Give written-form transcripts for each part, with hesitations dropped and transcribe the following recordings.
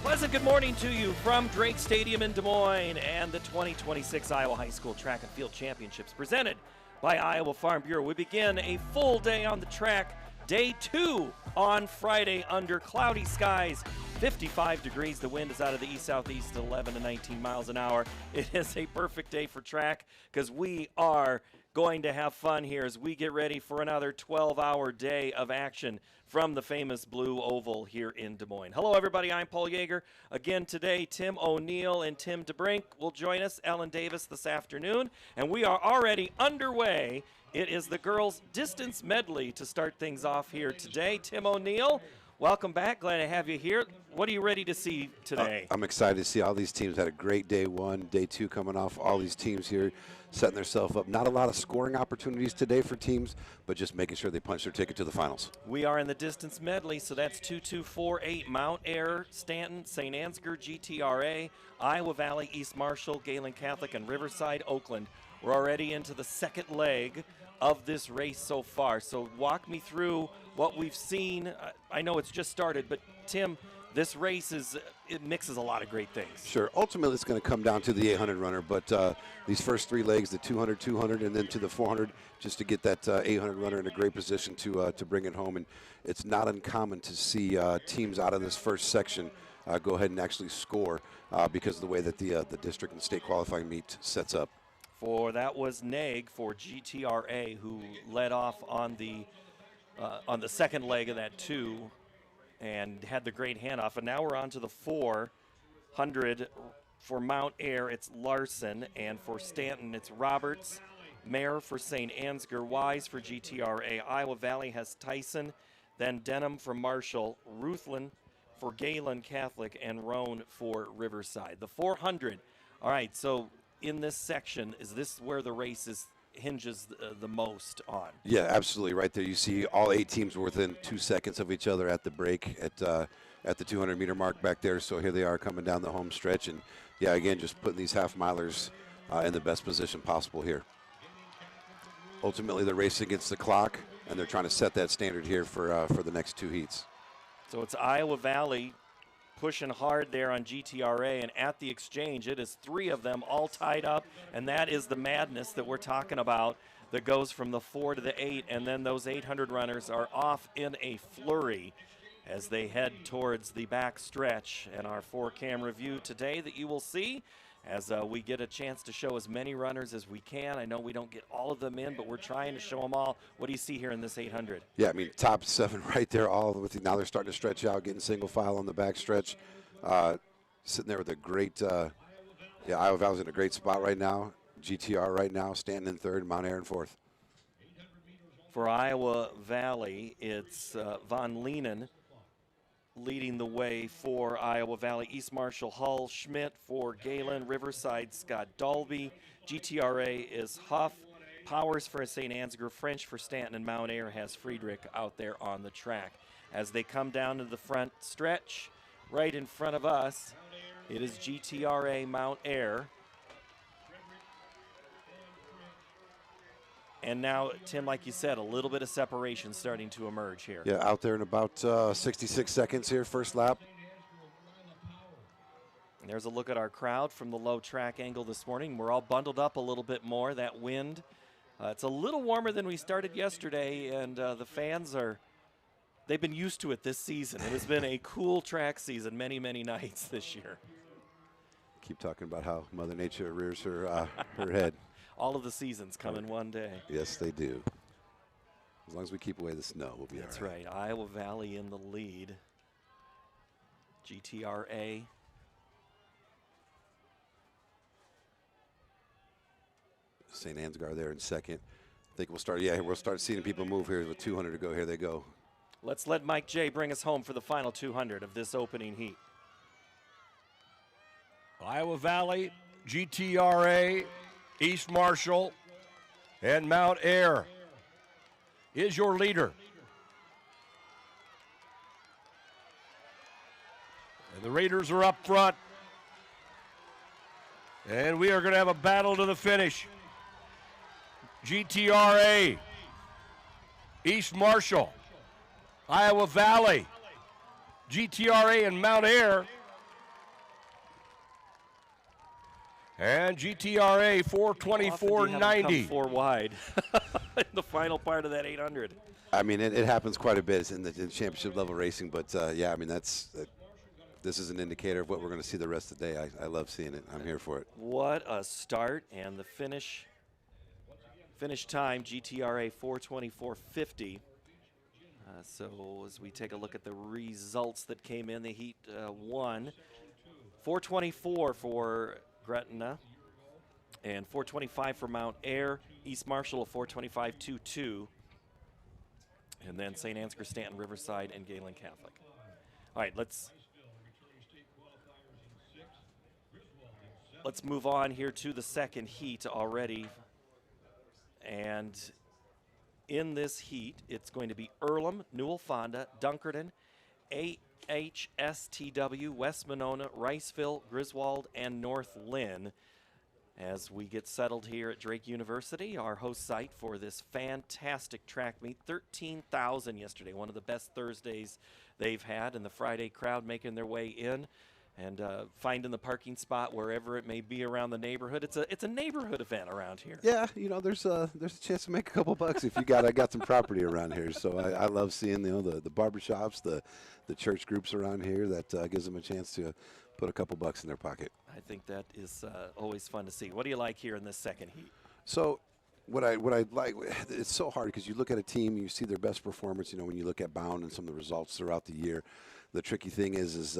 Pleasant good morning to you from Drake Stadium in Des Moines and the 2026 Iowa High School Track and Field Championships presented by Iowa Farm Bureau. We begin a full day on the track, day 2 on Friday under cloudy skies, 55 degrees. The wind is out of the east-southeast at 11 to 19 miles an hour. It is a perfect day for track because we are going to have fun here as we get ready for another 12-hour day of action from the famous Blue Oval here in Des Moines. Hello, everybody. I'm Paul Yeager. Again today, Tim O'Neill and Tim DeBrink will join us, Ellen Davis this afternoon, and we are already underway. It is the girls' distance medley to start things off here today. Tim O'Neill, welcome back. Glad to have you here. What are you ready to see today? I'm excited to see all these teams. Had a great day 1, day 2 coming off. All these teams here setting themselves up. Not a lot of scoring opportunities today for teams, but just making sure they punch their ticket to the finals. We are in the distance medley, so that's 2248 Mount Ayr, Stanton, St. Ansgar, GTRA, Iowa Valley, East Marshall, Galen Catholic, and Riverside, Oakland. We're already into the second leg of this race so far. So walk me through what we've seen. I know it's just started, but Tim, this race it mixes a lot of great things. Sure. Ultimately, it's going to come down to the 800 runner, but these first 3 legs, the 200, 200, and then to the 400, just to get that 800 runner in a great position to bring it home. And it's not uncommon to see teams out of this first section go ahead and actually score because of the way that the district and state qualifying meet sets up. That was Nag for GTRA, who led off on the second leg of that 2 and had the great handoff. And now we're on to the 400 for Mount Ayr. It's Larson, and for Stanton, it's Roberts. Mayer for St. Ansgar, Wise for GTRA. Iowa Valley has Tyson, then Denham for Marshall, Ruthlin for Galen Catholic, and Roan for Riverside. The 400. All right, so in this section, is this where the race hinges the most on? Yeah, absolutely. Right there, you see all 8 teams were within 2 seconds of each other at the break at the 200-meter mark back there. So here they are coming down the home stretch, and yeah, again, just putting these half-milers in the best position possible here. Ultimately, they're racing against the clock, and they're trying to set that standard here for the next 2 heats. So it's Iowa Valley pushing hard there on GTRA, and at the exchange, it is 3 of them all tied up, and that is the madness that we're talking about that goes from the 4 to the 8, and then those 800 runners are off in a flurry as they head towards the back stretch. And our 4-camera view today that you will see as we get a chance to show as many runners as we can. I know we don't get all of them in, but we're trying to show them all. What do you see here in this 800? Yeah, I mean, top 7 right there, all of it. Now they're starting to stretch out, getting single file on the back stretch. Sitting there with a great, Iowa Valley's in a great spot right now. GTR right now, Stanton in 3rd, Mount Ayr in 4th. For Iowa Valley, it's Von Leenen leading the way for Iowa Valley. East Marshall, Hull, Schmidt for Galen, Riverside, Scott Dalby. GTRA is Huff, Powers for St. Ansgar, French for Stanton, and Mount Ayr has Friedrich out there on the track. As they come down to the front stretch, right in front of us, it is GTRA Mount Ayr. And now, Tim, like you said, a little bit of separation starting to emerge here. Yeah, out there in about 66 seconds here, first lap. And there's a look at our crowd from the low track angle this morning. We're all bundled up a little bit more. That wind, it's a little warmer than we started yesterday, and the fans they've been used to it this season. It has been a cool track season many, many nights this year. Keep talking about how Mother Nature rears her head. All of the seasons come in one day. Yes, they do. As long as we keep away the snow, we'll be all right. That's right. Iowa Valley in the lead. GTRA. St. Ansgar there in 2nd. I think we'll start seeing people move here with 200 to go. Here they go. Let's let Mike J bring us home for the final 200 of this opening heat. Iowa Valley, GTRA, East Marshall, and Mount Ayr is your leader. And the Raiders are up front. And we are going to have a battle to the finish. GTRA, East Marshall, Iowa Valley, GTRA, and Mount Ayr And GTRA Often do you have them come 424.90. 4 wide in the final part of that 800. I mean, it happens quite a bit in the championship level racing, but yeah, I mean, this is an indicator of what we're going to see the rest of the day. I love seeing it. I'm here for it. What a start, and the finish time, GTRA 424.50. So as we take a look at the results that came in, the Heat 1, 424 for Gretna, and 425 for Mount Ayr, East Marshall a 425.22, and then St. Ansgar, Stanton, Riverside, and Galen Catholic. All right, let's move on here to the second heat already. And in this heat, it's going to be Earlham, Newell Fonda, Dunkerton, AHSTW, West Monona, Riceville, Griswold, and North Lynn. As we get settled here at Drake University, our host site for this fantastic track meet. 13,000 yesterday, one of the best Thursdays they've had, and the Friday crowd making their way in and finding the parking spot wherever it may be around the neighborhood. It's a neighborhood event around here. Yeah, you know, there's a chance to make a couple bucks if you got some property around here. So I love seeing the barbershops, the church groups around here. That gives them a chance to put a couple bucks in their pocket. I think that is always fun to see. What do you like here in this second heat? So what I like, it's so hard because you look at a team, you see their best performance. You know, when you look at Bound and some of the results throughout the year, the tricky thing is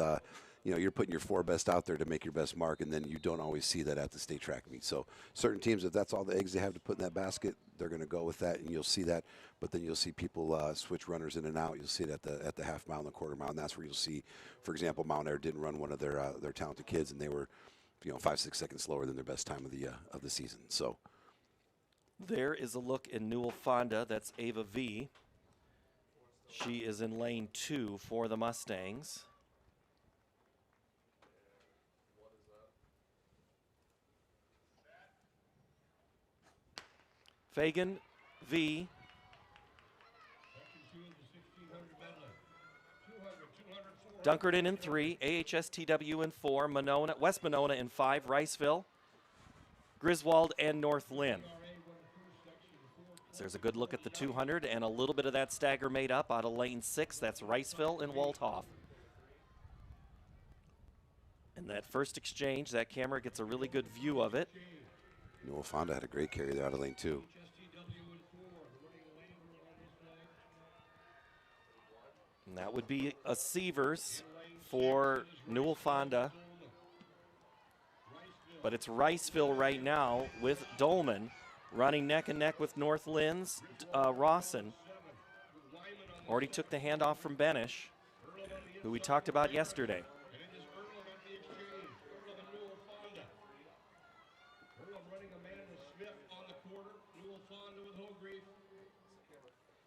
you know, you're putting your 4 best out there to make your best mark, and then you don't always see that at the state track meet. So certain teams, if that's all the eggs they have to put in that basket, they're going to go with that, and you'll see that. But then you'll see people switch runners in and out. You'll see it at the half mile and the quarter mile, and that's where you'll see, for example, Mount Ayr didn't run one of their talented kids, and they were, you know, 5-6 seconds slower than their best time of the season. So there is a look in Newell Fonda. That's Ava V. She is in lane 2 for the Mustangs. Fagan V. Dunkerton in 3, AHSTW in 4, West Monona in 5, Riceville, Griswold, and North Lynn. So there's a good look at the 200, and a little bit of that stagger made up out of lane 6. That's Riceville and Walthoff. And that first exchange, that camera gets a really good view of it. Newell Fonda had a great carry there out of lane 2. And that would be a Sievers for Newell Fonda. But it's Riceville right now with Dolman running neck and neck with North Lynn's Rawson. Already took the handoff from Benish, who we talked about yesterday.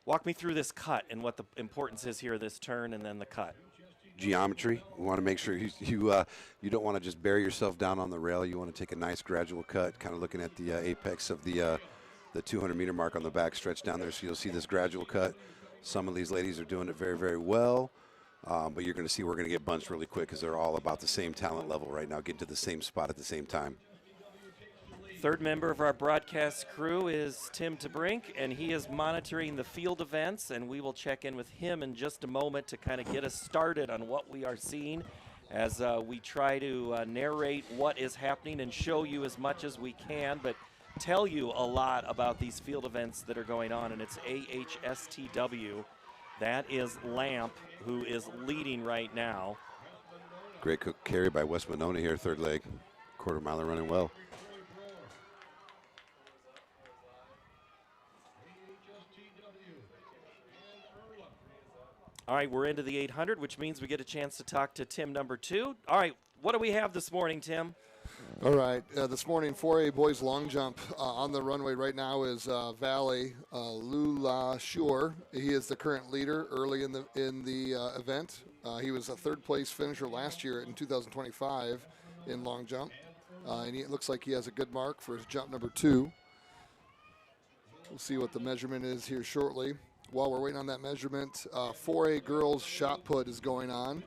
Walk me through this cut and what the importance is here, this turn and then the cut. Geometry. We want to make sure you don't want to just bury yourself down on the rail. You want to take a nice gradual cut, kind of looking at the apex of the 200-meter mark on the back stretch down there. So you'll see this gradual cut. Some of these ladies are doing it very, very well, but you're going to see we're going to get bunched really quick because they're all about the same talent level right now, getting to the same spot at the same time. Third member of our broadcast crew is Tim DeBrink, and he is monitoring the field events, and we will check in with him in just a moment to kind of get us started on what we are seeing as we try to narrate what is happening and show you as much as we can, but tell you a lot about these field events that are going on, and it's AHSTW. That is Lamp, who is leading right now. Great carry by West Monona here, third leg. Quarter miler running well. All right, we're into the 800, which means we get a chance to talk to Tim number 2. All right, what do we have this morning, Tim? All right, this morning 4A boys long jump on the runway right now is Valley Lula Shore. He is the current leader early in the event. He was a third place finisher last year in 2025 in long jump, and it looks like he has a good mark for his jump number 2. We'll see what the measurement is here shortly. While we're waiting on that measurement, 4A girls shot put is going on.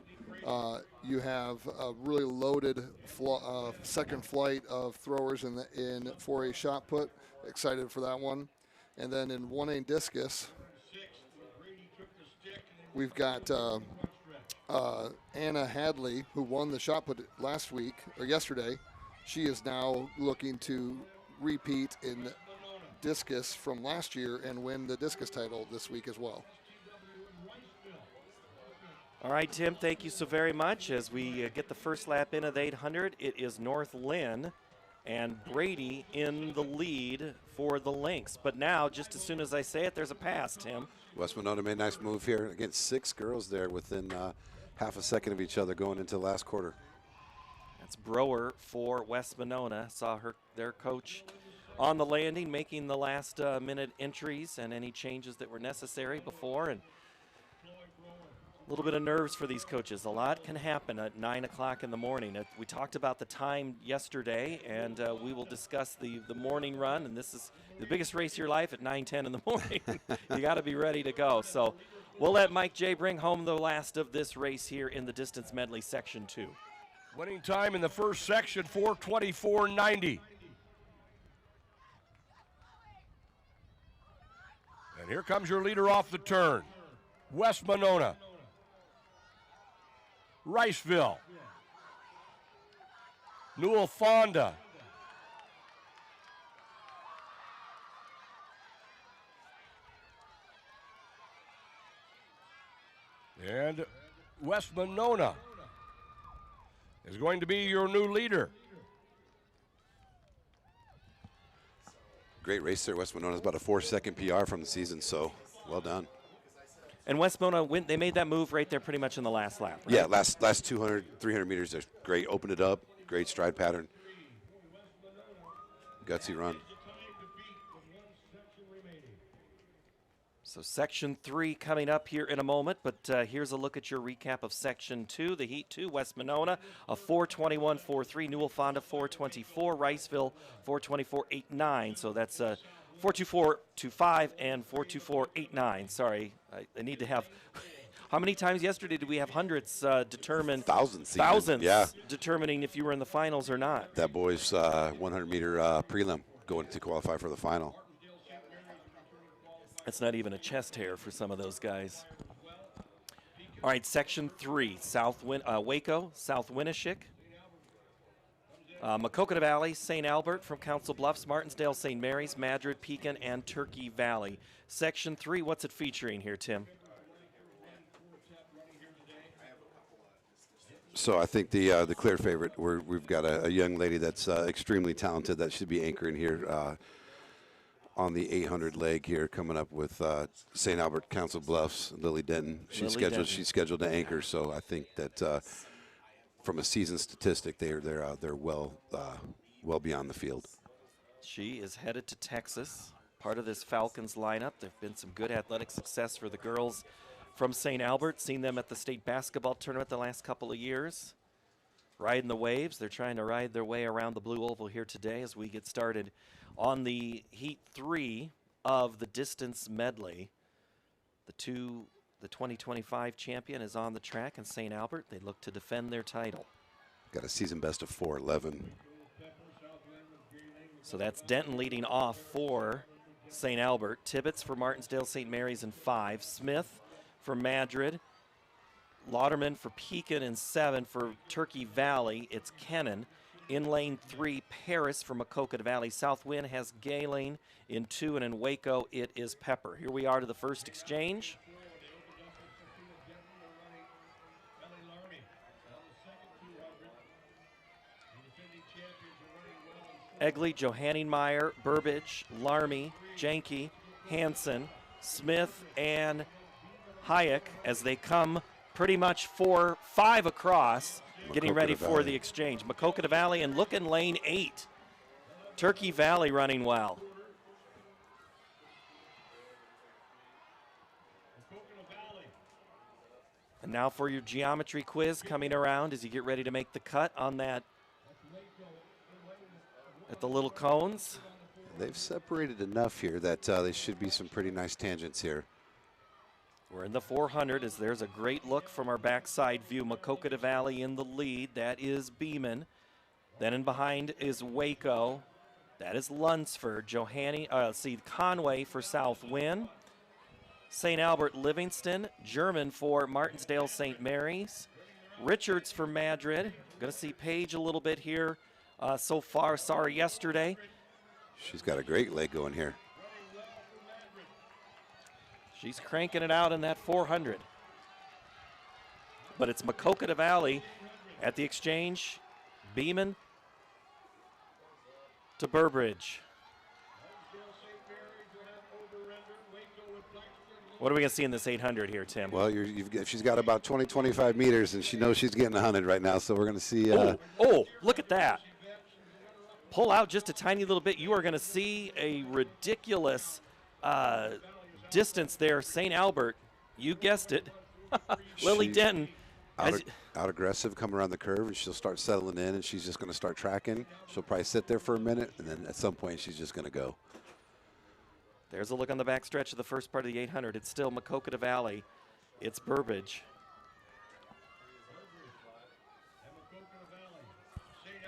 You have a really loaded second flight of throwers in 4A shot put. Excited for that one. And then in 1A discus, we've got Anna Hadley, who won the shot put last week or yesterday. She is now looking to repeat in discus from last year and win the discus title this week as well. All right, Tim, thank you so very much. As we get the first lap in of the 800, it is North Lynn and Brady in the lead for the Lynx. But now, just as soon as I say it, there's a pass, Tim. West Monona made a nice move here against 6 girls there within half a second of each other going into the last quarter. That's Brower for West Monona. Saw their coach on the landing making the last minute entries and any changes that were necessary before. And a little bit of nerves for these coaches. A lot can happen at 9 o'clock in the morning. We talked about the time yesterday, and we will discuss the morning run. And this is the biggest race of your life at 9:10 in the morning. You got to be ready to go. So we'll let Mike J. bring home the last of this race here in the distance medley section 2. Winning time in the first section, 4:24.90. And here comes your leader off the turn, West Monona. Riceville, Newell Fonda, and West Monona is going to be your new leader. Great race there. West Monona is about a 4-second PR from the season, so well done. And West Monona, they made that move right there pretty much in the last lap, right? Yeah, last 200, 300 meters, they're great. Opened it up, great stride pattern. Gutsy run. So section 3 coming up here in a moment, but here's a look at your recap of section 2. The heat 2, West Monona, a 4:21.43. Newell Fonda, 4:24. Riceville, 4:24.89. So that's 4:24.25 and 4:24.89. Sorry, I need to have. How many times yesterday did we have hundreds determine? Thousands. Yeah. Determining if you were in the finals or not. That boy's 100-meter prelim going to qualify for the final. It's not even a chest hair for some of those guys. All right, section 3, Waco, South Winneshiek. Maquoketa Valley, St. Albert from Council Bluffs, Martinsdale, St. Mary's, Madrid, Pekin, and Turkey Valley. Section 3, what's it featuring here, Tim? So I think the clear favorite, we've got a young lady that's extremely talented that should be anchoring here on the 800 leg here, coming up with St. Albert, Council Bluffs, Lily Denton. She's scheduled to anchor. So I think that from a season statistic, they're well beyond the field. She is headed to Texas, part of this Falcons lineup. There've been some good athletic success for the girls from St. Albert. Seen them at the state basketball tournament the last couple of years. Riding the waves. They're trying to ride their way around the blue oval here today as we get started on the heat 3 of the distance medley. The 2025 champion is on the track in St. Albert. They look to defend their title. Got a season best of 4:11. So that's Denton leading off for St. Albert. Tibbetts for Martinsdale, St. Mary's in 5. Smith for Madrid. Lauderman for Pekin in 7. For Turkey Valley, it's Kennan. In lane 3, Paris from Maquoketa Valley. South Wind has Galen in 2, and in Waco, it is Pepper. Here we are to the first exchange. Egley, Johanningmeyer, Burbage, Larmy, Janke, Hansen, Smith, and Hayek as they come pretty much 4-5 across, getting ready for the exchange. Maquoketa Valley, and look in lane 8. Turkey Valley running well. And now for your geometry quiz coming around as you get ready to make the cut on that at the little cones. They've separated enough here that there should be some pretty nice tangents here. We're in the 400 as there's a great look from our backside view. Maquoketa Valley in the lead. That is Beeman. Then in behind is Waco. That is Lunsford. Conway for Southwind. St. Albert Livingston. German for Martinsdale St. Mary's. Richards for Madrid. Going to see Page a little bit here so far. Sorry, yesterday. She's got a great leg going here. She's cranking it out in that 400. But it's Maquoketa Valley at the exchange. Beeman to Burbridge. What are we going to see in this 800 here, Tim? Well, she's got about 20, 25 meters, and she knows she's getting 100 right now, so we're going to see. Oh, look at that. Pull out just a tiny little bit. You are going to see a ridiculous distance there. St. Albert, you guessed it. Lily Denton. Out aggressive, come around the curve, and she'll start settling in, and she's just going to start tracking. She'll probably sit there for a minute, and then at some point she's just going to go. There's a look on the back stretch of the first part of the 800. It's still Maquoketa Valley. It's Burbridge.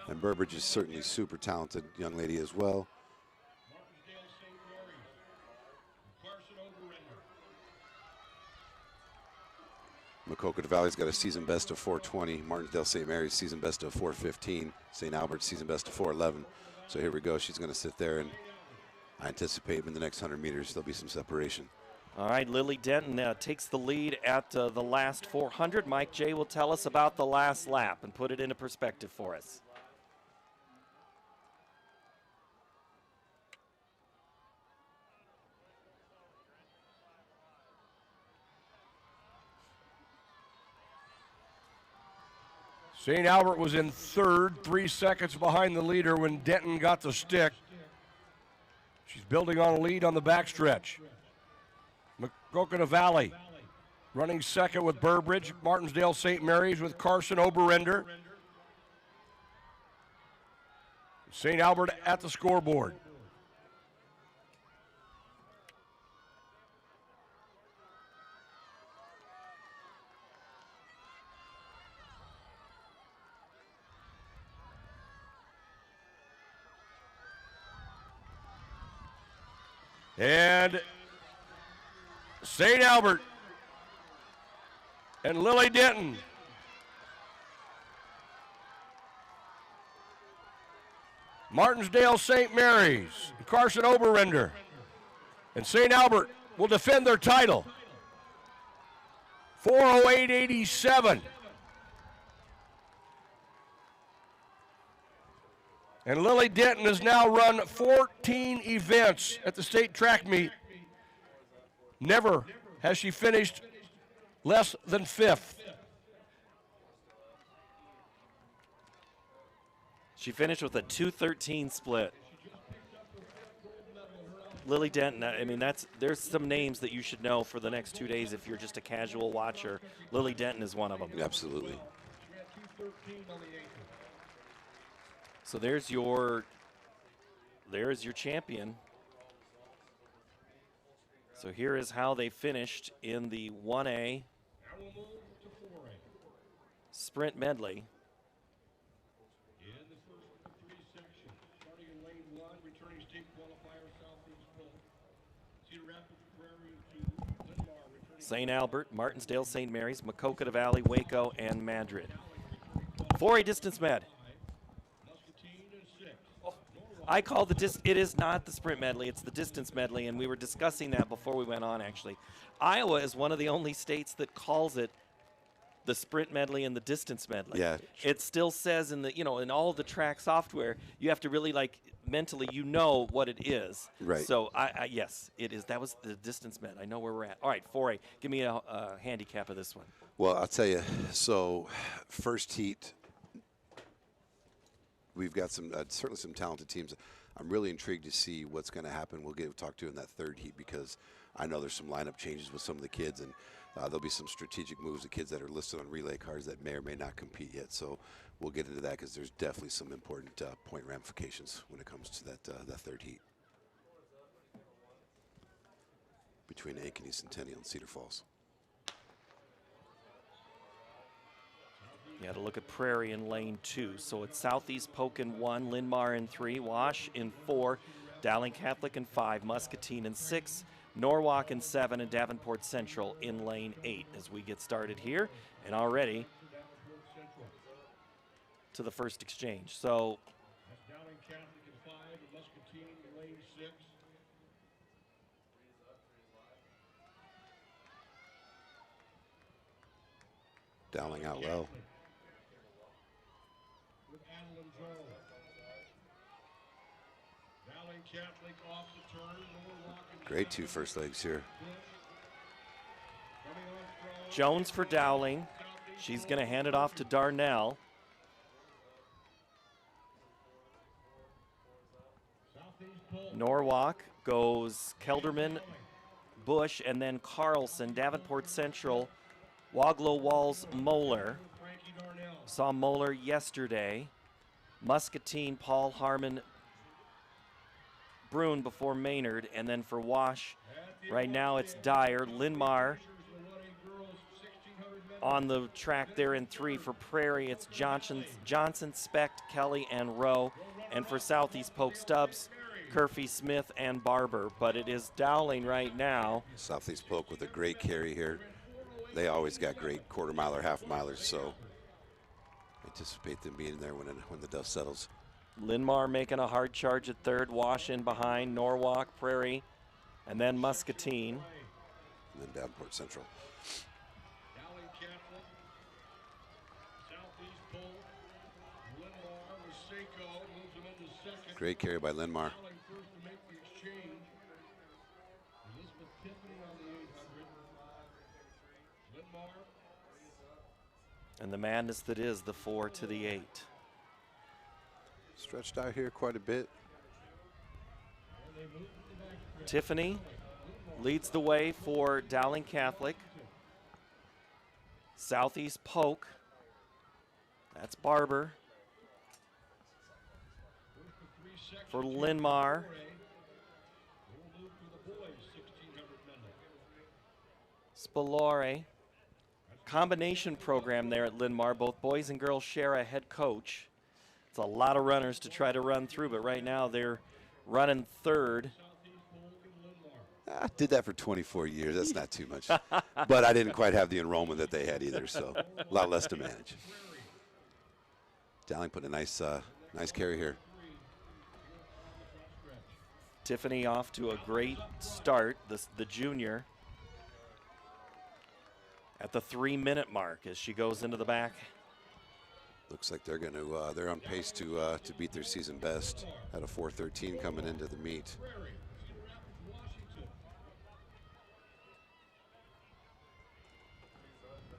And Burbridge is certainly super talented young lady as well. Maquoketa Valley's got a season best of 420. Martinsdale St. Mary's season best of 415. St. Albert's season best of 411. So here we go. She's going to sit there, and I anticipate in the next 100 meters there'll be some separation. All right, Lily Denton takes the lead at the last 400. Mike J will tell us about the last lap and put it into perspective for us. St. Albert was in third, 3 seconds behind the leader when Denton got the stick. She's building on a lead on the backstretch. Maquoketa Valley running second with Burbridge. Martinsdale St. Mary's with Carson Oberender. St. Albert at the scoreboard. And St. Albert and Lily Denton. Martinsdale St. Mary's, Carson Oberender, and St. Albert will defend their title. 4:08.87. And Lily Denton has now run 14 events at the state track meet. Never has she finished less than 5th. She finished with a 2:13 split. Lily Denton, I mean, there's some names that you should know for the next 2 days if you're just a casual watcher. Lily Denton is one of them. Absolutely. So there's your champion. So here is how they finished in the 1A sprint medley. In the first 3 sections, starting in lane 1, returning state qualifier Southeast Philly. Cedar Rapids Prairie to Lindmar, returning St. Albert, Martinsdale St. Mary's, Maquoketa Valley, Waco, and Madrid. 4A distance med. I call it is not the sprint medley, it's the distance medley, and we were discussing that before we went on, actually. Iowa is one of the only states that calls it the sprint medley and the distance medley. Yeah. It still says in the, in all the track software, you have to really mentally, what it is. Right. So yes, it is. That was the distance med. I know where we're at. All right, 4A. Give me a handicap of this one. Well, I'll tell you, so first heat, we've got certainly some talented teams. I'm really intrigued to see what's going to happen. We'll talk to in that third heat because I know there's some lineup changes with some of the kids, and there'll be some strategic moves of kids that are listed on relay cards that may or may not compete yet. So we'll get into that because there's definitely some important point ramifications when it comes to that third heat between Ankeny, Centennial, and Cedar Falls. You had to look at Prairie in lane 2. So it's Southeast Polk in 1, Linmar in 3, Wash in 4, Dowling Catholic in 5, Muscatine in 6, Norwalk in 7, and Davenport Central in lane 8 as we get started here. And already to the first exchange. So Dowling Catholic in 5 and Muscatine in lane 6. Dowling out well. With Adeline Joe. Dowling Catholic off the turn. Great 2 first legs here. Jones for Dowling. She's going to hand it off to Darnell. Norwalk goes Kelderman, Bush, and then Carlson. Davenport Central, Waglow, Walls, Moeller. Saw Moeller yesterday. Muscatine, Paul, Harmon, Bruin before Maynard. And then for Wash, right now it's Dyer. Linmar on the track there in 3. For Prairie, it's Johnson, Specht, Kelly, and Rowe. And for Southeast Polk, Stubbs, Curfew, Smith, and Barber. But it is Dowling right now. Southeast Polk with a great carry here. They always got great quarter miler, half milers, so anticipate them being there when the dust settles. Linmar making a hard charge at 3rd, Wash in behind, Norwalk, Prairie, and then Muscatine. And then Davenport Central. Dowling Catholic, Southeast Polk, Linmar with Seiko, moves them into 2nd. Great carry by Linmar. Dowling first to make the exchange. Elizabeth Tiffany on the 800. Linmar. And the madness that is the 4 to the 8. Stretched out here quite a bit. Tiffany leads the way for Dowling Catholic. Southeast Polk, that's Barber. For Linmar, Spilore. Combination program there at Linmar. Both boys and girls share a head coach. It's a lot of runners to try to run through, but right now they're running 3rd. I did that for 24 years. That's not too much. But I didn't quite have the enrollment that they had either, so a lot less to manage. Dowling put a nice carry here. Tiffany off to a great start, the junior, at the 3-minute mark as she goes into the back. Looks like they're they're on pace to beat their season best at a 4:13 coming into the meet.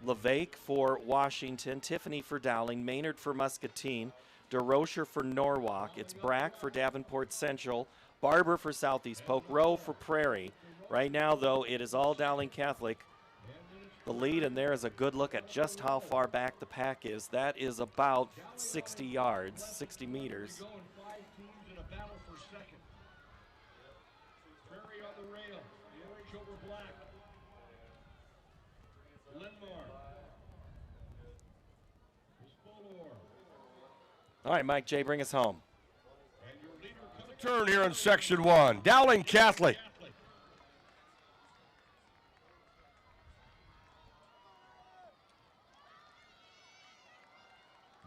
LeVake for Washington, Tiffany for Dowling, Maynard for Muscatine, DeRocher for Norwalk. It's Brack for Davenport Central, Barber for Southeast Polk, Rowe for Prairie. Right now, though, it is all Dowling Catholic. The lead, and there is a good look at just how far back the pack is. That is about 60 yards, 60 meters. All right, Mike J., bring us home. Turn here in Section 1. Dowling Catholic.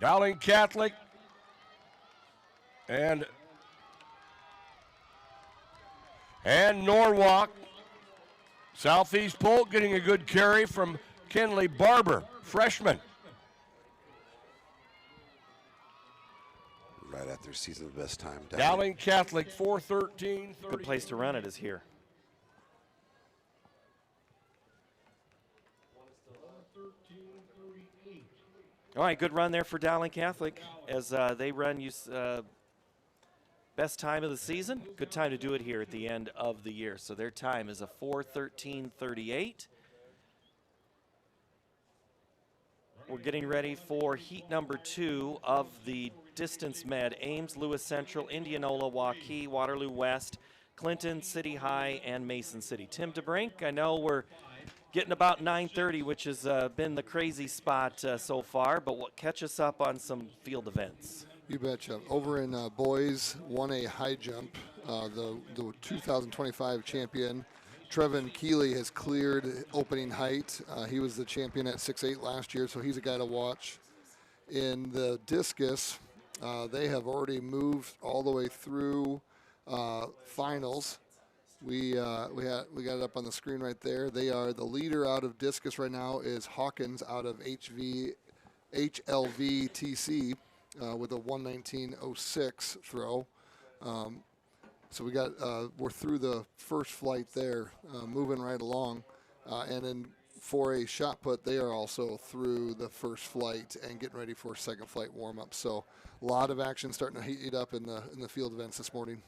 Dowling Catholic and Norwalk. Southeast Polk getting a good carry from Kenley Barber, freshman. Right at their season best time. Dowling Catholic 4:13. Good place to run it is here. All right, good run there for Dowling Catholic as they run best time of the season. Good time to do it here at the end of the year. So their time is a 4:13:38. We're getting ready for heat number 2 of the distance med. Ames, Lewis Central, Indianola, Waukee, Waterloo West, Clinton, City High, and Mason City. Tim DeBrink, I know we're getting about 9:30, which has been the crazy spot so far, but what catch us up on some field events. You betcha. Over in boys, 1A high jump, the 2025 champion, Trevin Keeley, has cleared opening height. He was the champion at 6'8" last year, so he's a guy to watch. In the discus, they have already moved all the way through finals. We got it up on the screen right there. They are the leader out of discus right now is Hawkins out of HLVTC with a 119.06 throw. So we're through the first flight there, moving right along, and then for a shot put, they are also through the first flight and getting ready for second flight warm up. So a lot of action starting to heat up in the field events this morning.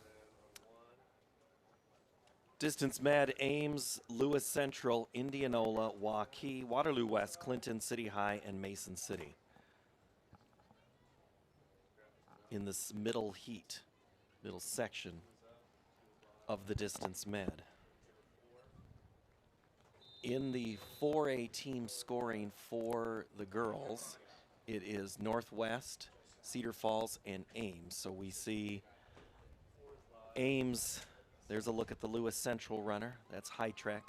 Distance Med, Ames, Lewis Central, Indianola, Waukee, Waterloo West, Clinton, City High, and Mason City. In this middle heat, middle section of the Distance Med. In the 4A team scoring for the girls, it is Northwest, Cedar Falls, and Ames. So we see Ames. There's a look at the Lewis Central runner. That's High Trek.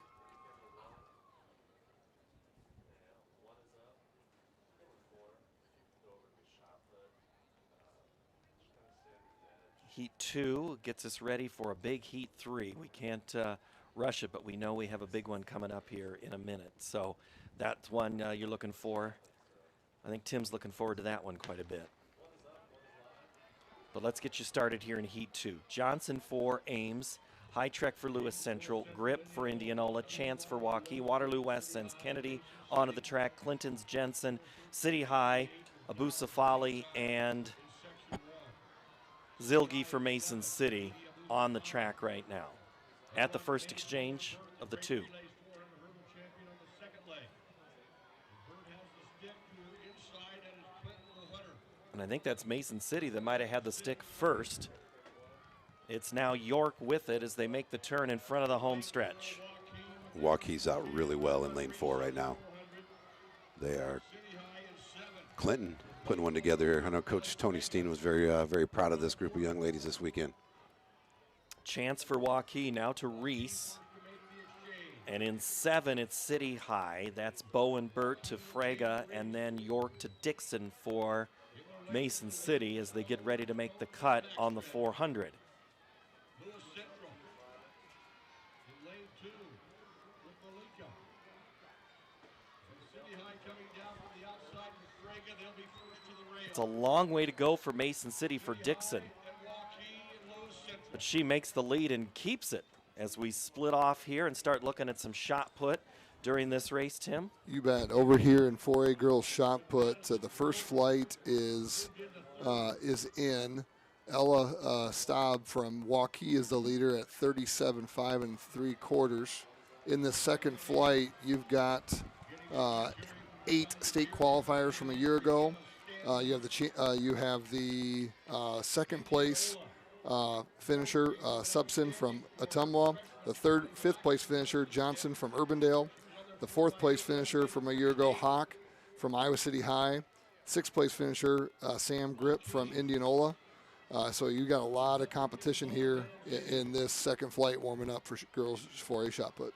Heat 2 gets us ready for a big Heat 3. We can't rush it, but we know we have a big one coming up here in a minute. So that's one you're looking for. I think Tim's looking forward to that one quite a bit. But let's get you started here in Heat 2. Johnson for Ames. High Trek for Lewis Central, Grip for Indianola, Chance for Waukee, Waterloo West sends Kennedy onto the track, Clinton's Jensen, City High, Abusafali, and Zilgi for Mason City on the track right now at the first exchange of the two. And I think that's Mason City that might have had the stick first. It's now York with it as they make the turn in front of the home stretch. Waukee's out really well in lane 4 right now. They are Clinton putting one together here. I know Coach Tony Steen was very proud of this group of young ladies this weekend. Chance for Waukee now to Reese. And in 7, it's City High. That's Bowen Burt to Fraga, and then York to Dixon for Mason City as they get ready to make the cut on the 400. It's a long way to go for Mason City for Dixon. But she makes the lead and keeps it as we split off here and start looking at some shot put during this race, Tim. You bet. Over here in 4A girls shot put, the first flight is in. Ella Staub from Waukee is the leader at 37.5 3/4. In the second flight, you've got 8 state qualifiers from a year ago. You have the second place finisher, Subson from Ottumwa. The fifth place finisher, Johnson from Urbandale. The fourth place finisher from a year ago, Hawk from Iowa City High. Sixth place finisher, Sam Grip from Indianola. So you got a lot of competition here in this second flight warming up for girls 4A shot put.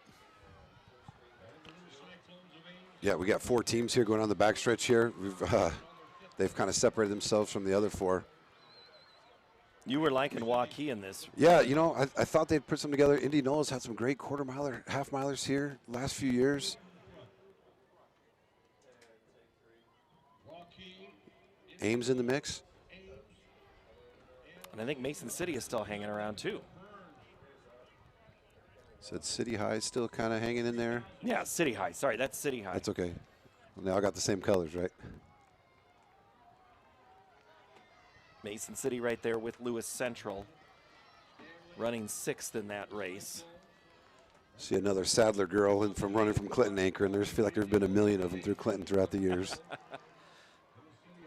Yeah, we got 4 teams here going on the backstretch here. They've kind of separated themselves from the other 4. You were liking Waukee in this. Yeah, you know, I thought they'd put some together. Indianola's had some great quarter-miler, half-milers here last few years. Ames in the mix. And I think Mason City is still hanging around too. Said City High still kind of hanging in there. Yeah, City High. Sorry, that's City High. That's okay. Well, they all got the same colors, right? Mason City right there with Lewis Central, running 6th in that race. See another Sadler girl running from Clinton anchoring. I feel like there's been a million of them through Clinton throughout the years.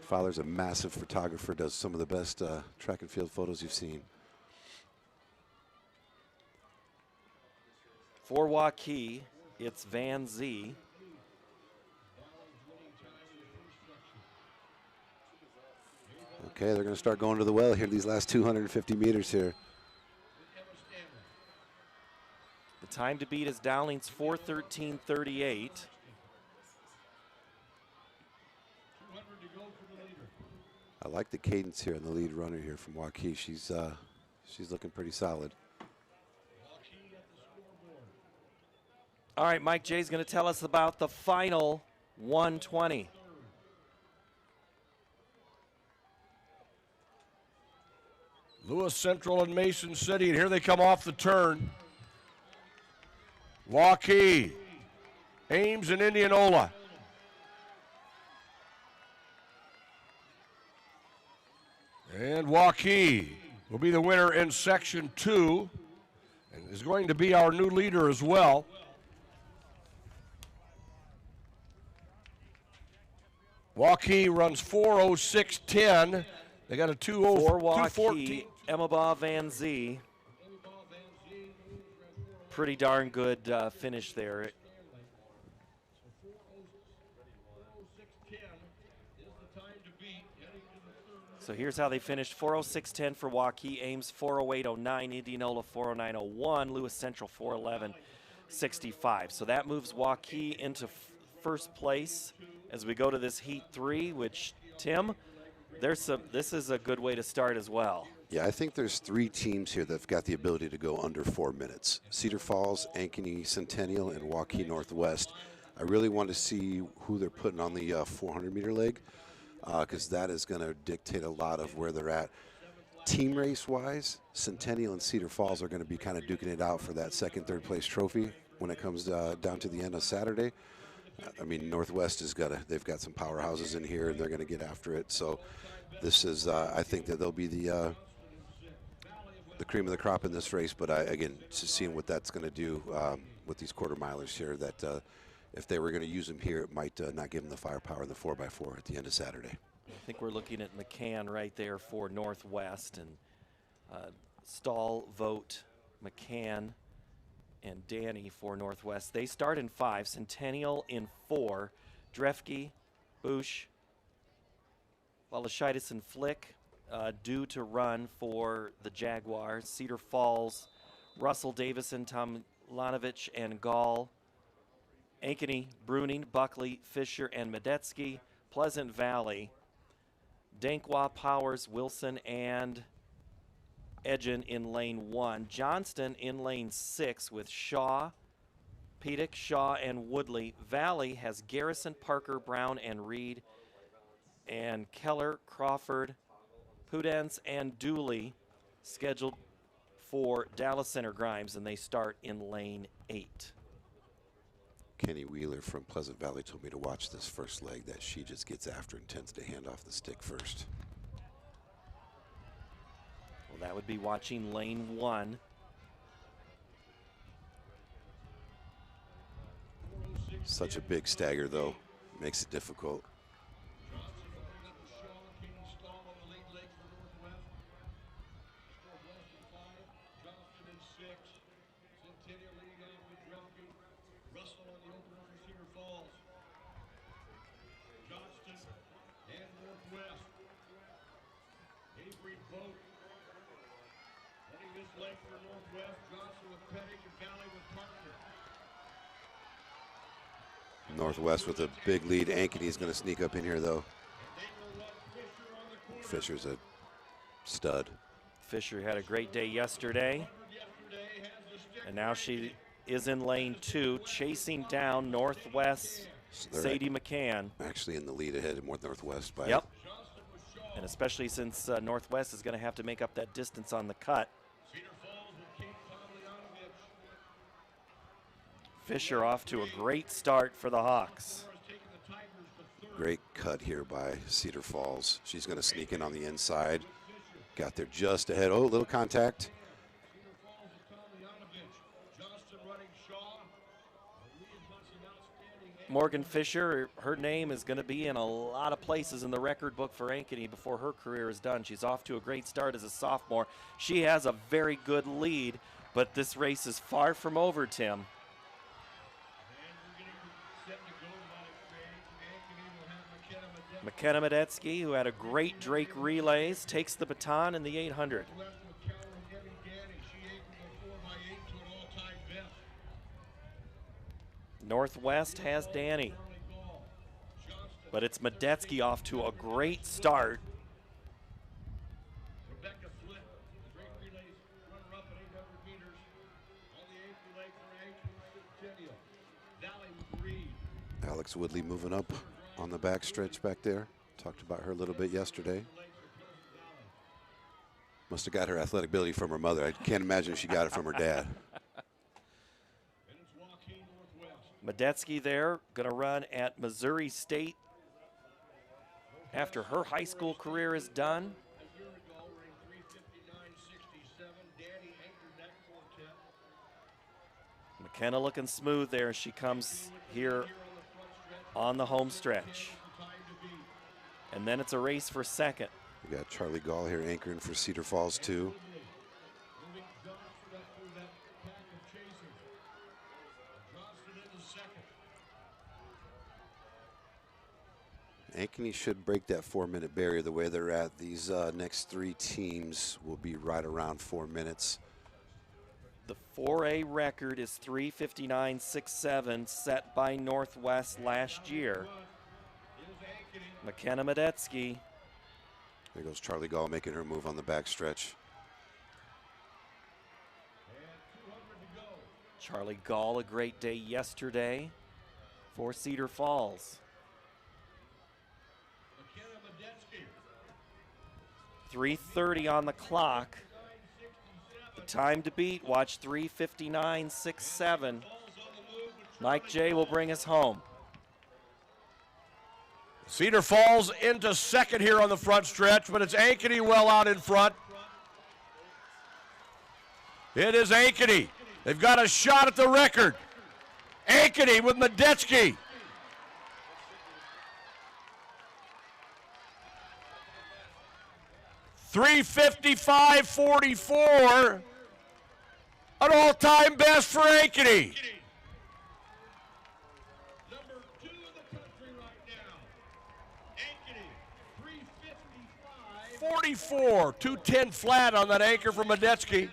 Father's a massive photographer, does some of the best track and field photos you've seen. For Waukee, It's Van Zee. Okay, they're going to start going to the well here these last 250 meters here. The time to beat is Dowling's 4:13.38. I like the cadence here on the lead runner here from Waukee. She's looking pretty solid. All right, Mike Jay's going to tell us about the final 120. Lewis Central and Mason City, and here they come off the turn. Waukee, Ames, and Indianola. And Waukee will be the winner in Section 2 and is going to be our new leader as well. Waukee runs 4:06.10. They got a 2:04. For Waukee, Emma Van Zee. Pretty darn good finish there. So here's how they finished: 4:06.10 for Waukee, Ames 4:08.09, Indianola 4:09.01, Lewis Central 4:11.65. So that moves Waukee into first place as we go to this Heat 3, which, Tim, this is a good way to start as well. Yeah, I think there's 3 teams here that have got the ability to go under 4 minutes. Cedar Falls, Ankeny Centennial, and Waukee Northwest. I really want to see who they're putting on the 400-meter leg, because that is going to dictate a lot of where they're at. Team race-wise, Centennial and Cedar Falls are going to be kind of duking it out for that second, third place trophy when it comes down to the end of Saturday. I mean, Northwest they've got some powerhouses in here, and they're going to get after it. So this is, I think that they'll be the cream of the crop in this race. But again, just seeing what that's going to do with these quarter milers here, that if they were going to use them here, it might not give them the firepower in the 4x4 at the end of Saturday. I think we're looking at McCann right there for Northwest, and Stahl, Vogt, McCann, and Danny for Northwest. They start in 5, Centennial in 4, Drefke, Bush, Walashitis, and Flick due to run for the Jaguars. Cedar Falls, Russell, Davison, Tomlanovich, and Gall. Ankeny, Bruning, Buckley, Fisher, and Medetsky. Pleasant Valley, Dankwa, Powers, Wilson, and Edgen in lane 1. Johnston in lane 6 with Shaw, Pedic, Shaw, and Woodley. Valley has Garrison, Parker, Brown, and Reed, and Keller, Crawford, Pudens, and Dooley scheduled for Dallas Center Grimes, and they start in lane 8. Kenny Wheeler from Pleasant Valley told me to watch this first leg, that she just gets after and tends to hand off the stick first. Well, that would be watching lane 1. Such a big stagger, though. Makes it difficult. Northwest with a big lead. Ankeny's going to sneak up in here, though. Fisher's a stud. Fisher had a great day yesterday, and now she is in lane 2, chasing down Northwest Sadie McCann. Actually in the lead ahead of Northwest by. Yep. And especially since Northwest is going to have to make up that distance on the cut. Fisher off to a great start for the Hawks. Great cut here by Cedar Falls. She's going to sneak in on the inside. Got there just ahead. Oh, little contact. Morgan Fisher, her name is going to be in a lot of places in the record book for Ankeny before her career is done. She's off to a great start as a sophomore. She has a very good lead, but this race is far from over, Tim. McKenna Medetsky, who had a great Drake relays, takes the baton in the 800. Northwest has Danny, but it's Medetsky off to a great start. Alex Woodley moving up on the back stretch back there. Talked about her a little bit yesterday. Must have got her athletic ability from her mother. I can't imagine if she got it from her dad. Medetsky there, going to run at Missouri State after her high school career is done. McKenna looking smooth there as she comes here on the home stretch. And then it's a race for second. We got Charlie Gall here anchoring for Cedar Falls too. Ankeny should break that 4-minute barrier the way they're at. These next 3 teams will be right around 4 minutes. The 4A record is 3:59.67, set by Northwest last year. McKenna Medetsky. There goes Charlie Gall making her move on the back stretch. Charlie Gall, a great day yesterday for Cedar Falls. 3:30 on the clock. The time to beat, watch 3:59.67. Mike J will bring us home. Cedar Falls into second here on the front stretch, but it's Ankeny well out in front. It is Ankeny. They've got a shot at the record. Ankeny with Medetsky. .3:55.44, an all-time best for Ankeny. Number 2 in the country right now. Ankeny, 3:55. 44, 2:10 flat on that anchor from Medetsky.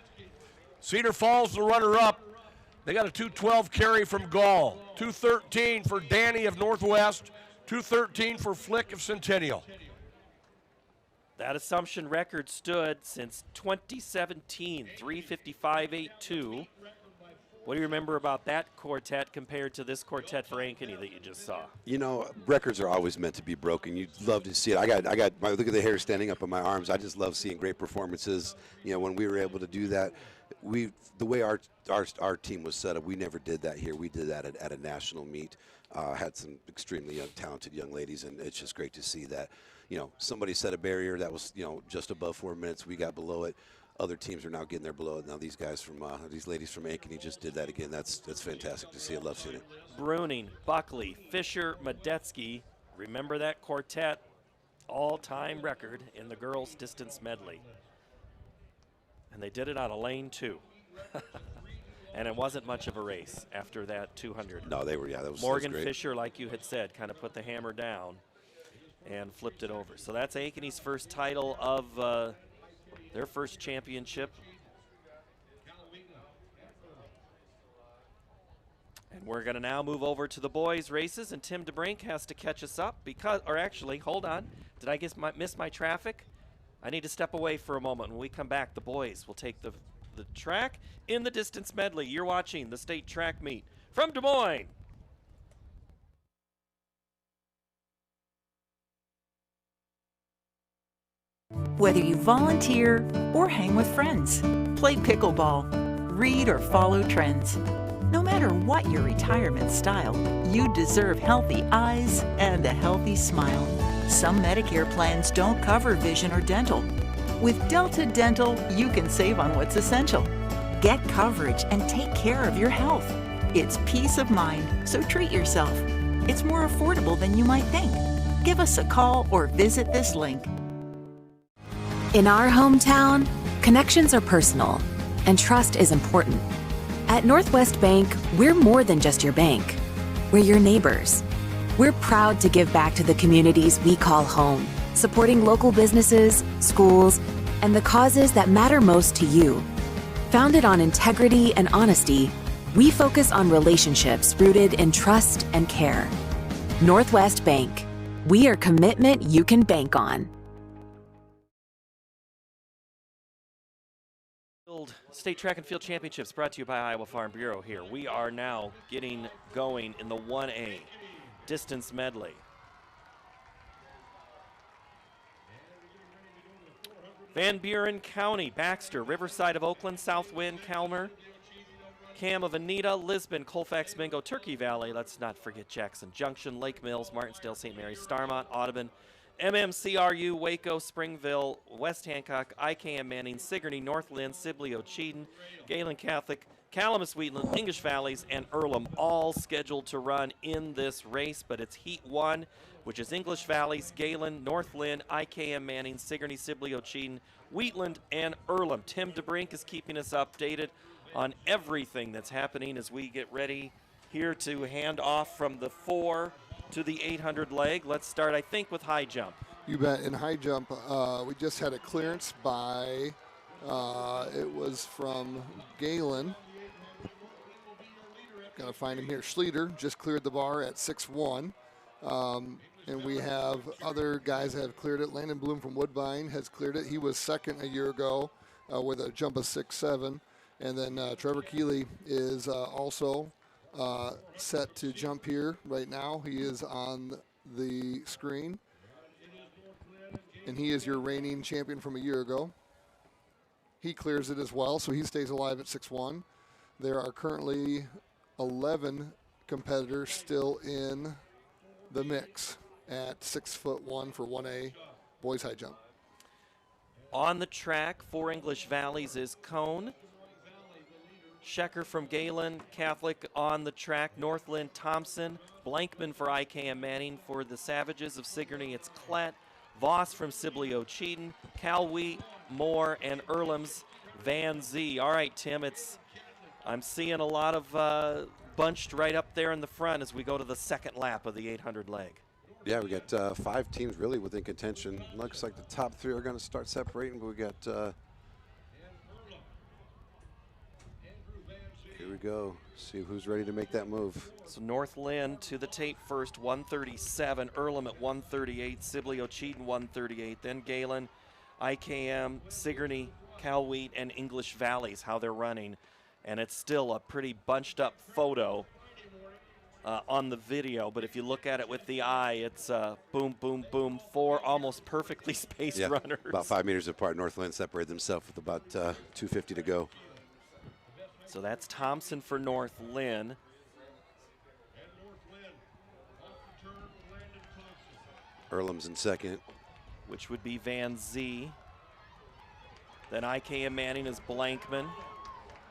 Cedar Falls, the runner-up. They got a 2:12 carry from Gall. 2:13 for Danny of Northwest. 2:13 for Flick of Centennial. That Assumption record stood since 2017, 3:55.82. What do you remember about that quartet compared to this quartet for Ankeny that you just saw? You know, records are always meant to be broken. You'd love to see it. I got my, look at the hair standing up on my arms. I just love seeing great performances. You know, when we were able to do that, the way our team was set up, we never did that here. We did that at a national meet. Had some extremely talented young ladies, and it's just great to see that. You know, somebody set a barrier that was, you know, just above 4 minutes. We got below it. Other teams are now getting there below it. Now these guys from, these ladies from Ankeny just did that again. That's fantastic to see. I love seeing it. Bruning, Buckley, Fisher, Medetsky. Remember that quartet? All-time record in the girls' distance medley. And they did it on a lane 2. And it wasn't much of a race after that 200. No, they were, yeah, that was Morgan great. Fisher, like you had said, kind of put the hammer down and flipped it over. So that's Ankeny's first title of their first championship. And we're going to now move over to the boys' races, and Tim DeBrink has to catch us up because, or actually, hold on. Did I miss my traffic? I need to step away for a moment. When we come back, the boys will take the track in the distance medley. You're watching the state track meet from Des Moines. Whether you volunteer or hang with friends, play pickleball, read or follow trends. No matter what your retirement style, you deserve healthy eyes and a healthy smile. Some Medicare plans don't cover vision or dental. With Delta Dental, you can save on what's essential. Get coverage and take care of your health. It's peace of mind, so treat yourself. It's more affordable than you might think. Give us a call or visit this link. In our hometown, connections are personal, and trust is important. At Northwest Bank, we're more than just your bank. We're your neighbors. We're proud to give back to the communities we call home, supporting local businesses, schools, and the causes that matter most to you. Founded on integrity and honesty, we focus on relationships rooted in trust and care. Northwest Bank. We are commitment you can bank on. State Track and Field Championships brought to you by Iowa Farm Bureau here. We are now getting going in the 1A distance medley. Van Buren County, Baxter, Riverside of Oakland, Southwind, Calmer, Cam of Anita, Lisbon, Colfax, Mingo, Turkey Valley. Let's not forget Jackson Junction, Lake Mills, Martinsdale, St. Mary's, Starmont, Audubon, MMCRU, Waco, Springville, West Hancock, IKM Manning, Sigourney, Northland, Sibley, Ocheyedan, Galen Catholic, Calamus, Wheatland, English Valleys, and Earlham all scheduled to run in this race, but it's Heat 1, which is English Valleys, Galen, Northland, IKM Manning, Sigourney, Sibley, Ocheyedan, Wheatland, and Earlham. Tim DeBrink is keeping us updated on everything that's happening as we get ready here to hand off from the 4 to the 800 leg. Let's start, I think, with high jump. You bet. In high jump, we just had a clearance by, it was from Galen. Got to find him here. Schleter just cleared the bar at 6'1". And we have other guys that have cleared it. Landon Bloom from Woodbine has cleared it. He was second a year ago with a jump of 6'7". And then Trevor Keeley is also set to jump here right now. He is on the screen. And he is your reigning champion from a year ago. He clears it as well, so he stays alive at 6'1". There are currently 11 competitors still in the mix at 6'1" for 1A boys high jump. On the track for English Valleys is Coed, Schecker from Galen Catholic on the track, Northland Thompson, Blankman for IKM Manning. For the Savages of Sigourney, it's Klett, Voss from Sibley Ocheyedan, Cal Wheat, Moore, and Earlham's Van Z. All right, Tim, I'm seeing a lot of bunched right up there in the front as we go to the second lap of the 800 leg. Yeah, we got 5 teams really within contention. Looks like the top 3 are going to start separating, but we got here we go. See who's ready to make that move. So Northland to the tape first, 137. Earlham at 138. Sibley Ocheyedan 138. Then Galen, IKM, Sigourney, Cal Wheat, and English Valleys, how they're running. And it's still a pretty bunched up photo on the video, but if you look at it with the eye, it's boom, boom, boom, 4 almost perfectly spaced runners. About 5 meters apart. Northland separated themselves with about 250 to go. So that's Thompson for Northland. Earlham's in second. Which would be Van Z. Then IKM Manning is Blankman.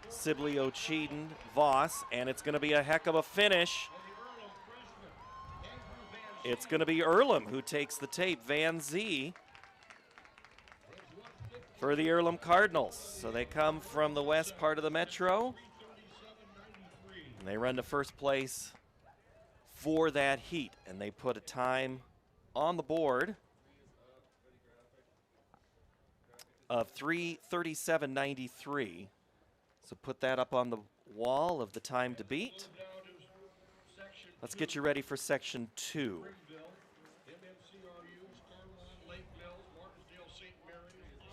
Sibley Ocheyedan, Voss, and it's going to be a heck of a finish. It's going to be Earlham who takes the tape. Van Z for the Earlham Cardinals. So they come from the west part of the metro. And they run to first place for that heat. And they put a time on the board of 3:37.93. So put that up on the wall of the time to beat. Let's get you ready for section 2.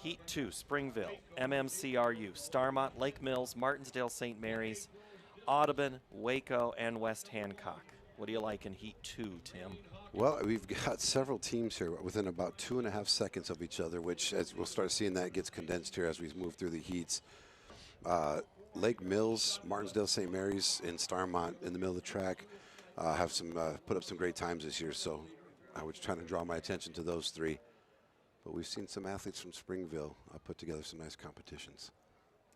Heat 2, Springville, MMCRU, Starmont, Lake Mills, Martinsdale, St. Mary's, Audubon, Waco, and West Hancock. What do you like in Heat 2, Tim? Well, we've got several teams here within about 2.5 seconds of each other, which as we'll start seeing that gets condensed here as we move through the heats. Lake Mills, Martinsdale, St. Mary's, and Starmont in the middle of the track have put up some great times this year, so I was trying to draw my attention to those 3. But we've seen some athletes from Springville put together some nice competitions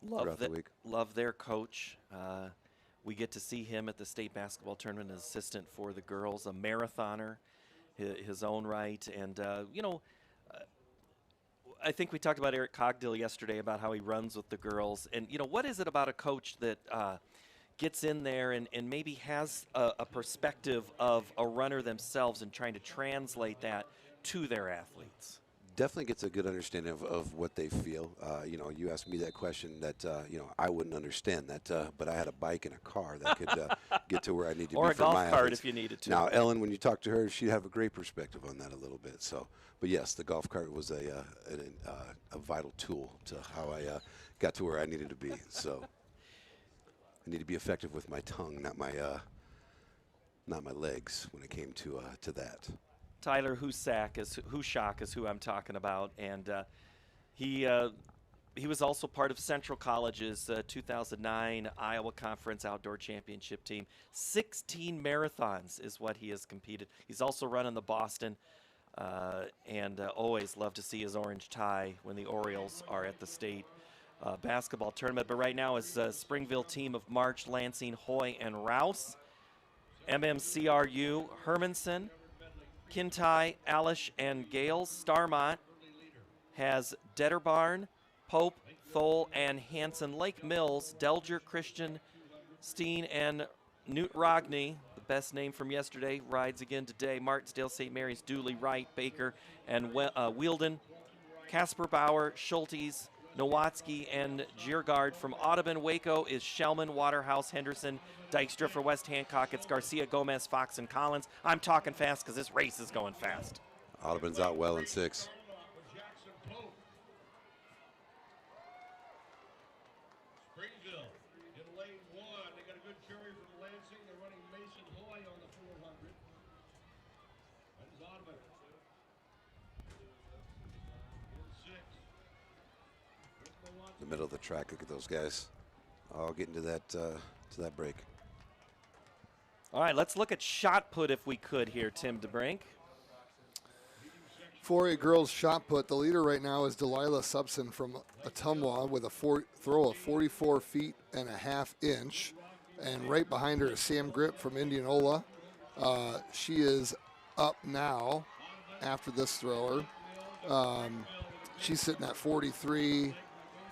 throughout the week. Love their coach. We get to see him at the state basketball tournament as assistant for the girls, a marathoner, his own right. And, I think we talked about Eric Cogdill yesterday about how he runs with the girls. And, what is it about a coach that gets in there and maybe has a perspective of a runner themselves and trying to translate that to their athletes. Definitely gets a good understanding of what they feel. You know, you asked me that question that, you know, I wouldn't understand that, but I had a bike and a car that could get to where I need to Or be a for golf my cart athletes. if you needed to. Now, Ellen, when you talk to her, she'd have a great perspective on that a little bit. So, but yes, the golf cart was a vital tool to how I got to where I needed to be. So I need to be effective with my tongue, not my legs when it came to that. Tyler Husak is who I'm talking about, and he was also part of Central College's 2009 Iowa Conference Outdoor Championship team. 16 marathons is what he has competed. He's also run in the Boston, and always love to see his orange tie when the Orioles are at the state basketball tournament. But right now is Springville team of March, Lansing, Hoy, and Rouse. MMCRU, Hermanson, Kintai, Alish, and Gales. Starmont has Detterbarn, Pope, Thole, and Hanson. Lake Mills, Delger, Christian, Steen, and Newt Rogney, the best name from yesterday, rides again today. Martinsdale, St. Mary's, Dooley, Wright, Baker, and Wielden. Casper Bauer, Schultes, Nowatzki, and Giergard. From Audubon, Waco is Shellman, Waterhouse, Henderson, Dykstra. For West Hancock, it's Garcia, Gomez, Fox, and Collins. I'm talking fast because this race is going fast. Audubon's out well in 6. Springville in lane 1. They got a good carry from Lansing. They're running Mason Hoy on the 400. That is Audubon. In 6. The middle of the track, look at those guys all getting to that break. All right, let's look at shot put if we could here, Tim DeBrink. 4A girls shot put. The leader right now is Delilah Subson from Ottumwa with a throw of 44 feet and a half inch. And right behind her is Sam Grip from Indianola. She is up now after this thrower. She's sitting at 43,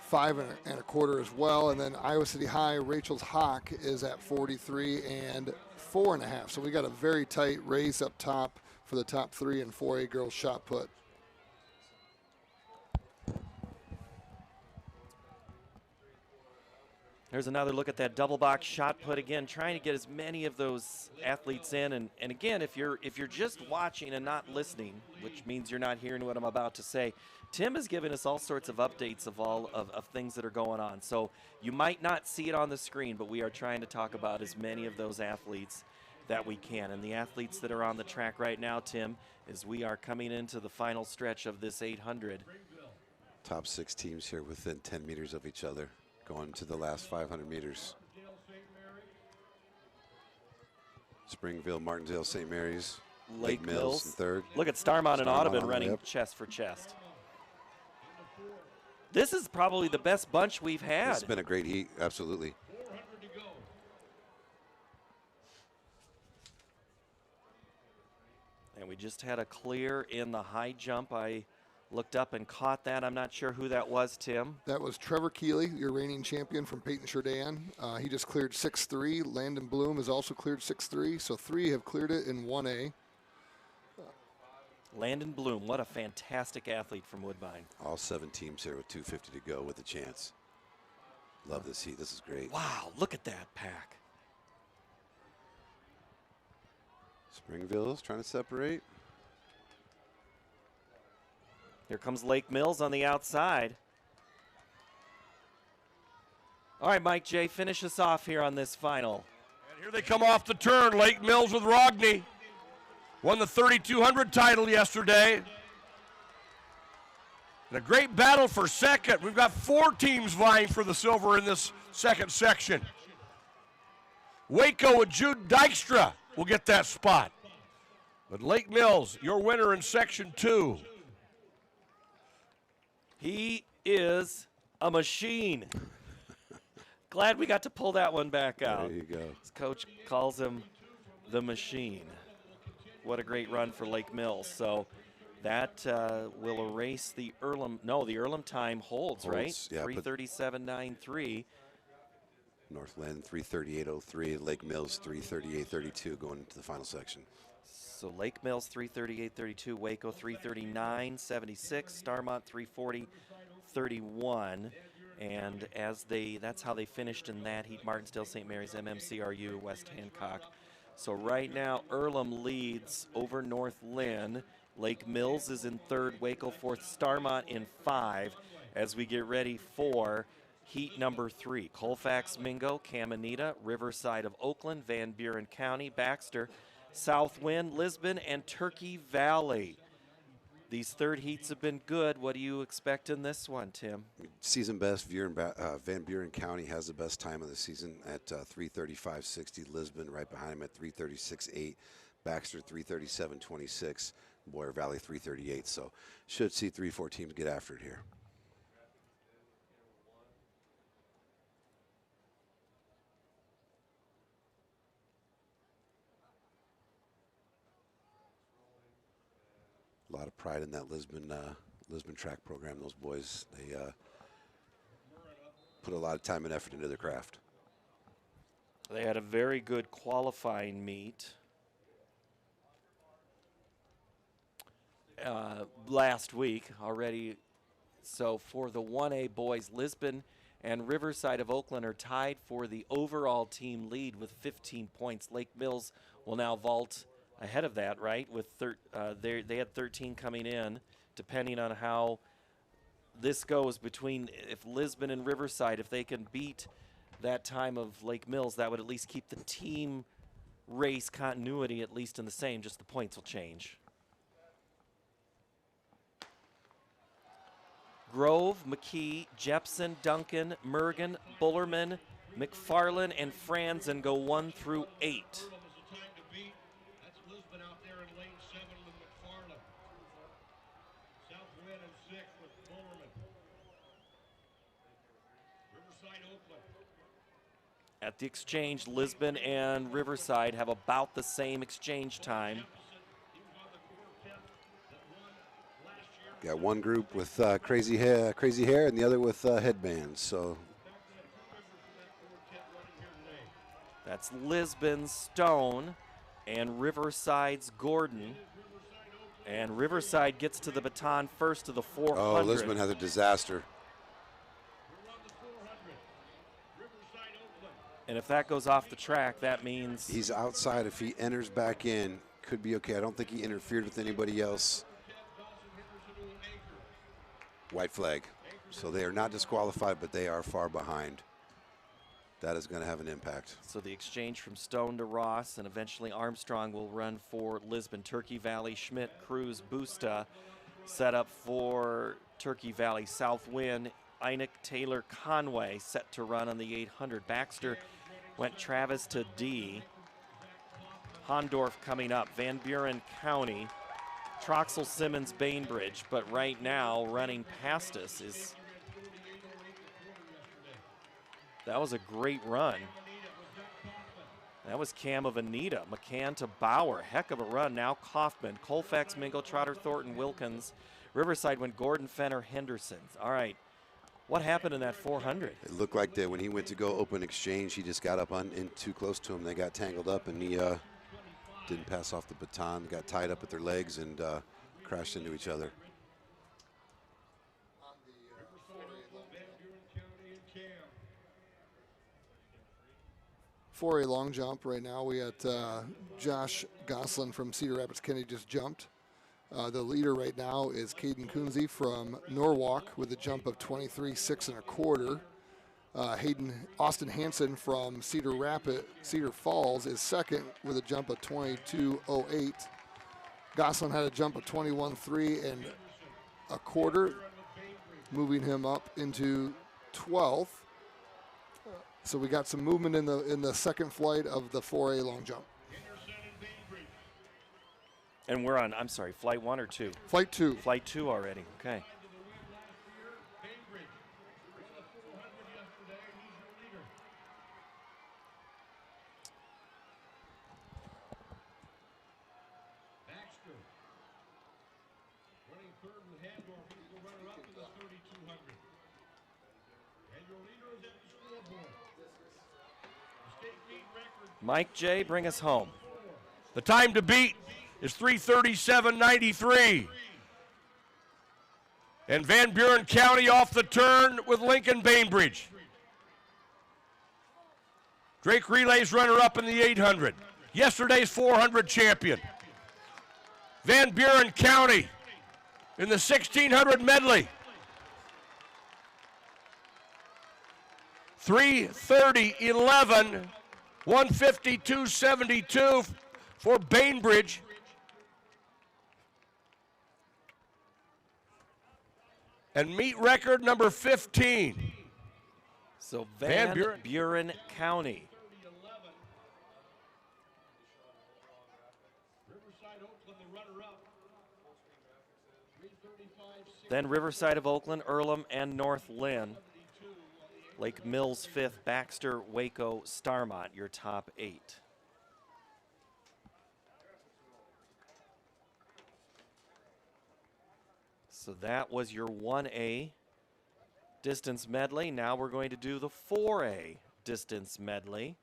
5 and a quarter as well. And then Iowa City High, Rachel's Hawk is at 43 and 4.5. So we got a very tight race up top for the top 3 in 4A girls shot put. There's another look at that double box shot put again, trying to get as many of those athletes in. And again, if you're just watching and not listening, which means you're not hearing what I'm about to say, Tim has given us all sorts of updates of all of things that are going on. So you might not see it on the screen, but we are trying to talk about as many of those athletes that we can. And the athletes that are on the track right now, Tim, as we are coming into the final stretch of this 800. Top 6 teams here within 10 meters of each other, going to the last 500 meters. Springville, Martindale, St. Mary's, Lake Mills in 3rd. Look at Starmont and Audubon on, running yep. chest for chest. This is probably the best bunch we've had. It's been a great heat, absolutely. 400 to go. And we just had a clear in the high jump. I looked up and caught that. I'm not sure who that was, Tim. That was Trevor Keeley, your reigning champion from Peyton Jourdan. He just cleared 6.3. Landon Bloom has also cleared 6.3. So 3 have cleared it in 1A. Landon Bloom, what a fantastic athlete from Woodbine. All 7 teams here with 2:50 to go with a chance. Love this heat. This is great. Wow, look at that pack. Springville's trying to separate. Here comes Lake Mills on the outside. All right, Mike J., finish us off here on this final. And here they come off the turn. Lake Mills with Rogney. Won the 3,200 title yesterday. And a great battle for second. We've got 4 teams vying for the silver in this second section. Waco with Jude Dykstra will get that spot. But Lake Mills, your winner in section 2. He is a machine. Glad we got to pull that one back out. There you go. His coach calls him the machine. What a great run for Lake Mills. So that will erase the Earlham. No, the Earlham time holds, right? Yeah, 3:37.93. North Lynn 338.03, Lake Mills 338.32 going into the final section. So Lake Mills 338.32, Waco 339.76, Starmont 340.31. And that's how they finished in that heat. Martinsdale, St. Mary's, MMCRU, West Hancock. So right now, Earlham leads over North Lynn. Lake Mills is in third, Waco fourth, Starmont in 5 as we get ready for heat number 3. Colfax, Mingo, Caminita, Riverside of Oakland, Van Buren County, Baxter, Southwind, Lisbon, and Turkey Valley. These third heats have been good. What do you expect in this one, Tim? Season best, Van Buren County has the best time of the season at 3:35.60. Lisbon right behind him at 3:36.8. Baxter 3:37.26. Boyer Valley 3:38. So should see 3-4 teams get after it here. A lot of pride in that Lisbon track program. Those boys, they put a lot of time and effort into their craft. They had a very good qualifying meet last week already. So for the 1A boys, Lisbon and Riverside of Oakland are tied for the overall team lead with 15 points. Lake Mills will now vault ahead of that, right? With they had 13 coming in, depending on how this goes between if Lisbon and Riverside, if they can beat that time of Lake Mills, that would at least keep the team race continuity at least in the same, just the points will change. Grove, McKee, Jepson, Duncan, Mergen, Bullerman, McFarland, and Franzen go 1 through 8. At the exchange, Lisbon and Riverside have about the same exchange time. Got one group with crazy hair, and the other with headbands. So that's Lisbon's Stone and Riverside's Gordon. And Riverside gets to the baton first to the 400. Oh, Lisbon has a disaster. And if that goes off the track, that means he's outside. If he enters back in, could be okay. I don't think he interfered with anybody else. White flag. So they are not disqualified, but they are far behind. That is going to have an impact. So the exchange from Stone to Ross, and eventually Armstrong will run for Lisbon. Turkey Valley, Schmidt, Cruz, Busta set up for Turkey Valley. Southwind, Einik, Taylor, Conway set to run on the 800. Baxter went Travis to D. Hondorf coming up. Van Buren County, Troxel, Simmons, Bainbridge. But right now, running past us is... That was a great run. That was Cam of Anita. McCann to Bauer. Heck of a run. Now Kaufman, Colfax, Mingo, Trotter, Thornton, Wilkins. Riverside went Gordon, Fenner, Henderson. All right. What happened in that 400? It looked like that when he went to go open exchange, he just got up in too close to him. They got tangled up, and he didn't pass off the baton. Got tied up at their legs and crashed into each other. 4A long jump right now. We got Josh Goslin from Cedar Rapids Kennedy just jumped. The leader right now is Caden Kunze from Norwalk with a jump of 23.6 1/4. Austin Hansen from Cedar Falls is second with a jump of 22.08. Goslin had a jump of 21.3 1/4, moving him up into 12th. So we got some movement in the second flight of the 4A long jump. And we're on, I'm sorry, flight 1 or 2? Flight 2. Flight 2 already, okay. Baxter running third with Handorf. He's the runner-up in the 3,200. And your leader is at the scoreboard. Mike J., bring us home. The time to beat is 3:37.93. And Van Buren County off the turn with Lincoln Bainbridge. Drake Relays runner-up in the 800. Yesterday's 400 champion. Van Buren County in the 1600 medley. 3:30.11, 152.72 for Bainbridge. And meet record number 15. So Van Buren. Buren County. Then Riverside of Oakland, Earlham, and North Lynn. Lake Mills 5th, Baxter, Waco, Starmont, your top 8. So that was your 1A distance medley. Now we're going to do the 4A distance medley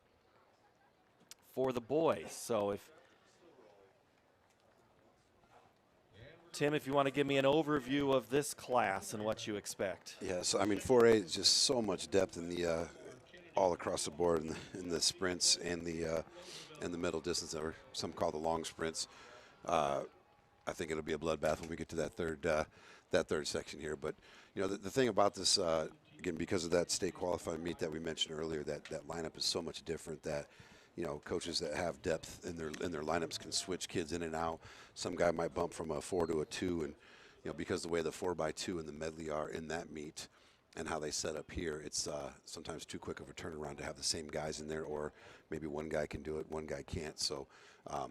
for the boys. So if Tim, if you want to give me an overview of this class and what you expect. Yes, I mean 4A is just so much depth in the all across the board in the sprints and the middle distance, or some call the long sprints. I think it'll be a bloodbath when we get to that third section here. But you know the thing about this again, because of that state qualifying meet that we mentioned earlier, that lineup is so much different that. You know, coaches that have depth in their lineups can switch kids in and out. Some guy might bump from a 4 to a 2, and you know, because the way the 4x2 and the medley are in that meet and how they set up here, it's sometimes too quick of a turnaround to have the same guys in there, or maybe one guy can do it, one guy can't. So a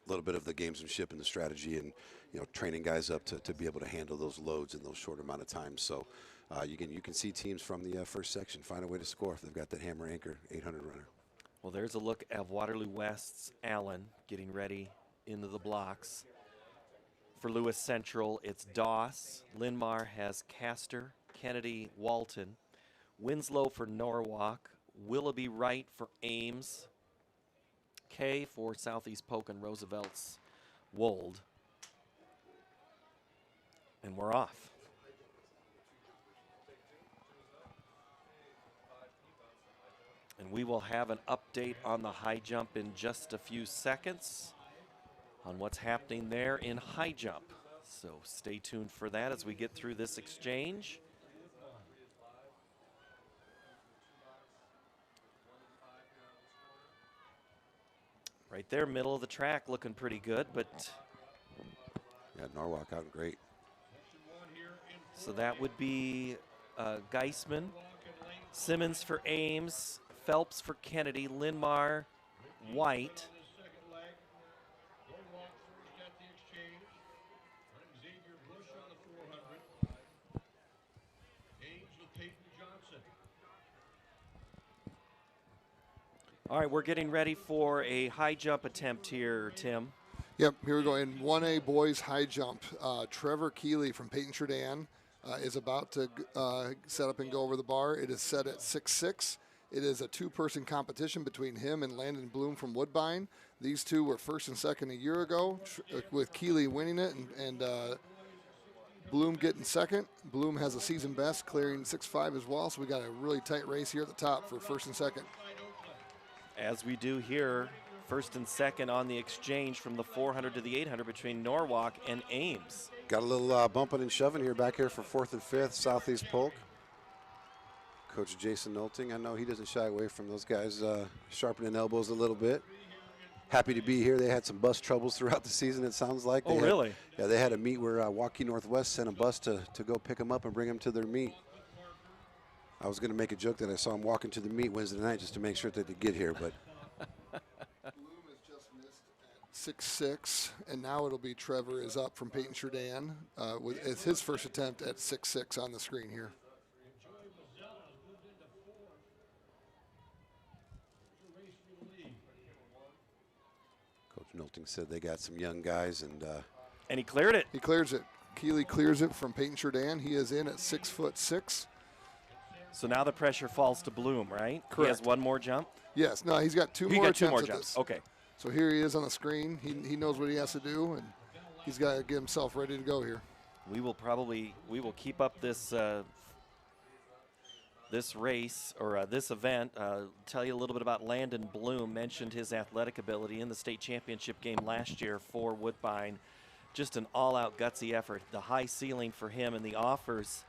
little bit of the gamesmanship and the strategy, and you know, training guys up to be able to handle those loads in those short amount of time. So you can see teams from the first section find a way to score if they've got that hammer anchor 800 runner. Well, there's a look at Waterloo West's Allen getting ready into the blocks. For Lewis Central, it's Doss. Linmar has Castor, Kennedy, Walton. Winslow for Norwalk. Willoughby Wright for Ames. Kay for Southeast Polk and Roosevelt's Wold. And we're off. And we will have an update on the high jump in just a few seconds on what's happening there in high jump. So stay tuned for that as we get through this exchange. Right there, middle of the track, looking pretty good, but yeah, Norwalk out great. So that would be Geisman, Simmons for Ames, Phelps for Kennedy, Linmar, White. All right, we're getting ready for a high jump attempt here, Tim. Yep, here we go. In 1A boys high jump, Trevor Keeley from Peyton-Churdan is about to set up and go over the bar. It is set at 6'6". It is a two-person competition between him and Landon Bloom from Woodbine. These two were first and second a year ago, with Keeley winning it and Bloom getting second. Bloom has a season best, clearing 6'5" as well, so we got a really tight race here at the top for first and second. As we do here, first and second on the exchange from the 400 to the 800 between Norwalk and Ames. Got a little bumping and shoving here back here for 4th and 5th, Southeast Polk. Coach Jason Nolting, I know he doesn't shy away from those guys sharpening elbows a little bit. Happy to be here. They had some bus troubles throughout the season, it sounds like. Oh, really? Yeah, they had a meet where Waukee Northwest sent a bus to go pick them up and bring them to their meet. I was going to make a joke that I saw them walking to the meet Wednesday night just to make sure that they get here, but. Bloom has just missed at 6'6", and now it'll be Trevor is up from Peyton-Churdan. It's his first attempt at 6'6" on the screen here. Coach Nolting said they got some young guys, and he cleared it. He clears it. Keeley clears it from Peyton-Churdan. He is in at 6'6". So now the pressure falls to Bloom, right? Correct. He has one more jump? Yes. No, he's got two He more got two attempts more at jumps. this. Okay. So here he is on the screen. He knows what he has to do, and he's got to get himself ready to go here. We will keep up this this race or this event. Tell you a little bit about Landon Bloom. Mentioned his athletic ability in the state championship game last year for Woodbine. Just an all-out gutsy effort. The high ceiling for him and the offers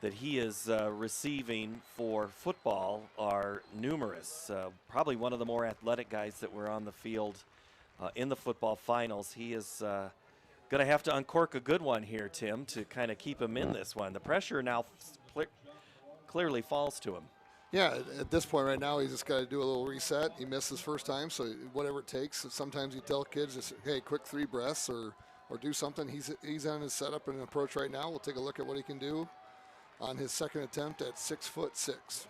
that he is receiving for football are numerous. Probably one of the more athletic guys that were on the field in the football finals. He is going to have to uncork a good one here, Tim, to kind of keep him in this one. The pressure now clearly falls to him. Yeah, at this point right now, he's just got to do a little reset. He missed his first time, so whatever it takes. Sometimes you tell kids, just, hey, quick 3 breaths or do something. He's on his setup and approach right now. We'll take a look at what he can do on his second attempt at 6'6".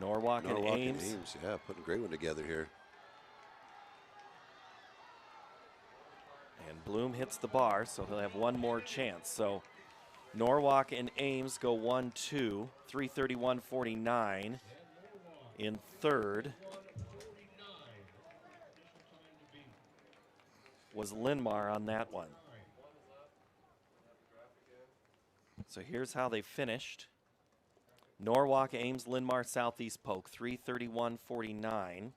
Norwalk and Ames. Yeah, putting a great one together here. And Bloom hits the bar, so he'll have one more chance. So Norwalk and Ames go 1-2, 331.49 in third. Was Linmar on that one. So here's how they finished. Norwalk, Ames, Linmar, Southeast Polk, 331.49.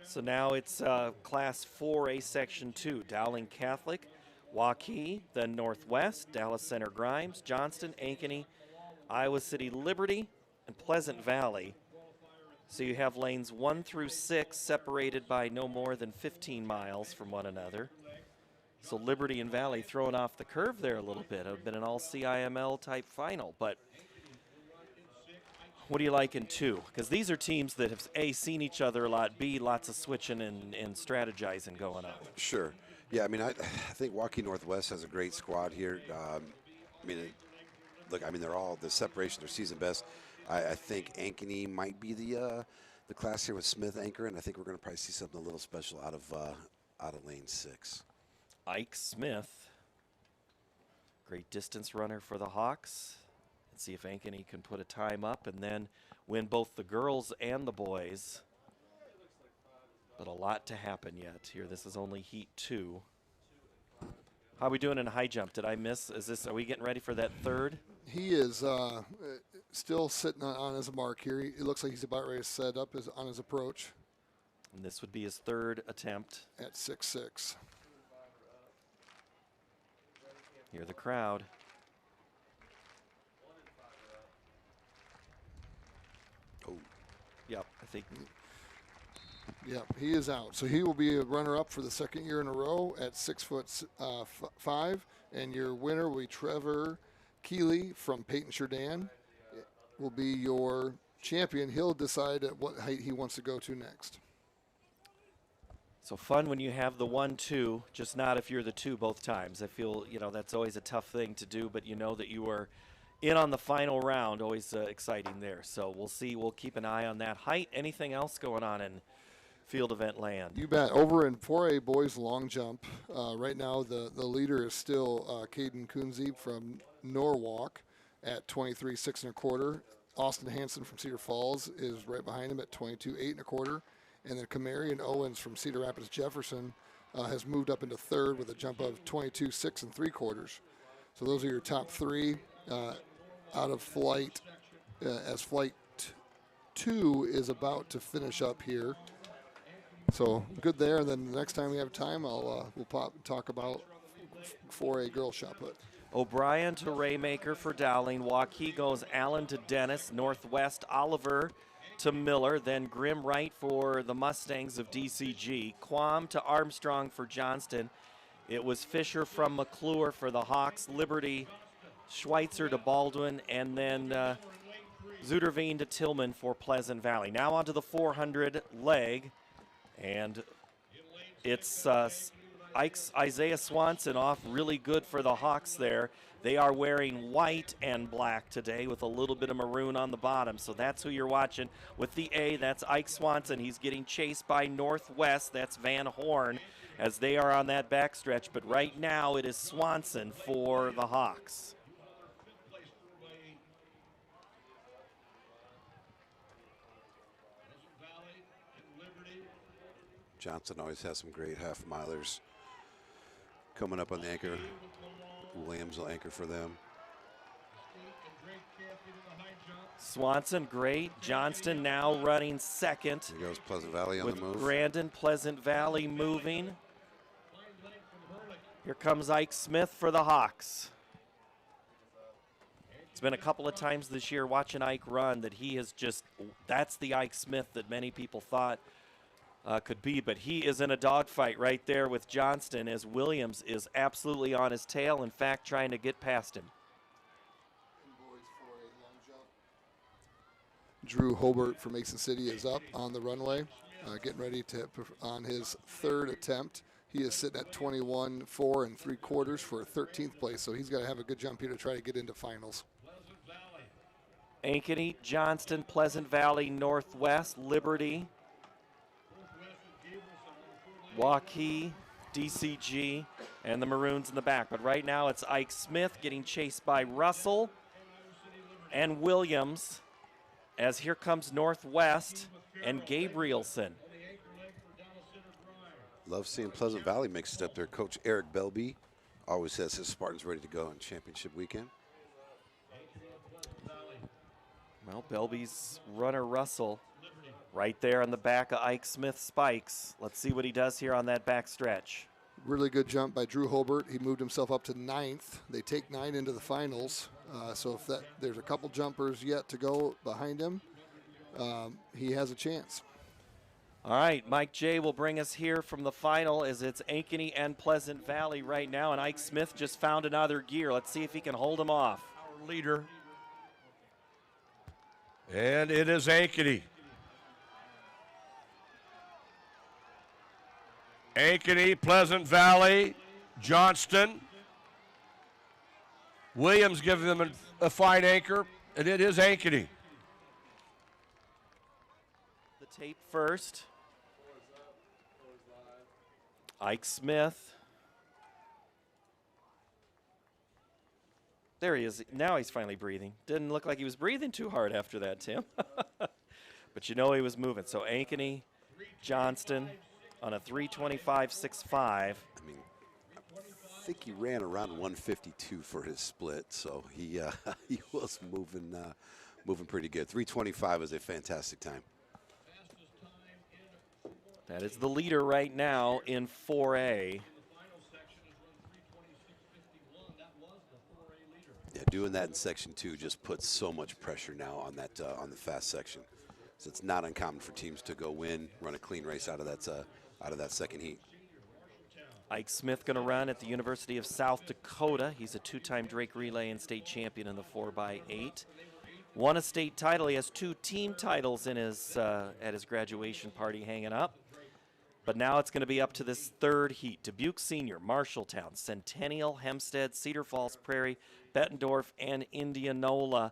So now it's Class 4A Section 2. Dowling Catholic, Waukee, then Northwest, Dallas Center Grimes, Johnston, Ankeny, Iowa City Liberty, and Pleasant Valley. So you have lanes 1 through 6 separated by no more than 15 miles from one another. So Liberty and Valley throwing off the curve there a little bit. It would have been an all-CIML type final, but what do you like in 2? Because these are teams that have, A, seen each other a lot, B, lots of switching and strategizing going on. Sure. Yeah, I mean, I think Waukee Northwest has a great squad here. They're all the separation, their season best. I think Ankeny might be the class here with Smith anchoring. I think we're going to probably see something a little special out of lane 6. Ike Smith, great distance runner for the Hawks. Let's see if Ankeny can put a time up and then win both the girls and the boys. But a lot to happen yet here. This is only heat 2. How are we doing in high jump? Did I miss? Are we getting ready for that third? He is still sitting on his mark here. It looks like he's about ready to set up on his approach. And this would be his third attempt. At 6'6". Hear the crowd. Oh. Yep, I think. Yep, he is out. So he will be a runner-up for the second year in a row at 6'5", and your winner will be Trevor Keeley from Peyton Sheridan. Will be your champion. He'll decide at what height he wants to go to next. So fun when you have the 1-2, just not if you're the 2 both times. I feel, that's always a tough thing to do, but you know that you are in on the final round. Always exciting there. So we'll see. We'll keep an eye on that height. Anything else going on in field event land? You bet. Over in 4A boys long jump, right now the leader is still Caden Kunze from Norwalk at 23.6 1/4. Austin Hansen from Cedar Falls is right behind him at 22.8 1/4. And then Camarian Owens from Cedar Rapids Jefferson has moved up into third with a jump of 22.6 3/4. So those are your top 3 out of flight as flight 2 is about to finish up here. So good there. And then the next time we have time, we'll talk about 4A girl shot put. O'Brien to Raymaker for Dowling. Waukee goes Allen to Dennis. Northwest Oliver to Miller. Then Grimm Wright for the Mustangs of DCG. Quam to Armstrong for Johnston. It was Fisher from McClure for the Hawks. Liberty, Schweitzer to Baldwin. And then Zuderveen to Tillman for Pleasant Valley. Now on to the 400 leg. And it's Isaiah Swanson off really good for the Hawks there. They are wearing white and black today with a little bit of maroon on the bottom. So that's who you're watching. With the A, that's Ike Swanson. He's getting chased by Northwest. That's Van Horn. as they are on that backstretch. But right now it is Swanson for the Hawks. Johnson always has some great half-milers coming up on the anchor. Williams will anchor for them. Swanson, great. Johnston now running second. Here goes Pleasant Valley on with the move. Grandin, Pleasant Valley moving. Here comes Ike Smith for the Hawks. It's been a couple of times this year watching Ike run that he is just, that's the Ike Smith that many people thought could be, but he is in a dogfight right there with Johnston as Williams is absolutely on his tail, in fact, trying to get past him. Drew Hobart from Mason City is up on the runway, getting ready to on his third attempt. He is sitting at 21 4 3/4 for 13th place, so he's got to have a good jump here to try to get into finals. Ankeny, Johnston, Pleasant Valley, Northwest, Liberty, Waukee, DCG, and the Maroons in the back. But right now it's Ike Smith getting chased by Russell and Williams, as here comes Northwest and Gabrielson. Love seeing Pleasant Valley mixed up there. Coach Eric Belby always has his Spartans ready to go on championship weekend. Well, Belby's runner Russell right there on the back of Ike Smith's spikes. Let's see what he does here on that back stretch. Really good jump by Drew Hobart. He moved himself up to 9th. They take 9 into the finals. So if there's a couple jumpers yet to go behind him, he has a chance. All right, Mike J will bring us here from the final as it's Ankeny and Pleasant Valley right now, and Ike Smith just found another gear. Let's see if he can hold him off. Our leader. And it is Ankeny. Ankeny, Pleasant Valley, Johnston. Williams giving them a fine anchor, and it is Ankeny. The tape first. Ike Smith. There he is. Now he's finally breathing. Didn't look like he was breathing too hard after that, Tim. But you know he was moving. So Ankeny, Johnston on a 3:25.65. I mean, I think he ran around 152 for his split, so he he was moving pretty good. 3:25 is a fantastic time. That is the leader right now in 4A. Yeah, doing that in Section 2 just puts so much pressure now on that on the fast section. So it's not uncommon for teams to go run a clean race out of that second heat. Ike Smith going to run at the University of South Dakota. He's a two-time Drake Relay and state champion in the 4x8. Won a state title. He has 2 team titles in his at his graduation party hanging up. But now it's going to be up to this third heat. Dubuque Senior, Marshalltown, Centennial, Hempstead, Cedar Falls, Prairie, Bettendorf, and Indianola.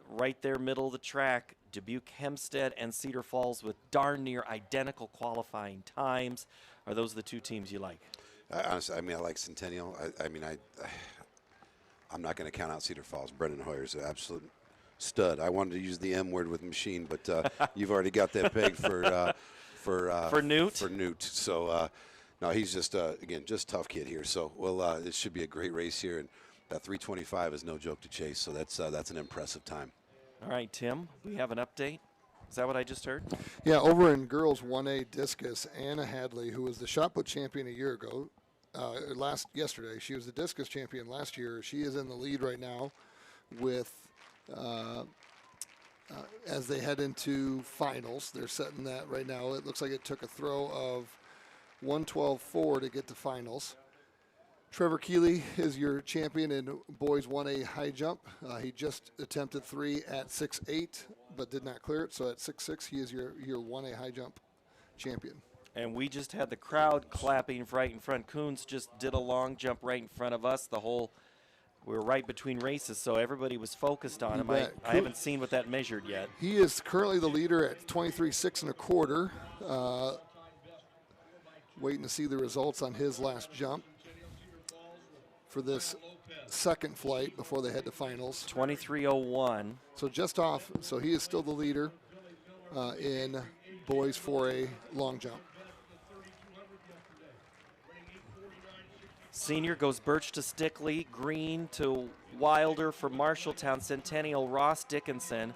Right there, middle of the track, Dubuque, Hempstead, and Cedar Falls with darn near identical qualifying times. Are those the 2 teams you like? Honestly, I mean, I like Centennial. I'm not going to count out Cedar Falls. Brendan Hoyer's an absolute stud. I wanted to use the M word with machine, but you've already got that pegged for Newt. For Newt. So no, he's just again just tough kid here. So it should be a great race here, and that 3:25 is no joke to chase. So that's an impressive time. All right, Tim, we have an update. Is that what I just heard? Yeah, over in girls 1A discus, Anna Hadley, who was the shot put champion a year ago, yesterday, she was the discus champion last year. She is in the lead right now with. As they head into finals, they're setting that right now. It looks like it took a throw of 112.4 to get to finals. Trevor Keeley is your champion in boys 1A high jump. He just attempted 3 at 6'8", but did not clear it. So at 6'6", he is your 1A high jump champion. And we just had the crowd clapping right in front. Coons just did a long jump right in front of us. We were right between races, so everybody was focused on him. I haven't seen what that measured yet. He is currently the leader at 23.6 1/4. waiting to see the results on his last jump for this second flight before they head to finals. 23:01. So just off, so he is still the leader in boys 4A long jump. Senior goes Birch to Stickley, Green to Wilder for Marshalltown, Centennial, Ross Dickinson.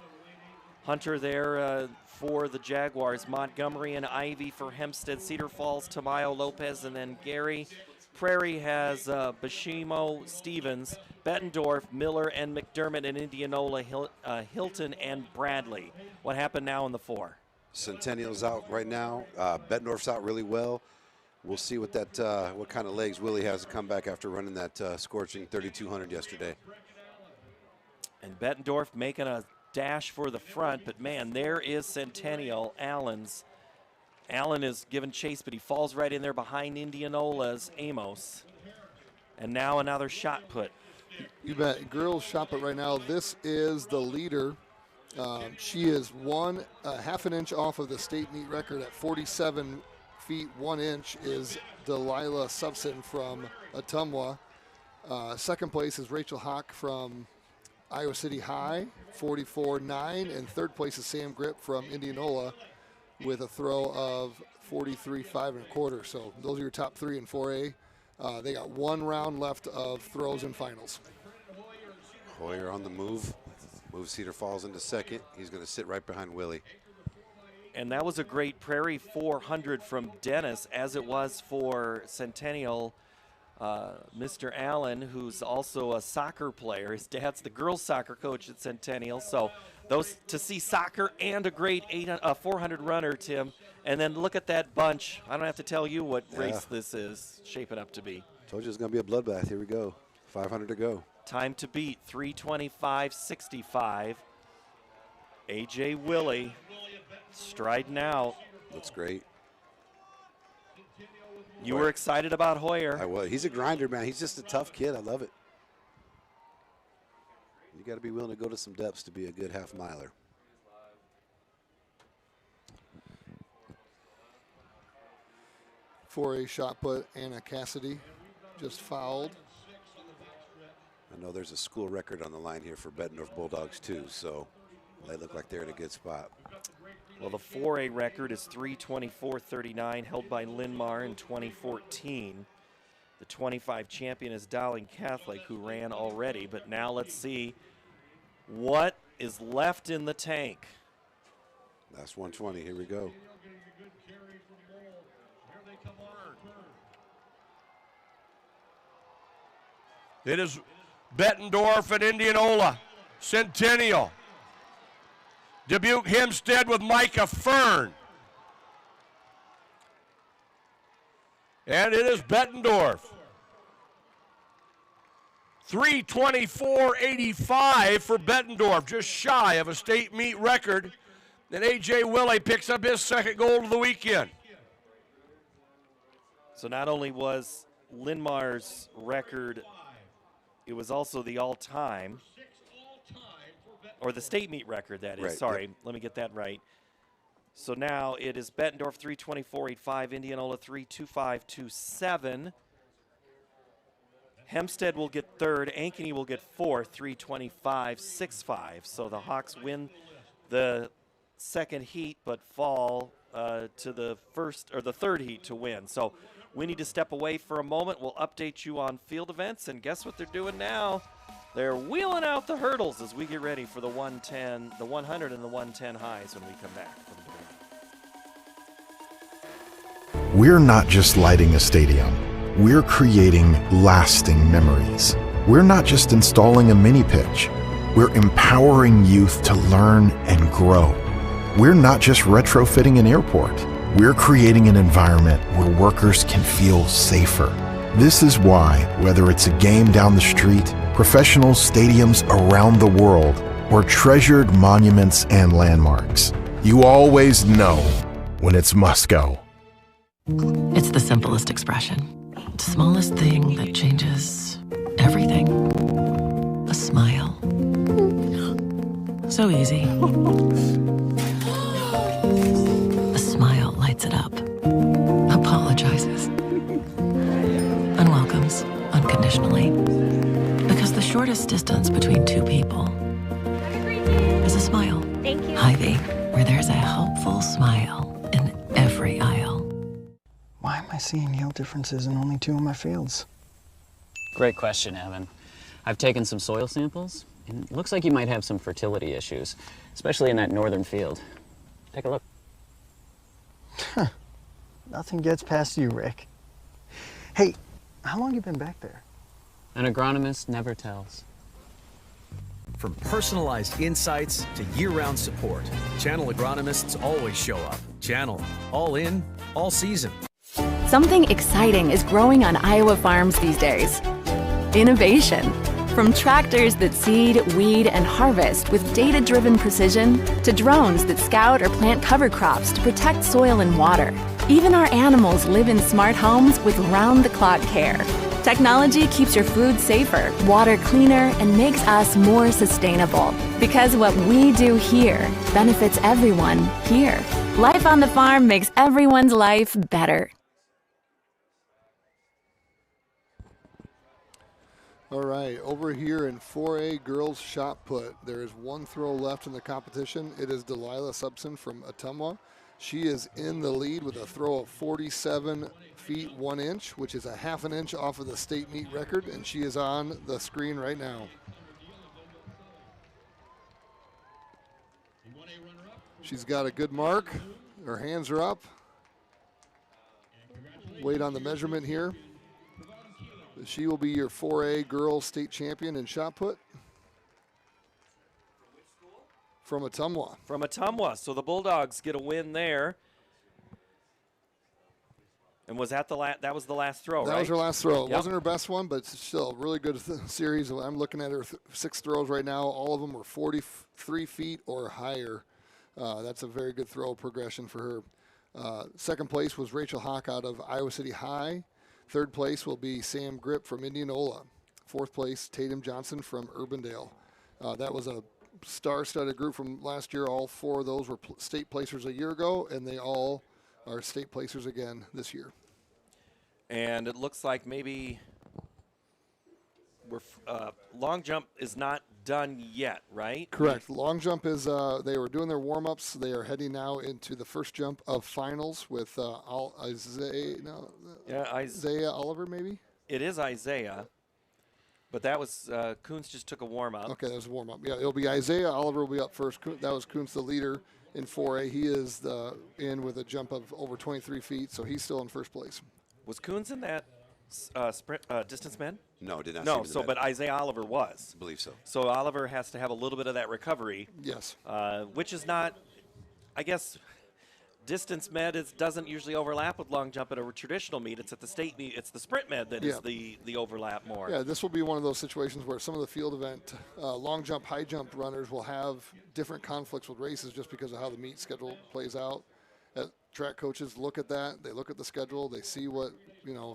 Hunter there for the Jaguars, Montgomery and Ivy for Hempstead, Cedar Falls, Tamayo, Lopez, and then Gary. Prairie has Bashimo, Stevens, Bettendorf, Miller, and McDermott, and Indianola, Hilton, and Bradley. What happened now in the 4? Centennial's out right now. Bettendorf's out really well. We'll see what that what kind of legs Willie has to come back after running that scorching 3,200 yesterday. And Bettendorf making a dash for the front, but man, there is Centennial. Allen is given chase, but he falls right in there behind Indianola's Amos. And now another shot put. You bet. Girls shot put right now. This is the leader. She is 1/2 an inch off of the state meet record at 47 feet 1 inch is Delilah Subson from Ottumwa. Second place is Rachel Hawk from Iowa City High, 44.9, and third place is Sam Grip from Indianola with a throw of 43.5 1/4. So those are your top 3 in 4A. They got 1 round left of throws and finals. Hoyer on the move. Moves Cedar Falls into second. He's going to sit right behind Willie. And that was a great Prairie 400 from Dennis, as it was for Centennial. Mr. Allen, who's also a soccer player. His dad's the girls' soccer coach at Centennial. So those to see soccer and a great 400 runner, Tim. And then look at that bunch. I don't have to tell you what race this is shaping up to be. Told you it's going to be a bloodbath. Here we go. 500 to go. Time to beat, 3:25.65. A.J. Willie striding out. Looks great. You were excited about Hoyer. I was. He's a grinder, man. He's just a tough kid. I love it. You got to be willing to go to some depths to be a good half miler. For a shot put, Anna Cassidy just fouled. I know there's a school record on the line here for Bettendorf Bulldogs too, so they look like they're in a good spot. Well, the 4A record is 3:24.39, held by Linmar in 2014. The 25 champion is Dowling Catholic, who ran already, but now let's see what is left in the tank. Last 120, here we go. It is Bettendorf and Indianola, Centennial. Dubuque Hempstead with Micah Fern. And it is Bettendorf. 3:24.85 for Bettendorf, just shy of a state meet record. And A.J. Willie picks up his second gold of the weekend. So not only was Linmar's record, it was also the all-time, or the state meet record, that is. Right, Sorry, yep. Let me get that right. So now it is Bettendorf 3:24.85, Indianola 3:25.27. Hempstead will get third, Ankeny will get fourth, 3:25.65. So the Hawks win the second heat, but fall to the first or the third heat to win. So we need to step away for a moment. We'll update you on field events, and guess what they're doing now? They're wheeling out the hurdles as we get ready for the 110, the 100 and the 110 highs when we come back from the break. We're not just lighting a stadium. We're creating lasting memories. We're not just installing a mini pitch. We're empowering youth to learn and grow. We're not just retrofitting an airport. We're creating an environment where workers can feel safer. This is why, whether it's a game down the street, professional stadiums around the world, or treasured monuments and landmarks, you always know when it's must go. It's the simplest expression. The smallest thing that changes everything. A smile. So easy. A smile lights it up. Apologizes. unconditionally. Because the shortest distance between two people is a smile. Thank you. Hy-Vee, where there's a helpful smile in every aisle. Why am I seeing yield differences in only 2 of my fields? Great question, Evan. I've taken some soil samples, and it looks like you might have some fertility issues, especially in that northern field. Take a look. Nothing gets past you, Rick. Hey, how long you been back there? An agronomist never tells. From personalized insights to year-round support, Channel agronomists always show up. Channel, all in, all season. Something exciting is growing on Iowa farms these days. Innovation. From tractors that seed, weed, and harvest with data-driven precision to drones that scout or plant cover crops to protect soil and water. Even our animals live in smart homes with round-the-clock care. Technology keeps your food safer, water cleaner, and makes us more sustainable. Because what we do here benefits everyone here. Life on the farm makes everyone's life better. All right, over here in 4A girls shot put, there is 1 throw left in the competition. It is Delilah Subson from Ottumwa. She is in the lead with a throw of 47 feet 1 inch, which is a ½ an inch off of the state meet record, and she is on the screen right now. She's got a good mark. Her hands are up. Wait on the measurement here. She will be your 4A girls state champion in shot put. From Ottumwa. From Ottumwa. So the Bulldogs get a win there. And was that that was the last throw, right? That was her last throw. It Yep. wasn't her best one, but still really good series. I'm looking at her 6 throws right now. All of them were 43 feet or higher. That's a very good throw progression for her. Second place was Rachel Hawk out of Iowa City High. Third place will be Sam Grip from Indianola. Fourth place, Tatum Johnson from Urbandale. That was a star-studded group from last year. All 4 of those were state placers a year ago, and they all are state placers again this year. And it looks like maybe we're long jump is not done yet, right? Correct. Long jump is, they were doing their warm-ups. They are heading now into the first jump of finals with Isaiah Oliver, maybe? It is Isaiah, but that was, Kuntz just took a warm-up. Okay, that was a warm-up. Yeah, it'll be Isaiah Oliver will be up first. That was Kuntz, the leader in 4A. He is in with a jump of over 23 feet, so he's still in first place. Was Kuntz in that sprint distance men? No, did not. No, so but Isaiah Oliver was. I believe so. So Oliver has to have a little bit of that recovery. Yes. Which is not, I guess, distance med doesn't usually overlap with long jump at a traditional meet. It's at the state meet. It's the sprint med that is the overlap more. Yeah, this will be one of those situations where some of the field event long jump, high jump runners will have different conflicts with races just because of how the meet schedule plays out. Track coaches look at that. They look at the schedule. They see what,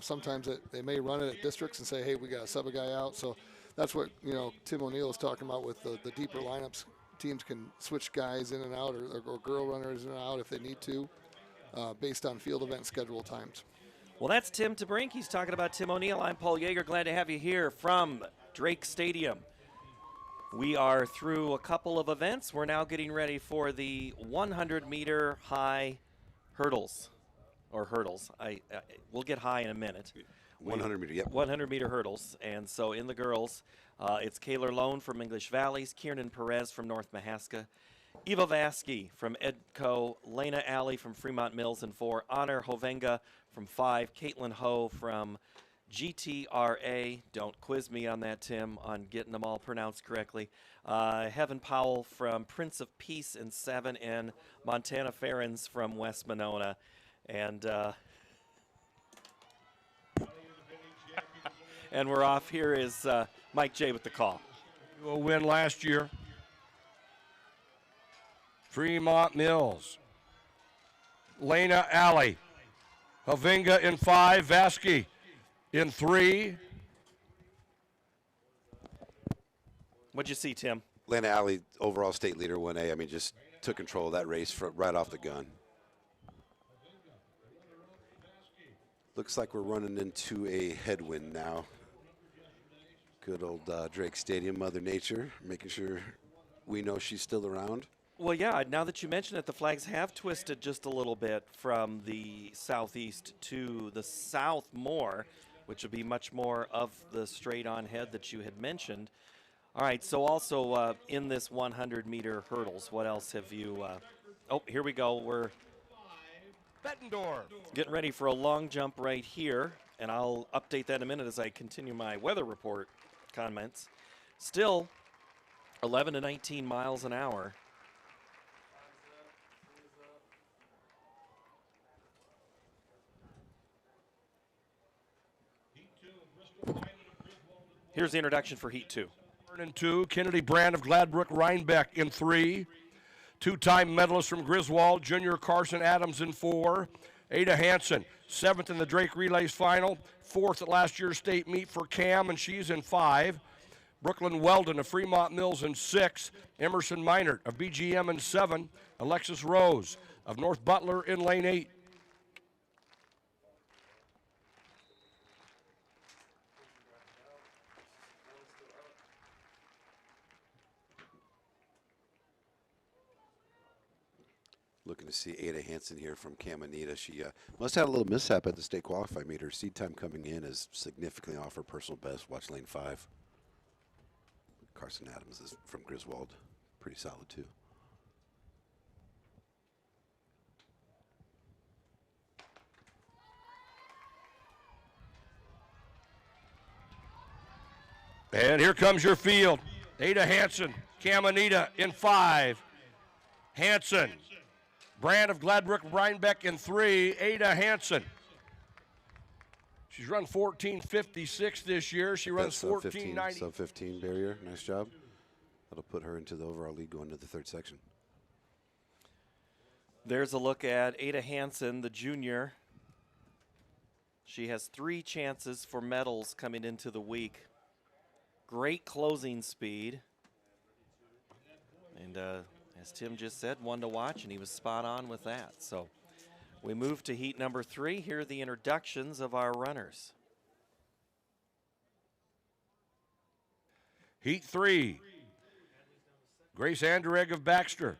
sometimes they may run it at districts and say, hey, we got to sub a guy out. So that's what, Tim O'Neill is talking about with the deeper lineups. Teams can switch guys in and out or girl runners in and out if they need to based on field event schedule times. Well, that's Tim Tabrink. He's talking about Tim O'Neill. I'm Paul Yeager. Glad to have you here from Drake Stadium. We are through a couple of events. We're now getting ready for the 100-meter high hurdles. We'll get high in a minute. 100 meter, yep. 100 meter hurdles. And so in the girls, it's Kayla Lone from English Valleys, Kiernan Perez from North Mahaska, Eva Vasky from Edco, Lena Alley from Fremont Mills in 4, Honor Hovenga from 5, Caitlin Ho from GTRA. Don't quiz me on that, Tim, on getting them all pronounced correctly. Heaven Powell from Prince of Peace in 7, and Montana Ferens from West Monona. And and we're off. Here is Mike J with the call. A win last year. Fremont Mills. Lena Alley. Havinga in 5. Vasky in 3. What'd you see, Tim? Lena Alley, overall state leader, 1A. I mean, just took control of that race right off the gun. Looks like we're running into a headwind now. Good old Drake Stadium, Mother Nature, making sure we know she's still around. Well, yeah, now that you mention it, the flags have twisted just a little bit from the southeast to the south more, which would be much more of the straight-on head that you had mentioned. All right, so also in this 100-meter hurdles, what else have you oh, here we go. We're Bettendorf getting ready for a long jump right here, and I'll update that in a minute as I continue my weather report comments. Still 11 to 19 miles an hour. Here's the introduction for Heat 2. In 2, Kennedy Brand of Gladbrook Rhinebeck in 3. Two-time medalist from Griswold, Junior Carson Adams in 4. Ada Hansen, 7th in the Drake Relays final, 4th at last year's state meet for Cam, and she's in 5. Brooklyn Weldon of Fremont Mills in 6. Emerson Meinert of BGM in 7. Alexis Rose of North Butler in lane 8. Looking to see Ada Hansen here from Caminita. She must have had a little mishap at the state qualifying meet. Her seed time coming in is significantly off her personal best. Watch lane 5. Carson Adams is from Griswold. Pretty solid, too. And here comes your field. Ada Hansen, Caminita in 5. Hansen, Brand of Gladbrook Rhinebeck in 3. Ada Hansen. She's run 14:56 this year. She runs 14:90. Sub 15 barrier. Nice job. That'll put her into the overall lead going to the 3rd section. There's a look at Ada Hansen, the junior. She has 3 chances for medals coming into the week. Great closing speed. And as Tim just said, one to watch, and he was spot on with that. So we move to heat number 3. Here are the introductions of our runners. Heat 3. Grace Anderegg of Baxter.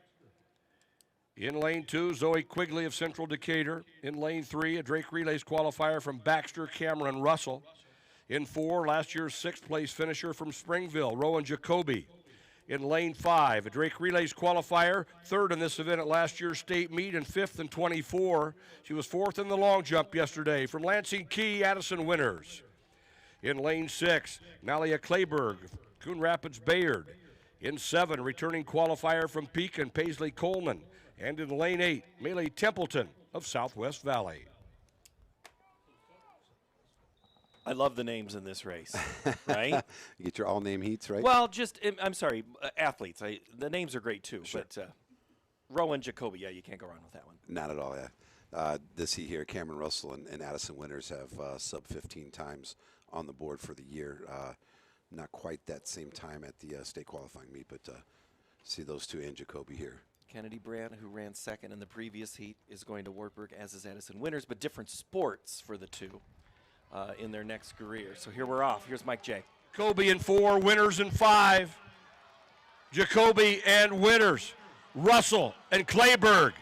In lane 2, Zoe Quigley of Central Decatur. In lane 3, a Drake Relays qualifier from Baxter, Cameron Russell. In 4, last year's 6th place finisher from Springville, Rowan Jacoby. In lane 5, a Drake Relays qualifier, 3rd in this event at last year's state meet, and 5th in 24. She was 4th in the long jump yesterday. From Lansing Key, Addison Winters. In lane 6, Malia Clayberg, Coon Rapids Bayard. In 7, returning qualifier from Pekin, Paisley Coleman. And in lane 8, Melee Templeton of Southwest Valley. I love the names in this race, right? You get your all-name heats, right? Well, just, I'm sorry, athletes. The names are great, too. Sure. But Rowan Jacoby, yeah, you can't go wrong with that one. Not at all, yeah. This heat here, Cameron Russell and Addison Winters have sub 15 times on the board for the year. Not quite that same time at the state qualifying meet, but see those two and Jacoby here. Kennedy Brand, who ran 2nd in the previous heat, is going to Wartburg, as is Addison Winters, but different sports for the two in their next career. So here we're off. Here's Mike J. Jacoby in 4, Winters in 5. Jacoby and Winters. Russell and Clayberg.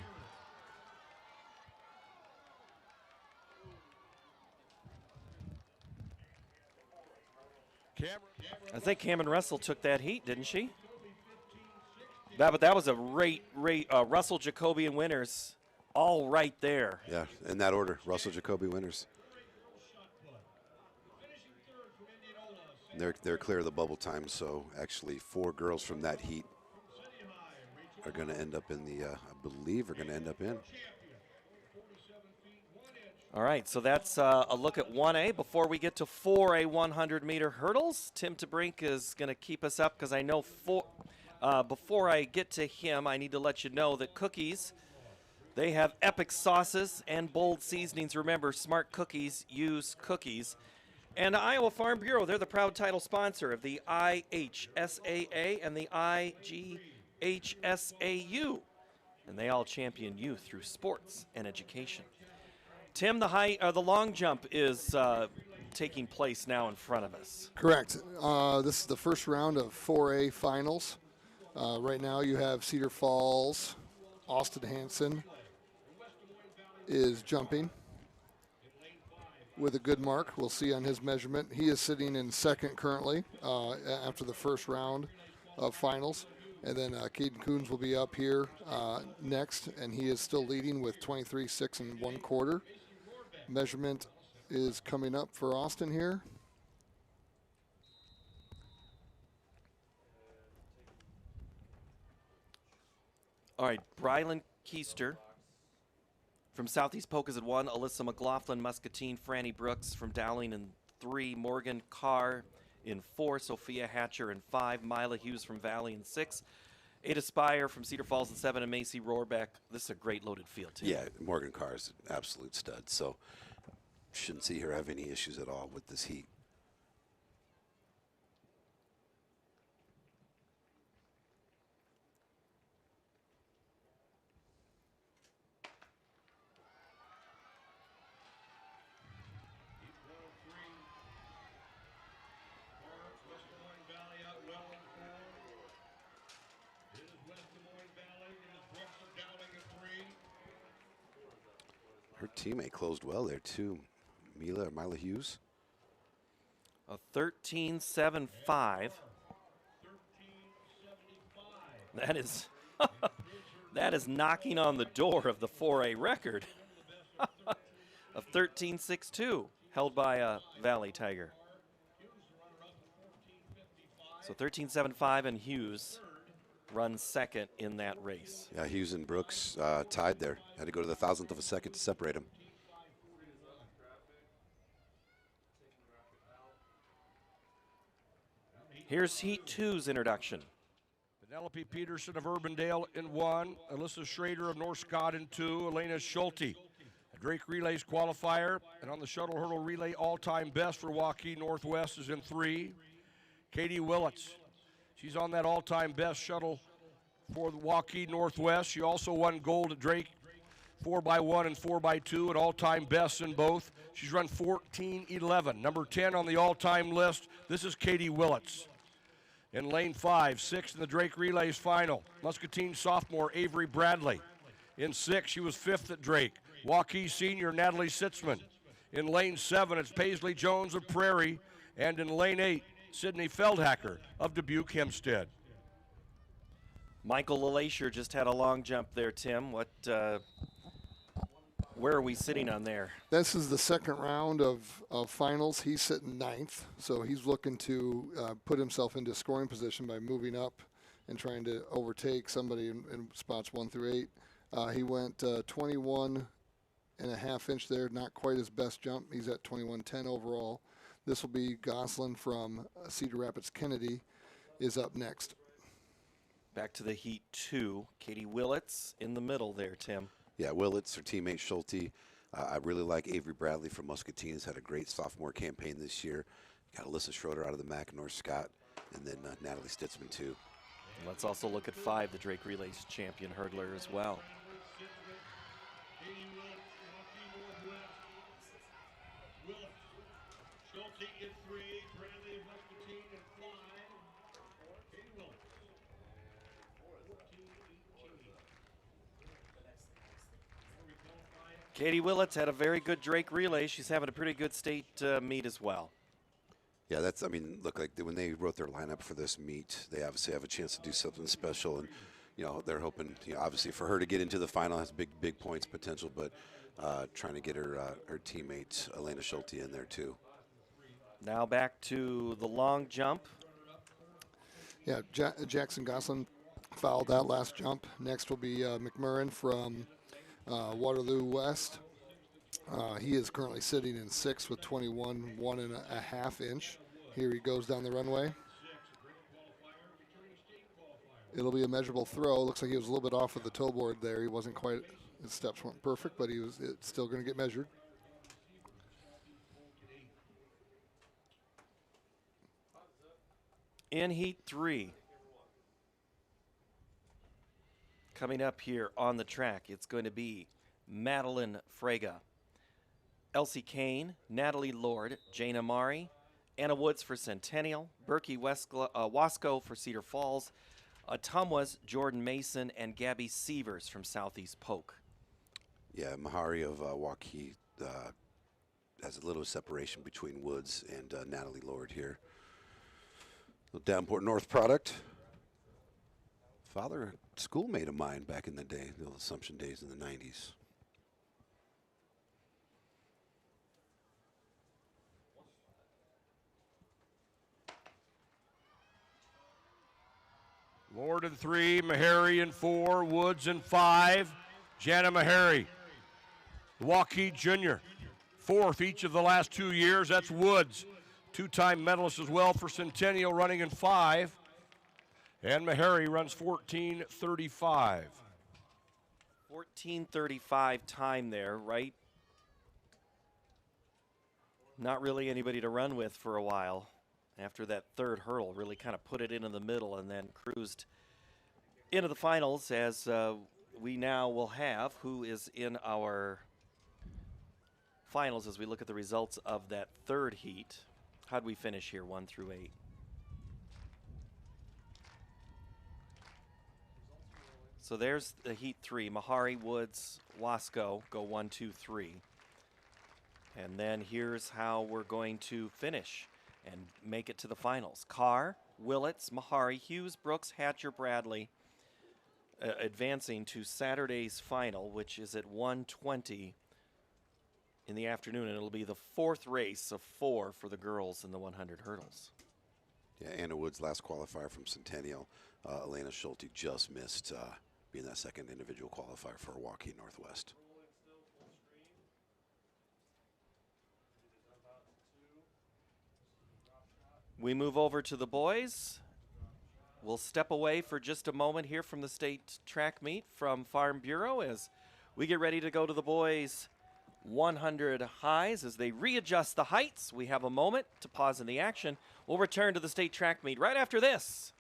I think Cameron Russell took that heat, didn't she? But that was a Russell, Jacoby, and Winters, all right there. Yeah, in that order, Russell, Jacoby, Winters. They're clear of the bubble time, so actually 4 girls from that heat are going to end up in the, I believe, are going to end up in. All right, so that's a look at 1A. Before we get to 4A 100-meter hurdles, Tim TeBrink is going to keep us up because I know before I get to him, I need to let you know that Cookies, they have epic sauces and bold seasonings. Remember, smart cookies use Cookies. And Iowa Farm Bureau, they're the proud title sponsor of the IHSAA and the IGHSAU. And they all champion youth through sports and education. Tim, the long jump is taking place now in front of us. Correct. This is the first round of 4A finals. Right now you have Cedar Falls. Austin Hansen is jumping with a good mark. We'll see on his measurement. He is sitting in second currently after the first round of finals. And then Caden Coons will be up here next, and he is still leading with 23.6 1/4. Measurement is coming up for Austin here. All right, Brylan Keister from Southeast Polk is at 1. Alyssa McLaughlin, Muscatine. Franny Brooks from Dowling in 3. Morgan Carr in 4. Sophia Hatcher in 5. Mila Hughes from Valley in 6. Ada Spire from Cedar Falls in 7. And Macy Rohrbeck. This is a great loaded field, too. Yeah, Morgan Carr is an absolute stud, so shouldn't see her have any issues at all with this heat. Her teammate closed well there too, Mila Hughes. A 13.75. That is that is knocking on the door of the 4A record of 13.62, held by a Valley Tiger. So 13.75, and Hughes runs second in that race. Yeah, Hughes and Brooks tied there. Had to go to the 1,000th of a second to separate them. Here's Heat 2's introduction. Penelope Peterson of Urbandale in 1. Alyssa Schrader of North Scott in 2. Elena Schulte, a Drake Relays qualifier. And on the shuttle hurdle relay, all-time best for Waukee Northwest is in 3. Katie Willits, she's on that all-time best shuttle for the Waukee Northwest. She also won gold at Drake 4x1 and 4x2 at all-time bests in both. She's run 14.11, number 10 on the all-time list. This is Katie Willits. In lane 5, 6th in the Drake Relays final, Muscatine sophomore Avery Bradley. In 6, she was 5th at Drake. Waukee senior Natalie Sitzman. In lane 7, it's Paisley Jones of Prairie. And in lane 8, Sydney Feldhacker of Dubuque Hempstead. Michael LeLacier just had a long jump there, Tim. Where are we sitting on there? This is the second round of finals. He's sitting 9th, so he's looking to put himself into scoring position by moving up and trying to overtake somebody in spots 1 through 8. He went 21 and a half inch there, not quite his best jump. He's at 21.10 overall. This will be Goslin from Cedar Rapids Kennedy is up next. Back to the Heat 2. Katie Willits in the middle there, Tim. Yeah, Willits, her teammate Schulte. I really like Avery Bradley from Muscatine. Has had a great sophomore campaign this year. Got Alyssa Schroeder out of the MAC, North Scott, and then Natalie Stitzman too. And let's also look at 5, the Drake Relays champion hurdler as well. Schulte in 3, Bradley of Muscatine in 5. Katie Willits. Katie Willits had a very good Drake relay. She's having a pretty good state meet as well. Yeah, look like when they wrote their lineup for this meet, they obviously have a chance to do something special, and they're hoping, obviously for her to get into the final has big points potential, but trying to get her teammate Elena Schulte in there too. Now back to the long jump. Yeah, Jackson Goslin fouled that last jump. Next will be McMurrin from Waterloo West. He is currently sitting in 6th with 21 1.5 inch. Here he goes down the runway. It'll be a measurable throw. Looks like he was a little bit off of the toe board there. He wasn't quite, his steps weren't perfect, but it's still going to get measured. In Heat 3, coming up here on the track, it's going to be Madeline Frega. Elsie Kane, Natalie Lord, Jane Amari, Anna Woods for Centennial, Berkey Wasco for Cedar Falls, Atumwa's Jordan Mason, and Gabby Sievers from Southeast Polk. Yeah, Mahari of Waukee has a little separation between Woods and Natalie Lord here. Davenport North product. Father, schoolmate of mine back in the day, the old Assumption days in the 90s. Lord in 3, Meharry in 4, Woods in 5, Jana Meharry, Waukee Junior, 4th each of the last 2 years. That's Woods, 2-time medalist as well for Centennial, running in 5. And Meharry runs 14:35. 14:35 time there, right? Not really anybody to run with for a while. After that third hurdle, really kind of put it into the middle and then cruised into the finals, as we now will have who is in our finals as we look at the results of that third heat. How'd we finish here, 1 through 8? So there's the heat 3. Mahari, Woods, Wasco go 1, 2, 3. And then here's how we're going to finish and make it to the finals. Carr, Willits, Mahari, Hughes, Brooks, Hatcher, Bradley advancing to Saturday's final, which is at 1:20 in the afternoon, and it'll be the 4th race of 4 for the girls in the 100 hurdles. Yeah, Anna Woods, last qualifier from Centennial. Elena Schulte just missed being that second individual qualifier for Waukee Northwest. We move over to the boys. We'll step away for just a moment here from the state track meet from Farm Bureau as we get ready to go to the boys' 100 highs as they readjust the heights. We have a moment to pause in the action. We'll return to the state track meet right after this.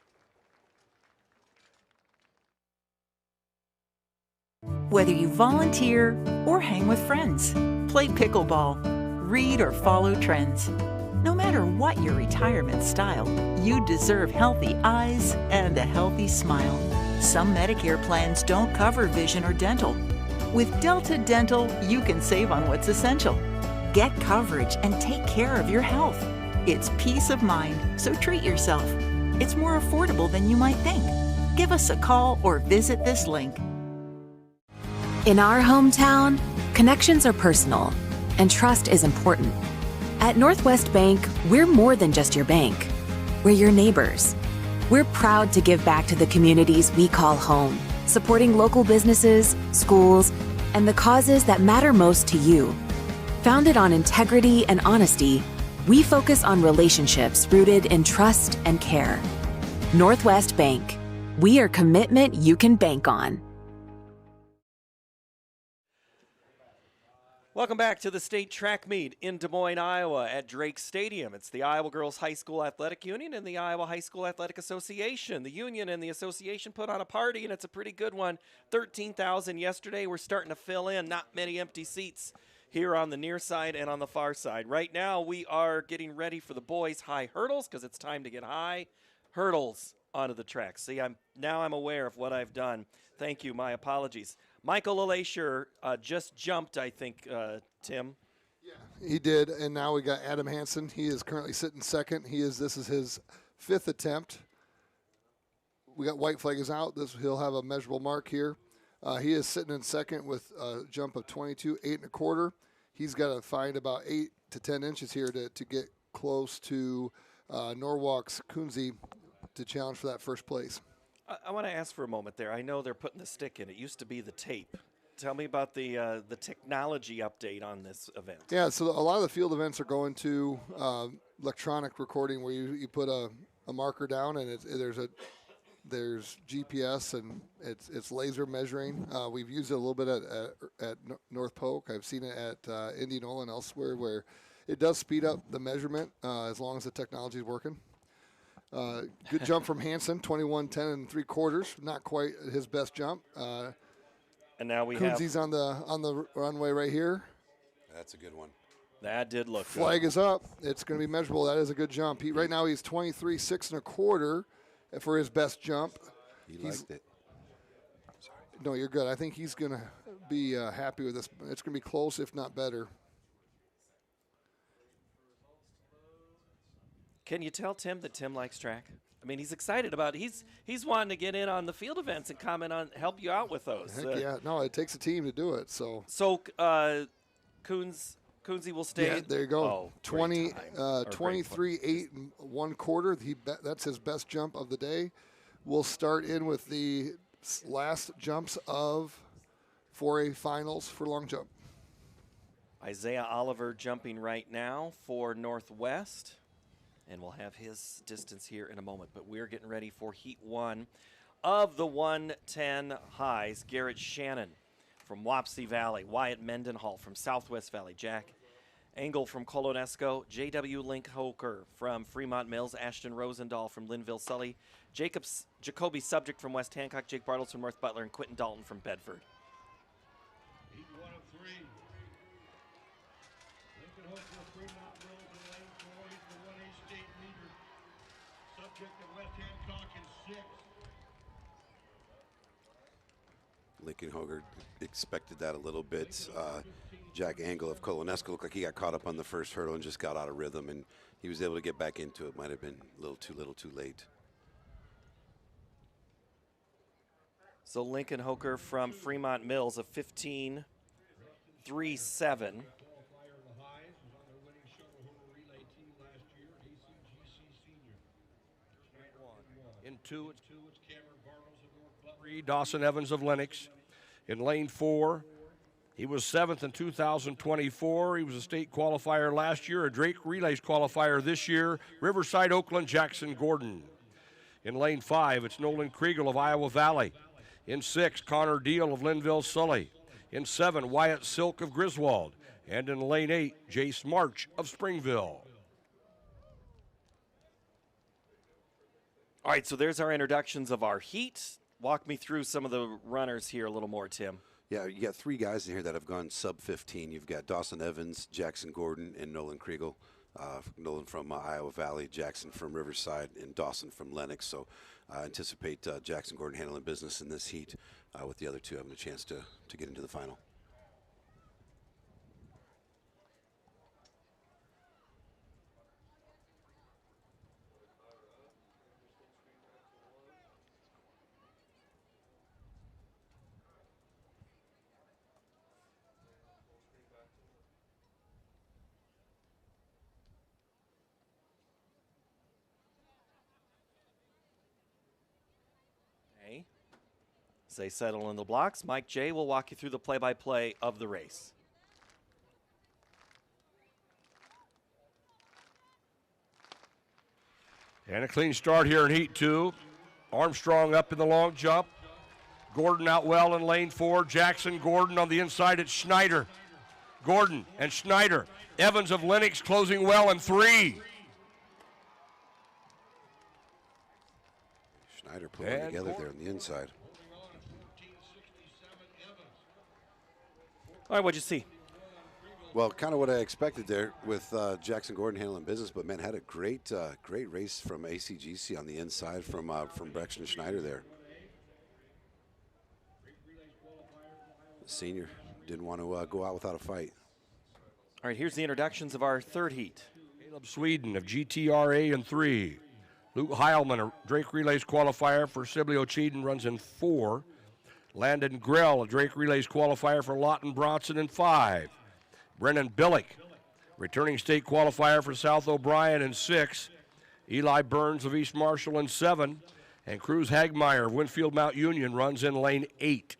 Whether you volunteer or hang with friends, play pickleball, read or follow trends. No matter what your retirement style, you deserve healthy eyes and a healthy smile. Some Medicare plans don't cover vision or dental. With Delta Dental, you can save on what's essential. Get coverage and take care of your health. It's peace of mind, so treat yourself. It's more affordable than you might think. Give us a call or visit this link. In our hometown, connections are personal, and trust is important. At Northwest Bank, we're more than just your bank. We're your neighbors. We're proud to give back to the communities we call home, supporting local businesses, schools, and the causes that matter most to you. Founded on integrity and honesty, we focus on relationships rooted in trust and care. Northwest Bank. We are commitment you can bank on. Welcome back to the state track meet in Des Moines, Iowa at Drake Stadium. It's the Iowa Girls High School Athletic Union and the Iowa High School Athletic Association. The union and the association put on a party, and it's a pretty good one. 13,000 yesterday. We're starting to fill in. Not many empty seats here on the near side and on the far side. Right now, we are getting ready for the boys' high hurdles because it's time to get high hurdles onto the track. See, I'm aware of what I've done. Thank you. My apologies. Michael LeLacher just jumped, I think, Tim. Yeah, he did, and now we got Adam Hansen. He is currently sitting second. This is his 5th attempt. We got white flag is out. He'll have a measurable mark here. He is sitting in second with a jump of 22, 8 1/4. He's got to find about 8 to 10 inches here to get close to Norwalk's Kunze to challenge for that first place. I want to ask for a moment there. I know they're putting the stick in. It used to be the tape. Tell me about the technology update on this event. Yeah, so a lot of the field events are going to electronic recording where you put a marker down and there's GPS and it's laser measuring. We've used it a little bit at North Polk. I've seen it at Indianola and elsewhere where it does speed up the measurement as long as the technology is working. Good jump from Hansen, 21:10 3/4. Not quite his best jump. And now we Kunze's on the runway right here. That's a good one. That did look Flag good. is up. It's going to be measurable. That is a good jump. Right now he's 23.6 1/4 for his best jump. He liked it. No, you're good. I think he's going to be happy with this. It's going to be close, if not better. Can you tell Tim that Tim likes track? I mean, he's excited about it. He's wanting to get in on the field events and comment on, help you out with those. Heck yeah. No, it takes a team to do it. So Coonsey will stay. Yeah, there you go. Oh, 23.8 1/4. That's his best jump of the day. We'll start in with the last jumps of 4A finals for long jump. Isaiah Oliver jumping right now for Northwest, and we'll have his distance here in a moment. But we're getting ready for Heat 1 of the 110 highs. Garrett Shannon from Wapsie Valley, Wyatt Mendenhall from Southwest Valley, Jack Engel from Colonesco, J.W. Linkhoker from Fremont Mills, Ashton Rosendahl from Linville Sully, Jacoby Subject from West Hancock, Jake Bartles from North Butler, and Quentin Dalton from Bedford. Heat 1 of 3. Lincoln Hofer, Fremont Mills in lane 4. He's the 1A state leader. Subject of West Hancock in 6th. Lincoln Hoger expected that a little bit. Jack Engel of Colonesco looked like he got caught up on the first hurdle and just got out of rhythm, and he was able to get back into it. Might have been a little too late. So Lincoln Hoker from Fremont Mills, a 15.37. In 2, it's Cameron Bartles of North Butler. Dawson Evans of Lennox. In lane 4, he was 7th in 2024. He was a state qualifier last year, a Drake Relays qualifier this year. Riverside, Oakland, Jackson Gordon. In lane 5, it's Nolan Kriegel of Iowa Valley. In 6, Connor Deal of Linville Sully. In 7, Wyatt Silk of Griswold. And in lane 8, Jace March of Springville. All right, so there's our introductions of our heat. Walk me through some of the runners here a little more, Tim. Yeah, you got 3 guys in here that have gone sub 15. You've got Dawson Evans, Jackson Gordon, and Nolan Kriegel. Nolan from Iowa Valley, Jackson from Riverside, and Dawson from Lennox. So I anticipate Jackson Gordon handling business in this heat, with the other 2 having a chance to get into the final. As they settle in the blocks, Mike J. will walk you through the play-by-play of the race. And a clean start here in Heat 2. Armstrong up in the long jump. Gordon out well in lane 4. Jackson Gordon on the inside at Schneider. Gordon and Schneider. Evans of Lennox closing well in 3. Schneider pulling it together there on the inside. All right, what'd you see? Well, kind of what I expected there with Jackson Gordon handling business, but man, had a great race from ACGC on the inside from Braxton Schneider there. The senior didn't want to go out without a fight. All right, here's the introductions of our third heat. Caleb Sweden of GTRA in 3. Luke Heilman, a Drake Relays qualifier for Sibley O'Cheeden, runs in 4. Landon Grell, a Drake Relays qualifier for Lawton Bronson in 5. Brennan Billick, returning state qualifier for South O'Brien in 6. Eli Burns of East Marshall in 7. And Cruz Hagmeyer of Winfield Mount Union runs in lane 8.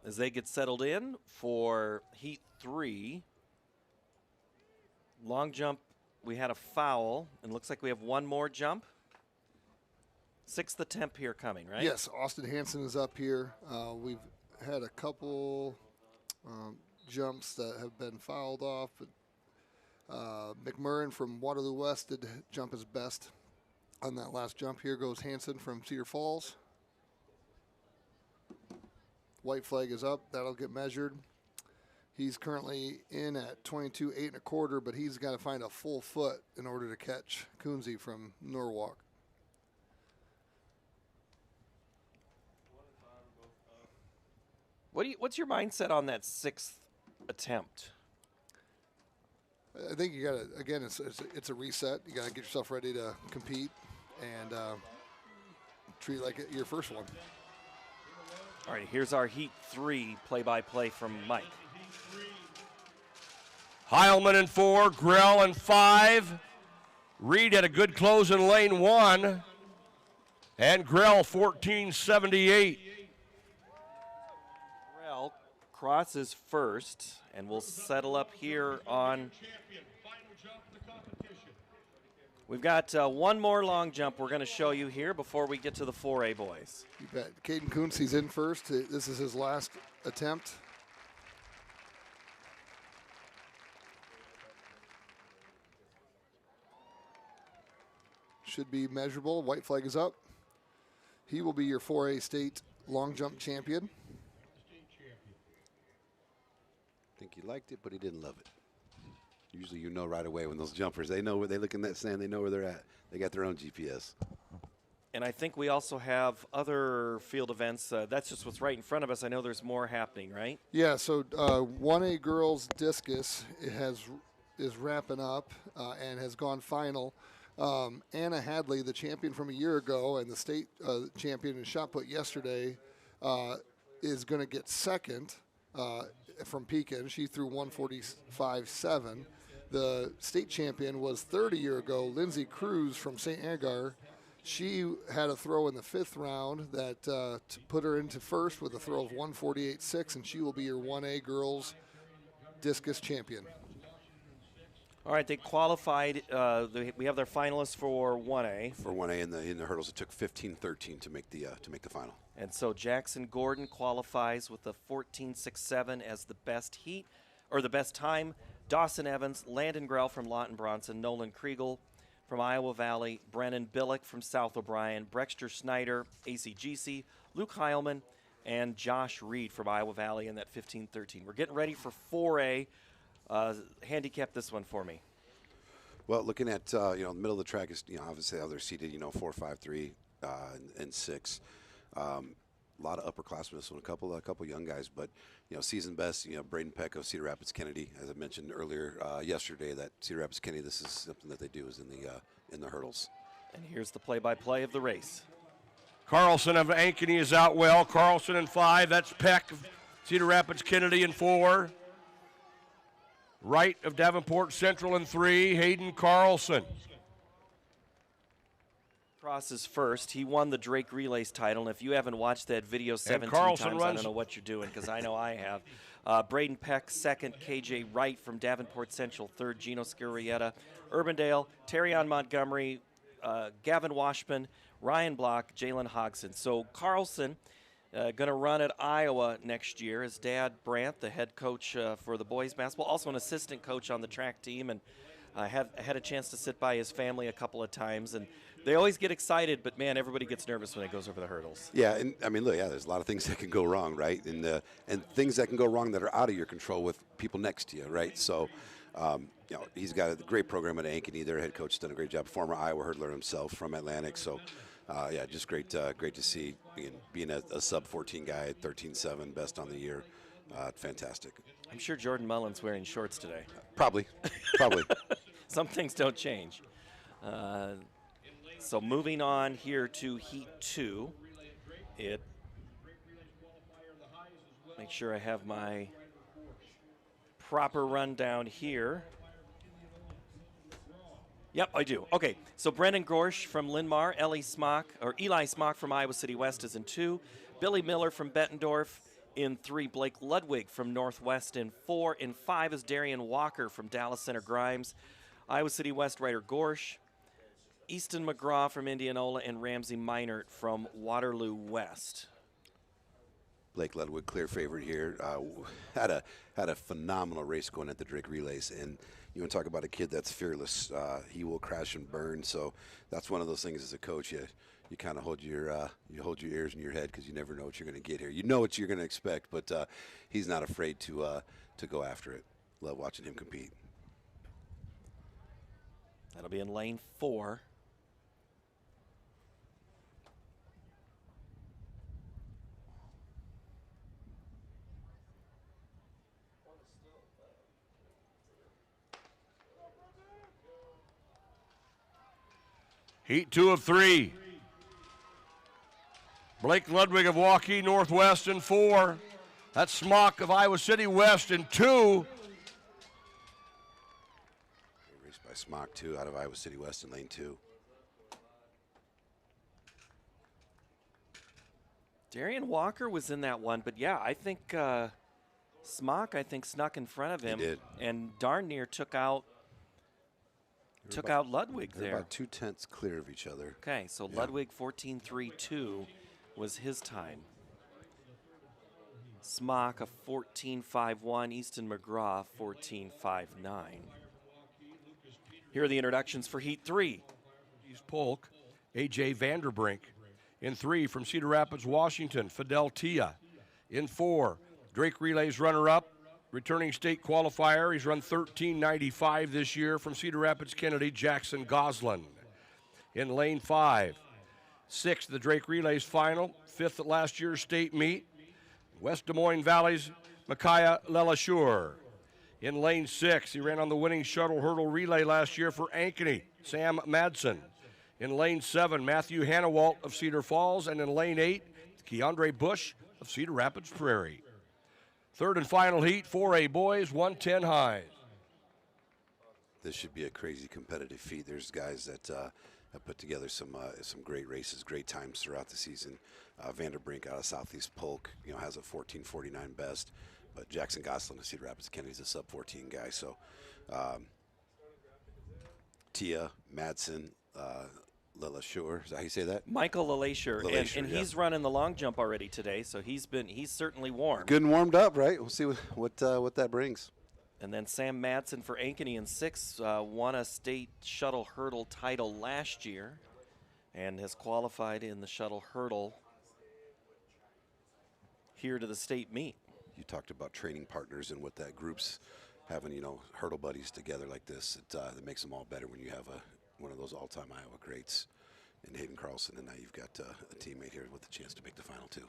As they get settled in for Heat 3. Long jump, we had a foul, and looks like we have one more jump. 6th attempt here coming, right? Yes, Austin Hansen is up here. We've had a couple jumps that have been fouled off. But, McMurrin from Waterloo West did jump his best on that last jump. Here goes Hanson from Cedar Falls. White flag is up. That'll get measured. He's currently in at 22, 8 1/4, but he's got to find a full foot in order to catch Coonsey from Norwalk. What's your mindset on that 6th attempt? I think you got to, again, it's a reset. You got to get yourself ready to compete and treat it like your first one. All right, here's our Heat 3 play-by-play from Mike. Heilman in 4, Grell in 5. Reed had a good close in lane 1. And Grell 14.78. Grell crosses first, and we'll settle up here on. We've got one more long jump we're going to show you here before we get to the 4A boys. You bet. Caden Coonsey's in first. This is his last attempt. Should be measurable. White flag is up. He will be your 4A state long jump champion. I think he liked it, but he didn't love it. Usually you know right away when those jumpers, they know where they look in that sand, they know where they're at. They got their own GPS. And I think we also have other field events. That's just what's right in front of us. I know there's more happening, right? Yeah, so 1A girls discus is wrapping up and has gone final. Anna Hadley, the champion from a year ago and the state champion in shot put yesterday, is going to get second from Pekin. She threw 145.7. The state champion was third a year ago, Lindsay Cruz from St. Agar. She had a throw in the 5th round that put her into first with a throw of 148.6, and she will be your 1A girls discus champion. All right, they qualified. We have their finalists for 1A. For 1A in the hurdles, it took 15-13 to make the final. And so Jackson Gordon qualifies with a 14.67 as the best heat, or the best time. Dawson Evans, Landon Grell from Lawton Bronson, Nolan Kriegel from Iowa Valley, Brennan Billick from South O'Brien, Brexter Snyder, ACGC, Luke Heilman, and Josh Reed from Iowa Valley in that 15-13. We're getting ready for 4A. Handicap this one for me. Well, looking at the middle of the track is obviously how they're seated 4, 5, 3, and 6. A lot of upperclassmen, this one, a couple young guys, but season best. Braden Peck of Cedar Rapids Kennedy, as I mentioned earlier yesterday, that Cedar Rapids Kennedy. This is something that they do is in the hurdles. And here's the play-by-play of the race. Carlson of Ankeny is out well. Carlson in 5. That's Peck of Cedar Rapids Kennedy in 4. Wright of Davenport Central in 3. Hayden Carlson. Crosses first. He won the Drake Relays title, and if you haven't watched that video 17 times, I don't know what you're doing, because I know I have. Braden Peck, 2nd. KJ Wright from Davenport Central, 3rd. Gino Scurrietta. Urbandale, Terrion Montgomery, Gavin Washman, Ryan Block, Jalen Hodgson. So Carlson going to run at Iowa next year. His dad, Brant, the head coach for the boys basketball, also an assistant coach on the track team, and had a chance to sit by his family a couple of times. And they always get excited, but man, everybody gets nervous when it goes over the hurdles. Yeah, and I mean, look, there's a lot of things that can go wrong, right? And things that can go wrong that are out of your control with people next to you, right? So, he's got a great program at Ankeny. Their head coach has done a great job. Former Iowa hurdler himself from Atlantic. So, just great to see being a sub-14 guy at 13.7, best on the year. Fantastic. I'm sure Jordan Mullen's wearing shorts today. Probably. Some things don't change. So moving on here to Heat 2. Make sure I have my proper rundown here. Yep, I do. Okay, so Brendan Gorsch from Linmar, Eli Smock from Iowa City West is in 2. Billy Miller from Bettendorf in 3. Blake Ludwig from Northwest in 4. In 5 is Darian Walker from Dallas Center Grimes. Iowa City West Ryder Gorsch. Easton McGraw from Indianola, and Ramsey Meinert from Waterloo West. Blake Ludwig, clear favorite here. Had a phenomenal race going at the Drake Relays, and you want to talk about a kid that's fearless. He will crash and burn. So that's one of those things as a coach. You kind of hold your ears in your head because you never know what you're going to get here. You know what you're going to expect, but he's not afraid to go after it. Love watching him compete. That'll be in lane 4. Heat 2 of 3. Blake Ludwig of Waukee Northwest in 4. That's Smock of Iowa City West in 2. Raced by Smock 2 out of Iowa City West in lane 2. Darian Walker was in that one, but yeah, I think Smock, snuck in front of him. He did. And darn near took out Ludwig there. About 2/10 clear of each other. Okay, so Yeah. Ludwig 14.32 was his time. Smock a 14.51, Easton McGraw 14.59. Here are the introductions for Heat 3. East Polk, A.J. Vanderbrink. In 3 from Cedar Rapids, Washington, Fidel Tia. In 4, Drake Relays runner-up, returning state qualifier. He's run 13.95 this year from Cedar Rapids, Kennedy, Jackson Goslin. In lane 5, 6th the Drake Relays final, 5th at last year's state meet, West Des Moines Valley's Micaiah Lelashur. In lane 6, he ran on the winning shuttle hurdle relay last year for Ankeny, Sam Madsen. In lane 7, Matthew Hannawalt of Cedar Falls, and in lane 8, Keandre Bush of Cedar Rapids Prairie. Third and final heat, 4A boys, 110 highs. This should be a crazy competitive feat. There's guys that have put together some great races, great times throughout the season. Vanderbrink out of Southeast Polk, has a 14:49 best, but Jackson Goslin of Cedar Rapids Kennedy's a sub-14 guy. So Tia, Madsen, Lelashur, is that how you say that? Michael Lelashur, and yeah. he's running the long jump already today, so he's certainly warm. Good and warmed up, right? We'll see what that brings. And then Sam Madsen for Ankeny in 6 won a state shuttle hurdle title last year and has qualified in the shuttle hurdle here to the state meet. You talked about training partners and what that group's having, hurdle buddies together like this. It makes them all better when you have one of those all-time Iowa greats in Hayden Carlson, and now you've got a teammate here with a chance to make the final too.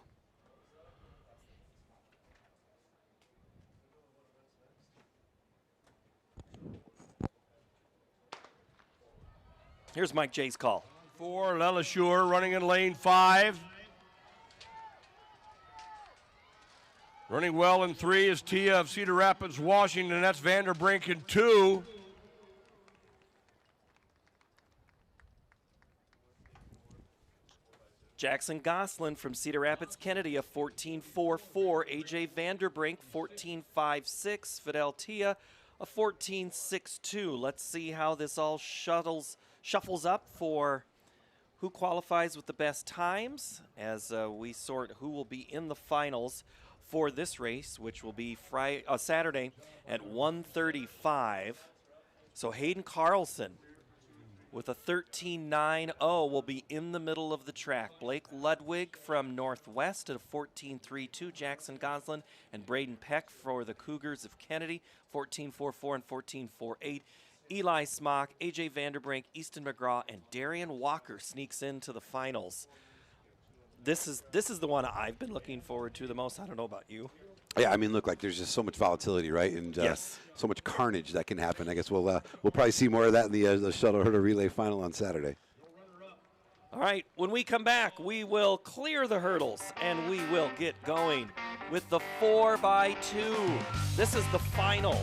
Here's Mike J's call. 4, Lelashur running in lane 5. Running well in 3 is Tia of Cedar Rapids, Washington. That's Vanderbrink in 2. Jackson Goslin from Cedar Rapids, Kennedy, a 14.44. A.J. Vanderbrink, 14.56. Fidel Tia, a 14.62. Let's see how this all shuffles up for who qualifies with the best times as we sort who will be in the finals for this race, which will be Saturday at 1:35. So Hayden Carlson with a 13.90 will be in the middle of the track. Blake Ludwig from Northwest at a 14.32. Jackson Goslin and Braden Peck for the Cougars of Kennedy, 14.44 and 14.48. Eli Smock, A.J. Vanderbrink, Easton McGraw, and Darian Walker sneaks into the finals. This is the one I've been looking forward to the most. I don't know about you. Yeah, look, there's just so much volatility, right? And yes. So much carnage that can happen. I guess we'll probably see more of that in the shuttle hurdle relay final on Saturday. All right, when we come back, we will clear the hurdles and we will get going with the 4x2. This is the final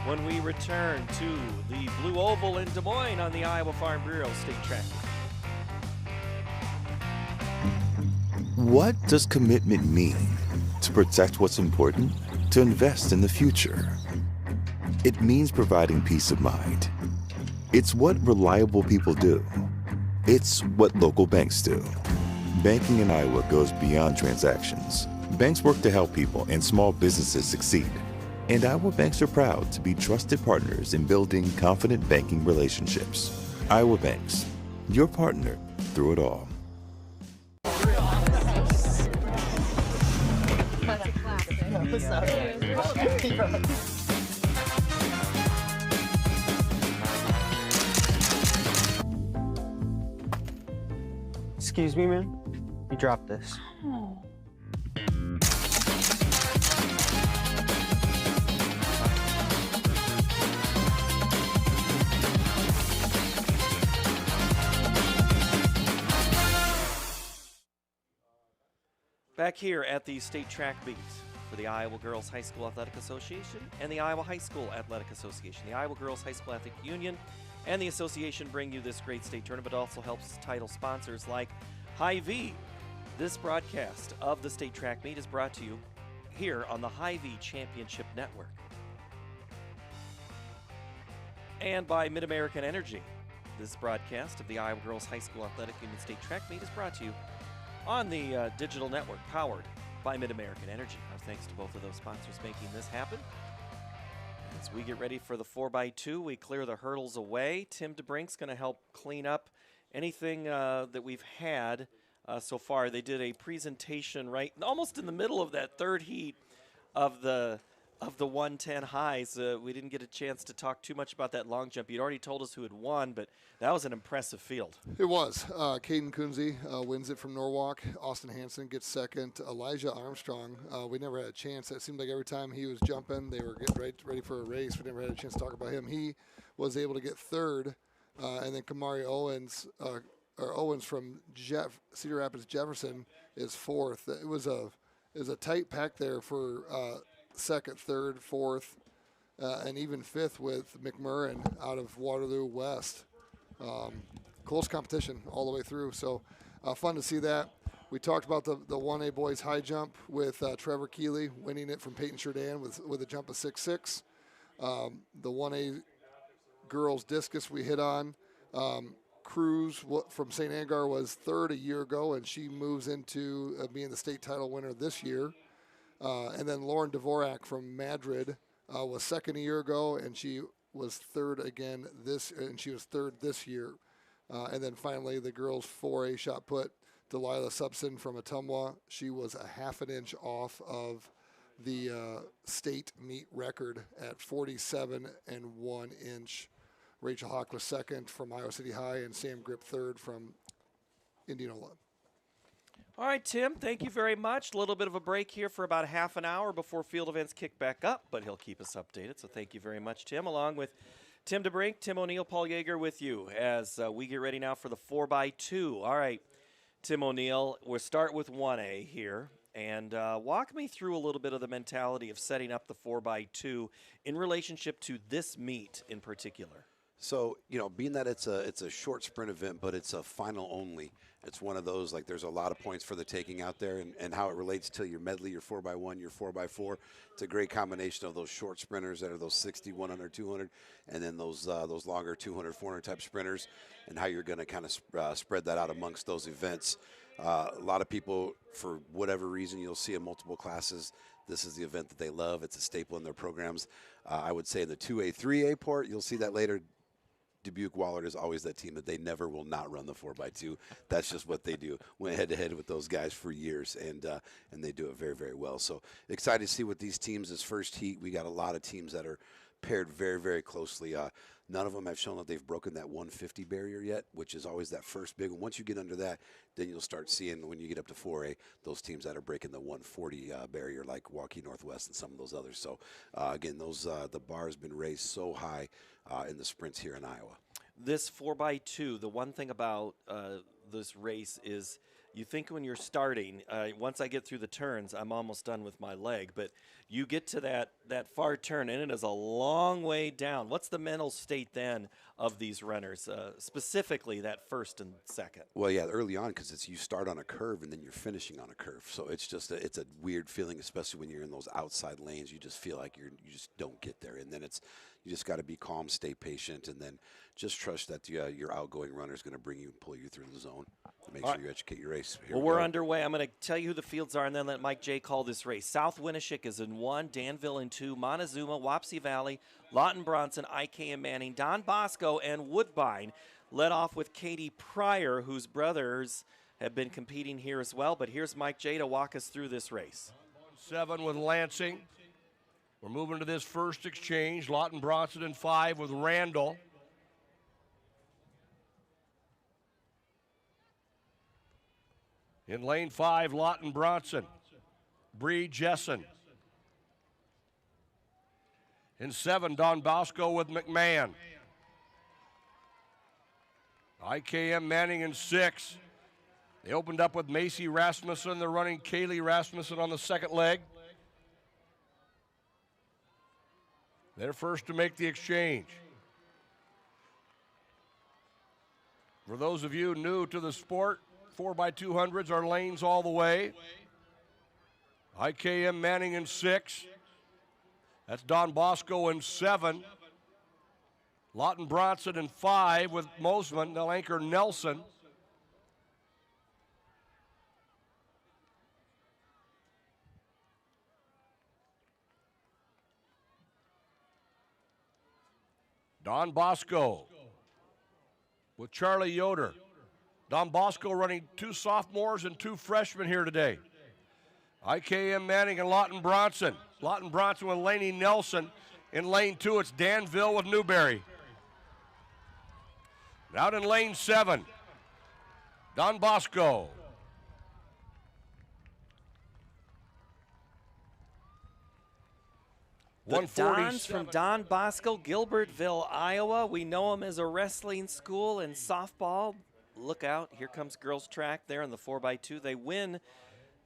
when we return to the Blue Oval in Des Moines on the Iowa Farm Bureau State Track. What does commitment mean? To protect what's important? To invest in the future? It means providing peace of mind. It's what reliable people do. It's what local banks do. Banking in Iowa goes beyond transactions. Banks work to help people and small businesses succeed. And Iowa banks are proud to be trusted partners in building confident banking relationships. Iowa Banks, your partner through it all. Excuse me, man. You dropped this. Back here at the state track meet for the Iowa Girls High School Athletic Association and the Iowa High School Athletic Association. The Iowa Girls High School Athletic Union and the association bring you this great state tournament. It also helps title sponsors like Hy-Vee. This broadcast of the state track meet is brought to you here on the Hy-Vee Championship Network. And by Mid-American Energy. This broadcast of the Iowa Girls High School Athletic Union State Track Meet is brought to you on the digital network powered by Mid-American Energy. Our thanks to both of those sponsors making this happen. As we get ready for the 4x2, we clear the hurdles away. Tim DeBrink's going to help clean up anything that we've had so far. They did a presentation right almost in the middle of that third heat of the 110 highs. We didn't get a chance to talk too much about that long jump. You'd already told us who had won, but that was an impressive field. It was. Caden Kunze wins it from Norwalk. Austin Hansen gets second. Elijah Armstrong, we never had a chance. It seemed like every time he was jumping, they were getting ready for a race. We never had a chance to talk about him. He was able to get third, and then Kamari Owens, Owens from Cedar Rapids Jefferson is fourth. It was a tight pack there for second, third, fourth, and even fifth with McMurrin out of Waterloo West. Close competition all the way through, so fun to see that. We talked about the 1A boys high jump with Trevor Keeley winning it from Peyton Sheridan with a jump of 6'6". The 1A girls discus we hit on. Cruz from St. Angar was third a year ago, and she moves into being the state title winner this year. And then Lauren Dvorak from Madrid was second a year ago, and she was third again she was third this year. And then finally, the girls 4A shot put, Delilah Subson from Ottumwa. She was a half an inch off of the state meet record at 47 1 inch. Rachel Hawk was second from Iowa City High, and Sam Grip third from Indianola. All right, Tim, thank you very much. A little bit of a break here for about half an hour before field events kick back up, but he'll keep us updated, so thank you very much, Tim. Along with Tim DeBrink, Tim O'Neill, Paul Yeager with you as we get ready now for the 4x2. All right, Tim O'Neill, we'll start with 1A here, and walk me through a little bit of the mentality of setting up the 4x2 in relationship to this meet in particular. So, being that it's a short sprint event, but it's a final only, it's one of those, like, there's a lot of points for the taking out there, and how it relates to your medley, your 4x1, your 4x4. It's a great combination of those short sprinters that are those 60, 100, 200, and then those longer 200, 400 type sprinters, and how you're going to kind of spread that out amongst those events. A lot of people, for whatever reason, you'll see in multiple classes, this is the event that they love. It's a staple in their programs. I would say in the 2A, 3A port, you'll see that later. Dubuque Wallard is always that team that they never will not run the 4x2. That's just what they do. Went head-to-head with those guys for years, and they do it very, very well. So excited to see what these teams, this first heat, we got a lot of teams that are paired very, very closely. None of them have shown that they've broken that 150 barrier yet, which is always that first big one. Once you get under that, then you'll start seeing, when you get up to 4A, those teams that are breaking the 140 barrier, like Waukee Northwest and some of those others. So, again, the bar has been raised so high in the sprints here in Iowa. This 4x2, the one thing about this race is you think when you're starting, once I get through the turns, I'm almost done with my leg. But you get to that far turn, and it is a long way down. What's the mental state then of these runners, specifically that first and second? Well, yeah, early on, because you start on a curve and then you're finishing on a curve. So it's just it's a weird feeling, especially when you're in those outside lanes. You just feel like you just don't get there. And then it's You just got to be calm, stay patient, and then just trust that your outgoing runner is going to bring you and pull you through the zone. Make sure you educate your race. Well, we're underway. I'm going to tell you who the fields are and then let Mike J. call this race. South Winneshiek is in 1, Danville in 2, Montezuma, Wapsie Valley, Lawton Bronson, IKM Manning, Don Bosco, and Woodbine. Led off with Katie Pryor, whose brothers have been competing here as well. But here's Mike J. to walk us through this race. 7 with Lansing. We're moving to this first exchange. Lawton Bronson in 5 with Randall. In lane 5, Lawton Bronson. Bree Jessen. In 7, Don Bosco with McMahon. IKM Manning in 6. They opened up with Macy Rasmussen. They're running Kaylee Rasmussen on the second leg. They're first to make the exchange. For those of you new to the sport, 4x200s are lanes all the way. IKM Manning in 6. That's Don Bosco in 7. Lawton Bronson in 5 with Mosman. They'll anchor Nelson. Don Bosco with Charlie Yoder. Don Bosco running 2 sophomores and 2 freshmen here today. IKM Manning and Lawton Bronson. Lawton Bronson with Laney Nelson. In lane 2, it's Danville with Newberry. Out in lane 7, Don Bosco. The Dons from Don Bosco, Gilbertville, Iowa. We know them as a wrestling school and softball. Look out, here comes girls track there in the 4x2. They win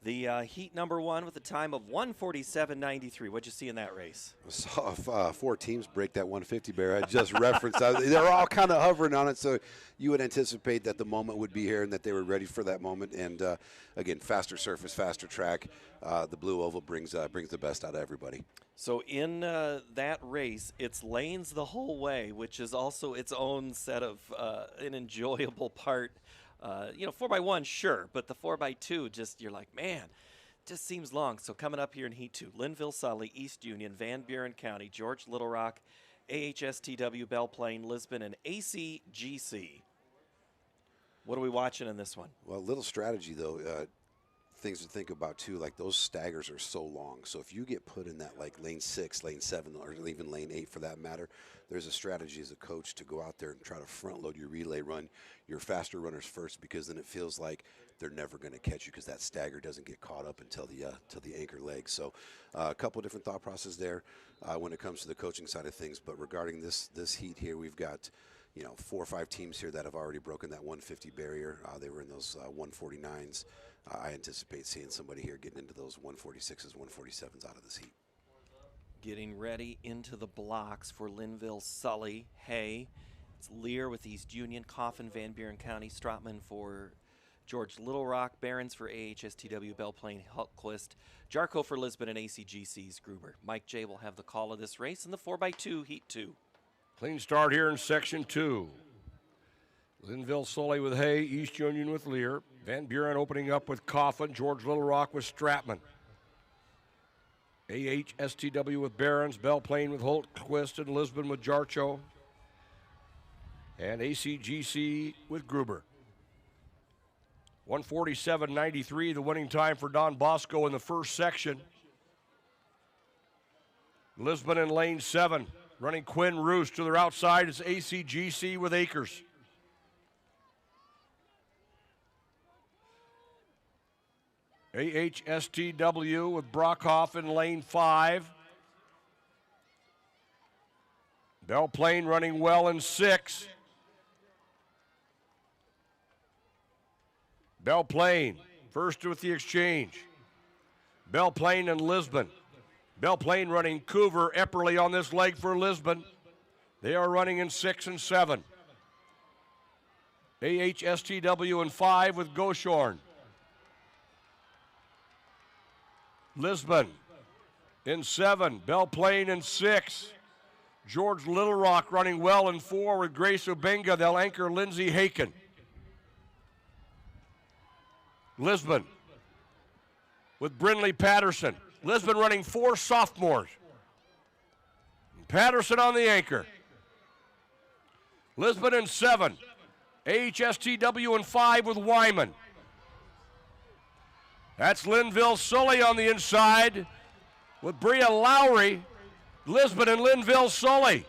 the heat number 1 with a time of 1:47.93. What'd you see in that race? I saw 4 teams break that 150 barrier. I just referenced. They're all kind of hovering on it, so you would anticipate that the moment would be here and that they were ready for that moment. And again, faster surface, faster track. The blue oval brings the best out of everybody. So in that race, it's lanes the whole way, which is also its own set of an enjoyable part. 4x1, sure, but the 4x2, just you're like, man, just seems long. So coming up here in Heat 2, Linville, Sully, East Union, Van Buren County, George Little Rock, AHSTW, Belle Plaine, Lisbon, and ACGC. What are we watching in this one? Well, little strategy, though. Things to think about, too, like those staggers are so long. So if you get put in that, like, lane 6, lane 7, or even lane 8 for that matter, there's a strategy as a coach to go out there and try to front load your relay run, your faster runners first, because then it feels like they're never going to catch you because that stagger doesn't get caught up until the anchor leg. So a couple different thought processes there when it comes to the coaching side of things. But regarding this heat here, we've got 4 or 5 teams here that have already broken that 150 barrier. They were in those 149s. I anticipate seeing somebody here getting into those 146s, 147s out of this heat. Getting ready into the blocks for Linville, Sully, Hay. It's Lear with East Union, Coffin, Van Buren County, Stratman for George Little Rock, Barons for AHSTW, Belle Plaine, Hultquist, Jarko for Lisbon, and ACGC's Gruber. Mike J. will have the call of this race in the 4x2 Heat 2. Clean start here in Section 2. Linville, Sully with Hay, East Union with Lear. Van Buren opening up with Coffin, George Little Rock with Stratman. AHSTW with Barons, Belle Plaine with Hultquist, and Lisbon with Jarcho. And ACGC with Gruber. 147.93, the winning time for Don Bosco in the first section. Lisbon in lane 7, running Quinn Roos to their outside. It's ACGC with Akers. AHSTW with Brockhoff in lane 5. Belle Plaine running well in 6. Belle Plaine first with the exchange. Belle Plaine and Lisbon. Belle Plaine running Coover, Epperly on this leg for Lisbon. They are running in 6 and 7. AHSTW in 5 with Goshorn. Lisbon in 7, Belle Plaine in 6. George Little Rock running well in 4 with Grace Ubenga. They'll anchor Lindsay Haken. Lisbon with Brindley Patterson. Lisbon running 4 sophomores. Patterson on the anchor. Lisbon in 7. AHSTW in 5 with Wyman. That's Linville Sully on the inside with Bria Lowry. Lisbon and Linville Sully.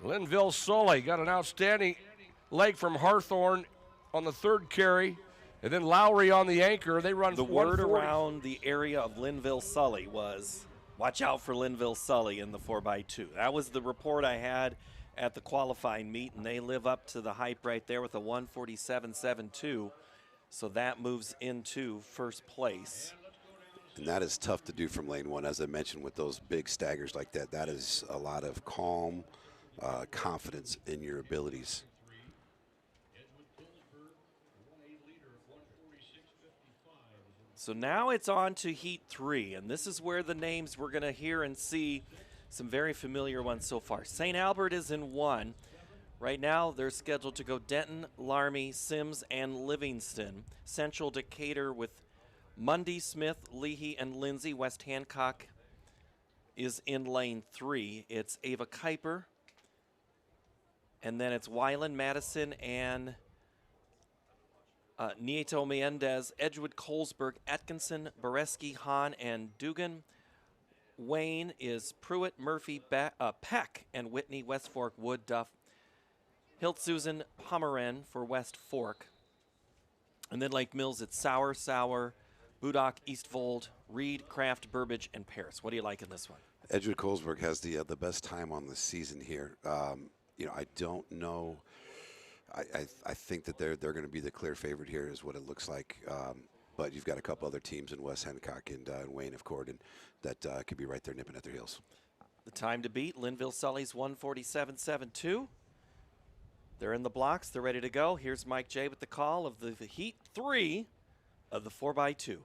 Linville Sully got an outstanding leg from Hawthorne on the 3rd carry. And then Lowry on the anchor. They run the word around the area of Linville Sully was, watch out for Linville Sully in the 4x2. That was the report I had at the qualifying meet, and they live up to the hype right there with a 147.72. So that moves into first place. And that is tough to do from lane 1, as I mentioned, with those big staggers like that. That is a lot of calm confidence in your abilities. So now it's on to Heat 3, and this is where the names we're going to hear and see some very familiar ones so far. St. Albert is in 1. Right now they're scheduled to go Denton, Laramie, Sims, and Livingston. Central Decatur with Mundy, Smith, Leahy, and Lindsay. West Hancock is in lane 3. It's Ava Kuiper, and then it's Weiland, Madison, and Nieto Mendez, Edgewood, Colesburg, Atkinson, Bereski, Hahn, and Dugan. Wayne is Pruitt, Murphy, Peck, and Whitney. West Fork, Wood, Duff, Hilt, Susan, Pomeran for West Fork. And then Lake Mills, it's Sauer, Budock, Eastfold, Reed, Kraft, Burbage, and Paris. What do you like in this one? Edgewood Colesburg has the best time on the season here. I don't know. I think that they're going to be the clear favorite here, is what it looks like. But you've got a couple other teams in West Hancock and Wayne of Corden that could be right there nipping at their heels. The time to beat, Linville Sully's 147.72. They're in the blocks. They're ready to go. Here's Mike J with the call of the Heat 3 of the 4x2.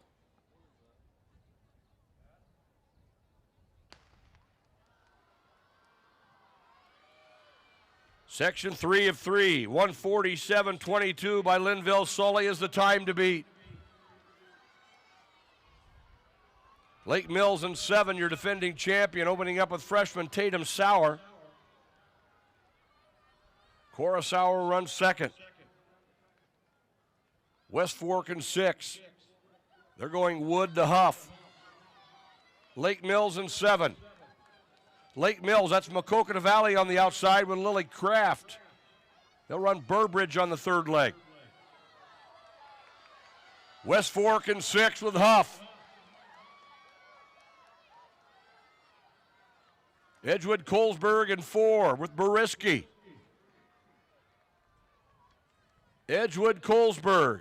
Section 3 of 3, 147.22 by Linville Sully is the time to beat. Lake Mills in 7, your defending champion, opening up with freshman Tatum Sauer. Cora Sauer runs 2nd. West Fork in 6. They're going Wood to Huff. Lake Mills in 7. Lake Mills, that's Maquoketa Valley on the outside with Lily Kraft. They'll run Burbridge on the 3rd leg. West Fork in 6 with Huff. Edgewood Colesburg in 4 with Beriski. Edgewood Colesburg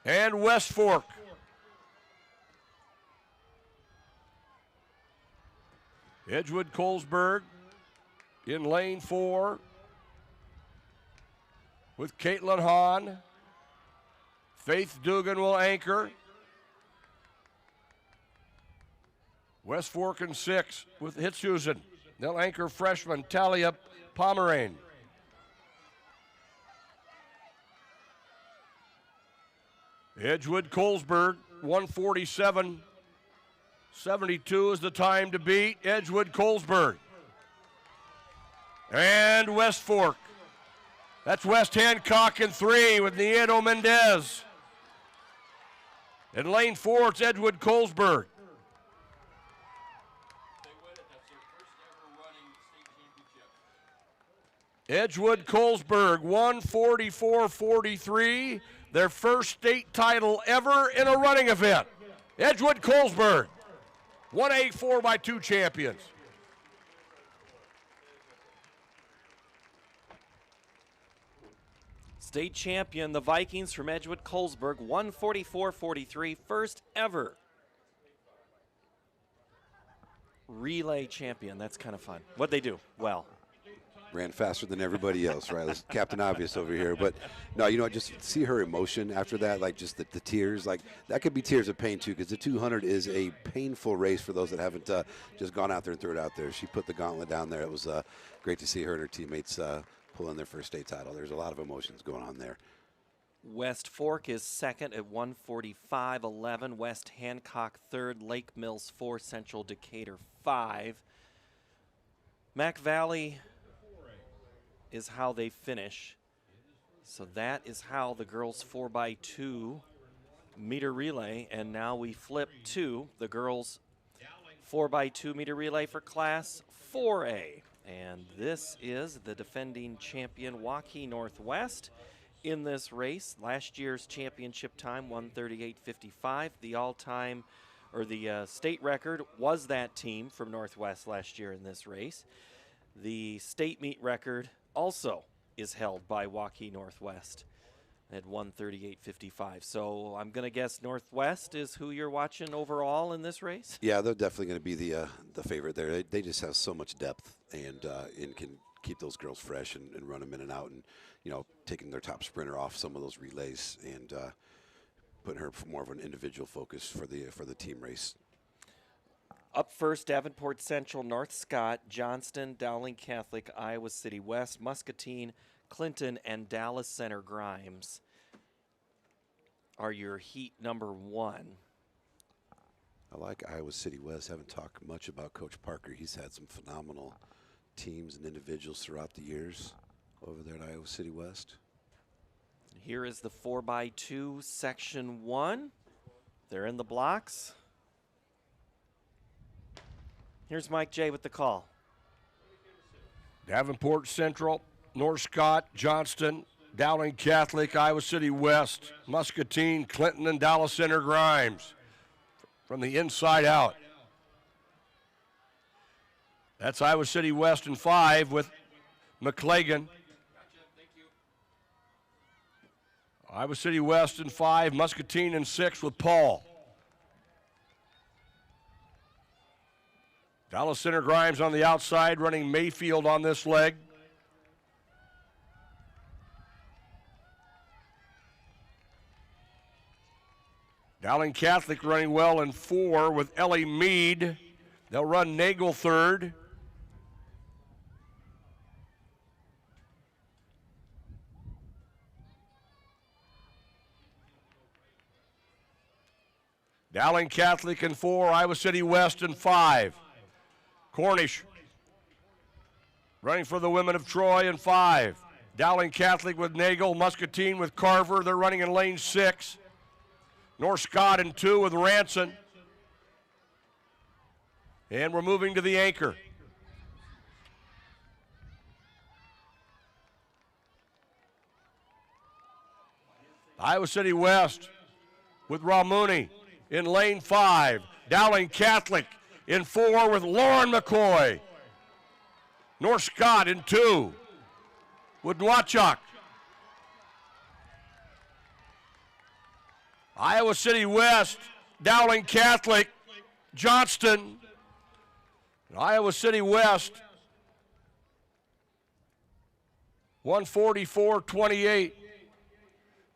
and West Fork. Edgewood Colesburg in lane 4 with Caitlin Hahn. Faith Dugan will anchor. West Fork in 6 with Hitsusen. They'll anchor freshman Talia Pomerane. Edgewood Colesburg, 147.72 is the time to beat. Edgewood Colesburg. And West Fork. That's West Hancock in 3 with Nieto Mendez. In lane 4, it's Edgewood Colesburg. Edgewood Colesburg, 144.43. Their first state title ever in a running event. Edgewood Colesburg, 184x2 champions. State champion, the Vikings from Edgewood Colesburg, 144.43, first ever relay champion. That's kind of fun. What'd they do? Well. ran faster than everybody else, right? That's Captain Obvious over here. But no, you know, just see her emotion after that, like just the tears, like that could be tears of pain too, because the 200 is a painful race for those that haven't just gone out there and threw it out there. She put the gauntlet down there. It was great to see her and her teammates pull in their first state title. There's a lot of emotions going on there. West Fork is second at 1:45.11. West Hancock third. Lake Mills 4. Central Decatur 5. Mac Valley is how they finish. So that is how the girls 4x2 meter relay. And now we flip to the girls 4x2 meter relay for Class 4A. And this is the defending champion Waukee Northwest in this race. Last year's championship time, 1:38.55. The all-time, or the state record was that team from Northwest last year in this race. The state meet record also is held by Waukee Northwest at 1:38.55. So I'm going to guess Northwest is who you're watching overall in this race? Yeah, they're definitely going to be the favorite there. They just have so much depth and can keep those girls fresh and run them in and out, and you know, taking their top sprinter off some of those relays and putting her for more of an individual focus for the team race. Up first, Davenport Central, North Scott, Johnston, Dowling Catholic, Iowa City West, Muscatine, Clinton, and Dallas Center Grimes are your heat number 1. I like Iowa City West. Haven't talked much about Coach Parker. He's had some phenomenal teams and individuals throughout the years over there at Iowa City West. Here is the 4x2 section 1. They're in the blocks. Here's Mike J with the call. Davenport Central, North Scott, Johnston, Dowling Catholic, Iowa City West, Muscatine, Clinton, and Dallas Center Grimes. From the inside out. That's Iowa City West in 5 with McClagan. Iowa City West in 5, Muscatine in 6 with Paul. Dallas Center Grimes on the outside, running Mayfield on this leg. Dowling Catholic running well in 4 with Ellie Mead. They'll run Nagel third. Dowling Catholic in 4, Iowa City West in 5. Cornish running for the women of Troy in 5. Dowling Catholic with Nagel, Muscatine with Carver. They're running in lane 6. North Scott in 2 with Ranson. And we're moving to the anchor. Iowa City West with Ramuni in lane 5. Dowling Catholic in 4 with Lauren McCoy. North Scott in 2 with Nwachuk. Iowa City West, Dowling Catholic, Johnston. Iowa City West, 144.28.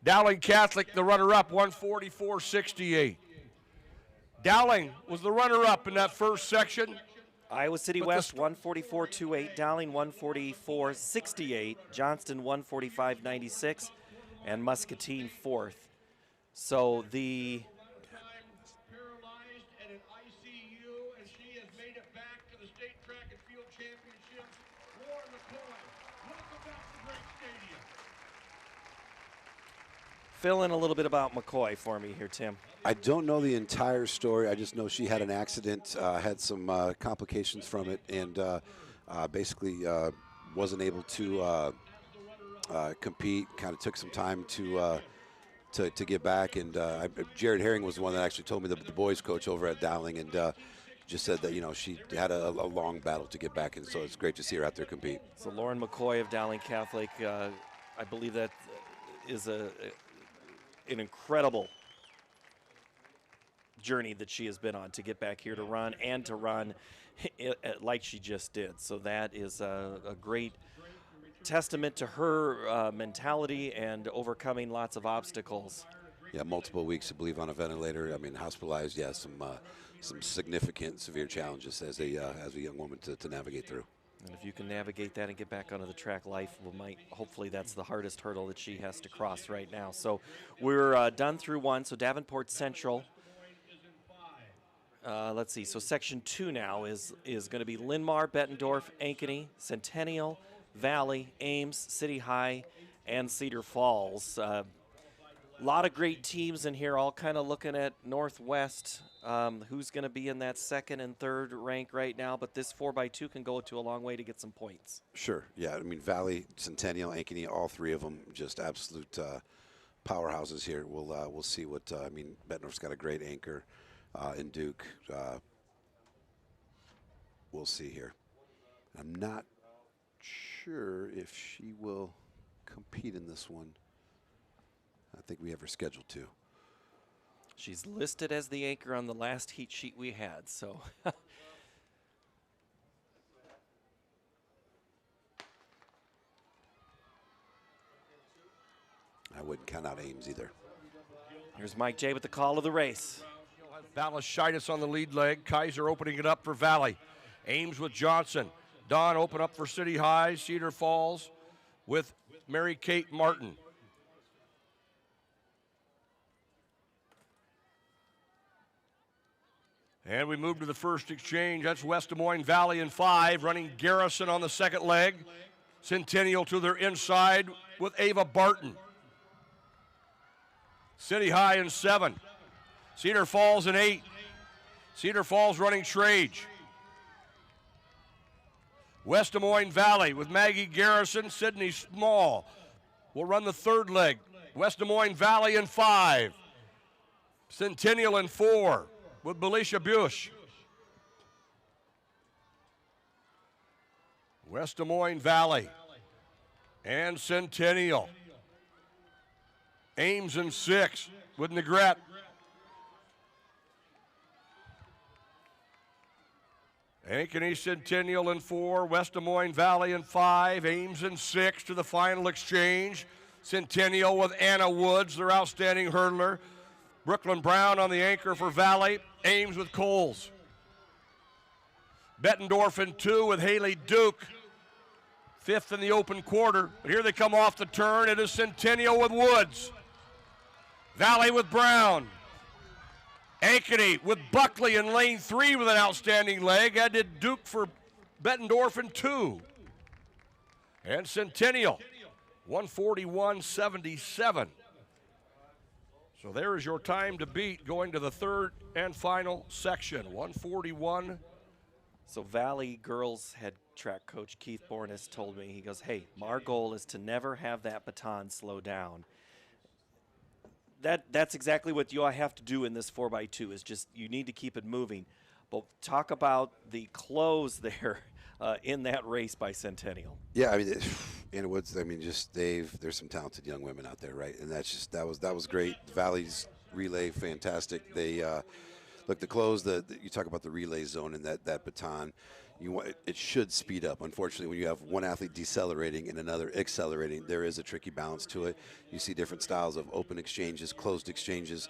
Dowling Catholic, the runner-up, 144.68. Dowling was the runner-up in that first section. Iowa City West 144.28, Dowling 144.68, Johnston 145.96, and Muscatine 4th. So the Paralyzed and in ICU, and she has made it back to the state track and field championship. Lauren McCoy, welcome back to Drake Stadium. fill in a little bit about McCoy for me here, Tim. I don't know the entire story. I just know she had an accident, had some complications from it, and basically wasn't able to compete. Kind of took some time to get back. And Jared Herring was the one that actually told me, the boys coach over at Dowling, and just said that, you know, she had a long battle to get back, and so it's great to see her out there compete. So Lauren McCoy of Dowling Catholic, I believe that is an incredible journey that she has been on to get back here to run and to run like she just did. So that is a great testament to her mentality and overcoming lots of obstacles. Yeah, multiple weeks, I believe, on a ventilator. I mean, hospitalized. Yeah, some significant, severe challenges as a young woman to navigate through. And if you can navigate that and get back onto the track, hopefully that's the hardest hurdle that she has to cross right now. So we're done through 1. So Davenport Central. Let's see. So section 2 now is going to be Linmar, Bettendorf, Ankeny, Centennial, Valley, Ames, City High, and Cedar Falls. A lot of great teams in here, all kind of looking at Northwest, who's going to be in that 2nd and 3rd rank right now, but this 4x2 can go to a long way to get some points. Sure, yeah. I mean, Valley, Centennial, Ankeny, all 3 of them just absolute powerhouses here. We'll see what, I mean, Bettendorf's got a great anchor in Duke. We'll see here. I'm not sure if she will compete in this one. I think we have her scheduled to. She's listed as the anchor on the last heat sheet we had, so. I wouldn't count out Ames either. Here's Mike J with the call of the race. Balashitis on the lead leg. Kaiser opening it up for Valley. Ames with Johnson. Don open up for City High. Cedar Falls with Mary Kate Martin. And we move to the first exchange. That's West Des Moines Valley in 5, running Garrison on the 2nd leg. Centennial to their inside with Ava Barton. City High in 7. Cedar Falls in 8. Cedar Falls running Trage. West Des Moines Valley with Maggie Garrison, Sydney Small will run the 3rd leg. West Des Moines Valley in 5. Centennial in 4. With Belisha Bush. West Des Moines Valley and Centennial. Ames in 6 with Negrete. Ankeny Centennial in 4, West Des Moines Valley in 5, Ames in 6 to the final exchange. Centennial with Anna Woods, their outstanding hurdler. Brooklyn Brown on the anchor for Valley. Ames with Coles. Bettendorf in 2 with Haley Duke. 5th in the open quarter. But here they come off the turn. It is Centennial with Woods. Valley with Brown. Ankeny with Buckley in lane 3 with an outstanding leg. That did Duke for Bettendorf in 2. And Centennial, 141.77. So there is your time to beat going to the 3rd and final section, 141. So Valley girls head track coach Keith Bornis told me, he goes, hey, our goal is to never have that baton slow down. That's exactly what you have to do in this 4x2 is just you need to keep it moving. But talk about the close there in that race by Centennial. Yeah, I mean, Anna Woods. I mean, just there's some talented young women out there, right? And that's just that was great. Valley's relay, fantastic. They look the close. You talk about the relay zone and that baton. It should speed up. Unfortunately, when you have one athlete decelerating and another accelerating, there is a tricky balance to it. You see different styles of open exchanges, closed exchanges.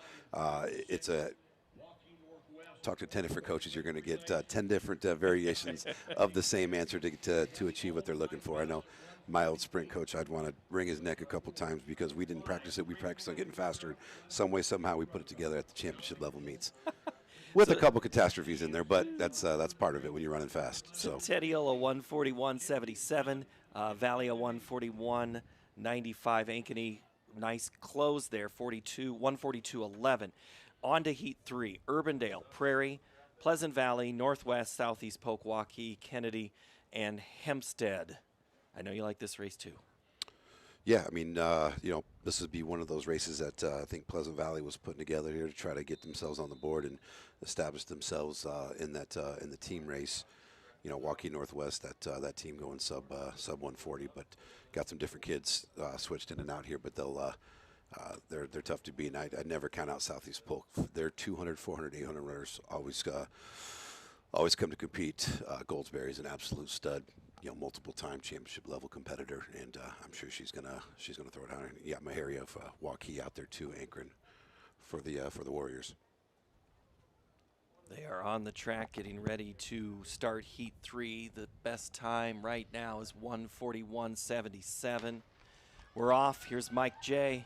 Talk to 10 different coaches, you're going to get 10 different variations of the same answer to achieve what they're looking for. I know my old sprint coach, I'd want to wring his neck a couple times because we didn't practice it. We practiced on getting faster. Some way, somehow, we put it together at the championship level meets. With a couple catastrophes in there, but that's part of it when you're running fast. Centennial a 141.77, Valley a 141.95, Ankeny, nice close there, 142.11. On to Heat 3, Urbandale, Prairie, Pleasant Valley, Northwest, Southeast Poquaquie, Kennedy, and Hempstead. I know you like this race too. Yeah, I mean, this would be one of those races that I think Pleasant Valley was putting together here to try to get themselves on the board and establish themselves in the team race. You know, Waukee Northwest, that team going sub 140, but got some different kids switched in and out here, but they're tough to beat. And I never count out Southeast Polk. Their 200, 400, 800 runners always come to compete. Goldsberry's an absolute stud. multiple-time championship-level competitor, and I'm sure she's gonna throw it on. Yeah, Mahari of Waukee out there too, anchoring for the Warriors. They are on the track getting ready to start Heat 3. The best time right now is 1:41.77. We're off. Here's Mike J.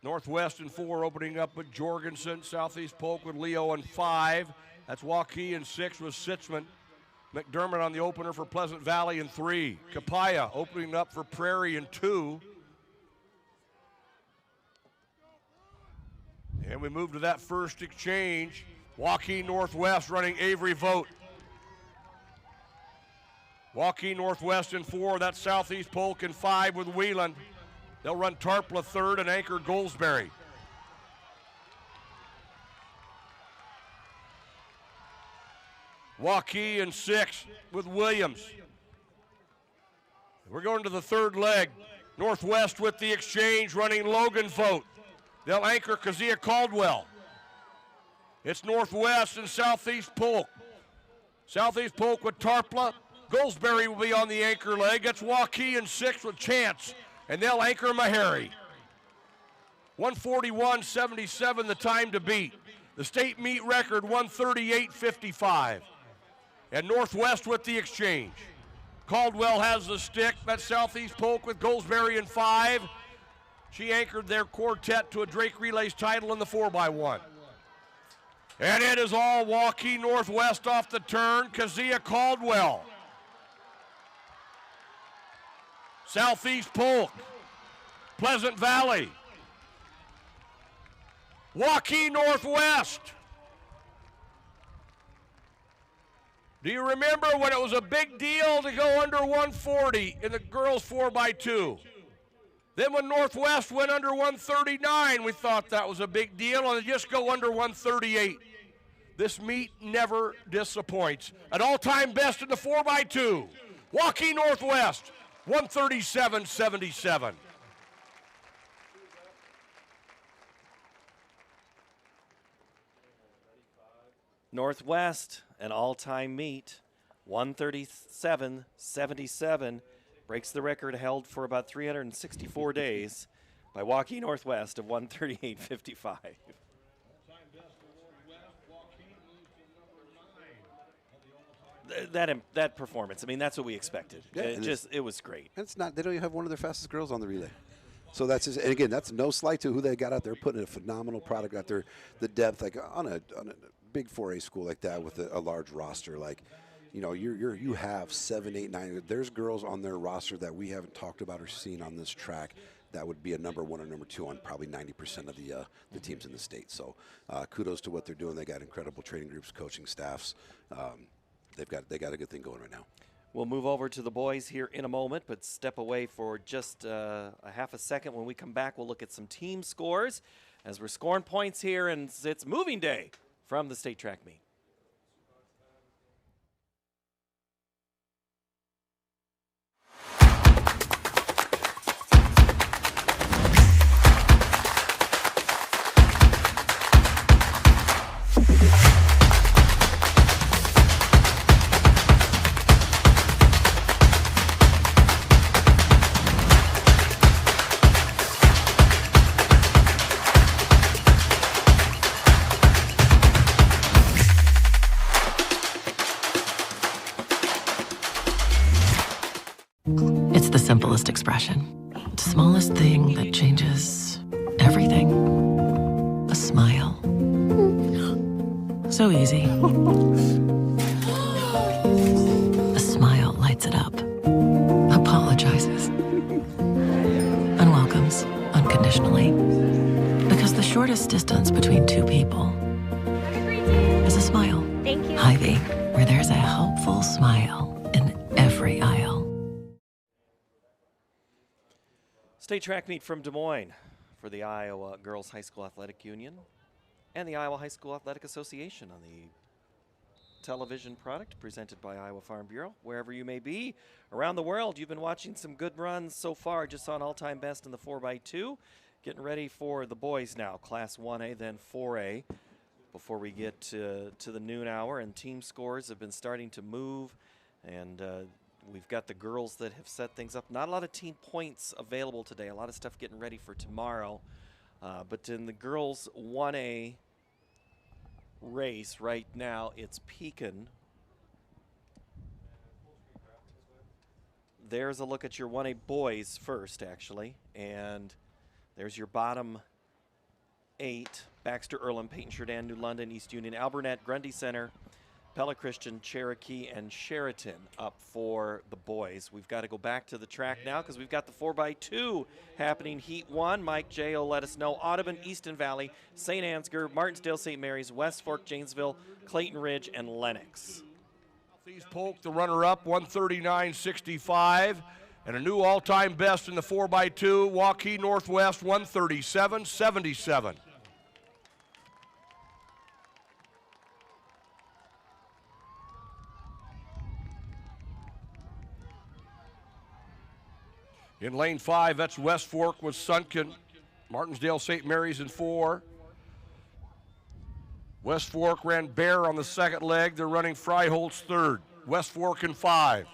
Northwest in 4, opening up with Jorgensen. Southeast Polk with Leo in 5. That's Waukee in 6 with Sitzman. McDermott on the opener for Pleasant Valley in 3. Kapaya opening up for Prairie in 2. And we move to that first exchange. Waukee Northwest running Avery Vogt. Waukee Northwest in 4. That's Southeast Polk in 5 with Wheeland. They'll run Tarpla 3rd and anchor Goldsberry. Waukee in 6 with Williams. We're going to the 3rd leg. Northwest with the exchange running Logan Vogt. They'll anchor Kazia Caldwell. It's Northwest and Southeast Polk. Southeast Polk with Tarpla. Goldsberry will be on the anchor leg. That's Waukee in 6 with Chance. And they'll anchor Mahari. 141.77 the time to beat. The state meet record 138.55. And Northwest with the exchange. Caldwell has the stick. That's Southeast Polk with Goldsberry in 5. She anchored their quartet to a Drake Relays title in the 4x1. And it is all Waukee Northwest off the turn. Kazia Caldwell. Southeast Polk. Pleasant Valley. Waukee Northwest. Do you remember when it was a big deal to go under 140 in the girls 4x2? Then when Northwest went under 139, we thought that was a big deal, and they just go under 138. This meet never disappoints. An all-time best in the 4x2. Waukee Northwest, 137.77. Northwest, an all-time meet, 137.77. Breaks the record held for about 364 days by Waukee Northwest of 138.55. That performance, I mean, that's what we expected. Yeah, It was great. It's not. They don't even have one of their fastest girls on the relay. So that's just, and again, that's no slight to who they got out there, putting a phenomenal product out there. The depth, like on a big 4A school like that with a large roster, like, you know, you have 7, 8, 9. There's girls on their roster that we haven't talked about or seen on this track that would be a number 1 or number 2 on probably 90% of the teams in the state. So kudos to what they're doing. They got incredible training groups, coaching staffs. They got a good thing going right now. We'll move over to the boys here in a moment, but step away for just a half a second. When we come back, we'll look at some team scores as we're scoring points here, and it's moving day from the state track meet. It's the simplest expression. The smallest thing that changes everything. A smile. So easy. A smile lights it up. Apologizes. Unwelcomes unconditionally. Because the shortest distance between two people is a smile. Thank you. Hy-Vee, where there's a helpful smile in every aisle. State track meet from Des Moines for the Iowa Girls High School Athletic Union and the Iowa High School Athletic Association on the television product presented by Iowa Farm Bureau. Wherever you may be around the world, you've been watching some good runs so far. Just saw an all-time best in the 4x2. Getting ready for the boys now, Class 1A, then 4A. before we get to the noon hour, and team scores have been starting to move, and we've got the girls that have set things up. Not a lot of team points available today, a lot of stuff getting ready for tomorrow. But in the girls 1A race right now, it's Pekin. There's a look at your 1A boys first, actually. And there's your bottom 8. Baxter, Earlham, Peyton, Sheridan, New London, East Union, Alburnett, Grundy Center, Pella Christian, Cherokee, and Sheraton up for the boys. We've got to go back to the track now because we've got the 4x2 happening. Heat 1. Mike J. will let us know. Audubon, Easton Valley, St. Ansgar, Martinsdale, St. Mary's, West Fork, Janesville, Clayton Ridge, and Lennox. Southeast Polk, the runner-up, 139.65. And a new all-time best in the 4x2, Waukee Northwest, 137.77. In lane 5, that's West Fork with Sunken. Martinsdale, St. Mary's in 4. West Fork ran Bear on the second leg. They're running Freiholz third. West Fork in 5.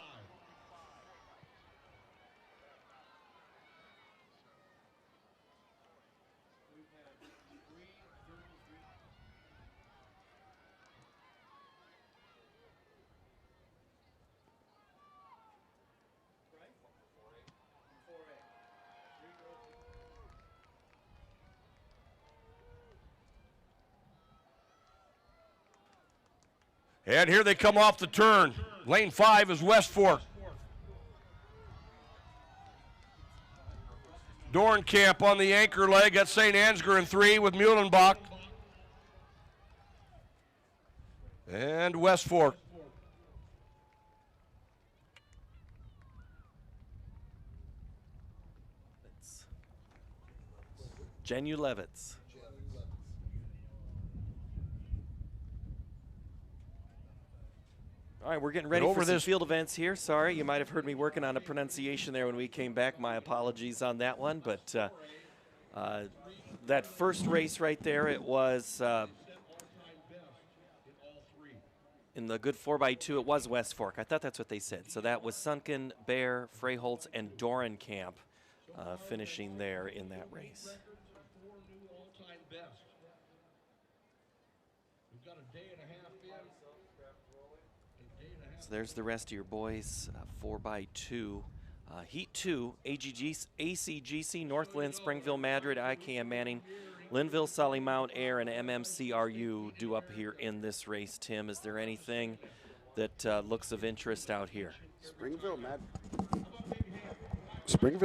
And here they come off the turn. Lane 5 is West Fork. Dornkamp on the anchor leg at St. Ansgar in 3 with Muhlenbach. And West Fork. Jenu Levitz. All right, we're getting ready for some field events here. Sorry, you might have heard me working on a pronunciation there when we came back. My apologies on that one. But that first race right there, it was in the good 4x2, it was West Fork. I thought that's what they said. So that was Sunken, Bear, Freiholz, and Dorenkamp finishing there in that race. So there's the rest of your boys, 4x2. Heat 2, ACGC, Northland, Springville, Madrid, IKM Manning, Linville, Sully, Mount Ayr, and MMCRU due up here in this race. Tim, is there anything that looks of interest out here? Springville,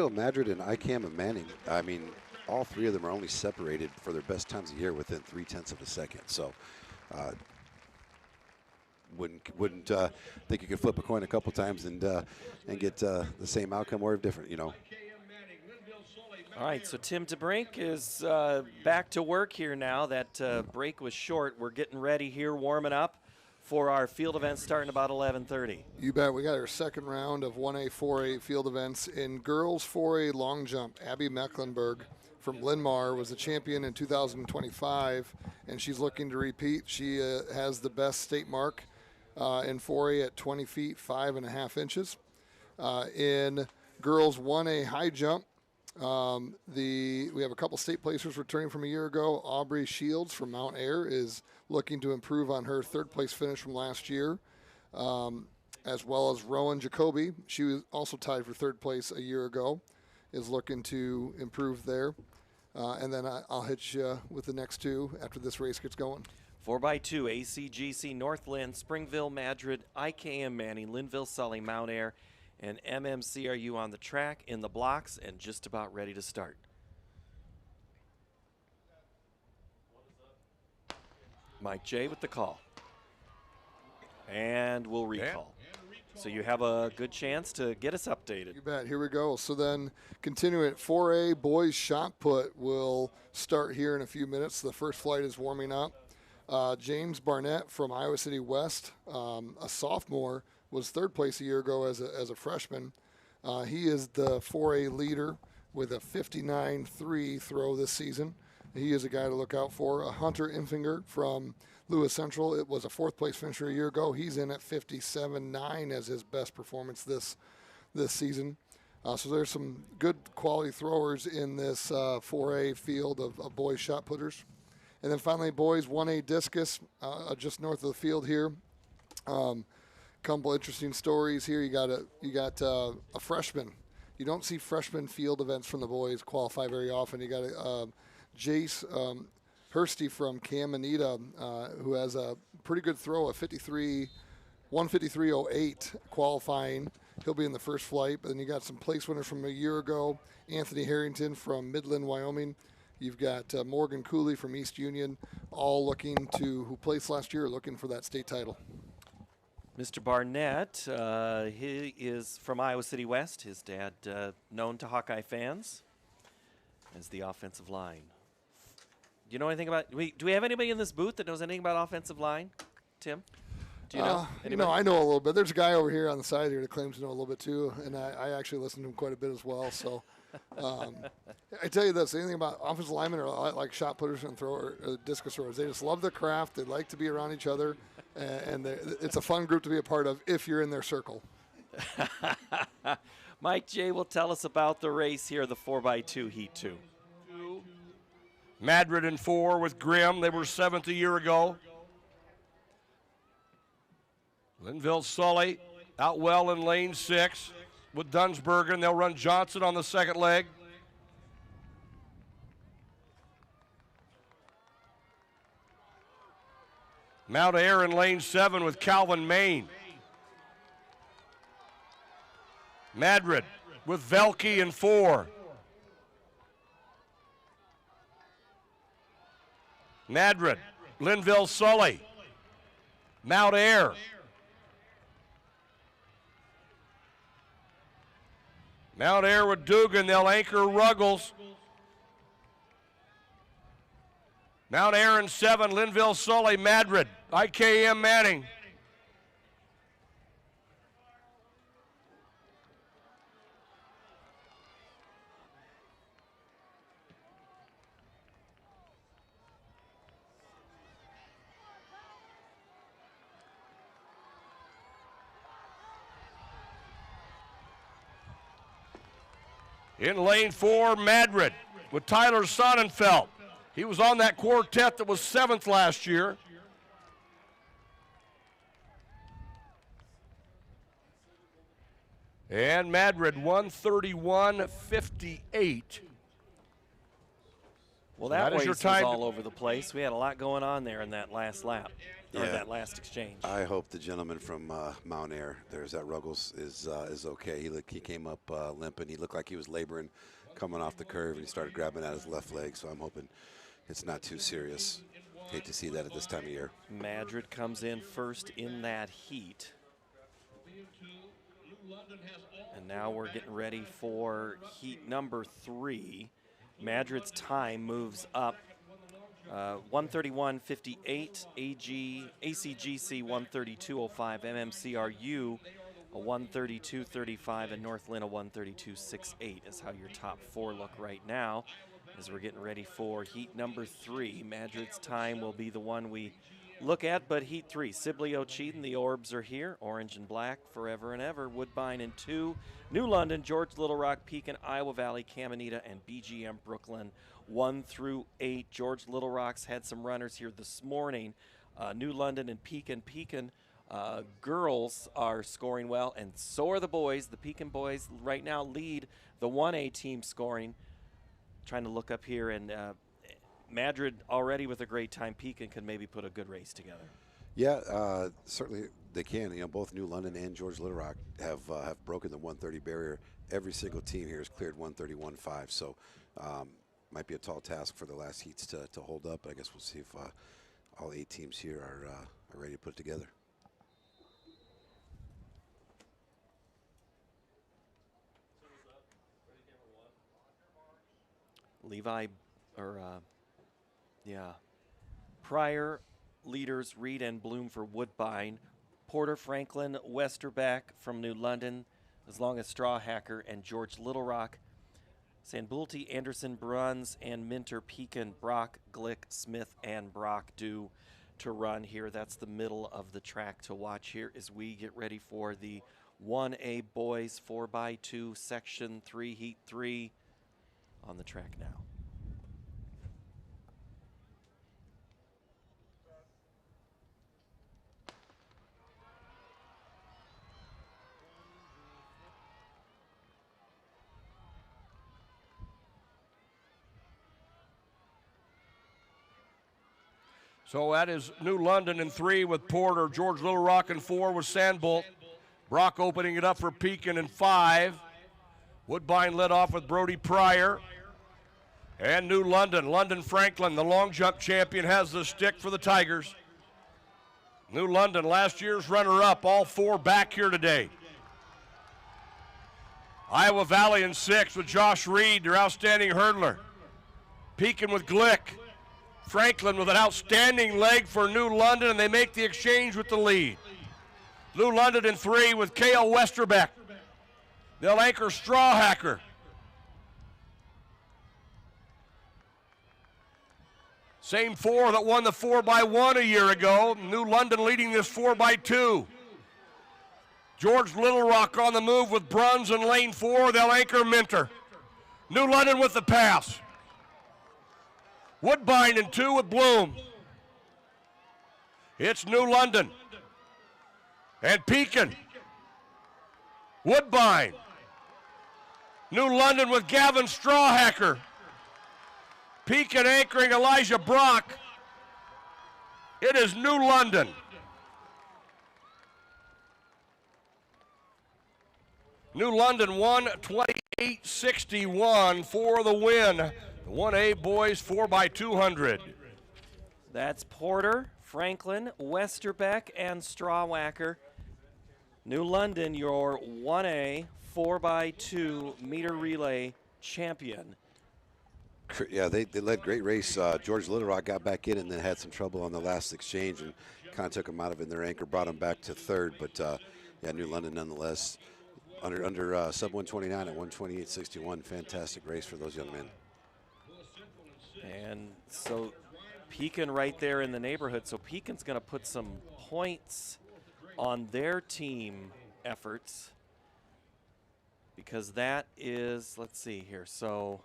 Madrid, and IKM and Manning, I mean, all 3 of them are only separated for their best times of year within 0.3 of a second. So wouldn't think you could flip a coin a couple times and get the same outcome or different, you know. All right, so Tim DeBrink is back to work here now. That break was short. We're getting ready here, warming up for our field events starting about 11:30. You bet. We got our second round of 1A, 4A field events. In girls 4A long jump, Abby Mecklenburg from Linmar was the champion in 2025, and she's looking to repeat. She has the best state mark in 4A at 20 feet, 5.5 inches. In girls 1A high jump, we have a couple state placers returning from a year ago. Aubrey Shields from Mount Ayr is looking to improve on her 3rd place finish from last year, as well as Rowan Jacoby. She was also tied for 3rd place a year ago, is looking to improve there. And then I'll hit you with the next 2 after this race gets going. 4x2, ACGC, Northland, Springville, Madrid, IKM Manning, Linville, Sully, Mount Ayr, and MMCRU on the track, in the blocks, and just about ready to start. Mike J with the call. And we'll recall. So you have a good chance to get us updated. You bet. Here we go. So then continuing at 4A, boys shot put will start here in a few minutes. The first flight is warming up. James Barnett from Iowa City West, a sophomore, was 3rd place a year ago as a freshman. He is the 4A leader with a 59.3 throw this season. he is a guy to look out for. Hunter Infinger from Lewis Central. It was a 4th place finisher a year ago. He's in at 57.9 as his best performance this season. So there's some good quality throwers in this 4A field of boys shot putters. And then finally, boys 1A discus, just north of the field here. Couple interesting stories here. You got a freshman. You don't see freshman field events from the boys qualify very often. You got Jace Hursty from Caminita, who has a pretty good throw, a 153.08 qualifying. He'll be in the first flight. But then you got some place winners from a year ago. Anthony Harrington from Midland, Wyoming. You've got Morgan Cooley from East Union, all who placed last year, looking for that state title. Mr. Barnett, he is from Iowa City West. His dad, known to Hawkeye fans as the offensive line. Do you know anything about? Do we have anybody in this booth that knows anything about offensive line? Tim, do you know? I know a little bit. There's a guy over here on the side here that claims to know a little bit too, and I actually listen to him quite a bit as well. So. I tell you this, anything about offensive linemen are like shot putters and discus throwers. They just love the craft. They like to be around each other, and it's a fun group to be a part of if you're in their circle. Mike J will tell us about the race here, the 4x2 Heat 2. Madrid in 4 with Grimm. They were 7th a year ago. Linville Sully out well in lane 6. With Dunsbergen, they'll run Johnson on the second leg. Mount Air in lane 7 with Calvin Main. Madrid with Velke in 4. Madrid, Linville Sully, Mount Air. Mount Air with Dugan, they'll anchor Ruggles. Mount Air in 7, Linville Sully, Madrid, IKM Manning. In lane 4, Madrid with Tyler Sonnenfeld. He was on that quartet that was 7th last year. And Madrid 131.58. Well, that race was all over the place. We had a lot going on there in that last lap, or that last exchange. I hope the gentleman from Mount Air, there's that Ruggles, is okay. He came up limping. He looked like he was laboring coming off the curve, and he started grabbing at his left leg, so I'm hoping it's not too serious. Hate to see that at this time of year. Madrid comes in first in that heat. And now we're getting ready for heat number 3. Madrid's time moves up 131.58, ACGC 132.05, MMCRU a 132.35, and North Lynn a 132.68 is how your top 4 look right now as we're getting ready for heat number 3. Madrid's time will be the one we look at, but heat 3, Sibley O'Cheaton, the Orbs are here, orange and black forever and ever. Woodbine in 2, New London, George Little Rock, Pekin, Iowa Valley, Caminita, and BGM Brooklyn 1 through 8. George Little Rock's had some runners here this morning. New London and Pekin. Girls are scoring well, and so are the boys. The Pekin boys right now lead the 1A team scoring. Trying to look up here, and Madrid already with a great time. Pekin could maybe put a good race together. Yeah, certainly they can. You know, both New London and George Little Rock have broken the 130 barrier. Every single team here has cleared 131.5. So might be a tall task for the last heats to hold up. But I guess we'll see if all 8 teams here are ready to put it together. Pryor leaders Reed and Bloom for Woodbine, Porter, Franklin, Westerback from New London, as long as Strawhacker and George Little Rock. Sandbulti, Anderson, Bruns, and Minter, Pekin, Brock, Glick, Smith, and Brock due to run here. That's the middle of the track to watch here as we get ready for the 1A boys 4x2 section 3 heat 3 on the track now. So that is New London in 3 with Porter, George Little Rock in 4 with Sandbolt, Brock opening it up for Pekin in 5. Woodbine led off with Brody Pryor. And New London, London Franklin, the long jump champion, has the stick for the Tigers. New London, last year's runner-up, all 4 back here today. Iowa Valley in 6 with Josh Reed, their outstanding hurdler. Pekin with Glick. Franklin with an outstanding leg for New London, and they make the exchange with the lead. New London in 3 with K.L. Westerbeck. They'll anchor Strawhacker. Same 4 that won the 4x1 a year ago. New London leading this 4x2. George Little Rock on the move with Bruns in lane 4. They'll anchor Minter. New London with the pass. Woodbine in 2 with Bloom. It's New London. And Pekin. Woodbine. New London with Gavin Strawhacker. Pekin anchoring Elijah Brock. It is New London. New London 1:28.61 for the win. The 1A boys 4x200. That's Porter, Franklin, Westerbeck, and Strawhacker. New London, your 1A 4x2 meter relay champion. Yeah, they led great race. George Little Rock got back in and then had some trouble on the last exchange and kind of took him out of it in their anchor, brought him back to 3rd. But yeah, New London nonetheless under sub 129 at 128.61. Fantastic race for those young men. And so Pekin right there in the neighborhood. So Pekin's going to put some points on their team efforts because that is, let's see here, so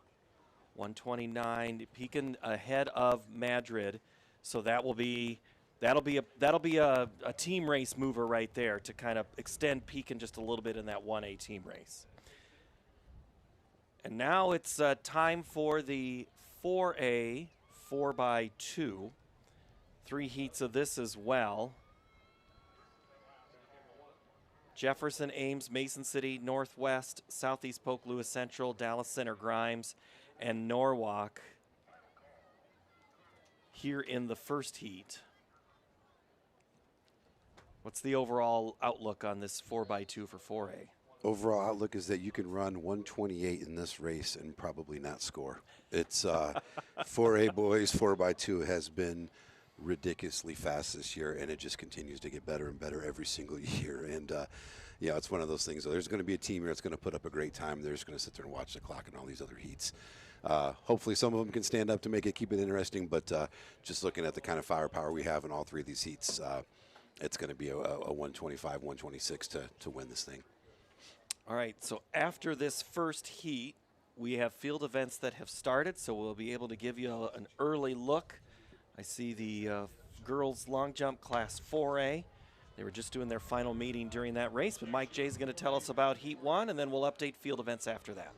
129, Pekin ahead of Madrid, so that'll be a team race mover right there to kind of extend Pekin just a little bit in that 1A team race. And now it's time for the 4A 4x2. 3 heats of this as well. Jefferson, Ames, Mason City, Northwest, Southeast Polk, Lewis Central, Dallas Center, Grimes, and Norwalk here in the first heat. What's the overall outlook on this 4x2 for 4A? Overall outlook is that you can run 128 in this race and probably not score. It's 4A boys 4x2 has been ridiculously fast this year, and it just continues to get better and better every single year. And yeah, it's one of those things. So there's going to be a team here that's going to put up a great time. They're just going to sit there and watch the clock and all these other heats. Hopefully some of them can stand up to make it, keep it interesting, but just looking at the kind of firepower we have in all 3 of these heats, it's going to be a 125, 126 to win this thing. All right, so after this first heat, we have field events that have started, so we'll be able to give you an early look. I see the girls long jump class 4A. They were just doing their final meeting during that race, but Mike J is going to tell us about heat 1, and then we'll update field events after that.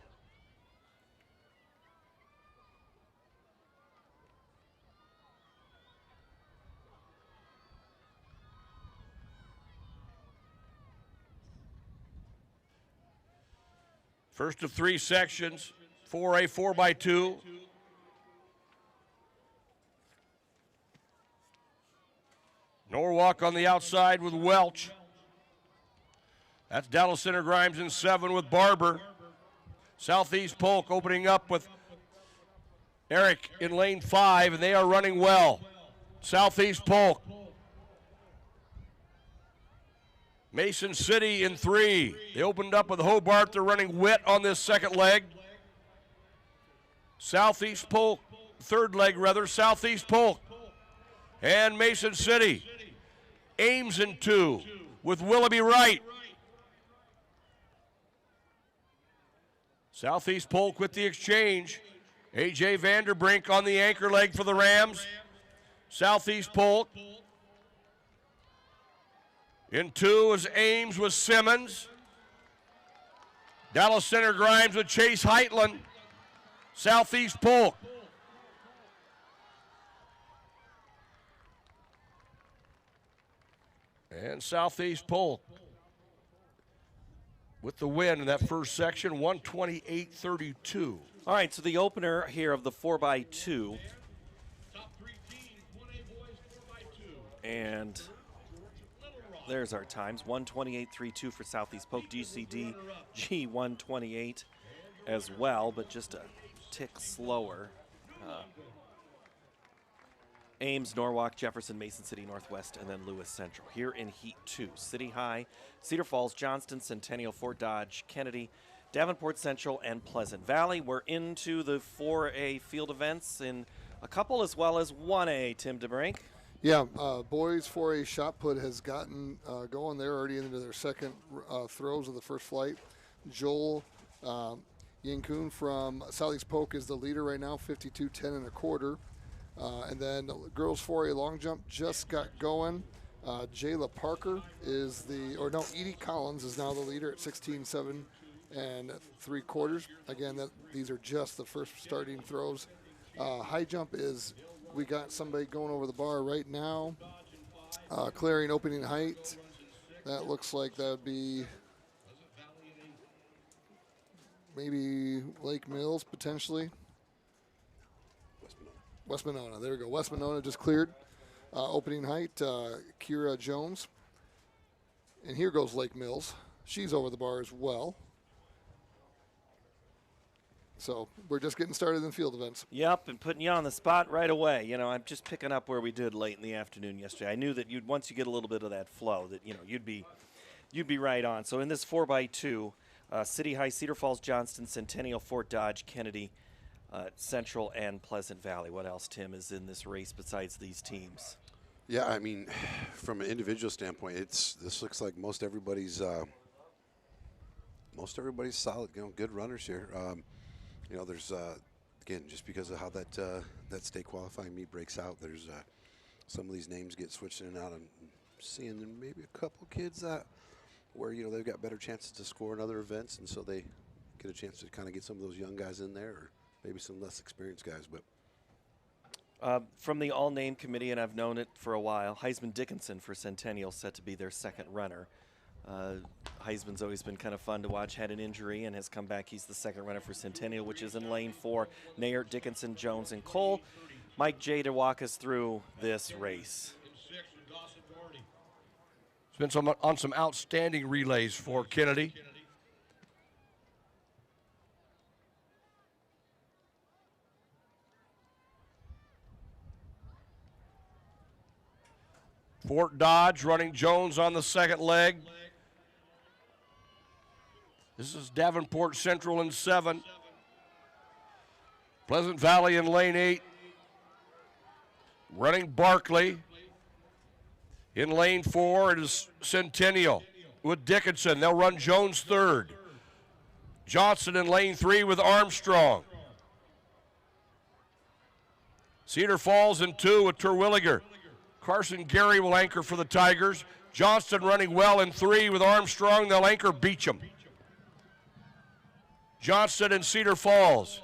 First of 3 sections, 4A 4x2. Norwalk on the outside with Welch. That's Dallas Center Grimes in 7 with Barber. Southeast Polk opening up with Eric in lane 5, and they are running well. Southeast Polk. Mason City in 3. They opened up with Hobart. They're running wet on this second leg. Southeast Polk, third leg rather, Southeast Polk. And Mason City. Ames in 2 with Willoughby Wright. Southeast Polk with the exchange. A.J. Vanderbrink on the anchor leg for the Rams. Southeast Polk. In 2 is Ames with Simmons. Dallas Center Grimes with Chase Heitland. Southeast Polk. And Southeast Polk with the win in that first section, 128-32. All right, so the opener here of the 4x2. And there's our times, 128.32 for Southeast Polk, GCD G128 as well, but just a tick slower. Ames, Norwalk, Jefferson, Mason City, Northwest, and then Lewis Central. Here in Heat 2, City High, Cedar Falls, Johnston, Centennial, Fort Dodge, Kennedy, Davenport Central, and Pleasant Valley. We're into the 4A field events in a couple as well as 1A, Tim DeBrink. Yeah, boys 4A shot put has gotten going. They're already into their second throws of the first flight. Joel Yankun from Southeast Polk is the leader right now, 52.10 1/4. And then girls 4A long jump just got going. Jayla Parker is Edie Collins is now the leader at 16.7 3/4. Again, these are just the first starting throws. High jump is, we got somebody going over the bar right now, clearing opening height. That looks like that would be maybe Lake Mills potentially. West Monona, there we go. West Monona just cleared. Opening height, Kira Jones. And here goes Lake Mills. She's over the bar as well. So we're just getting started in field events. Yep, and putting you on the spot right away. You know, I'm just picking up where we did late in the afternoon yesterday. I knew that once you get a little bit of that flow, that you'd be right on. So in this 4x2, City High, Cedar Falls, Johnston, Centennial, Fort Dodge, Kennedy, Central, and Pleasant Valley. What else, Tim, is in this race besides these teams? Yeah, I mean, from an individual standpoint, this looks like most everybody's solid, good runners here. There's again, just because of how that state qualifying meet breaks out, there's some of these names get switched in and out. I'm seeing maybe a couple kids where they've got better chances to score in other events, and so they get a chance to kind of get some of those young guys in there, or maybe some less experienced guys. But from the all-name committee, and I've known it for a while, Heisman Dickinson for Centennial set to be their second runner. Heisman's always been kind of fun to watch, had an injury and has come back. He's the second runner for Centennial, which is in lane 4. Nair, Dickinson, Jones, and Cole. Mike J. to walk us through this race. It's been on some outstanding relays for Kennedy. Fort Dodge running Jones on the second leg. This is Davenport Central in 7. Pleasant Valley in lane 8. Running Barkley. In lane 4, it is Centennial with Dickinson. They'll run Jones third. Johnson in lane 3 with Armstrong. Cedar Falls in 2 with Terwilliger. Carson Gary will anchor for the Tigers. Johnston running well in 3 with Armstrong. They'll anchor Beecham. Johnston and Cedar Falls.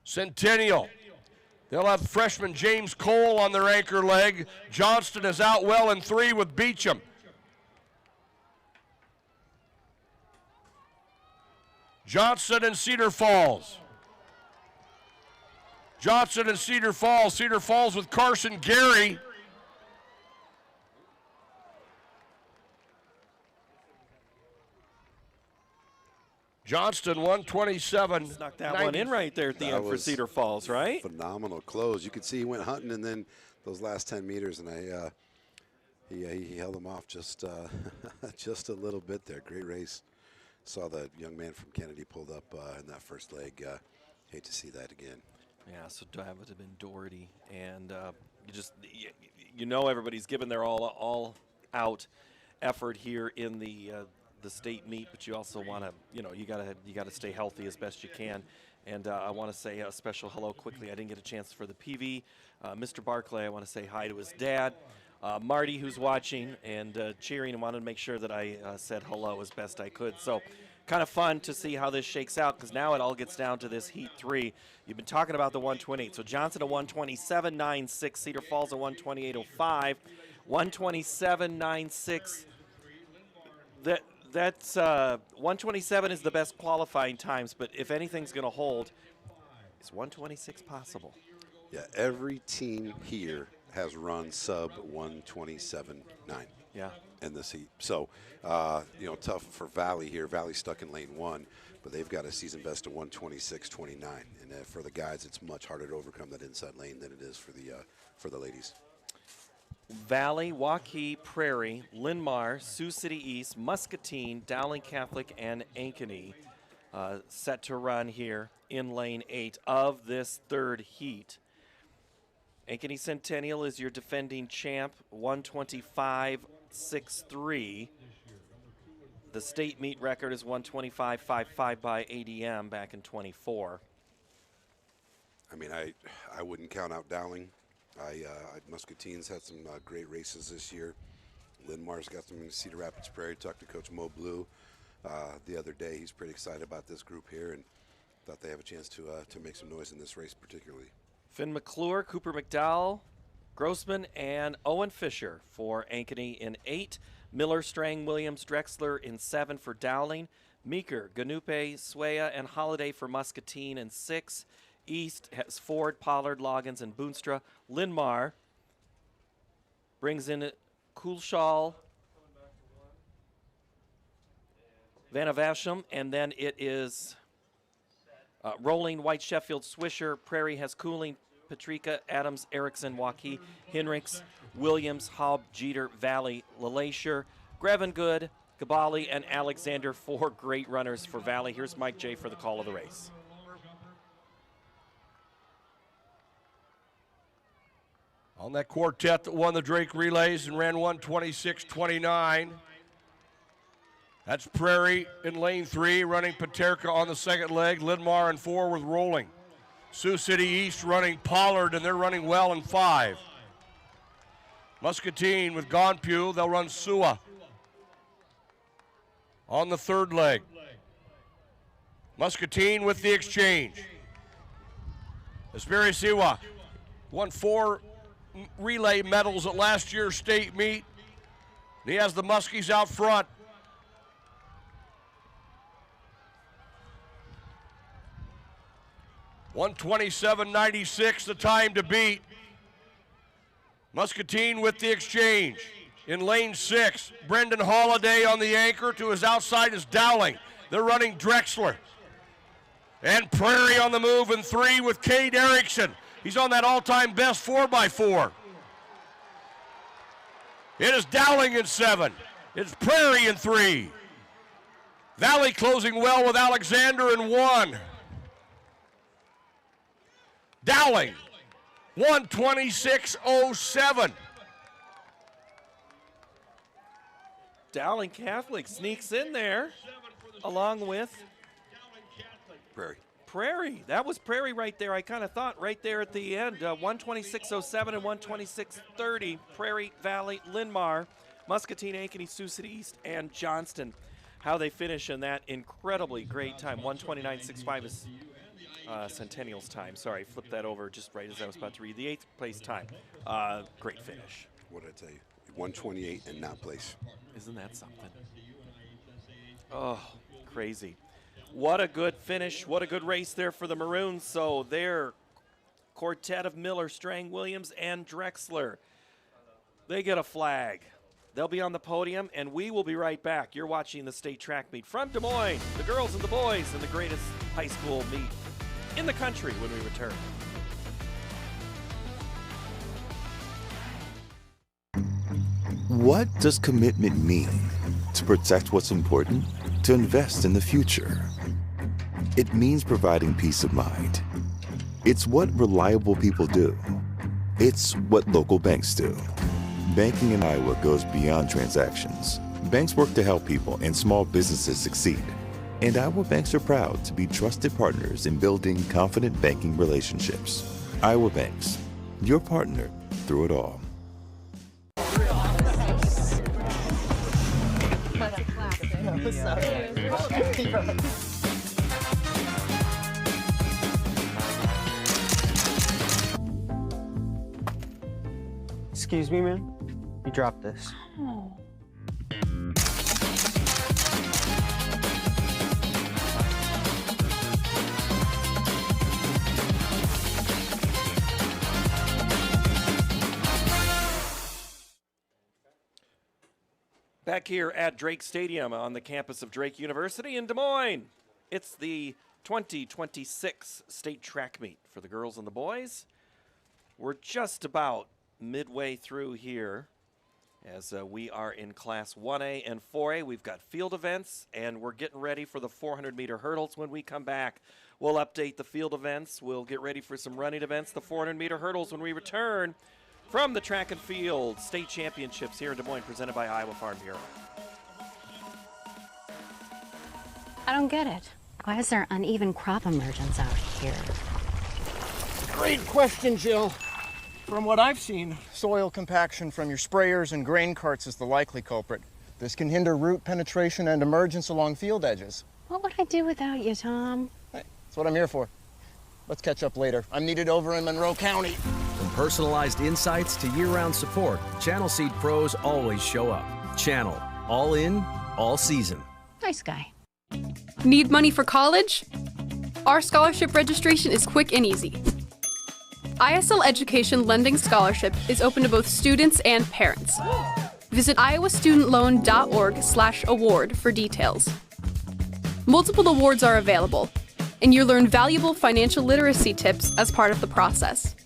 Centennial. They'll have freshman James Cole on their anchor leg. Johnston is out well in 3 with Beecham. Johnson and Cedar Falls. Johnson and Cedar Falls. Cedar Falls with Carson Gary. Johnston 127. Snuck that one in right there at the end for Cedar Falls, right? Phenomenal close. You could see he went hunting, and then those last 10 meters, and he held him off just just a little bit there. Great race. Saw the young man from Kennedy pulled up in that first leg. Hate to see that again. Yeah, so that would have been Doherty, and you know everybody's given their all-out effort here in the state meet, but you also want to, you gotta stay healthy as best you can. And I want to say a special hello quickly. I didn't get a chance for the PV. Mr. Barclay, I want to say hi to his dad. Marty, who's watching and cheering, and wanted to make sure that I said hello as best I could. So kind of fun to see how this shakes out, because now it all gets down to this Heat 3. You've been talking about the 128. So Johnson a 127.96, Cedar Falls a 128.05, 127.96. That's 127 is the best qualifying times, but if anything's going to hold, is 126 possible? Yeah, every team here has run sub 127.9. Yeah. In this heat. So, tough for Valley here. Valley's stuck in lane 1, but they've got a season best of 126.29. And for the guys, it's much harder to overcome that inside lane than it is for the ladies. Valley, Waukee, Prairie, Linmar, Sioux City East, Muscatine, Dowling Catholic, and Ankeny set to run here in lane 8 of this third heat. Ankeny Centennial is your defending champ, 125.63. The state meet record is 125.55 by ADM back in 24. I mean, I wouldn't count out Dowling. Muscatine's had some great races this year. Linmar's got some in Cedar Rapids Prairie. Talked to Coach Mo Blue the other day. He's pretty excited about this group here and thought they have a chance to make some noise in this race particularly. Finn McClure, Cooper McDowell, Grossman, and Owen Fisher for Ankeny in 8. Miller, Strang, Williams, Drexler in 7 for Dowling. Meeker, Ganupe, Swaya, and Holiday for Muscatine in 6. East has Ford, Pollard, Loggins, and Boonstra. Linmar brings in Coolshall, Vanavasham, and then it is Rolling, White, Sheffield, Swisher. Prairie has Cooling, Patrika, Adams, Erickson, Waukee, Hinrichs, Williams, Haub, Jeter, Valley, LeLacheur, Grevengood, Gabali, and Alexander, 4 great runners for Valley. Here's Mike J. for the call of the race. On that quartet that won the Drake Relays and ran 126.29. That's Prairie in lane 3, running Paterka on the second leg. Linmar in 4 with Rolling. Sioux City East running Pollard, and they're running well in 5. Muscatine with Gonpue, they'll run Sua on the third leg. Muscatine with the exchange. Aspiri Siwa won 4 relay medals at last year's state meet. He has the Muskies out front. $127.96 the time to beat. Muscatine with the exchange. In lane 6, Brendan Holiday on the anchor. To his outside is Dowling. They're running Drexler. And Prairie on the move in 3 with Cade Erickson. He's on that all-time best 4x4. It is Dowling in 7. It's Prairie in 3. Valley closing well with Alexander in 1. Dowling, 126.07. Dowling Catholic sneaks in there along with Prairie. That was Prairie right there. I kind of thought right there at the end. 126.07 and 126.30. Prairie, Valley, Linmar, Muscatine, Ankeny, Sioux City East, and Johnston. How they finish in that incredibly great time. 129.65 is Centennial's time. Sorry, flipped that over just right as I was about to read. The 8th place time. Great finish. What did I tell you? 128 and not place. Isn't that something? Oh, crazy. What a good finish. What a good race there for the Maroons. So their quartet of Miller, Strang, Williams, and Drexler, they get a flag. They'll be on the podium, and we will be right back. You're watching the state track meet from Des Moines, the girls and the boys, and the greatest high school meet in the country when we return. What does commitment mean? To protect what's important? To invest in the future? It means providing peace of mind. It's what reliable people do. It's what local banks do. Banking in Iowa goes beyond transactions. Banks work to help people and small businesses succeed. And Iowa banks are proud to be trusted partners in building confident banking relationships. Iowa Banks, your partner through it all. Excuse me, man. You dropped this. Back here at Drake Stadium on the campus of Drake University in Des Moines. It's the 2026 state track meet for the girls and the boys. We're just about midway through here as we are in Class 1A and 4A. We've got field events, and we're getting ready for the 400-meter hurdles. When we come back, we'll update the field events. We'll get ready for some running events, the 400-meter hurdles, when we return from the track and field state championships here in Des Moines, presented by Iowa Farm Bureau. I don't get it. Why is there uneven crop emergence out here? Great question, Jill. From what I've seen, soil compaction from your sprayers and grain carts is the likely culprit. This can hinder root penetration and emergence along field edges. What would I do without you, Tom? Hey, that's what I'm here for. Let's catch up later. I'm needed over in Monroe County. From personalized insights to year-round support, Channel Seed pros always show up. Channel, all in, all season. Nice guy. Need money for college? Our scholarship registration is quick and easy. ISL Education Lending Scholarship is open to both students and parents. Visit iowastudentloan.org/award for details. Multiple awards are available, and you'll learn valuable financial literacy tips as part of the process.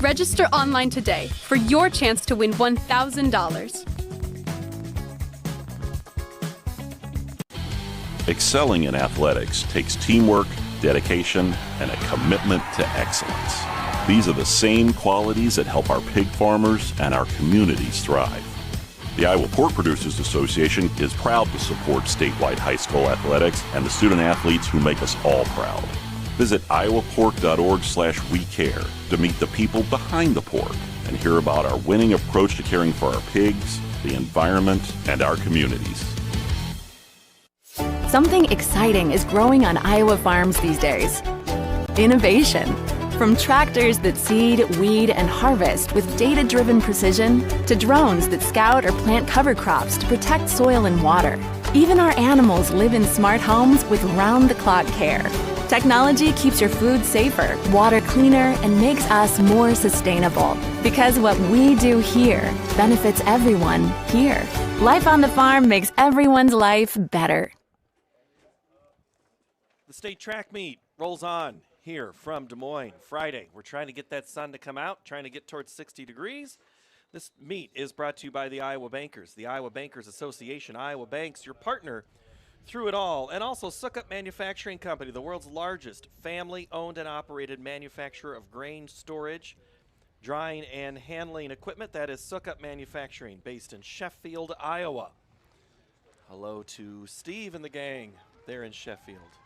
Register online today for your chance to win $1,000. Excelling in athletics takes teamwork, dedication, and a commitment to excellence. These are the same qualities that help our pig farmers and our communities thrive. The Iowa Pork Producers Association is proud to support statewide high school athletics and the student athletes who make us all proud. Visit iowapork.org/wecare to meet the people behind the pork and hear about our winning approach to caring for our pigs, the environment, and our communities. Something exciting is growing on Iowa farms these days. Innovation. From tractors that seed, weed, and harvest with data-driven precision to drones that scout or plant cover crops to protect soil and water. Even our animals live in smart homes with round-the-clock care. Technology keeps your food safer, water cleaner, and makes us more sustainable. Because what we do here benefits everyone here. Life on the farm makes everyone's life better. The state track meet rolls on here from Des Moines Friday. We're trying to get that sun to come out, trying to get towards 60 degrees. This meet is brought to you by the Iowa Bankers, the Iowa Bankers Association. Iowa Banks, your partner through it all. And also Sukup Manufacturing Company, the world's largest family-owned and operated manufacturer of grain storage, drying, and handling equipment. That is Sukup Manufacturing, based in Sheffield, Iowa. Hello to Steve and the gang there in Sheffield.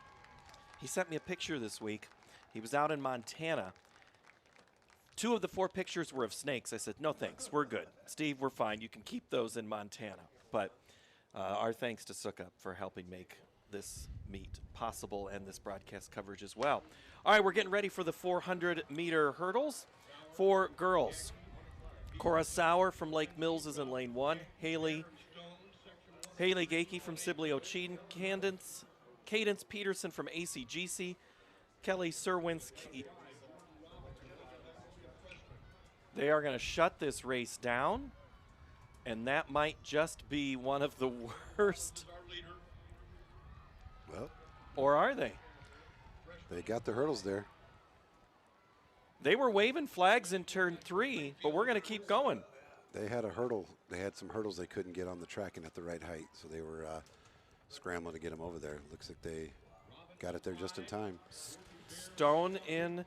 He sent me a picture this week. He was out in Montana. 2 of the 4 pictures were of snakes. I said, no thanks, we're good. Steve, we're fine. You can keep those in Montana. But our thanks to Sukup for helping make this meet possible and this broadcast coverage as well. All right, we're getting ready for the 400-meter hurdles for girls. Cora Sauer from Lake Mills is in lane 1. Haley Gakey from Sibley Ochin. Cadence Peterson from ACGC. Kelly Serwinski. They are going to shut this race down, and that might just be one of the worst. Well, or are they? They got the hurdles there. They were waving flags in turn 3, but we're going to keep going. They had a hurdle. They had some hurdles they couldn't get on the track and at the right height, so they were scrambling to get them over there. Looks like they got it there just in time. Stone in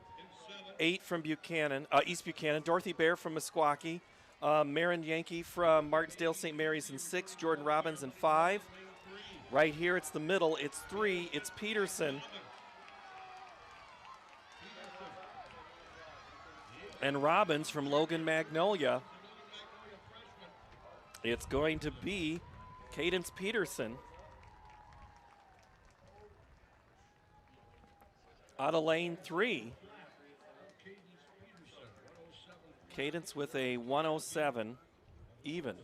8 from Buchanan, East Buchanan. Dorothy Bear from Meskwaki. Marin Yankee from Martinsdale St. Mary's in 6. Jordan Robbins in 5. Right here, it's the middle. It's 3. It's Peterson. And Robbins from Logan Magnolia. It's going to be Cadence Peterson. Out of lane 3. Cadence with a 107 even.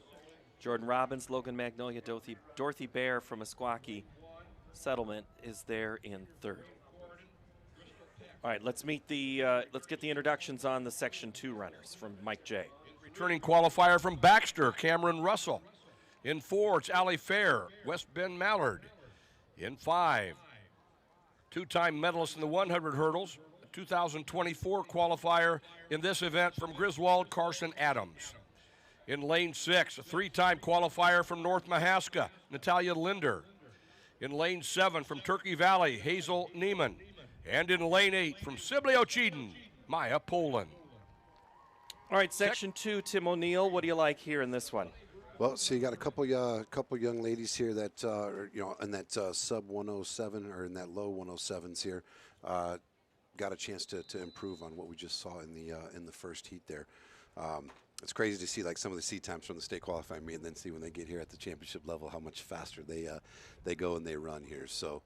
Jordan Robbins, Logan Magnolia, Dorothy Bear from Meskwaki Settlement is there in 3rd. All right, let's meet the let's get the introductions on the Section 2 runners from Mike J. Returning qualifier from Baxter, Cameron Russell. In 4, it's Allie Fair, West Bend Mallard. In 5, two-time medalist in the 100 hurdles, 2024 qualifier in this event from Griswold, Carson Adams. In lane 6, a 3-time qualifier from North Mahaska, Natalia Linder. In lane 7 from Turkey Valley, Hazel Neiman. And in lane 8 from Sibley Ochiden, Maya Poland. All right, Section 2, Tim O'Neill, what do you like here in this one? Well, so you got a couple young ladies here that in that sub 107 or in that low 107s here, got a chance to improve on what we just saw in the first heat there. It's crazy to see like some of the seat times from the state qualifying meet, and then see when they get here at the championship level how much faster they go and they run here. So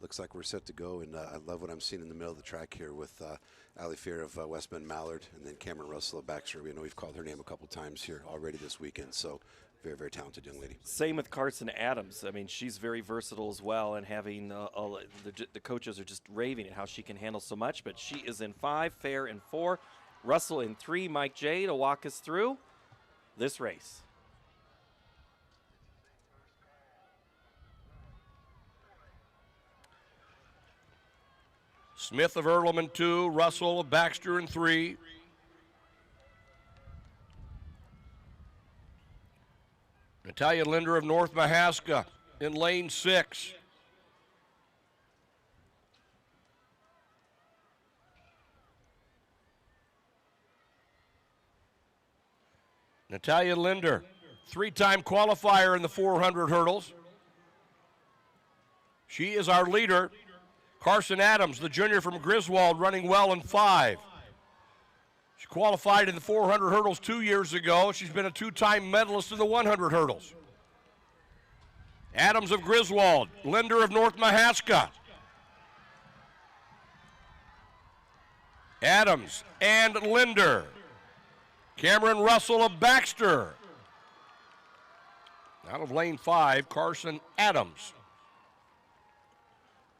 looks like we're set to go, and I love what I'm seeing in the middle of the track here with Allie Fair of West Bend Mallard, and then Cameron Russell of Baxter. We know we've called her name a couple times here already this weekend, so very, very talented young lady. Same with Carson Adams. I mean, she's very versatile as well, and having the coaches are just raving at how she can handle so much, but she is in 5, Fair in 4, Russell in 3, Mike J to walk us through this race. Smith of Earlham in 2, Russell of Baxter in 3. Natalia Linder of North Mahaska in lane 6. Natalia Linder, 3-time qualifier in the 400 hurdles. She is our leader. Carson Adams, the junior from Griswold, running well in 5. She qualified in the 400 hurdles 2 years ago. She's been a 2-time medalist in the 100 hurdles. Adams of Griswold, Linder of North Mahaska. Adams and Linder. Cameron Russell of Baxter. Out of lane 5, Carson Adams.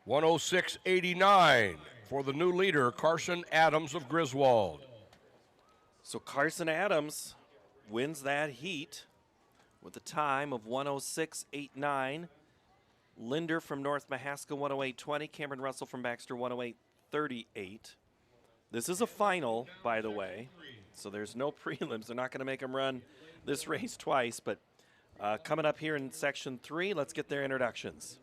106.89 for the new leader, Carson Adams of Griswold. So Carson Adams wins that heat with a time of 106.89. Linder from North Mahaska, 108.20. Cameron Russell from Baxter, 108.38. This is a final, by the way, so there's no prelims. They're not going to make them run this race twice, but coming up here in Section 3, let's get their introductions.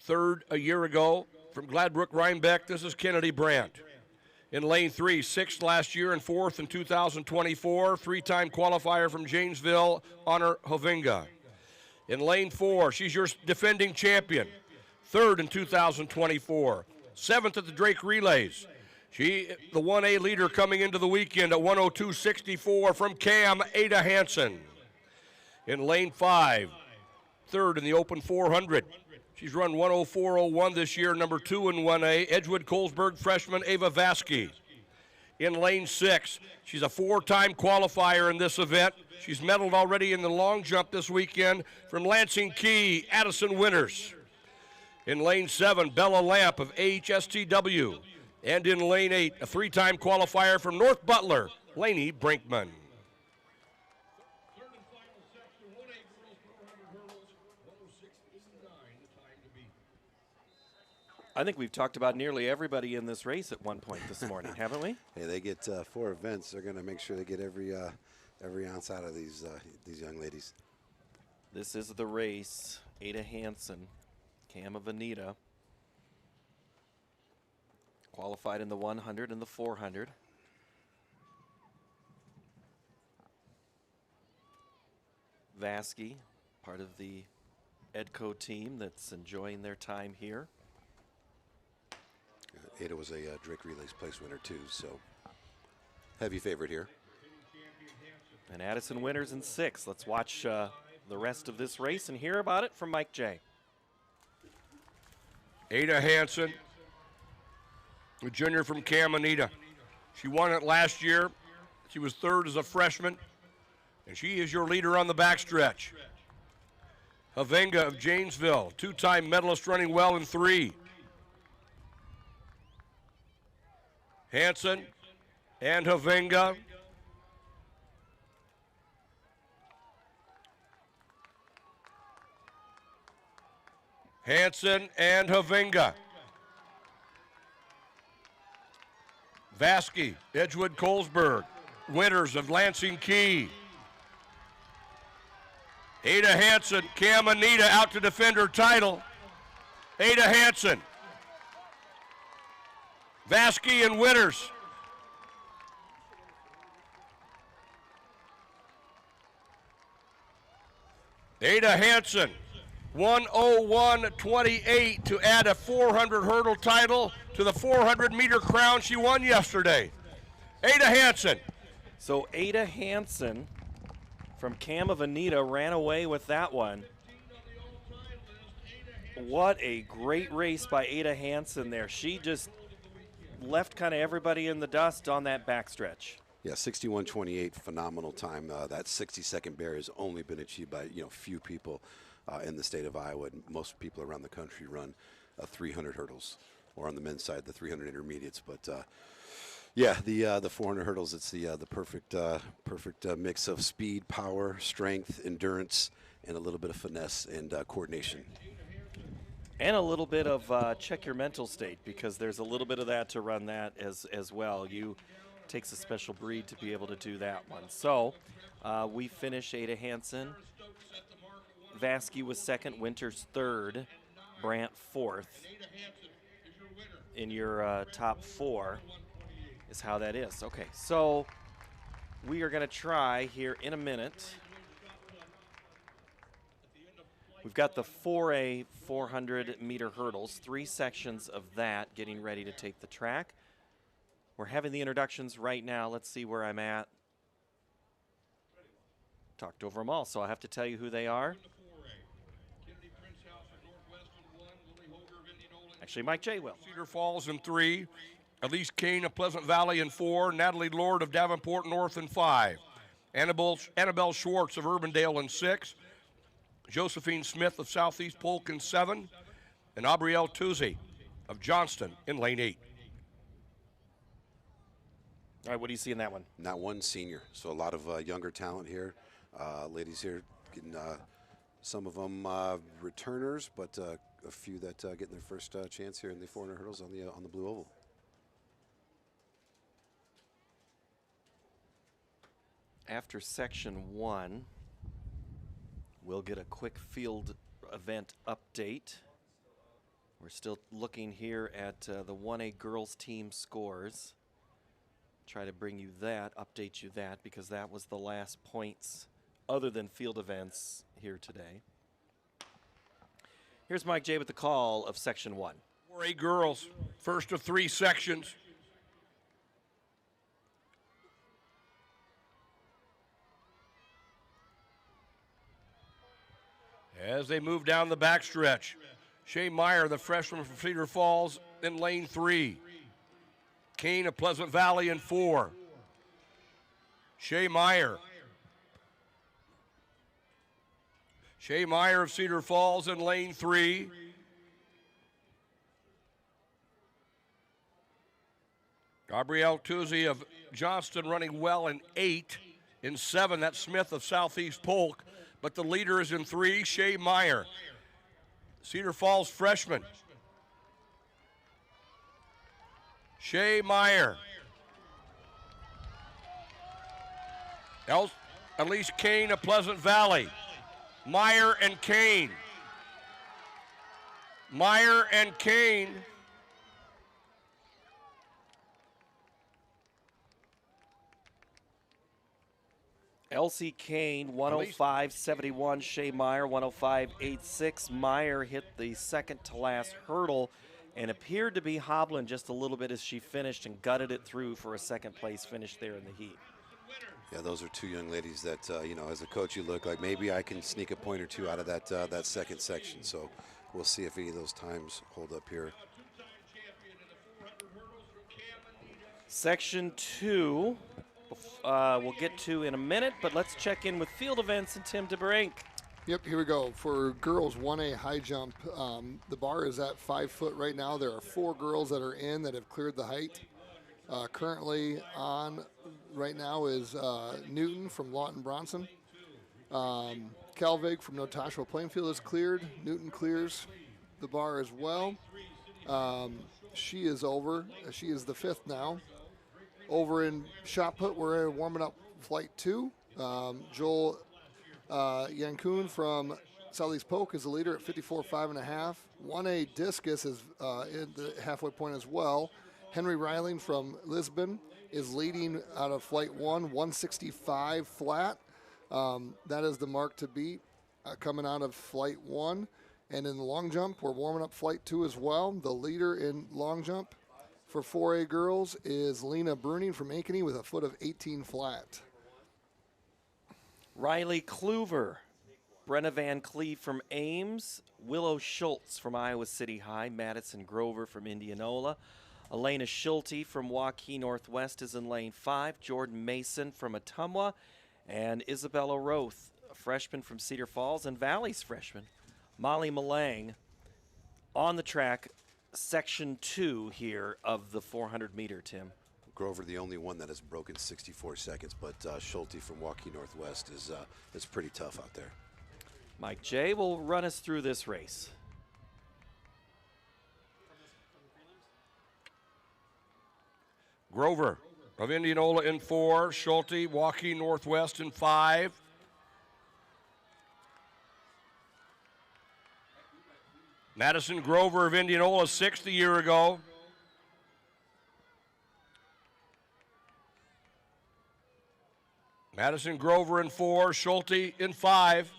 3rd a year ago from Gladbrook Rhinebeck, this is Kennedy Brandt. In lane 3, 6th last year and 4th in 2024, 3-time qualifier from Janesville, Honor Hovinga. In lane 4, she's your defending champion, 3rd in 2024, 7th at the Drake Relays. She, the 1A leader coming into the weekend at 102.64 from Cam Ada Hansen. In lane 5, 3rd in the Open 400. She's run 104.01 this year, number 2 in 1A. Edgewood Colesburg freshman Ava Vasky. In lane 6, she's a 4-time qualifier in this event. She's medaled already in the long jump this weekend from Lansing Key, Addison Winters. In lane 7, Bella Lamp of AHSTW. And in lane 8, a 3-time qualifier from North Butler, Lainey Brinkman. I think we've talked about nearly everybody in this race at one point this morning, haven't we? Hey, they get 4 events. They're going to make sure they get every ounce out of these young ladies. This is the race. Ada Hansen, Cam of Anita. Qualified in the 100 and the 400. Vasky, part of the Edco team that's enjoying their time here. Ada was a Drake Relays place winner too, so heavy favorite here. And Addison Winters in 6. Let's watch the rest of this race and hear about it from Mike J. Ada Hansen, a junior from Camanita. She won it last year. She was 3rd as a freshman, and she is your leader on the backstretch. Havenga of Janesville, 2-time medalist, running well in 3. Hansen and Havenga. Hansen and Havenga. Vasky, Edgewood Colesburg, Winters of Lansing Key. Ada Hansen, Camanita out to defend her title. Ada Hansen. Vasky and Winters. Ada Hansen, 1:01:28 to add a 400 hurdle title to the 400 meter crown she won yesterday. Ada Hansen. So Ada Hansen from Cam of Anita ran away with that one. What a great race by Ada Hansen there. She just left kind of everybody in the dust on that backstretch. Yeah, 61:28, phenomenal time. That 60-second barrier has only been achieved by few people in the state of Iowa. And most people around the country run 300 hurdles, or on the men's side, the 300 intermediates. But yeah, the 400 hurdles, it's the perfect mix of speed, power, strength, endurance, and a little bit of finesse and coordination. And a little bit of check your mental state, because there's a little bit of that to run that as well. Takes a special breed to be able to do that one. So we finish Ada Hansen. Vasky was 2nd, Winters 3rd, Brandt 4th. In your top 4 is how that is. Okay, so we are going to try here in a minute. We've got the 4A 400 meter hurdles, 3 sections of that getting ready to take the track. We're having the introductions right now. Let's see where I'm at. Talked over them all, so I have to tell you who they are. Actually, Mike J. will. Cedar Falls in 3. Elise Kane of Pleasant Valley in 4. Natalie Lord of Davenport North in 5. Annabelle Schwartz of Urbandale in 6. Josephine Smith of Southeast Polk in 7. And Aubrielle Tuzzi of Johnston in lane 8. All right, what do you see in that one? Not one senior, so a lot of younger talent here. Ladies here getting some of them returners, but a few that getting their first chance here in the 400 hurdles on the blue oval. After section 1, we'll get a quick field event update. We're still looking here at the 1A girls team scores. Try to bring you that, update you that, because that was the last points other than field events here today. Here's Mike J. with the call of section 1. 4A girls, first of 3 sections. As they move down the backstretch, Shay Meyer, the freshman from Cedar Falls, in lane 3. Kane of Pleasant Valley in 4. Shay Meyer. Shay Meyer of Cedar Falls in lane 3. Gabrielle Tuzzi of Johnston running well in 8. In 7, that's Smith of Southeast Polk. But the leader is in 3, Shay Meyer. Cedar Falls freshman. Shay Meyer. Elise Kane of Pleasant Valley. Meyer and Kane. Meyer and Kane. Elsie Kane, 105.71. Shea Meyer, 105.86. Meyer hit the second to last hurdle and appeared to be hobbling just a little bit as she finished and gutted it through for a second place finish there in the heat. Yeah, those are two young ladies that, you know, as a coach, you look like maybe I can sneak a point or two out of that that second section. So we'll see if any of those times hold up here. Section 2, we'll get to in a minute, but let's check in with field events and Tim DeBrink. Yep, here we go. For girls 1A high jump, the bar is at 5 foot right now. There are 4 girls that are in that have cleared the height. Currently on right now is Newton from Lawton Bronson. Calvig from Natasha Plainfield is cleared. Newton clears the bar as well. She is over. She is the 5th now. Over in shot put, we're warming up flight 2. Joel Yankun from Southeast Polk is the leader at 54.5.5. 1A discus is in the halfway point as well. Henry Reiling from Lisbon is leading out of flight 1, 165 flat. That is the mark to beat coming out of flight 1. And in the long jump, we're warming up flight 2 as well. The leader in long jump for 4A girls is Lena Bruning from Ankeny with a foot of 18 flat. Riley Kluver, Brenna Van Cleve from Ames, Willow Schultz from Iowa City High, Madison Grover from Indianola, Elena Schulte from Waukee Northwest is in lane 5, Jordan Mason from Ottumwa, and Isabella Roth, a freshman from Cedar Falls, and Valley's freshman, Molly Malang, on the track, section 2 here of the 400-meter, Tim. Grover, the only one that has broken 64 seconds, but Schulte from Waukee Northwest is pretty tough out there. Mike J will run us through this race. Grover of Indianola in 4, Schulte, Waukee Northwest in 5. Madison Grover of Indianola, 6th a year ago. Madison Grover in 4, Schulte in 5.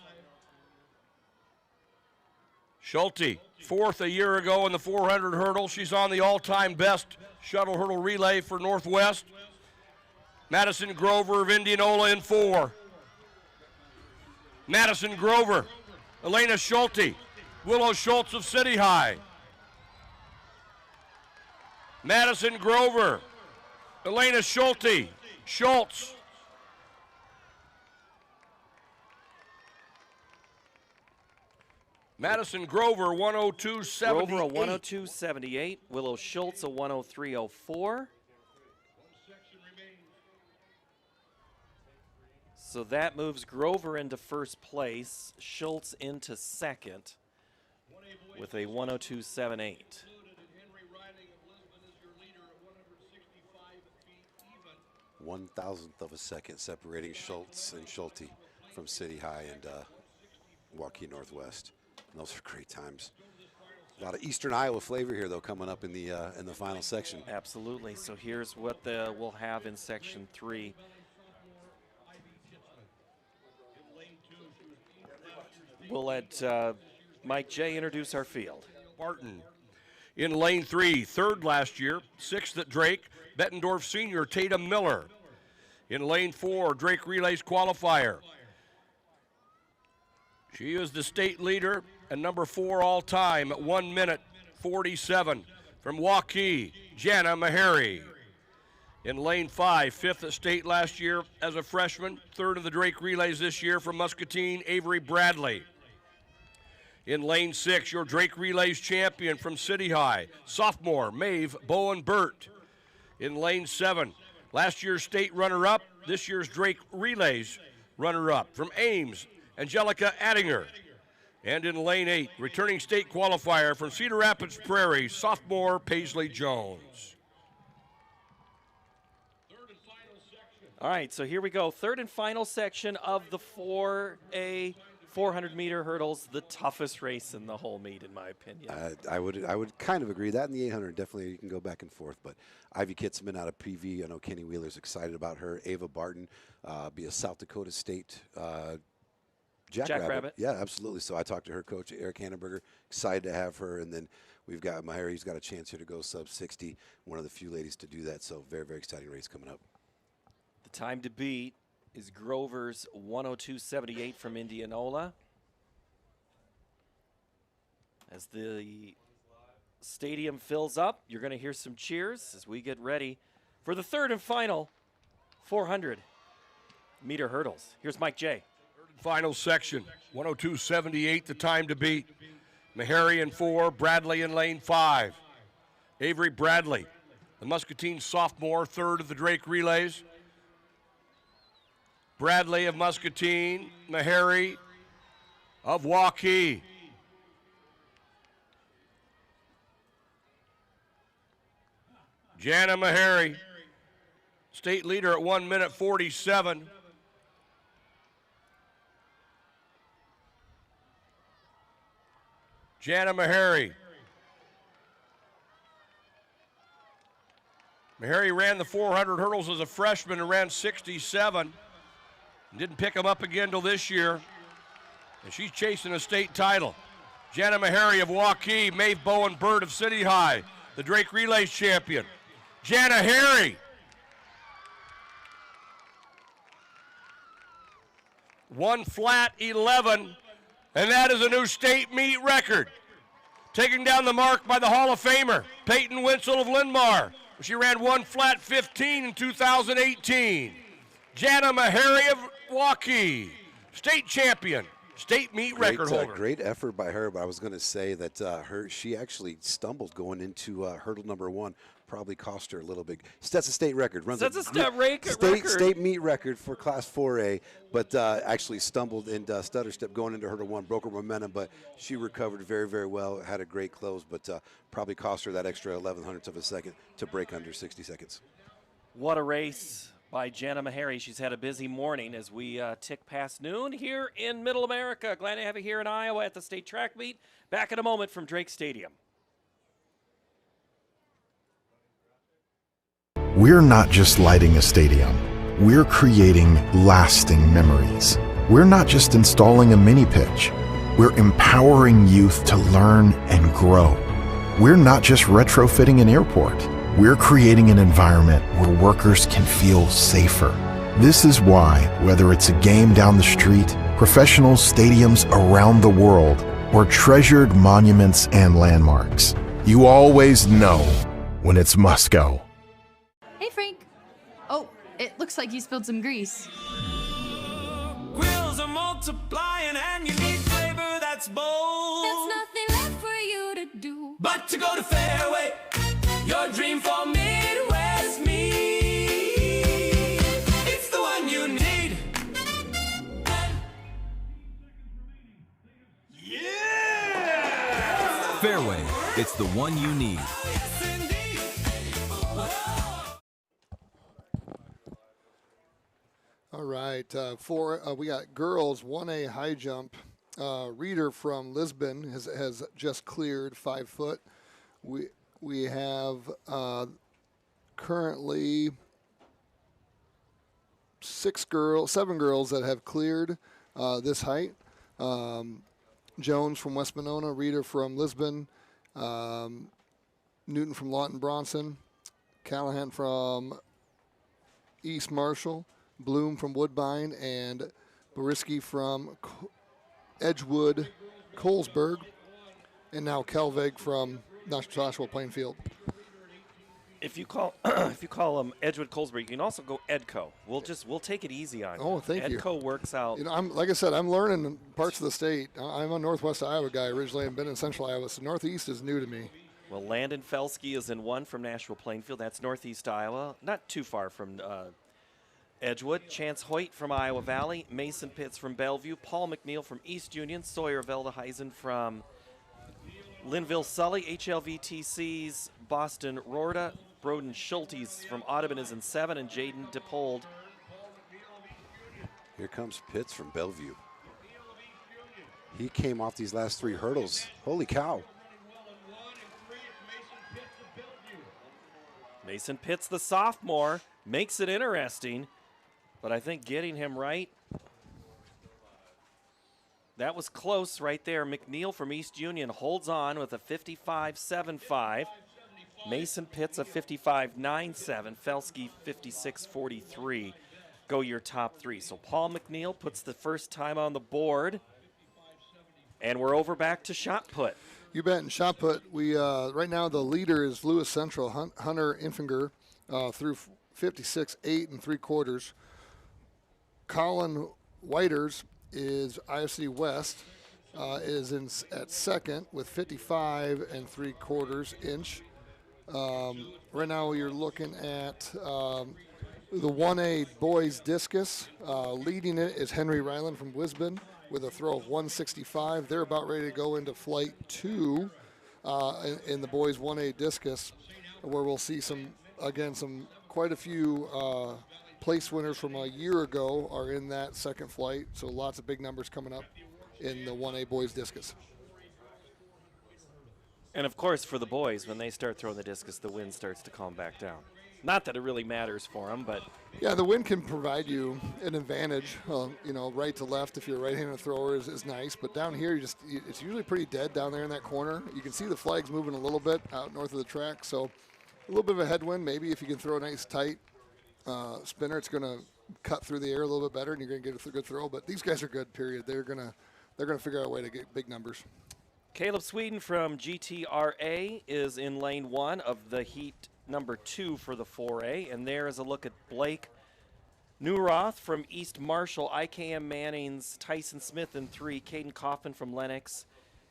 Schulte, 4th a year ago in the 400 hurdle. She's on the all-time best shuttle hurdle relay for Northwest. Madison Grover of Indianola in 4. Madison Grover, Elena Schulte, Willow Schultz of City High. Madison Grover, Elena Schulte, Schultz. Madison Grover, 102.78. Grover, a 102.78. Willow Schultz, a 103.04. So that moves Grover into first place, Schultz into second with a 102.78. 1,000th of a second separating Schultz and Schulte from City High and Waukee Northwest. And those are great times. A lot of Eastern Iowa flavor here, though, coming up in the final section. Absolutely. So here's what we'll have in section 3. We'll let Mike J introduce our field. Barton in lane 3, 3rd last year, 6th at Drake, Bettendorf senior Tatum Miller. In lane 4, Drake Relays qualifier. She is the state leader and number 4 all time at 1 minute 47 from Waukee, Jana Meharry. In lane 5, 5th at state last year as a freshman, 3rd of the Drake Relays this year from Muscatine, Avery Bradley. In lane 6, your Drake Relays champion from City High, sophomore Maeve Bowen Burt. In lane 7, last year's state runner-up, this year's Drake Relays runner-up from Ames, Angelica Addinger. And in lane 8, returning state qualifier from Cedar Rapids Prairie, sophomore Paisley Jones. All right, so here we go. 3rd and final section of the 4A 400-meter hurdles, the toughest race in the whole meet, in my opinion. I would kind of agree. That in the 800, definitely you can go back and forth. But Ivy Kitzman out of PV, I know Kenny Wheeler's excited about her. Ava Barton, be a South Dakota State Jackrabbit. Yeah, absolutely. So I talked to her coach, Eric Hannenberger, excited to have her. And then we've got Mahari, who's got a chance here to go sub 60, one of the few ladies to do that. So very, very exciting race coming up. The time to beat is Grover's 102.78 from Indianola. As the stadium fills up, you're going to hear some cheers as we get ready for the third and final 400-meter hurdles. Here's Mike J. Third and final section, 102.78, the time to beat. Meharry in 4, Bradley in lane 5. Avery Bradley, the Muscatine sophomore, third of the Drake relays. Bradley of Muscatine, Meharry of Waukee. Jana Meharry, state leader at 1 minute 47. Jana Meharry. Meharry ran the 400 hurdles as a freshman and ran 67. Didn't pick him up again till this year. And she's chasing a state title. Jana Meharry of Waukee, Maeve Bowen Bird of City High, the Drake Relays champion. Jana Harry. 1:11, and that is a new state meet record. Taking down the mark by the Hall of Famer, Peyton Winsel of Linn-Mar. She ran 1:15 in 2018. Jana Meharry of Waukee, state champion, state meet record holder. Great effort by her, but I was going to say that she actually stumbled going into hurdle number 1. Probably cost her a little bit. That's a state record. Runs That's a state meet record for Class 4A, but actually stumbled and stutter step going into hurdle 1, broke her momentum, but she recovered very, very well. Had a great close, but probably cost her that extra 11/100ths of a second to break under 60 seconds. What a race by Jana Meharry. She's had a busy morning as we tick past noon here in Middle America. Glad to have you here in Iowa at the state track meet. Back in a moment from Drake Stadium. We're not just lighting a stadium. We're creating lasting memories. We're not just installing a mini pitch. We're empowering youth to learn and grow. We're not just retrofitting an airport. We're creating an environment where workers can feel safer. This is why, whether it's a game down the street, professional stadiums around the world, or treasured monuments and landmarks, you always know when it's must go. Hey, Frank. Oh, it looks like you spilled some grease. Grills are multiplying and you need flavor that's bold. There's nothing left for you to do but to go to Fairway, your dream for Midwest meat. It's the one you need. Yeah! Fairway, it's the one you need. All right, we got girls 1A high jump. Reader from Lisbon has just cleared 5 foot. We have currently 7 girls that have cleared this height. Jones from West Monona, Reader from Lisbon, Newton from Lawton Bronson, Callahan from East Marshall, Bloom from Woodbine, and Boriski from Edgewood, Colesburg, and now Kelvig from Joshua Plainfield. If you call Edgewood Colesburg, you can also go Edco. We'll take it easy on you. Oh, thank you. Edco works out. You know, like I said, I'm learning in parts of the state. I'm a Northwest Iowa guy originally and been in Central Iowa, so Northeast is new to me. Well, Landon Felsky is in 1 from Nashua Plainfield. That's Northeast Iowa, not too far from Edgewood. Chance Hoyt from Iowa Valley, Mason Pitts from Bellevue, Paul McNeil from East Union, Sawyer Veldeheisen from Linville Sully, HLVTC's Boston Rorda, Broden Schultes from Audubon is in 7, and Jaden DePold. Here comes Pitts from Bellevue. He came off these last 3 hurdles. Holy cow. Mason Pitts, the sophomore, makes it interesting, but I think getting him right, that was close right there. McNeil from East Union holds on with a 55.75. Mason Pitts a 55.97. Felsky 56.43. Go your top 3. So Paul McNeil puts the first time on the board, and we're over back to shot put. You bet. In shot put, we right now the leader is Lewis Central. Hunter Infinger through 56.8 3/4. Colin Whiters is IFC West is at second with 55 3/4 inch. Right now you're looking at the 1A boys discus. Leading it is Henry Ryland from Wisbon with a throw of 165. They're about ready to go into flight 2 in the boys 1A discus, where we'll see quite a few place winners from a year ago are in that second flight. So lots of big numbers coming up in the 1A boys discus. And of course, for the boys, when they start throwing the discus, the wind starts to calm back down. Not that it really matters for them, but yeah, the wind can provide you an advantage. Right to left if you're a right-handed thrower is nice, but down here it's usually pretty dead down there in that corner. You can see the flags moving a little bit out north of the track, so a little bit of a headwind. Maybe if you can throw a nice tight spinner, it's going to cut through the air a little bit better, and you're going to get a good throw. But these guys are good. Period. They're going to figure out a way to get big numbers. Caleb Sweden from GTRA is in lane 1 of the heat number 2 for the 4A, and there is a look at Blake Newroth from East Marshall, IKM Manning's Tyson Smith in 3, Caden Kaufman from Lennox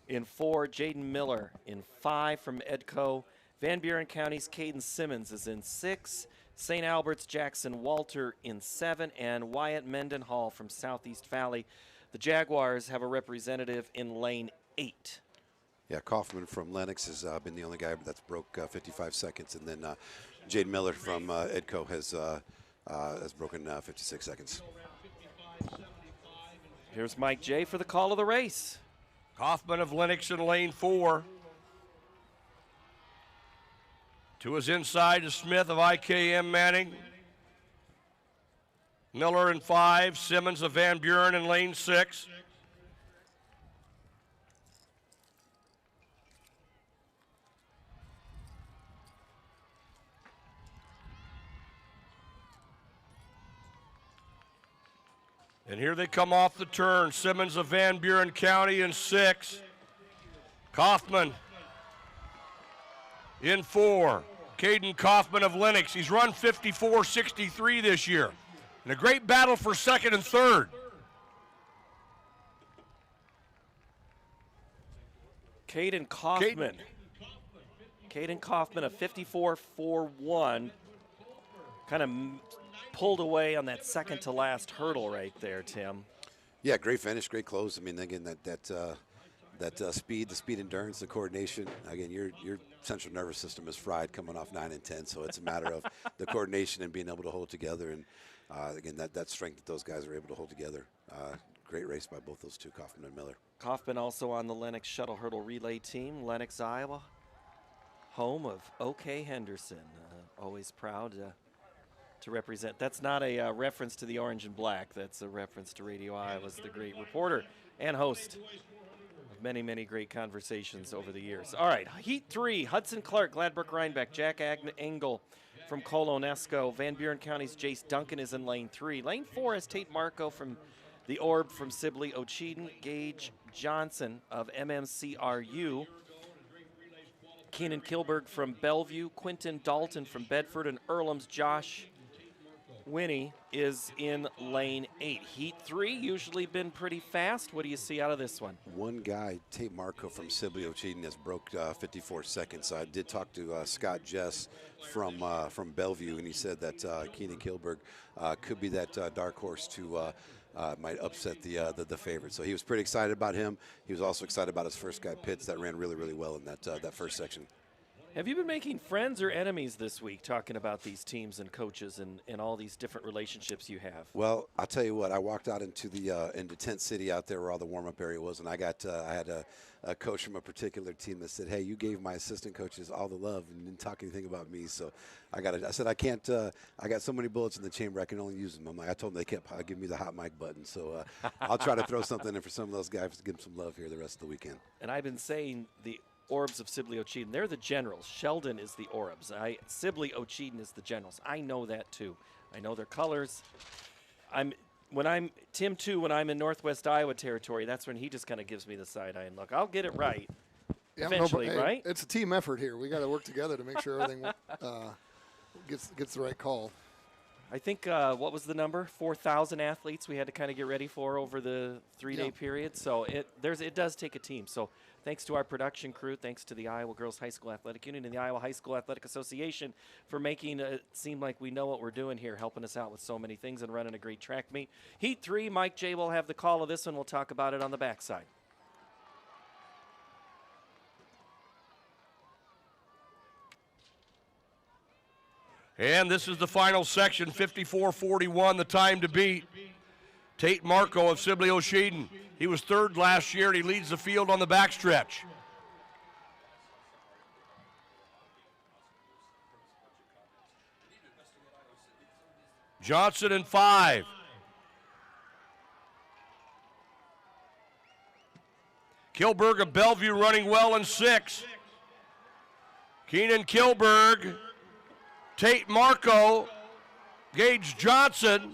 in 4, Jaden Miller in 5 from Edco, Van Buren County's Caden Simmons is in 6, St. Albert's Jackson Walter in 7, and Wyatt Mendenhall from Southeast Valley. The Jaguars have a representative in lane 8. Yeah, Kaufman from Lennox has been the only guy that's broke 55 seconds, and then Jade Miller from Edco has broken 56 seconds. Here's Mike J. for the call of the race. Kaufman of Lennox in lane 4. To his inside is Smith of IKM Manning. Miller in 5, Simmons of Van Buren in lane 6. And here they come off the turn. Simmons of Van Buren County in 6. Kaufman in 4. Caden Kaufman of Lennox. He's run 54.63 this year. And a great battle for second and third. Caden Kaufman. Caden Kaufman of 54.41. Kind of pulled away on that second to last hurdle right there, Tim. Yeah, great finish, great close. I mean, again, that speed, the speed endurance, the coordination. Again, your central nervous system is fried coming off 9 and 10, so it's a matter of the coordination and being able to hold together. And again, that strength that those guys are able to hold together. Great race by both those two, Kaufman and Miller. Kaufman also on the Lennox Shuttle Hurdle Relay team. Lennox, Iowa, home of O.K. Henderson. Always proud to represent. That's not a reference to the orange and black. That's a reference to Radio Iowa's the great reporter and host of many, many great conversations over the years. All right, Heat 3, Hudson Clark, Gladbrook Rhinebeck, Jack Engel from Colonesco. Van Buren County's Jace Duncan is in lane 3. Lane 4 is Tate Marco from the Orb from Sibley Ocheyedan, Gage Johnson of MMCRU. Keenan Kilberg from Bellevue, Quinton Dalton from Bedford, and Earlham's Josh Winnie is in lane 8. Heat 3 usually been pretty fast. What do you see out of this one? One guy, Tate Marco from Sibley Ocheyedan, has broke 54 seconds. I did talk to Scott Jess from Bellevue, and he said that Keenan Kilberg could be that dark horse to might upset the favorite. So he was pretty excited about him. He was also excited about his first guy, Pitts, that ran really, really well in that first section. Have you been making friends or enemies this week talking about these teams and coaches and all these different relationships you have? Well, I'll tell you what. I walked out into the into Tent City out there where all the warm-up area was, and I had a coach from a particular team that said, "Hey, you gave my assistant coaches all the love and didn't talk anything about me." So I said I can't. I got so many bullets in the chamber, I can only use them. I told them they kept giving me the hot mic button. So I'll try to throw something in for some of those guys to give them some love here the rest of the weekend. And I've been saying the Orbs of Sibley Ocheyedan, they're the generals. Sheldon is the Orbs. Sibley Ocheyedan is the generals. I know that too. I know their colors. When I'm in Northwest Iowa territory, that's when he just kind of gives me the side eye and look. I'll get it right. Yeah, eventually, right? It's a team effort here. We got to work together to make sure everything gets the right call. I think what was the number? 4,000 athletes we had to kind of get ready for over the 3-day period. So it does take a team. So thanks to our production crew, thanks to the Iowa Girls High School Athletic Union and the Iowa High School Athletic Association for making it seem like we know what we're doing here, helping us out with so many things and running a great track meet. Heat 3, Mike J will have the call of this one. We'll talk about it on the backside. And this is the final section, 54-41, the time to beat. Tate Marco of Sibley Ocheyedan. He was third last year, and he leads the field on the backstretch. Johnson in 5. Kilberg of Bellevue running well in 6. Keenan Kilberg, Tate Marco, Gage Johnson,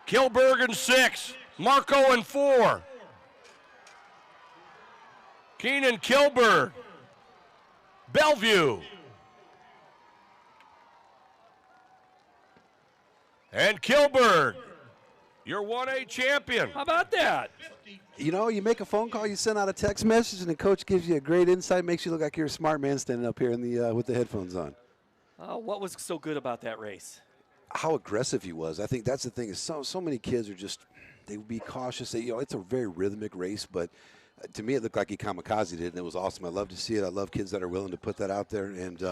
Kilberg in 6, Marco in 4. Keenan Kilberg, Bellevue. And Kilberg, your 1A champion. How about that? You know, you make a phone call, you send out a text message, and the coach gives you a great insight, makes you look like you're a smart man standing up here in the with the headphones on. What was so good about that race? How aggressive he was. I think that's the thing is so many kids are just, they would be cautious. It's a very rhythmic race, but to me it looked like he kamikaze did, and it was awesome. I love to see it. I love kids that are willing to put that out there, and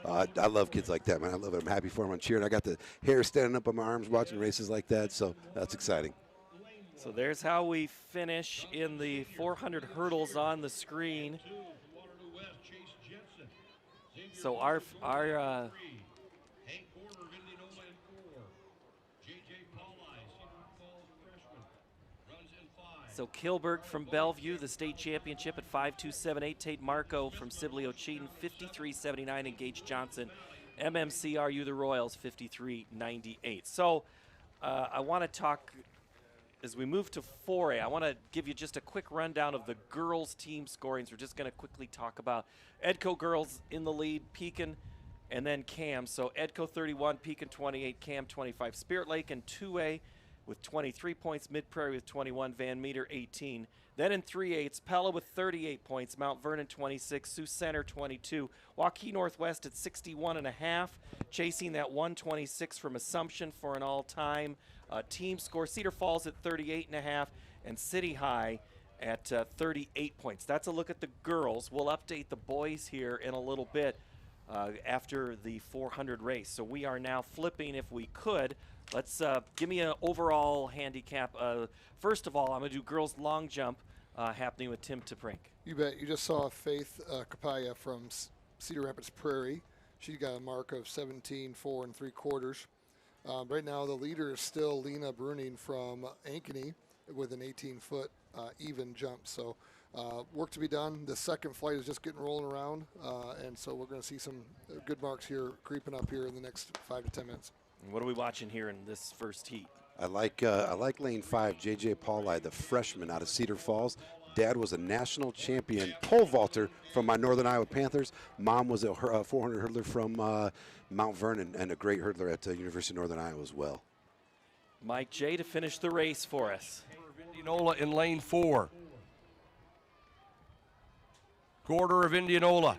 I love kids like that, man. I love it. I'm happy for them. I'm cheering. I got the hair standing up on my arms watching races like that, so that's exciting. So there's how we finish in the 400 hurdles on the screen. So our so Kilberg from Bellevue, the state championship at 5.278. Tate Marco from Sibley Ocheyedan, 53.79. And Gage Johnson, MMCRU the Royals, 53.98. So I want to talk, as we move to 4A, I want to give you just a quick rundown of the girls' team scorings. We're just going to quickly talk about Edco girls in the lead, Pekin, and then Cam. So Edco 31, Pekin 28, Cam 25. Spirit Lake in 2A with 23 points, Mid-Prairie with 21, Van Meter 18. Then in 3A, it's Pella with 38 points, Mount Vernon 26, Sioux Center 22, Waukee Northwest at 61.5, chasing that 126 from Assumption for an all-time team score. Cedar Falls at 38.5, and City High at 38 points. That's a look at the girls. We'll update the boys here in a little bit after the 400 race. So we are now flipping, if we could. Let's give me an overall handicap. First of all, I'm going to do girls long jump happening with Tim Teprink. You bet. You just saw Faith Kapaya from Cedar Rapids Prairie. She got a mark of 17.4 3/4. Right now, the leader is still Lena Bruning from Ankeny with an 18-foot even jump. So work to be done. The second flight is just getting rolling around, and so we're going to see some good marks here creeping up here in the next 5 to 10 minutes. And what are we watching here in this first heat? I like lane 5, J.J. Pauli, the freshman out of Cedar Falls. Dad was a national champion pole vaulter from my Northern Iowa Panthers. Mom was a 400 hurdler from Mount Vernon and a great hurdler at University of Northern Iowa as well. Mike J. to finish the race for us. Indianola in lane 4. Quarter of Indianola.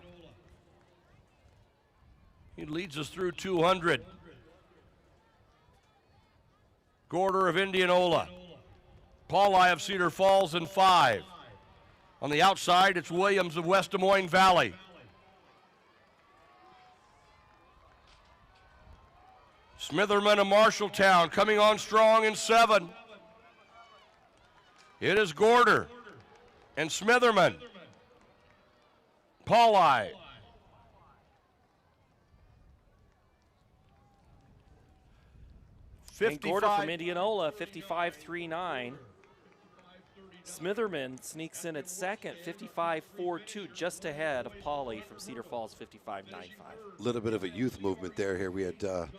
He leads us through 200. Gorder of Indianola. Pauli of Cedar Falls in 5. On the outside, it's Williams of West Des Moines Valley. Smitherman of Marshalltown coming on strong in 7. It is Gorder and Smitherman. Pauli. And Gorder from Indianola, 55.39. Smitherman sneaks in at second, 55.42, just ahead of Pauli from Cedar Falls, 55.95. A little bit of a youth movement there. Here we had a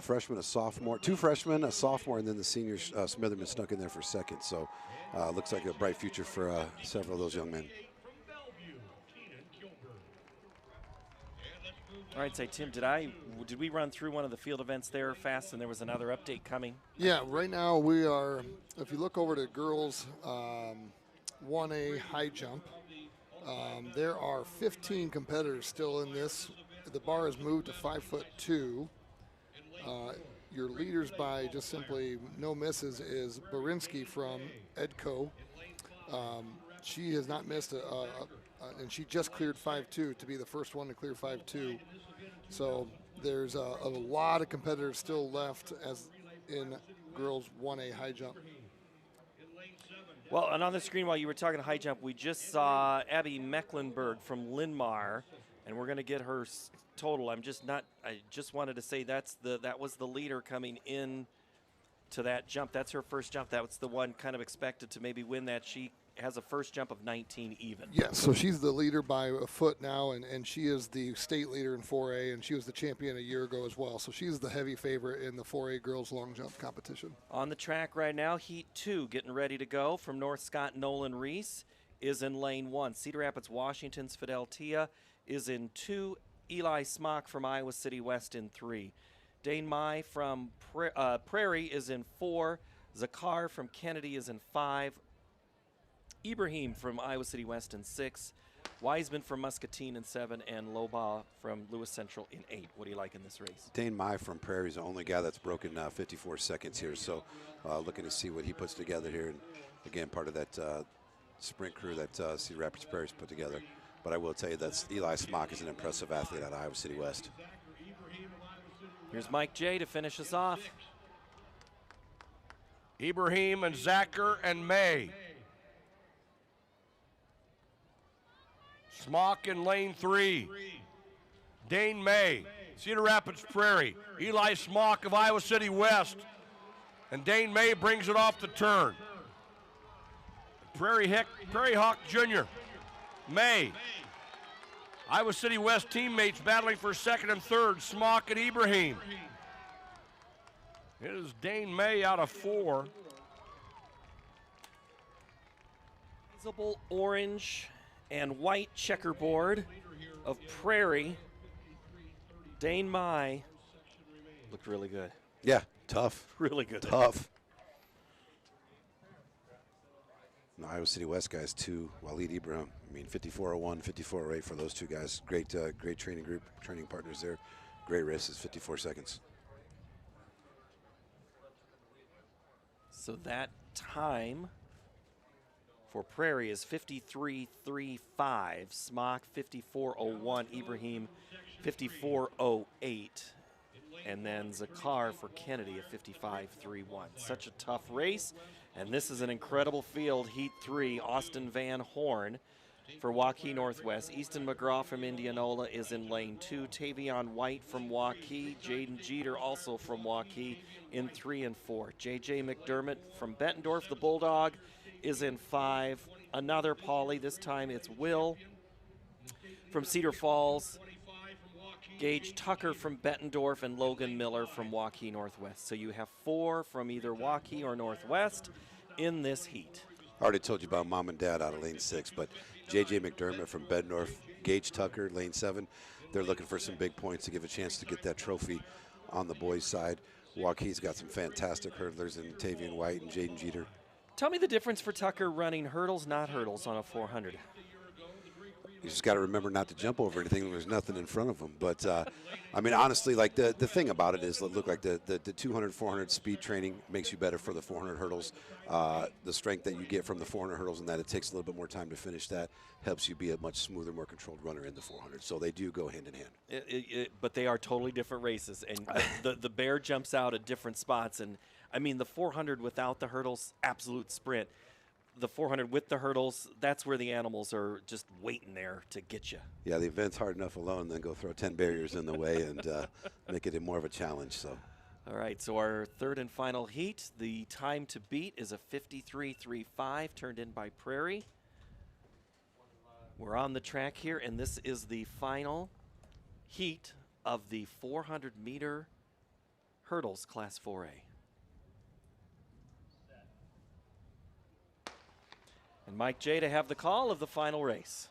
freshman, a sophomore, 2 freshmen, a sophomore, and then the senior Smitherman snuck in there for second. So looks like a bright future for several of those young men. All right, say, Tim, did we run through one of the field events there fast, and there was another update coming? Yeah, right now we are, if you look over to girls 1A high jump, there are 15 competitors still in this. The bar has moved to 5'2". Your leaders by just simply no misses is Barinsky from Edco. She has not missed and she just cleared 5'2" to be the first one to clear 5'2". So there's a lot of competitors still left as in girls 1A high jump. Well, and on the screen while you were talking high jump, we just saw Abby Mecklenburg from Linmar, and we're going to get her total. I just wanted to say that was the leader coming in to that jump. That's her first jump. That was the one kind of expected to maybe win that. She has a first jump of 19 even. Yes, so she's the leader by a foot now, and she is the state leader in 4A, and she was the champion a year ago as well. So she's the heavy favorite in the 4A girls long jump competition. On the track right now, Heat 2 getting ready to go. From North Scott, Nolan Reese is in lane 1. Cedar Rapids, Washington's Fidel Tia is in 2. Eli Smock from Iowa City West in 3. Dane Mai from Prairie is in 4. Zakar from Kennedy is in 5. Ibrahim from Iowa City West in 6. Wiseman from Muscatine in 7. And Loba from Lewis Central in 8. What do you like in this race? Dane Mai from Prairie is the only guy that's broken 54 seconds here. So looking to see what he puts together here. And again, part of that sprint crew that Cedar Rapids Prairie's put together. But I will tell you that Eli Smock is an impressive athlete out of Iowa City West. Here's Mike J to finish us off. Ibrahim and Zacher and May. Smock in lane 3. Dane May, Cedar Rapids Prairie. Eli Smock of Iowa City West. And Dane May brings it off the turn. Prairie Hawk Jr. May. Iowa City West teammates battling for second and third. Smock and Ibrahim. It is Dane May out of 4. Visible orange and white checkerboard of Prairie. Dane Mai looked really good. Yeah, tough. Really good. Tough. The Iowa City West guys too. Waleed Ibrahim. I mean, 54.01, 54.08 for those two guys. Great, great training group, training partners there. Great races, 54 seconds. So that time for Prairie is 53.35. Smock 54.01. Ibrahim 54.08. And then Zakar for Kennedy at 55.31. Such a tough race. And this is an incredible field. Heat 3, Austin Van Horn for Waukee Northwest. Easton McGraw from Indianola is in lane 2. Tavion White from Waukee. Jaden Jeter also from Waukee in 3 and 4. J.J. McDermott from Bettendorf, the Bulldog, is in 5. Another Pauli, this time it's Will from Cedar Falls. Gage Tucker from Bettendorf and Logan Miller from Waukee Northwest. So you have 4 from either Waukee or Northwest in this heat. I already told you about Mom and Dad out of lane 6, but J.J. McDermott from Bettendorf, Gage Tucker, lane 7. They're looking for some big points to give a chance to get that trophy on the boys' side. Waukee's got some fantastic hurdlers in Tavion White and Jaden Jeter. Tell me the difference for Tucker running hurdles, not hurdles on a 400. You just got to remember not to jump over anything. There's nothing in front of them. But, I mean, honestly, like the thing about it is, look, like the 200, 400 speed training makes you better for the 400 hurdles. The strength that you get from the 400 hurdles and that it takes a little bit more time to finish that helps you be a much smoother, more controlled runner in the 400. So they do go hand in hand. But they are totally different races. And the bear jumps out at different spots. And, I mean, the 400 without the hurdles, absolute sprint. The 400 with the hurdles, that's where the animals are just waiting there to get you. Yeah, the event's hard enough alone, then go throw 10 barriers in the way and make it more of a challenge. So, all right, so our third and final heat, the time to beat is a 53.35, turned in by Prairie. We're on the track here, and this is the final heat of the 400-meter hurdles, Class 4A. And Mike J to have the call of the final race.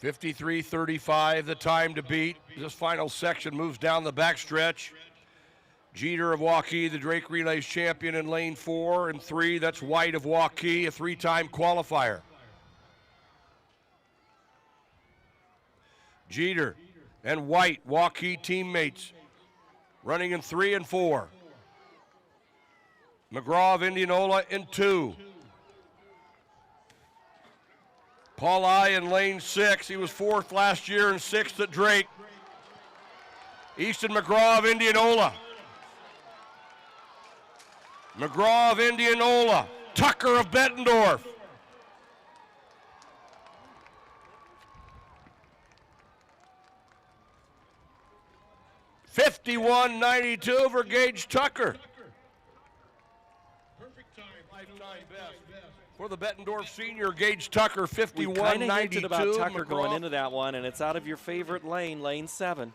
(53:35) the time to beat. This final section moves down the backstretch. Jeter of Waukee, the Drake Relays champion in lane 4 and 3. That's White of Waukee, a 3-time qualifier. Jeter and White, Waukee teammates, running in 3 and 4. McGraw of Indianola in 2. Paul I in lane 6. He was 4th last year and 6th at Drake. Easton McGraw of Indianola. McGraw of Indianola. Tucker of Bettendorf. (51.92) for Gage Tucker. For the Bettendorf senior, Gage Tucker, 51.92. We kind of hinted about Tucker going into that one, and it's out of your favorite lane, lane 7.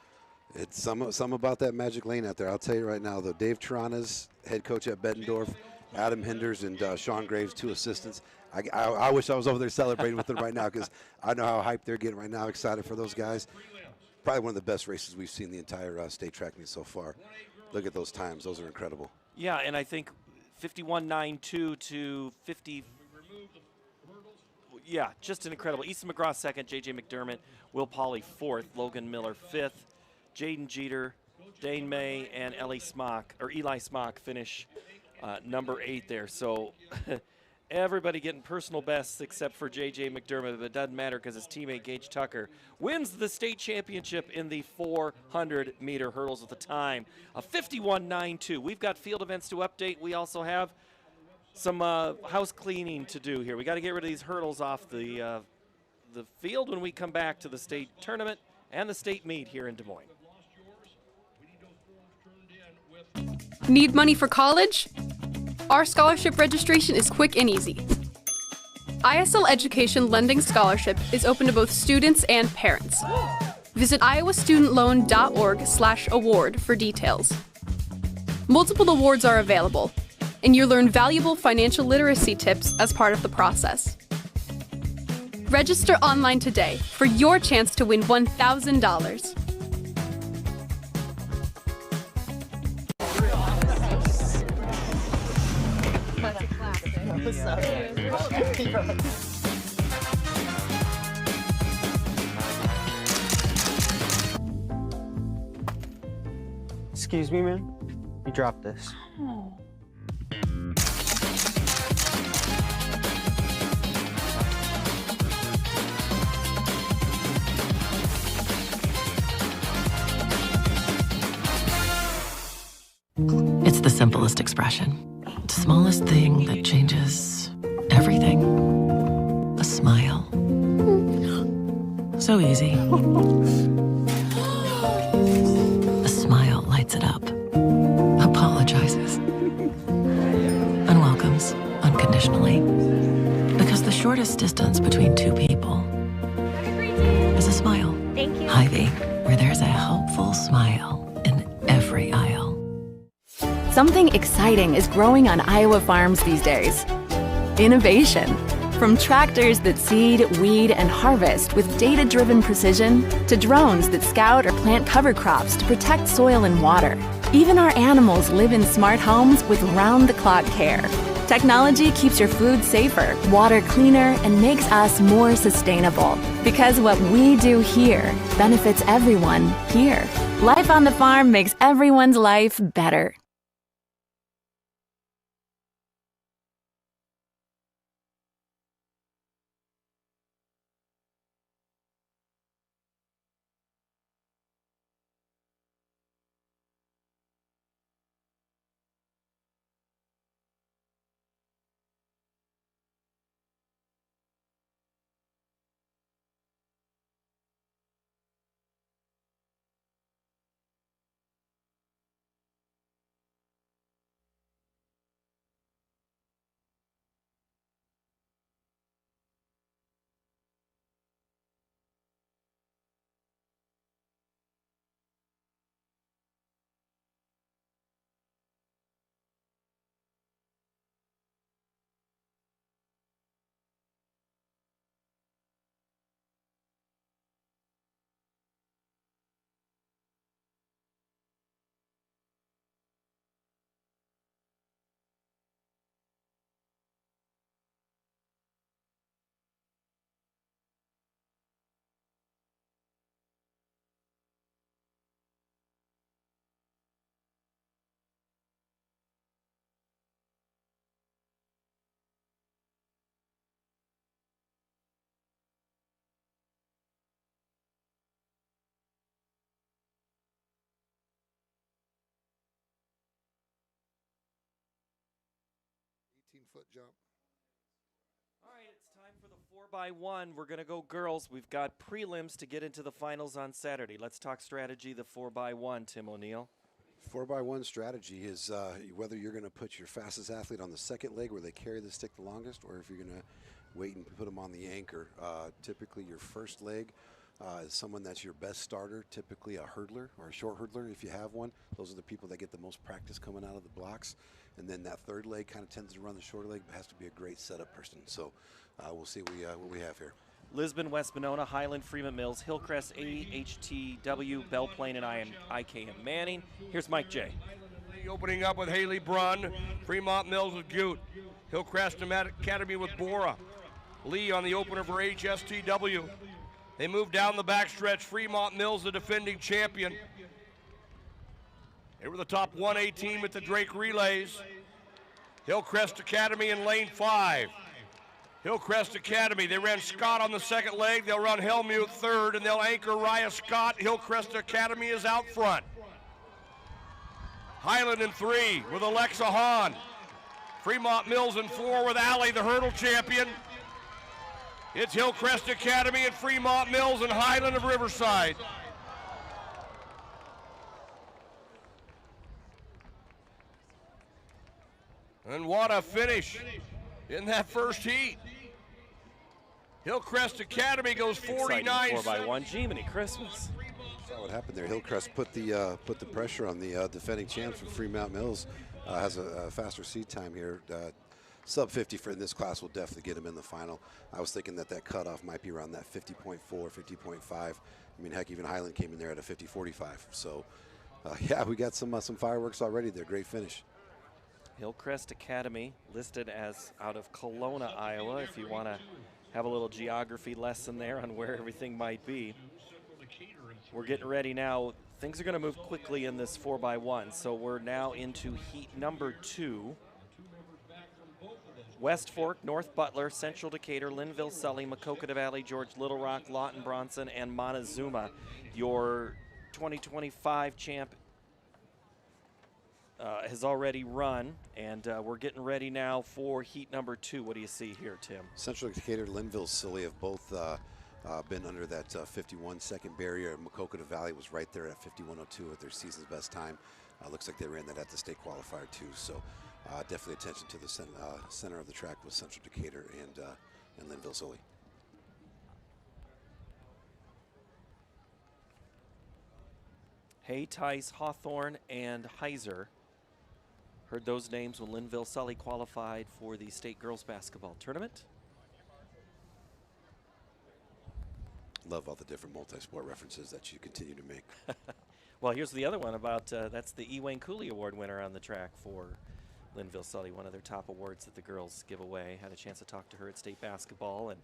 It's some about that magic lane out there. I'll tell you right now, though. Dave Tarana's head coach at Bettendorf, Adam Hinders and Sean Graves, 2 assistants. I wish I was over there celebrating with them right now because I know how hyped they're getting right now, excited for those guys. Probably one of the best races we've seen the entire state track meet so far. Look at those times. Those are incredible. Yeah, and I think 51.92 to 50. Yeah, just an incredible. Easton McGraw 2nd, J.J. McDermott, Will Pauley 4th, Logan Miller 5th, Jaden Jeter, Dane May, and Eli Smock finish number 8 there. So everybody getting personal bests except for J.J. McDermott, but it doesn't matter because his teammate Gage Tucker wins the state championship in the 400-meter hurdles with a time of 51.92. We've got field events to update. We also have some house cleaning to do here. We got to get rid of these hurdles off the field when we come back to the state tournament and the state meet here in Des Moines. Need money for college? Our scholarship registration is quick and easy. ISL Education Lending Scholarship is open to both students and parents. Visit iowastudentloan.org/award for details. Multiple awards are available, and you'll learn valuable financial literacy tips as part of the process. Register online today for your chance to win $1,000. Excuse me, man. You dropped this. It's the simplest expression. The smallest thing that changes everything. A smile. So easy. A smile lights it up. Apologizes. And welcomes unconditionally. Because the shortest distance between two people is a smile. Thank you. Hy-Vee, where there's a helpful smile in every aisle. Something exciting is growing on Iowa farms these days. Innovation. From tractors that seed, weed, and harvest with data-driven precision to drones that scout or plant cover crops to protect soil and water. Even our animals live in smart homes with round-the-clock care. Technology keeps your food safer, water cleaner, and makes us more sustainable. Because what we do here benefits everyone here. Life on the farm makes everyone's life better. Foot jump. All right, it's time for the 4x1. We're going to go girls. We've got prelims to get into the finals on Saturday. Let's talk strategy, the 4x1, Tim O'Neill. 4x1 strategy is whether you're going to put your fastest athlete on the second leg where they carry the stick the longest, or if you're going to wait and put them on the anchor. Typically, your first leg is someone that's your best starter, typically a hurdler or a short hurdler if you have one. Those are the people that get the most practice coming out of the blocks. And then that third leg kind of tends to run the shorter leg, but has to be a great setup person. So we'll see what we have here. Lisbon, West Monona, Highland, Fremont Mills, Hillcrest, AHTW, Belle Plaine, and IKM Manning. Here's Mike J. Opening up with Haley Brunn, Fremont Mills with Gute, Hillcrest Academy with Bora, Lee on the opener for HSTW. They move down the backstretch. Fremont Mills, the defending champion. They were the top 1A team at the Drake Relays. Hillcrest Academy in lane 5. Hillcrest Academy, they ran Scott on the second leg. They'll run Helmuth third, and they'll anchor Raya Scott. Hillcrest Academy is out front. Highland in 3 with Alexa Hahn. Fremont Mills in 4 with Allie, the hurdle champion. It's Hillcrest Academy and Fremont Mills and Highland of Riverside. And what a finish in that first heat. Hillcrest Academy goes 49. 4x1, Jiminy Christmas. Saw what happened there. Hillcrest put the pressure on the defending champs from Fremont Mills. Has a faster seat time here. Sub 50 for in this class will definitely get him in the final. I was thinking that cutoff might be around that 50.4, 50.5. I mean, heck, even Highland came in there at a 50.45. So, yeah, we got some fireworks already there. Great finish. Hillcrest Academy listed as out of Kelowna, Iowa, if you want to have a little geography lesson there on where everything might be. We're getting ready now. Things are going to move quickly in this 4x1, so we're now into heat number 2. West Fork, North Butler, Central Decatur, Linville, Sully, Maquoketa Valley, George Little Rock, Lawton, Bronson, and Montezuma. Your 2025 champ has already run, and we're getting ready now for heat number 2. What do you see here, Tim? Central Decatur, Linville, Sully have both been under that 51-second barrier. Maquoketa Valley was right there at 51.02 at their season's best time. Looks like they ran that at the state qualifier too. So definitely attention to the center of the track with Central Decatur and Linville, Sully. Hay, Tice, Hawthorne, and Heiser. Heard those names when Linville Sully qualified for the state girls basketball tournament. Love all the different multi-sport references that you continue to make. Well, here's the other one about, that's the E. Wayne Cooley Award winner on the track for Linville Sully, one of their top awards that the girls give away. Had a chance to talk to her at state basketball. And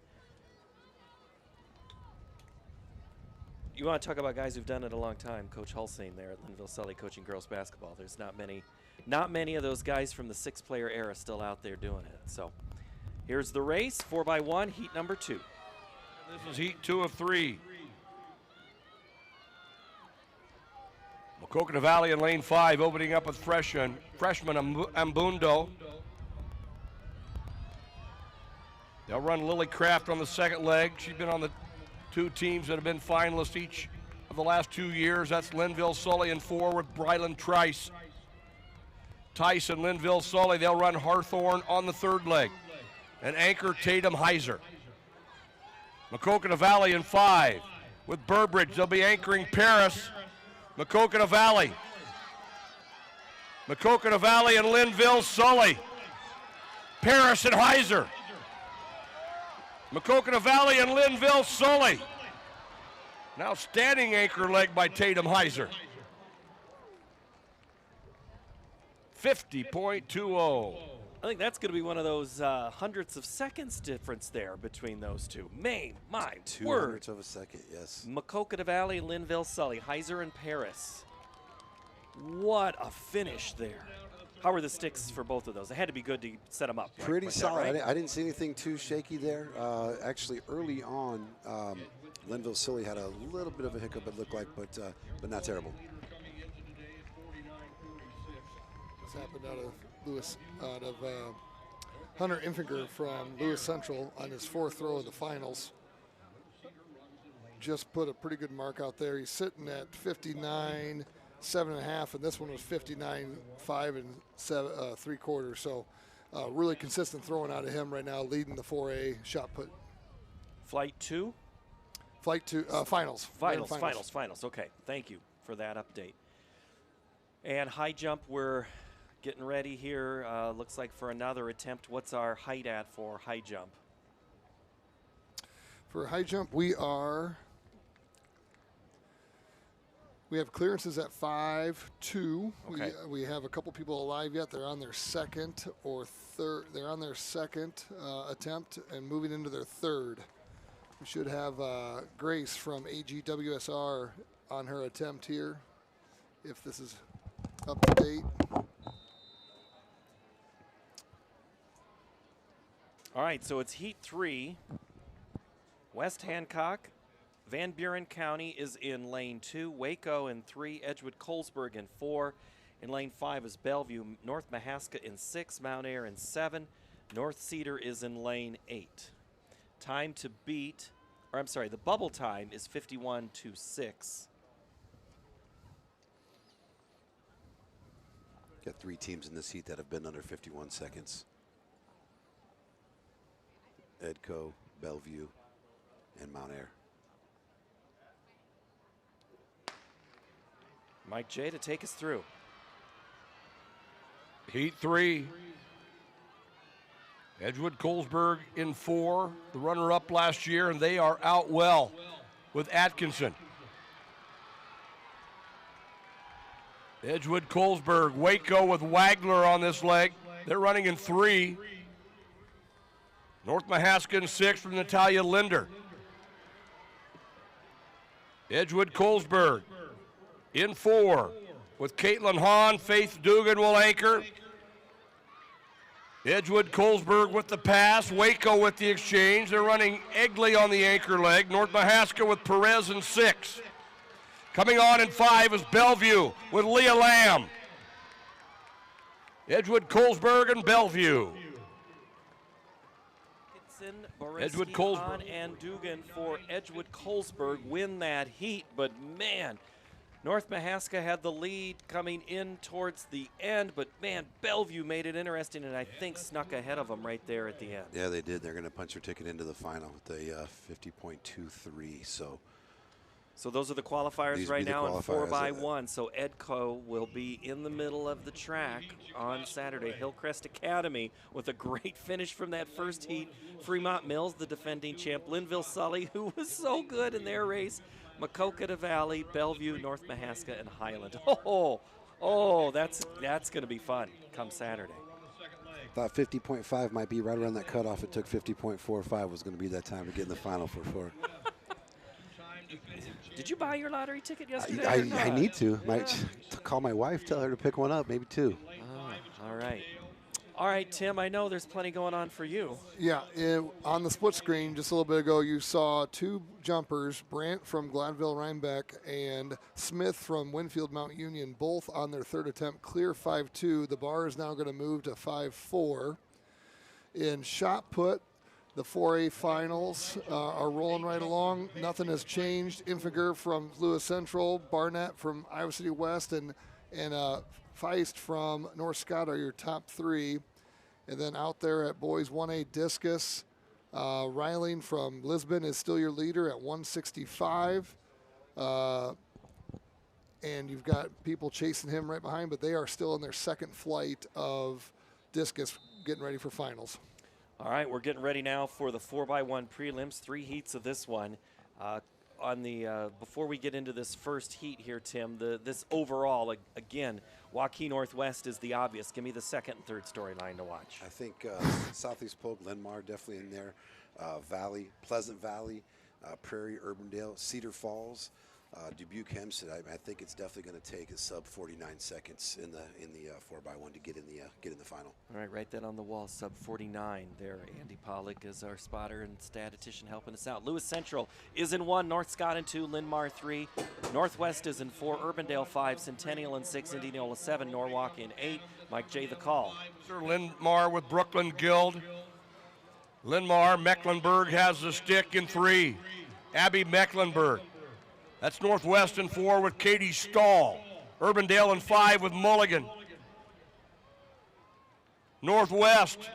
you want to talk about guys who've done it a long time. Coach Hulsane there at Linville Sully coaching girls basketball. There's not many of those guys from the 6-player era still out there doing it. So here's the race, 4x1, heat number 2. This is heat 2 of 3. Coconut Valley in lane 5, opening up with freshman Ambundo. They'll run Lily Kraft on the second leg. She's been on the 2 teams that have been finalists each of the last 2 years. That's Linville Sully in 4 with Brylan Trice. Tice and Linville Sully, they'll run Hawthorne on the third leg. And anchor Tatum Heiser. Coconut Valley in 5 with Burbridge. They'll be anchoring Paris. Coconut Valley. Coconut Valley and Linville Sully. Paris and Heiser. Coconut Valley and Linville Sully. Now standing anchor leg by Tatum Heiser. 50.20. I think that's going to be one of those hundredths of seconds difference there between those two. My 2 word. hundredths of a second, yes. Coconut Valley, Linville Sully, Heiser and Paris. What a finish there. How were the sticks for both of those? They had to be good to set them up. Pretty like solid. That, right? I didn't see anything too shaky there. Actually, early on, Linville Sully had a little bit of a hiccup, it looked like, but not terrible. This happened out of Hunter Infinger from Lewis Central on his 4th throw of the finals. Just put a pretty good mark out there. He's sitting at 59, 7.5, and this one was 59, 5 and 3/4. So really consistent throwing out of him right now, leading the 4A shot put. Flight 2? Flight 2, finals. Finals. Okay, thank you for that update. And high jump, we're getting ready here. Looks like for another attempt. What's our height at for high jump? For high jump, we have clearances at 5.2. Okay. We have a couple people alive yet. They're on their second or third. They're on their second attempt and moving into their third. We should have Grace from AGWSR on her attempt here, if this is up to date. All right, so it's heat 3. West Hancock, Van Buren County is in lane 2. Waco in 3. Edgewood Colesburg in 4. In lane 5 is Bellevue. North Mahaska in 6. Mount Ayr in 7. North Cedar is in lane 8. Time to beat, or I'm sorry, the bubble time is 51.26. Got 3 teams in this heat that have been under 51 seconds. Edco, Bellevue, and Mount Ayr. Mike J to take us through. Heat 3. Edgewood Colesburg in 4, the runner-up last year, and they are out well with Atkinson. Edgewood Colesburg, Waco with Wagler on this leg. They're running in 3. North Mahaska in 6 from Natalia Linder. Edgewood Colesburg in 4 with Caitlin Hahn. Faith Dugan will anchor. Edgewood Colesburg with the pass. Waco with the exchange. They're running Egley on the anchor leg. North Mahaska with Perez in 6. Coming on in 5 is Bellevue with Leah Lamb. Edgewood Colesburg and Bellevue. Edgewood Colesburg and Dugan for Edgewood Colesburg win that heat, but man, North Mahaska had the lead coming in towards the end, but man, Bellevue made it interesting and I think snuck ahead of them right there at the end. Yeah, they did. They're going to punch their ticket into the final with a 50.23. So those are the qualifiers These right be the now in qualifiers. 4x1. So Edco will be in the middle of the track on Saturday. Hillcrest Academy with a great finish from that first heat. Fremont Mills, the defending champ. Linville Sully, who was so good in their race. Coconut Valley, Bellevue, North Mahaska, and Highland. Oh, that's going to be fun come Saturday. Thought 50.5 might be right around that cutoff. It took 50.45 was going to be that time to get in the final for 4. Did you buy your lottery ticket yesterday? I need to. Might call my wife, tell her to pick one up, maybe 2. Oh, all right. All right, Tim, I know there's plenty going on for you. Yeah, on the split screen just a little bit ago, you saw 2 jumpers, Brandt from Gladville Rhinebeck and Smith from Winfield Mount Union, both on their 3rd attempt, clear 5.2. The bar is now going to move to 5.4. In shot put, the 4A finals are rolling right along. Nothing has changed. Infiger from Lewis Central, Barnett from Iowa City West, and Feist from North Scott are your top 3. And then out there at boys 1A discus, Ryling from Lisbon is still your leader at 165. And you've got people chasing him right behind, but they are still in their 2nd flight of discus getting ready for finals. All right, we're getting ready now for the 4x1 prelims, 3 heats of this one. Before we get into this first heat here, Tim, this overall, again, Waukee Northwest is the obvious. Give me the 2nd and 3rd storyline to watch. I think Southeast Polk, Linmar definitely in there. Valley, Pleasant Valley, Prairie, Urbandale, Cedar Falls, Dubuque, Hempstead. I think it's definitely going to take a sub 49 seconds in the 4x1 to get in the final. All right, write that on the wall, sub 49 there. Andy Pollock is our spotter and statistician helping us out. Lewis Central is in 1, North Scott in 2, Linmar 3, Northwest is in 4, Urbandale 5, Centennial in 6, Indianola 7, Norwalk in 8. Mike J. the call. Sir Linmar with Brooklyn Guild. Linmar, Mecklenburg has the stick in 3. Abby Mecklenburg. That's Northwest in 4 with Katie Stahl. Urbandale in 5 with Mulligan. Northwest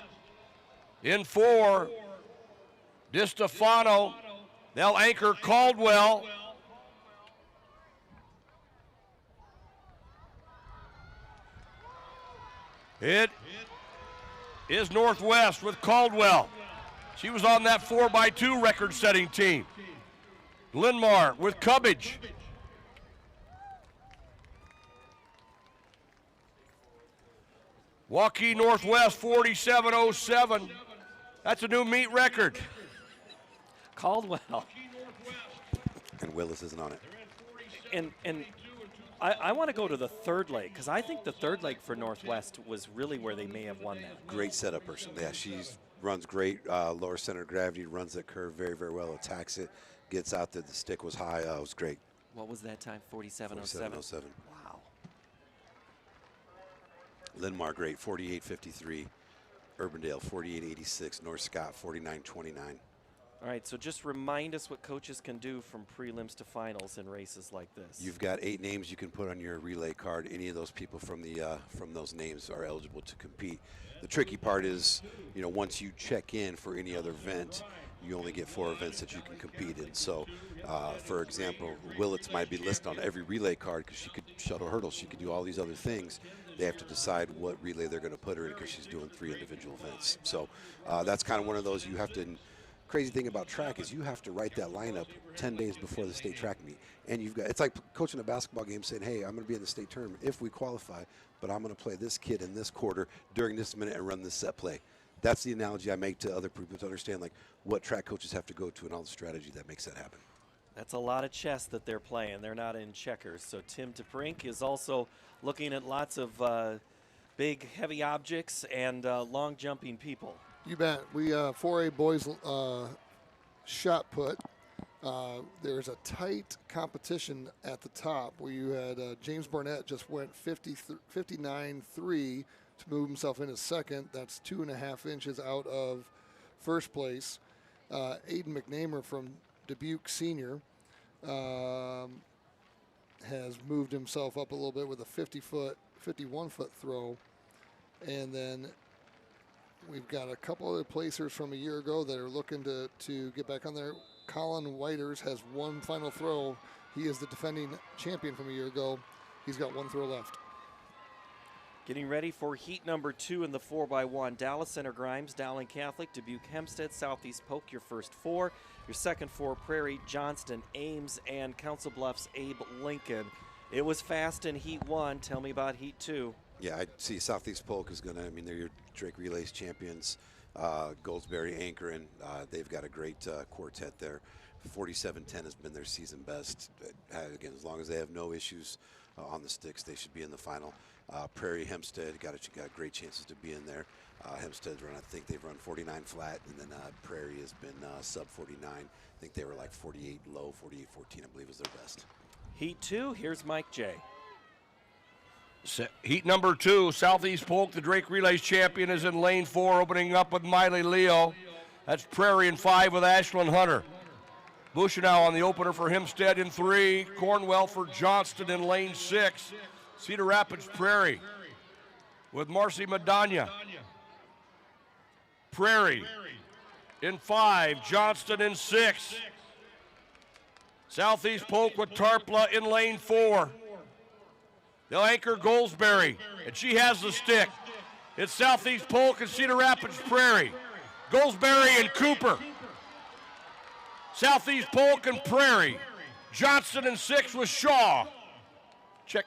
in 4, DiStefano. They'll anchor Caldwell. It is Northwest with Caldwell. She was on that 4x2 record-setting team. Linmar with Cubbage. Waukee Northwest 47.07. That's a new meet record. Caldwell. And Willis isn't on it. And I want to go to the 3rd leg because I think the 3rd leg for Northwest was really where they may have won that. Great setup person. Yeah, she runs great. Lower center of gravity, runs that curve very, very well, attacks it, gets out there. The stick was high. It was great. What was that time? 47.07. 47.07. Wow. Linmar, great. 48.53. Urbandale, 48.86. North Scott, 49.29. All right, so just remind us what coaches can do from prelims to finals in races like this. You've got 8 names you can put on your relay card. Any of those people from those names are eligible to compete. The tricky part is, once you check in for any other event, you only get 4 events that you can compete in. So, for example, Willits might be listed on every relay card because she could shuttle hurdles. She could do all these other things. They have to decide what relay they're going to put her in because she's doing 3 individual events. So that's kind of one of those you have to. Crazy thing about track is you have to write that lineup 10 days before the state track meet. And it's like coaching a basketball game saying, hey, I'm going to be in the state tournament if we qualify, but I'm going to play this kid in this quarter during this minute and run this set play. That's the analogy I make to other people to understand like what track coaches have to go to and all the strategy that makes that happen. That's a lot of chess that they're playing. They're not in checkers. So Tim DePrink is also looking at lots of big, heavy objects and long jumping people. You bet. We 4A boys shot put. There's a tight competition at the top where you had James Barnett just went 59.3 to move himself into 2nd. That's 2.5 inches out of 1st place. Aiden McNamer from Dubuque Senior has moved himself up a little bit with a 51-foot throw. And then we've got a couple other placers from a year ago that are looking to get back on there. Colin Whiters has 1 final throw. He is the defending champion from a year ago. He's got 1 throw left. Getting ready for heat number 2 in the 4x1. Dallas Center Grimes, Dowling Catholic, Dubuque Hempstead, Southeast Polk, your first 4. Your second 4, Prairie, Johnston, Ames, and Council Bluffs, Abe Lincoln. It was fast in heat 1. Tell me about heat 2. Yeah, I see Southeast Polk is going to, I mean, they're your Drake Relays champions. Goldsberry anchoring. They've got a great quartet there. 47-10 has been their season best. Again, as long as they have no issues on the sticks, they should be in the final. Prairie Hempstead got great chances to be in there. Hempstead's run, I think they've run 49 flat, and then Prairie has been sub 49. I think they were like 48 low, 48-14, I believe was their best. Heat 2, here's Mike J. Heat number 2, Southeast Polk, the Drake Relays champion, is in lane 4, opening up with Miley Leo. That's Prairie in 5 with Ashlyn Hunter. Bushenau on the opener for Hempstead in 3. Cornwell for Johnston in lane 6. Cedar Rapids Prairie with Marcy Madonna. Prairie in 5, Johnston in 6. Southeast Polk with Tarpla in lane 4. They'll anchor Goldsberry, and she has the stick. It's Southeast Polk and Cedar Rapids Prairie. Goldsberry and Cooper. Southeast Polk and Prairie. Johnston in 6 with Shaw. Check.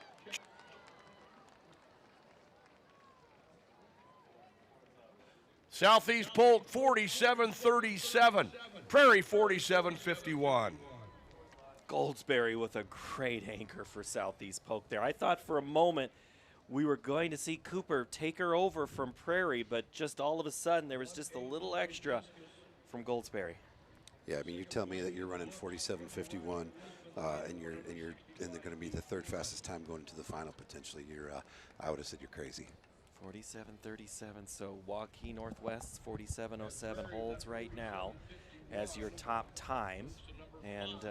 Southeast Polk 47-37. Prairie 47-51. Goldsberry with a great anchor for Southeast Polk there. I thought for a moment we were going to see Cooper take her over from Prairie, but just all of a sudden there was just a little extra from Goldsberry. Yeah, I mean, you tell me that you're running 47.51, and they're going to be the third fastest time going to the final potentially. I would have said you're crazy. 47.37. So Waukee Northwest's 47.07 holds right now as your top time. And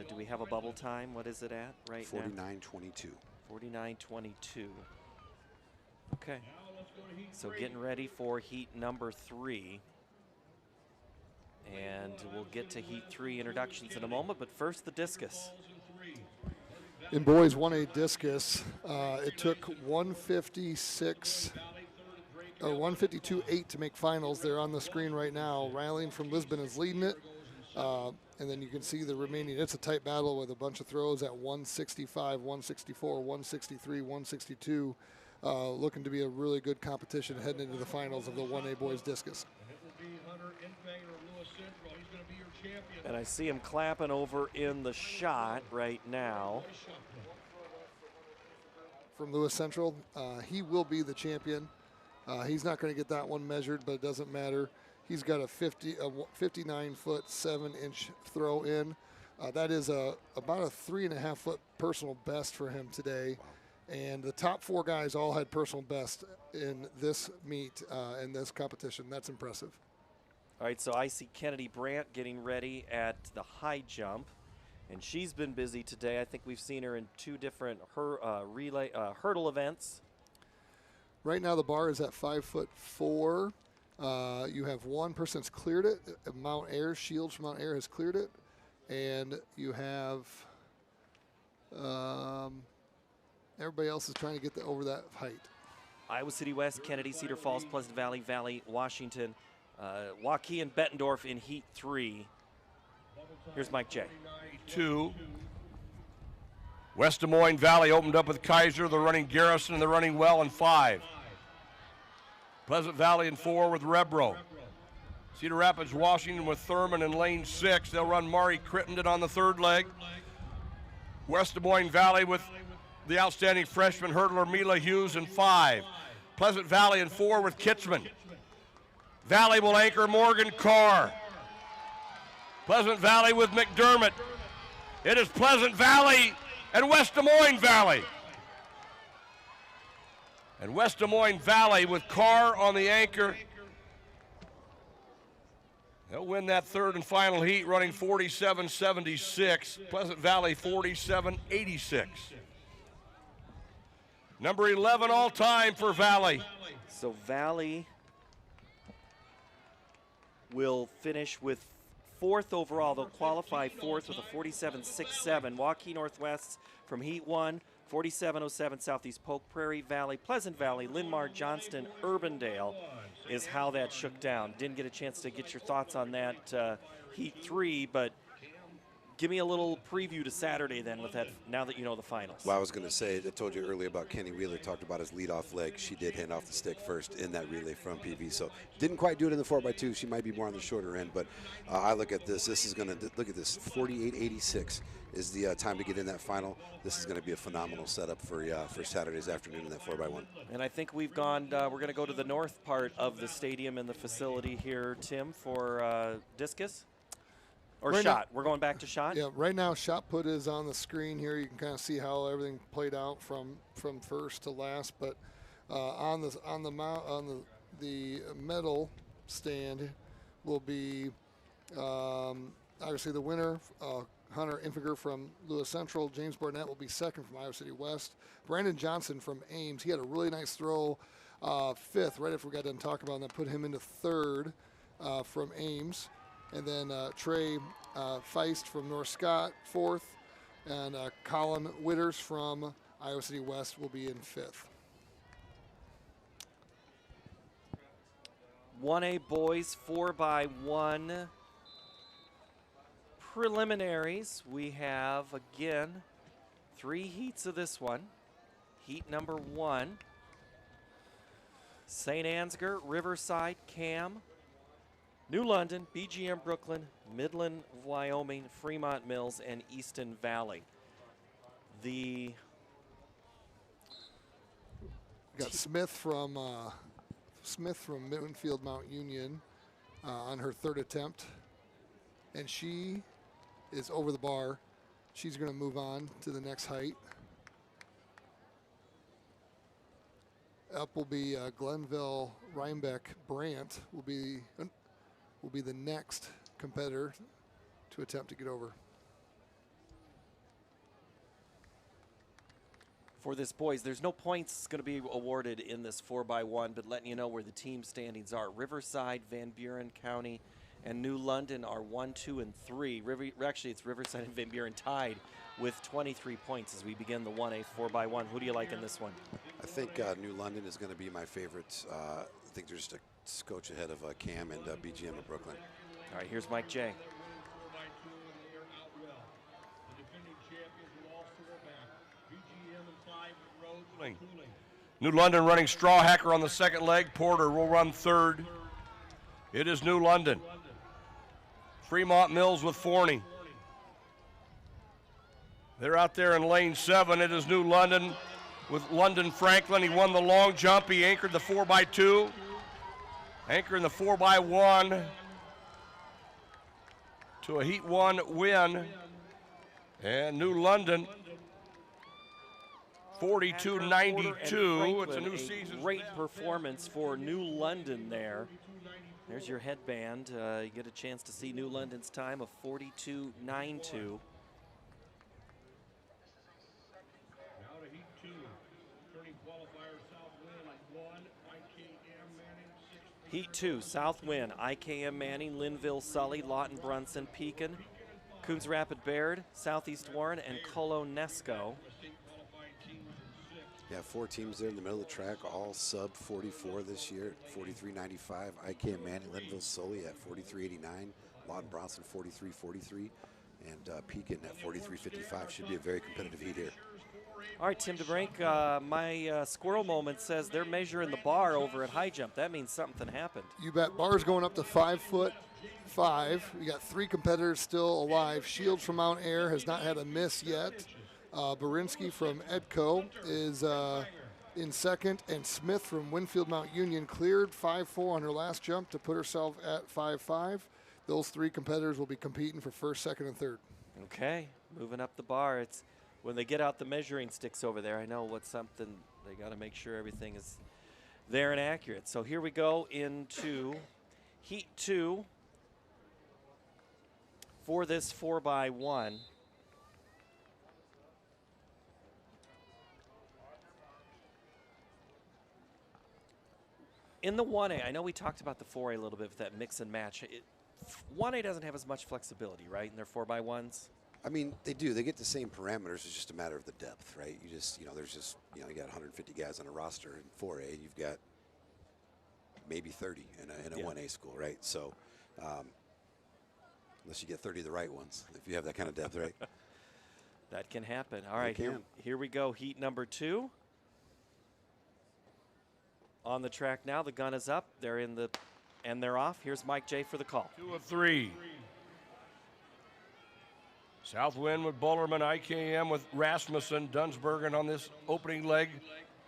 do we have a bubble time? What is it at right now? 49.22. 49.22. Okay. So getting ready for heat number 3. And we'll get to heat 3 introductions in a moment, but first the discus. In boys 1A discus, it took 152.8 to make finals. They're on the screen right now. Ryling from Lisbon is leading it. And then you can see the remaining. It's a tight battle with a bunch of throws at 165, 164, 163, 162. Looking to be a really good competition heading into the finals of the 1A boys discus. And I see him clapping over in the shot right now. From Lewis Central, he will be the champion. He's not going to get that one measured, but it doesn't matter. He's got a 59-foot, 7-inch throw in. That is about a 3.5-foot personal best for him today. And the top 4 guys all had personal best in this meet, in this competition. That's impressive. All right, so I see Kennedy Brandt getting ready at the high jump, and she's been busy today. I think we've seen her in 2 different hurdle events. Right now the bar is at 5'4". You have one person that's cleared it. Mount Ayr, Shields from Mount Ayr has cleared it. And you have everybody else is trying to get over that height. Iowa City West, Kennedy, Cedar Falls, Pleasant Valley, Washington, Waukee and Bettendorf in heat 3. Here's Mike J. 2. West Des Moines Valley opened up with Kaiser. They're running Garrison and they're running well in 5. Pleasant Valley in 4 with Rebro. Cedar Rapids, Washington with Thurman in lane 6. They'll run Mari Crittenden on the 3rd leg. West Des Moines Valley with the outstanding freshman hurdler Mila Hughes in 5. Pleasant Valley in 4 with Kitzman. Valley will anchor Morgan Carr. Pleasant Valley with McDermott. It is Pleasant Valley and West Des Moines Valley. And West Des Moines Valley with Carr on the anchor. They'll win that 3rd and final heat running 47.76. Pleasant Valley 47.86. Number 11 all time for Valley. So Valley will finish with 4th overall. They'll qualify 4th with a 47.67. Waukee Northwest from heat 1, 47.07. Southeast Polk, Prairie Valley, Pleasant Valley, Linmar, Johnston, Urbandale is how that shook down. Didn't get a chance to get your thoughts on that heat 3, but give me a little preview to Saturday then with that, now that you know the finals. Well, I was going to say, I told you earlier about Kenny Wheeler, talked about his leadoff leg. She did hand off the stick first in that relay from PV. So didn't quite do it in the 4x2. She might be more on the shorter end, but I look at this. This is going to, look at this, 48.86 is the time to get in that final. This is going to be a phenomenal setup for Saturday's afternoon in that 4x1. And I think we've gone, we're going to go to the north part of the stadium and the facility here, Tim, for discus. Or right shot. Now, we're going back to shot? Yeah, right now shot put is on the screen here. You can kind of see how everything played out from first to last. But on the medal stand will be obviously the winner, Hunter Infiger from Lewis Central. James Barnett will be second from Iowa City West. Brandon Johnson from Ames. He had a really nice throw, fifth, right after we got done talking about it, and that put him into third from Ames. And then Trey Feist from North Scott, fourth. And Colin Witters from Iowa City West will be in fifth. 1A boys 4x1 preliminaries. We have, again, 3 heats of this one. Heat number 1. St. Ansgar, Riverside, Cam, New London, BGM Brooklyn, Midland, Wyoming, Fremont Mills, and Easton Valley. We got Smith from Winfield Mount Union on her third attempt, and she is over the bar. She's going to move on to the next height. Up will be Glenville Rhinebeck Brandt will be the next competitor to attempt to get over. For this boys, there's no points going to be awarded in this 4x1, but letting you know where the team standings are. Riverside, Van Buren County, and New London are 1, 2, and 3. Actually, it's Riverside and Van Buren tied with 23 points as we begin the 1A 4x1. Who do you like in this one? I think New London is going to be my favorite. I think they're just a scotch ahead of Cam and BGM of Brooklyn. All right, here's Mike J. New London running straw hacker on the second leg. Porter will run third. It is New London. Fremont Mills with Forney. They're out there in lane 7. It is New London with London Franklin. He won the long jump. He anchored the 4x2. Anchoring the 4x1 to a Heat 1 win. And New London 42.92. It's a new season. Great performance for New London there. There's your headband. You get a chance to see New London's time of 42.92. Now to Heat 2. Turning qualifier South Wind 1, IKM Manning 6. Heat 2, South Wind, IKM Manning, Linville Sully, Lawton Brunson, Pekin, Coons Rapid Baird, Southeast Warren, and Colonesco. Yeah, 4 teams there in the middle of the track, all sub 44 this year, 43.95. IKM Manning, Linville Sully at 43.89. Lawton Bronson 43.43. And Pekin at 43.55. Should be a very competitive heat here. All right, Tim DeBrink, my squirrel moment says they're measuring the bar over at high jump. That means something happened. You bet. Bar's going up to 5'5". We got 3 competitors still alive. Shields from Mount Air has not had a miss yet. Barinsky from Edco is in second, and Smith from Winfield Mount Union cleared 5'4" on her last jump to put herself at 5'5". Those 3 competitors will be competing for first, second, and third. Okay, moving up the bar. It's when they get out the measuring sticks over there, I know what's something, they got to make sure everything is there and accurate. So here we go into Heat 2 for this 4x1. In the 1A, I know we talked about the 4A a little bit with that mix and match. 1A doesn't have as much flexibility, right, in their 4x1s? I mean, they do. They get the same parameters. It's just a matter of the depth, right? You just, there's just, you got 150 guys on a roster in 4A, and you've got maybe 30 in a 1A school, right? So Unless you get 30 of the right ones, if you have that kind of depth, right? That can happen. All right, here we go. Heat number 2. On the track now. The gun is up. They're in the, and they're off. Here's Mike J for the call. 2 of 3. Southwind with Bullerman, IKM with Rasmussen, Dunsbergen on this opening leg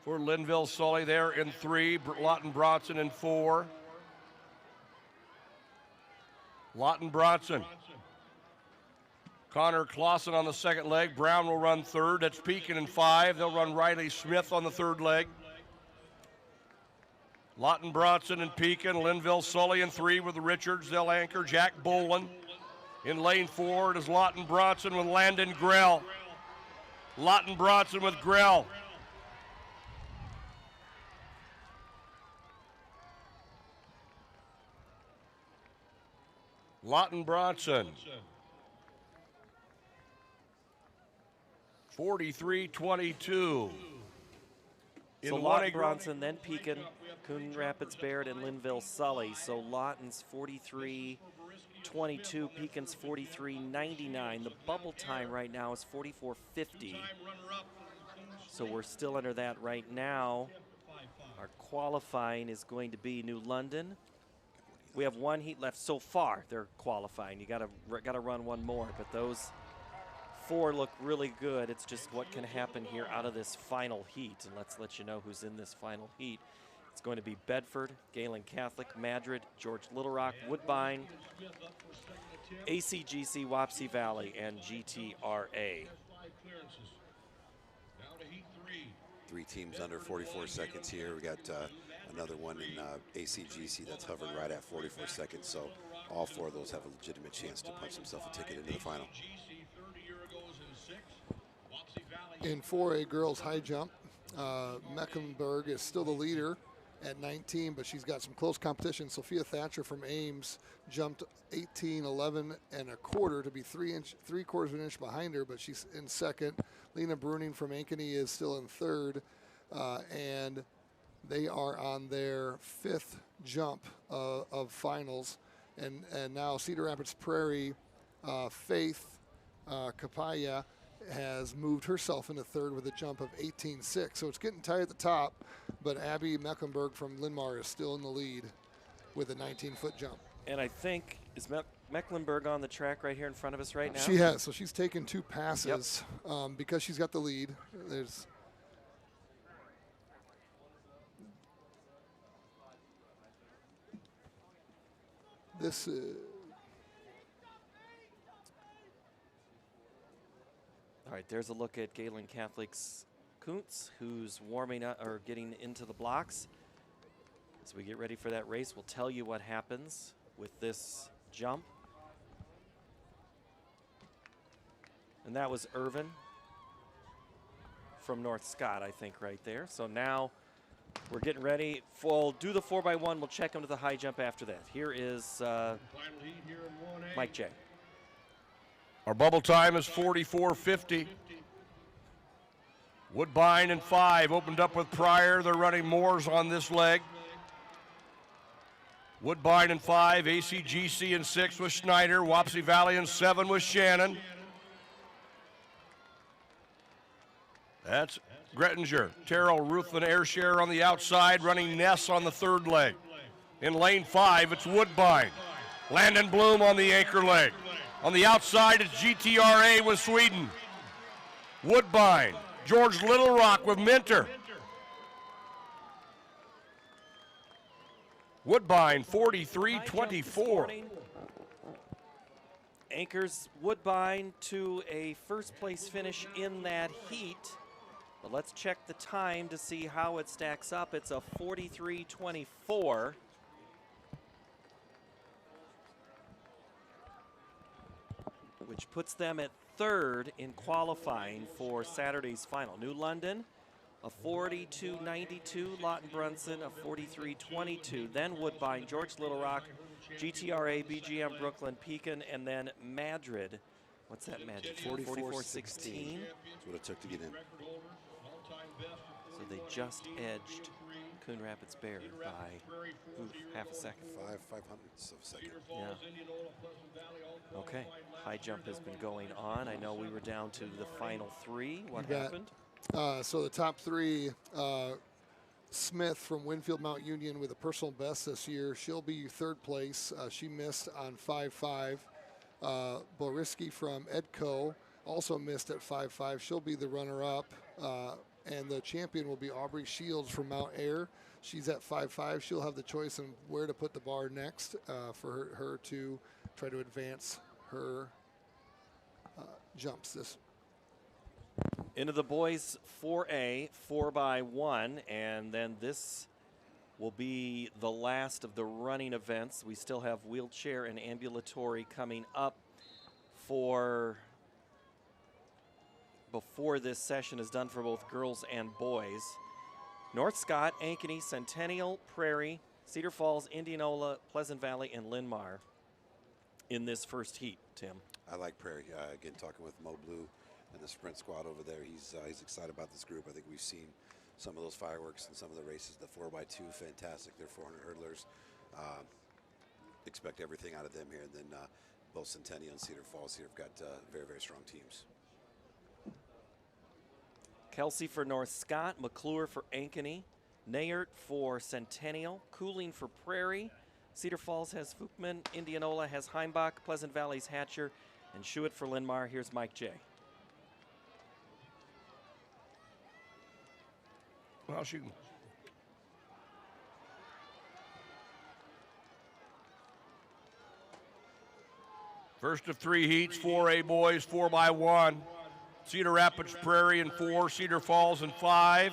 for Linville Sully there in 3, Lawton Bronson in 4. Lawton Bronson. Connor Clausen on the second leg. Brown will run 3rd. That's Pekin in 5. They'll run Riley Smith on the 3rd leg. Lawton Bronson and Pekin. Linville Sully in 3 with the Richards. They'll anchor Jack Bolin. In lane 4, it is Lawton Bronson with Landon Grell. Lawton Bronson with Grell. Lawton Bronson. 43-22. So Lawton Bronson, then Pekin, Coon Rapids Baird, and Linville Sully. So Lawton's 43-22, Pekin's 43-99. The bubble time right now is 44:50. So we're still under that right now. Our qualifying is going to be New London. We have 1 heat left so far. They're qualifying. You gotta run 1 more, but those 4 look really good. It's just what can happen here out of this final heat, and let's let you know who's in this final heat. It's going to be Bedford, Galen Catholic, Madrid, George Little Rock, Woodbine, ACGC, Wapsie Valley, and GTRA. 3 teams under 44 seconds here. We got another one in ACGC that's hovering right at 44 seconds. So all 4 of those have a legitimate chance to punch themselves a ticket into the final. In 4A girls high jump, Mecklenburg is still the leader at 19, but she's got some close competition. Sophia Thatcher from Ames jumped 18.11 to be 3/4 of an inch behind her, but she's in second. Lena Bruning from Ankeny is still in 3rd, and they are on their 5th jump of finals. And now Cedar Rapids Prairie, Faith Kapaya has moved herself into 3rd with a jump of 18.6. So it's getting tight at the top, but Abby Mecklenburg from Linmar is still in the lead with a 19-foot jump. And I think, is Mecklenburg on the track right here in front of us right now? She has. So she's taken 2 passes because she's got the lead. There's this. All right, there's a look at Galen Catholic's Kuntz, who's warming up or getting into the blocks. As we get ready for that race, we'll tell you what happens with this jump. And that was Irvin from North Scott, I think, right there. So now we're getting ready. We'll do the 4x1. We'll check them to the high jump after that. Here is Mike J. Our bubble time is 44:50. Woodbine in 5, opened up with Pryor. They're running Moores on this leg. Woodbine in 5, ACGC in 6 with Schneider. Wapsie Valley in 7 with Shannon. That's Grettinger. Terrell Ruthven Airshare on the outside, running Ness on the 3rd leg. In lane 5, it's Woodbine. Landon Bloom on the anchor leg. On the outside, it's GTRA with Sweden. Woodbine. George Little Rock with Minter. Woodbine, 43-24. Anchors Woodbine to a 1st place finish in that heat. But let's check the time to see how it stacks up. It's a 43-24. Which puts them at 3rd in qualifying for Saturday's final. New London, a 42.92. Lawton Brunson, a 43.22. Then Woodbine, George Little Rock, GTRA, BGM Brooklyn, Pekin, and then Madrid. What's that, Madrid? 44.16. That's what it took to get in. So they just edged Coon Rapids Bear by half a second. 5/500ths of a second. Yeah. Okay. High jump has been going on. I know we were down to the final 3. What happened? So the top 3, Smith from Winfield Mount Union with a personal best this year. She'll be 3rd place. She missed on 5.5. Boriski from Edco also missed at 5.5. She'll be the runner-up. And the champion will be Aubrey Shields from Mount Ayr. She's at 5.5. She'll have the choice on where to put the bar next for her to try to advance her jumps this. Into the boys 4A, 4x1, and then this will be the last of the running events. We still have wheelchair and ambulatory coming up before this session is done for both girls and boys. North Scott, Ankeny, Centennial, Prairie, Cedar Falls, Indianola, Pleasant Valley, and Linn-Mar in this first heat, Tim. I like Prairie. Again, talking with Mo Blue and the sprint squad over there, he's excited about this group. I think we've seen some of those fireworks in some of the races. The 4x2, fantastic. They're 400 hurdlers. Expect everything out of them here. And then both Centennial and Cedar Falls here have got very, very strong teams. Kelsey for North Scott, McClure for Ankeny, Nayert for Centennial, Cooling for Prairie, Cedar Falls has Fuchman, Indianola has Heimbach, Pleasant Valley's Hatcher, and Schuett for Linn-Mar. Here's Mike J. Well, she first of 3 heats, 4A boys, 4x1. Cedar Rapids Prairie in 4, Cedar Falls in 5.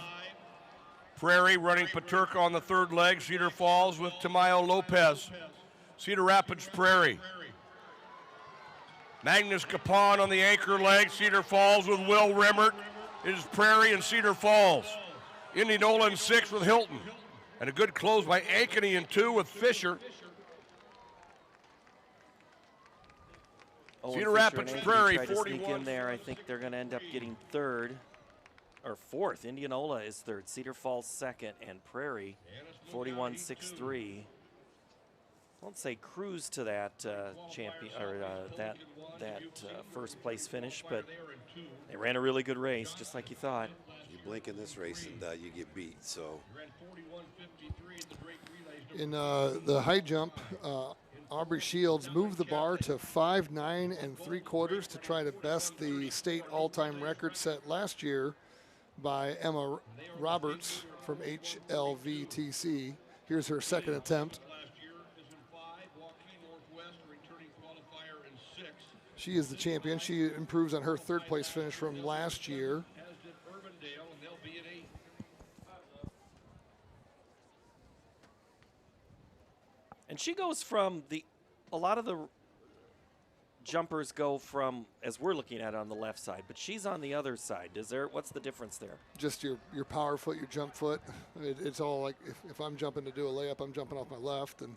Prairie running Paterka on the 3rd leg, Cedar Falls with Tamayo Lopez. Cedar Rapids Prairie. Magnus Capon on the anchor leg, Cedar Falls with Will Remmert. It is Prairie and Cedar Falls. Indianola in 6 with Hilton. And a good close by Ankeny in 2 with Fisher. Cedar Rapids Prairie, 41. In there. I think they're going to end up getting 3rd or 4th. Indianola is 3rd, Cedar Falls 2nd, and Prairie 41.63. Won't say cruise to that champion or that first place finish, but they ran a really good race, just like you thought. You blink in this race and you get beat. So in the high jump, Aubrey Shields moved the bar to 5.9 3/4 to try to best the state all-time record set last year by Emma Roberts from HLVTC. Here's her 2nd attempt. She is the champion. She improves on her 3rd place finish from last year. And she goes from a lot of the jumpers go from, as we're looking at it, on the left side, but she's on the other side. What's the difference there? Just your power foot, your jump foot. It's all like if I'm jumping to do a layup, I'm jumping off my left, and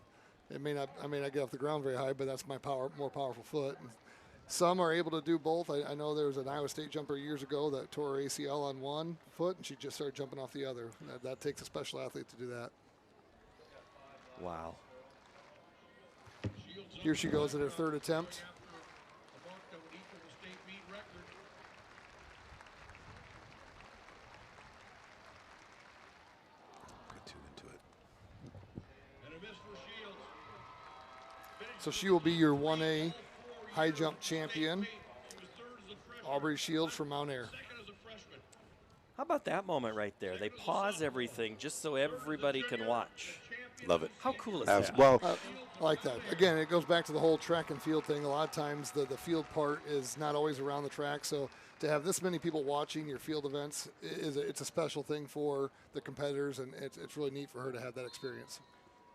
I may not get off the ground very high, but that's my more powerful foot. And some are able to do both. I know there was an Iowa State jumper years ago that tore her ACL on one foot, and she just started jumping off the other. That takes a special athlete to do that. Wow. Here she goes at her 3rd attempt. Get 2 into it. So she will be your 1A high jump champion, Aubrey Shields from Mount Ayr. How about that moment right there? They pause everything just so everybody can watch. Love it. How cool is that? Well, I like that. Again, it goes back to the whole track and field thing. A lot of times the field part is not always around the track. So to have this many people watching your field events, it's a special thing for the competitors, and it's really neat for her to have that experience.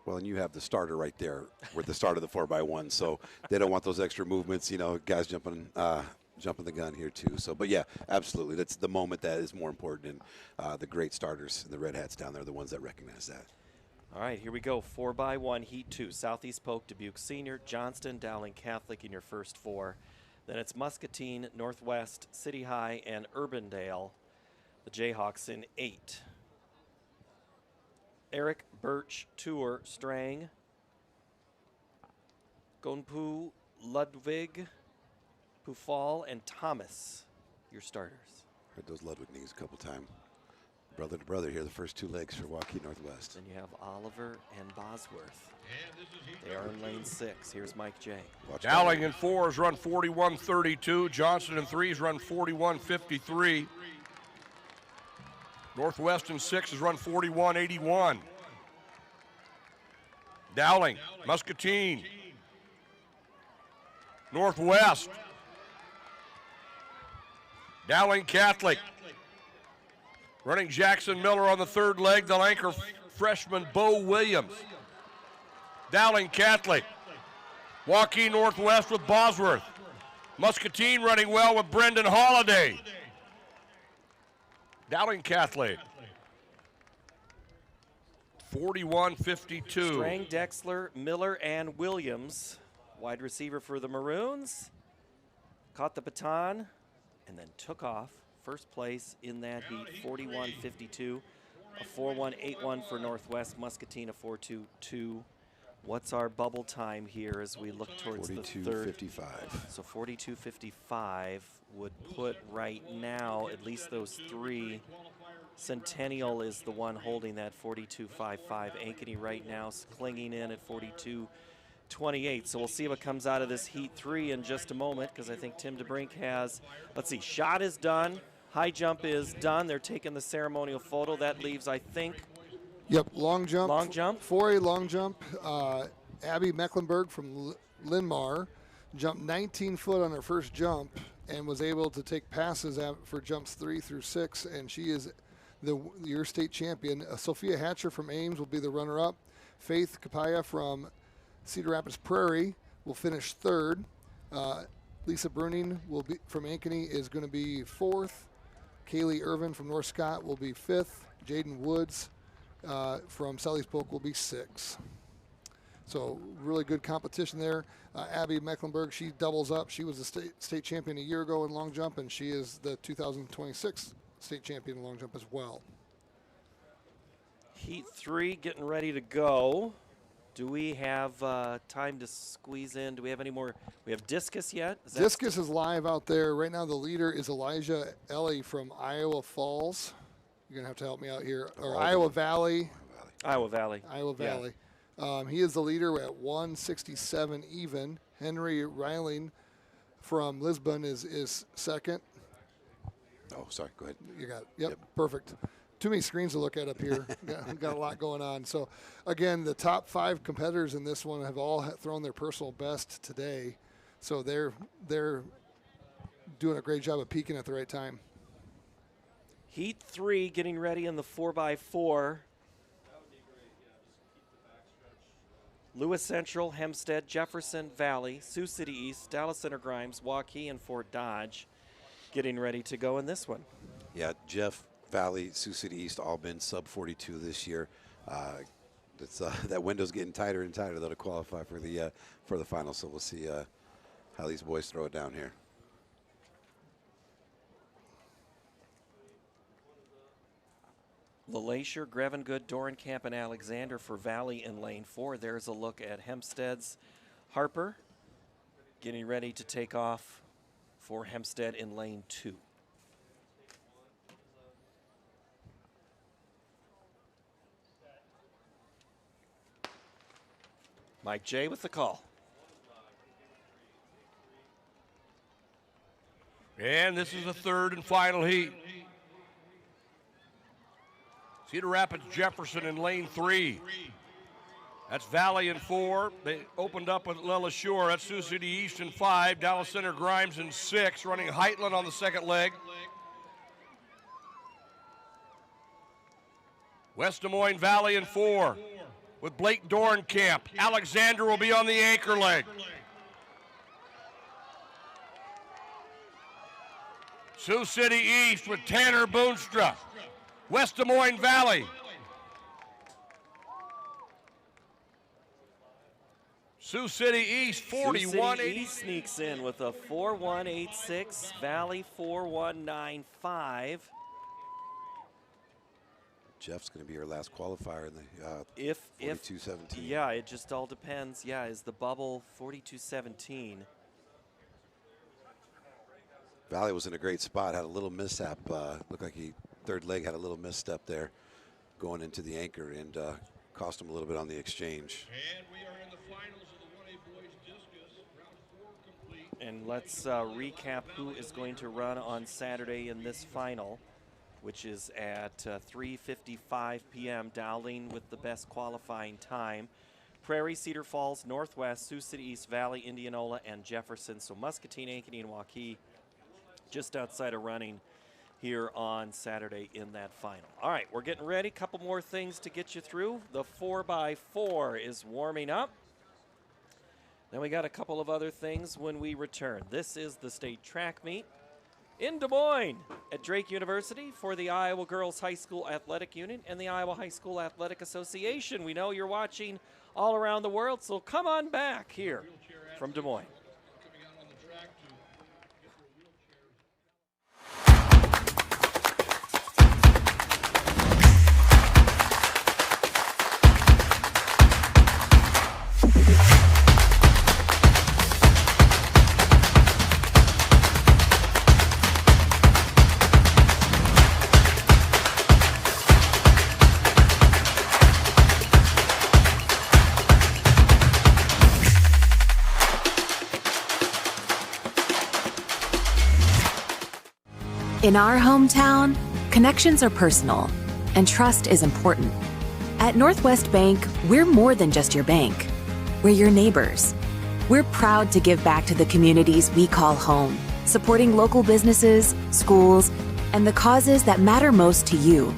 Well, and you have the starter right there with the start of the 4x1, so they don't want those extra movements, guys jumping the gun here too. So, but yeah, absolutely. That's the moment that is more important, and the great starters and the Red Hats down there are the ones that recognize that. All right, here we go. 4x1, Heat 2. Southeast Polk, Dubuque Senior, Johnston, Dowling Catholic in your first 4. Then it's Muscatine, Northwest, City High, and Urbandale. The Jayhawks in 8. Eric Birch, Tour, Strang, Gonpu, Ludwig, Pufal, and Thomas, your starters. Heard those Ludwig names a couple times. Brother to brother here, the first 2 legs for Waukee Northwest. Then you have Oliver and Bosworth. They are in lane 6. Here's Mike J. Dowling in 4s run 41.32. Johnson in 3s run 41.53. Northwest in 6s run 41.81. Dowling, Muscatine, Northwest, Dowling Catholic. Running Jackson Miller on the 3rd leg, the anchor freshman Bo Williams. Dowling Catholic. Waukee Northwest with Bosworth. Muscatine running well with Brendan Holliday. Dowling Catholic. 41.52. Strang, Dexler, Miller, and Williams. Wide receiver for the Maroons. Caught the baton and then took off. First place in that heat, 41.52. A 4.181 for Northwest. Muscatine, a 4.22. What's our bubble time here as we look towards the third? 42.55. So 42.55 would put right now at least those 3. Centennial is the one holding that 42.55. Ankeny right now is clinging in at 42.28. So we'll see what comes out of this heat 3 in just a moment, because I think Tim DeBrink has, let's see, shot is done. High jump is done. They're taking the ceremonial photo. That leaves, I think. Yep, long jump. Long jump. 4A long jump. Abby Mecklenburg from Linmar jumped 19 foot on her first jump and was able to take passes for jumps 3 through 6, and she is your state champion. Sophia Hatcher from Ames will be the runner-up. Faith Kapaya from Cedar Rapids Prairie will finish 3rd. Lisa Bruning will be from Ankeny is going to be 4th. Kaylee Irvin from North Scott will be 5th. Jaden Woods from Sally's Polk will be 6th. So really good competition there. Abby Mecklenburg, she doubles up. She was the state champion a year ago in long jump, and she is the 2026 state champion in long jump as well. Heat 3 getting ready to go. Do we have time to squeeze in? Do we have any more? We have discus yet? Discus is live out there. Right now the leader is Elijah Ellie from Iowa Falls. You're going to have to help me out here. Or Iowa Valley. Iowa Valley. Iowa Valley. Yeah. He is the leader at 167 even. Henry Reiling from Lisbon is second. Oh, sorry. Go ahead. You got it. Yep. Perfect. Too many screens to look at up here. got a lot going on. So, again, the top 5 competitors in this one have all thrown their personal best today. So they're doing a great job of peaking at the right time. Heat 3 getting ready in the 4x4. Lewis Central, Hempstead, Jefferson Valley, Sioux City East, Dallas Center Grimes, Waukee, and Fort Dodge getting ready to go in this one. Yeah, Jeff Valley, Sioux City East, all been sub 42 this year. That window's getting tighter and tighter, though, to qualify for the final. So we'll see how these boys throw it down here. LeLacier, Grevengood, Dorenkamp, and Alexander for Valley in lane 4. There's a look at Hempstead's Harper getting ready to take off for Hempstead in lane 2. Mike J with the call. And this is the 3rd and final heat. Cedar Rapids Jefferson in lane 3. That's Valley in 4. They opened up with LeLacier. That's Sioux City East in 5. Dallas Center Grimes in 6. Running Heitland on the 2nd leg. West Des Moines Valley in 4 with Blake Dorenkamp. Alexander will be on the anchor leg. Sioux City East with Tanner Boonstra. West Des Moines Valley. Sioux City East 41.80. East sneaks in with a 4.186. Valley 4.195. Jeff's going to be our last qualifier in the if 42-17. Yeah, it just all depends. Yeah, is the bubble 42-17? Valley was in a great spot, had a little mishap. Looked like he, third leg, had a little misstep there going into the anchor and cost him a little bit on the exchange. And we are in the finals of the 1A boys discus, round 4 complete. And let's recap who is going to run on Saturday in this final, which is at 3:55 p.m. Dowling with the best qualifying time. Prairie, Cedar Falls, Northwest, Sioux City East, Valley, Indianola, and Jefferson. So Muscatine, Ankeny, and Waukee just outside of running here on Saturday in that final. All right, we're getting ready. Couple more things to get you through. The 4x4 is warming up. Then we got a couple of other things when we return. This is the state track meet in Des Moines at Drake University for the Iowa Girls High School Athletic Union and the Iowa High School Athletic Association. We know you're watching all around the world, so come on back here from Des Moines. In our hometown, connections are personal, and trust is important. At Northwest Bank, we're more than just your bank. We're your neighbors. We're proud to give back to the communities we call home, supporting local businesses, schools, and the causes that matter most to you.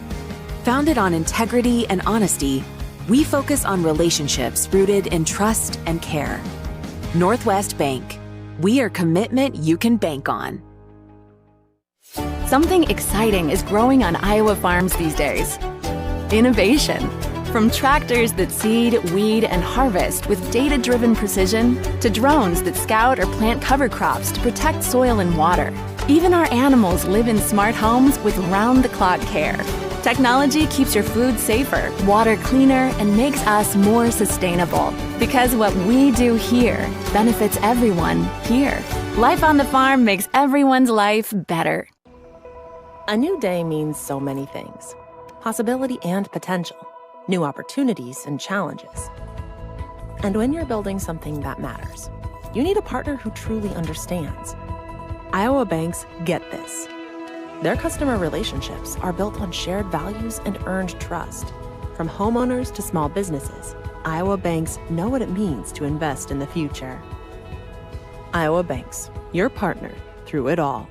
Founded on integrity and honesty, we focus on relationships rooted in trust and care. Northwest Bank. We are commitment you can bank on. Something exciting is growing on Iowa farms these days. Innovation. From tractors that seed, weed, and harvest with data-driven precision to drones that scout or plant cover crops to protect soil and water. Even our animals live in smart homes with round-the-clock care. Technology keeps your food safer, water cleaner, and makes us more sustainable. Because what we do here benefits everyone here. Life on the farm makes everyone's life better. A new day means so many things. Possibility and potential. New opportunities and challenges. And when you're building something that matters, you need a partner who truly understands. Iowa banks get this. Their customer relationships are built on shared values and earned trust. From homeowners to small businesses, Iowa banks know what it means to invest in the future. Iowa banks, your partner through it all.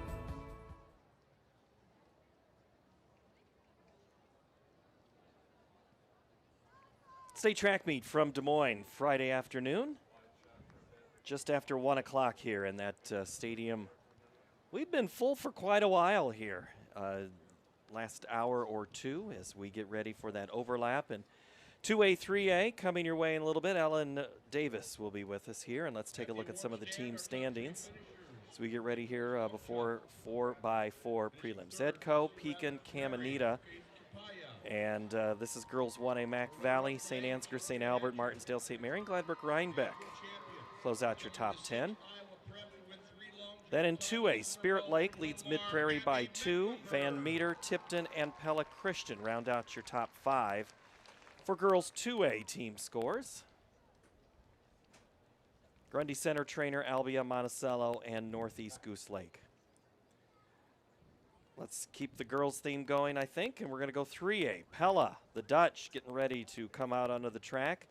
State track meet from Des Moines Friday afternoon, just after 1 o'clock here in that stadium. We've been full for quite a while here, last hour or two as we get ready for that overlap. And 2A, 3A coming your way in a little bit. Ellen Davis will be with us here, and let's take a look at some of the team standings as we get ready here before 4x4 prelims. Edco, Pekin, Caminita. And this is girls 1A, Mac Valley, St. Ansgar, St. Albert, Martinsdale, St. Mary, and Gladbrook Rhinebeck. Close out your top 10. Then in 2A, Spirit Lake leads Mid-Prairie by 2. Van Meter, Tipton, and Pella Christian round out your top 5. For girls 2A team scores, Grundy Center Trainer, Albia, Monticello, and Northeast Goose Lake. Let's keep the girls theme going, I think, and we're going to go 3A. Pella, the Dutch, getting ready to come out onto the track.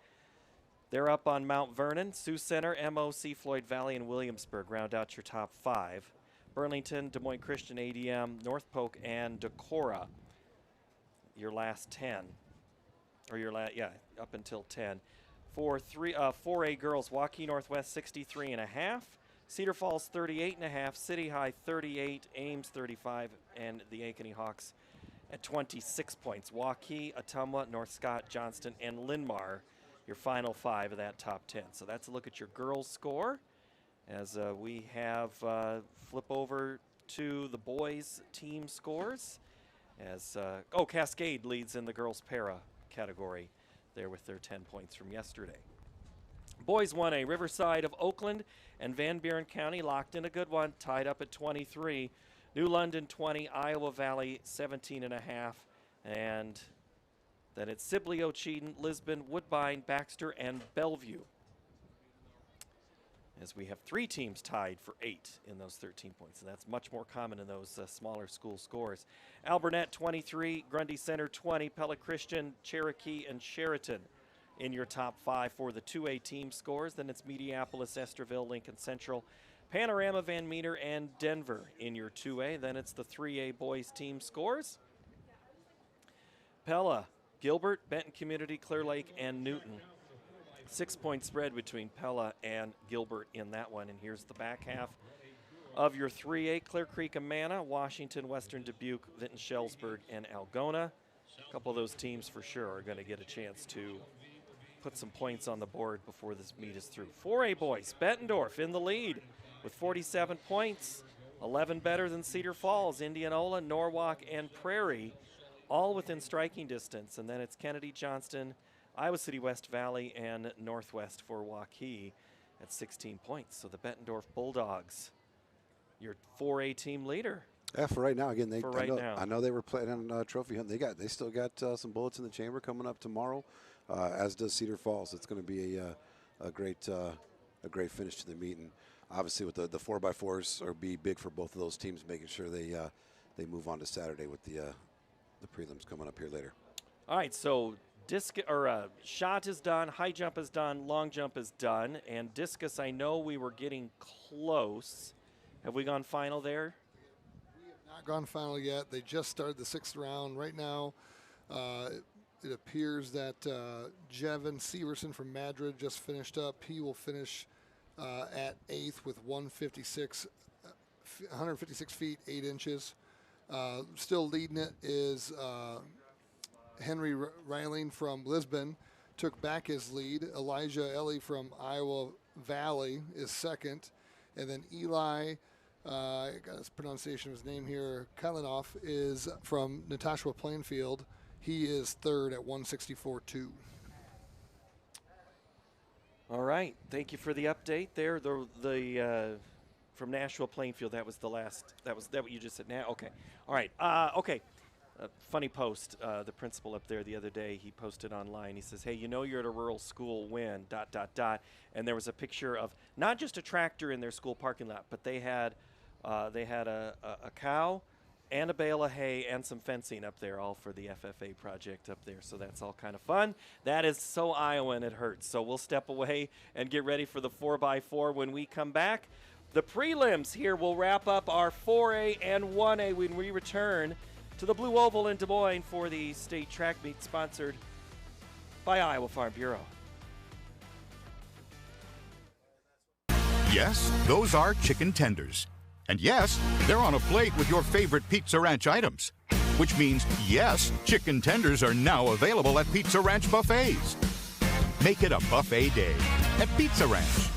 They're up on Mount Vernon. Sioux Center, MOC, Floyd Valley, and Williamsburg round out your top 5. Burlington, Des Moines Christian, ADM, North Polk, and Decorah, your last 10. Or your up until 10. For 4A girls, Waukee Northwest 63.5. Cedar Falls 38.5, City High 38, Ames 35, and the Ankeny Hawks at 26 points. Waukee, Ottumwa, North Scott, Johnston, and Linn-Mar, your final 5 of that top 10. So that's a look at your girls' score as we have flip over to the boys' team scores. As Cascade leads in the girls para category there with their 10 points from yesterday. Boys 1A, Riverside of Oakland and Van Buren County locked in a good one, tied up at 23. New London 20, Iowa Valley 17.5, and then it's Sibley, Ocheyedan, Lisbon, Woodbine, Baxter, and Bellevue. As we have 3 teams tied for 8 in those 13 points, and that's much more common in those smaller school scores. Alburnett 23, Grundy Center 20, Pella Christian, Cherokee, and Sheraton in your top 5 for the 2A team scores. Then it's Mediapolis, Esterville, Lincoln Central, Panorama, Van Meter, and Denver in your 2A. Then it's the 3A boys team scores. Pella, Gilbert, Benton Community, Clear Lake, and Newton. 6-point spread between Pella and Gilbert in that one. And here's the back half of your 3A. Clear Creek, Amana, Washington, Western Dubuque, Vinton, Shellsburg, and Algona. A couple of those teams for sure are going to get a chance to put some points on the board before this meet is through. 4A boys, Bettendorf in the lead with 47 points, 11 better than Cedar Falls, Indianola, Norwalk, and Prairie, all within striking distance. And then it's Kennedy, Johnston, Iowa City, West Valley, and Northwest for Waukee at 16 points. So the Bettendorf Bulldogs, your 4A team leader. Yeah, for right now. Again, I know they were planning on trophy hunt. They still got some bullets in the chamber coming up tomorrow, as does Cedar Falls. It's going to be a great finish to the meet. And obviously, with the 4x4s, are be big for both of those teams, making sure they move on to Saturday with the prelims coming up here later. All right, so shot is done, high jump is done, long jump is done, and discus, I know we were getting close. Have we gone final there? We have not gone final yet. They just started the 6th round. Right now, it appears that Jevin Severson from Madrid just finished up. He will finish at 8th with 156 feet, 8 inches. Still leading it is Henry Reiling from Lisbon, took back his lead. Elijah Ellie from Iowa Valley is 2nd. And then Eli, I got his pronunciation of his name here, Kalinoff, is from Natasha Plainfield. He is 3rd at 164.2. All right, thank you for the update there. The from Nashua Plainfield, that was the last. That what you just said now? Okay. All right. Okay. Funny post. The principal up there the other day, he posted online. He says, "Hey, you know you're at a rural school when ... And there was a picture of not just a tractor in their school parking lot, but they had a cow and a bale of hay and some fencing up there, all for the FFA project up there. So that's all kind of fun. That is so Iowan it hurts. So we'll step away and get ready for the 4x4 when we come back. The prelims here will wrap up our 4A and 1A when we return to the Blue Oval in Des Moines for the state track meet sponsored by Iowa Farm Bureau. Yes, those are chicken tenders. And yes, they're on a plate with your favorite Pizza Ranch items. Which means, yes, chicken tenders are now available at Pizza Ranch buffets. Make it a buffet day at Pizza Ranch.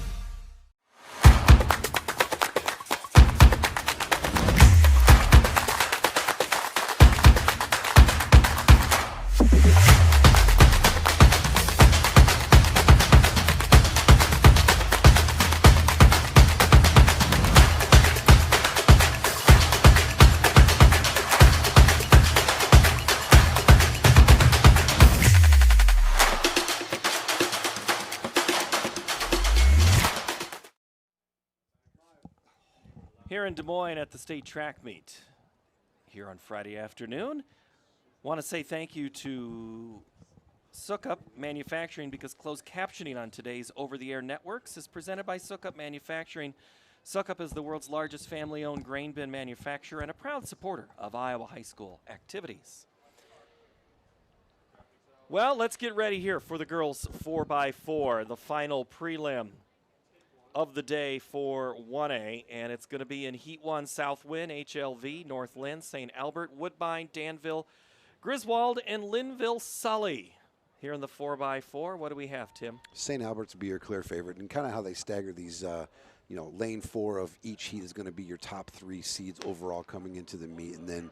Here in Des Moines at the state track meet here on Friday afternoon. Want to say thank you to Sukup Manufacturing because closed captioning on today's over-the-air networks is presented by Sukup Manufacturing. Sukup is the world's largest family-owned grain bin manufacturer and a proud supporter of Iowa high school activities. Well, let's get ready here for the girls 4x4, the final prelim of the day for 1A, and it's going to be in Heat 1 Southwind, HLV, North Lynn, St. Albert, Woodbine, Danville, Griswold, and Linville Sully. Here in the 4x4, what do we have, Tim? St. Albert's will be your clear favorite, and kind of how they stagger these, lane 4 of each heat is going to be your top 3 seeds overall coming into the meet, and then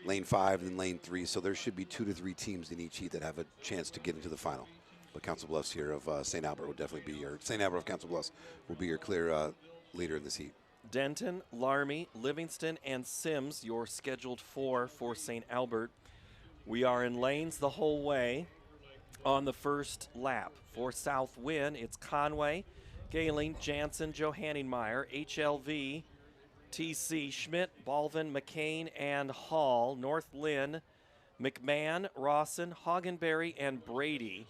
lane 5 and lane 3. So there should be 2 to 3 teams in each heat that have a chance to get into the final. But Council Bluffs here of St. Albert will definitely be your, St. Albert of Council Bluffs will be your clear leader in this heat. Denton, Laramie, Livingston, and Sims, your scheduled 4 for St. Albert. We are in lanes the whole way on the first lap. For South Win, it's Conway, Gayling, Jansen, Johanningmeyer, HLV, TC, Schmidt, Balvin, McCain, and Hall. North Lynn, McMahon, Rawson, Hoggenberry, and Brady.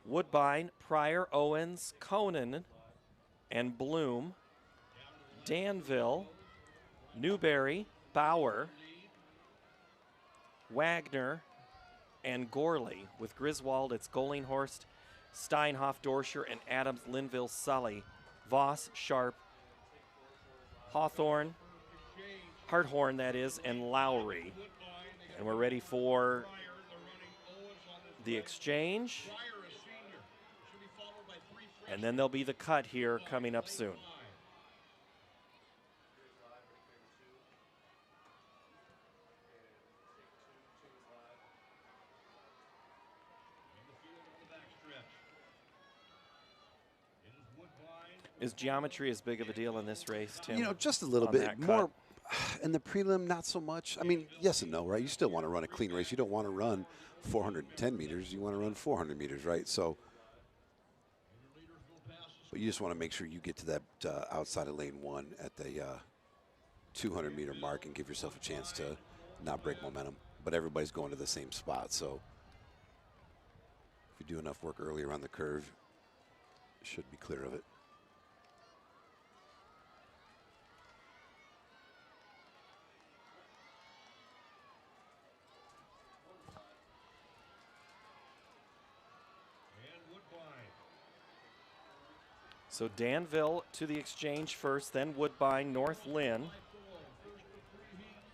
Woodbine, Pryor, Owens, Conan, and Bloom. Danville, Newberry, Bauer, Wagner, and Gorley. With Griswold, it's Golinghorst, Steinhoff, Dorscher, and Adams, Linville, Sully, Voss, Sharp, Hawthorne, Harthorn, that is, and Lowry. And we're ready for the exchange. And then there'll be the cut here coming up soon. Is geometry as big of a deal in this race, Tim? You know, just a little bit more. In the prelim, not so much. I mean, yes and no, right? You still want to run a clean race. You don't want to run 410 meters. You want to run 400 meters, right? So, but you just want to make sure you get to that outside of lane 1 at the 200-meter mark and give yourself a chance to not break momentum. But everybody's going to the same spot, so if you do enough work early around the curve, you should be clear of it. So Danville to the exchange first, then Woodbine, North Lynn,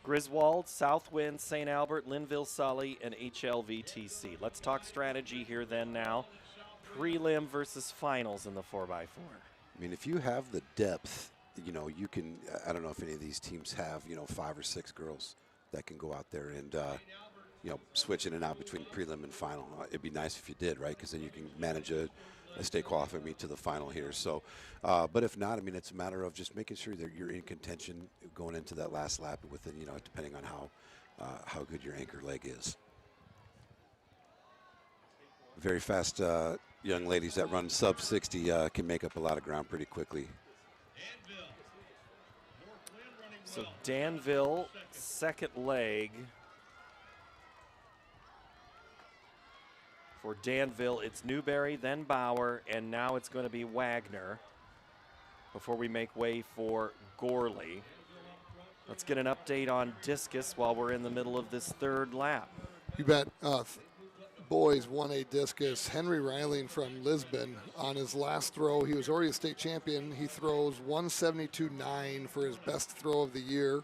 Griswold, Southwind, St. Albert, Linville, Sully, and HLVTC. Let's talk strategy here then now. Prelim versus finals in the 4x4. I mean, if you have the depth, you know, you can, I don't know if any of these teams have, you know, 5 or 6 girls that can go out there and, you know, switch in and out between prelim and final. It'd be nice if you did, right? Because then you can manage a state qualifier meet to the final here. So, but if not, I mean, it's a matter of just making sure that you're in contention going into that last lap within, you know, depending on how good your anchor leg is. Very fast young ladies that run sub 60 can make up a lot of ground pretty quickly. So Danville, second leg. For Danville, it's Newberry, then Bauer, and now it's going to be Wagner before we make way for Gorley. Let's get an update on discus while we're in the middle of this third lap. You bet. Boys 1A discus. Henry Reiling from Lisbon on his last throw. He was already a state champion. He throws 172.9 for his best throw of the year.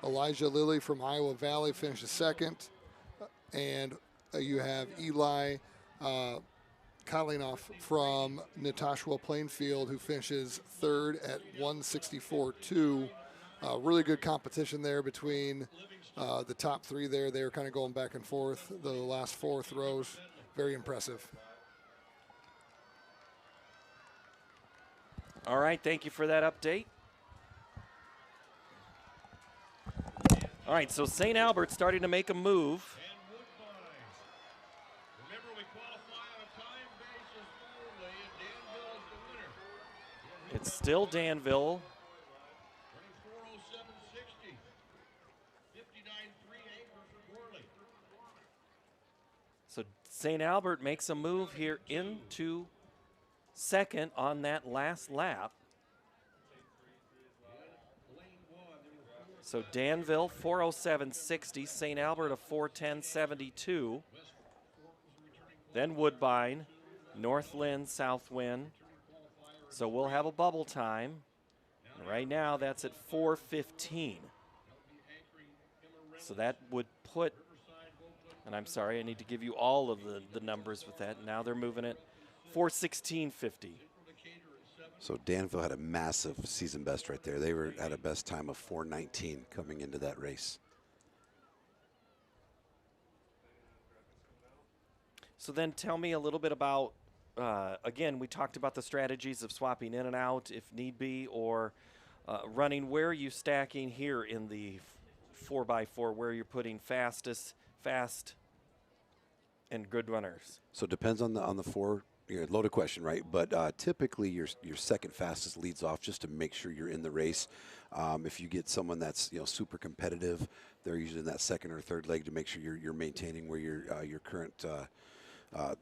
Elijah Lilly from Iowa Valley finishes second. And you have Eli Kalinoff from Natasha Plainfield, who finishes third at 164.2. Really good competition there between the top 3 there. They were kind of going back and forth the last 4 throws. Very impressive. All right, thank you for that update. All right, so St. Albert starting to make a move. It's still Danville. So St. Albert makes a move here into second on that last lap. So Danville 4:07.60, St. Albert a 4:10.72. Then Woodbine, Northland, Southwind. So we'll have a bubble time. And right now that's at 4:15. So that would put, and I'm sorry, I need to give you all of the numbers with that. Now they're moving it 4:16.50. So Danville had a massive season best right there. They were at a best time of 4:19 coming into that race. So then tell me a little bit about, again, we talked about the strategies of swapping in and out if need be, or running. Where are you stacking here in the 4x4, where you're putting fast, and good runners? So it depends on the four. Loaded question, right? But typically your second fastest leads off just to make sure you're in the race. If you get someone that's super competitive, they're usually in that second or third leg to make sure you're maintaining where your current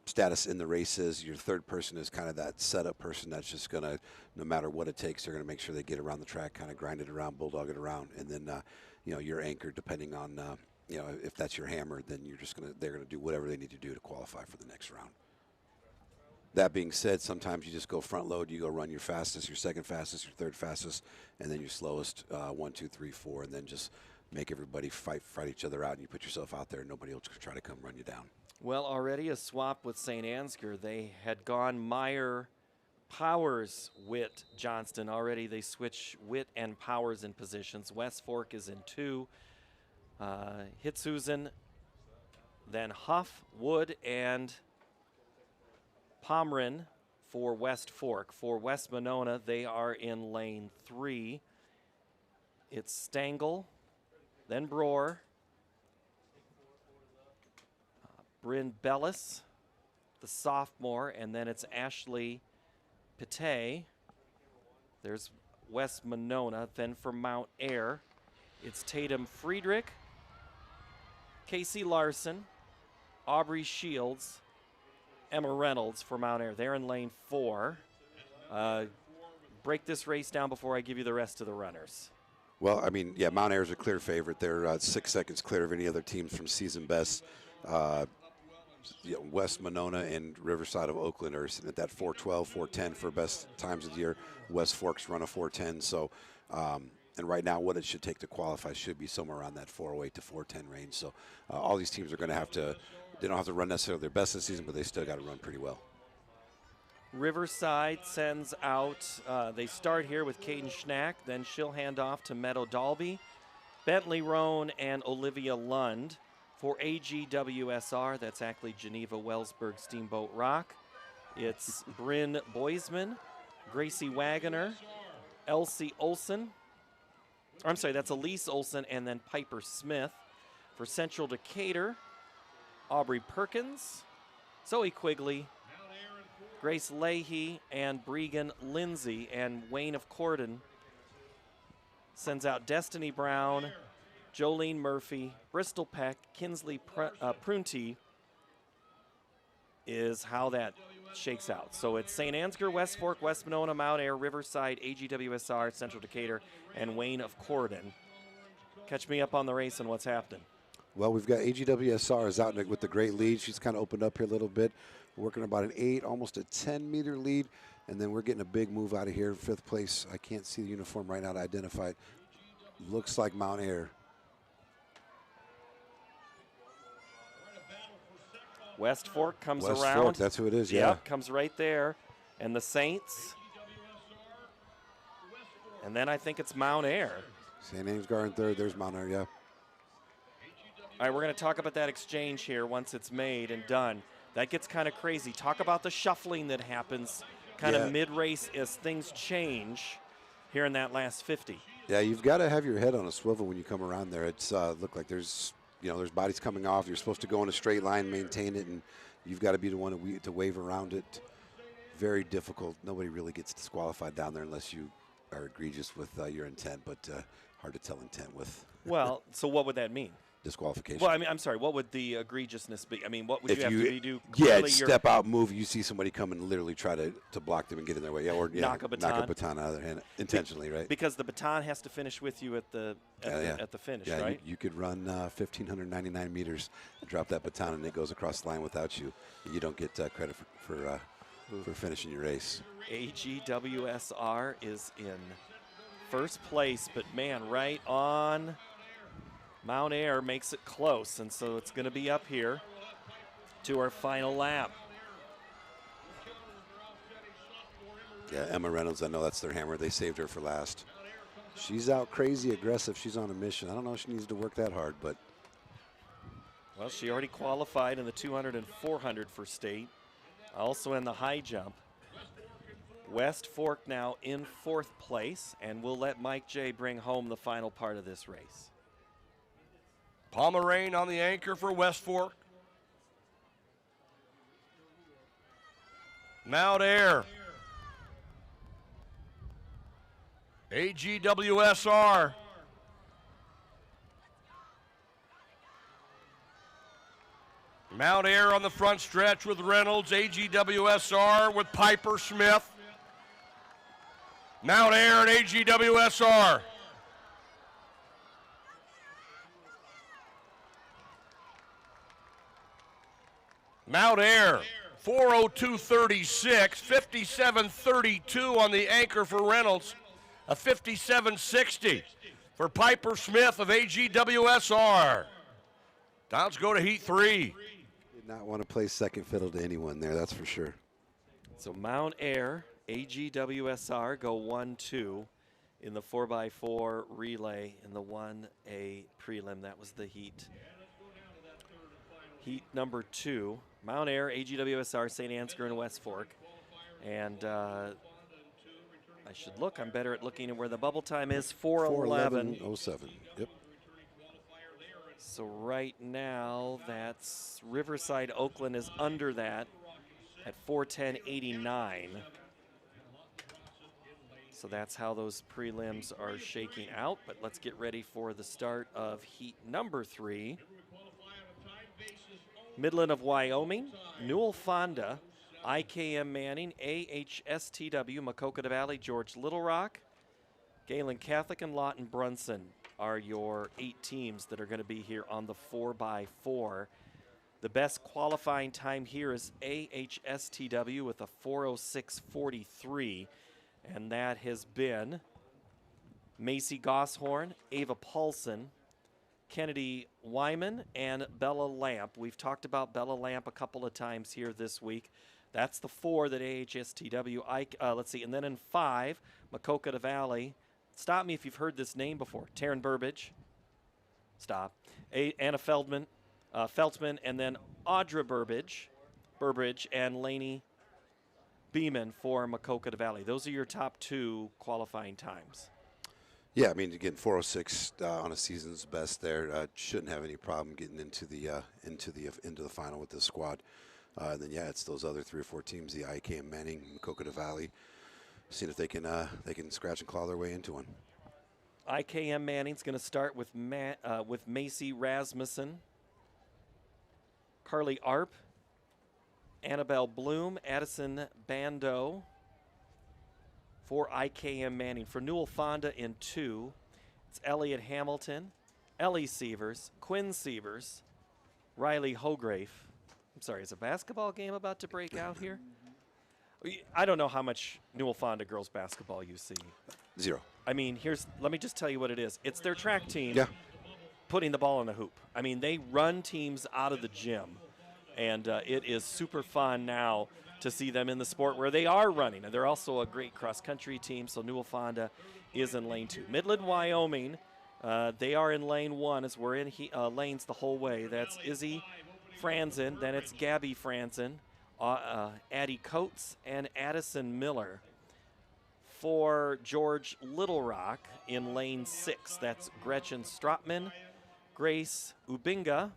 status in the race is. Your third person is kind of that setup person that's just gonna, no matter what it takes, they're gonna make sure they get around the track, kind of grind it around, bulldog it around, and then you're anchored depending on if that's your hammer, then they're gonna do whatever they need to do to qualify for the next round. That being said, sometimes you just go front load, you go run your fastest, your second fastest, your third fastest, and then your slowest, 1, 2, 3, 4, and then just make everybody fight each other out, and you put yourself out there, and nobody else can try to come run you down. Well, already a swap with St. Ansgar. They had gone Meyer, Powers, Witt, Johnston. Already they switch Witt and Powers in positions. West Fork is in 2. Hitsusen, then Huff, Wood, and Pomeran for West Fork. For West Monona, they are in lane 3. It's Stengel, then Broer, Bryn Bellis, the sophomore, and then it's Ashley Pate. There's West Monona. Then for Mount Air, it's Tatum Friedrich, Casey Larson, Aubrey Shields, Emma Reynolds for Mount Air. They're in lane 4. Break this race down before I give you the rest of the runners. Well, I mean, yeah, Mount Air is a clear favorite. They're 6 seconds clear of any other teams from season best. West Monona and Riverside of Oakland are sitting at that 4:12, 4:10 for best times of the year. West Fork's run a 4:10. So, and right now, what it should take to qualify should be somewhere around that 4:08 to 4:10 range. So, all these teams are going to have to. They don't have to run necessarily their best this season, but they still got to run pretty well. Riverside sends out, they start here with Caden Schnack, then she'll hand off to Meadow Dalby, Bentley Roan, and Olivia Lund. For AGWSR, that's actually Geneva Wellsburg Steamboat Rock. It's Bryn Boisman, Gracie Wagoner, Elsie Olson. I'm sorry, that's Elise Olson, and then Piper Smith. For Central Decatur, Aubrey Perkins, Zoe Quigley, Grace Leahy, and Bregan Lindsay. And Wayne of Corden sends out Destiny Brown, Jolene Murphy, Bristol Peck, Kinsley Prunty is how that shakes out. So it's St. Ansgar, West Fork, West Monona, Mount Air, Riverside, AGWSR, Central Decatur, and Wayne of Corden. Catch me up on the race and what's happening. Well, we've got AGWSR is out with the great lead. She's kind of opened up here a little bit. We're working about an 8, almost a 10-meter lead, and then we're getting a big move out of here. 5th place. I can't see the uniform right now to identify it. Looks like Mount Air. West Fork comes West around. Fork, that's who it is, yeah. Yep, comes right there. And the Saints. And then I think it's Mount Air. St. Ansgar in 3rd. There's Mount Air, yeah. All right, we're going to talk about that exchange here once it's made and done. That gets kind of crazy. Talk about the shuffling that happens kind of mid-race as things change here in that last 50. Yeah, you've got to have your head on a swivel when you come around there. It's look like there's bodies coming off. You're supposed to go in a straight line, maintain it, and you've got to be the one to wave around it. Very difficult. Nobody really gets disqualified down there unless you are egregious with your intent, but hard to tell intent with. Well, so what would that mean? Disqualification. Well, I mean, I'm sorry. What would the egregiousness be? I mean, what would if you have to do? Yeah, step out, move. You see somebody come and literally try to block them and get in their way. Yeah, or knock a baton out of their hand intentionally, right? Because the baton has to finish with you at the finish, yeah, right? You could run 1,599 meters, drop that baton, and it goes across the line without you. You don't get credit for finishing your race. AGWSR is in first place, but man, right on. Mount Air makes it close, and so it's going to be up here to our final lap. Yeah, Emma Reynolds, I know that's their hammer. They saved her for last. She's out crazy aggressive. She's on a mission. I don't know if she needs to work that hard, but. Well, she already qualified in the 200 and 400 for state, also in the high jump. West Fork now in 4th place, and we'll let Mike J. bring home the final part of this race. Pomerane on the anchor for West Fork. Mount Air. AGWSR. Mount Air on the front stretch with Reynolds. AGWSR with Piper Smith. Mount Air and AGWSR. Mount Air, 4:02:36, 57:32 on the anchor for Reynolds, a 57:60 for Piper Smith of AGWSR. Downs go to heat 3. Did not want to play second fiddle to anyone there, that's for sure. So Mount Air, AGWSR go 1-2 in the 4x4 relay in the 1A prelim. That was the heat. Heat number 2. Mount Air, AGWSR, St. Ansgar, and West Fork. And I should look. I'm better at looking at where the bubble time is. 4:11:07. Yep. So right now, that's Riverside, Oakland is under that at 4:10:89. So that's how those prelims are shaking out. But let's get ready for the start of heat number 3. Midland of Wyoming, Newell Fonda, IKM Manning, AHSTW, Maquoketa Valley, George Little Rock, Galen Catholic, and Lawton Brunson are your 8 teams that are going to be here on the 4x4. The best qualifying time here is AHSTW with a 4:06:43, and that has been Macy Gosshorn, Ava Paulson, Kennedy Wyman, and Bella Lamp. We've talked about Bella Lamp a couple of times here this week. That's the 4 that AHSTW, let's see, and then in 5, Maquoketa Valley. Stop me if you've heard this name before. Taryn Burbage. Stop. Anna Feltman, and then Audra Burbage, and Lainey Beeman for Maquoketa Valley. Those are your top 2 qualifying times. Yeah, I mean, again, 4:06 on a season's best there. Shouldn't have any problem getting into the final with this squad. And then yeah, it's those other 3 or 4 teams: the IKM Manning, Maquoketa Valley. Seeing if they can scratch and claw their way into one. IKM Manning's going to start with Macy Rasmussen, Carly Arp, Annabelle Bloom, Addison Bando. For IKM Manning. For Newell Fonda in 2, it's Elliot Hamilton, Ellie Sievers, Quinn Sievers, Riley Hograve. I'm sorry, is a basketball game about to break out here? I don't know how much Newell Fonda girls basketball you see. 0. I mean, let me just tell you what it is. It's their track team putting the ball in the hoop. I mean, they run teams out of the gym, and it is super fun now to see them in the sport where they are running. And they're also a great cross-country team, so Newell Fonda is in lane 2. Midland, Wyoming, they are in lane 1 as we're in lanes the whole way. That's Izzy Franzen, then it's Gabby Franzen, Addie Coates, and Addison Miller. For George Little Rock in lane 6, that's Gretchen Stropman, Grace Ubinga,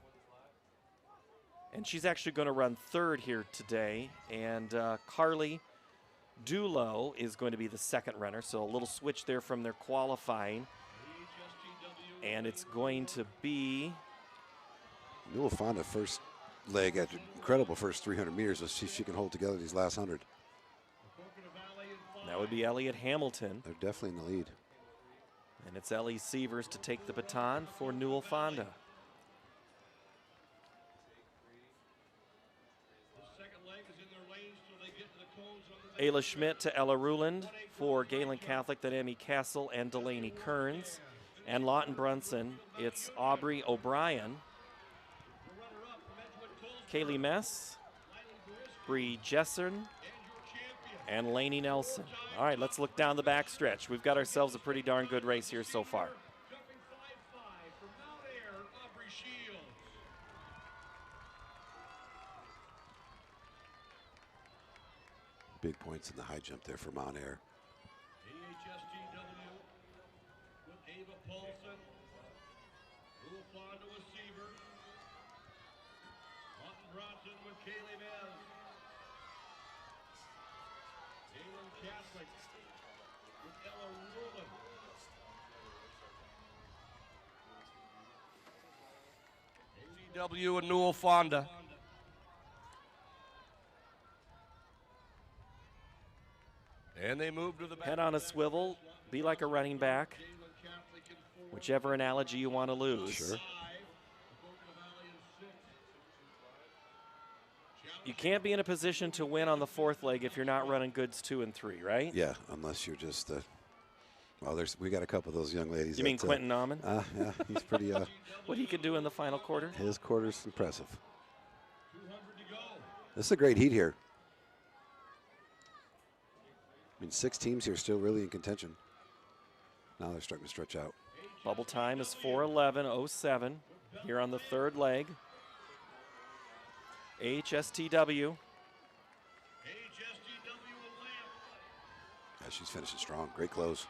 and she's actually going to run 3rd here today. And Carly Dulo is going to be the 2nd runner. So a little switch there from their qualifying. And it's going to be Newell Fonda first leg at incredible first 300 meters. Let's see if she can hold together these last 100. That would be Elliot Hamilton. They're definitely in the lead. And it's Ellie Sievers to take the baton for Newell Fonda. Ayla Schmidt to Ella Ruland for Galen Catholic, then Emmy Castle and Delaney Kearns. And Lawton Brunson, it's Aubrey O'Brien, Kaylee Mess, Bree Jesson, and Lainey Nelson. All right, let's look down the back stretch. We've got ourselves a pretty darn good race here so far. big points in the high jump there for Mount Air. AHSTW with Ava Paulson. Lou Fonda with Seaver. Martin Bronson with Kaylee Mez. Galen Catholic with Ella Rowland. W and Newell Fonda. And they move to the back. Head on a swivel, be like a running back, whichever analogy you want to lose. Sure. You can't be in a position to win on the fourth leg if you're not running goods 2 and 3, right? Yeah, unless you're just. Well, we got a couple of those young ladies. You mean Quentin Nauman? Yeah, he's pretty. What he could do in the final quarter? His quarter's impressive. This is a great heat here. I mean, 6 teams here still really in contention. Now they're starting to stretch out. Bubble time is 4:11:07 here on the third leg. HSTW. Yeah, she's finishing strong. Great close.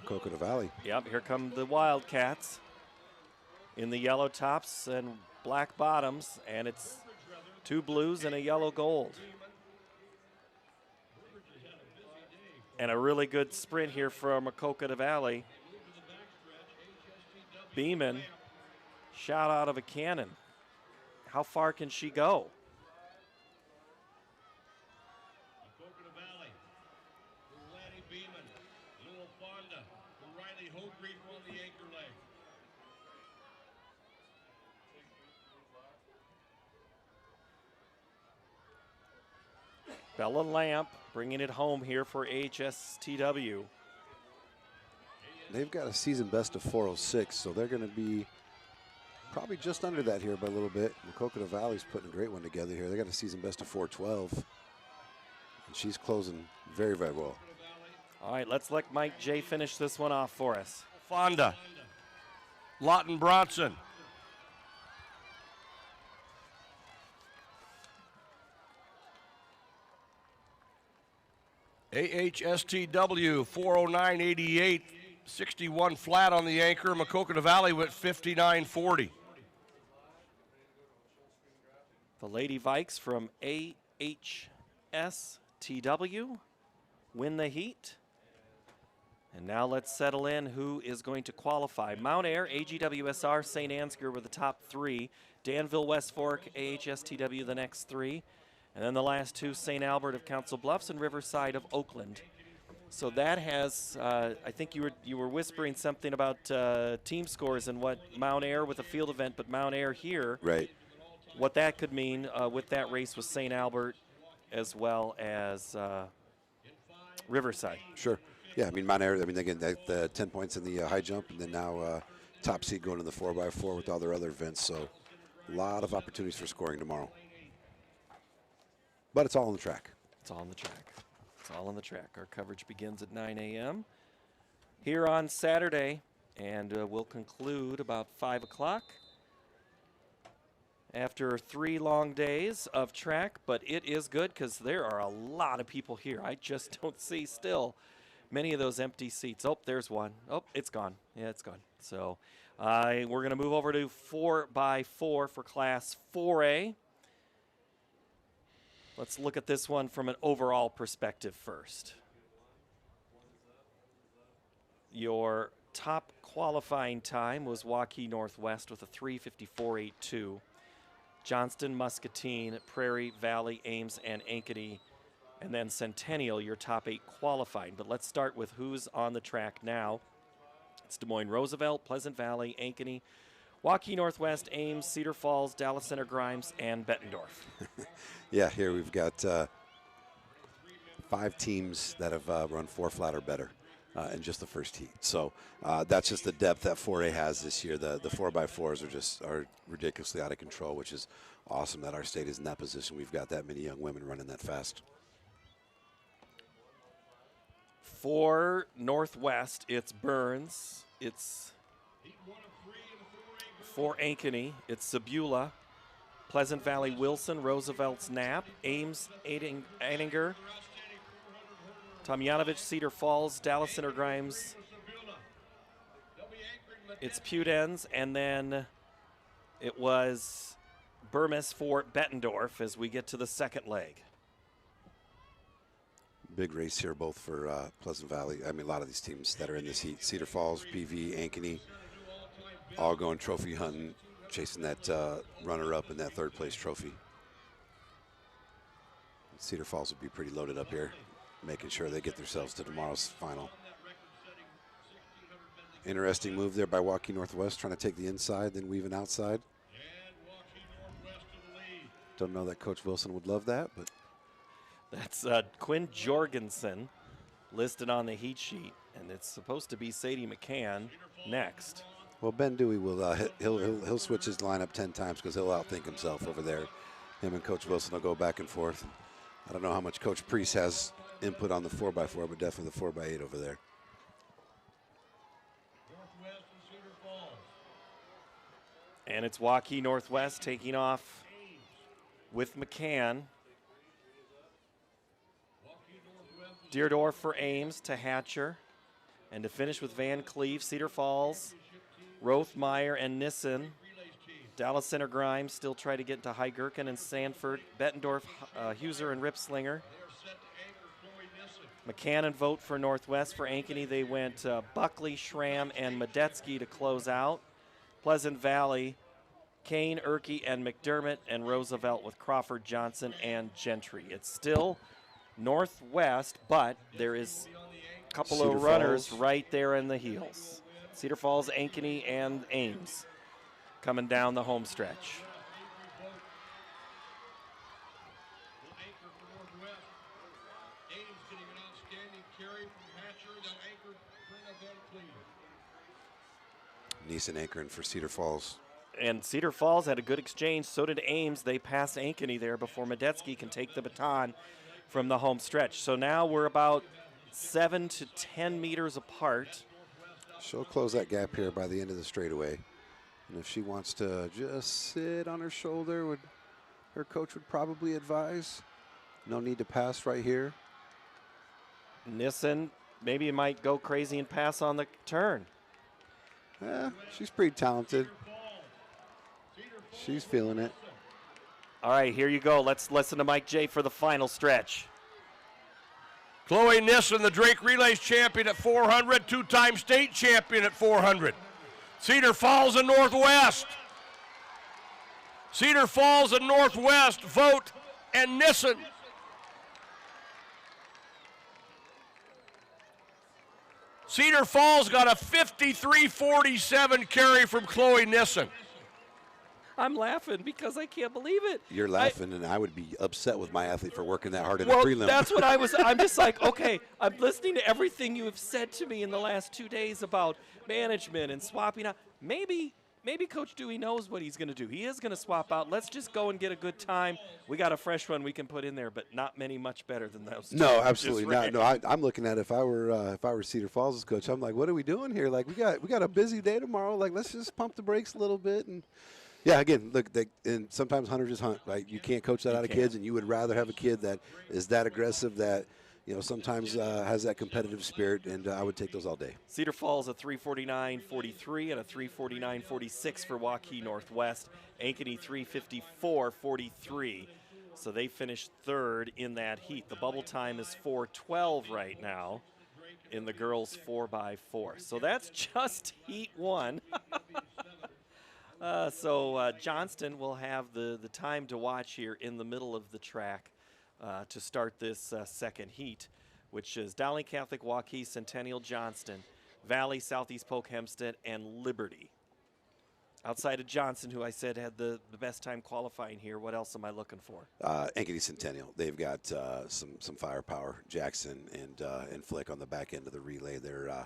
Coconut Valley. Yep, here come the Wildcats in the yellow tops and black bottoms, and it's 2 blues and a yellow gold. And a really good sprint here from Coconut Valley. Beeman, shot out of a cannon. How far can she go? Coconut Valley. Lanny Beeman. Newell Fonda. Riley Hogreef on the anchor leg. Bella Lamp bringing it home here for HSTW. They've got a season best of 406, so they're going to be probably just under that here by a little bit. And Coconut Valley's putting a great one together here. They got a season best of 412, and she's closing very, very well. All right, let's let Mike J finish this one off for us. Fonda. Lawton Bronson. AHSTW 409.88, 61 flat on the anchor. Coconut Valley went 59.40. The Lady Vikes from AHSTW win the heat. And now let's settle in who is going to qualify. Mount Air, AGWSR, St. Ansgar were the top 3. Danville, West Fork, AHSTW the next 3. And then the last 2, St. Albert of Council Bluffs and Riverside of Oakland. So that has, I think you were whispering something about team scores and what Mount Air with a field event, but Mount Air here. Right. What that could mean with that race with St. Albert as well as Riverside. Sure. Yeah, I mean, Mount Air, I mean, again, the 10 points in the high jump, and then now top seed going to the 4x4 with all their other events. So a lot of opportunities for scoring tomorrow. But it's all on the track. It's all on the track. It's all on the track. Our coverage begins at 9 a.m. here on Saturday, and we'll conclude about 5 o'clock after 3 long days of track. But it is good because there are a lot of people here. I just don't see still many of those empty seats. Oh, there's one. Oh, it's gone. Yeah, it's gone. So we're going to move over to 4x4 for Class 4A. Let's look at this one from an overall perspective first. Your top qualifying time was Waukee Northwest with a 3:54.82. Johnston, Muscatine, Prairie, Valley, Ames, and Ankeny, and then Centennial, your top 8 qualifying. But let's start with who's on the track now. It's Des Moines Roosevelt, Pleasant Valley, Ankeny, Waukee Northwest, Ames, Cedar Falls, Dallas Center Grimes, and Bettendorf. Yeah, here we've got 5 teams that have run 4 flat or better in just the first heat. So that's just the depth that 4A has this year. The 4x4s are ridiculously out of control, which is awesome that our state is in that position. We've got that many young women running that fast. For Northwest, it's Burns. It's for Ankeny, it's Sabula. Pleasant Valley Wilson, Roosevelt's Knapp, Ames Eininger, Tomjanovich Cedar Falls, Dallas Center Grimes, it's Pudens, and then it was Burmis for Bettendorf as we get to the second leg. Big race here, both for Pleasant Valley. I mean, a lot of these teams that are in this heat, Cedar Falls, PV, Ankeny, all going trophy hunting, chasing that runner-up in that third-place trophy. Cedar Falls would be pretty loaded up here, making sure they get themselves to tomorrow's final. Interesting move there by Waukee Northwest, trying to take the inside, then weaving outside. Don't know that Coach Wilson would love that, but. That's Quinn Jorgensen listed on the heat sheet, and it's supposed to be Sadie McCann next. Well, Ben Dewey will he'll switch his lineup 10 times because he'll outthink himself over there. Him and Coach Wilson will go back and forth. I don't know how much Coach Priest has input on the 4x4, but definitely the 4x8 over there. And it's Waukee Northwest taking off with McCann. Deerdorf for Ames to Hatcher. And to finish with Van Cleve, Cedar Falls, Rothmeyer, and Nissen. Dallas Center Grimes still try to get into High Gherkin and Sanford. Bettendorf, Huser, and Ripslinger. McCann and vote for Northwest. For Ankeny, they went Buckley, Schramm, and Medetzky to close out. Pleasant Valley, Kane, Erkey, and McDermott, and Roosevelt with Crawford, Johnson, and Gentry. It's still Northwest, but there is a couple of runners right there in the heels. Cedar Falls, Ankeny, and Ames coming down the home stretch. Neeson anchoring for Cedar Falls. And Cedar Falls had a good exchange. So did Ames. They passed Ankeny there before Medetzky can take the baton from the home stretch. So now we're about 7 to 10 meters apart. She'll close that gap here by the end of the straightaway. And if she wants to just sit on her shoulder, her coach would probably advise. No need to pass right here. Nissen maybe might go crazy and pass on the turn. Yeah, she's pretty talented. She's feeling it. All right, here you go. Let's listen to Mike J for the final stretch. Chloe Nissen, the Drake Relays champion at 400, two-time state champion at 400. Cedar Falls and Northwest. Cedar Falls and Northwest vote and Nissen. Cedar Falls got a 53-47 carry from Chloe Nissen. I'm laughing because I can't believe it. You're laughing, and I would be upset with my athlete for working that hard in well, the prelim. That's what I was. I'm just like, okay, I'm listening to everything you have said to me in the last 2 days about management and swapping out. Maybe Coach Dewey knows what he's going to do. He is going to swap out. Let's just go and get a good time. We got a fresh one we can put in there, but not many much better than those. No, absolutely not. No, I'm looking at if I were Cedar Falls' coach, I'm like, what are we doing here? Like we got a busy day tomorrow. Like let's just pump the brakes a little bit and. Yeah, again, look, and sometimes hunters just hunt, right? You can't coach that out of kids, and you would rather have a kid that is that aggressive, that sometimes has that competitive spirit, and I would take those all day. Cedar Falls a 349.43 and a 349.46 for Waukee Northwest. Ankeny 354.43. So they finished third in that heat. The bubble time is 4:12 right now in the girls 4x4. So that's just heat one. So Johnston will have the time to watch here in the middle of the track to start this second heat, which is Dowling Catholic, Waukee, Centennial, Johnston, Valley, Southeast Polk, Hempstead, and Liberty. Outside of Johnson, who I said had the best time qualifying here, what else am I looking for? Ankeny Centennial. They've got some firepower. Jackson and Flick on the back end of the relay. They're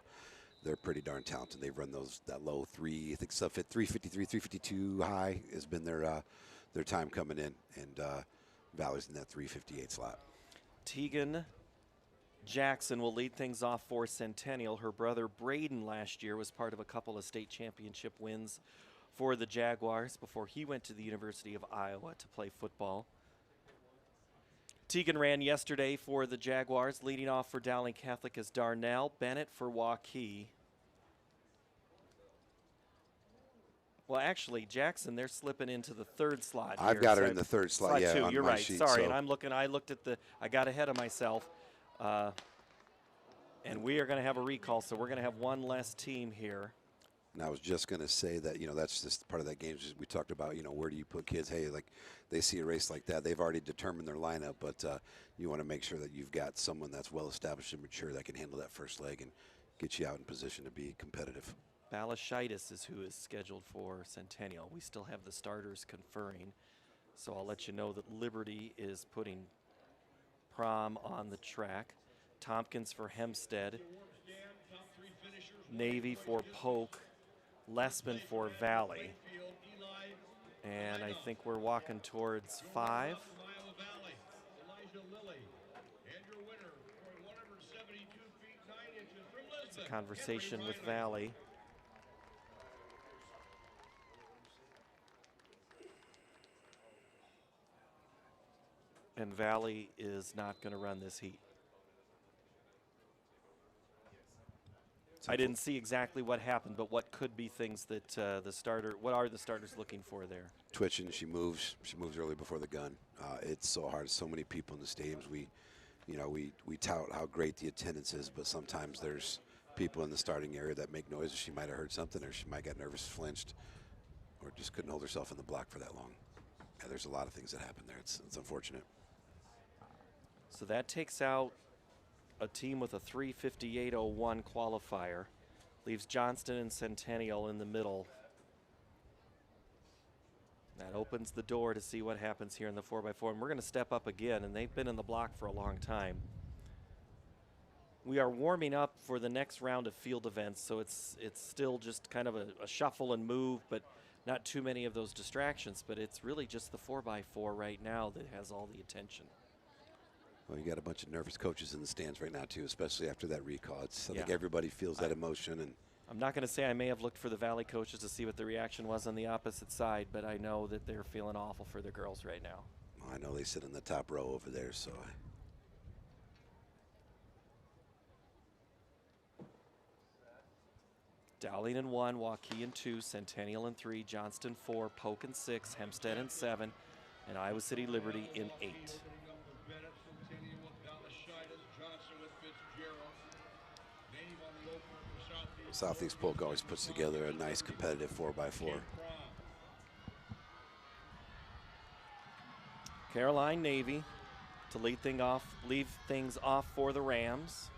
pretty darn talented. They've run that low 3, I think stuff at 353, 352 high has been their time coming in, and Valley's in that 358 slot. Tegan Jackson will lead things off for Centennial. Her brother Braden last year was part of a couple of state championship wins for the Jaguars before he went to the University of Iowa to play football. Tegan ran yesterday for the Jaguars. Leading off for Dowling Catholic is Darnell. Bennett for Waukee. Well, actually, Jackson, they're slipping into the third slot. I've got her in the third slot, yeah, two. on You're my right. sheet, Sorry, so. and I looked at I got ahead of myself. And we are going to have a recall, so we're going to have one less team here. And I was just going to say that, that's just part of that game. We talked about, where do you put kids? Hey, like they see a race like that, they've already determined their lineup, but you want to make sure that you've got someone that's well established and mature that can handle that first leg and get you out in position to be competitive. Balashitis is who is scheduled for Centennial. We still have the starters conferring, so I'll let you know that Liberty is putting Prom on the track. Tompkins for Hempstead. Navy for Polk. Lespin for Valley. And I think we're walking towards 5. It's a conversation with Valley. And Valley is not going to run this heat. I didn't see exactly what happened, but what could be things that what are the starters looking for there? Twitching, she moves early before the gun. It's so hard. So many people in the stadiums. We tout how great the attendance is, but sometimes there's people in the starting area that make noises. She might have heard something, or she might get nervous, flinched, or just couldn't hold herself in the block for that long. Yeah, there's a lot of things that happen there. It's unfortunate. So that takes out a team with a 3:58.01 qualifier. Leaves Johnston and Centennial in the middle. That opens the door to see what happens here in the 4x4. And we're going to step up again, and they've been in the block for a long time. We are warming up for the next round of field events, so it's still just kind of a shuffle and move, but not too many of those distractions. But it's really just the 4x4 right now that has all the attention. Well, you got a bunch of nervous coaches in the stands right now, too, especially after that recall. I think everybody feels that emotion. And I'm not going to say I may have looked for the Valley coaches to see what the reaction was on the opposite side, but I know that they're feeling awful for their girls right now. I know they sit in the top row over there, so. Dowling in 1, Waukee in 2, Centennial in 3, Johnston 4, Polk in 6, Hempstead in 7, and Iowa City Liberty in 8. Southeast Polk always puts together a nice competitive 4x4. Caroline Navy to leave things off for the Rams.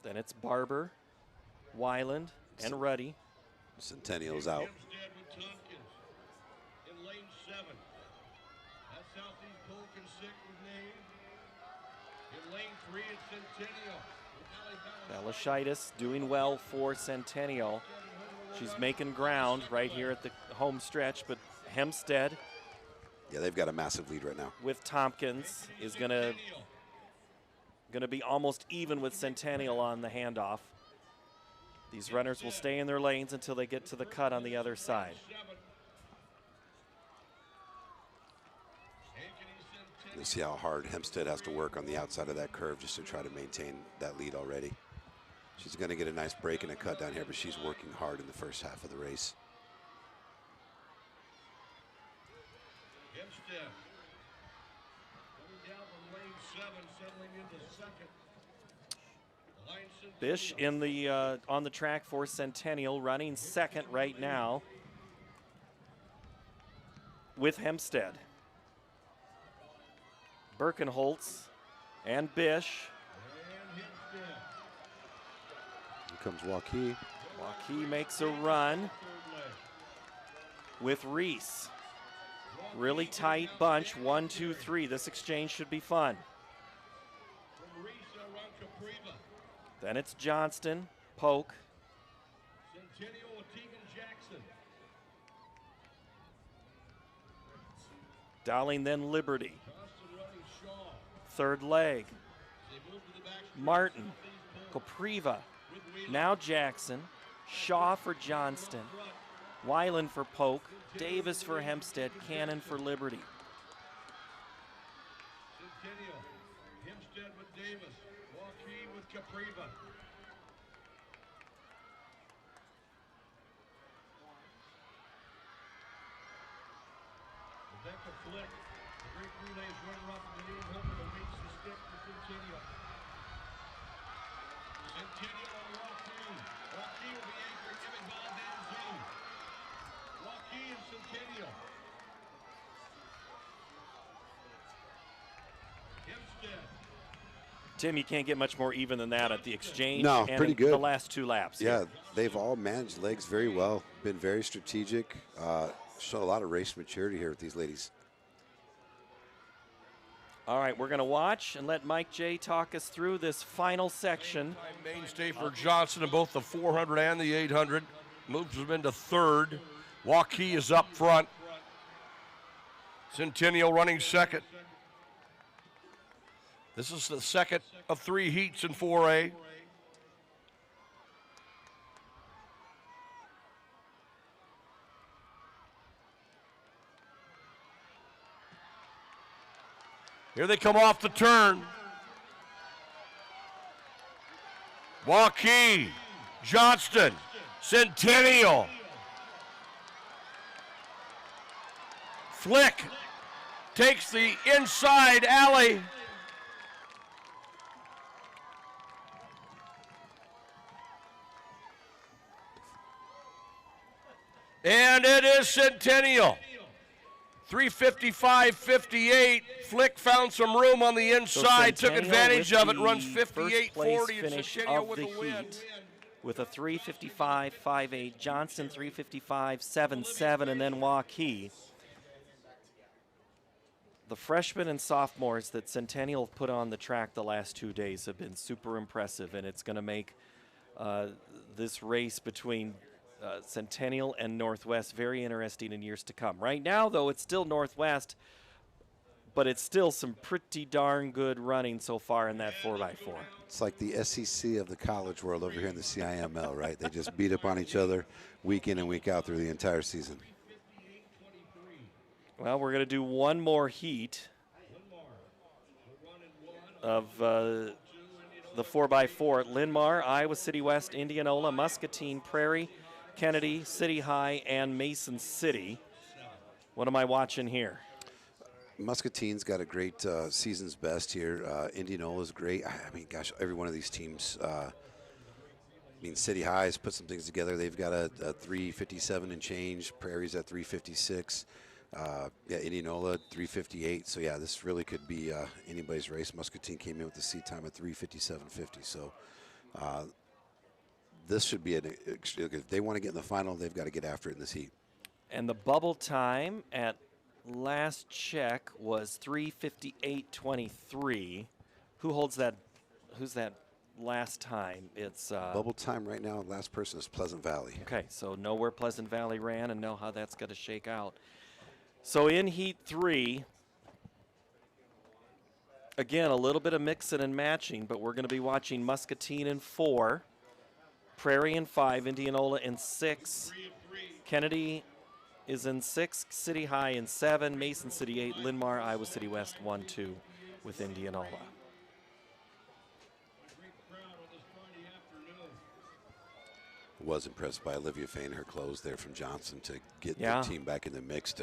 Then it's Barber, Weiland, and Ruddy. Centennial's out. In lane 7. That's Southeast Polk and 6 with Nave. In lane 3, it's Centennial. Balashitis doing well for Centennial. She's making ground right here at the home stretch, but Hempstead. Yeah, they've got a massive lead right now. With Tompkins is going to be almost even with Centennial on the handoff. These runners will stay in their lanes until they get to the cut on the other side. You'll see how hard Hempstead has to work on the outside of that curve just to try to maintain that lead already. She's going to get a nice break and a cut down here, but she's working hard in the first half of the race. Hempstead coming down from lane 7, settling into second. Bish in the on the track for Centennial, running second right now with Hempstead. Birkenholtz and Bish. Here comes Waukee. Waukee makes a run with Reese. Really tight bunch, 1, 2, 3. This exchange should be fun. Then it's Johnston, Polk. Centennial with Tegan Jackson. Dowling, then Liberty. Third leg. Martin. Kopriva, now Jackson, Shaw for Johnston, Weiland for Polk, Davis for Hempstead, Cannon for Liberty. Centennial, Hempstead with Davis, Joaquin with Capriva. Rebecca Flick, the great relays runner-up in the lead, hoping to reach the stick for Centennial. Centennial on Joaquin. Joaquin will be anchored, giving ball Van Zee. Joaquin, Centennial. Hempstead. Tim, you can't get much more even than that at the exchange. No, and pretty in good. The last two laps. Yeah, they've all managed legs very well, been very strategic, shown a lot of race maturity here with these ladies. All right, we're going to watch and let Mike J. talk us through this final section. Mainstay for Johnson in both the 400 and the 800. Moves them into third. Waukee is up front. Centennial running second. This is the second of 3 heats in 4A. Here they come off the turn. Waukee, Johnston, Centennial. Flick takes the inside alley. And it is Centennial. 3:55.58. Flick found some room on the inside, took advantage of it, runs 58.40, and Centennial with a win. With a 3:55.58, Johnston 3:55.77, and then Waukee. The freshmen and sophomores that Centennial put on the track the last 2 days have been super impressive, and it's going to make this race between Centennial and Northwest very interesting in years to come. Right now, though, it's still Northwest, but it's still some pretty darn good running so far in that 4x4. It's like the SEC of the college world over here in the CIML, right? They just beat up on each other week in and week out through the entire season. Well, we're going to do one more heat of the 4x4. Linmar, Iowa City West, Indianola, Muscatine, Prairie, Kennedy, City High, and Mason City. What am I watching here? Muscatine's got a great season's best here. Indianola's great. I mean, gosh, every one of these teams. I mean, City High has put some things together. They've got a 3:57 and change. Prairie's at 3:56. Yeah, Indianola 3:58. So yeah, this really could be anybody's race. Muscatine came in with the seat time at 3:57.50. So this should be if they want to get in the final, they've got to get after it in this heat. And the bubble time at last check was 3:58.23. Who holds that? Who's that last time? It's bubble time right now. Last person is Pleasant Valley. Okay, so know where Pleasant Valley ran and know how that's going to shake out. So in heat 3, again, a little bit of mixing and matching, but we're going to be watching Muscatine in 4, Prairie in 5, Indianola in 6, Kennedy is in 6, City High in 7, Mason City 8, Linmar, Iowa City West 1-2 with Indianola. Was impressed by Olivia Fain, her close there from Johnson to get Yeah. the team back in the mix.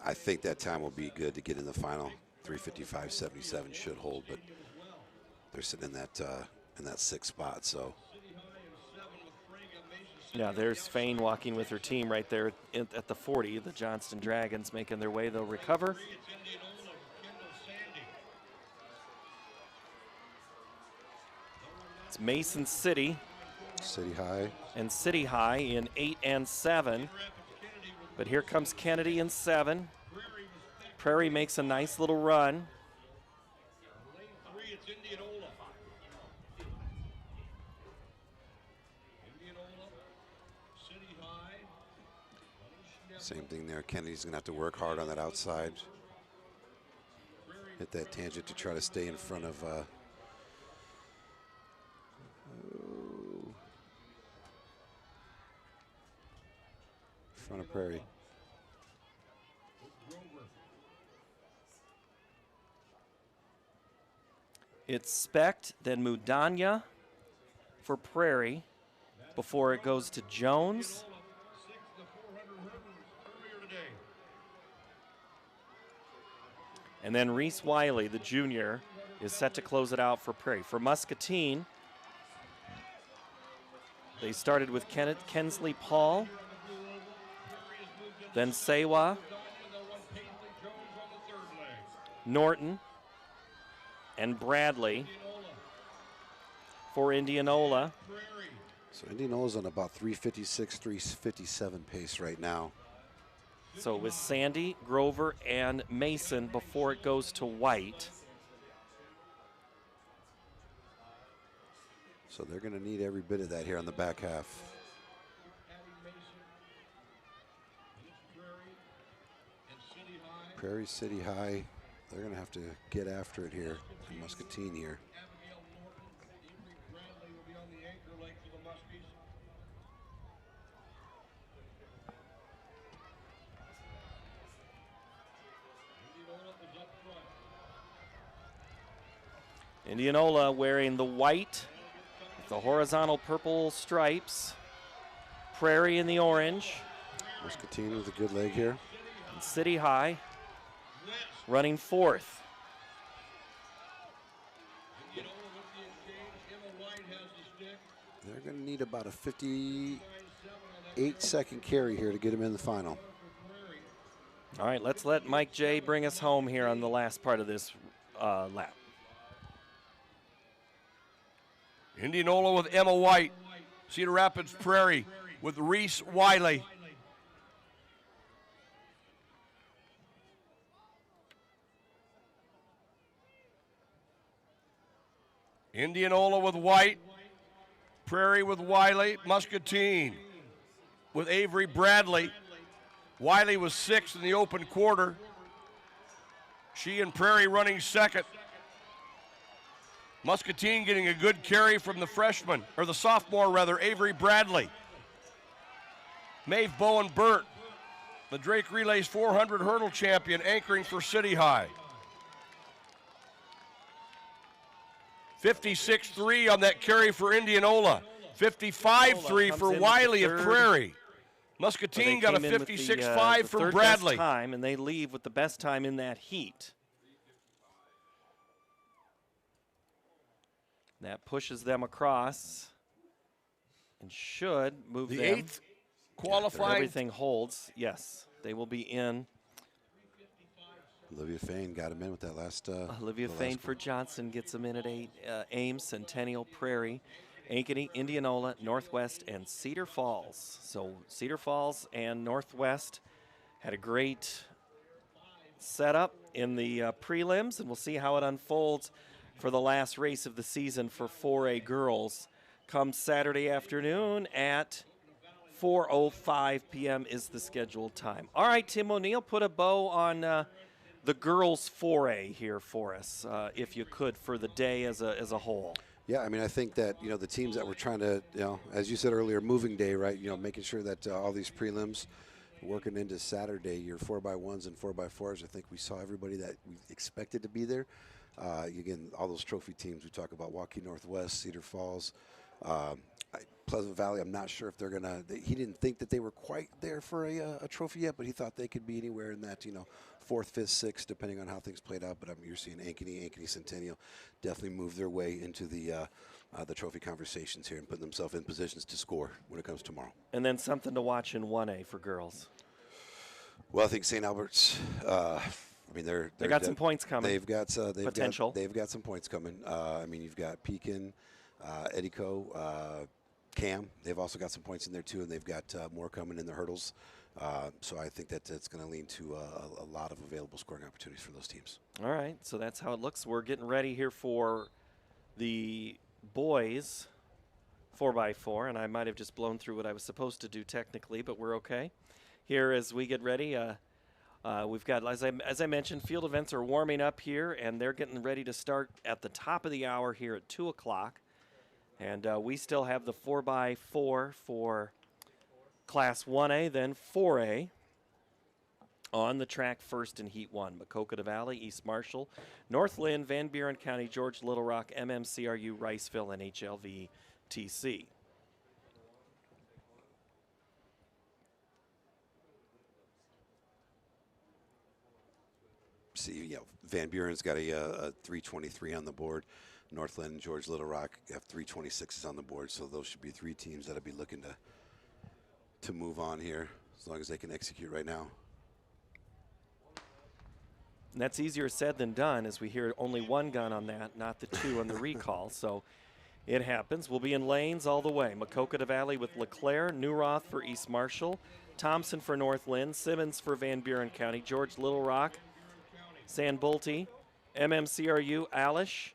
I think that time will be good to get in the final. 3:55.77 should hold, but they're sitting in that 6th spot. So yeah, there's Fain walking with her team right there at the 40. The Johnston Dragons making their way. They'll recover. It's Mason City. City High. And City High in 8 and 7. But here comes Kennedy in 7. Prairie makes a nice little run. Same thing there. Kennedy's going to have to work hard on that outside. Hit that tangent to try to stay in front of front of Prairie. It's Specht, then Mudanya for Prairie before it goes to Jones. And then Reese Wiley, the junior, is set to close it out for Prairie. For Muscatine, they started with Kensley Paul, then Sewa, Norton, and Bradley for Indianola. So Indianola's on about 356, 357 pace right now. So with Sandy, Grover, and Mason before it goes to White. So they're going to need every bit of that here on the back half. Prairie City High, they're going to have to get after it here. And Muscatine here. Indianola wearing the white with the horizontal purple stripes. Prairie in the orange. Muscatine with a good leg here. And City High running fourth. They're going to need about a 58-second carry here to get him in the final. All right, let's let Mike J bring us home here on the last part of this lap. Indianola with Emma White. Cedar Rapids Prairie with Reese Wiley. Indianola with White. Prairie with Wiley. Muscatine with Avery Bradley. Wiley was sixth in the open quarter. She and Prairie running second. Muscatine getting a good carry from the freshman, or the sophomore rather, Avery Bradley. Maeve Bowen-Burt, the Drake Relays 400 hurdle champion, anchoring for City High. 56-3 on that carry for Indianola. 55-3 for Wiley of Prairie. Muscatine got a 56-5 from Bradley. Time, and they leave with the best time in that heat. That pushes them across and should move the them. Eighth qualified. Everything holds. Yes, they will be in. Olivia Fain got him in with that last. Olivia Fain for Johnson gets them in at 8. Ames, Centennial, Prairie, Ankeny, Indianola, Northwest, and Cedar Falls. So Cedar Falls and Northwest had a great setup in the prelims, and we'll see how it unfolds for the last race of the season for 4A girls. Come Saturday afternoon at 4:05 p.m. is the scheduled time. All right, Tim O'Neill, put a bow on the girls 4A here for us, if you could, for the day as a whole. Yeah, I mean, I think that, the teams that we're trying to, as you said earlier, moving day, right? Making sure that all these prelims working into Saturday, your 4x1s and 4x4s, I think we saw everybody that we expected to be there. Again, all those trophy teams we talk about, Waukee Northwest, Cedar Falls, Pleasant Valley, I'm not sure if they're going to, he didn't think that they were quite there for a trophy yet, but he thought they could be anywhere in that, 4th, 5th, 6th, depending on how things played out. But you're seeing Ankeny Centennial definitely move their way into the trophy conversations here and putting themselves in positions to score when it comes tomorrow. And then something to watch in 1A for girls. Well, I think St. Albert's, they got some points coming. They've got potential. They've got some points coming. You've got Pekin, Edico, Cam. They've also got some points in there too, and they've got more coming in the hurdles. So I think that it's going to lean to a lot of available scoring opportunities for those teams. All right, so that's how it looks. We're getting ready here for the boys 4x4, and I might have just blown through what I was supposed to do technically, but we're okay. Here as we get ready, we've got, as I mentioned, field events are warming up here, and they're getting ready to start at the top of the hour here at 2 o'clock. And we still have the 4x4 for Class 1A, then 4A. On the track first in Heat 1, Maquoketa Valley, East Marshall, North Lynn, Van Buren County, George Little Rock, MMCRU, Riceville, and HLV-TC. See, Van Buren's got a 323 on the board. Northland and George Little Rock have 326s on the board, so those should be 3 teams that'll be looking to move on here as long as they can execute right now. And that's easier said than done, as we hear only 1 gun on that, not the 2 on the recall. So it happens. We'll be in lanes all the way. Maquoketa Valley with LeClaire, Newroth for East Marshall, Thompson for North Lynn, Simmons for Van Buren County, George Little Rock, San Bolte, MMCRU, Alish,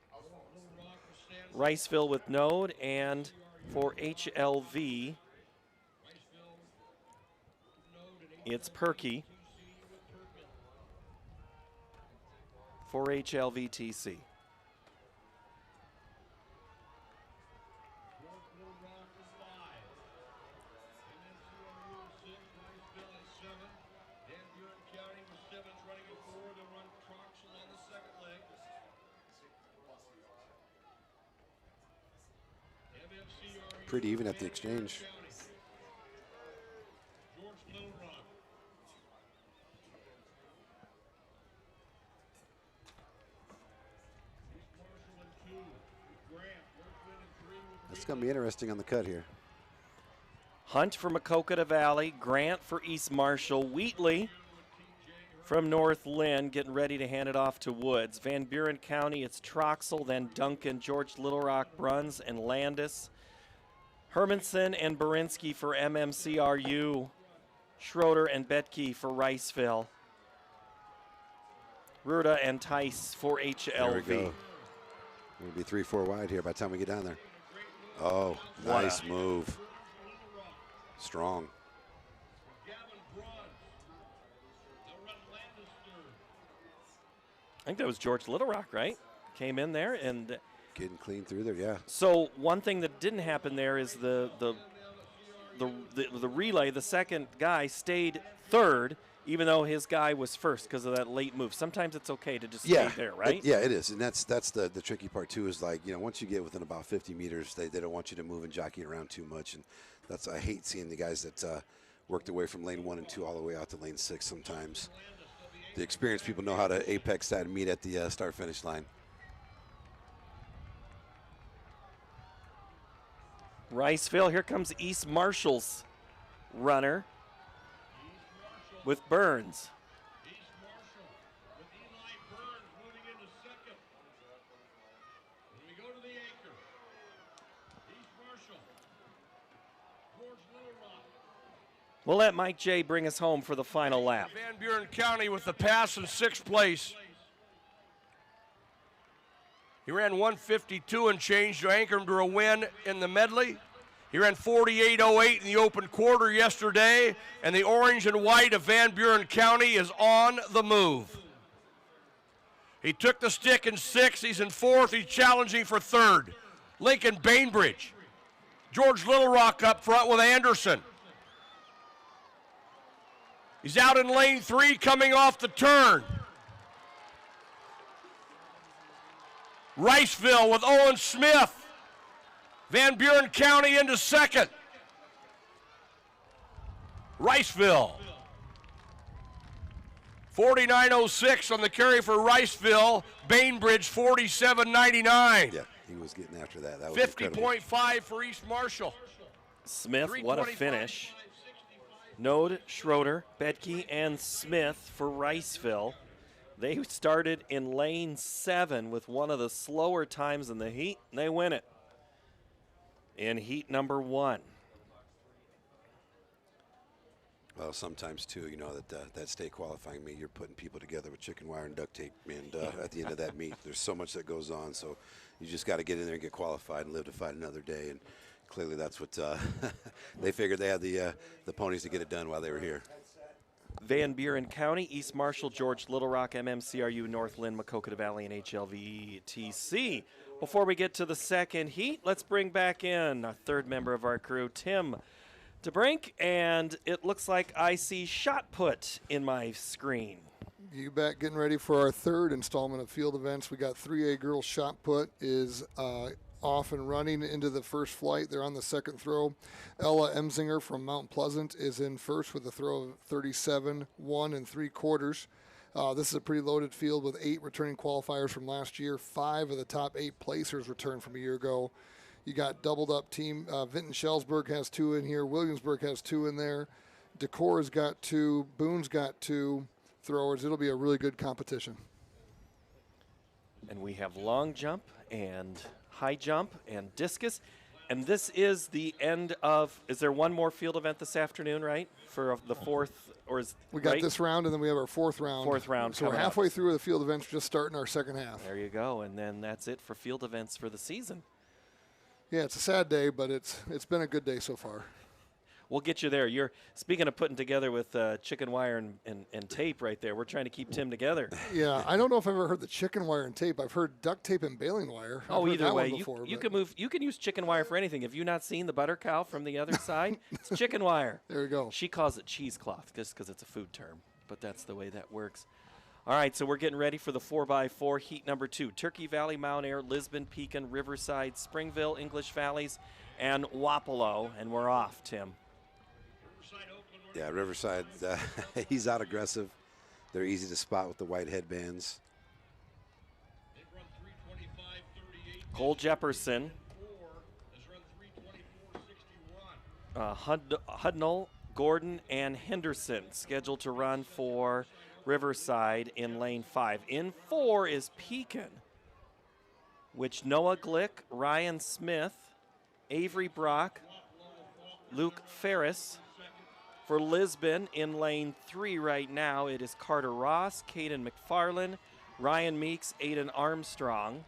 Riceville with Node, and for HLV, it's Perky for HLV-TC. Pretty even at the exchange. It's going to be interesting on the cut here. Hunt for Maquoketa Valley, Grant for East Marshall, Wheatley from North Lynn getting ready to hand it off to Woods. Van Buren County, it's Troxel, then Duncan, George Little Rock, Bruns, and Landis. Hermanson and Berinsky for MMCRU, Schroeder and Betke for Riceville. Ruda and Tice for HLV. There we go. We'll be 3-4 wide here by the time we get down there. Oh, nice move. Strong. I think that was George Little Rock, right? Came in there and getting clean through there, yeah. So one thing that didn't happen there is the relay. The second guy stayed third, even though his guy was first because of that late move. Sometimes it's okay to just stay there, right? It is, and that's the tricky part too. Is like, once you get within about 50 meters, they don't want you to move and jockey around too much, and that's, I hate seeing the guys that worked away from lane 1 and 2 all the way out to lane 6. Sometimes the experienced people know how to apex that and meet at the start-finish line. Riceville, here comes East Marshall's runner with Burns. We'll let Mike J. bring us home for the final lap. Van Buren County with the pass in 6th place. He ran 152 and change to anchor him to a win in the medley. He ran 48.08 in the open quarter yesterday, and the orange and white of Van Buren County is on the move. He took the stick in 6th. He's in 4th. He's challenging for 3rd. Lincoln Bainbridge. George Little Rock up front with Anderson. He's out in lane 3 coming off the turn. Riceville with Owen Smith. Van Buren County into 2nd. Riceville. 49.06 on the carry for Riceville. Bainbridge 47.99. Yeah, he was getting after that. That was 50.5 for East Marshall. Smith, what a finish. Node, Schroeder, Betke, and Smith for Riceville. They started in lane 7 with one of the slower times in the heat, and they win it in heat number 1. Well, sometimes too, that state qualifying meet, you're putting people together with chicken wire and duct tape, and at the end of that meet, there's so much that goes on. So you just got to get in there and get qualified and live to fight another day. And clearly, that's what they figured. They had the ponies to get it done while they were here. Van Buren County, East Marshall, George Little Rock, MMCRU, North Lynn, Maquoketa Valley, and HLV-TC. Before we get to the second heat, let's bring back in a third member of our crew, Tim DeBrink, and it looks like I see shot put in my screen. You bet. Getting ready for our third installment of field events. We got 3A girls shot put is off and running into the first flight. They're on the second throw. Ella Emsinger from Mount Pleasant is in first with a throw of 37, 1 3/4. This is a pretty loaded field with 8 returning qualifiers from last year. 5 of the top 8 placers returned from a year ago. You got doubled up team. Vinton Shellsburg has 2 in here. Williamsburg has 2 in there. Decor's got 2. Boone's got 2 throwers. It'll be a really good competition. And we have long jump and high jump and discus. And this is the end of, is there one more field event this afternoon, right? For the fourth, or is we got right? this round, and then we have our fourth round. Fourth round. So we're halfway through the field events, just starting our second half. There you go. And then that's it for field events for the season. Yeah, it's a sad day, but it's been a good day so far. We'll get you there. You're speaking of putting together with chicken wire and tape right there. We're trying to keep Tim together. Yeah, I don't know if I've ever heard the chicken wire and tape. I've heard duct tape and baling wire. Oh, either way, you can move. You can use chicken wire for anything. Have you not seen the butter cow from the other side? It's chicken wire. There you go. She calls it cheesecloth just because it's a food term, but that's the way that works. All right, so we're getting ready for the 4x4 heat number 2. Turkey Valley, Mount Ayr, Lisbon, Pekin, Riverside, Springville, English Valleys, and Wapello, and we're off, Tim. Yeah, Riverside, he's out aggressive. They're easy to spot with the white headbands. Cole Jefferson, Hudnall, Gordon, and Henderson scheduled to run for Riverside in lane 5. In 4 is Pekin, which Noah Glick, Ryan Smith, Avery Brock, Luke Ferris. For Lisbon, in lane 3 right now, it is Carter Ross, Caden McFarland, Ryan Meeks, Aiden Armstrong.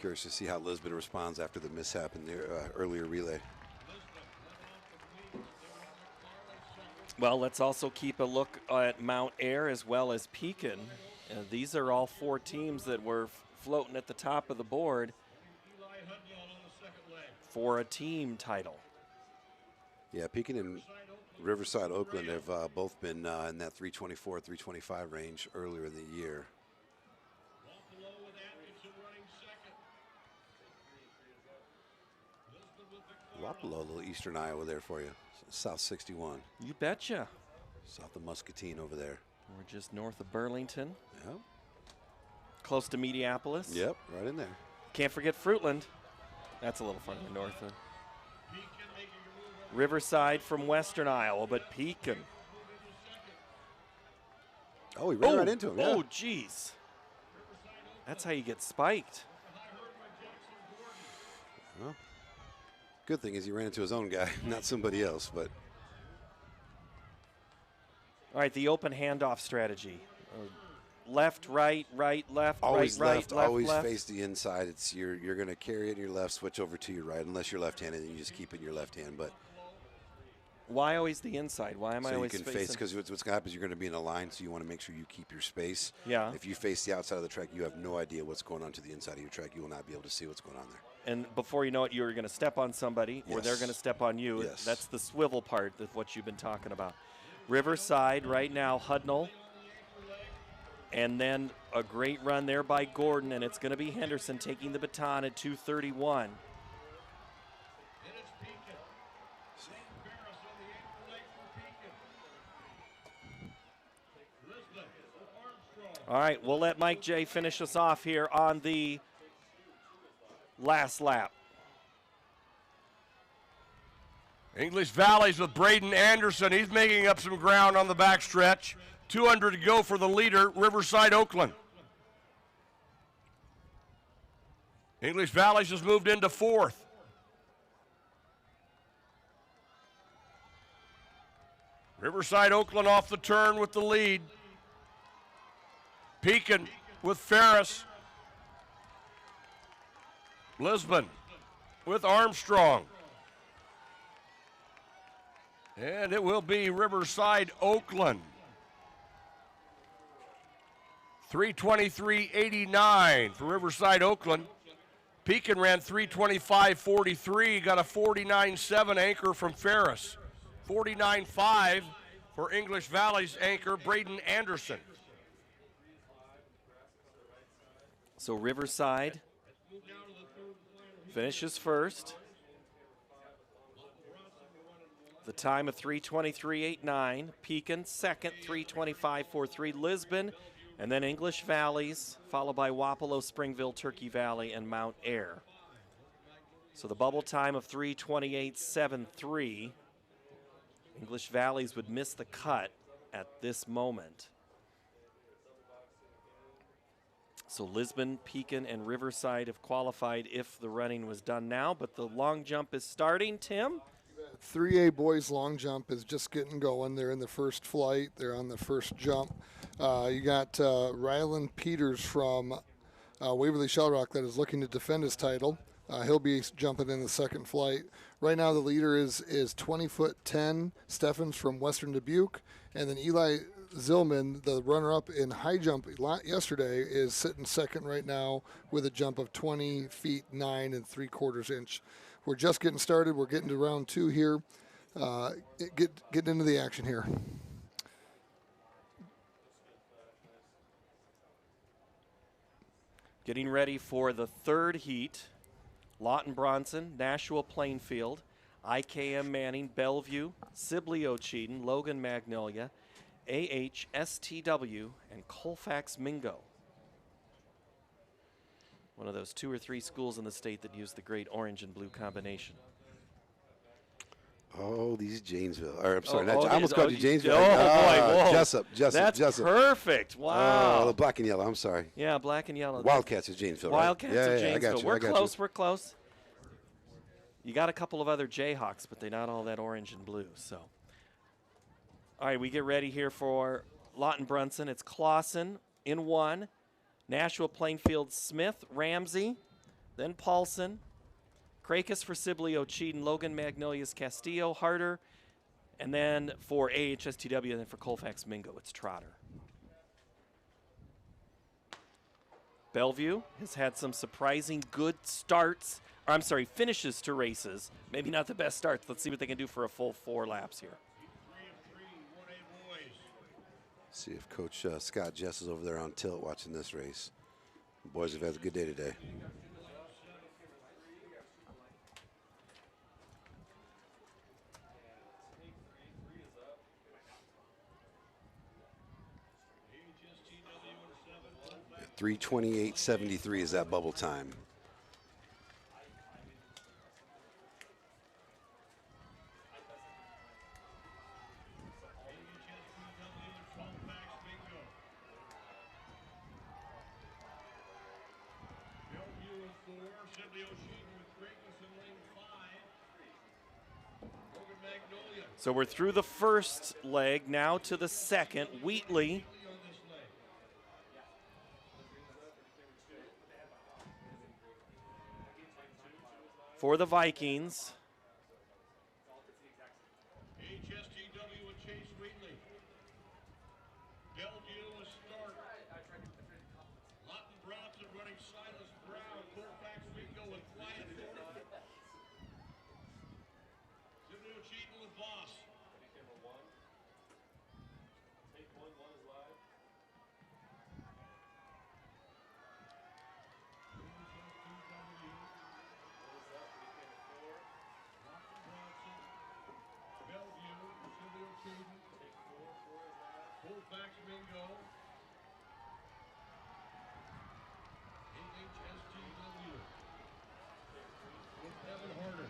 Curious to see how Lisbon responds after the mishap in the earlier relay. Well, let's also keep a look at Mount Ayr as well as Pekin. These are all 4 teams that were floating at the top of the board for a team title. Yeah, Pekin and Riverside Oakland have both been in that 324, 325 range earlier in the year. Wapello, a little eastern Iowa there for you. South 61. You betcha. South of Muscatine over there. We're just north of Burlington. Yep. Close to Mediapolis. Yep, right in there. Can't forget Fruitland. That's a little further north. Riverside from western Iowa, but Pekin. Oh, he ran right into him. Yeah. Oh, geez. That's how you get spiked. Well, good thing is he ran into his own guy, not somebody else. But all right, the open handoff strategy. Left, right, right, left, always right, left, right, always left. face the inside. It's you're going to carry it in your left, switch over to your right, unless you're left-handed, and you just keep it in your left hand. But why always the inside? Why am I always so you can facing? face, because what's going to happen is you're going to be in a line, so you want to make sure you keep your space. Yeah. If you face the outside of the track, you have no idea what's going on to the inside of your track. You will not be able to see what's going on there. And before you know it, you're going to step on somebody, or they're Yes. going to step on you. Yes. That's the swivel part of what you've been talking about. Riverside right now, Hudnall. And then a great run there by Gordon, and it's going to be Henderson taking the baton at 2:31. All right, we'll let Mike J finish us off here on the last lap. English Valleys with Braden Anderson. He's making up some ground on the backstretch. 200 to go for the leader, Riverside Oakland. English Valleys has moved into 4th. Riverside Oakland off the turn with the lead. Pekin with Ferris. Lisbon with Armstrong. And it will be Riverside Oakland. 3:23.89 for Riverside Oakland. Pekin ran 3:25.43, got a 49.7 anchor from Ferris. 49.5 for English Valley's anchor, Braden Anderson. So Riverside finishes first. The time of 3:23.89. Pekin second, 3:25.43. Lisbon, and then English Valleys, followed by Wapello, Springville, Turkey Valley, and Mount Ayr. So the bubble time of 3:28.73. English Valleys would miss the cut at this moment. So Lisbon, Pekin, and Riverside have qualified if the running was done now, but the long jump is starting. Tim? 3A boys long jump is just getting going. They're in the first flight. They're on the first jump. You got Rylan Peters from Waverly Shell Rock that is looking to defend his title. He'll be jumping in the second flight. Right now the leader is 20'10" Steffens from Western Dubuque, and then Eli Zillman, the runner-up in high jump yesterday, is sitting second right now with a jump of 20 feet 9 3/4 inch. We're just getting started. We're getting to round 2 here. Getting into the action here. Getting ready for the third heat. Lawton Bronson, Nashua Plainfield, IKM Manning, Bellevue, Sibley Ocheyedan, Logan Magnolia, AHSTW, and Colfax Mingo. One of those 2 or 3 schools in the state that use the great orange and blue combination. Oh, these Janesville. Or, I'm sorry, I almost called you Janesville. Oh, boy, whoa. Jessup. That's perfect. Wow. Oh, the black and yellow. I'm sorry. Yeah, black and yellow. Wildcats is Janesville, right? Wildcats of Janesville. I got you. We're close. We're close. You got a couple of other Jayhawks, but they're not all that orange and blue. So, all right, we get ready here for Lawton Brunson. It's Clausen in 1. Nashua Plainfield Smith, Ramsey, then Paulson, Krakis for Sibley Ocheyedan, Logan Magnolia's Castillo, Harder, and then for AHSTW, and then for Colfax Mingo, it's Trotter. Bellevue has had some surprising good finishes to races. Maybe not the best starts. Let's see what they can do for a full 4 laps here. See if Coach Scott Jess is over there on tilt watching this race. The boys have had a good day today. At 3:28.73 is that bubble time. So we're through the first leg, now to the second. Wheatley for the Vikings. HSTW with Chase Wheatley. Bellevue with Stark. Lawton Bronson running Silas Brown. Colfax Mingo with Wyatt Thornton. Sibley Ocheyedan with Voss. Colfax Mingo. AHSTW. With Evan Harder.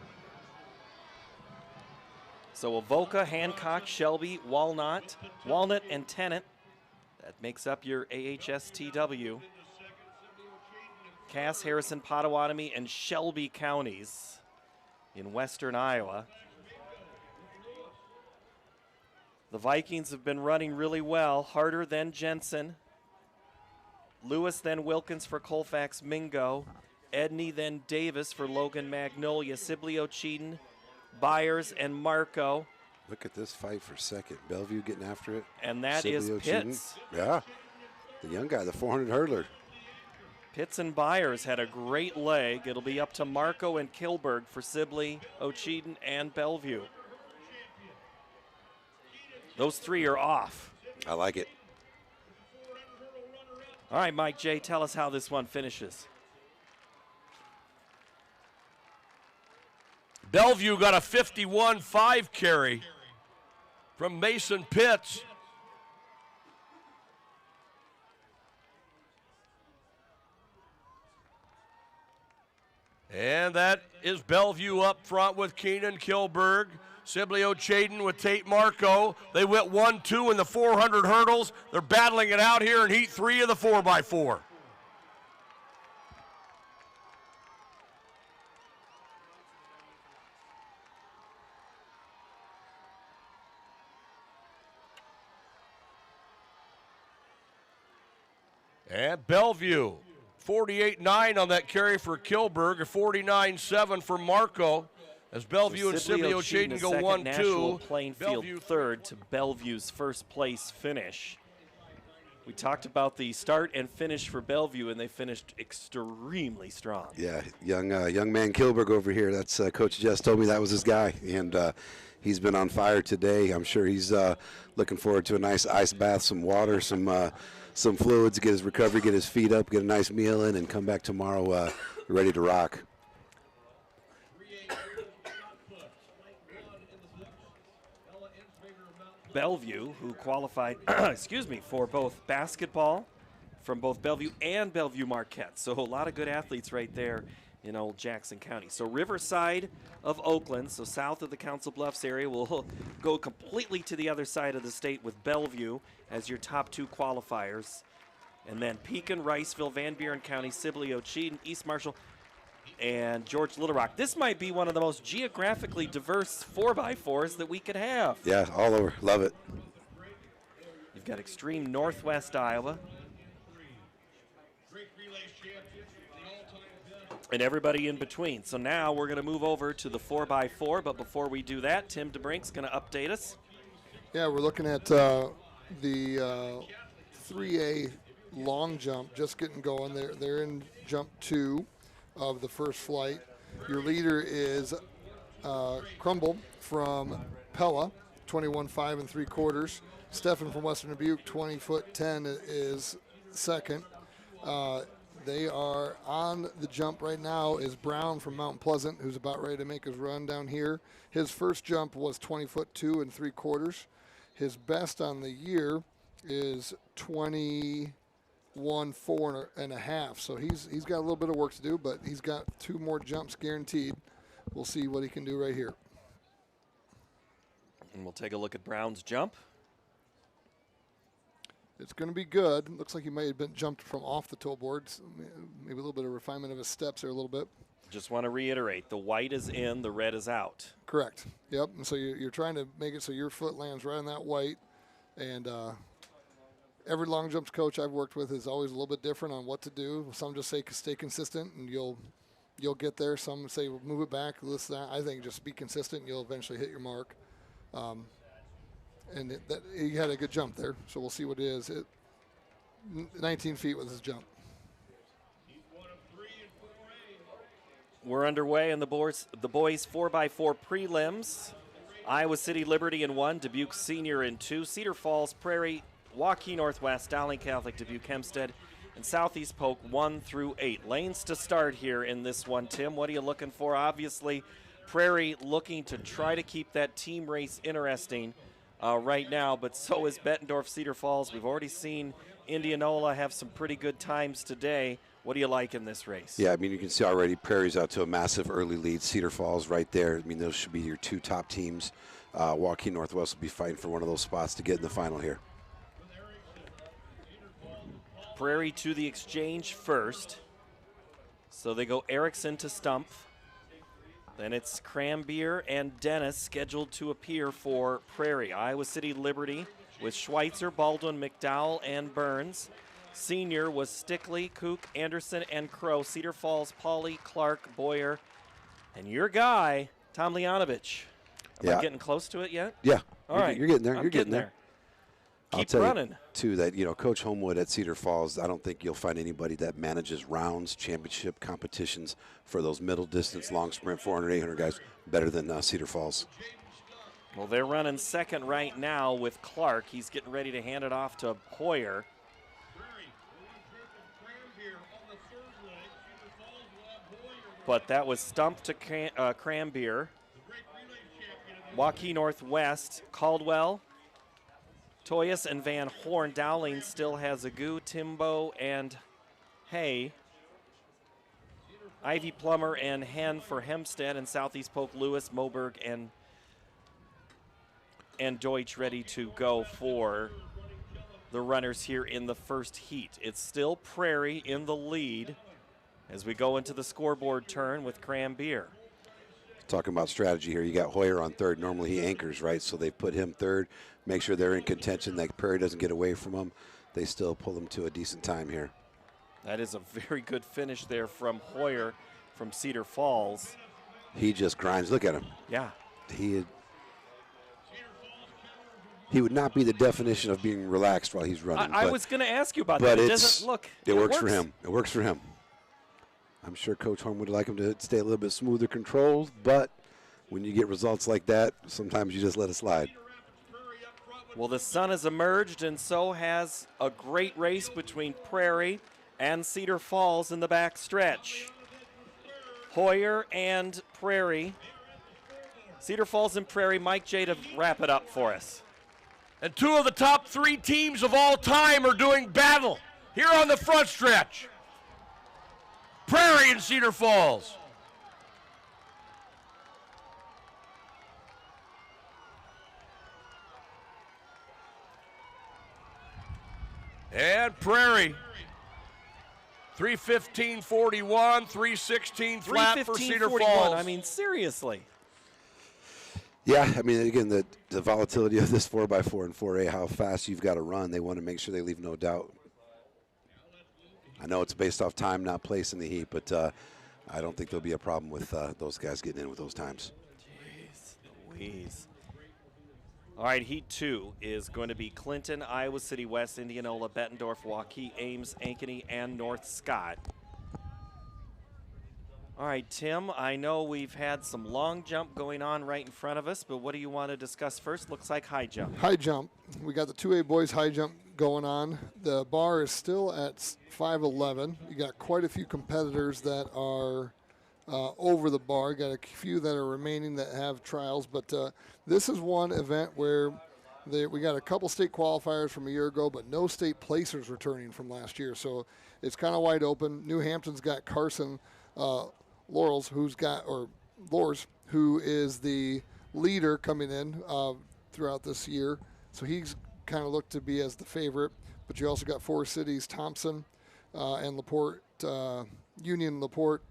So Avoca, Hancock, Shelby, Walnut, and Tennant. That makes up your AHSTW. Cass, Harrison, Pottawatomie, and Shelby counties in western Iowa. The Vikings have been running really well. Harder than Jensen. Lewis then Wilkins for Colfax Mingo. Edney then Davis for Logan Magnolia. Sibley Ocheyedan, Byers, and Marco. Look at this fight for second. Bellevue getting after it. And that Sibley is Ocheyedan. Pitts. Yeah. The young guy, the 400 hurdler. Pitts and Byers had a great leg. It'll be up to Marco and Kilberg for Sibley, Ocheyedan, and Bellevue. Those three are off. I like it. All right, Mike J., tell us how this one finishes. Bellevue got a 51-5 carry from Mason Pitts. And that is Bellevue up front with Keenan Kilberg. Sibley Ocheyedan with Tate Marco. They went 1-2 in the 400 hurdles. They're battling it out here in heat 3 of the 4x4. And Bellevue, 48-9 on that carry for Kilberg, a 49-7 for Marco. As Bellevue and Sibley Ocheyedan go 1-2. National Plainfield third to Bellevue's first place finish. We talked about the start and finish for Bellevue, and they finished extremely strong. Yeah, young man Kilberg over here. That's Coach Jess told me that was his guy, and he's been on fire today. I'm sure he's looking forward to a nice ice bath, some water, some fluids, get his recovery, get his feet up, get a nice meal in, and come back tomorrow ready to rock. Bellevue, who qualified, for both basketball from both Bellevue and Bellevue Marquette. So a lot of good athletes right there in old Jackson County. So Riverside of Oakland, so south of the Council Bluffs area, will go completely to the other side of the state with Bellevue as your top two qualifiers. And then Pekin, Riceville, Van Buren County, Sibley, Ocheyedan, East Marshall, and George Little Rock. This might be one of the most geographically diverse 4x4s that we could have. Yeah, all over. Love it. You've got extreme northwest Iowa. And everybody in between. So now we're going to move over to the 4x4, but before we do that, Tim DeBrink's going to update us. Yeah, we're looking at the 3A long jump just getting going. They're in jump 2 of the first flight. Your leader is Crumble from Pella, 21.5 3/4. Stefan from Western Dubuque, 20'10", is second. They are on the jump right now is Brown from Mount Pleasant, who's about ready to make his run down here. His first jump was 20'2" 3/4. His best on the year is 21.4 1.5. So he's got a little bit of work to do, but he's got 2 more jumps guaranteed. We'll see what he can do right here. And we'll take a look at Brown's jump. It's going to be good. Looks like he may have been jumped from off the toe boards. Maybe a little bit of refinement of his steps there a little bit. Just want to reiterate, the white is in, the red is out. Correct. Yep. And so you're trying to make it so your foot lands right on that white. And every long jumps coach I've worked with is always a little bit different on what to do. Some just say stay consistent and you'll get there. Some say move it back, this, that. I think just be consistent and you'll eventually hit your mark. And he had a good jump there, so we'll see what it is. 19 feet was his jump. We're underway in the boys 4x4 prelims. Iowa City Liberty in 1, Dubuque Senior in 2, Cedar Falls, Prairie, Waukee Northwest, Dowling Catholic, Dubuque Hempstead, and Southeast Polk 1 through 8. Lanes to start here in this one, Tim. What are you looking for? Obviously, Prairie looking to try to keep that team race interesting right now, but so is Bettendorf, Cedar Falls. We've already seen Indianola have some pretty good times today. What do you like in this race? Yeah, I mean, you can see already Prairie's out to a massive early lead. Cedar Falls right there. I mean, those should be your 2 top teams. Waukee Northwest will be fighting for one of those spots to get in the final here. Prairie to the exchange first. So they go Erickson to Stump. Then it's Crambier and Dennis scheduled to appear for Prairie. Iowa City Liberty with Schweitzer, Baldwin, McDowell, and Burns. Senior was Stickley, Kook, Anderson, and Crow. Cedar Falls, Pauly, Clark, Boyer, and your guy, Tom Leonovich. Am I getting close to it yet? Yeah. All right. You're getting there. I'm You're getting there. keep tell running. You, too, that, you know, Coach Homewood at Cedar Falls, I don't think you'll find anybody that manages rounds, championship competitions for those middle distance, long sprint, 400, 800 guys better than Cedar Falls. Well, they're running second right now with Clark. He's getting ready to hand it off to Hoyer. But that was stumped to Cranbeer. Waukee Northwest, Caldwell, Toyas, and Van Horn. Dowling still has Agu, Timbo, and Hay. Ivy Plummer and Hen for Hempstead, and Southeast Polk, Lewis, Moberg, and Deutsch ready to go for the runners here in the first heat. It's still Prairie in the lead as we go into the scoreboard turn with Cranbeer. Talking about strategy here, you got Hoyer on third. Normally he anchors, right? So they put him third, make sure they're in contention, that Prairie doesn't get away from them. They still pull them to a decent time here. That is a very good finish there from Hoyer from Cedar Falls. He just grinds. Look at him. Yeah. He would not be the definition of being relaxed while he's running. I was going to ask you about but that. It doesn't look. It works for him. It works for him. I'm sure Coach Horn would like him to stay a little bit smoother controlled, but when you get results like that, sometimes you just let it slide. Well, the sun has emerged, and so has a great race between Prairie and Cedar Falls in the back stretch. Hoyer and Prairie. Cedar Falls and Prairie. Mike J to wrap it up for us. And two of the top three teams of all time are doing battle here on the front stretch. Prairie and Cedar Falls. And Prairie. 3:15:41, 3:16 flat for Cedar Falls. I mean, seriously. Yeah, I mean, again, the volatility of this 4x4 and 4A, how fast you've got to run, they want to make sure they leave no doubt. I know it's based off time, not place in the heat, but I don't think there'll be a problem with those guys getting in with those times. Jeez Louise. All right, Heat 2 is going to be Clinton, Iowa City West, Indianola, Bettendorf, Waukee, Ames, Ankeny, and North Scott. All right, Tim, I know we've had some long jump going on right in front of us, but what do you want to discuss first? Looks like high jump. High jump. We got the 2A boys high jump going on. The bar is still at 5'11". You got quite a few competitors that are over the bar. Got a few that are remaining that have trials, but this is one event where we got a couple state qualifiers from a year ago, but no state placers returning from last year. So it's kind of wide open. New Hampton's got Carson Lors, who is the leader coming in throughout this year. So he's kind of looked to be as the favorite. But you also got four cities, Thompson and LaPorte, Union, LaPorte.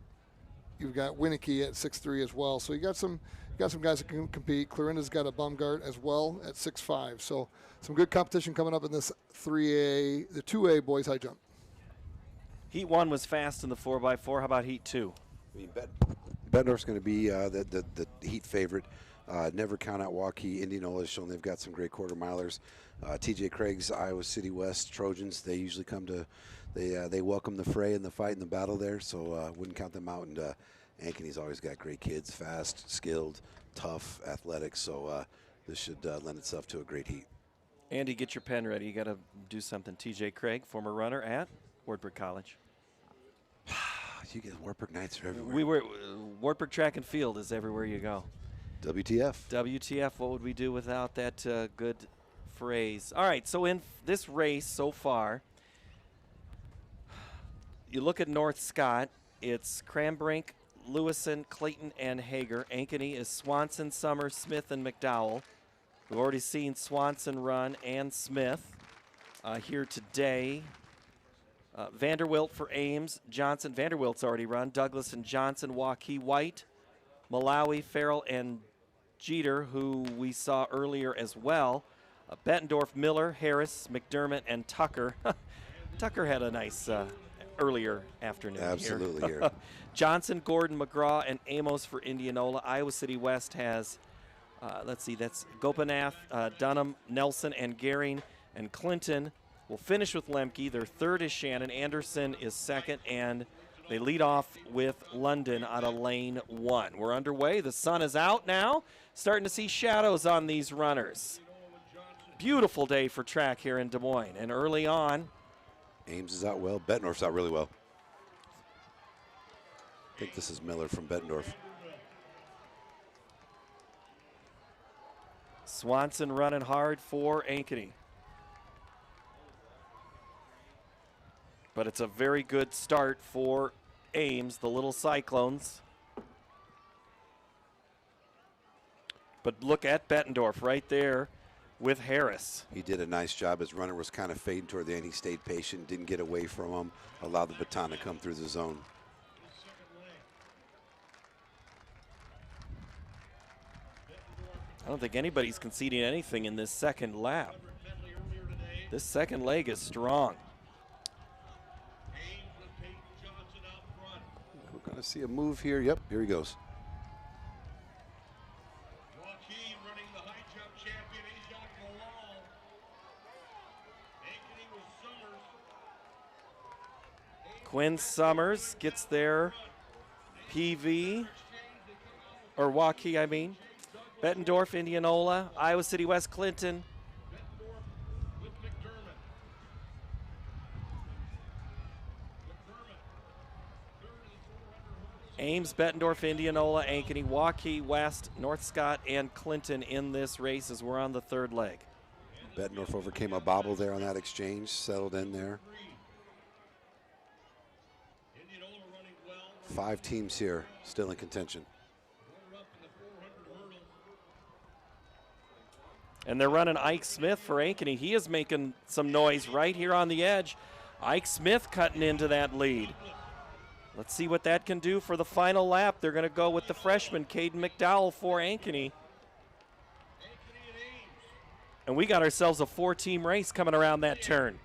You've got Winnicky at 6'3" as well. So you got some guys that can compete. Clarinda's got a Baumgart as well at 6'5". So some good competition coming up in this 3A, the 2A boys high jump. Heat 1 was fast in the 4x4. How about Heat 2? I mean, Bettendorf's going to be the heat favorite. Never count out Waukee. Indianola has shown they've got some great quarter milers. TJ Craig's Iowa City West Trojans, they usually come to, they welcome the fray and the fight and the battle there, so wouldn't count them out. And Ankeny's always got great kids, fast, skilled, tough, athletic, so this should lend itself to a great heat. Andy, get your pen ready. You got to do something. TJ Craig, former runner at Wartburg College. You get Wartburg Knights are everywhere. Wartburg Track and Field is everywhere you go. WTF. WTF, what would we do without that good phrase? All right, so in this race so far, you look at North Scott, it's Cranbrink, Lewison, Clayton, and Hager. Ankeny is Swanson, Summers, Smith, and McDowell. We've already seen Swanson run and Smith here today. Vanderwilt for Ames, Johnson, Vanderwilt's already run, Douglas and Johnson, Waukee, White, Malawi, Farrell, and Jeter, who we saw earlier as well. Bettendorf, Miller, Harris, McDermott, and Tucker. Tucker had a nice earlier afternoon. Absolutely here. here. Johnson, Gordon, McGraw, and Amos for Indianola. Iowa City West has, let's see, that's Gopinath, Dunham, Nelson, and Gehring. and Clinton will finish with Lemke. Their third is Shannon. Anderson is second, and they lead off with London out of lane 1. We're underway. The sun is out now. Starting to see shadows on these runners. Beautiful day for track here in Des Moines. And early on, Ames is out well. Bettendorf's out really well. I think this is Miller from Bettendorf. Swanson running hard for Ankeny. But it's a very good start for Ames, the Little Cyclones. But look at Bettendorf right there with Harris. He did a nice job. His runner was kind of fading toward the end. He stayed patient, didn't get away from him, allowed the baton to come through the zone. I don't think anybody's conceding anything in this second lap. This second leg is strong. We're going to see a move here. Yep, here he goes. Quinn Summers gets their PV, or Waukee, I mean. Bettendorf, Indianola, Iowa City West, Clinton. Ames, Bettendorf, Indianola, Ankeny, Waukee, West, North Scott, and Clinton in this race as we're on the third leg. Bettendorf overcame a bobble there on that exchange, settled in there. 5 teams here, still in contention. And they're running Ike Smith for Ankeny. He is making some noise right here on the edge. Ike Smith cutting into that lead. Let's see what that can do for the final lap. They're going to go with the freshman, Caden McDowell, for Ankeny. And we got ourselves a 4-team race coming around that turn.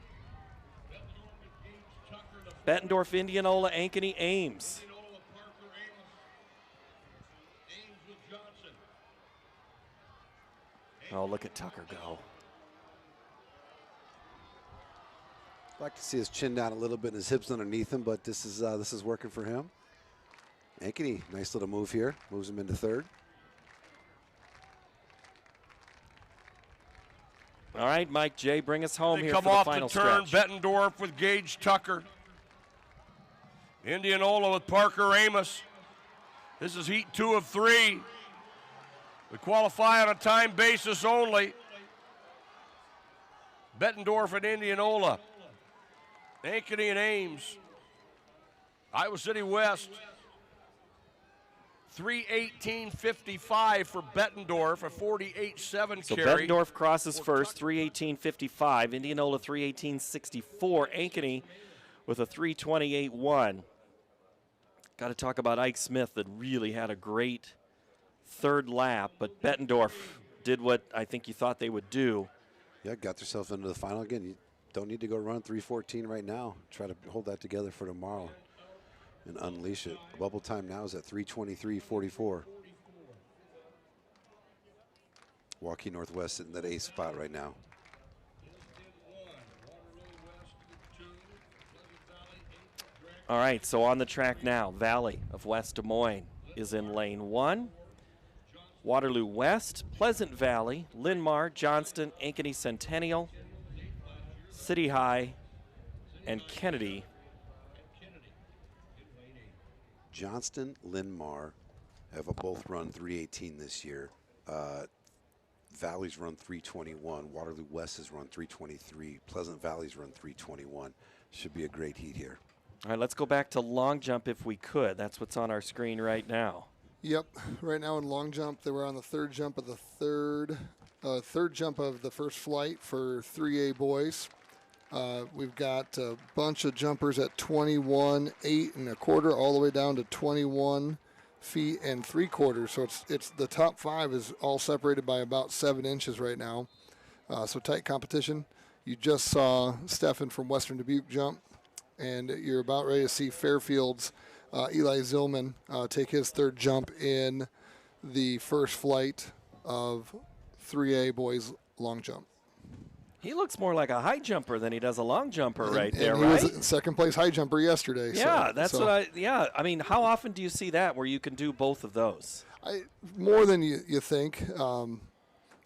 Bettendorf, Indianola, Ankeny, Ames. Oh, look at Tucker go. I'd like to see his chin down a little bit and his hips underneath him, but this is working for him. Ankeny, nice little move here. Moves him into third. All right, Mike J., bring us home They here come for the off final the turn. stretch. Bettendorf with Gage Tucker. Indianola with Parker Amos. This is heat 2 of 3. We qualify on a time basis only. Bettendorf and Indianola. Ankeny and Ames. Iowa City West. 3:18:55 for Bettendorf, a 48.7 So carry. Bettendorf crosses first, 3:18:55. Indianola 3:18:64. Ankeny with a 3:28.1. Got to talk about Ike Smith that really had a great third lap, but Bettendorf did what I think you thought they would do. Yeah, got yourself into the final again. You don't need to go run 3:14 right now. Try to hold that together for tomorrow and unleash it. Bubble time now is at 3:23:44. Waukee Northwest in that 8th spot right now. All right, so on the track now, Valley of West Des Moines is in lane 1. Waterloo West, Pleasant Valley, Linn-Mar, Johnston, Ankeny Centennial, City High, and Kennedy. Johnston, Linn-Mar have both run 3:18 this year. Valley's run 3:21. Waterloo West has run 3:23. Pleasant Valley's run 3:21. Should be a great heat here. All right, let's go back to long jump if we could. That's what's on our screen right now. Yep, right now in long jump, they were on the third jump of the third jump of the first flight for 3A boys. We've got a bunch of jumpers at 21.8 1/4 all the way down to 21 feet and 3/4. So it's the top 5 is all separated by about 7 inches right now. So tight competition. You just saw Stefan from Western Dubuque jump, and you're about ready to see Fairfield's Eli Zillman take his third jump in the first flight of 3A boys long jump. He looks more like a high jumper than he does a long jumper right there, he right? was second place high jumper yesterday. Yeah, I mean, how often do you see that where you can do both of those? More than you think.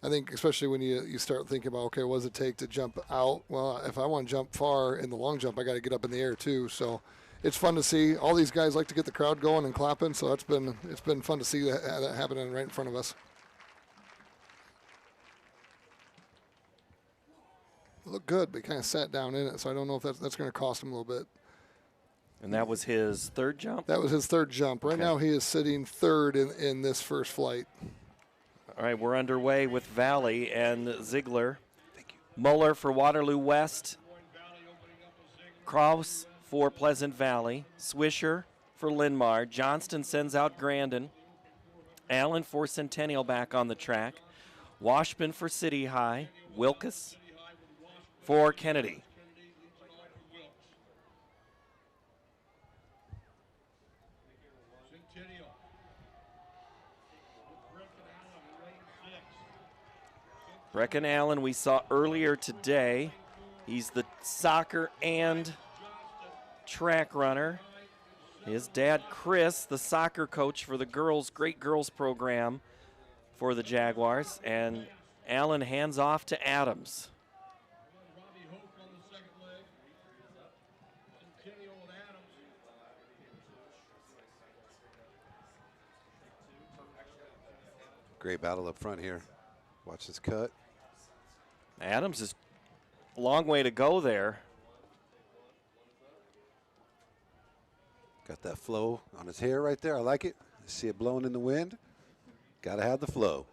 I think especially when you start thinking about, okay, what does it take to jump out? Well, if I want to jump far in the long jump, I got to get up in the air too. So it's fun to see. All these guys like to get the crowd going and clapping, so it's been fun to see that happening right in front of us. It looked good, but he kind of sat down in it, so I don't know if that's going to cost him a little bit. And that was his third jump? That was his third jump. Right now he is sitting third in this first flight. All right, we're underway with Valley and Ziegler. Thank you. Muller for Waterloo West. Kraus for Pleasant Valley. Swisher for Linmar. Johnston sends out Grandin. Allen for Centennial back on the track. Washburn for City High. Wilkes for Kennedy. Brecken Allen we saw earlier today. He's the soccer and track runner. His dad, Chris, the soccer coach for the Great Girls program for the Jaguars. And Allen hands off to Adams. Great battle up front here. Watch this cut. Adams is a long way to go there. Got that flow on his hair right there. I like it. See it blowing in the wind. Got to have the flow.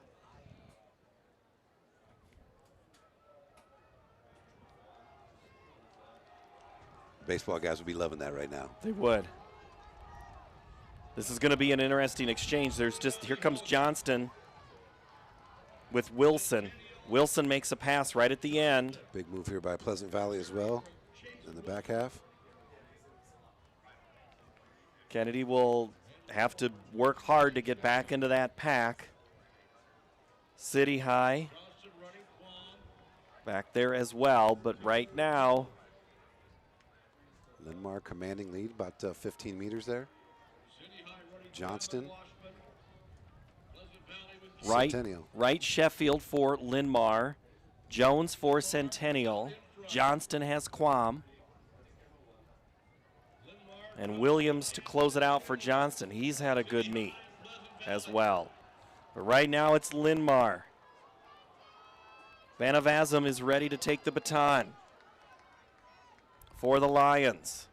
Baseball guys would be loving that right now. They would. This is going to be an interesting exchange. Here comes Johnston with Wilson. Wilson makes a pass right at the end. Big move here by Pleasant Valley as well in the back half. Kennedy will have to work hard to get back into that pack. City High back there as well, but right now Linmar commanding lead, about 15 meters there. Johnston. Right Sheffield for Linmar. Jones for Centennial. Johnston has Quam. And Williams to close it out for Johnston. He's had a good meet as well. But right now it's Linmar. Vanavazam is ready to take the baton for the Lions.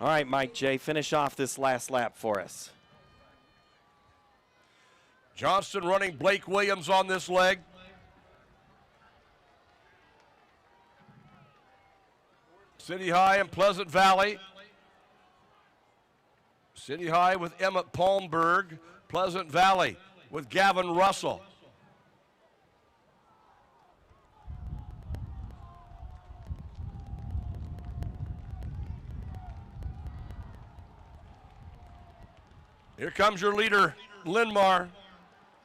All right, Mike J., finish off this last lap for us. Johnston running Blake Williams on this leg. City High and Pleasant Valley. City High with Emmett Palmberg. Pleasant Valley with Gavin Russell. Here comes your leader, Linmar.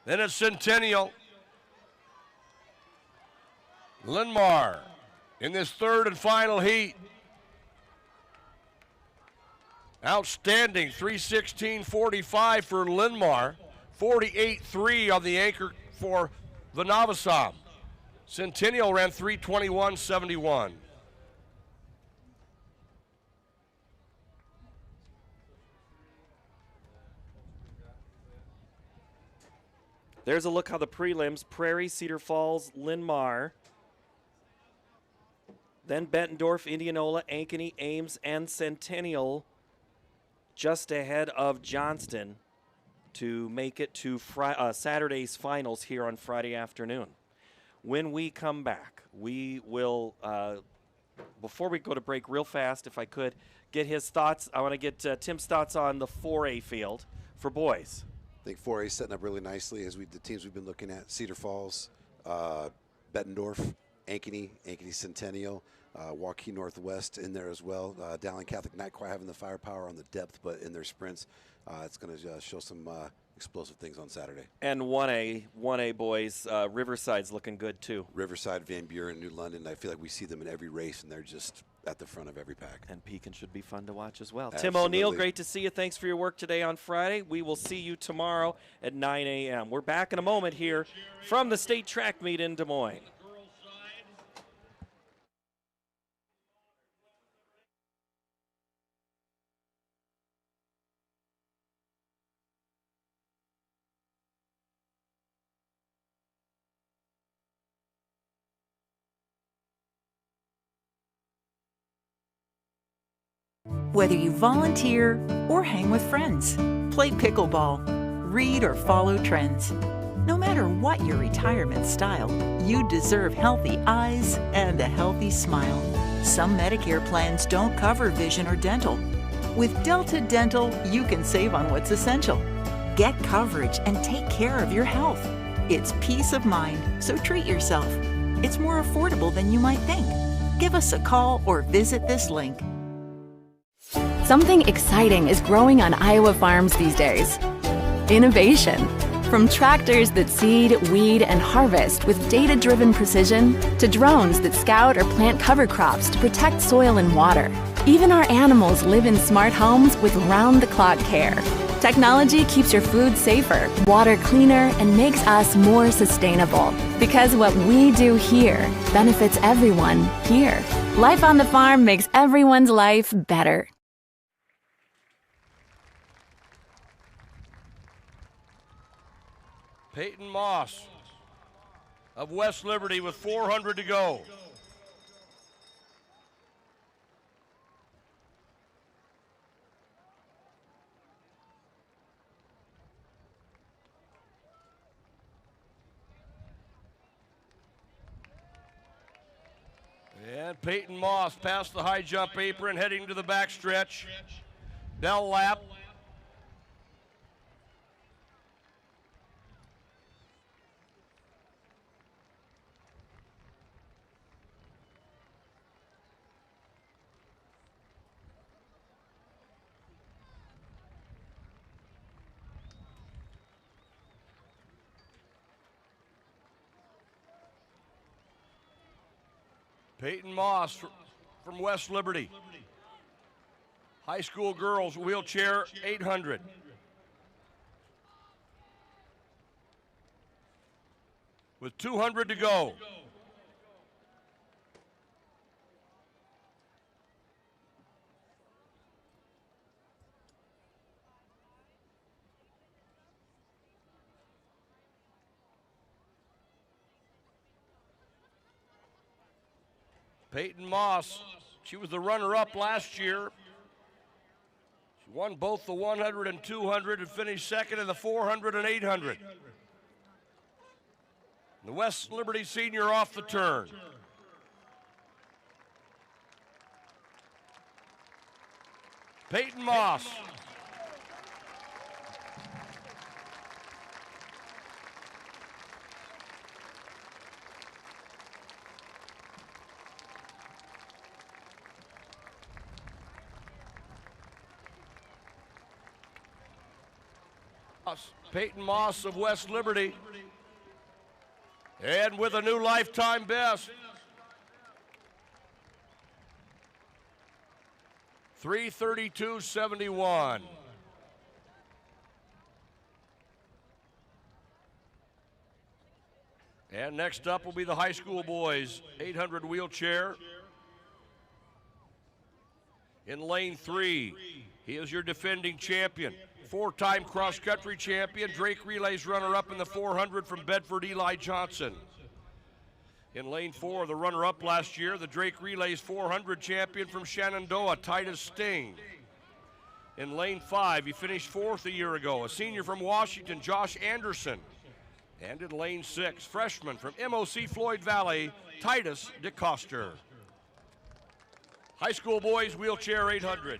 Then it's Centennial. Linmar in this third and final heat. Outstanding 3:16.45 for Linmar. 48.3 on the anchor for the Navasam. Centennial ran 3:21.71. There's a look how the prelims, Prairie, Cedar Falls, Linmar, then Bettendorf, Indianola, Ankeny, Ames, and Centennial just ahead of Johnston to make it to Saturday's finals here on Friday afternoon. When we come back, we will, before we go to break real fast, if I could, get his thoughts. I want to get Tim's thoughts on the 4A field for boys. I think 4A is setting up really nicely as the teams we've been looking at. Cedar Falls, Bettendorf, Ankeny Centennial. Waukee Northwest in there as well. Dowling Catholic not quite having the firepower on the depth, but in their sprints, it's going to show some explosive things on Saturday. And 1A boys, Riverside's looking good too. Riverside, Van Buren, New London, I feel like we see them in every race, and they're just at the front of every pack. And Pekin should be fun to watch as well. Absolutely. Tim O'Neill, great to see you. Thanks for your work today on Friday. We will see you tomorrow at 9 a.m. We're back in a moment here from the state track meet in Des Moines. Whether you volunteer or hang with friends, play pickleball, read or follow trends. No matter what your retirement style, you deserve healthy eyes and a healthy smile. Some Medicare plans don't cover vision or dental. With Delta Dental, you can save on what's essential. Get coverage and take care of your health. It's peace of mind, so treat yourself. It's more affordable than you might think. Give us a call or visit this link. Something exciting is growing on Iowa farms these days. Innovation. From tractors that seed, weed, and harvest with data-driven precision to drones that scout or plant cover crops to protect soil and water. Even our animals live in smart homes with round-the-clock care. Technology keeps your food safer, water cleaner, and makes us more sustainable. Because what we do here benefits everyone here. Life on the farm makes everyone's life better. Peyton Moss of West Liberty with 400 to go. And Peyton Moss past the high jump apron, heading to the backstretch. Bell lap. Peyton Moss from West Liberty. High school girls wheelchair 800. With 200 to go. Peyton Moss, she was the runner-up last year. She won both the 100 and 200 and finished second in the 400 and 800. The West Liberty senior off the turn. Peyton Moss. Peyton Moss of West Liberty, and with a new lifetime best. 3:32.71. And next up will be the high school boys, 800 wheelchair. In lane 3, he is your defending champion. 4-time cross-country champion, Drake Relays runner-up in the 400 from Bedford, Eli Johnson. In lane 4, the runner-up last year, the Drake Relays 400 champion from Shenandoah, Titus Sting. In lane 5, he finished 4th a year ago, a senior from Washington, Josh Anderson. And in lane 6, freshman from MOC Floyd Valley, Titus DeCoster. High school boys, wheelchair 800.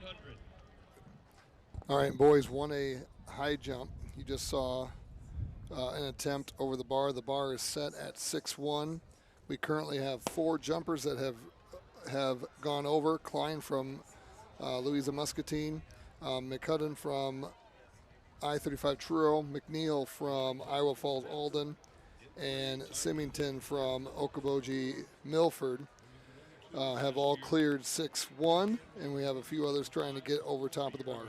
All right, boys, 1A high jump. You just saw an attempt over the bar. The bar is set at 6'1". We currently have 4 jumpers that have have gone over. Klein from Louisa Muscatine, McCudden from I-35 Truro, McNeil from Iowa Falls Alden, and Symington from Okoboji Milford have all cleared 6-1, and we have a few others trying to get over top of the bar.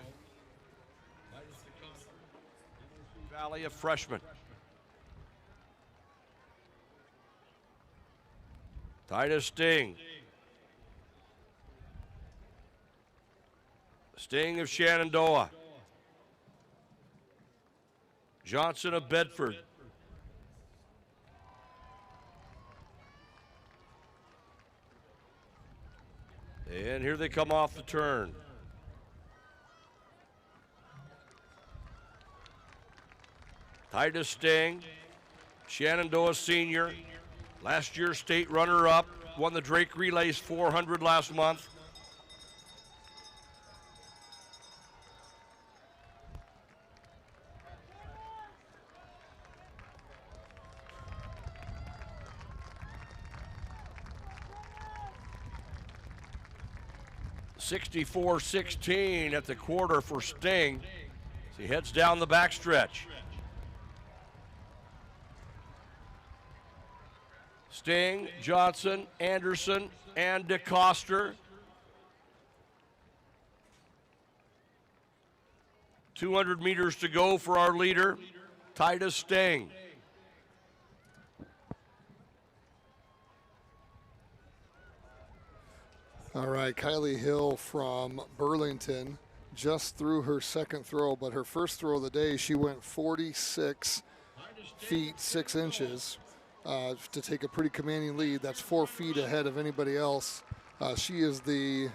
Valley, a freshman. Titus Sting. Sting of Shenandoah. Johnson of Bedford. And here they come off the turn. Titus Sting, Shenandoah senior, last year state runner-up, won the Drake Relays 400 last month. .64.16 at the quarter for Sting as he heads down the backstretch. Sting, Johnson, Anderson, and DeCoster. 200 meters to go for our leader, Titus Sting. All right, Kylie Hill from Burlington just threw her second throw, but her first throw of the day, she went 46 feet 6 inches to take a pretty commanding lead. That's 4 feet ahead of anybody else. She is the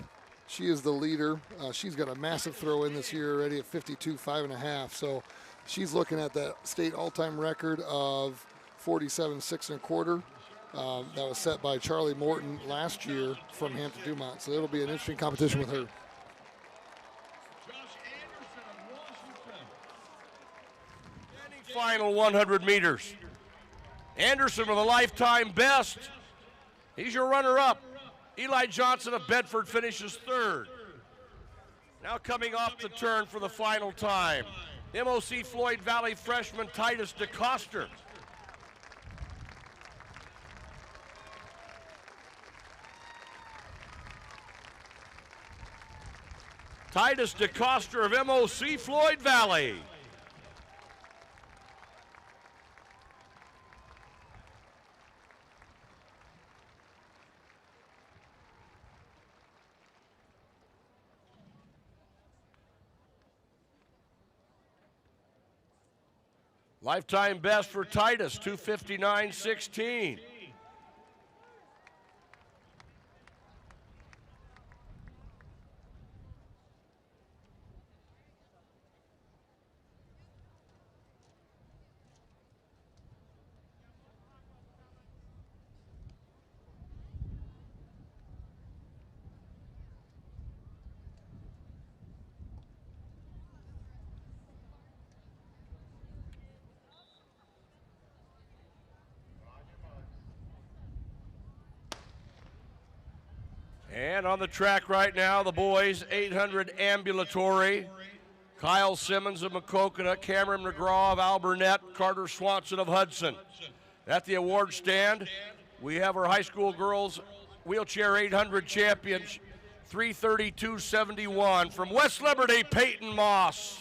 leader. She's got a massive throw in this year already at 52.5 So she's looking at that state all-time record of 47 6 1/4. That was set by Charlie Morton last year from Hampton Dumont. So it'll be an interesting competition with her. Final 100 meters. Anderson with a lifetime best. He's your runner-up. Eli Johnson of Bedford finishes third. Now coming off the turn for the final time, MOC Floyd Valley freshman Titus DeCoster. Titus DeCoster of MOC Floyd Valley. Lifetime best for Titus, 2:59.16. And on the track right now, the boys 800 ambulatory. Kyle Simmons of Macokota, Cameron McGraw of Alburnett, Carter Swanson of Hudson. At the award stand, we have our high school girls wheelchair 800 champions, 332.71 from West Liberty, Peyton Moss.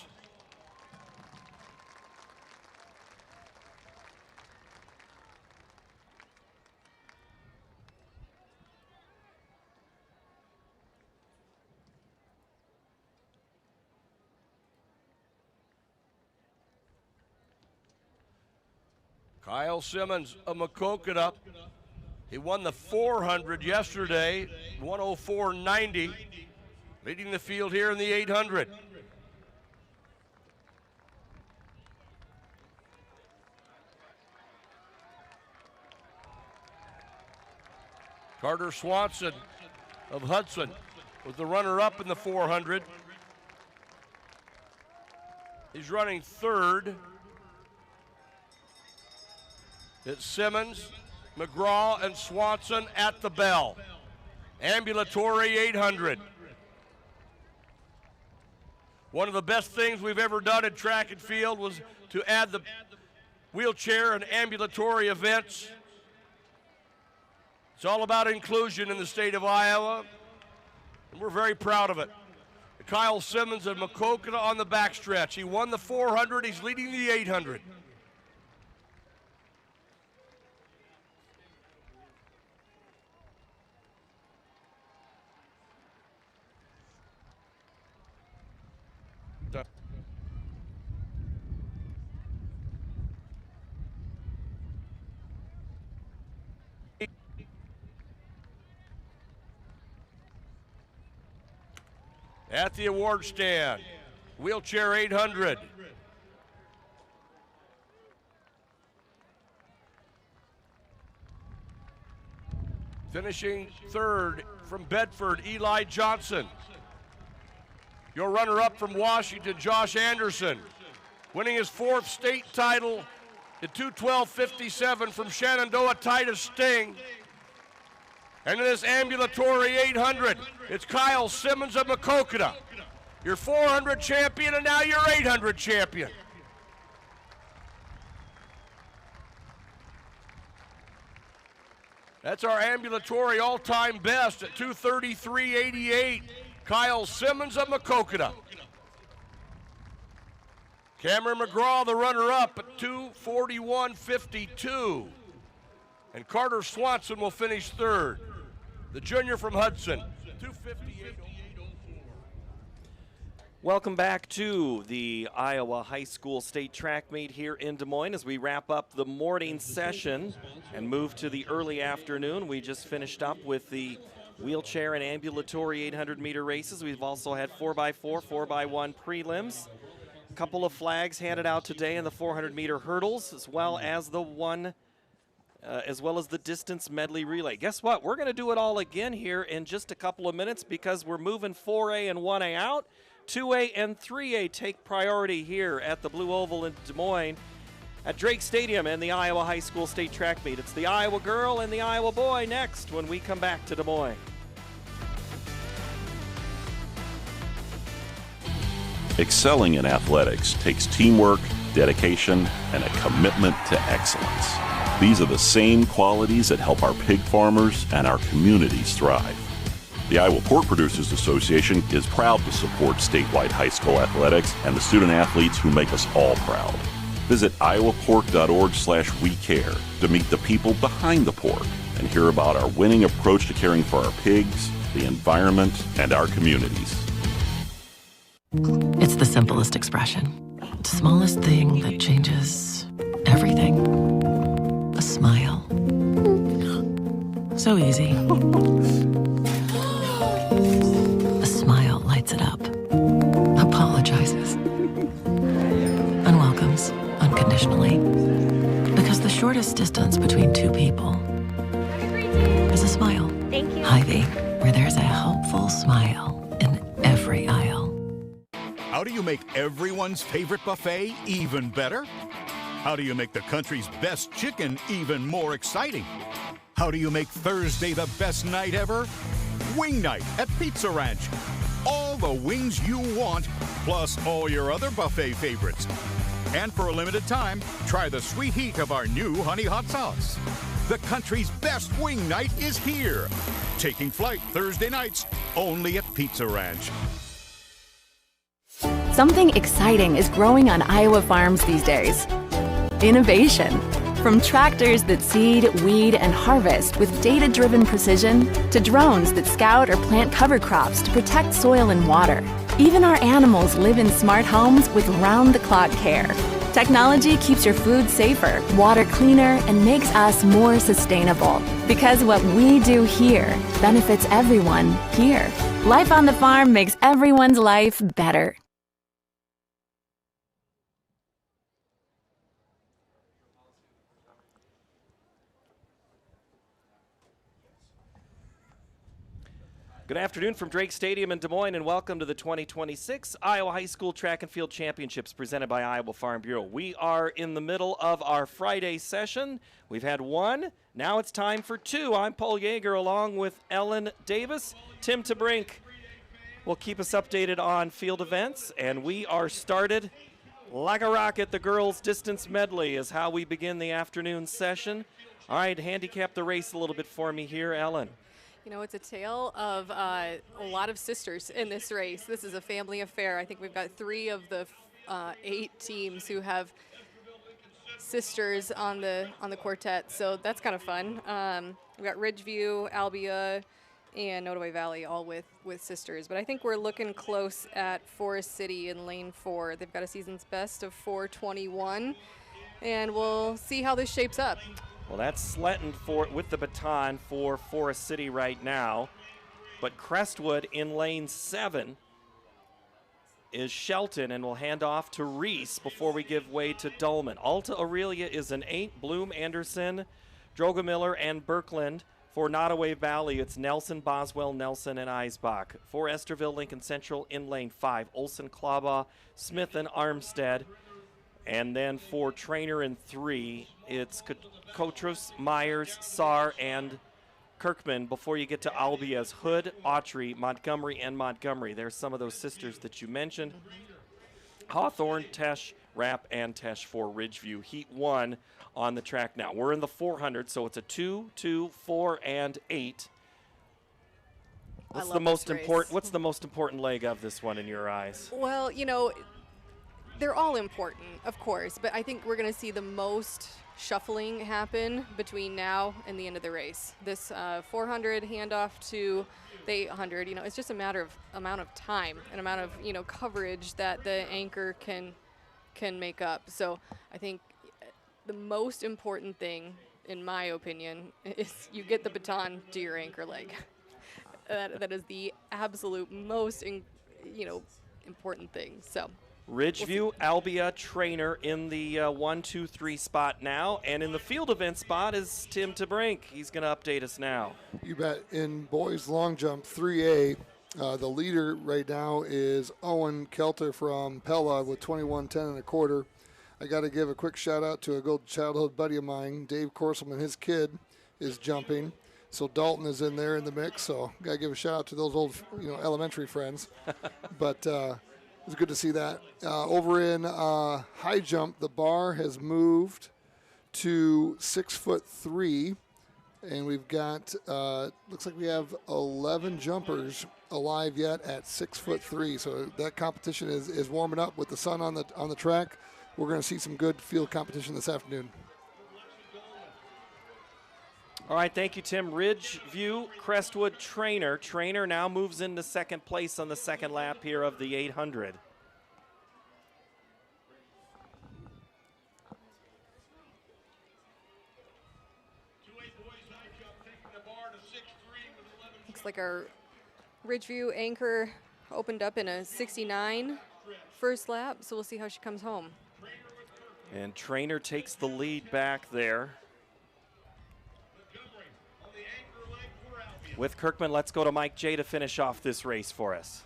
Kyle Simmons of Macokota. He won the 400 yesterday, 104.90, leading the field here in the 800. Carter Swanson of Hudson was the runner-up in the 400. He's running third. It's Simmons, McGraw, and Swanson at the bell. ambulatory 800. One of the best things we've ever done at track and field was to add the wheelchair and ambulatory events. It's all about inclusion in the state of Iowa, and we're very proud of it. Kyle Simmons of Maquoketa on the backstretch. He won the 400, he's leading the 800. At the award stand, wheelchair 800. Finishing third from Bedford, Eli Johnson. Your runner-up from Washington, Josh Anderson. Winning his 4th state title at 2:12:57 from Shenandoah, Titus Sting. And in this ambulatory 800, it's Kyle Simmons of Maquoketa, your 400 champion and now your 800 champion. That's our ambulatory all-time best at 2:33:88. Kyle Simmons of Maquoketa. Cameron McGraw, the runner-up at 2:41:52. And Carter Swanson will finish third. The junior from Hudson, 2:58:04. Welcome back to the Iowa High School State Track Meet here in Des Moines as we wrap up the morning session and move to the early afternoon. We just finished up with the wheelchair and ambulatory 800-meter races. We've also had 4x4, 4x1 prelims. A couple of flags handed out today in the 400-meter hurdles, as well as the distance medley relay. Guess what? We're going to do it all again here in just a couple of minutes because we're moving 4A and 1A out. 2A and 3A take priority here at the Blue Oval in Des Moines at Drake Stadium and the Iowa High School State Track Meet. It's the Iowa girl and the Iowa boy next when we come back to Des Moines. Excelling in athletics takes teamwork, dedication, and a commitment to excellence. These are the same qualities that help our pig farmers and our communities thrive. The Iowa Pork Producers Association is proud to support statewide high school athletics and the student athletes who make us all proud. Visit iowapork.org/WeCare to meet the people behind the pork and hear about our winning approach to caring for our pigs, the environment, and our communities. It's the simplest expression, the smallest thing that changes everything. A smile. So easy. A smile lights it up, apologizes, and welcomes unconditionally. Because the shortest distance between two people is a smile. Thank you. Hy-Vee, where there's a helpful smile in every aisle. How do you make everyone's favorite buffet even better? How do you make the country's best chicken even more exciting? How do you make Thursday the best night ever? Wing night at Pizza Ranch. All the wings you want, plus all your other buffet favorites. And for a limited time, try the sweet heat of our new honey hot sauce. The country's best wing night is here. Taking flight Thursday nights, only at Pizza Ranch. Something exciting is growing on Iowa farms these days. Innovation. From tractors that seed, weed, and harvest with data-driven precision to drones that scout or plant cover crops to protect soil and water. Even our animals live in smart homes with round-the-clock care. Technology keeps your food safer, water cleaner, and makes us more sustainable. Because what we do here benefits everyone here. Life on the farm makes everyone's life better. Good afternoon from Drake Stadium in Des Moines, and welcome to the 2026 Iowa High School Track and Field Championships presented by Iowa Farm Bureau. We are in the middle of our Friday session. We've had one. Now it's time for two. I'm Paul Yeager along with Ellen Davis. Tim TeBrink will keep us updated on field events, and we are started like a rocket. The girls' distance medley is how we begin the afternoon session. All right, handicap the race a little bit for me here, Ellen. You know, it's a tale of a lot of sisters in this race. This is a family affair. I think we've got 3 of the 8 teams who have sisters on the quartet, so that's kind of fun. We've got Ridgeview, Albia, and Nodaway Valley all with sisters. But I think we're looking close at Forest City in lane 4. They've got a season's best of 4:21, and we'll see how this shapes up. Well, that's Sletton with the baton for Forest City right now. But Crestwood in lane 7 is Shelton, and we'll hand off to Reese before we give way to Dolman. Alta Aurelia is an 8. Bloom, Anderson, Drogamiller, and Birkeland. For Nodaway Valley, it's Nelson, Boswell, Nelson, and Eisbach. For Esterville, Lincoln Central in lane 5, Olson, Clawbaugh, Smith, and Armstead. And then for Trainer in 3, it's Kotros, Myers, Saar, and Kirkman before you get to Albia's Hood, Autry, Montgomery, and Montgomery. There's some of those sisters that you mentioned. Hawthorne, Tesh, Rapp, and Tesh for Ridgeview. Heat 1 on the track now. We're in the 400, so it's a 2, 2, 4, and 8. What's the most important leg of this one in your eyes? Well, you know, they're all important, of course, but I think we're going to see the most shuffling happen between now and the end of the race. This 400 handoff to the 800, you know, it's just a matter of amount of time and amount of, you know, coverage that the anchor can make up. So I think the most important thing, in my opinion, is you get the baton to your anchor leg. That is the absolute most, important thing. So. Ridgeview, Albia, Trainer in the 1, 2, 3 spot now. And in the field event spot is Tim TeBrink. He's going to update us now. You bet. In boys long jump 3A, the leader right now is Owen Kelter from Pella with 21:10 1/4. I got to give a quick shout out to a good childhood buddy of mine, Dave Corselman. His kid is jumping. So Dalton is in there in the mix. So got to give a shout out to those old, elementary friends. But it's good to see that. Over in high jump, the bar has moved to 6'3", and we've got looks like we have 11 jumpers alive yet at 6'3". So that competition is warming up with the sun on the track. We're going to see some good field competition this afternoon. All right, thank you, Tim. Ridgeview, Crestwood, Trainer. Trainer now moves into second place on the second lap here of the 800. Looks like our Ridgeview anchor opened up in a 69 first lap, so we'll see how she comes home. And Trainer takes the lead back there. With Kirkman, let's go to Mike J to finish off this race for us.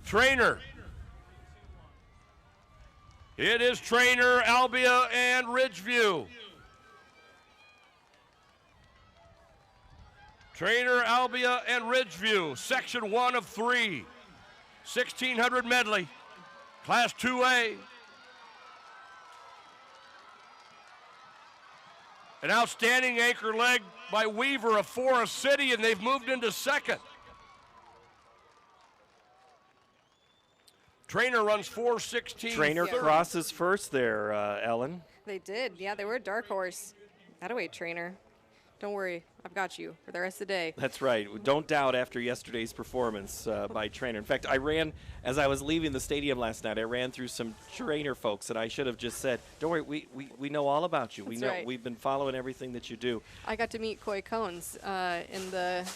Trainer. It is Trainer, Albia, and Ridgeview. Trainer, Albia, and Ridgeview, section 1 of 3, 1600 medley, class 2A. An outstanding anchor leg by Weaver of Forest City, and they've moved into second. Trainer runs 4:16. Trainer crosses first there, Ellen. They did. Yeah, they were a dark horse. That away, Trainer. don't worry, I've got you for the rest of the day. That's right. Don't doubt after yesterday's performance by trainer. In fact, I ran, as I was leaving the stadium last night, I ran through some trainer folks, and I should have just said, don't worry, we know all about you. That's right. We've been following everything that you do. I got to meet Coed Cones in the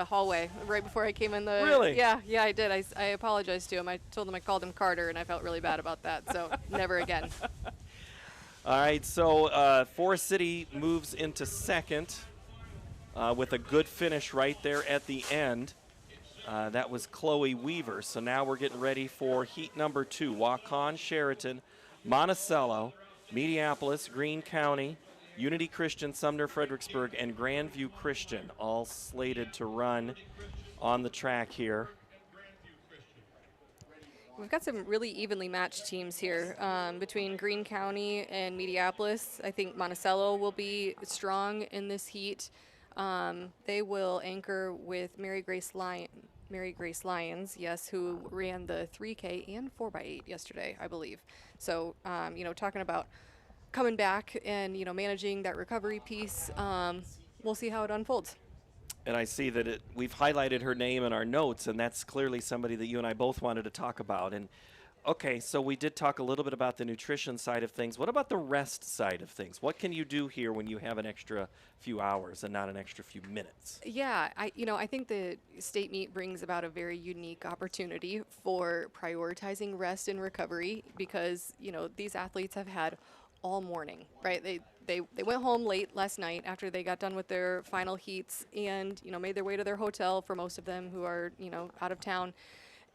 hallway right before I came in the... Really? Yeah, I did. I apologized to him. I told him I called him Carter, and I felt really bad about that, so never again. All right, so Forest City moves into second with a good finish right there at the end. That was Chloe Weaver. So now we're getting ready for heat number 2. Waukon, Sheraton, Monticello, Mediapolis, Greene County, Unity Christian, Sumner Fredericksburg, and Grandview Christian all slated to run on the track here. We've got some really evenly matched teams here between Greene County and Mediapolis. I think Monticello will be strong in this heat. They will anchor with Mary Grace Lyons, yes, who ran the 3K and 4x8 yesterday, I believe. So, talking about coming back and, managing that recovery piece, we'll see how it unfolds. And I see that we've highlighted her name in our notes, and that's clearly somebody that you and I both wanted to talk about. And okay, so we did talk a little bit about the nutrition side of things. What about the rest side of things? What can you do here when you have an extra few hours and not an extra few minutes? Yeah, I think the state meet brings about a very unique opportunity for prioritizing rest and recovery because, these athletes have had all morning, right? They went home late last night after they got done with their final heats and, made their way to their hotel for most of them who are, out of town.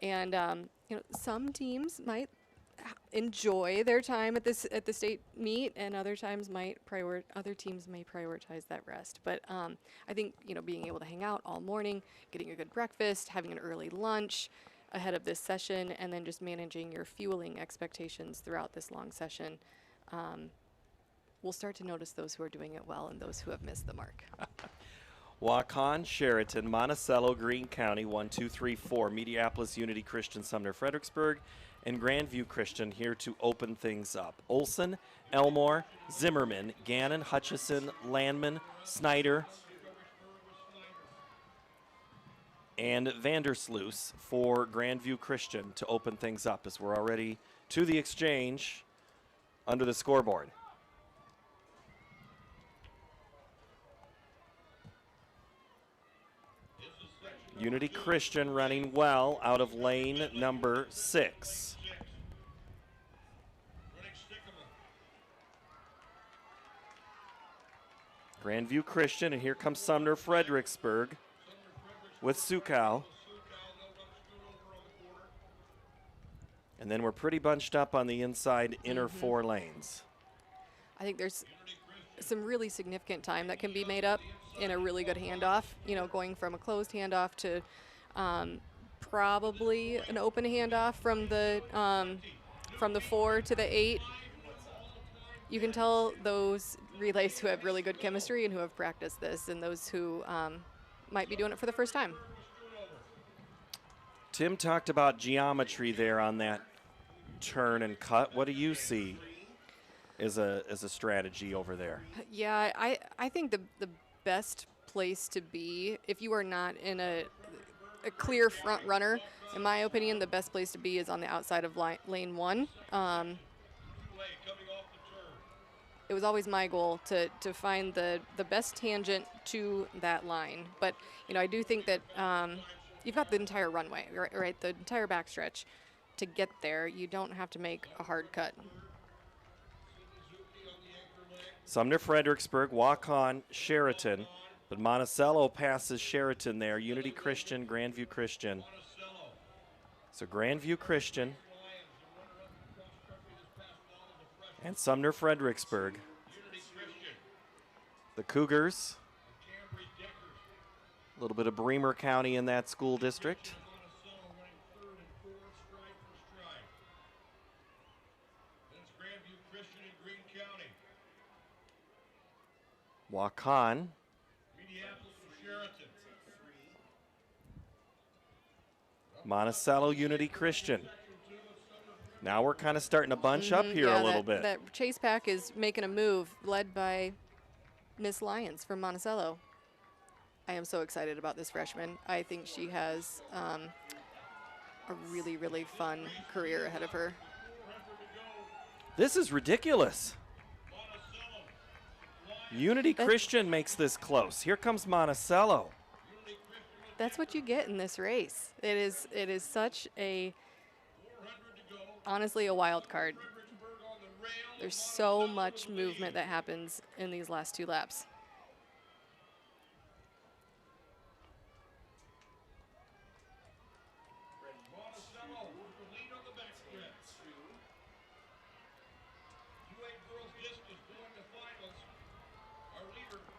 And, some teams might enjoy their time at the state meet and other teams may prioritize that rest. But I think, being able to hang out all morning, getting a good breakfast, having an early lunch ahead of this session, and then just managing your fueling expectations throughout this long session, we'll start to notice those who are doing it well and those who have missed the mark. Waukon, Sheraton, Monticello, Greene County, 1, 2, 3, 4. Mediapolis, Unity Christian, Sumner Fredericksburg, and Grandview Christian here to open things up. Olson, Elmore, Zimmerman, Gannon, Hutchison, Landman, Snyder, and Vandersloot for Grandview Christian to open things up as we're already to the exchange under the scoreboard. Unity Christian running well out of lane number 6. Grandview Christian, and here comes Sumner Fredericksburg with Sukow. And then we're pretty bunched up on the inside inner 4 lanes. I think there's some really significant time that can be made up in a really good handoff, going from a closed handoff to probably an open handoff from the 4 to the 8. You can tell those relays who have really good chemistry and who have practiced this and those who might be doing it for the first time. Tim talked about geometry there on that turn and cut. What do you see as a strategy over there? Yeah, I think the best place to be, if you are not in a clear front runner, in my opinion, the best place to be is on the outside of lane 1. It was always my goal to find the best tangent to that line. But, I do think that you've got the entire runway, right? The entire backstretch. To get there, you don't have to make a hard cut. Sumner Fredericksburg, Waukon, Sheraton, but Monticello passes Sheraton there. Unity Christian, Grandview Christian. So Grandview Christian and Sumner Fredericksburg. The Cougars, a little bit of Bremer County in that school district. Waukon. Monticello Unity Christian. Now we're kind of starting to bunch up here a little bit. That chase pack is making a move, led by Miss Lyons from Monticello. I am so excited about this freshman. I think she has a really, really fun career ahead of her. This is ridiculous. Unity Christian makes this close. Here comes Monticello. That's what you get in this race. It is such honestly a wild card. There's so much movement that happens in these last 2 laps.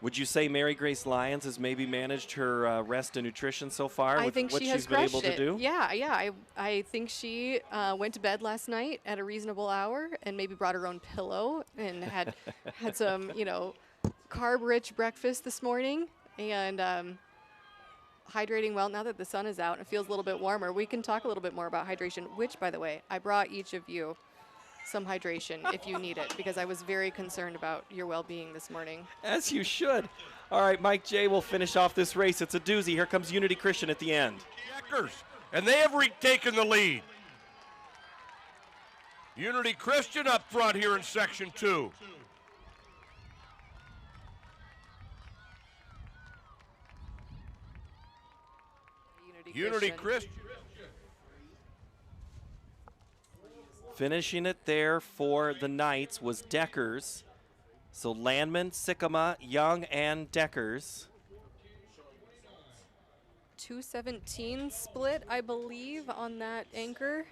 Would you say Mary Grace Lyons has maybe managed her rest and nutrition so far I with think what she has she's been able crushed to do? Yeah. I think she went to bed last night at a reasonable hour and maybe brought her own pillow and had some, carb-rich breakfast this morning and hydrating well now that the sun is out and it feels a little bit warmer. We can talk a little bit more about hydration, which, by the way, I brought each of you some hydration if you need it, because I was very concerned about your well-being this morning. As you should. All right, Mike J will finish off this race. It's a doozy. Here comes Unity Christian at the end. Deckers, and they have retaken the lead. Unity Christian up front here in section 2. Unity Christian. Finishing it there for the Knights was Deckers. So Landman, Sycama, Young, and Deckers. 2:17 split, I believe, on that anchor.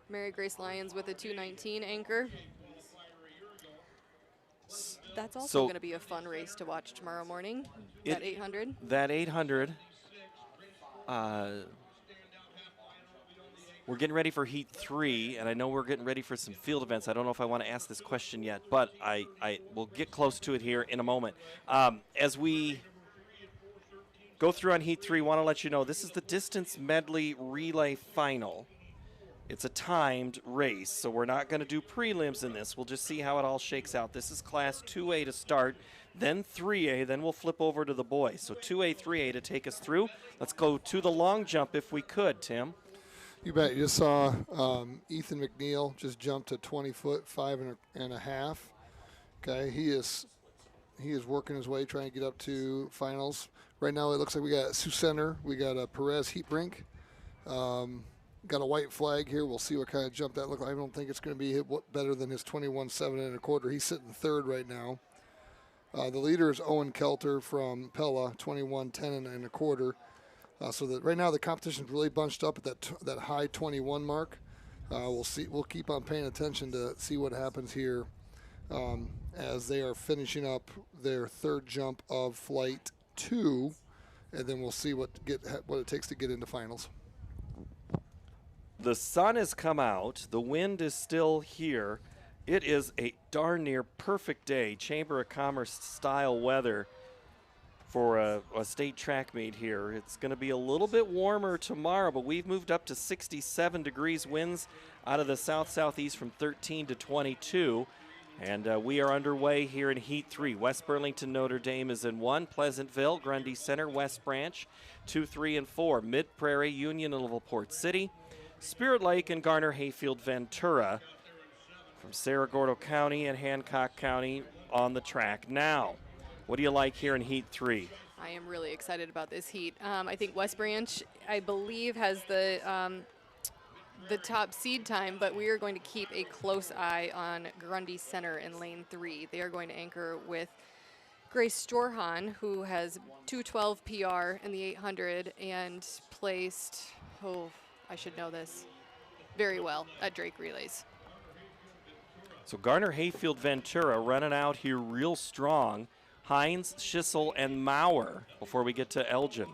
Mary Grace Lyons with a 2:19 anchor. That's also going to be a fun race to watch tomorrow morning, that 800. That 800. We're getting ready for Heat 3, and I know we're getting ready for some field events. I don't know if I want to ask this question yet, but I will get close to it here in a moment. As we go through on Heat 3, I want to let you know this is the distance medley relay final. It's a timed race, so we're not going to do prelims in this. We'll just see how it all shakes out. This is Class 2A to start, then 3A, then we'll flip over to the boys. So 2A, 3A to take us through. Let's go to the long jump if we could, Tim. You bet. You just saw Ethan McNeil just jump to 20 foot, 5.5. Okay, he is working his way, trying to get up to finals. Right now, it looks like we got Sioux Center, we got a Perez Heatbrink. Got a white flag here. We'll see what kind of jump that looks like. I don't think it's going to be better than his 21.7 He's sitting third right now. The leader is Owen Kelter from Pella, 21.10 so that right now the competition's really bunched up at that high 21 mark. We'll see. We'll keep on paying attention to see what happens here as they are finishing up their third jump of flight 2, and then we'll see what it takes to get into finals. The sun has come out. The wind is still here. It is a darn near perfect day, Chamber of Commerce style weather for a state track meet here. It's going to be a little bit warmer tomorrow, but we've moved up to 67 degrees, winds out of the south-southeast from 13 to 22. And we are underway here in Heat 3. West Burlington, Notre Dame is in 1. Pleasantville, Grundy Center, West Branch, 2, 3, and 4. Mid-Prairie, Union, and Littleport City. Spirit Lake and Garner Hayfield Ventura from Cerro Gordo County and Hancock County on the track now. What do you like here in Heat 3? I am really excited about this heat. I think West Branch, I believe, has the top seed time, but we are going to keep a close eye on Grundy Center in lane 3. They are going to anchor with Grace Storhan, who has 2:12 PR in the 800 and placed, I should know this, very well at Drake Relays. So Garner Hayfield Ventura running out here real strong. Hines, Schissel, and Maurer before we get to Elgin.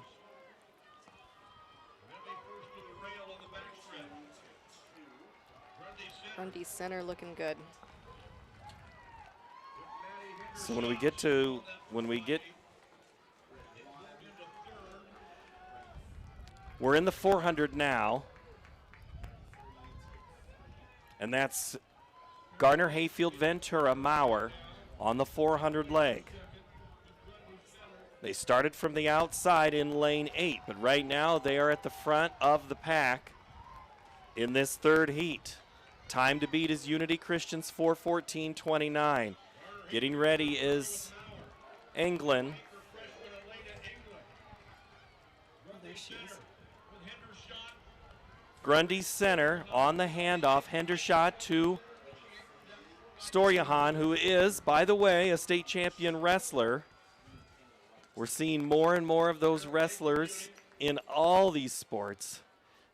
Grundy Center looking good. So we're in the 400 now. And that's Garner Hayfield Ventura Maurer on the 400 leg. They started from the outside in lane 8, but right now they are at the front of the pack in this third heat. Time to beat is Unity Christian's 4:14.29. Getting ready is England. Oh, there she is. Grundy Center on the handoff. Hendershot to Storjahan, who is, by the way, a state champion wrestler. We're seeing more and more of those wrestlers in all these sports.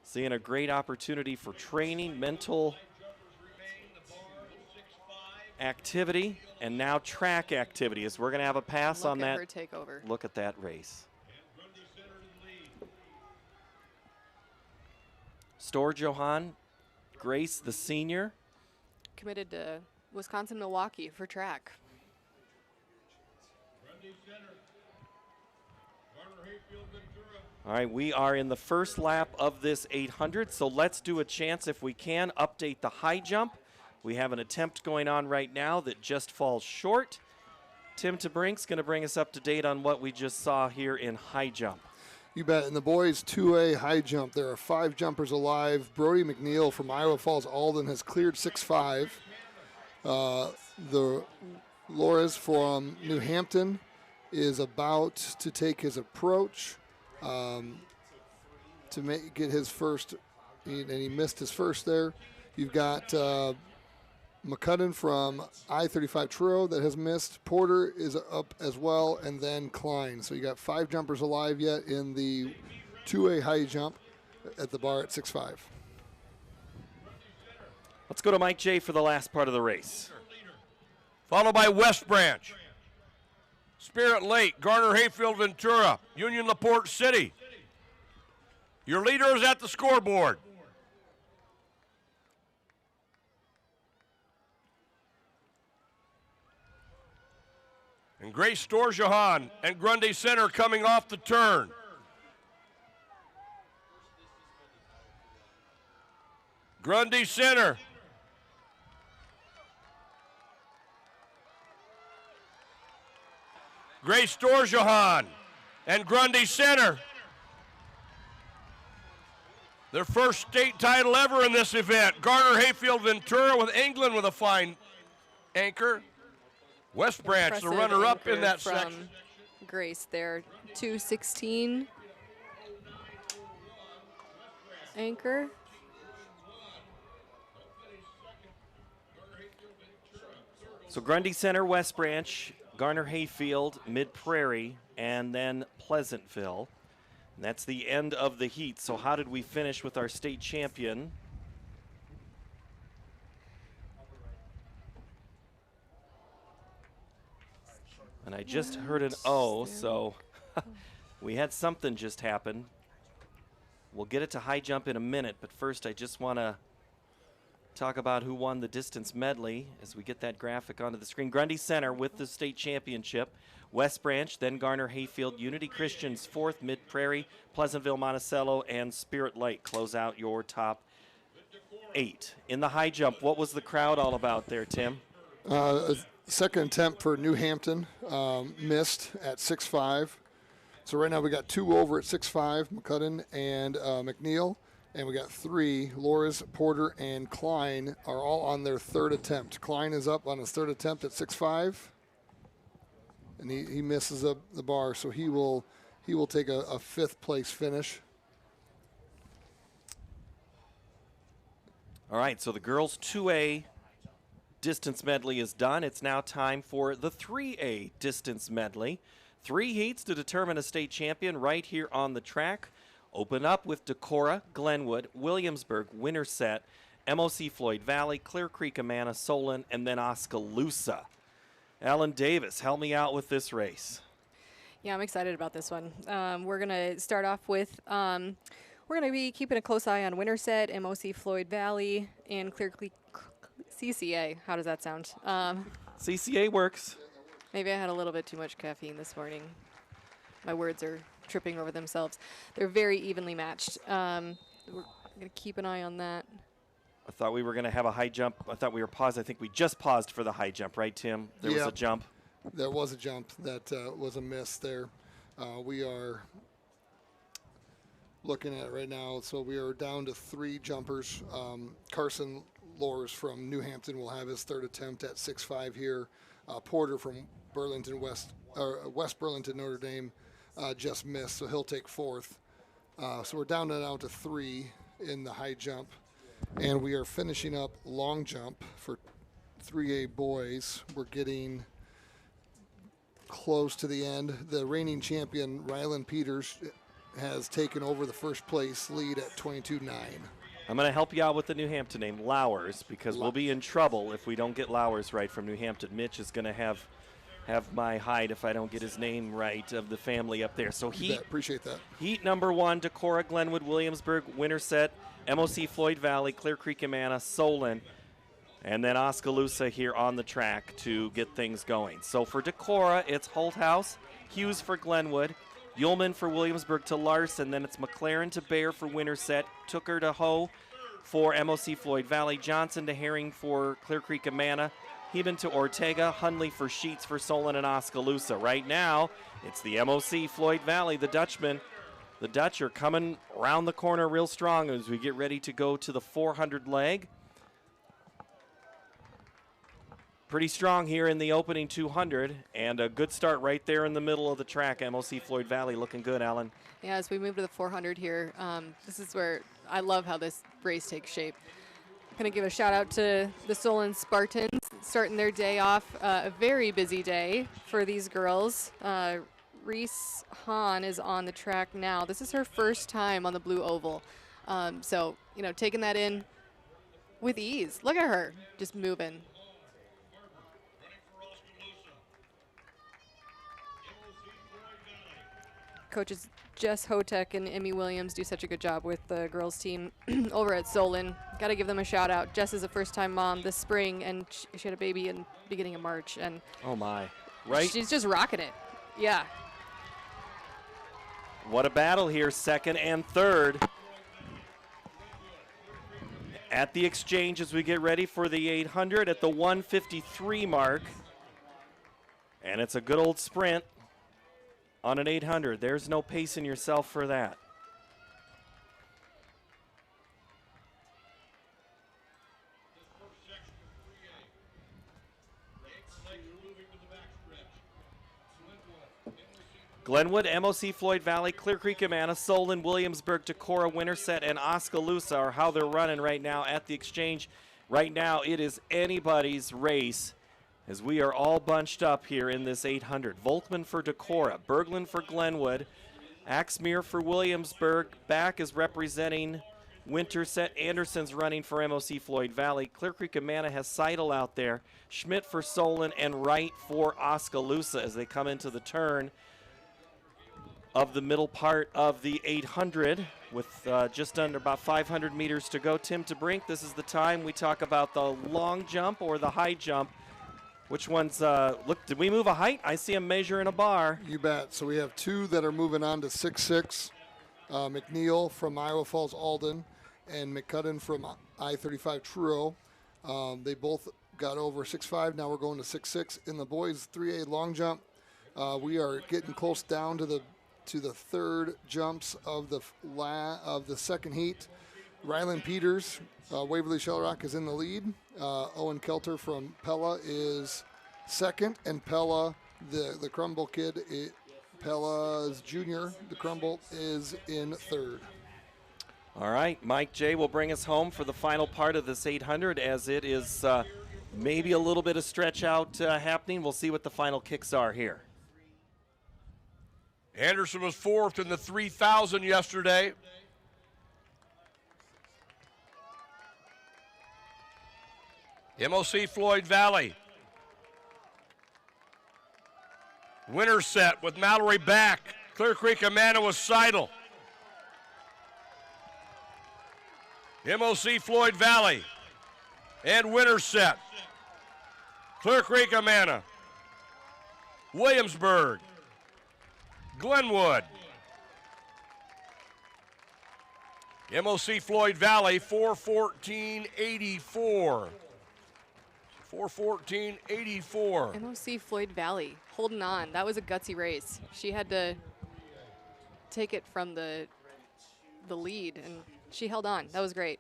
Seeing a great opportunity for training, mental activity, and now track activity, as we're going to have a pass on that. Look at her take over. Look at that race. Storjahan, Grace, the senior. Committed to Wisconsin Milwaukee for track. All right, we are in the first lap of this 800, so let's do a chance, if we can, update the high jump. We have an attempt going on right now that just falls short. Tim Tabrink's going to bring us up to date on what we just saw here in high jump. You bet. In the boys 2A high jump, there are 5 jumpers alive. Brody McNeil from Iowa Falls Alden has cleared 6.5. The Lores from New Hampton is about to take his approach to get his first, and he missed his first there. You've got McCudden from I-35 Truro that has missed. Porter is up as well, and then Klein. So you got 5 jumpers alive yet in the 2A high jump at the bar at 6.5. Let's go to Mike J for the last part of the race. Followed by West Branch, Spirit Lake, Garner Hayfield Ventura, Union LaPorte City. Your leader is at the scoreboard. And Grace Storjahan and Grundy Center coming off the turn. Grundy Center. Grace Storjahan and Grundy Center. Their first state title ever in this event. Garner Hayfield Ventura with England with a fine anchor. West Branch, the runner-up in that section. Grace there, 2:16 anchor. So Grundy Center, West Branch, Garner Hayfield, Mid Prairie, and then Pleasantville. And that's the end of the heat. So how did we finish with our state champion? And I just heard an O, so we had something just happen. We'll get it to high jump in a minute, but first I just want to talk about who won the distance medley as we get that graphic onto the screen. Grundy Center with the state championship. West Branch, then Garner Hayfield, Unity Christian's 4th, Mid Prairie, Pleasantville, Monticello, and Spirit Lake close out your top 8. In the high jump, what was the crowd all about there, Tim? Second attempt for New Hampton, missed at 6.5. So right now we got 2 over at 6.5, McCudden and McNeil. And we got 3, Loris, Porter, and Klein are all on their 3rd attempt. Klein is up on his 3rd attempt at 6.5. And he misses the bar, so he will take a 5th place finish. All right, so the girls 2A distance medley is done. It's now time for the 3A distance medley. 3 heats to determine a state champion right here on the track. Open up with Decorah, Glenwood, Williamsburg, Winterset, MOC Floyd Valley, Clear Creek, Amana, Solon, and then Oskaloosa. Ellen Davis, help me out with this race. Yeah, I'm excited about this one. We're going to start off with, we're going to be keeping a close eye on Winterset, MOC Floyd Valley, and Clear Creek CCA. How does that sound? CCA works. Maybe I had a little bit too much caffeine this morning. My words are tripping over themselves. They're very evenly matched. We're going to keep an eye on that. I thought we were going to have a high jump. I thought we were paused. I think we just paused for the high jump, right, Tim? There was a jump. There was a jump that was a miss there. We are looking at it right now. So we are down to 3 jumpers. Carson Lors from New Hampton will have his 3rd attempt at 6.5 here. Porter from West Burlington, Notre Dame, just missed, so he'll take 4th. So we're down to 3 in the high jump. And we are finishing up long jump for 3A boys. We're getting close to the end. The reigning champion, Rylan Peters, has taken over the first place lead at 22.9. I'm going to help you out with the New Hampton name, Lowers, because we'll be in trouble if we don't get Lowers right from New Hampton. Mitch is going to have my hide if I don't get his name right of the family up there. So heat, appreciate that. Heat number 1, Decorah, Glenwood, Williamsburg, Winterset, MOC Floyd Valley, Clear Creek, Amana, Solon, and then Oskaloosa here on the track to get things going. So for Decorah, it's Holthouse, Hughes for Glenwood, Ullman for Williamsburg to Larson, then it's McLaren to Bear for Winterset, Tooker to Ho for MOC Floyd Valley, Johnson to Herring for Clear Creek, Amana, Heben to Ortega, Hunley for Sheets for Solon and Oskaloosa. Right now, it's the MOC Floyd Valley, the Dutchmen. The Dutch are coming around the corner real strong as we get ready to go to the 400 leg. Pretty strong here in the opening 200, and a good start right there in the middle of the track. MOC Floyd Valley looking good, Alan. Yeah, as we move to the 400 here, this is where I love how this race takes shape. Going to give a shout out to the Solon Spartans starting their day off. A very busy day for these girls. Reese Hahn is on the track now. This is her first time on the blue oval. So, you know, taking that in with ease. Look at her just moving. Coaches Jess Hotek and Emmy Williams do such a good job with the girls team over at Solon. Got to give them a shout out. Jess is a first-time mom this spring, and she had a baby in beginning of March. And oh my, right? She's just rocking it. Yeah. What a battle here, 2nd and 3rd. At the exchange as we get ready for the 800 at the 153 mark. And it's a good old sprint on an 800. There's no pacing yourself for that. Glenwood, MOC Floyd Valley, Clear Creek, Amana, Solon, Williamsburg, Decorah, Winterset, and Oskaloosa are how they're running right now at the exchange. Right now it is anybody's race as we are all bunched up here in this 800. Volkman for Decorah, Berglund for Glenwood, Axmere for Williamsburg. Back is representing Winterset. Anderson's running for MOC Floyd Valley. Clear Creek, Amana has Seidel out there. Schmidt for Solon and Wright for Oskaloosa as they come into the turn of the middle part of the 800 with just under about 500 meters to go. Tim DeBrink, this is the time we talk about the long jump or the high jump. Which one's, look, did we move a height? I see a measure in a bar. You bet. So we have 2 that are moving on to 6'6". McNeil from Iowa Falls Alden and McCudden from I-35 Truro. They both got over 6'5". Now we're going to 6'6". In the boys 3A long jump, we are getting close down to the 3rd jumps of the second heat. Rylan Peters, Waverly Shellrock is in the lead. Owen Kelter from Pella is 2nd, and Pella, the Crumble kid, Pella's junior, the Crumble, is in 3rd. All right, Mike J will bring us home for the final part of this 800 as it is maybe a little bit of stretch out happening. We'll see what the final kicks are here. Anderson was 4th in the 3,000 yesterday. MOC Floyd Valley. Winterset with Mallory back. Clear Creek, Amana with Seidel. MOC Floyd Valley and Winterset. Clear Creek, Amana. Williamsburg. Glenwood. MOC Floyd Valley, 4:14.84. 4:14.84. MOC Floyd Valley holding on. That was a gutsy race. She had to take it from the lead, and she held on. That was great.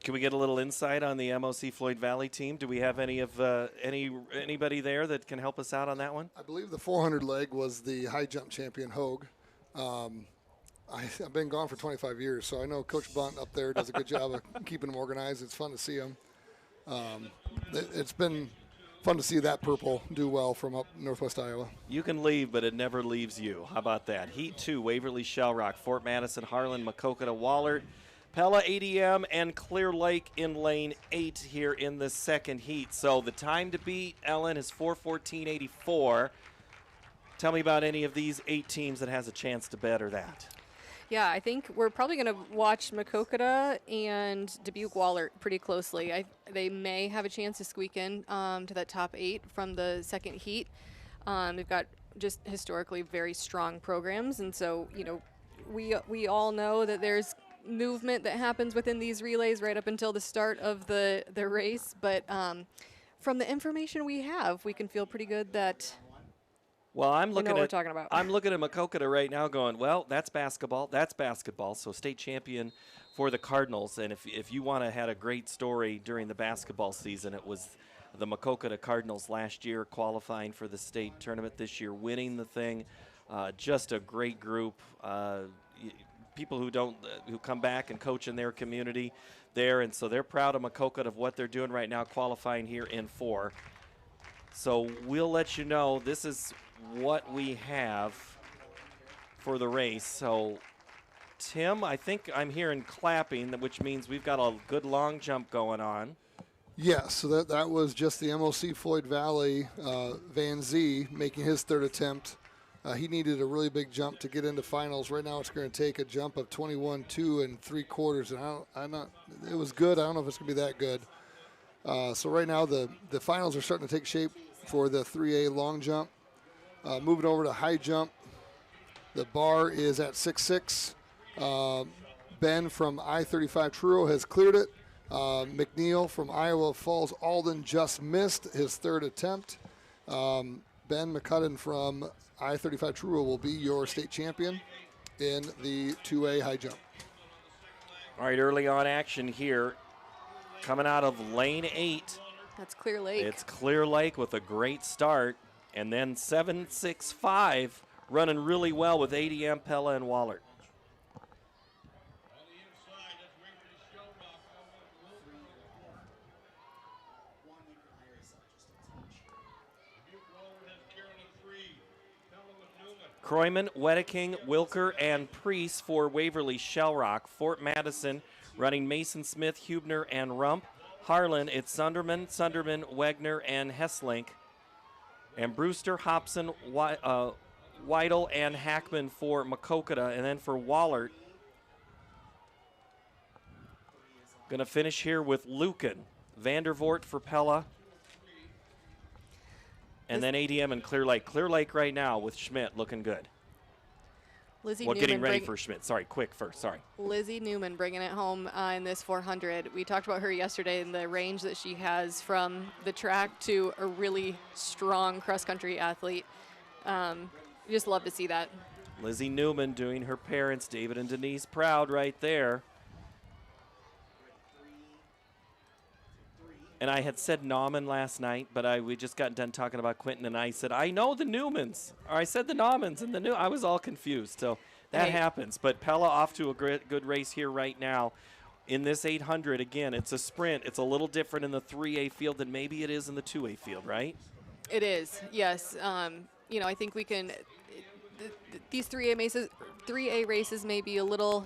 Can we get a little insight on the MOC Floyd Valley team? Do we have anybody there that can help us out on that one? I believe the 400 leg was the high jump champion, Hogue. I've been gone for 25 years, so I know Coach Bunt up there does a good job of keeping them organized. It's fun to see them. It's been fun to see that purple do well from up northwest Iowa. You can leave, but it never leaves you. How about that? Heat 2, Waverly, Shell Rock, Fort Madison, Harlan, Maquoketa, Wahlert, Pella, ADM, and Clear Lake in lane 8 here in the second heat. So the time to beat, Ellen, is 4:14.84. Tell me about any of these 8 teams that has a chance to better that. Yeah, I think we're probably going to watch Maquoketa and Dubuque Wahlert pretty closely. They may have a chance to squeak in to that top 8 from the second heat. They've got just historically very strong programs, and so, you know, we all know that there's movement that happens within these relays right up until the start of the race, but from the information we have, we can feel pretty good that Well, I'm we looking know what at we're talking about. I'm looking at Maquoketa right now going, well, that's basketball. That's basketball. So state champion for the Cardinals. And if you want to had a great story during the basketball season, it was the Maquoketa Cardinals last year qualifying for the state tournament, this year winning the thing. Just a great group. People who come back and coach in their community there, and so they're proud of Maquoketa of what they're doing right now, qualifying here in 4. So we'll let you know. This is what we have for the race. So, Tim, I think I'm hearing clapping, which means we've got a good long jump going on. Yes, so that was just the MOC Floyd Valley, Van Z making his third attempt. He needed a really big jump to get into finals. Right now it's going to take a jump of 21.2 3/4, and it was good. I don't know if it's going to be that good. So right now the finals are starting to take shape for the 3A long jump. Moving over to high jump, the bar is at 6'6". Ben from I-35 Truro has cleared it. McNeil from Iowa Falls Alden just missed his third attempt. Ben McCudden from I-35 Truro will be your state champion in the 2A high jump. All right, early on action here. Coming out of lane 8. That's Clear Lake. It's Clear Lake with a great start. And then 7.65 running really well with ADM, Pella, and Wahlert. Croyman, Wedeking, Wilker, and Priest for Waverly Shell Rock. Fort Madison running Mason Smith, Hubner, and Rump. Harlan, it's Sunderman, Wegner, and Hesslink. And Brewster, Hobson, Weidel, and Hackman for Maquoketa. And then for Wahlert, going to finish here with Lucan. Vandervoort for Pella. And then ADM and Clear Lake. Clear Lake right now with Schmidt looking good. Lizzie Well, getting Newman ready for Schmidt. Sorry, quick first. Sorry. Lizzie Newman bringing it home in this 400. We talked about her yesterday and the range that she has from the track to a really strong cross-country athlete. Just love to see that. Lizzie Newman doing her parents, David and Denise, proud right there. And I had said Nauman last night, but we just got done talking about Quentin, and I said, I know the Newmans. Or I said the Naumans and the New. I was all confused. So that happens. But Pella off to a good race here right now. In this 800, again, it's a sprint. It's a little different in the 3A field than maybe it is in the 2A field, right? It is, yes. You know, I think we can. These 3A races may be a little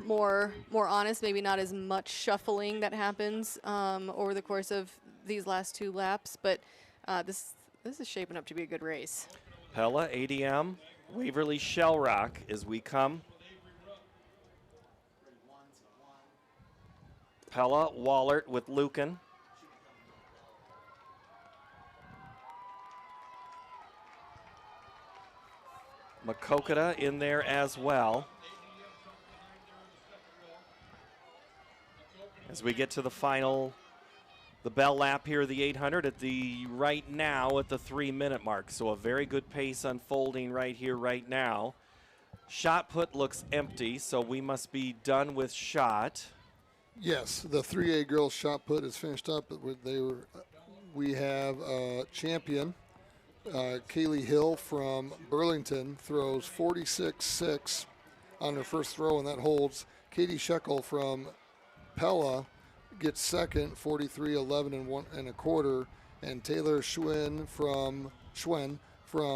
more honest, maybe not as much shuffling that happens over the course of these last 2 laps, but this is shaping up to be a good race. Pella, ADM, Waverly Shell Rock as we come. Pella, Wahlert with Lucan. Maquoketa in there as well. as we get to the final, the bell lap here, the 800 at the right now at the 3-minute mark. So a very good pace unfolding right here, right now. Shot put looks empty, so we must be done with shot. Yes, the 3A girls shot put is finished up. We have a champion, Kaylee Hill from Burlington, throws 46.6 on her first throw, and that holds. Katie Shekel from Pella gets second, 43.11 and 1 1/4, and Taylor Schwen from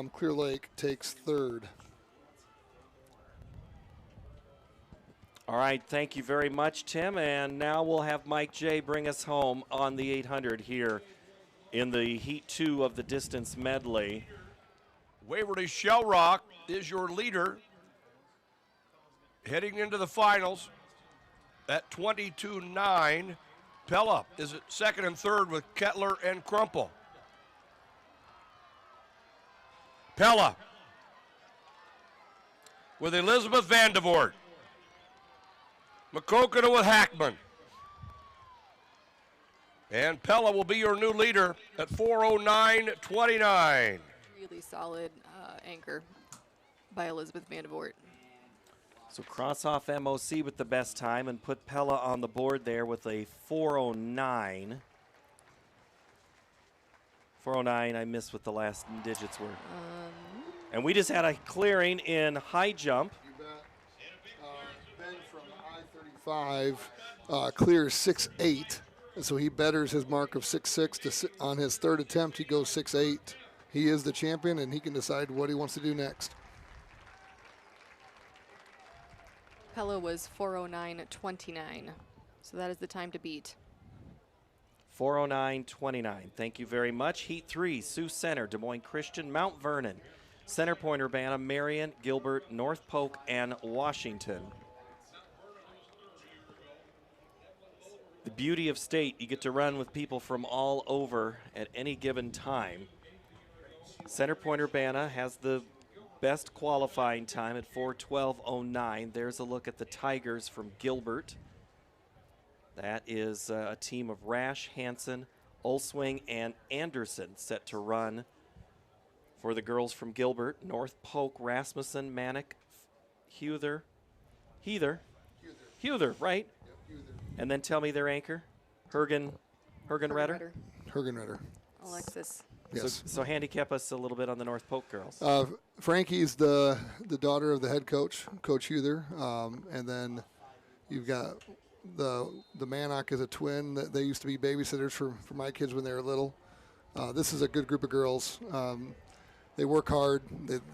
Clear Lake takes third. All right, thank you very much, Tim. And now we'll have Mike J. bring us home on the 800 here in the Heat 2 of the distance medley. Waverly Shell Rock is your leader heading into the finals at 22.9. Pella is at second and third with Kettler and Crumple. Pella with Elizabeth Vandevort. McCoqueta with Hackman. And Pella will be your new leader at 4:09.29. Really solid anchor by Elizabeth Vandevort. So cross off MOC with the best time and put Pella on the board there with a 4:09. 4:09, I missed what the last digits were. And we just had a clearing in high jump. Ben from I-35 clears 6.8, and so he betters his mark of 6.6 on his third attempt. He goes 6.8. He is the champion, and he can decide what he wants to do next. Pella was 4:09.29, so that is the time to beat. 4:09.29. Thank you very much. Heat 3, Sioux Center, Des Moines Christian, Mount Vernon, Center Point Urbana, Marion, Gilbert, North Polk, and Washington. The beauty of state, you get to run with people from all over at any given time. Center Point Urbana has the best qualifying time at 4:12.09. There's a look at the Tigers from Gilbert. That is a team of Rash, Hansen, Olswing, and Anderson set to run for the girls from Gilbert. North Polk, Rasmussen, Manick, Heather, right? And then tell me their anchor, Hergen Redder? Hergen Redder. Alexis. Yes. So handicap us a little bit on the North Polk girls. Frankie's the daughter of the head coach, Coach Heather, and then you've got the Mannock is a twin. They used to be babysitters for my kids when they were little. This is a good group of girls. They work hard.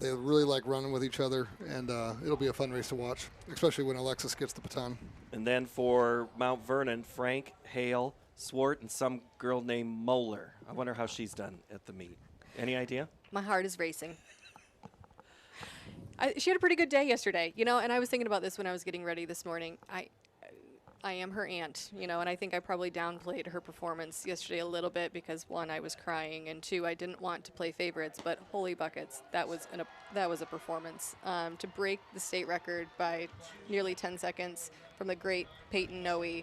They really like running with each other, and it'll be a fun race to watch, especially when Alexis gets the baton. And then for Mount Vernon, Frank, Hale, Swart, and some girl named Moeller. I wonder how she's done at the meet. Any idea? My heart is racing. She had a pretty good day yesterday, and I was thinking about this when I was getting ready this morning. I am her aunt, and I think I probably downplayed her performance yesterday a little bit because, one, I was crying, and two, I didn't want to play favorites, but holy buckets, that was a performance. To break the state record by nearly 10 seconds from the great Peyton Noe,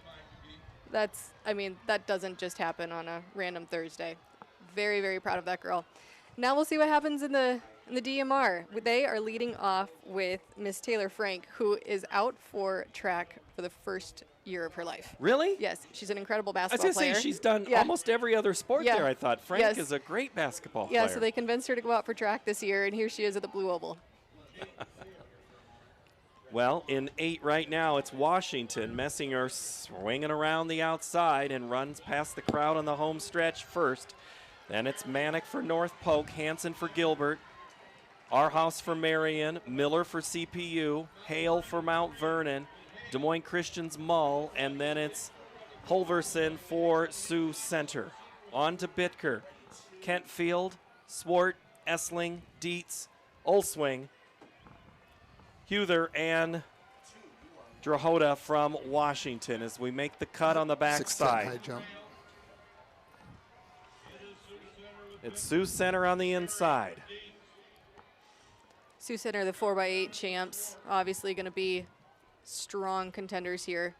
that doesn't just happen on a random Thursday. Very, very proud of that girl. Now we'll see what happens in the DMR. They are leading off with Miss Taylor Frank, who is out for track for the first year of her life. Really? Yes, she's an incredible I was basketball going to player. say, she's done almost every other sport there, I thought. Frank Yes. is a great basketball Yeah, player. so they convinced her to go out for track this year, and here she is at the Blue Oval. Well, in 8 right now, it's Washington. Messinger swinging around the outside and runs past the crowd on the home stretch first. Then it's Manick for North Polk, Hansen for Gilbert, Arhaus for Marion, Miller for CPU, Hale for Mount Vernon, Des Moines Christian's Mull, and then it's Holverson for Sioux Center. On to Bitker, Kentfield, Swart, Essling, Dietz, Olswing, Heather, and Drahota from Washington as we make the cut on the 6'10" backside. high jump. It's Sioux Center on the inside. Sioux Center, the 4x8 champs, obviously going to be strong contenders here.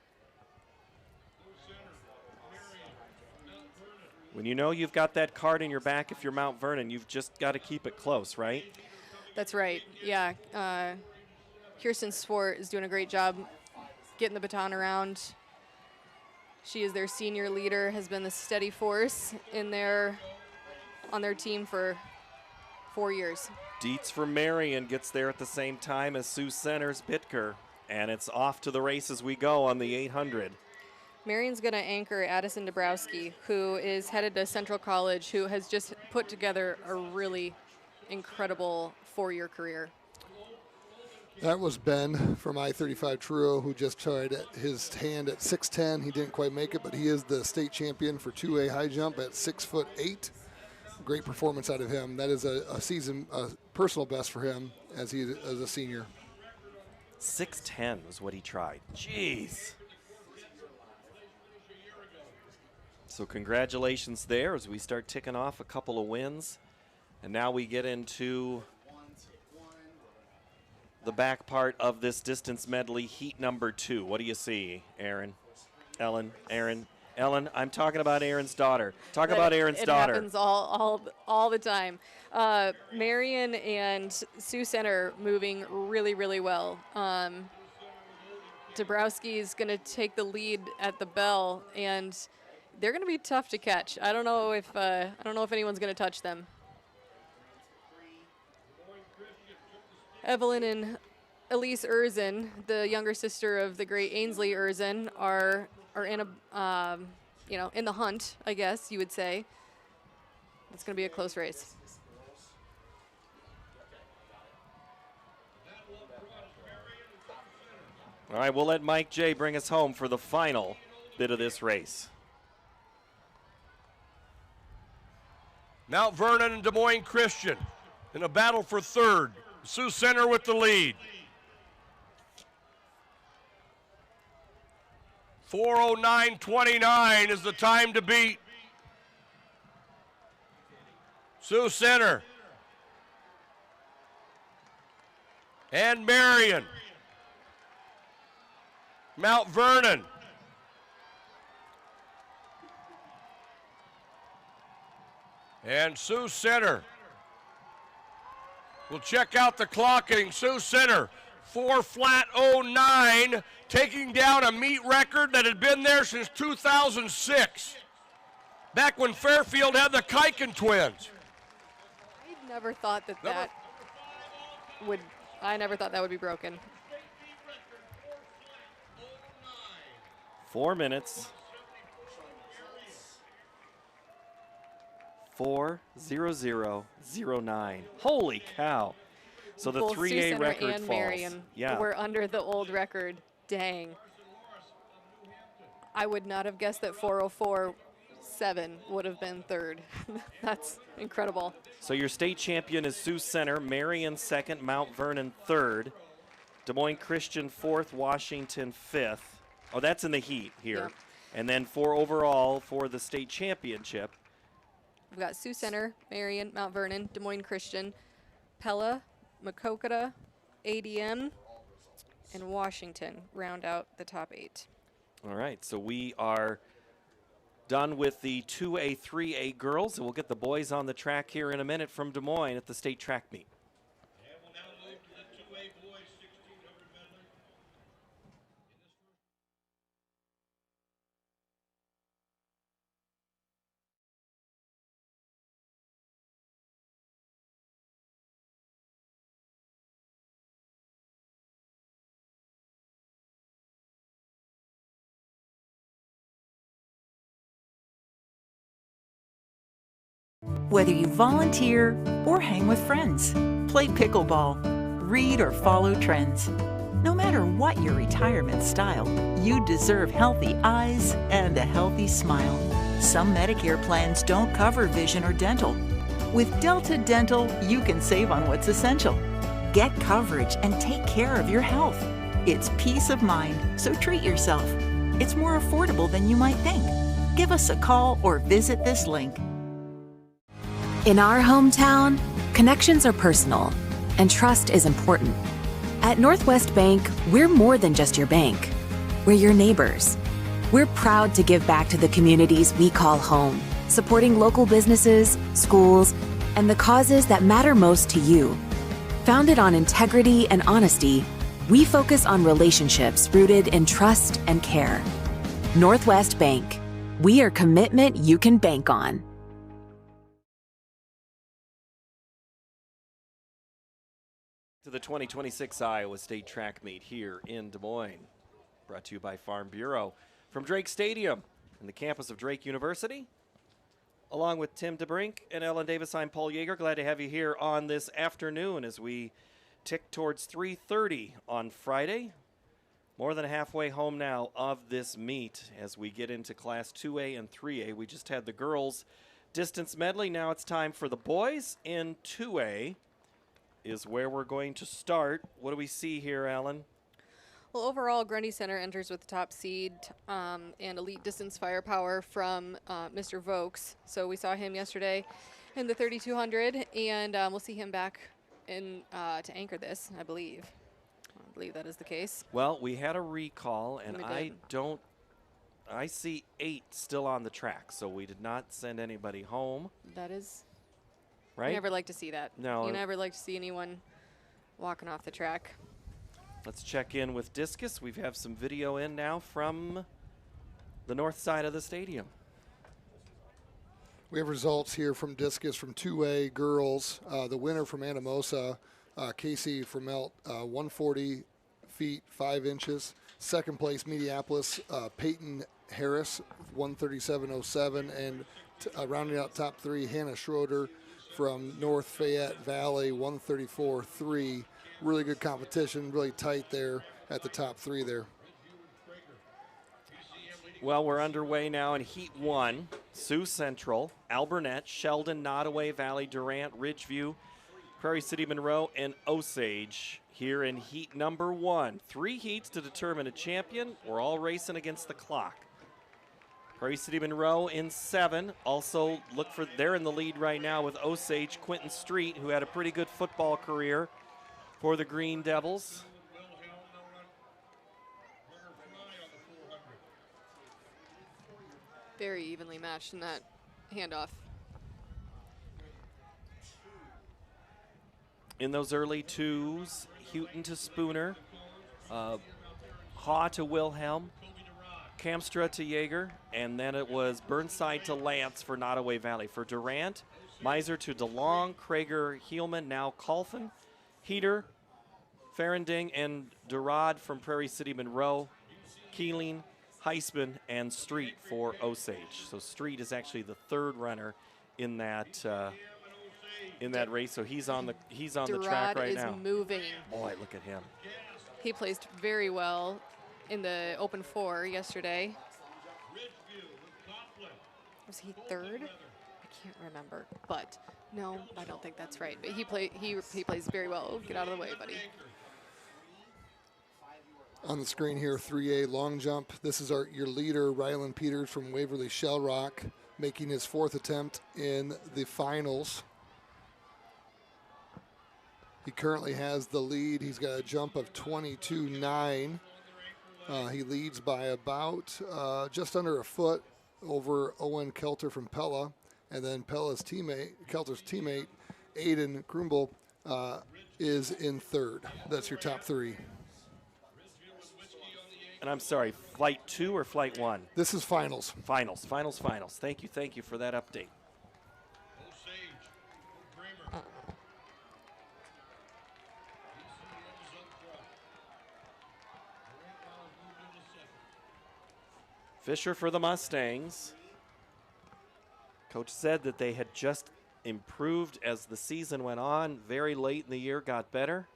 When you know you've got that card in your back, if you're Mount Vernon, you've just got to keep it close, right? That's right. Yeah. Kirsten Swart is doing a great job getting the baton around. She is their senior leader, has been the steady force on their team for 4 years. Dietz for Marion gets there at the same time as Sioux Center's Bitker, and it's off to the race as we go on the 800. Marion's going to anchor Addison Dabrowski, who is headed to Central College, who has just put together a really incredible 4-year career. That was Ben from I-35 Truro, who just tried his hand at 6'10". He didn't quite make it, but he is the state champion for 2A high jump at 6'8". Great performance out of him. That is a season personal best for him as a senior. 6'10" was what he tried. Jeez. So congratulations there as we start ticking off a couple of wins. And now we get into the back part of this distance medley, heat number 2. What do you see, Aaron? Ellen, I'm talking about Aaron's daughter. Talk about Aaron's daughter. It happens all the time. Marion and Sioux Center moving really, really well. Dabrowski is going to take the lead at the bell, and they're going to be tough to catch. I don't know if anyone's going to touch them. Evelyn and Elise Erzin, the younger sister of the great Ainsley Erzin, are in a in the hunt, I guess you would say. It's going to be a close race. All right, we'll let Mike J bring us home for the final bit of this race. Mount Vernon and Des Moines Christian in a battle for third. Sioux Center with the lead. 4:09:29 is the time to beat. Sioux Center and Marion. Mount Vernon. And Sioux Center. We'll check out the clocking. Sioux Center, 4:09, taking down a meet record that had been there since 2006, back when Fairfield had the Kiken twins. I never thought that would be broken. 4 minutes. 4:00:09. Holy cow! So the Both 3A Sioux Center record and falls. Marion were under the old record. Dang. I would not have guessed that 4:04:07 would have been third. That's incredible. So your state champion is Sioux Center, Marion second, Mount Vernon third, Des Moines Christian fourth, Washington fifth. Oh, that's in the heat here. Yeah. And then 4 overall for the state championship. We've got Sioux Center, Marion, Mount Vernon, Des Moines Christian, Pella, Makokata, ADM, and Washington round out the top 8. All right, so we are done with the 2A, 3A girls, and we'll get the boys on the track here in a minute from Des Moines at the state track meet. And we'll now move to the 2A boys 1600 medley. Whether you volunteer or hang with friends, play pickleball, read or follow trends. No matter what your retirement style, you deserve healthy eyes and a healthy smile. Some Medicare plans don't cover vision or dental. With Delta Dental, you can save on what's essential. Get coverage and take care of your health. It's peace of mind, so treat yourself. It's more affordable than you might think. Give us a call or visit this link. In our hometown, connections are personal, and trust is important. At Northwest Bank, we're more than just your bank. We're your neighbors. We're proud to give back to the communities we call home, supporting local businesses, schools, and the causes that matter most to you. Founded on integrity and honesty, we focus on relationships rooted in trust and care. Northwest Bank. We are commitment you can bank on. To the 2026 Iowa State track meet here in Des Moines. Brought to you by Farm Bureau. From Drake Stadium and the campus of Drake University. Along with Tim DeBrink and Ellen Davis, I'm Paul Yeager. Glad to have you here on this afternoon as we tick towards 3:30 on Friday. More than halfway home now of this meet as we get into Class 2A and 3A. We just had the girls' distance medley. Now it's time for the boys in 2A is where we're going to start. What do we see here, Alan? Well, overall, Grundy Center enters with the top seed and elite distance firepower from Mr. Vokes. So we saw him yesterday in the 3200, and we'll see him back in to anchor this, I believe. I believe that is the case. Well, we had a recall, and I see 8 still on the track, so we did not send anybody home. That is right. You never like to see that. No. You never like to see anyone walking off the track. Let's check in with discus. We have some video in now from the north side of the stadium. We have results here from discus from 2A girls. The winner from Anamosa, Casey Vermelt, 140 feet 5 inches. Second place, Mediapolis, Peyton Harris, 137.07. And rounding out top 3, Hannah Schroeder from North Fayette Valley, 134.3. Really good competition, really tight there at the top 3 there. Well, we're underway now in Heat 1. Sioux Central, Alburnett, Sheldon, Nottoway Valley, Durant, Ridgeview, Prairie City Monroe, and Osage here in Heat number 1. 3 heats to determine a champion. We're all racing against the clock. Prairie City Monroe in 7. Also look for, they're in the lead right now with Osage, Quentin Street, who had a pretty good football career for the Green Devils. Very evenly matched in that handoff. In those early 2s, Houghton to Spooner, Haw to Wilhelm, Kamstra to Yeager, and then it was Burnside to Lance for Nottoway Valley. For Durant, Miser to DeLong, Krager, Heelman, now Colfin, Heater, Ferrending, and Durad from Prairie City Monroe, Keeling, Heisman, and Street for Osage. So Street is actually the 3rd runner in that race. So he's on the track right now. Durad is moving. Boy, look at him. He placed very well in the open 4 yesterday. Was he 3rd? I can't remember, but no, I don't think that's right. But he plays very well. Oh, get out of the way, buddy. On the screen here, 3A long jump. This is your leader, Rylan Peters from Waverly Shell Rock, making his 4th attempt in the finals. He currently has the lead. He's got a jump of 22.9. He leads by about just under a foot over Owen Kelter from Pella. And then Kelter's teammate, Aiden Grumble, is in 3rd. That's your top 3. And I'm sorry, flight 2 or flight 1? This is finals. Finals. Thank you for that update. Fisher for the Mustangs. Coach said that they had just improved as the season went on. Very late in the year, got better.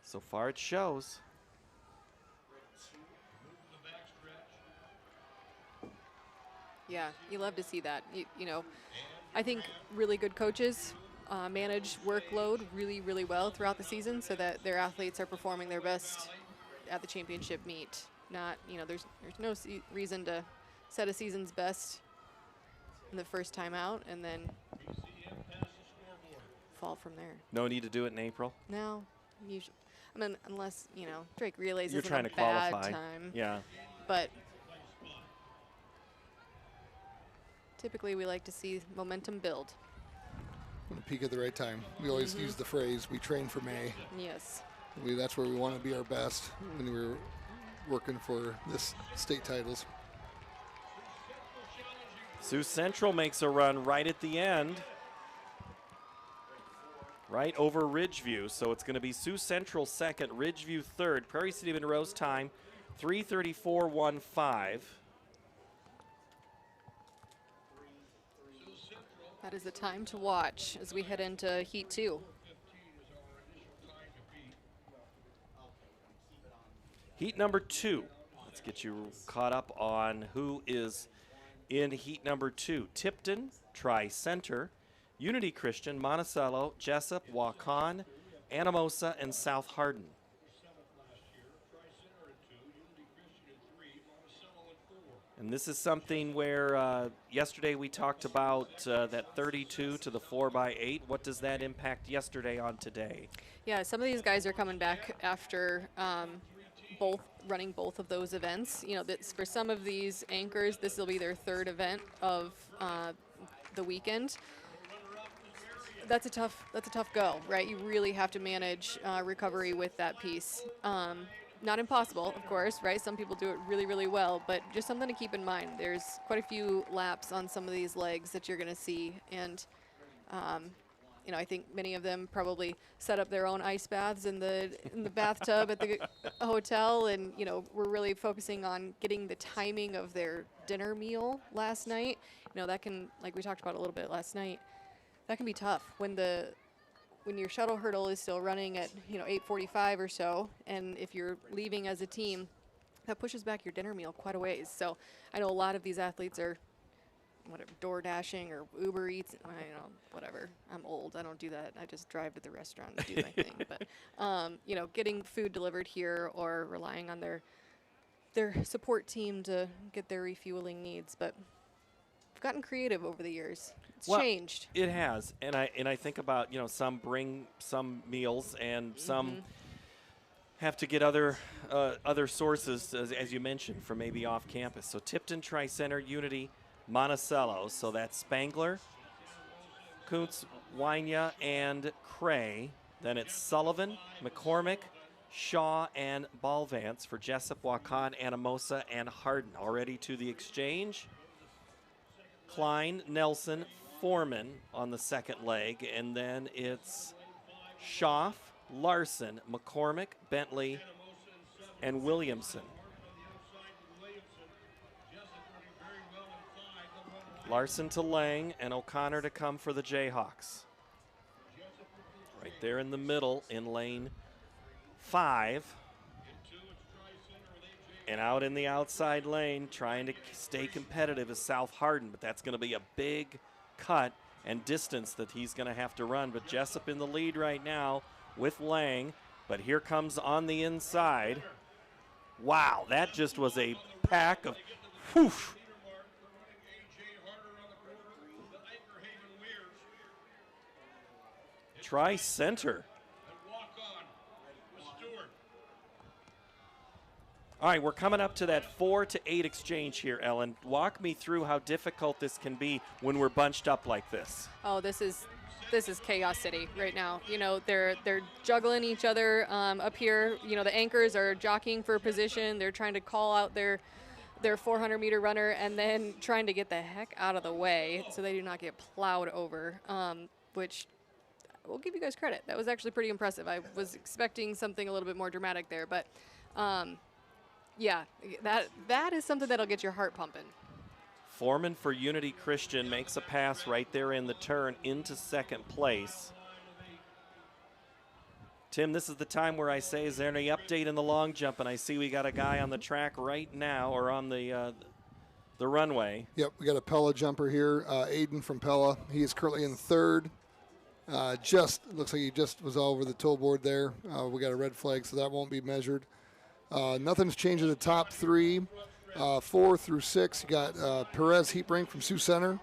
So far it shows. Yeah, you love to see that. You know, I think really good coaches manage workload really, really well throughout the season so that their athletes are performing their best at the championship meet. Not, there's no reason to set a season's best in the first time out and then fall from there. No need to do it in April? No, usually. I mean, unless, Drake Relays You're isn't trying a to bad qualify. time. Yeah. But Typically, we like to see momentum build. Want to peak at the right time. We always use the phrase, we train for May. Yes. That's where we want to be our best when we're working for this state titles. Sioux Central makes a run right at the end, right over Ridgeview. So it's going to be Sioux Central second, Ridgeview third. Prairie City Monroe's time, 3:34.15. That is the time to watch as we head into Heat 2. Heat number 2. Let's get you caught up on who is in heat number 2. Tipton, Tri-Center, Unity Christian, Monticello, Jessup, Waukon, Anamosa, and South Hardin. And this is something where yesterday we talked about that 32 to the 4x8. What does that impact yesterday on today? Yeah, some of these guys are coming back after running both of those events. You know, for some of these anchors, this will be their third event of the weekend. That's a tough go, right? You really have to manage recovery with that piece. Not impossible, of course, right? Some people do it really, really well, but just something to keep in mind. There's quite a few laps on some of these legs that you're going to see, and you know, I think many of them probably set up their own ice baths in the bathtub at the hotel, and you know, we're really focusing on getting the timing of their dinner meal last night. You know, that can, like we talked about a little bit last night, that can be tough when your shuttle hurdle is still running at, you know, 8:45 or so, and if you're leaving as a team, that pushes back your dinner meal quite a ways. So I know a lot of these athletes are door dashing or Uber Eats. I know, whatever. I'm old. I don't do that. I just drive to the restaurant and do my thing. But you know, getting food delivered here or relying on their support team to get their refueling needs. But we've gotten creative over the years. It's changed. It has, and I think about, you know, some bring some meals and some have to get other sources, as you mentioned, from maybe off campus. So Tipton, Tri-Center, Unity, Monticello. So that's Spangler, Kuntz, Wynia, and Cray. Then it's Sullivan, McCormick, Shaw, and Balvance for Jessup, Waukon, Anamosa, and Hardin. Already to the exchange. Klein, Nelson, Foreman on the second leg, and then it's Schaff, Larson, McCormick, Bentley, and Williamson. Larson to Lang, and O'Connor to come for the Jayhawks. Right there in the middle in lane 5. And out in the outside lane, trying to stay competitive is South Hardin, but that's going to be a big cut and distance that he's going to have to run. But Jessup in the lead right now with Lang, but here comes on the inside. Wow, that just was a pack of, whew. Tri-Center. All right, we're coming up to that 4 to 8 exchange here, Ellen. Walk me through how difficult this can be when we're bunched up like this. Oh, this is chaos city right now. You know, they're juggling each other up here. You know, the anchors are jockeying for position. They're trying to call out their 400-meter runner and then trying to get the heck out of the way so they do not get plowed over, which we'll give you guys credit. That was actually pretty impressive. I was expecting something a little bit more dramatic there, but yeah, that is something that'll get your heart pumping. Foreman for Unity Christian makes a pass right there in the turn into second place. Tim, this is the time where I say, is there any update in the long jump? And I see we got a guy on the track right now, or on the runway. Yep, we got a Pella jumper here, Aiden from Pella. He is currently in third. Looks like he just was over the toll board there. We got a red flag, so that won't be measured. Nothing's changed in the top 3. 4 through 6, you got Perez Heatbrink from Sioux Center,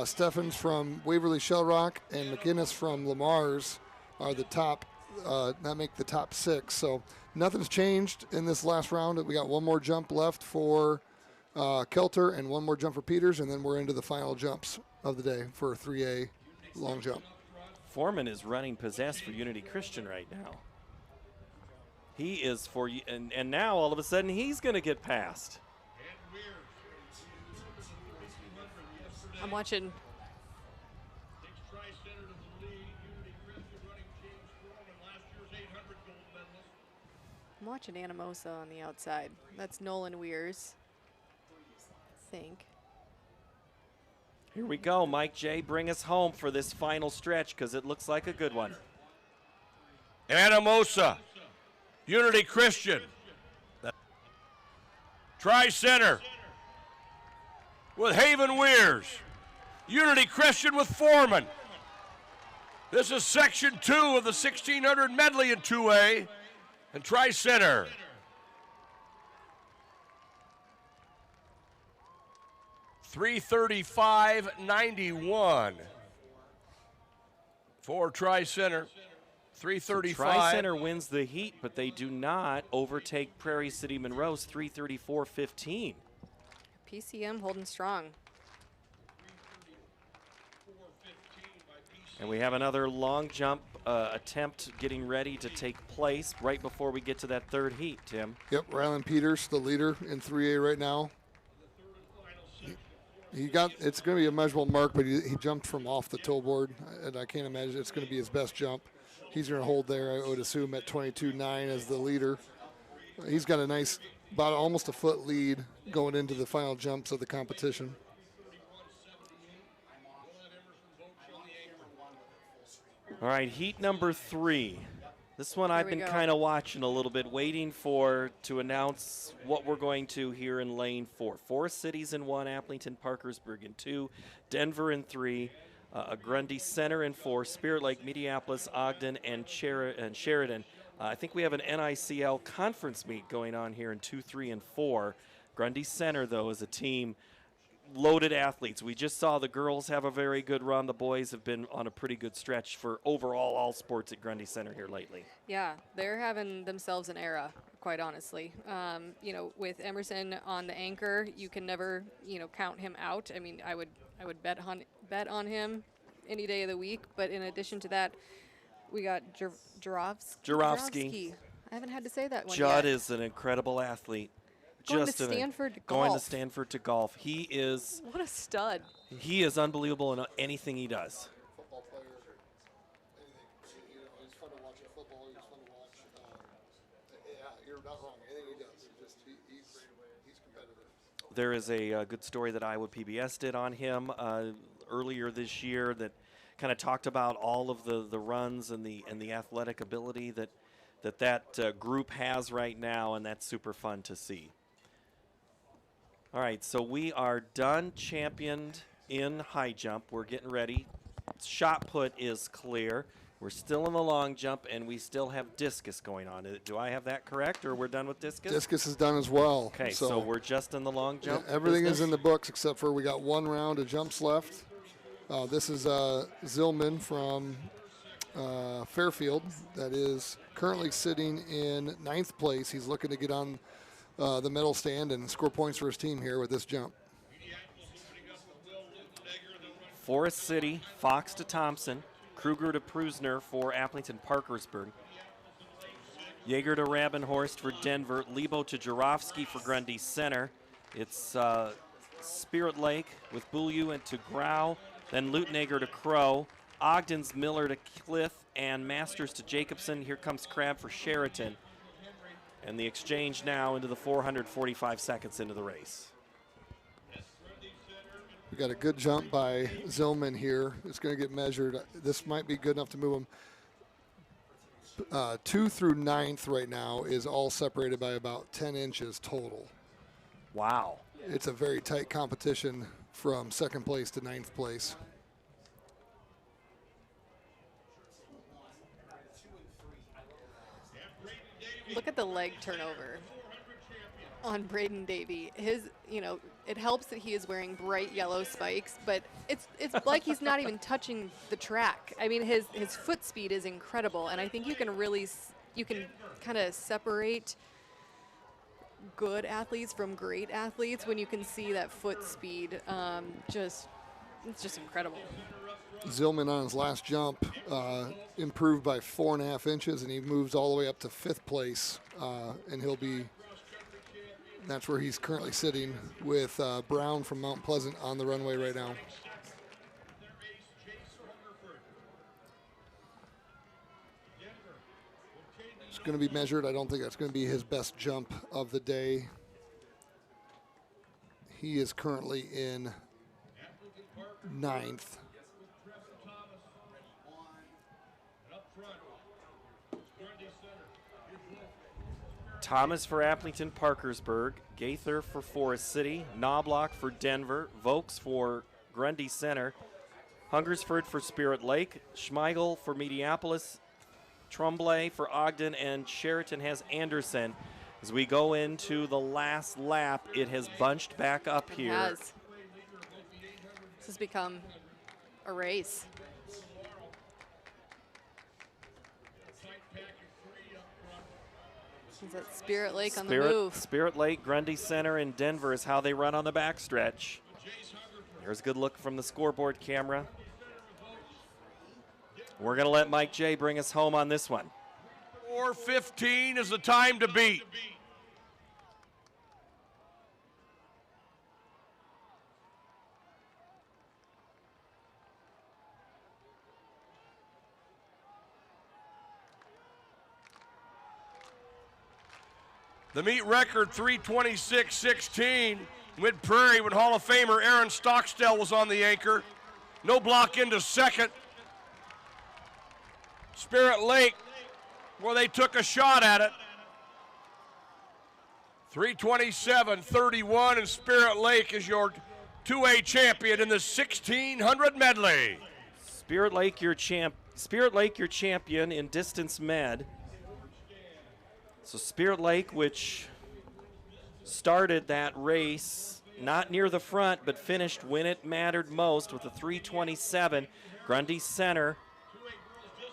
Steffens from Waverly Shell Rock, and McInnes from Lamar's are the top, that make the top 6. So nothing's changed in this last round. We got one more jump left for Kelter, and one more jump for Peters, and then we're into the final jumps of the day for 3A long jump. Foreman is running possessed for Unity Christian right now. He is for, and now all of a sudden he's going to get passed. I'm watching. I'm watching Anamosa on the outside. That's Nolan Weirs, I think. Here we go, Mike J. Bring us home for this final stretch because it looks like a good one. Anamosa, Unity Christian. Tri-Center with Haven Weirs. Unity Christian with Foreman. This is section 2 of the 1600 medley in 2A. And Tri-Center. .335.91 for Tri-Center. 335. So Tri-Center wins the heat, but they do not overtake Prairie City Monroe's 334.15. PCM holding strong. And we have another long jump attempt getting ready to take place right before we get to that third heat, Tim. Yep, Rylan Peters, the leader in 3A right now. It's going to be a measurable mark, but he jumped from off the toe board, and I can't imagine it's going to be his best jump. He's going to hold there, I would assume, at 22.9 as the leader. He's got a nice, about almost a foot lead going into the final jumps of the competition. All right, heat number 3. This one I've been kind of watching a little bit, waiting to announce what we're going to here in lane 4. Forest Cities in 1, Aplington Parkersburg in 2, Denver in 3, Grundy Center in 4, Spirit Lake, Mediapolis, Ogden, and Sheridan. I think we have an NICL conference meet going on here in 2, 3, and 4. Grundy Center, though, is a team loaded athletes. We just saw the girls have a very good run. The boys have been on a pretty good stretch for overall all sports at Grundy Center here lately. Yeah, they're having themselves an era, quite honestly. With Emerson on the anchor, you can never, count him out. I mean, I would bet on him any day of the week. But in addition to that, we got Jurovsky. I haven't had to say that one Judd yet. is an incredible athlete. Going to Stanford to golf. Going to Stanford to golf. He is. What a stud. He is unbelievable in anything he does. Football player, anything. He's fun to watch at football. He's fun to watch. You're not wrong. Anything he does, he's competitive. There is a good story that Iowa PBS did on him earlier this year that kind of talked about all of the runs and the athletic ability that group has right now, and that's super fun to see. All right, so we are done championed in high jump. We're getting ready. Shot put is clear. We're still in the long jump, and we still have discus going on. Do I have that correct, or we're done with discus? Discus is done as well. Okay, so we're just in the long jump? Yeah, everything is in the books except for we got one round of jumps left. This is Zillman from Fairfield that is currently sitting in 9th place. He's looking to get on the medal stand and score points for his team here with this jump. Forest City, Fox to Thompson, Kruger to Prusner for Aplington Parkersburg, Yeager to Rabenhorst for Denver, Lebo to Jurovsky for Grundy Center. It's Spirit Lake with Beaulieu and to Grau, then Lutnager to Crow, Ogden's Miller to Cliff, and Masters to Jacobson. Here comes Crabb for Sheraton. And the exchange now into the 445 seconds into the race. We got a good jump by Zillman here. It's going to get measured. This might be good enough to move him. 2 through 9th right now is all separated by about 10 inches total. Wow. It's a very tight competition from 2nd place to 9th place. Look at the leg turnover on Braden Davey. It helps that he is wearing bright yellow spikes, but it's like he's not even touching the track. I mean, his foot speed is incredible, and I think you can kind of separate good athletes from great athletes when you can see that foot speed. It's just incredible. Zillman on his last jump improved by 4.5 inches, and he moves all the way up to 5th place, and that's where he's currently sitting with Brown from Mount Pleasant on the runway right now. It's going to be measured. I don't think that's going to be his best jump of the day. He is currently in 9th. Thomas for Appleton Parkersburg, Gaither for Forest City, Knobloch for Denver, Vokes for Grundy Center, Hungersford for Spirit Lake, Schmeigel for Mediapolis, Tremblay for Ogden, and Sheraton has Anderson. As we go into the last lap, it has bunched back up here. It has. This has become a race. Is that Spirit Lake on the move? Spirit Lake, Grundy Center, and Denver is how they run on the backstretch. There's a good look from the scoreboard camera. We're going to let Mike J bring us home on this one. 4:15 is the time to beat. The meet record 3:26.16. Mid Prairie when Hall of Famer Aaron Stockstill was on the anchor. No block into second. Spirit Lake, where they took a shot at it. 3:27.31, and Spirit Lake is your 2A champion in the 1600 medley. Spirit Lake, your champion in distance med. So Spirit Lake, which started that race not near the front, but finished when it mattered most with a 3:27. Grundy Center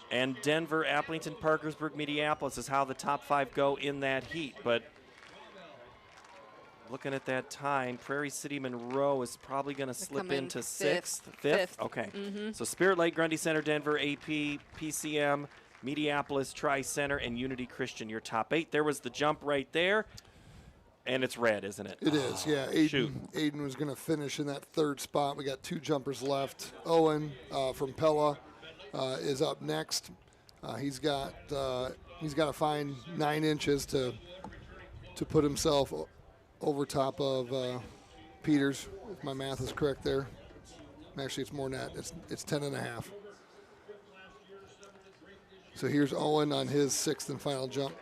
and Denver, Appleton, Parkersburg, Mediapolis is how the top 5 go in that heat. But looking at that time, Prairie City Monroe is probably going to slip into 6th. 5th? Okay. So Spirit Lake, Grundy Center, Denver, AP, PCM, Mediapolis, Tri-Center, and Unity Christian, your top 8. There was the jump right there, and it's red, isn't it? It is, yeah. Aiden was going to finish in that 3rd spot. We got 2 jumpers left. Owen from Pella is up next. He's got to find 9 inches to put himself over top of Peters, if my math is correct there. Actually, it's more than that. It's 10.5. So here's Owen on his 6th and final jump.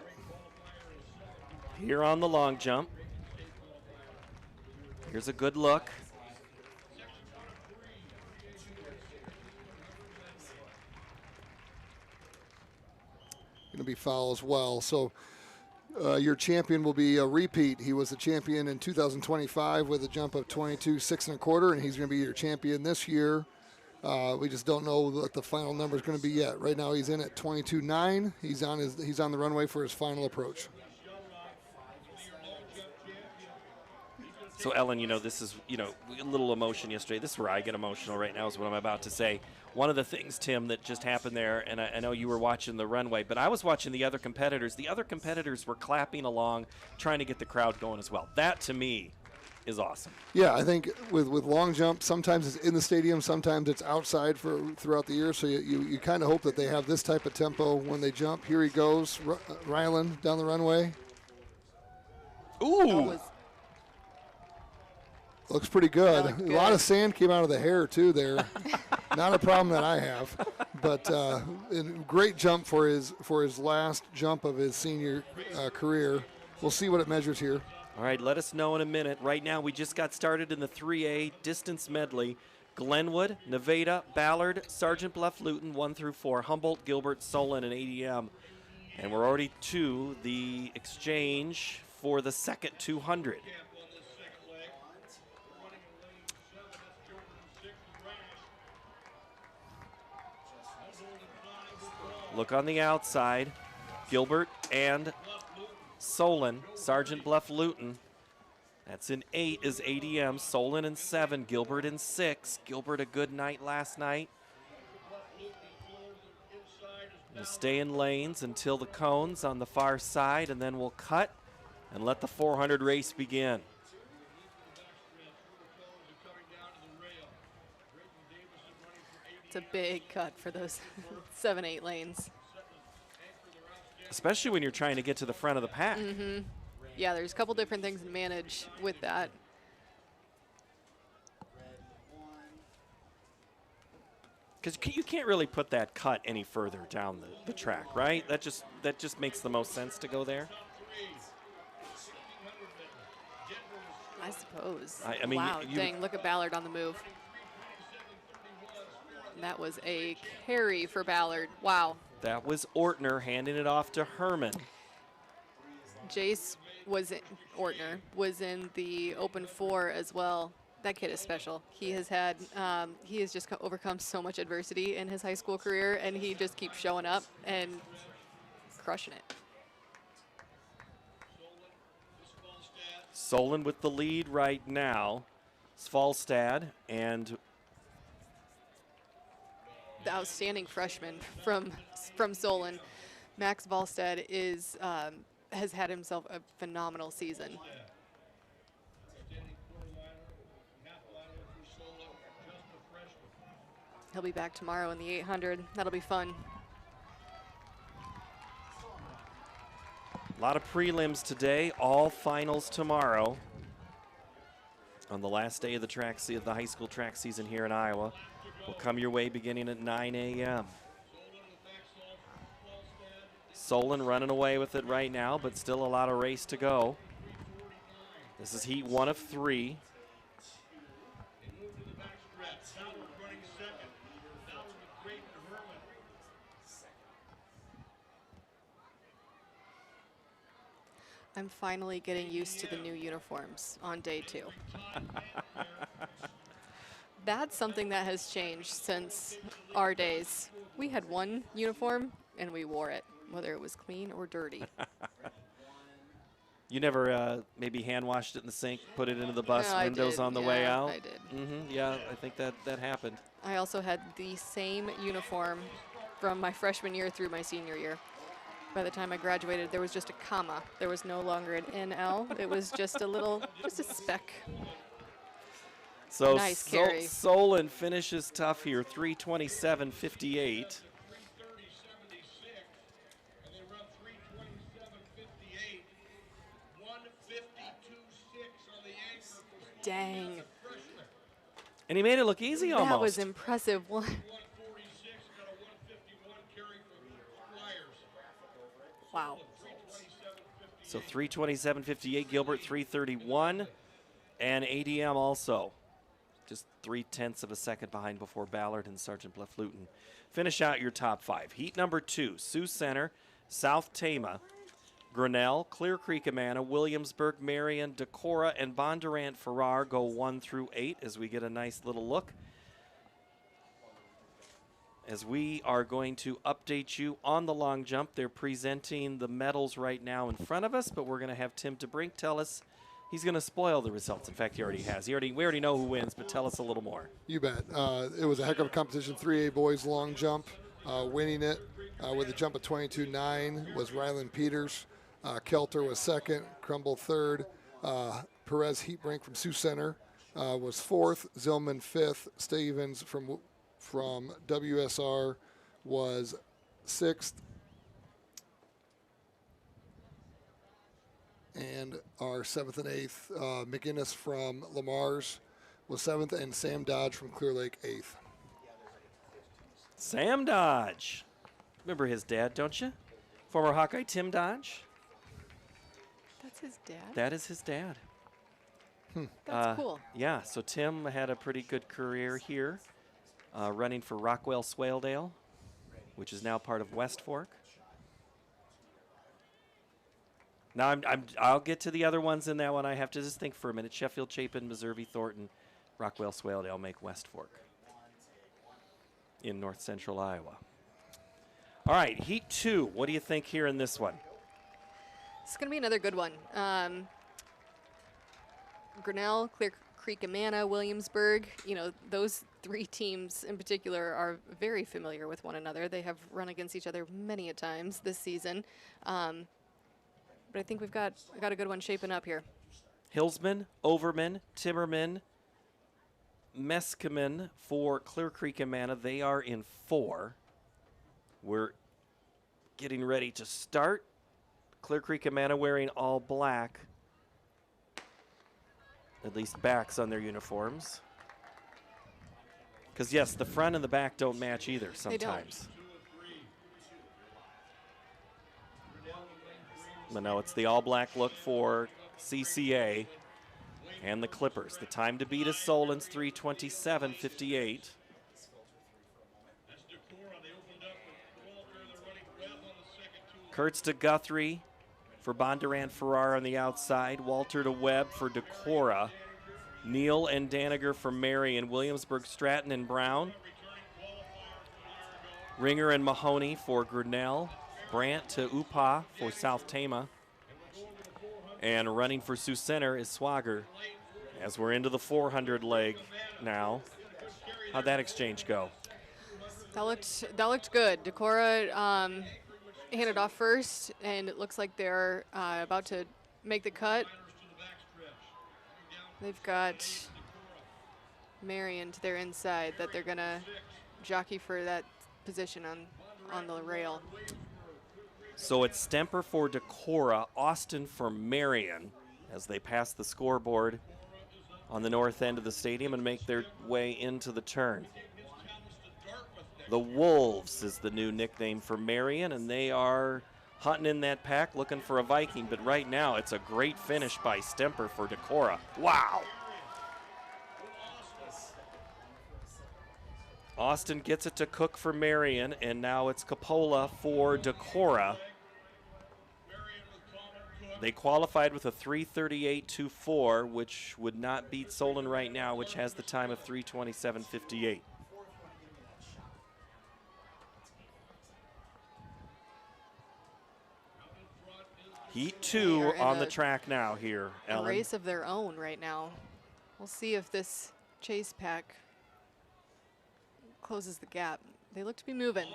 Here on the long jump. Here's a good look. Going to be foul as well. So your champion will be a repeat. He was the champion in 2025 with a jump of 22.6 1/4, and he's going to be your champion this year. We just don't know what the final number is going to be yet. Right now he's in at 22.9. He's on the runway for his final approach. So Ellen, this is, a little emotion yesterday. This is where I get emotional right now is what I'm about to say. One of the things, Tim, that just happened there, and I know you were watching the runway, but I was watching the other competitors. The other competitors were clapping along, trying to get the crowd going as well. That, to me, is awesome. Yeah, I think with long jump, sometimes it's in the stadium, sometimes it's outside throughout the year. So you kind of hope that they have this type of tempo when they jump. Here he goes, Rylan down the runway. Ooh. Looks pretty good. A lot of sand came out of the hair too there. Not a problem that I have, but great jump for his last jump of his senior career. We'll see what it measures here. All right, let us know in a minute. Right now, we just got started in the 3A distance medley. Glenwood, Nevada, Ballard, Sergeant Bluff, Luton, 1 through 4, Humboldt, Gilbert, Solon, and ADM. And we're already to the exchange for the second 200. Look on the outside. Gilbert and Solon, Sergeant Bluff Luton. That's in 8 is ADM. Solon in 7, Gilbert in 6. Gilbert a good night last night. We'll stay in lanes until the cones on the far side, and then we'll cut and let the 400 race begin. It's a big cut for those 7-8 lanes. Especially when you're trying to get to the front of the pack. Mm-hmm. Yeah, there's a couple different things to manage with that. Because you can't really put that cut any further down the track, right? That just makes the most sense to go there. I suppose. I mean, wow, dang, look at Ballard on the move. That was a carry for Ballard. Wow. That was Ortner handing it off to Herman. Jace Ortner was in the Open 4 as well. That kid is special. He has just overcome so much adversity in his high school career, and he just keeps showing up and crushing it. Solon with the lead right now. Svalstad and the outstanding freshman from Solon, Max Valstad, has had himself a phenomenal season. He'll be back tomorrow in the 800. That'll be fun. a lot of prelims today, all finals tomorrow. On the last day of the high school track season here in Iowa, will come your way beginning at 9 a.m. Solon running away with it right now, but still a lot of race to go. This is heat 1 of 3. I'm finally getting used to the new uniforms on day 2. That's something that has changed since our days. We had one uniform and we wore it, whether it was clean or dirty. You never maybe hand washed it in the sink, put it into the bus No, windows on the way out? I did. Yeah, I think that happened. I also had the same uniform from my freshman year through my senior year. By the time I graduated, there was just a comma. There was no longer an NL. It was just just a speck. So nice carry. Solon finishes tough here, 3:27.58. Dang. And he made it look easy almost. That was impressive. Wow. So 3:27.58, Gilbert 3:31, and ADM also just 0.3 of a second behind before Ballard and Sergeant Bluff Luton finish out your top 5. Heat number 2, Sioux Center, South Tama, Grinnell, Clear Creek, Amana, Williamsburg, Marion, Decorah, and Bondurant Farrar go 1 through 8 as we get a nice little look. As we are going to update you on the long jump. They're presenting the medals right now in front of us, but we're going to have Tim DeBrink tell us. He's going to spoil the results. In fact, he already has. We already know who wins, but tell us a little more. You bet. It was a heck of a competition. 3A boys long jump, winning it with a jump of 22.9 was Ryland Peters. Kelter was second, Crumble third. Perez Heatbrink from Sioux Center was fourth. Zillman fifth. Stevens from WSR was sixth. And our seventh and eighth, McInnes from Lamar's was seventh, and Sam Dodge from Clear Lake eighth. Sam Dodge. Remember his dad, don't you? Former Hawkeye Tim Dodge. That's his dad? That is his dad. That's cool. Yeah, so Tim had a pretty good career here, running for Rockwell Swaledale, which is now part of West Fork. Now I'll get to the other ones in that one. I have to just think for a minute. Sheffield, Chapin, Meserve, Thornton, Rockwell Swaledale make West Fork in north central Iowa. All right, Heat 2. What do you think here in this one? It's going to be another good one. Grinnell, Clear Creek, Amana, Williamsburg, you know, those three teams in particular are very familiar with one another. They have run against each other many a times this season. But I think we've got a good one shaping up here. Hillsman, Overman, Timmerman, Meskimen for Clear Creek Amana. They are in 4. We're getting ready to start. Clear Creek Amana wearing all black. At least backs on their uniforms. Because, yes, the front and the back don't match either sometimes. But no, it's the all-black look for CCA and the Clippers. The time to beat is Solon's 3:27:58. Kurtz to Guthrie for Bondurant Farrar on the outside. Walter to Webb for Decorah. Neal and Daniger for Marion. Williamsburg, Stratton, and Brown. Ringer and Mahoney for Grinnell. Brandt to Upa for South Tama. And running for Sioux Center is Swagger. As we're into the 400 leg now. How'd that exchange go? That looked good. Decorah handed off first, and it looks like they're about to make the cut. They've got Marion to their inside that they're gonna jockey for that position on the rail. So it's Stemper for Decorah, Austin for Marion as they pass the scoreboard on the north end of the stadium and make their way into the turn. The Wolves is the new nickname for Marion, and they are hunting in that pack looking for a Viking, but right now it's a great finish by Stemper for Decorah. Wow! Austin gets it to Cook for Marion, and now it's Capola for Decorah. They qualified with a 3:38.24, which would not beat Solon right now, which has the time of 3:27.58. Heat 2 on the track now here, Ellen. A race of their own right now. We'll see if this chase pack closes the gap. They look to be moving.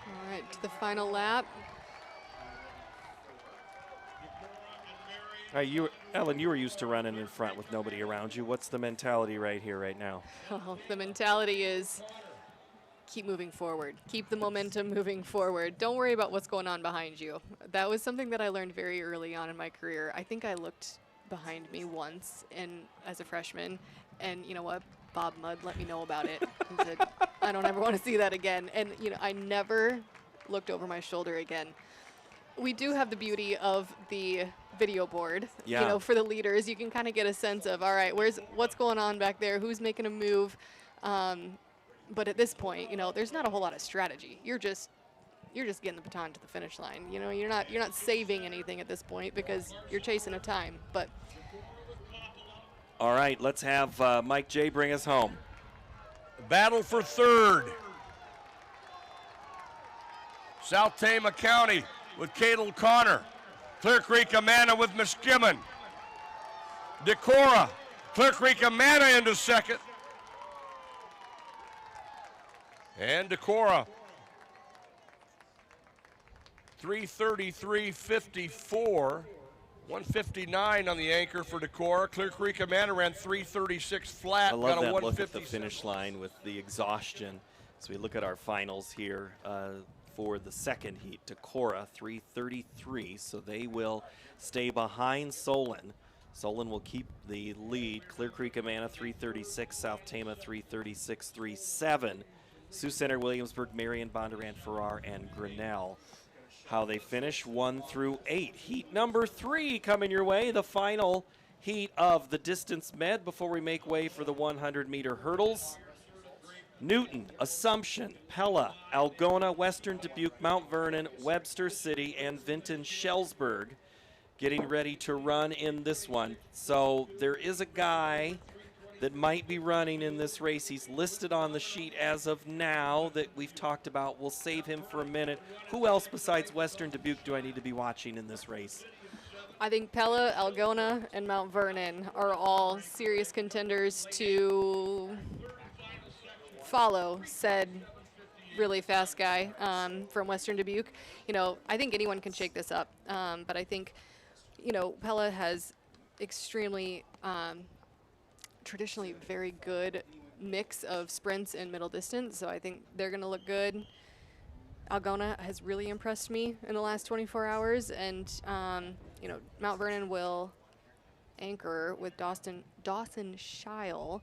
All right, to the final lap. Ellen, you were used to running in front with nobody around you. What's the mentality right here, right now? Oh, the mentality is keep moving forward. Keep the momentum moving forward. Don't worry about what's going on behind you. That was something that I learned very early on in my career. I think I looked behind me once as a freshman, and you know what? Bob Mudd let me know about it. He said, I don't ever want to see that again. And you know, I never looked over my shoulder again. We do have the beauty of the video board, you know, for the leaders. You can kind of get a sense of, all right, what's going on back there? Who's making a move? But at this point, you know, there's not a whole lot of strategy. You're just getting the baton to the finish line. You know, you're not saving anything at this point because you're chasing a time. But all right, let's have Mike J bring us home. Battle for third. South Tama County with Cadel Connor. Clear Creek Amana with Meskimen. Decorah, Clear Creek Amana into second. And Decorah, 3:33.54. 159 on the anchor for Decorah. Clear Creek Amana ran 3:36 flat. I love got a that look at the finish line with the exhaustion. As we look at our finals here for the second heat, Decorah 3:33, so they will stay behind Solon. Solon will keep the lead. Clear Creek Amana 3:36, South Tama 3:36.37. Sioux Center, Williamsburg, Marion, Bondurant, Farrar, and Grinnell. How they finish 1 through 8. Heat number 3 coming your way, the final heat of the distance med before we make way for the 100-meter hurdles. Newton, Assumption, Pella, Algona, Western Dubuque, Mount Vernon, Webster City, and Vinton Shellsburg getting ready to run in this one. So there is a guy that might be running in this race. He's listed on the sheet as of now that we've talked about. We'll save him for a minute. Who else besides Western Dubuque do I need to be watching in this race? I think Pella, Algona, and Mount Vernon are all serious contenders to follow said really fast guy from Western Dubuque. You know, I think anyone can shake this up, but I think, you know, Pella has extremely traditionally very good mix of sprints and middle distance, so I think they're going to look good. Algona has really impressed me in the last 24 hours, and you know, Mount Vernon will anchor with Dawson Scheil,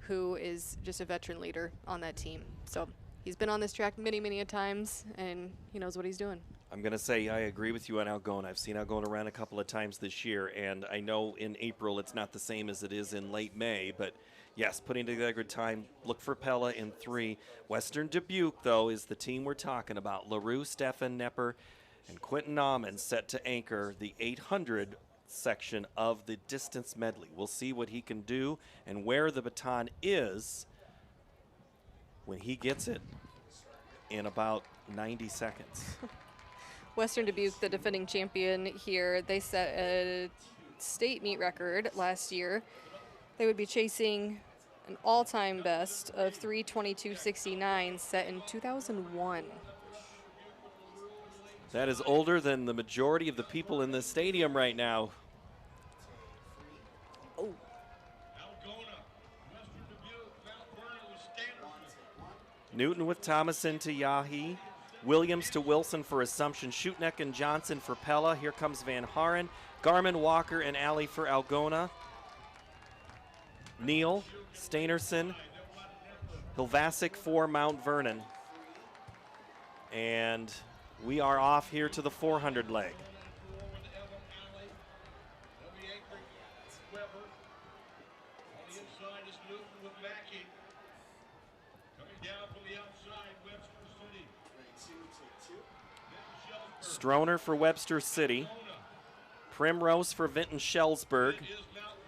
who is just a veteran leader on that team. So he's been on this track many a times, and he knows what he's doing. I'm going to say I agree with you on Algona. I've seen Algona run a couple of times this year, and I know in April it's not the same as it is in late May, but yes, putting together a good time. Look for Pella in 3. Western Dubuque, though, is the team we're talking about. LaRue, Stefan, Nepper, and Quentin Nauman set to anchor the 800 section of the distance medley. We'll see what he can do and where the baton is when he gets it in about 90 seconds. Western Dubuque, the defending champion here, they set a state meet record last year. They would be chasing an all-time best of 3:22.69 set in 2001. That is older than the majority of the people in this stadium right now. Oh. Newton with Thomason to Yahi. Williams to Wilson for Assumption. Schutneck and Johnson for Pella. Here comes Van Haren. Garmin, Walker, and Alley for Algona. Neal, Steinerson, Hilvasic for Mount Vernon. And we are off here to the 400 leg. Stroner for Webster City. Primrose for Vinton Shellsburg.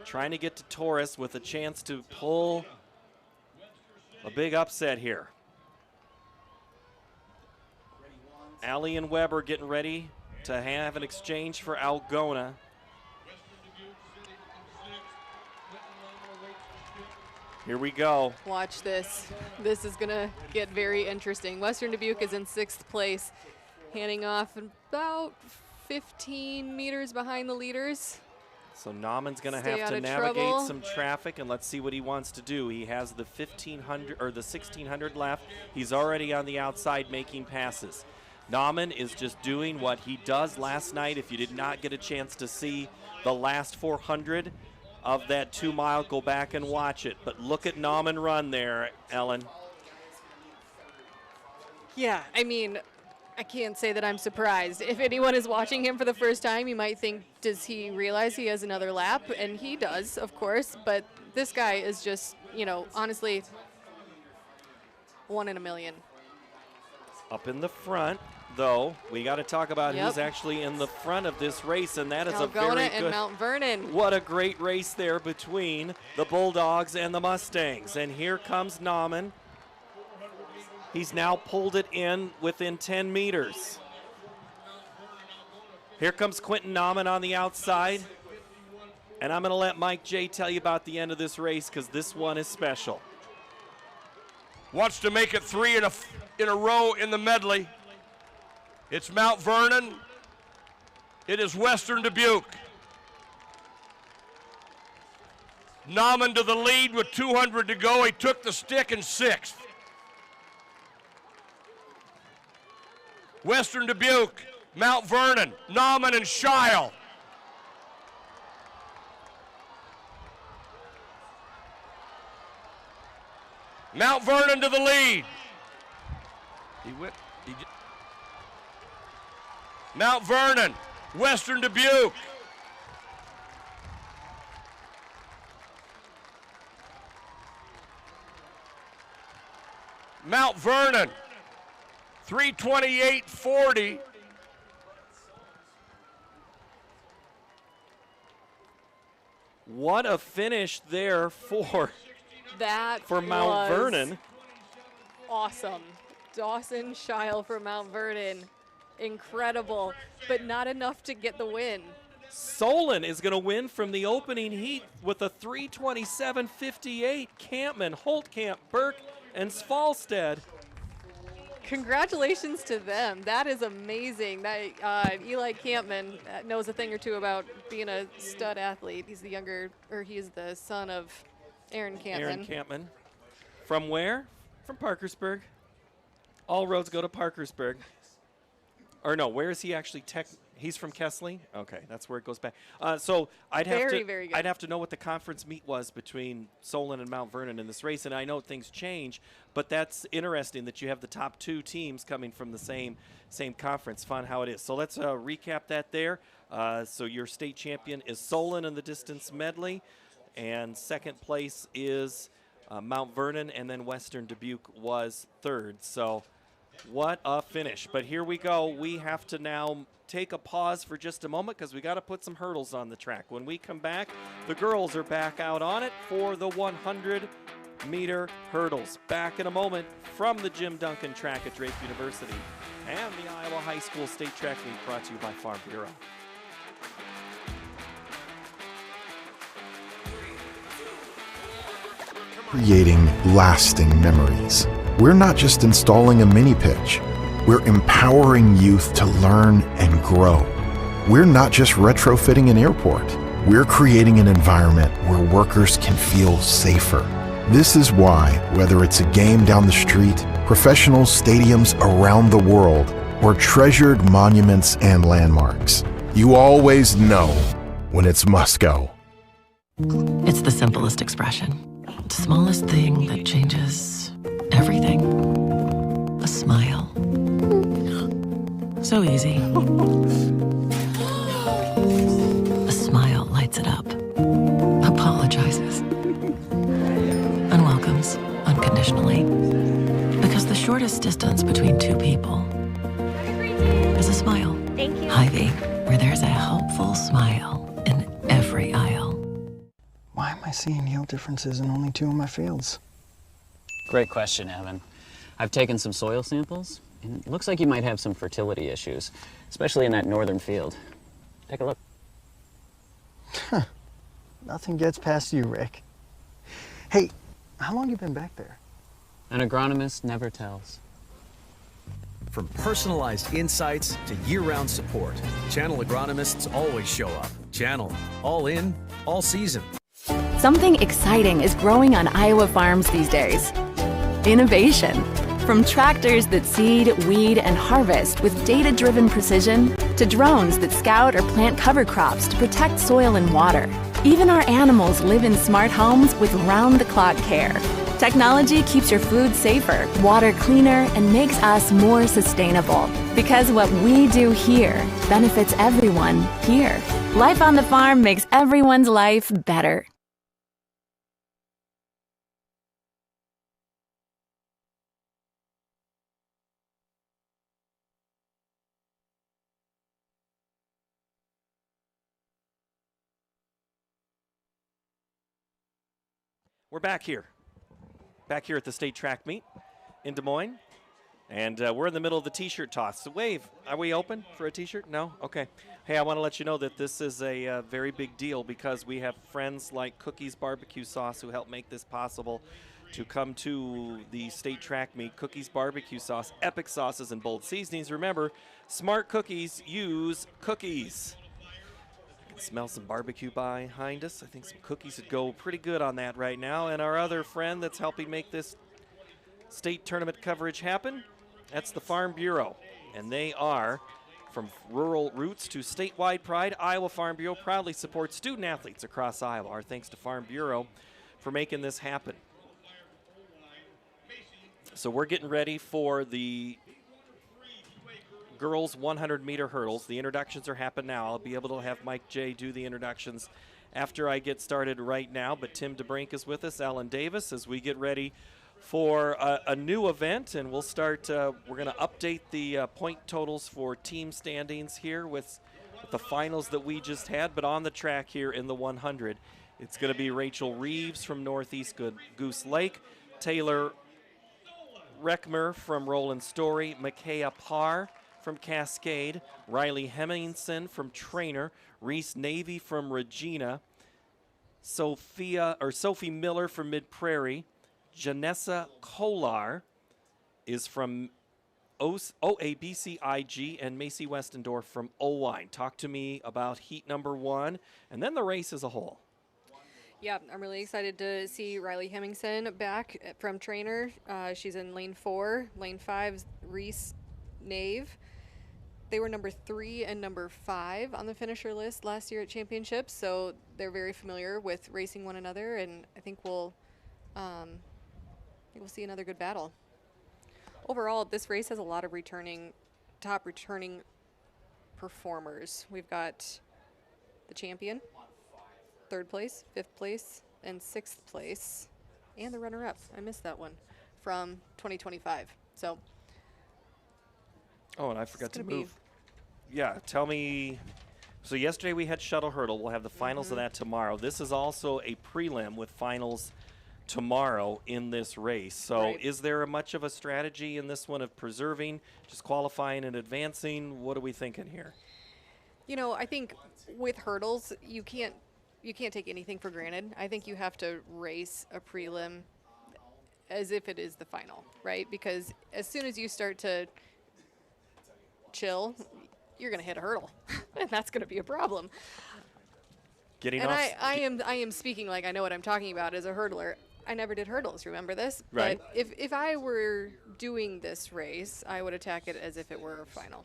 Trying to get to Torres with a chance to pull a big upset here. Alley and Weber getting ready to have an exchange for Algona. Here we go. Watch this. This is going to get very interesting. Western Dubuque is in 6th place, handing off about 15 meters behind the leaders. So Nauman's going to have to navigate some traffic, and let's see what he wants to do. He has the 1500 or the 1600 left. He's already on the outside making passes. Nauman is just doing what he does last night. If you did not get a chance to see the last 400 of that 2 mile, go back and watch it. But look at Nauman run there, Ellen. Yeah, I mean, I can't say that I'm surprised. If anyone is watching him for the first time, you might think, does he realize he has another lap? And he does, of course, but this guy is just, you know, honestly, 1 in a million. Up in the front, though, we got to talk about who's actually in the front of this race, and that is Algona a very good. and Mount Vernon. What a great race there between the Bulldogs and the Mustangs. And here comes Nauman. He's now pulled it in within 10 meters. Here comes Quentin Nauman on the outside. And I'm going to let Mike J. tell you about the end of this race because this one is special. Wants to make it 3 in a row in the medley. It's Mount Vernon. It is Western Dubuque. Nauman to the lead with 200 to go. He took the stick in 6th. Western Dubuque, Mount Vernon, Nauman and Scheil. Mount Vernon to the lead. Mount Vernon, Western Dubuque. Mount Vernon, 3:28.40. What a finish there for Mount Vernon. Awesome. Dawson Scheil for Mount Vernon. Incredible, but not enough to get the win. Solon is going to win from the opening heat with a 3:27.58. Campman, Holtkamp, Burke, and Svalstead. Congratulations to them. That is amazing. That Eli Campman knows a thing or two about being a stud athlete. He's he's the son of Aaron Campman. Aaron Campman. From where? From Parkersburg. All roads go to Parkersburg. Or no, where is he actually? He's from Kesley. Okay, that's where it goes back. So I'd have to know what the conference meet was between Solon and Mount Vernon in this race, and I know things change, but that's interesting that you have the top two teams coming from the same conference. Fun how it is. So let's recap that there. So your state champion is Solon in the distance medley, and second place is Mount Vernon, and then Western Dubuque was third. So what a finish. But here we go. We have to now take a pause for just a moment because we got to put some hurdles on the track. When we come back, the girls are back out on it for the 100-meter hurdles. Back in a moment from the Jim Duncan track at Drake University and the Iowa High School State Track Meet, brought to you by Farm Bureau. Creating lasting memories. We're not just installing a mini pitch. We're empowering youth to learn and grow. We're not just retrofitting an airport. We're creating an environment where workers can feel safer. This is why, whether it's a game down the street, professional stadiums around the world, or treasured monuments and landmarks, you always know when it's must go. It's the simplest expression. The smallest thing that changes everything. A smile. So easy. A smile lights it up. Apologizes. And welcomes unconditionally. Because the shortest distance between two people is a smile. Thank you. Hy-Vee, where there's a helpful smile in every aisle. Why am I seeing yield differences in only 2 of my fields? Great question, Evan. I've taken some soil samples, and it looks like you might have some fertility issues, especially in that northern field. Take a look. Nothing gets past you, Rick. Hey, how long you been back there? An agronomist never tells. From personalized insights to year-round support, Channel agronomists always show up. Channel, all in, all season. Something exciting is growing on Iowa farms these days. Innovation. From tractors that seed, weed, and harvest with data-driven precision, to drones that scout or plant cover crops to protect soil and water. Even our animals live in smart homes with round-the-clock care. Technology keeps your food safer, water cleaner, and makes us more sustainable. Because what we do here benefits everyone here. Life on the farm makes everyone's life better. We're back here at the state track meet in Des Moines, and we're in the middle of the t-shirt toss. So wave, are we open for a t-shirt? No? Okay. Hey, I want to let you know that this is a very big deal because we have friends like Cookies Barbecue Sauce who help make this possible to come to the state track meet. Cookies Barbecue Sauce, epic sauces and bold seasonings. Remember, smart cookies use cookies. Smell some barbecue behind us. I think some cookies would go pretty good on that right now. And our other friend that's helping make this state tournament coverage happen, that's the Farm Bureau. And they are, from rural roots to statewide pride, Iowa Farm Bureau proudly supports student athletes across Iowa. Our thanks to Farm Bureau for making this happen. So we're getting ready for the girls 100-meter hurdles. The introductions are happening now. I'll be able to have Mike J. do the introductions after I get started right now, but Tim DeBrink is with us, Alan Davis, as we get ready for a new event, and we'll start. We're going to update the point totals for team standings here with the finals that we just had, but on the track here in the 100. It's going to be Rachel Reeves from Northeast Goose Lake, Taylor Reckmer from Roland Story, Micaiah Parr from Cascade, Riley Hemmingson from Trainer, Reese Navy from Regina, Sophie Miller from Mid Prairie, Janessa Kolar is from OABCIG, and Macy Westendorf from Owine. Talk to me about heat number 1 and then the race as a whole. Yeah, I'm really excited to see Riley Hemmingson back from Trainer. She's in lane 4. Lane 5's Reese Nave. They were number 3 and number 5 on the finisher list last year at championships, so they're very familiar with racing one another, and I think we'll see another good battle. Overall, this race has a lot of top returning performers. We've got the champion, 3rd place, 5th place, and 6th place, and the runner-up. I missed that one from 2025. So. Oh, and I forgot to move. Yeah, tell me. So yesterday we had shuttle hurdle. We'll have the finals of that tomorrow. This is also a prelim with finals tomorrow in this race. So is there much of a strategy in this one of preserving, just qualifying and advancing? What are we thinking here? You know, I think with hurdles, you can't take anything for granted. I think you have to race a prelim as if it is the final, right? Because as soon as you start to chill, you're going to hit a hurdle, and that's going to be a problem. I am speaking like I know what I'm talking about as a hurdler. I never did hurdles, remember this? Right. But if I were doing this race, I would attack it as if it were a final.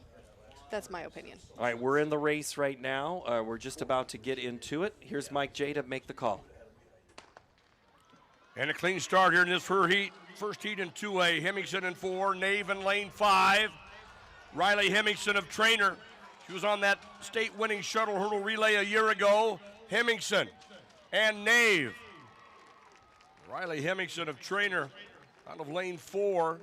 That's my opinion. All right, we're in the race right now. We're just about to get into it. Here's Mike J to make the call. And a clean start here in this first heat in 2A. Hemmingson in 4, Nave in lane 5. Riley Hemmingson of Trainer. She was on that state-winning shuttle hurdle relay a year ago. Hemmingson and Nave. Riley Hemmingson of Trainer out of lane 4.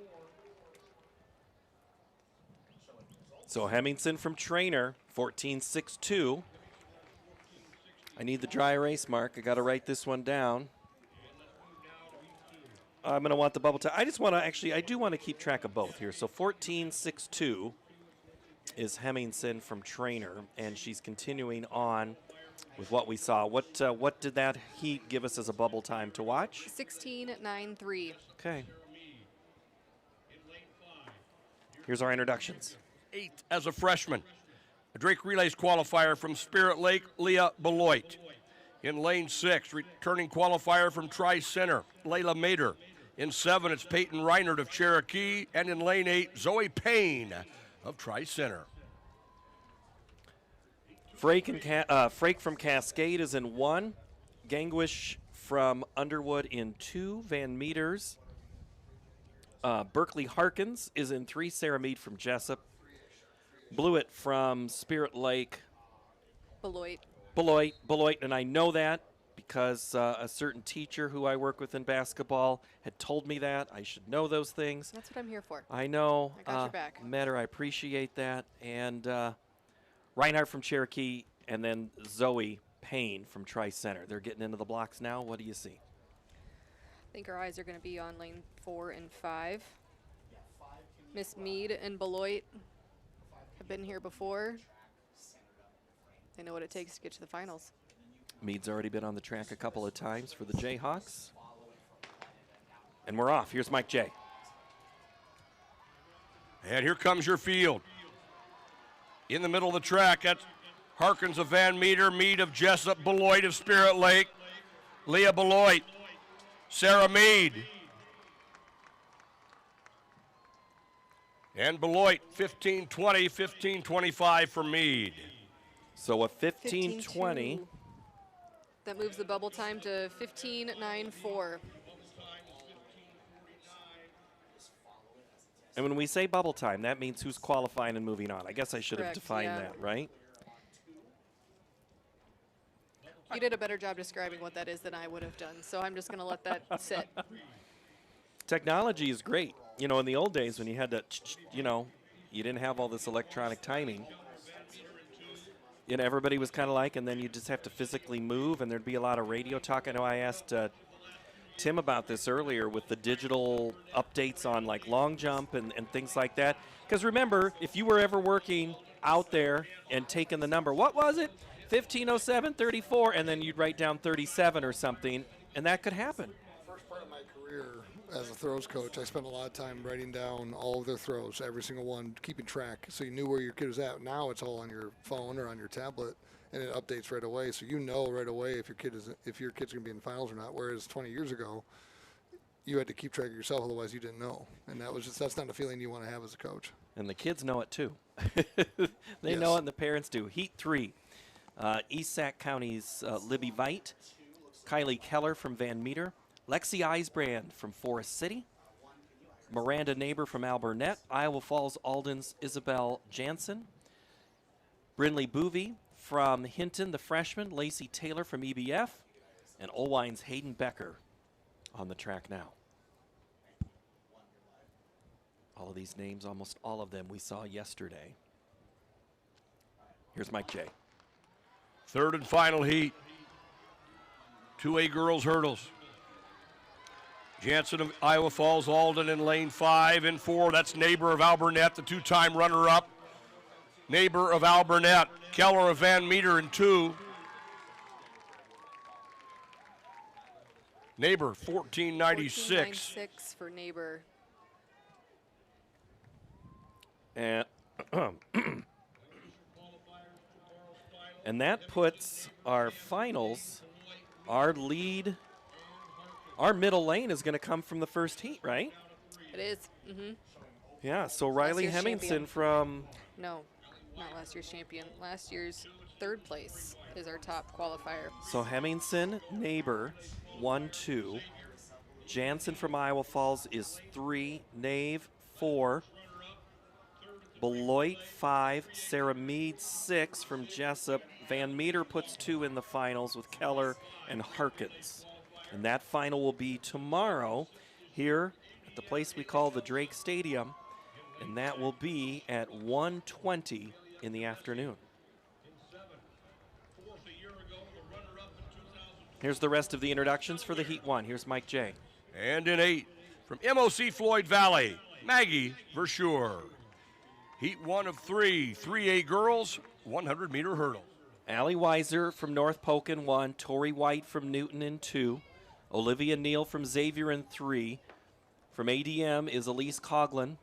So Hemmingson from Trainer, 14.62. I need the dry erase mark. I got to write this one down. I'm going to want the bubble time. I just want to I do want to keep track of both here. So 14.62 is Hemmingson from Trainer, and she's continuing on with what we saw. What did that heat give us as a bubble time to watch? 16.93. Okay. Here's our introductions. 8 as a freshman. A Drake Relays qualifier from Spirit Lake, Leah Beloit. In lane 6, returning qualifier from Tri-Center, Layla Mader. In 7, it's Peyton Reinert of Cherokee. And in lane 8, Zoe Payne of Tri-Center. Frake from Cascade is in 1. Gangwish from Underwood in 2. Van Meters. Berkeley Harkins is in 3. Sarah Mead from Jessup. Blewett from Spirit Lake. Beloit, and I know that because a certain teacher who I work with in basketball had told me that. I should know those things. That's what I'm here for. I know. I got your back. Matter, I appreciate that. And Reinhardt from Cherokee, and then Zoe Payne from Tri-Center. They're getting into the blocks now. What do you see? I think our eyes are going to be on lane 4 and 5. Miss Mead and Beloit have been here before. They know what it takes to get to the finals. Mead's already been on the track a couple of times for the Jayhawks. And we're off. Here's Mike J. And here comes your field. In the middle of the track, that's Harkins of Van Meter, Mead of Jessup, Beloit of Spirit Lake, Leah Beloit, Sarah Mead. And Beloit, 15-20, 15-25 for Mead. So a 15-20. That moves the bubble time to 15.94. And when we say bubble time, that means who's qualifying and moving on. I guess I should have defined that, right? You did a better job describing what that is than I would have done, so I'm just going to let that sit. Technology is great. You know, in the old days when you had to, you know, you didn't have all this electronic timing. You know, everybody was kind of like, and then you just have to physically move, and there'd be a lot of radio talk. I know I asked Tim about this earlier with the digital updates on like long jump and things like that. Because remember, if you were ever working out there and taking the number, what was it? 15:07:34, and then you'd write down 37 or something, and that could happen. First part of my career as a throws coach, I spent a lot of time writing down all of their throws, every single one, keeping track, so you knew where your kid was at. Now it's all on your phone or on your tablet, and it updates right away, so you know right away if your kid's going to be in finals or not. Whereas 20 years ago, you had to keep track of yourself, otherwise you didn't know, and that's not a feeling you want to have as a coach. And the kids know it too. They know it, and the parents do. Heat 3. East Sac County's Libby Veit, Kylie Keller from Van Meter, Lexi Eisbrand from Forest City, Miranda Neighbor from Alburnett, Iowa Falls Alden's Isabel Jansen, Brinley Boovey from Hinton, the freshman, Lacey Taylor from EBF, and Olwine's Hayden Becker on the track now. All of these names, almost all of them we saw yesterday. Here's Mike J. Third and final heat. 2A girls hurdles. Jansen of Iowa Falls Alden in lane 5 and 4. That's Neighbor of Alburnett, the two-time runner-up. Neighbor of Alburnett. Keller of Van Meter in 2. Neighbor, 1496. 1496 for Neighbor. And and that puts our finals, our lead, our middle lane is going to come from the first heat, right? It is. Mm-hmm. Yeah, so Riley year's Hemmingson champion. from... No, not last year's champion. Last year's third place is our top qualifier. So Hemmingson, Neighbor, 1-2. Jansen from Iowa Falls is 3. Nave, 4. Beloit, 5. Sarah Mead, 6 from Jessup. Van Meter puts 2 in the finals with Keller and Harkins. And that final will be tomorrow here at the place we call the Drake Stadium. And that will be at 1:20 in the afternoon. Here's the rest of the introductions for the Heat 1. Here's Mike J. And in 8, from MOC Floyd Valley, Maggie Verschure. Heat 1 of 3, 3A girls, 100-meter hurdle. Allie Weiser from North Polk in 1, Tori White from Newton in 2, Olivia Neal from Xavier in 3. From ADM is Elise Coughlin.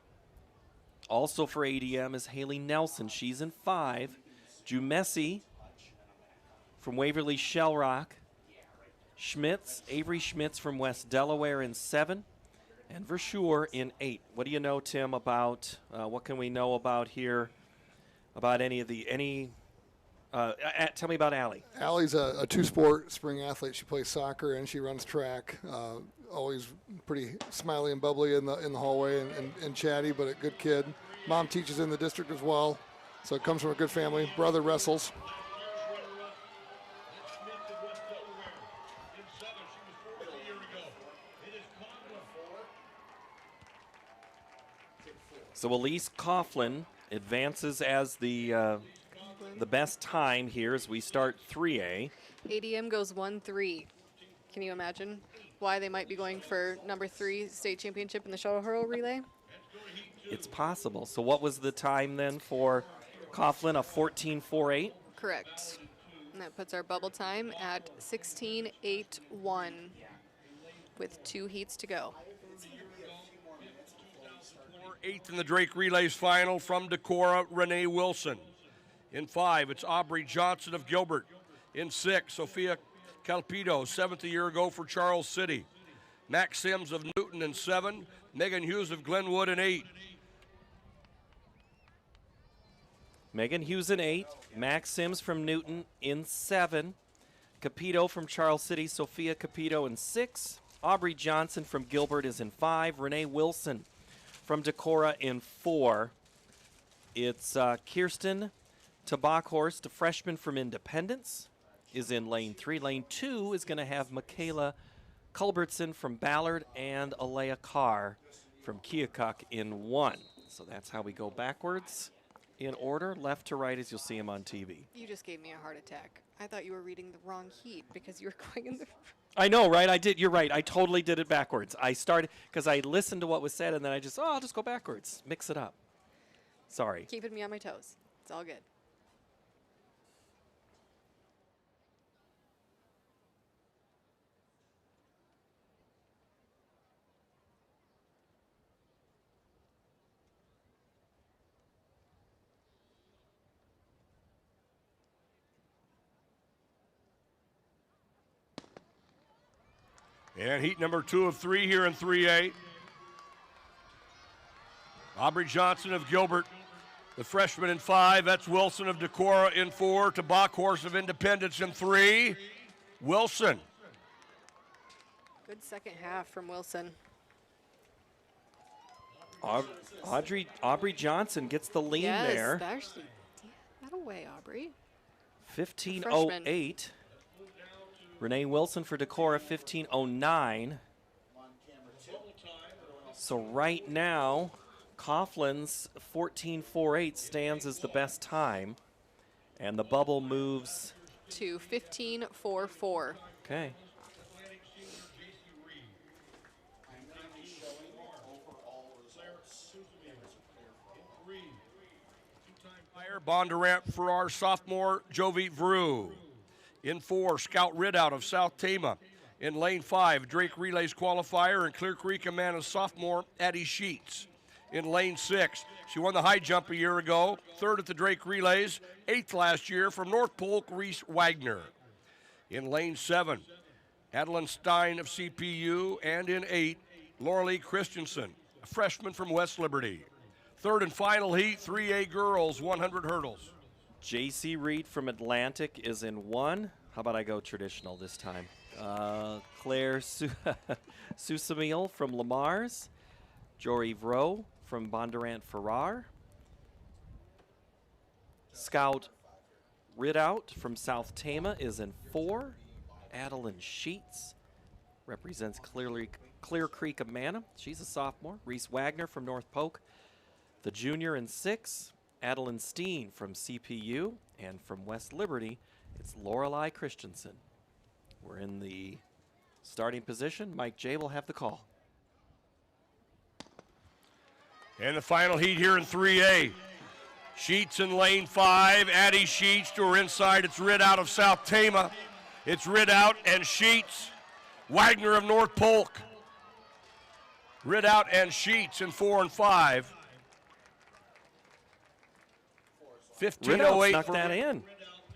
Also for ADM is Haley Nelson. She's in 5. Jumessi from Waverly Shell Rock. Schmitz, Avery Schmitz from West Delaware in 7. And Verschure in 8. What do you know, Tim, about, what can we know about here, about any of the, tell me about Allie. Allie's a two-sport spring athlete. She plays soccer and she runs track. Always pretty smiley and bubbly in the hallway and chatty, but a good kid. Mom teaches in the district as well, so it comes from a good family. Brother wrestles. So Elise Coughlin advances as the best time here as we start 3A. ADM goes 1-3. Can you imagine why they might be going for number 3 state championship in the shuttle hurl relay? It's possible. So what was the time then for Coughlin? A 14.48? Correct. And that puts our bubble time at 16.81 with 2 heats to go. 8th in the Drake Relays final from Decorah, Renee Wilson. In 5, it's Aubrey Johnson of Gilbert. In 6, Sophia Calpido, 7th a year ago for Charles City. Max Sims of Newton in 7. Megan Hughes of Glenwood in 8. Megan Hughes in 8. Max Sims from Newton in 7. Capito from Charles City. Sophia Capito in 6. Aubrey Johnson from Gilbert is in 5. Renee Wilson from Decorah in 4. It's Kirsten Tabakhorst, a freshman from Independence, is in lane 3. Lane 2 is going to have Michaela Culbertson from Ballard and Alea Carr from Keokuk in 1. So that's how we go backwards in order, left to right as you'll see them on TV. You just gave me a heart attack. I thought you were reading the wrong heat because you were going in the... I know, right? I did. You're right. I totally did it backwards. I started because I listened to what was said, and then I'll just go backwards. Mix it up. Sorry. Keeping me on my toes. It's all good. And heat number 2 of 3 here in 3A. Aubrey Johnson of Gilbert, the freshman in 5. That's Wilson of Decorah in 4. To Bockhorst of Independence in 3. Wilson. Good second half from Wilson. Aubrey Johnson gets the lean there. Yes, actually, that away, Aubrey. 15:08. Renee Wilson for Decorah, 15:09. So right now, Coughlin's 14:48 stands as the best time, and the bubble moves to 15:44. Okay. Bondurant Farrar sophomore Jovi Vrew. In 4, Scout Ridout of South Tama. In lane 5, Drake Relays qualifier and Clear Creek Amana sophomore Addie Sheets. In lane 6, she won the high jump a year ago, 3rd at the Drake Relays, 8th last year from North Polk, Reese Wagner. In lane 7, Adeline Stein of CPU, and in 8, Lauralee Christensen, a freshman from West Liberty. 3rd and final heat, 3A girls, 100 hurdles. J.C. Reed from Atlantic is in 1. How about I go traditional this time? Claire Susamil from Lamar's. Jory Vreau from Bondurant Farrar. Scout Ridout from South Tama is in 4. Adeline Sheets represents Clear Creek Amana. She's a sophomore. Reese Wagner from North Polk. The junior in 6, Adeline Steen from CPU, and from West Liberty, it's Lorelei Christensen. We're in the starting position. Mike J will have the call. And the final heat here in 3A. Sheets in lane 5, Addie Sheets to her inside. It's Ridout of South Tama. It's Ridout and Sheets. Wagner of North Polk. Ridout and Sheets in 4 and 5. 15:08. Snuck that in.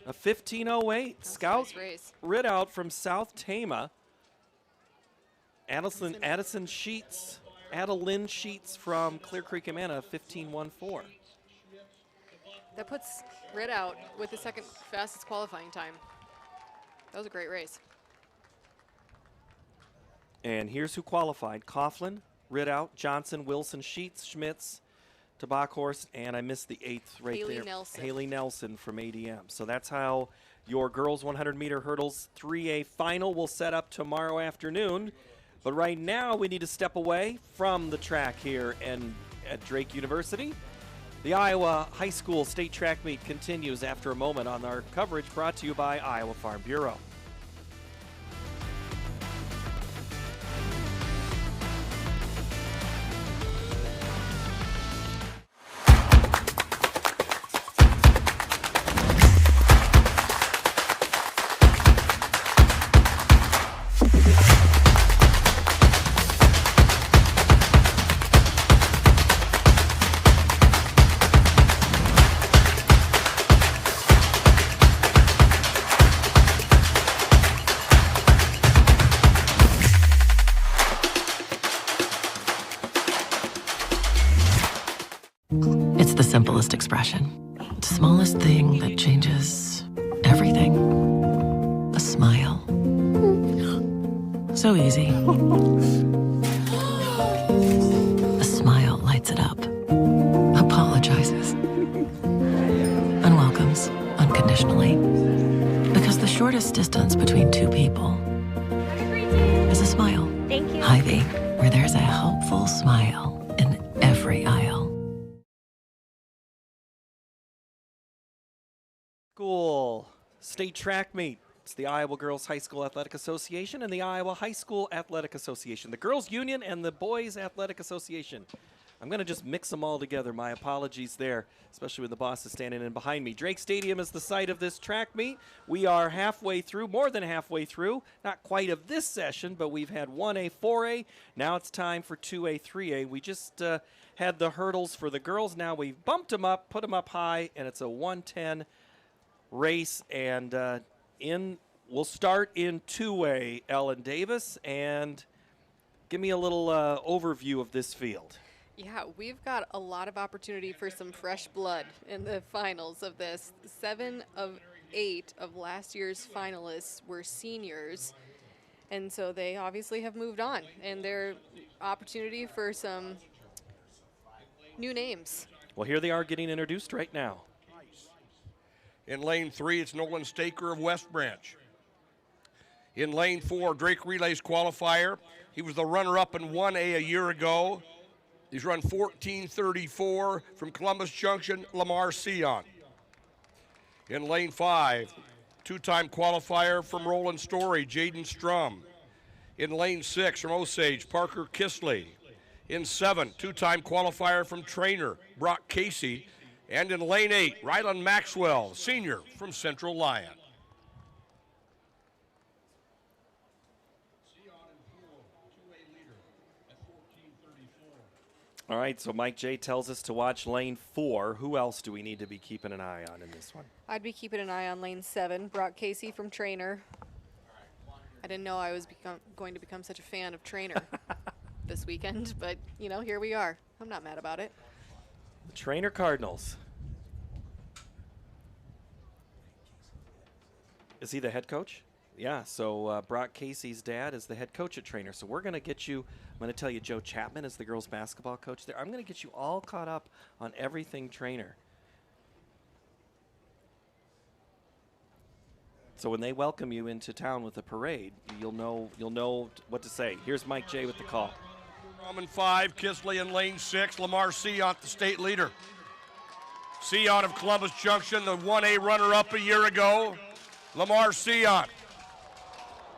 A 15:08. Scout Ridout from South Tama. Addison Sheets. Adeline Sheets from Clear Creek Amana, 15:14. That puts Ridout with the second fastest qualifying time. That was a great race. And here's who qualified. Coughlin, Ridout, Johnson, Wilson, Sheets, Schmitz, to Bockhorst, and I missed the 8th right Haley there. Nelson. Haley Nelson from ADM. So that's how your girls 100-meter hurdles 3A final will set up tomorrow afternoon. But right now we need to step away from the track here at Drake University. The Iowa High School State Track Meet continues after a moment on our coverage brought to you by Iowa Farm Bureau. It's the simplest expression. The smallest thing that changes everything. A smile. So easy. A smile lights it up. Apologizes. Unwelcomes unconditionally. Because the shortest distance between two people is a smile. Thank you. Hy-Vee, where there's a helpful smile in every aisle. School state track meet. It's the Iowa Girls High School Athletic Association and the Iowa High School Athletic Association, the Girls Union and the Boys Athletic Association. I'm going to just mix them all together. My apologies there, especially when the boss is standing in behind me. Drake Stadium is the site of this track meet. We are halfway through, more than halfway through, not quite of this session, but we've had 1A, 4A. Now it's time for 2A, 3A. We just had the hurdles for the girls. Now we've bumped them up, put them up high, and it's a 110 race. And we'll start in 2A, Ellen Davis, and give me a little overview of this field. Yeah, we've got a lot of opportunity for some fresh blood in the finals of this. 7 of 8 of last year's finalists were seniors, and so they obviously have moved on, and their opportunity for some new names. Well, here they are getting introduced right now. In lane 3, it's Nolan Staker of West Branch. In lane 4, Drake Relays qualifier. He was the runner-up in 1A a year ago. He's run 14:34 from Columbus Junction, Lamar Sion. In lane 5, two-time qualifier from Roland Story, Jaden Strum. In lane 6, from Osage, Parker Kisley. In 7, two-time qualifier from Trainer, Brock Casey. And in lane 8, Rylan Maxwell, senior from Central Lyon. All right, so Mike J tells us to watch lane 4. Who else do we need to be keeping an eye on in this one? I'd be keeping an eye on lane 7, Brock Casey from Trainer. I didn't know I was going to become such a fan of Trainer this weekend, but, you know, here we are. I'm not mad about it. The Trainer Cardinals. Is he the head coach? Yeah, so Brock Casey's dad is the head coach at Trainer. So we're going to get you, I'm going to tell you Joe Chapman is the girls basketball coach there. I'm going to get you all caught up on everything Trainer. So when they welcome you into town with a parade, you'll know what to say. Here's Mike J with the call. In 5, Kisley in lane 6, Lamar Sion, the state leader. Sion of Columbus Junction, the 1A runner-up a year ago. Lamar Sion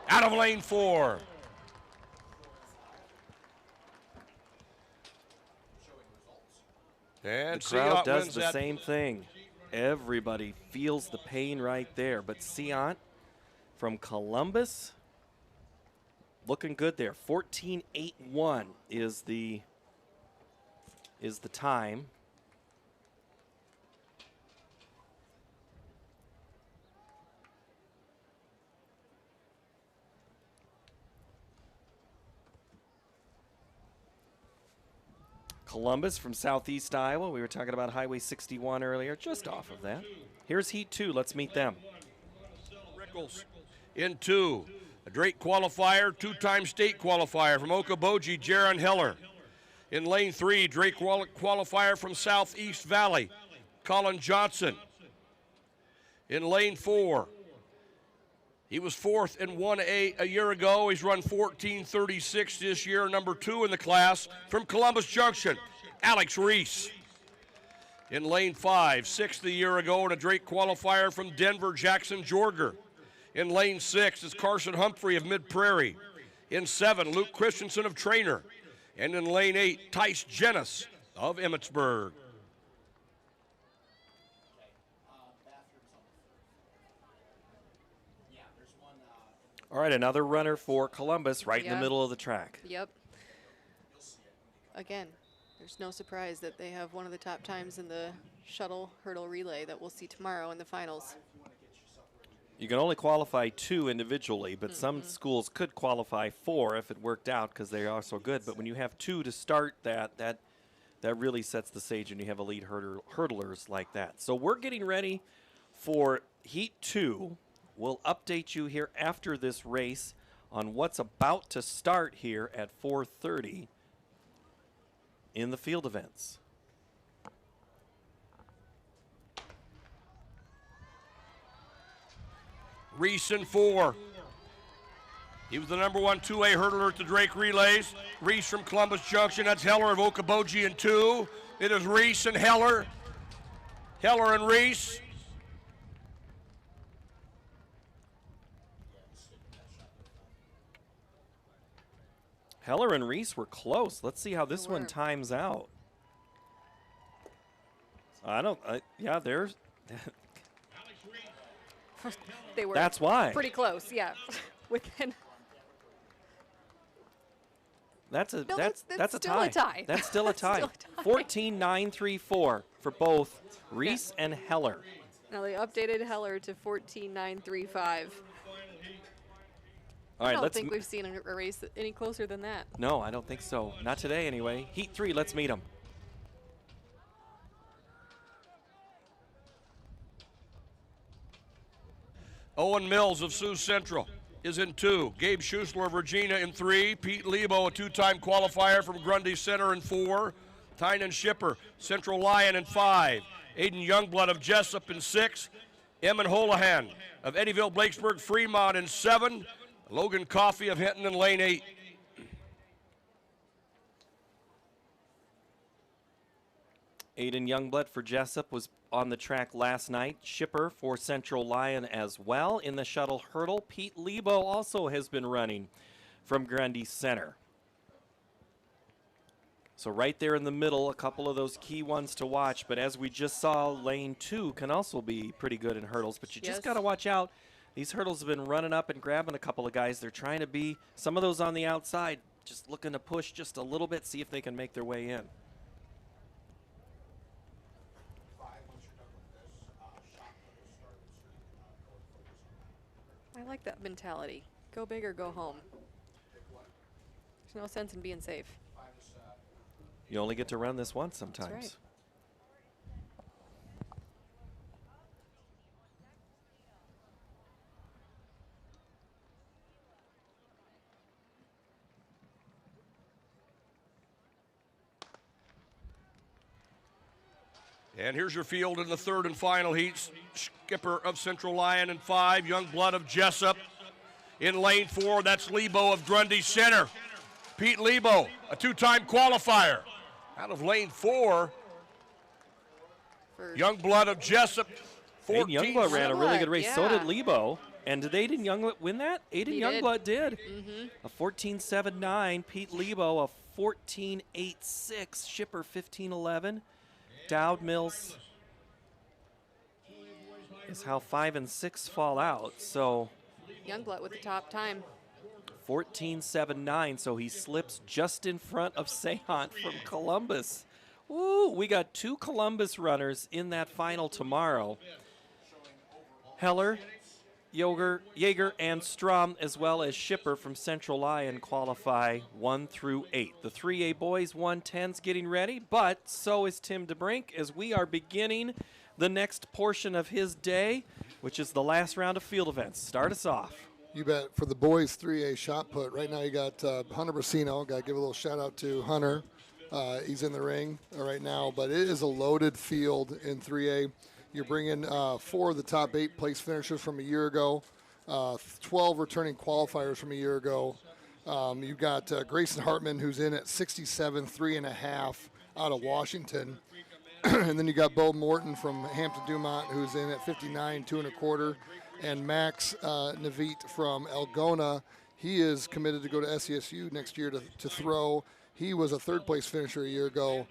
out of lane 4. And the crowd does the same thing. Everybody feels the pain right there. But Sion from Columbus, looking good there. 14.81 is the time. Columbus from southeast Iowa. We were talking about Highway 61 earlier, just off of that. Here's Heat 2. Let's meet them. Rickles in 2. A Drake qualifier, two-time state qualifier from Okoboji, Jaron Heller. In lane 3, Drake qualifier from Southeast Valley, Colin Johnson. In lane 4, he was 4th in 1A a year ago. He's run 14:36 this year, number 2 in the class from Columbus Junction, Alex Reese. In lane 5, 6th a year ago and a Drake qualifier from Denver, Jackson Jorger. In lane 6 is Carson Humphrey of Mid-Prairie. In 7, Luke Christensen of Trainer. And in lane 8, Tice Jennis of Emmitsburg. All right, another runner for Columbus right in the middle of the track. Yep. Again, there's no surprise that they have one of the top times in the shuttle hurdle relay that we'll see tomorrow in the finals. You can only qualify 2 individually, but some schools could qualify 4 if it worked out because they are so good. But when you have 2 to start that really sets the stage and you have elite hurdlers like that. So we're getting ready for Heat 2. We'll update you here after this race on what's about to start here at 4:30 in the field events. Reese in 4. He was the #1 2A hurdler at the Drake Relays. Reese from Columbus Junction. That's Heller of Okoboji in 2. It is Reese and Heller. Heller and Reese. Heller and Reese were close. Let's see how this one times out. Yeah, there's. They were. That's why. Pretty close, yeah. Within. That's a No, that's that's a still tie. a tie. That's still a That's tie. still a tie. 14-9-3-4 for both Reese and Heller. Now they updated Heller to 14-9-3-5. All right, I don't let's. think we've seen a race any closer than that. No, I don't think so. Not today, anyway. Heat 3. Let's meet them. Owen Mills of Sioux Central is in 2. Gabe Schussler of Regina in 3. Pete Lebo, a 2-time qualifier from Grundy Center in 4. Tynan Shipper, Central Lion in 5. Aiden Youngblood of Jessup in 6. Emin Holohan of Eddyville, Blakesburg, Fremont in 7. Logan Coffey of Hinton in lane 8. Aiden Youngblood for Jessup was on the track last night. Shipper for Central Lion as well in the shuttle hurdle. Pete Lebo also has been running from Grundy Center. So right there in the middle, a couple of those key ones to watch. But as we just saw, lane 2 can also be pretty good in hurdles. But you just got to watch out. These hurdles have been running up and grabbing a couple of guys. They're trying to be, some of those on the outside, just looking to push just a little bit, see if they can make their way in. I like that mentality. Go big or go home. There's no sense in being safe. You only get to run this once sometimes. That's right. And here's your field in the 3rd and final heats. Skipper of Central Lion in 5. Youngblood of Jessup in lane 4. That's Lebo of Grundy Center. Pete Lebo, a 2-time qualifier. Out of lane 4. Youngblood of Jessup. Aiden Youngblood ran a really good race. So did Lebo. And did Aiden Youngblood win that? Aiden Youngblood did. A 14.79. Pete Lebo, a 14.86. Shipper, 15.11. Dowd Mills is how 5 and 6 fall out. So Youngblood with the top time. 14.79. So he slips just in front of Sehant from Columbus. Woo, we got 2 Columbus runners in that final tomorrow. Heller, Yeager, and Strom, as well as Shipper from Central Lion, qualify 1 through 8. The 3A boys 110's getting ready, but so is Tim DeBrink as we are beginning the next portion of his day, which is the last round of field events. Start us off. You bet. For the boys 3A shot put, right now you got Hunter Brasino. Got to give a little shout out to Hunter. He's in the ring right now, but it is a loaded field in 3A. You're bringing 4 of the top 8 place finishers from a year ago, 12 returning qualifiers from a year ago. You've got Grayson Hartman, who's in at 67, 3.5 out of Washington. And then you got Bo Morton from Hampton Dumont, who's in at 59, 2.25. And Max Navit from Algona, he is committed to go to SCSU next year to throw. He was a 3rd place finisher a year ago.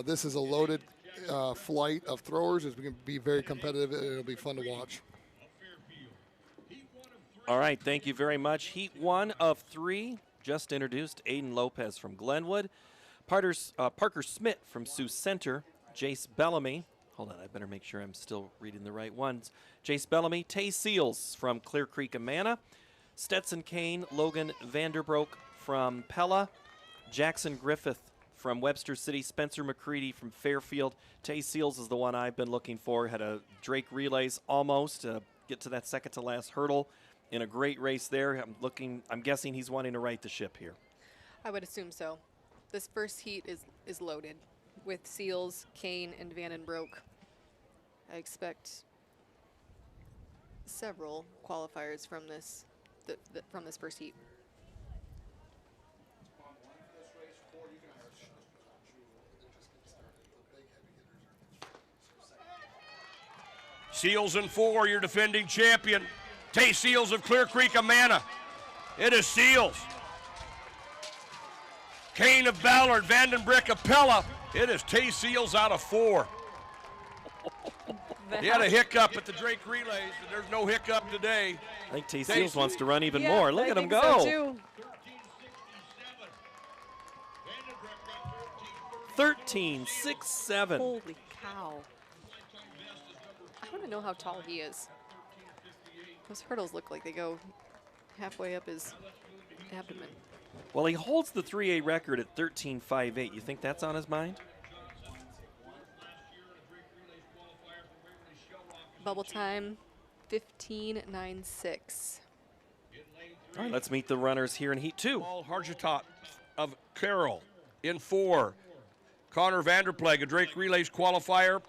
This is a loaded flight of throwers. It's going to be very competitive, and it'll be fun to watch. All right, thank you very much. Heat 1 of 3, just introduced. Aiden Lopez from Glenwood. Parker Smith from Sioux Center. Jace Bellamy. Hold on, I better make sure I'm still reading the right ones. Jace Bellamy. Tay Seals from Clear Creek, Amana. Stetson Kane. Logan Vanderbroek from Pella. Jackson Griffith from Webster City. Spencer McCready from Fairfield. Tay Seals is the one I've been looking for. Had a Drake Relays almost get to that second to last hurdle in a great race there. I'm guessing he's wanting to right the ship here. I would assume so. This first heat is loaded with Seals, Kane, and Vandenbroek. I expect several qualifiers from this from this first heat. Seals in 4, your defending champion. Tay Seals of Clear Creek, Amana. It is Seals. Kane of Ballard, Vandenbrick of Pella. It is Tay Seals out of 4. He had a hiccup at the Drake relays, and there's no hiccup today. I think Tay Seals wants to run even more. Look at him go. So 13.67. Holy cow. I want to know how tall he is. Those hurdles look like they go halfway up his abdomen. Well, he holds the 3A record at 13.58. You think that's on his mind? Bubble time, 15.96. All right, let's meet the runners here in Heat 2. Paul Harjatot of Carroll in 4. Connor Vanderpleg, a Drake Relays qualifier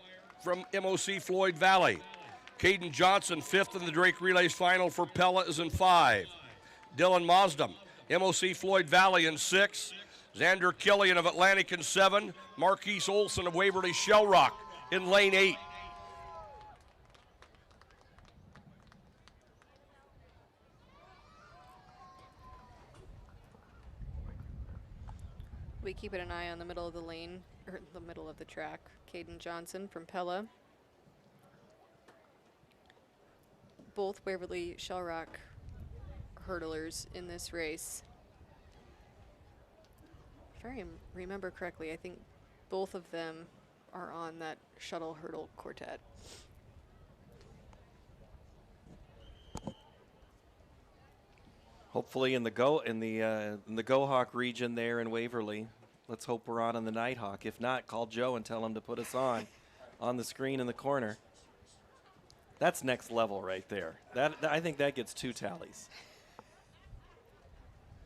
from MOC Floyd Valley. Caden Johnson, 5th in the Drake Relays final for Pella, is in 5. Dylan Mosdam, MOC Floyd Valley in 6. Xander Killian of Atlantic in 7. Marquise Olson of Waverly Shell Rock in lane 8. We keep an eye on the middle of the lane, or the middle of the track. Caden Johnson from Pella. Both Waverly Shell Rock hurdlers in this race. If I remember correctly, I think both of them are on that shuttle hurdle quartet. Hopefully in the Go-Hawk region there in Waverly. Let's hope we're on the Nighthawk. If not, call Joe and tell him to put us on the screen in the corner. That's next level right there. I think that gets 2 tallies.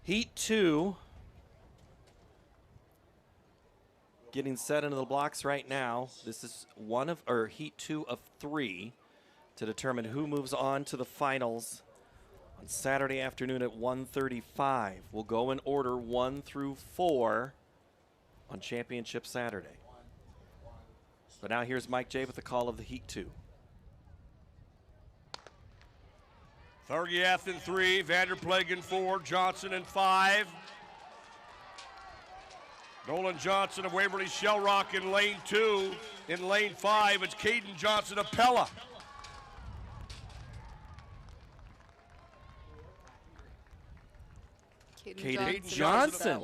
Heat 2. Getting set into the blocks right now. This is Heat 2 of 3 to determine who moves on to the finals on Saturday afternoon at 1:35. We'll go in order 1 through 4 on Championship Saturday. But now here's Mike J with the call of the Heat 2. Thargiath in 3, Vanderpleg in 4, Johnson in 5. Nolan Johnson of Waverly Shell Rock in lane 2. In lane 5, it's Caden Johnson of Pella. Caden Johnson.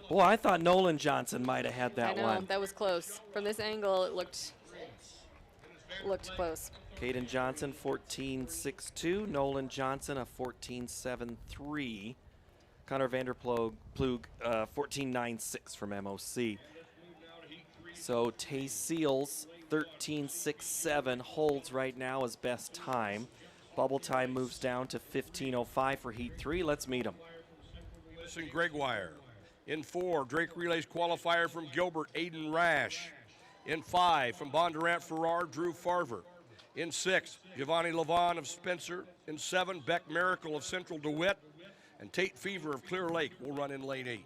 Boy, I thought Nolan Johnson might have had that I know, one. that was close. From this angle, it looked close. Caden Johnson, 14.62. Nolan Johnson, a 14.73. Connor Vanderploeg, 14.96 from MOC. So Tay Seals, 13.67, holds right now as best time. Bubble time moves down to 15.05 for Heat 3. Let's meet him. Listen, Gregoire. In 4, Drake Relays qualifier from Gilbert, Aiden Rash. In 5, from Bondurant Farrar, Drew Farver. In 6, Giovanni Levon of Spencer. In 7, Beck Miracle of Central DeWitt. And Tate Fever of Clear Lake will run in lane 8.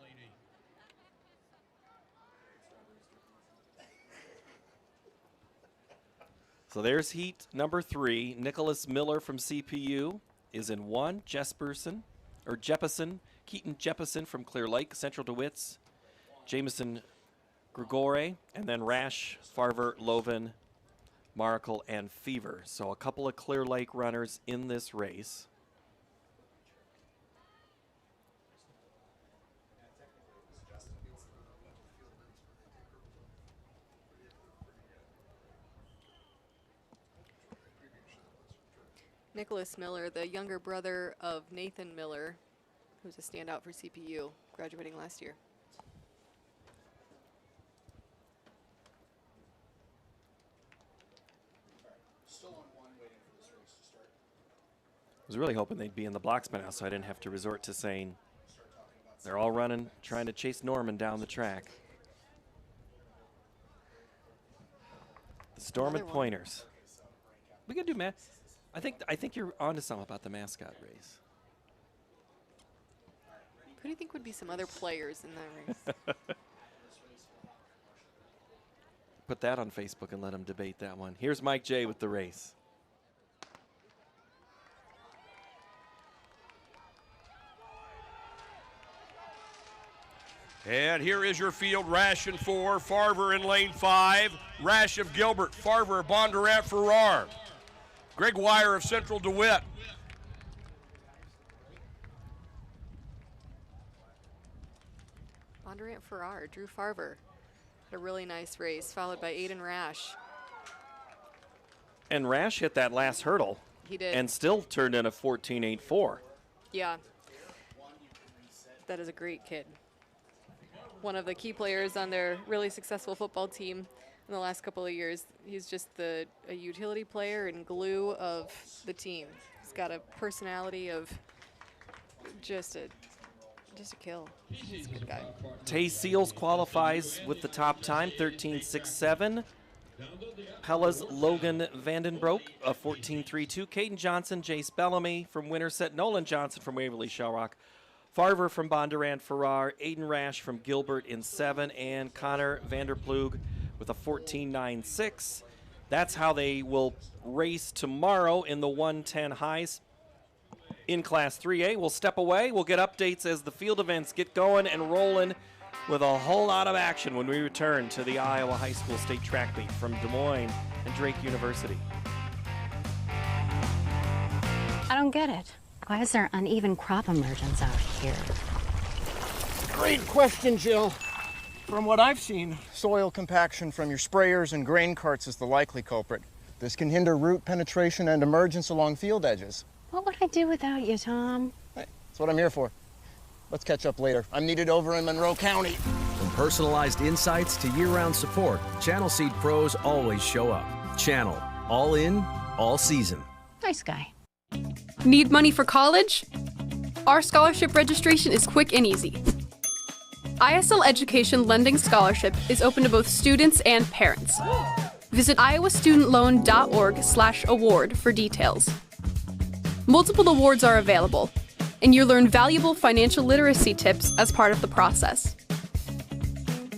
So there's heat number 3. Nicholas Miller from CPU is in 1. Jeppesen, Keaton Jeppesen from Clear Lake, Central DeWitt's. Jameson Grigore, and then Rash, Farver, Loven, Maracle, and Fever. So a couple of Clear Lake runners in this race. Nicholas Miller, the younger brother of Nathan Miller, who's a standout for CPU, graduating last year. I was really hoping they'd be in the blocks by now, so I didn't have to resort to saying they're all running, trying to chase Norman down the track. The Stormont Pointers. We could do I think you're onto something about the mascot race. Who do you think would be some other players in that race? Put that on Facebook and let them debate that one. Here's Mike J with the race. And here is your field. Rash in 4, Farver in lane 5, Rash of Gilbert, Farver of Bondurant Farrar, Greg Wire of Central DeWitt. Bondurant Farrar, Drew Farver. Had a really nice race, followed by Aiden Rash. And Rash hit that last hurdle. He did. And still turned in a 14.84. Yeah. That is a great kid. One of the key players on their really successful football team in the last couple of years. He's just a utility player and glue of the team. He's got a personality of just a kill. He's a good guy. Tay Seals qualifies with the top time, 13.67. Pella's Logan Vandenbroek, a 14.32. Caden Johnson, Jace Bellamy from Winterset. Nolan Johnson from Waverly Shellrock. Farver from Bondurant Farrar. Aiden Rash from Gilbert in 7. And Connor Vanderplug with a 14.96. That's how they will race tomorrow in the 110 highs. In Class 3A, we'll step away. We'll get updates as the field events get going and rolling with a whole lot of action when we return to the Iowa High School State Track Meet from Des Moines and Drake University. I don't get it. Why is there uneven crop emergence out here? Great question, Jill. From what I've seen, soil compaction from your sprayers and grain carts is the likely culprit. This can hinder root penetration and emergence along field edges. What would I do without you, Tom? Hey, that's what I'm here for. Let's catch up later. I'm needed over in Monroe County. From personalized insights to year-round support, Channel Seed pros always show up. Channel, all in, all season. Nice guy. Need money for college? Our scholarship registration is quick and easy. ISL Education Lending Scholarship is open to both students and parents. Visit iowastudentloan.org/award for details. Multiple awards are available, and you learn valuable financial literacy tips as part of the process.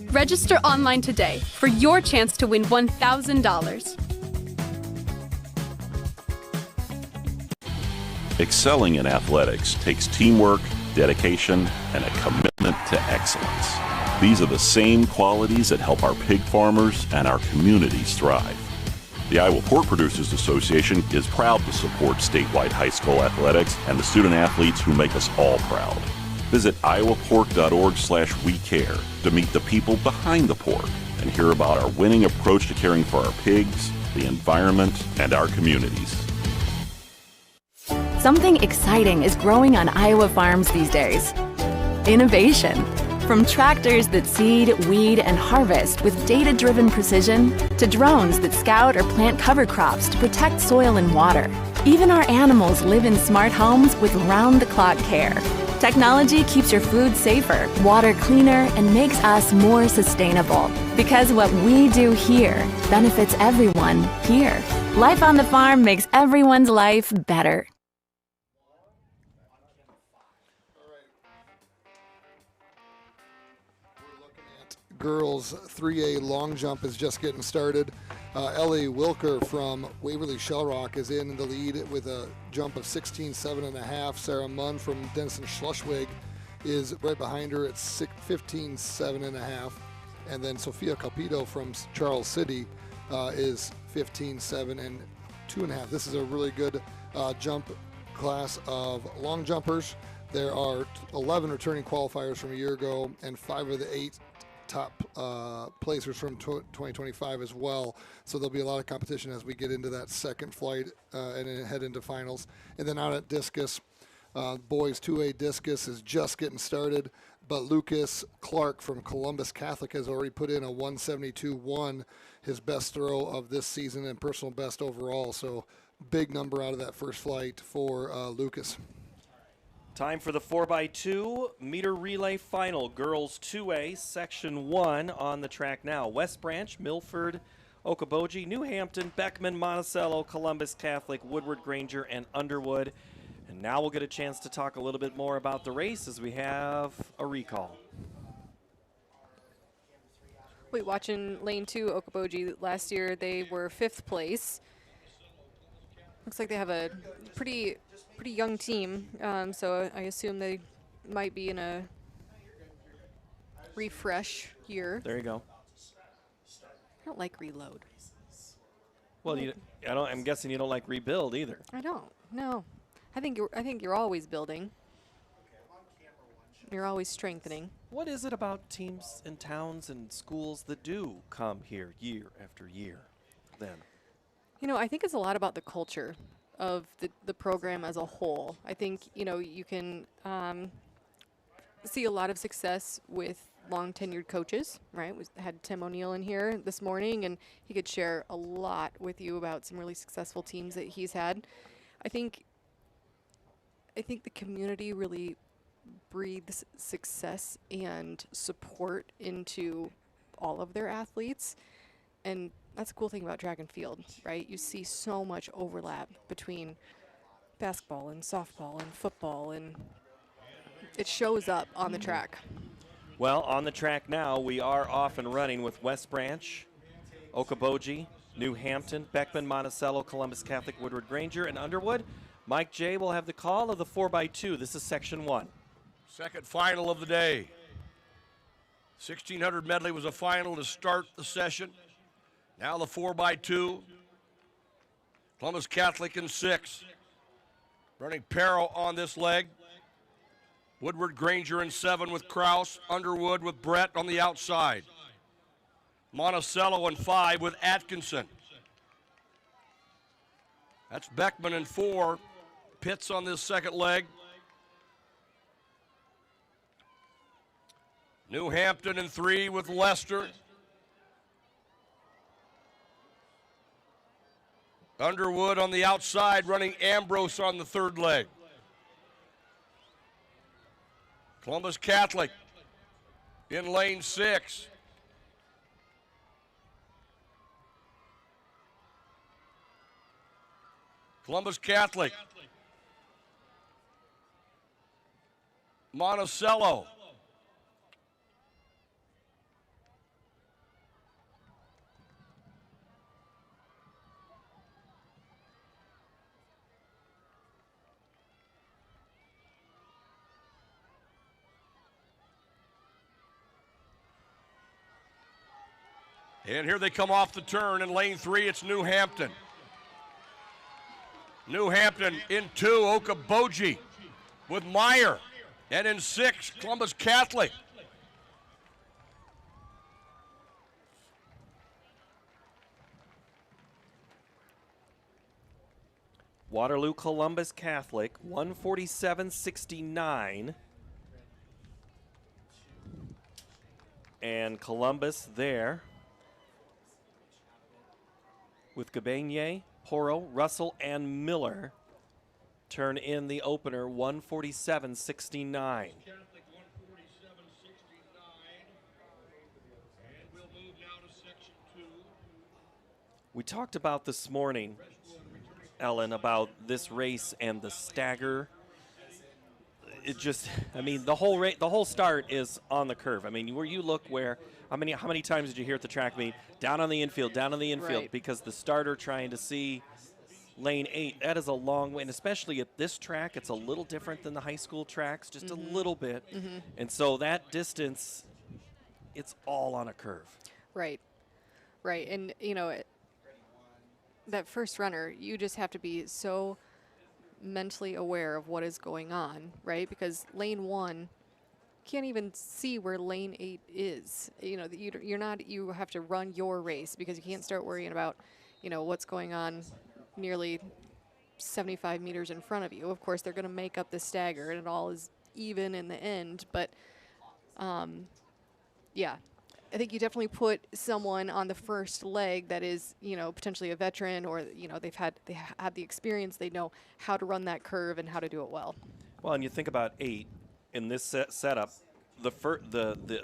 Register online today for your chance to win $1,000. Excelling in athletics takes teamwork, dedication, and a commitment to excellence. These are the same qualities that help our pig farmers and our communities thrive. The Iowa Pork Producers Association is proud to support statewide high school athletics and the student athletes who make us all proud. Visit iowapork.org/wecare to meet the people behind the pork and hear about our winning approach to caring for our pigs, the environment, and our communities. Something exciting is growing on Iowa farms these days. Innovation. From tractors that seed, weed, and harvest with data-driven precision to drones that scout or plant cover crops to protect soil and water. Even our animals live in smart homes with round-the-clock care. Technology keeps your food safer, water cleaner, and makes us more sustainable. Because what we do here benefits everyone here. Life on the farm makes everyone's life better. Girls 3A long jump is just getting started. Ellie Wilker from Waverly Shellrock is in the lead with a jump of 16.7.5. Sarah Munn from Denison Schleswig is right behind her at 15.7.5. And then Sophia Capito from Charles City is 15.7.2.5. This is a really good jump class of long jumpers. There are 11 returning qualifiers from a year ago and 5 of the 8 top placers from 2025 as well. So there'll be a lot of competition as we get into that second flight and then head into finals. And then out at discus, boys 2A discus is just getting started, but Lucas Clark from Columbus Catholic has already put in a 172.1, his best throw of this season and personal best overall. So big number out of that first flight for Lucas. Time for the 4x2 meter relay final. Girls 2A, Section 1 on the track now. West Branch, Milford, Okoboji, New Hampton, Beckman, Monticello, Columbus Catholic, Woodward, Granger, and Underwood. And now we'll get a chance to talk a little bit more about the race as we have a recall. Wait, watching lane 2, Okoboji, last year they were 5th place. Looks like they have a pretty young team, so I assume they might be in a refresh year. There you go. I don't like reload. Well, I'm guessing you don't like rebuild either. I don't. No, I think you're always building. You're always strengthening. What is it about teams and towns and schools that do come here year after year then? You know, I think it's a lot about the culture of the program as a whole. I think, you can see a lot of success with long tenured coaches, right? We had Tim O'Neill in here this morning, and he could share a lot with you about some really successful teams that he's had. I think the community really breathes success and support into all of their athletes, and that's the cool thing about track and field, right? You see so much overlap between basketball and softball and football, and it shows up on the track. Well, on the track now, we are off and running with West Branch, Okoboji, New Hampton, Beckman, Monticello, Columbus Catholic, Woodward Granger, and Underwood. Mike J will have the call of the 4x2. This is section 1. Second final of the day. 1600 medley was a final to start the session. Now the 4x2. Columbus Catholic in 6. Running Perro on this leg. Woodward Granger in 7 with Kraus. Underwood with Brett on the outside. Monticello in 5 with Atkinson. That's Beckman in 4. Pitts on this second leg. New Hampton in 3 with Lester. Underwood on the outside running Ambrose on the third leg. Columbus Catholic in lane 6. Columbus Catholic. Monticello. And here they come off the turn in lane 3. It's New Hampton. New Hampton in 2, Okoboji with Meyer. And in 6, Columbus Catholic. Waterloo Columbus Catholic, 147.69. And Columbus there with Gabanier, Poro, Russell, and Miller turn in the opener, 147.69. We talked about this morning, Ellen, about this race and the stagger. It just, I mean, the whole start is on the curve. I mean, where you look how many times did you hear at the track meet, down on the infield, Right. because the starter trying to see lane 8, that is a long way, and especially at this track, it's a little different than the high school tracks, just a little bit. And so that distance, it's all on a curve. Right. And, that first runner, you just have to be so mentally aware of what is going on, right? Because lane 1 can't even see where lane 8 is. You have to run your race because you can't start worrying about, what's going on nearly 75 meters in front of you. Of course, they're going to make up the stagger, and it all is even in the end. But, yeah, I think you definitely put someone on the first leg that is, potentially a veteran, or they have the experience. They know how to run that curve and how to do it well. Well, and you think about 8 in this setup. The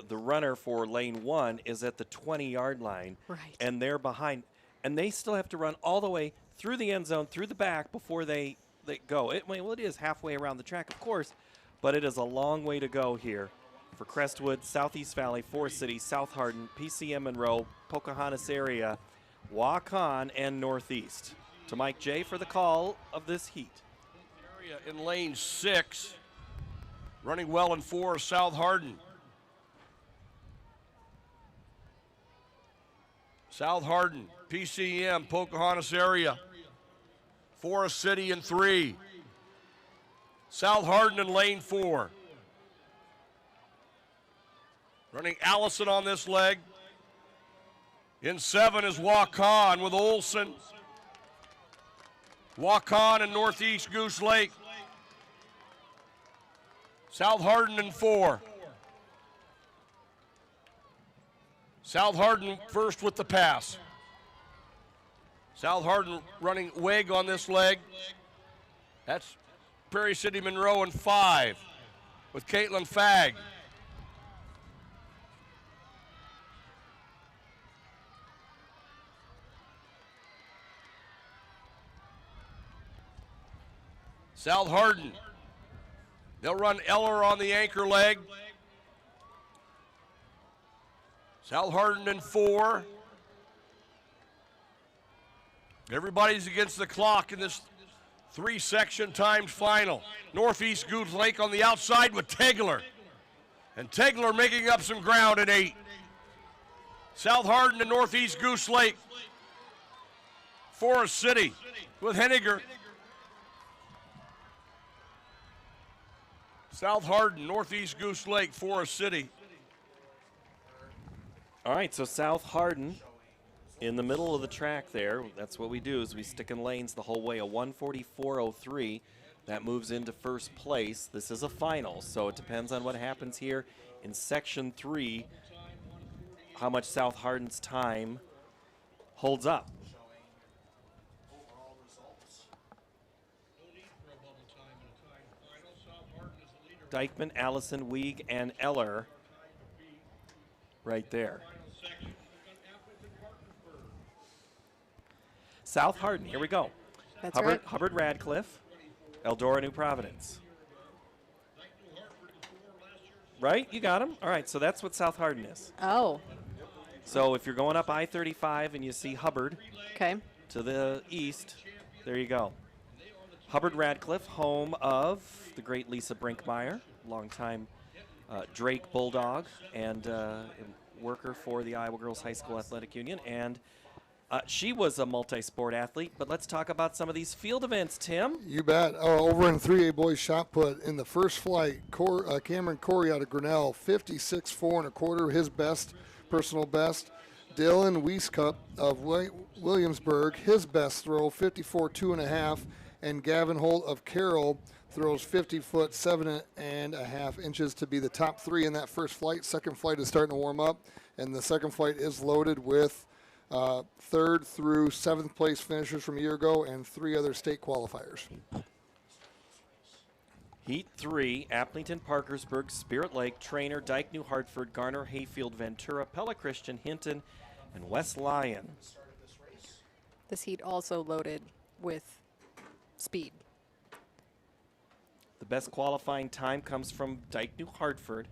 runner for lane 1 is at the 20-yard line, right? And they're behind, and they still have to run all the way through the end zone, through the back before they they go. Well, it is halfway around the track, of course, but it is a long way to go here for Crestwood, Southeast Valley, Forest City, South Hardin, PCM Monroe, Pocahontas area, Waukon, and Northeast. To Mike J for the call of this heat. Area in lane 6, running well in 4, South Hardin. South Hardin, PCM, Pocahontas area. Forest City in 3. South Hardin in lane 4. Running Allison on this leg. In 7 is Waukon with Olson. Waukon and Northeast Goose Lake. South Hardin in 4. South Hardin first with the pass. South Hardin running Wig on this leg. That's Prairie City Monroe in 5 with Caitlin Fagg. South Hardin. They'll run Eller on the anchor leg. South Hardin in 4. Everybody's against the clock in this 3-section timed final. Northeast Goose Lake on the outside with Tegler. And Tegler making up some ground at 8. South Hardin and Northeast Goose Lake. Forest City with Henniger. South Hardin, Northeast Goose Lake, Forest City. All right, so South Hardin in the middle of the track there. That's what we do, is we stick in lanes the whole way, a 1:44.03. That moves into first place. This is a final, so it depends on what happens here in Section 3, how much South Hardin's time holds up. Dykeman, Allison, Weig, and Eller right there. South Hardin, here we go. That's right. Hubbard Radcliffe, Eldora, New Providence. Right? You got them? All right, so that's what South Hardin is. Oh. So if you're going up I-35 and you see Hubbard Okay. to the east, there you go. Hubbard Radcliffe, home of the great Lisa Brinkmeyer, longtime Drake Bulldog and worker for the Iowa Girls High School Athletic Union. And she was a multi-sport athlete, but let's talk about some of these field events, Tim. You bet. Over in 3A boys shot put in the first flight, Cameron Corey out of Grinnell, 56.4 1/4, his best, personal best. Dylan Wieskup of Williamsburg, his best throw, 54.2 1/2. And Gavin Holt of Carroll throws 50 foot 7.5 inches to be the top 3 in that first flight. Second flight is starting to warm up, and the second flight is loaded with 3rd through 7th place finishers from a year ago and 3 other state qualifiers. Heat 3, Applington, Parkersburg, Spirit Lake, Trainer, Dyke, New Hartford, Garner, Hayfield, Ventura, Pella Christian, Hinton, and West Lyon. This heat also loaded with speed. The best qualifying time comes from Dyke, New Hartford,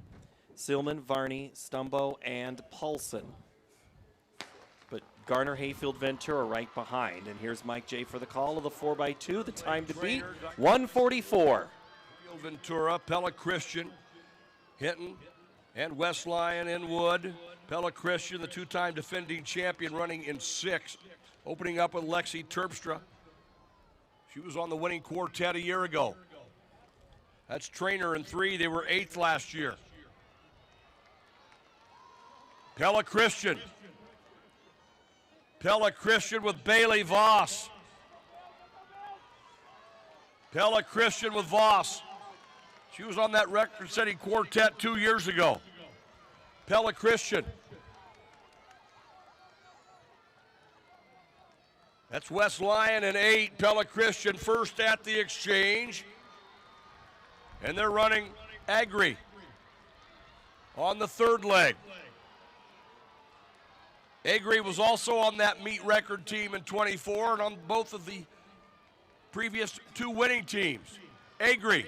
Silman, Varney, Stumbo, and Paulson. But Garner, Hayfield, Ventura right behind. And here's Mike J for the call of the 4x2. The time to beat, 1:44. Ventura, Pella Christian, Hinton, and West Lyon in Wood. Pella Christian, the 2-time defending champion, running in 6, opening up with Lexi Terpstra. She was on the winning quartet a year ago. That's Trainer in 3. They were 8th last year. Pella Christian. Pella Christian with Bailey Voss. Pella Christian with Voss. She was on that record-setting quartet 2 years ago. Pella Christian. That's West Lyon in 8. Pella Christian first at the exchange. And they're running Agri on the 3rd leg. Agri was also on that meet record team in 24 and on both of the previous 2 winning teams. Agri,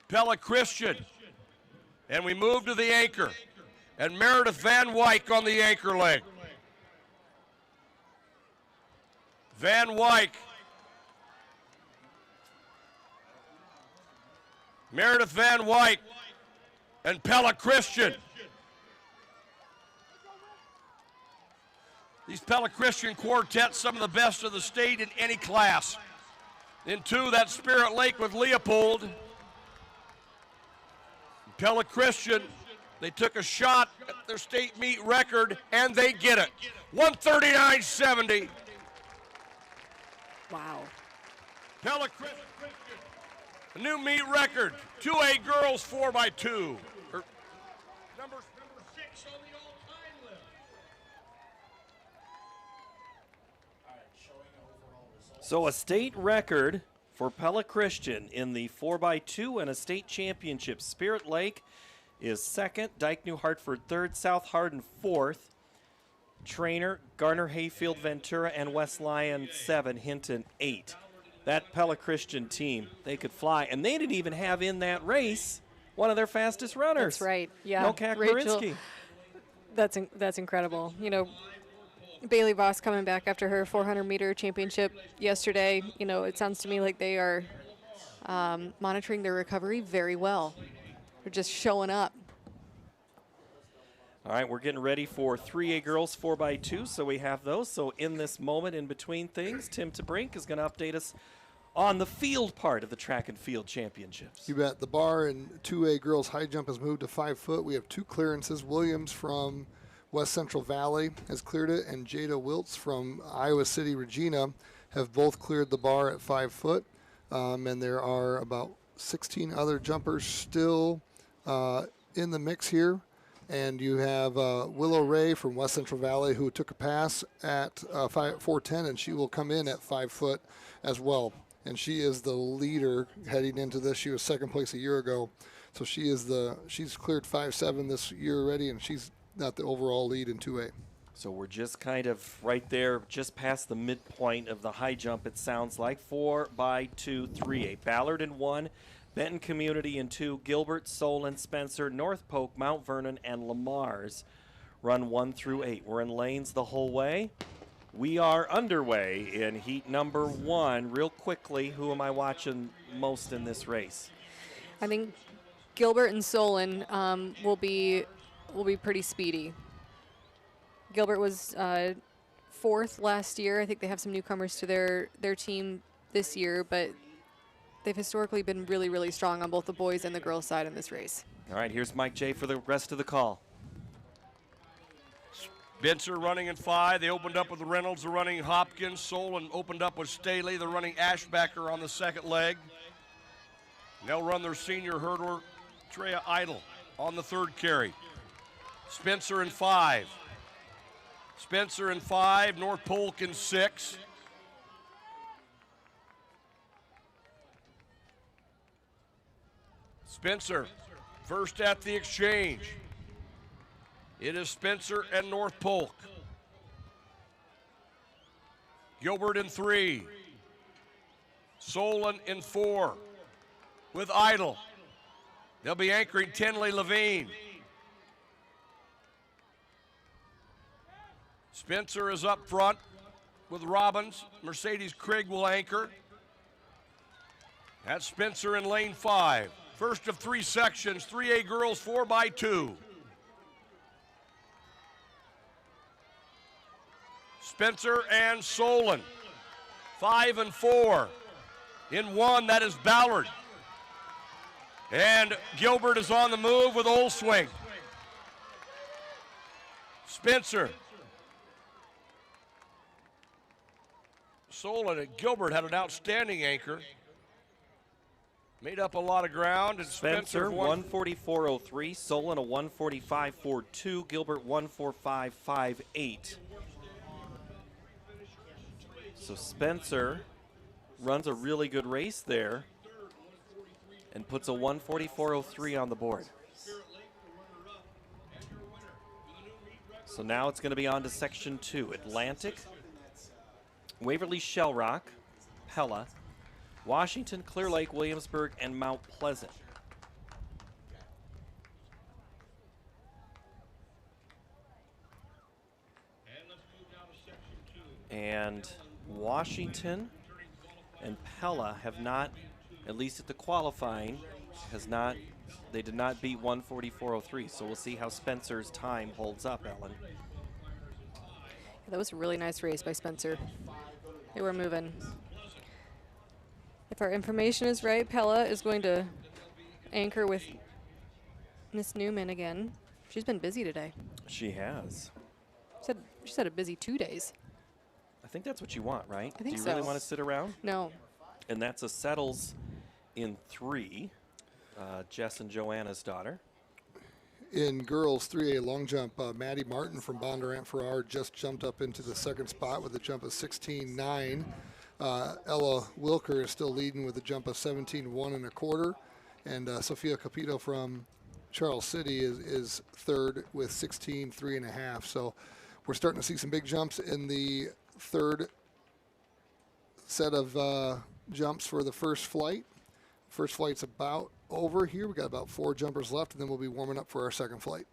Pella Christian, and we move to the anchor. And Meredith Van Wyk on the anchor leg. Van Wyk. Meredith Van Wyk and Pella Christian. These Pella Christian quartets, some of the best of the state in any class. In 2, that's Spirit Lake with Leopold. Pella Christian, they took a shot at their state meet record, and they get it. 139.70. Wow. Pella Christian, a new meet record. 2A girls 4x2. Number 6 on the all-time list. So a state record for Pella Christian in the 4x2 and a state championship. Spirit Lake is 2nd, Dyke New Hartford 3rd, South Hardin 4th, Trainer, Garner Hayfield, Ventura, and West Lyon 7, Hinton 8. That Pella Christian team, they could fly, and they didn't even have in that race one of their fastest runners. That's right. Yeah. Nokak Rachel, Marinsky. that's incredible. You know, Bailey Voss coming back after her 400-meter championship yesterday. You know, it sounds to me like they are monitoring their recovery very well. They're just showing up. All right, we're getting ready for 3A girls 4x2, so we have those. So in this moment in between things, Tim TeBrink is going to update us on the field part of the track and field championships. You bet. The bar in 2A girls high jump has moved to 5 foot. We have 2 clearances. Williams from West Central Valley has cleared it, and Jada Wiltz from Iowa City Regina have both cleared the bar at 5 foot. And there are about 16 other jumpers still in the mix here. And you have Willow Ray from West Central Valley who took a pass at 4:10, and she will come in at 5 foot as well. And she is the leader heading into this. She was 2nd place a year ago, so she's cleared 5.7 this year already, and she's got the overall lead in 2A. So we're just kind of right there, just past the midpoint of the high jump, it sounds like. 4x2, 3A. Ballard in 1. Benton Community in 2, Gilbert, Solon, Spencer, North Polk, Mount Vernon, and Lamar's run 1 through 8. We're in lanes the whole way. We are underway in heat number 1. Real quickly, who am I watching most in this race? I think Gilbert and Solon will be pretty speedy. Gilbert was 4th last year. I think they have some newcomers to their team this year, but they've historically been really, really strong on both the boys and the girls side in this race. All right, here's Mike J for the rest of the call. Spencer running in 5. They opened up with the Reynolds. They're running Hopkins. Solon opened up with Staley. They're running Ashbacker on the 2nd leg. They'll run their senior hurdler, Treya Idle, on the 3rd carry. Spencer in 5. Spencer in 5. North Polk in 6. Spencer, first at the exchange. It is Spencer and North Polk. Gilbert in 3. Solon in 4 with Idle. They'll be anchoring Tinley Levine. Spencer is up front with Robbins. Mercedes Krigg will anchor. That's Spencer in lane 5. First of 3 sections, 3A girls 4x2. Spencer and Solon, 5 and 4. In 1, that is Ballard. And Gilbert is on the move with Olswing. Spencer. Solon and Gilbert had an outstanding anchor. Made up a lot of ground. And Spencer 144.03, Solon a 145.42, Gilbert 145.58. So Spencer runs a really good race there and puts a 144.03 on the board. So now it's going to be on to section 2. Atlantic, Waverly Shell Rock, Pella, Washington, Clear Lake, Williamsburg, and Mount Pleasant. And Washington and Pella have not, at least at the qualifying, they did not beat 1:44.03. So we'll see how Spencer's time holds up, Ellen. That was a really nice race by Spencer. They were moving. If our information is right, Pella is going to anchor with Miss Newman again. She's been busy today. She has. She's had a busy 2 days. I think that's what you want, right? I think Do you so. really want to sit around? No. And that's a settles in 3, Jess and Joanna's daughter. In girls 3A long jump, Maddie Martin from Bondurant Farrar just jumped up into the second spot with a jump of 16.9. Ella Wilker is still leading with a jump of 17.1 1/4. And Sophia Capito from Charles City is third with 16.3 1/2. So we're starting to see some big jumps in the third set of jumps for the first flight. First flight's about over here. We got about 4 jumpers left, and then we'll be warming up for our second flight.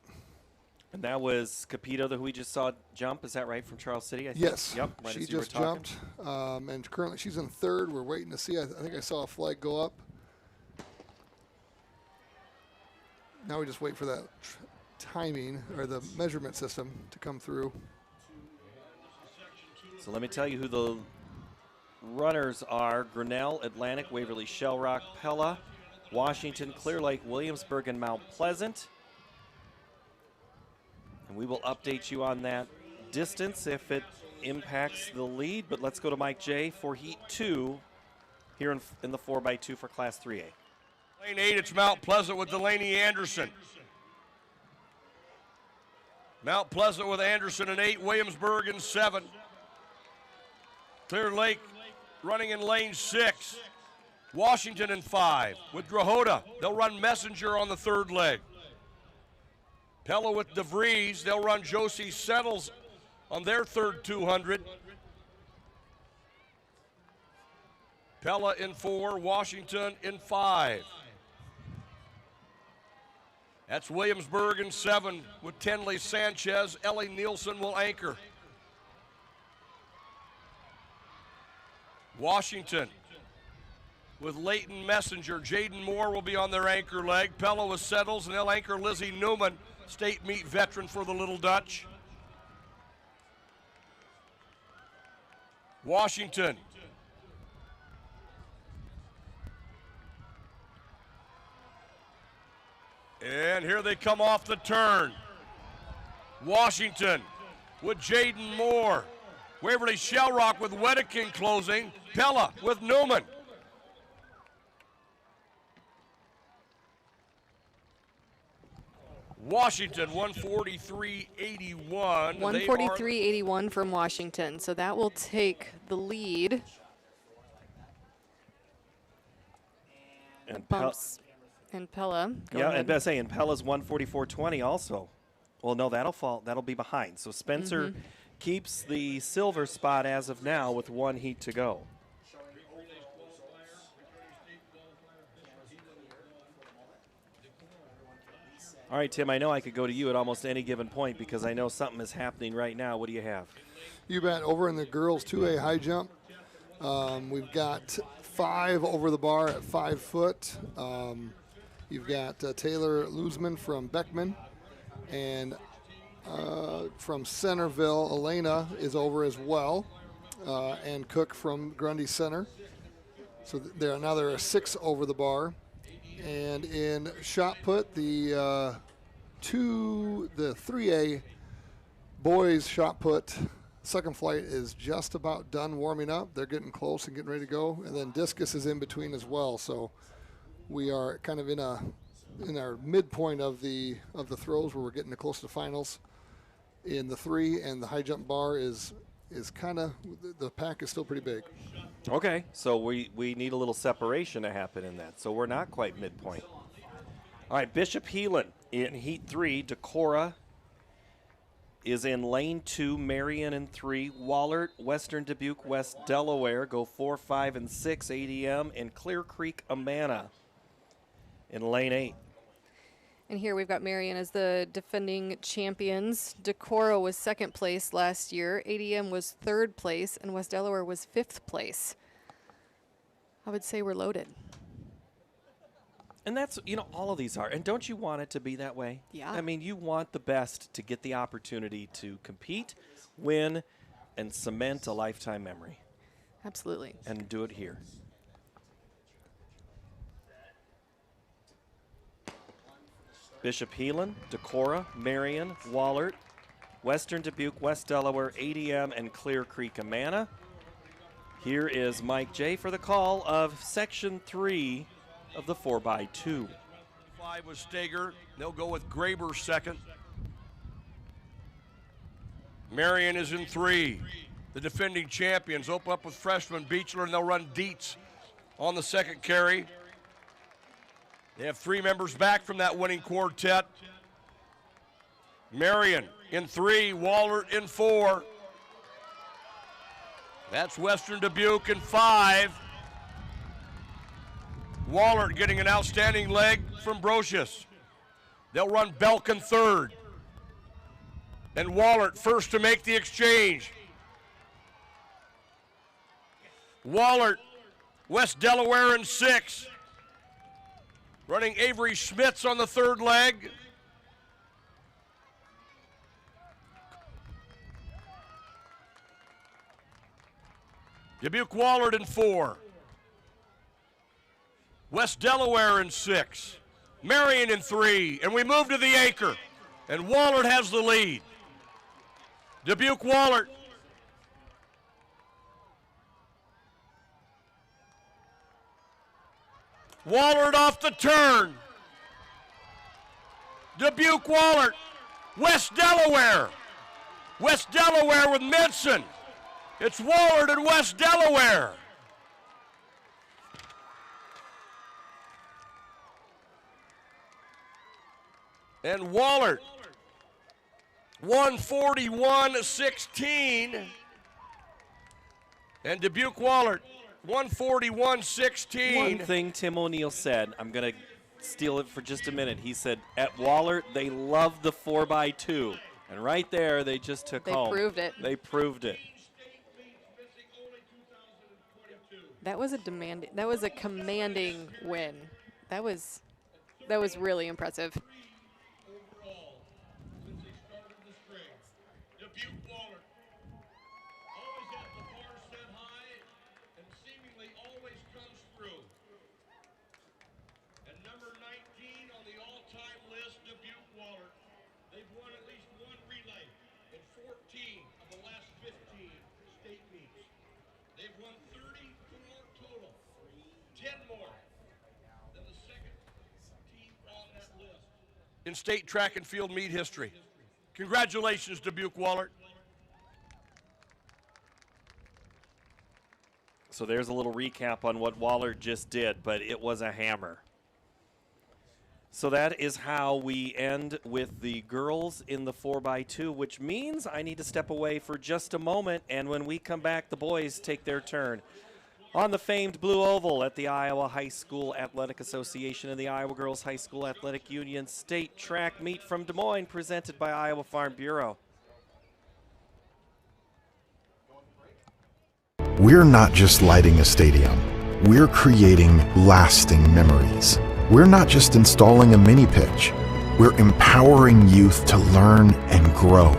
And that was Capito that we just saw jump. Is that right, from Charles City? I think? Yes. Yep. Right, she just jumped, and currently she's in third. We're waiting to see. I think I saw a flag go up. Now we just wait for that timing or the measurement system to come through. So let me tell you who the runners are. Grinnell, Atlantic, Waverly, Shell Rock, Pella, Washington, Clear Lake, Williamsburg, and Mount Pleasant. And we will update you on that distance if it impacts the lead. But let's go to Mike J for Heat 2 here in the 4x2 for Class 3A. Lane 8, it's Mount Pleasant with Delaney Anderson. Mount Pleasant with Anderson in 8, Williamsburg in 7. Clear Lake running in lane 6. Washington in 5 with Grahota. They'll run Messenger on the third leg. Pella with DeVries. They'll run Josie Settles on their third 200. Pella in 4, Washington in 5. That's Williamsburg in 7 with Tenley Sanchez. Ellie Nielsen will anchor. Washington with Leighton Messenger. Jaden Moore will be on their anchor leg. Pella with Settles, and they'll anchor Lizzie Newman, state meet veteran for the Little Dutch. Washington. And here they come off the turn. Washington with Jaden Moore. Waverly Shell Rock with Wedeking closing. Pella with Newman. Washington 143.81. 143.81 from Washington. So that will take the lead. And And Pella. Yeah, and Beth saying Pella's 144.20 also. Well, no, that'll be behind. So Spencer keeps the silver spot as of now with 1 heat to go. All right, Tim, I know I could go to you at almost any given point because I know something is happening right now. What do you have? You bet. Over in the girls 2A high jump, we've got 5 over the bar at 5 foot. You've got Taylor Luzman from Beckman, and from Centerville, Elena is over as well, and Cook from Grundy Center. So there are 6 over the bar. And in shot put, the 3A boys shot put second flight is just about done warming up. They're getting close and getting ready to go. And then discus is in between as well. So we are kind of in our midpoint of the throws where we're getting close to finals in the 3, and the high jump bar is kind of, the pack is still pretty big. Okay, so we need a little separation to happen in that. So we're not quite midpoint. All right, Bishop Heelan in Heat 3, Decorah is in lane 2, Marion in 3, Wallert, Western Dubuque, West Delaware go 4, 5, and 6, ADM, and Clear Creek, Amana in lane 8. And here we've got Marion as the defending champions. Decorah was 2nd place last year. ADM was 3rd place, and West Delaware was 5th place. I would say we're loaded. And that's, all of these are. And don't you want it to be that way? Yeah. I mean, you want the best to get the opportunity to compete, win, and cement a lifetime memory. Absolutely. And do it here. Bishop Heelan, Decorah, Marion, Wallert, Western Dubuque, West Delaware, ADM, and Clear Creek, Amana. Here is Mike J. for the call of Section 3 of the 4x2. 5 was Steger. They'll go with Graber second. Marion is in 3. The defending champions open up with freshman Beechler, and they'll run Dietz on the second carry. They have 3 members back from that winning quartet. Marion in 3, Wallert in 4. That's Western Dubuque in 5. Wallert getting an outstanding leg from Brocious. They'll run Belkin 3rd. And Wallert first to make the exchange. Wallert, West Delaware in 6. Running Avery Schmitz on the 3rd leg. Dubuque Wallert in 4. West Delaware in 6. Marion in 3. And we move to the anchor. And Wallert has the lead. Dubuque Wallert. Wallert off the turn. Dubuque Wallert. West Delaware. West Delaware with Minson. It's Wallert and West Delaware. And Wallert, 141-16. And Dubuque Wallert, 141-16. One thing Tim O'Neill said, I'm going to steal it for just a minute. He said, at Wallert, they love the 4x2. And right there, they just took home. They proved it. They proved it. That was a commanding win. That was really impressive. In state track and field meet history. Congratulations, Dubuque Wallert. So there's a little recap on what Wallert just did, but it was a hammer. So that is how we end with the girls in the 4x2, which means I need to step away for just a moment, and when we come back, the boys take their turn on the famed Blue Oval at the Iowa High School Athletic Association and the Iowa Girls High School Athletic Union State Track Meet from Des Moines, presented by Iowa Farm Bureau. We're not just lighting a stadium. We're creating lasting memories. We're not just installing a mini pitch. We're empowering youth to learn and grow.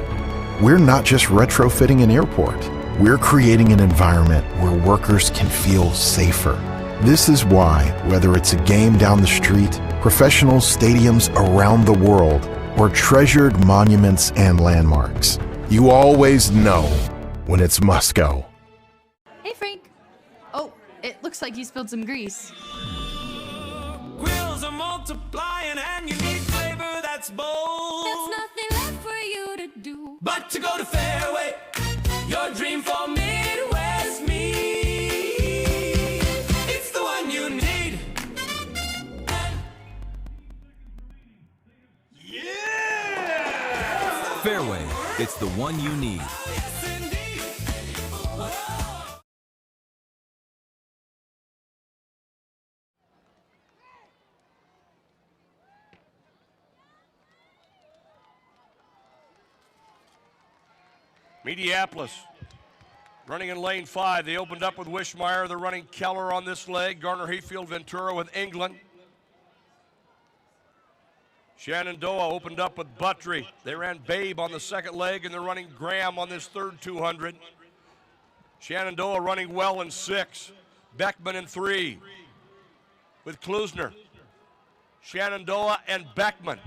We're not just retrofitting an airport. We're creating an environment where workers can feel safer. This is why, whether it's a game down the street, professional stadiums around the world, or treasured monuments and landmarks, you always know when it's must go. Hey, Frank. Oh, it looks like you spilled some grease. Grills are multiplying and you need flavor that's bold. There's nothing left for you to do but to go to Fairway, your dream for Midwest meat. It's the one you need. Yeah! Fairway, it's the one you need. Mediapolis running in lane 5. They opened up with Wishmeyer. They're running Keller on this leg. Garner Hayfield Ventura with England. Shenandoah opened up with Buttry. They ran Babe on the second leg, and they're running Graham on this third 200. Shenandoah running well in 6. Beckman in 3 with Klusner. Shenandoah and Beckman.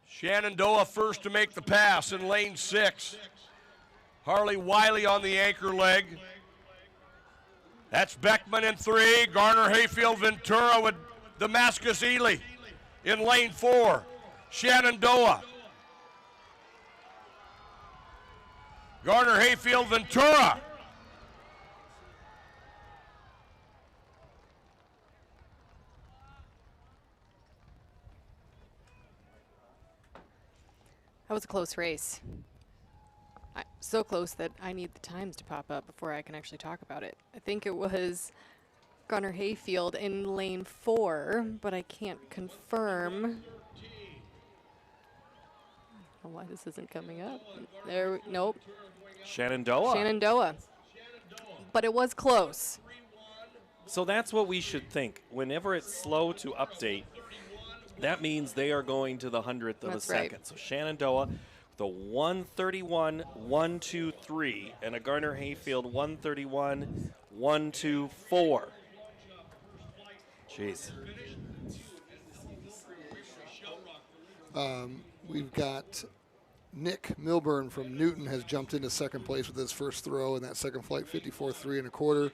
Shenandoah first to make the pass in lane 6. Harley Wiley on the anchor leg. That's Beckman in 3. Garner Hayfield Ventura with Damascus Ely in lane 4. Shenandoah. Garner Hayfield Ventura. That was a close race. So close that I need the times to pop up before I can actually talk about it. I think it was Garner Hayfield in lane 4, but I can't confirm. I don't know why this isn't coming up. Nope. Shenandoah. Shenandoah. But it was close. So that's what we should think. Whenever it's slow to update, that means they are going to the 100th of a second. Right. So Shenandoah, the 131, 123, and a Garner Hayfield 131, 124. Jeez. We've got Nick Milburn from Newton has jumped into second place with his first throw in that second flight, 54.3 1/4.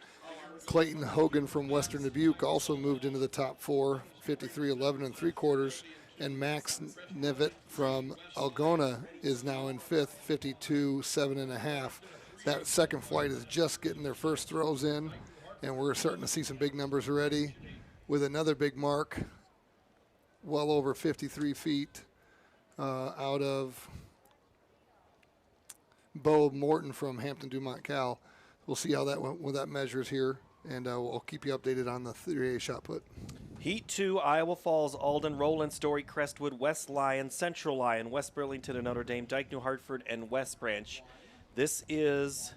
Clayton Hogan from Western Dubuque also moved into the top 4, 53.11 3/4. And Max Nevitt from Algona is now in 5th, 52.7 1/2. That second flight is just getting their first throws in, and we're starting to see some big numbers already with another big mark, well over 53 feet out of Bo Morton from Hampton Dumont Cal. We'll see how that measures here, and we'll keep you updated on the 3A shot put. Heat 2, Iowa Falls, Alden, Roland, Story, Crestwood, West Lyon, Central Lyon, West Burlington and Notre Dame, Dike, New Hartford, and West Branch. This is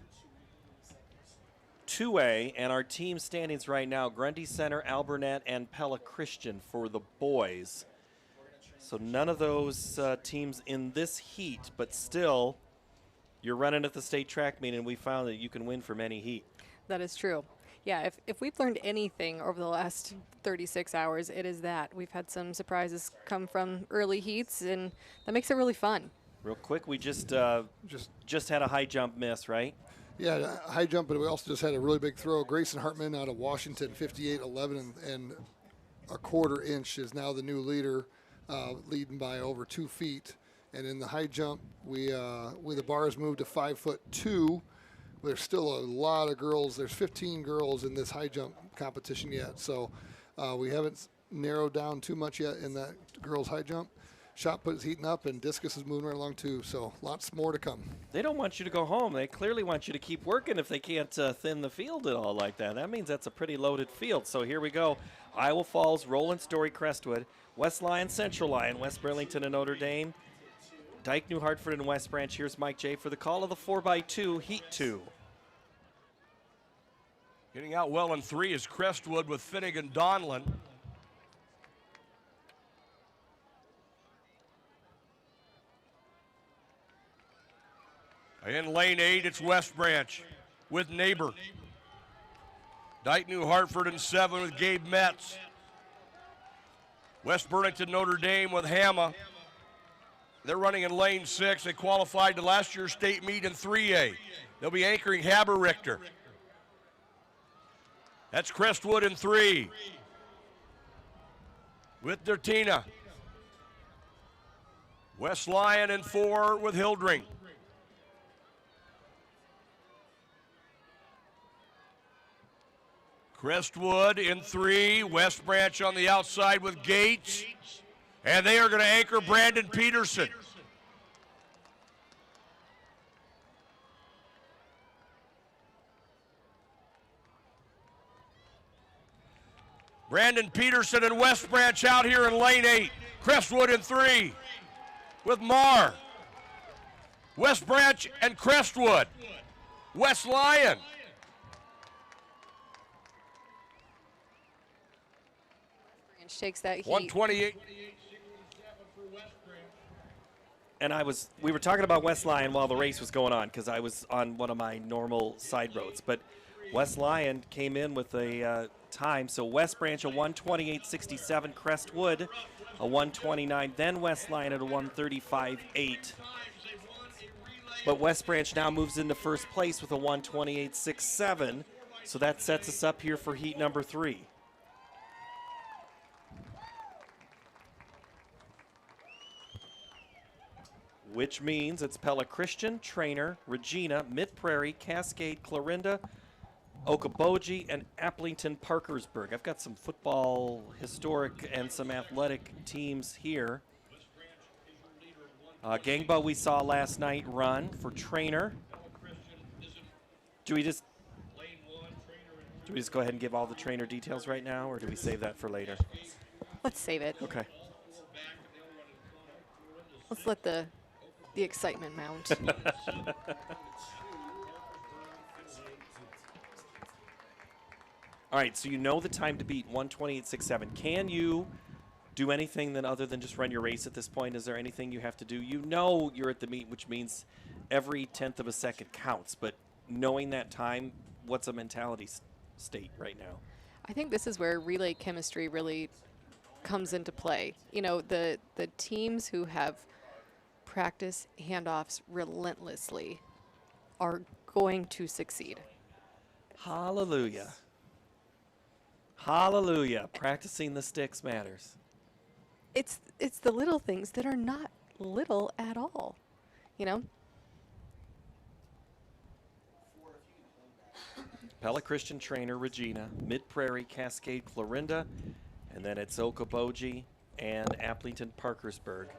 2A, and our team standings right now, Grundy Center, Alburnett, and Pella Christian for the boys. So none of those teams in this heat, but still, you're running at the state track meet, and we found that you can win from any heat. That is true. Yeah, if we've learned anything over the last 36 hours, it is that. We've had some surprises come from early heats, and that makes it really fun. Real quick, we just had a high jump miss, right? Yeah, high jump, but we also just had a really big throw. Grayson Hartman out of Washington, 58.11 and 1/4 inch is now the new leader, leading by over 2 feet. And in the high jump, the bars moved to 5'2". There's still a lot of girls. There's 15 girls in this high jump competition yet. So we haven't narrowed down too much yet in that girls high jump. Shot put is heating up, and discus is moving right along too. So lots more to come. They don't want you to go home. They clearly want you to keep working if they can't thin the field at all like that. That means that's a pretty loaded field. So here we go. Iowa Falls, Roland, Story, Crestwood, West Lyon, Central Lyon, West Burlington and Notre Dame, Dike, New Hartford, and West Branch. Here's Mike J. for the call of the 4x2 Heat 2. Getting out well in 3 is Crestwood with Finnegan Donlin. In lane 8, it's West Branch with Neighbor. Dike, New Hartford in 7 with Gabe Metz. West Burlington, Notre Dame with Hamma. They're running in lane 6. They qualified to last year's state meet in 3A. They'll be anchoring Haber-Richter. That's Crestwood in 3 with Dertina. West Lyon in 4 with Hildring. Crestwood in 3, West Branch on the outside with Gates. And they are going to anchor Brandon Peterson. Brandon Peterson and West Branch out here in lane 8. Crestwood in 3 with Marr. West Branch and Crestwood. West Lyon. Branch takes that heat. 128. And we were talking about West Lyon while the race was going on because I was on one of my normal side roads. But West Lyon came in with a time. So West Branch a 128.67, Crestwood a 129, then West Lyon at a 135.8. But West Branch now moves into first place with a 128.67. So that sets us up here for heat number 3. Which means it's Pella Christian, Trainer, Regina, Mid-Prairie, Cascade, Clarinda, Okoboji, and Applington Parkersburg. I've got some football historic and some athletic teams here. Gangba we saw last night run for Trainer. Do we just go ahead and give all the Trainer details right now, or do we save that for later? Let's save it. Okay. Let's let the excitement mount. All right, so you know the time to beat, 128.67. Can you do anything other than just run your race at this point? Is there anything you have to do? You know you're at the meet, which means every 1/10 of a second counts, but knowing that time, what's a mentality state right now? I think this is where relay chemistry really comes into play. You know, the teams who have practice handoffs relentlessly are going to succeed. Hallelujah. Hallelujah. Practicing the sticks matters. It's the little things that are not little at all, you know? Pella Christian, Trainer, Regina, Mid-Prairie, Cascade, Clarinda, and then it's Okoboji and Applington Parkersburg.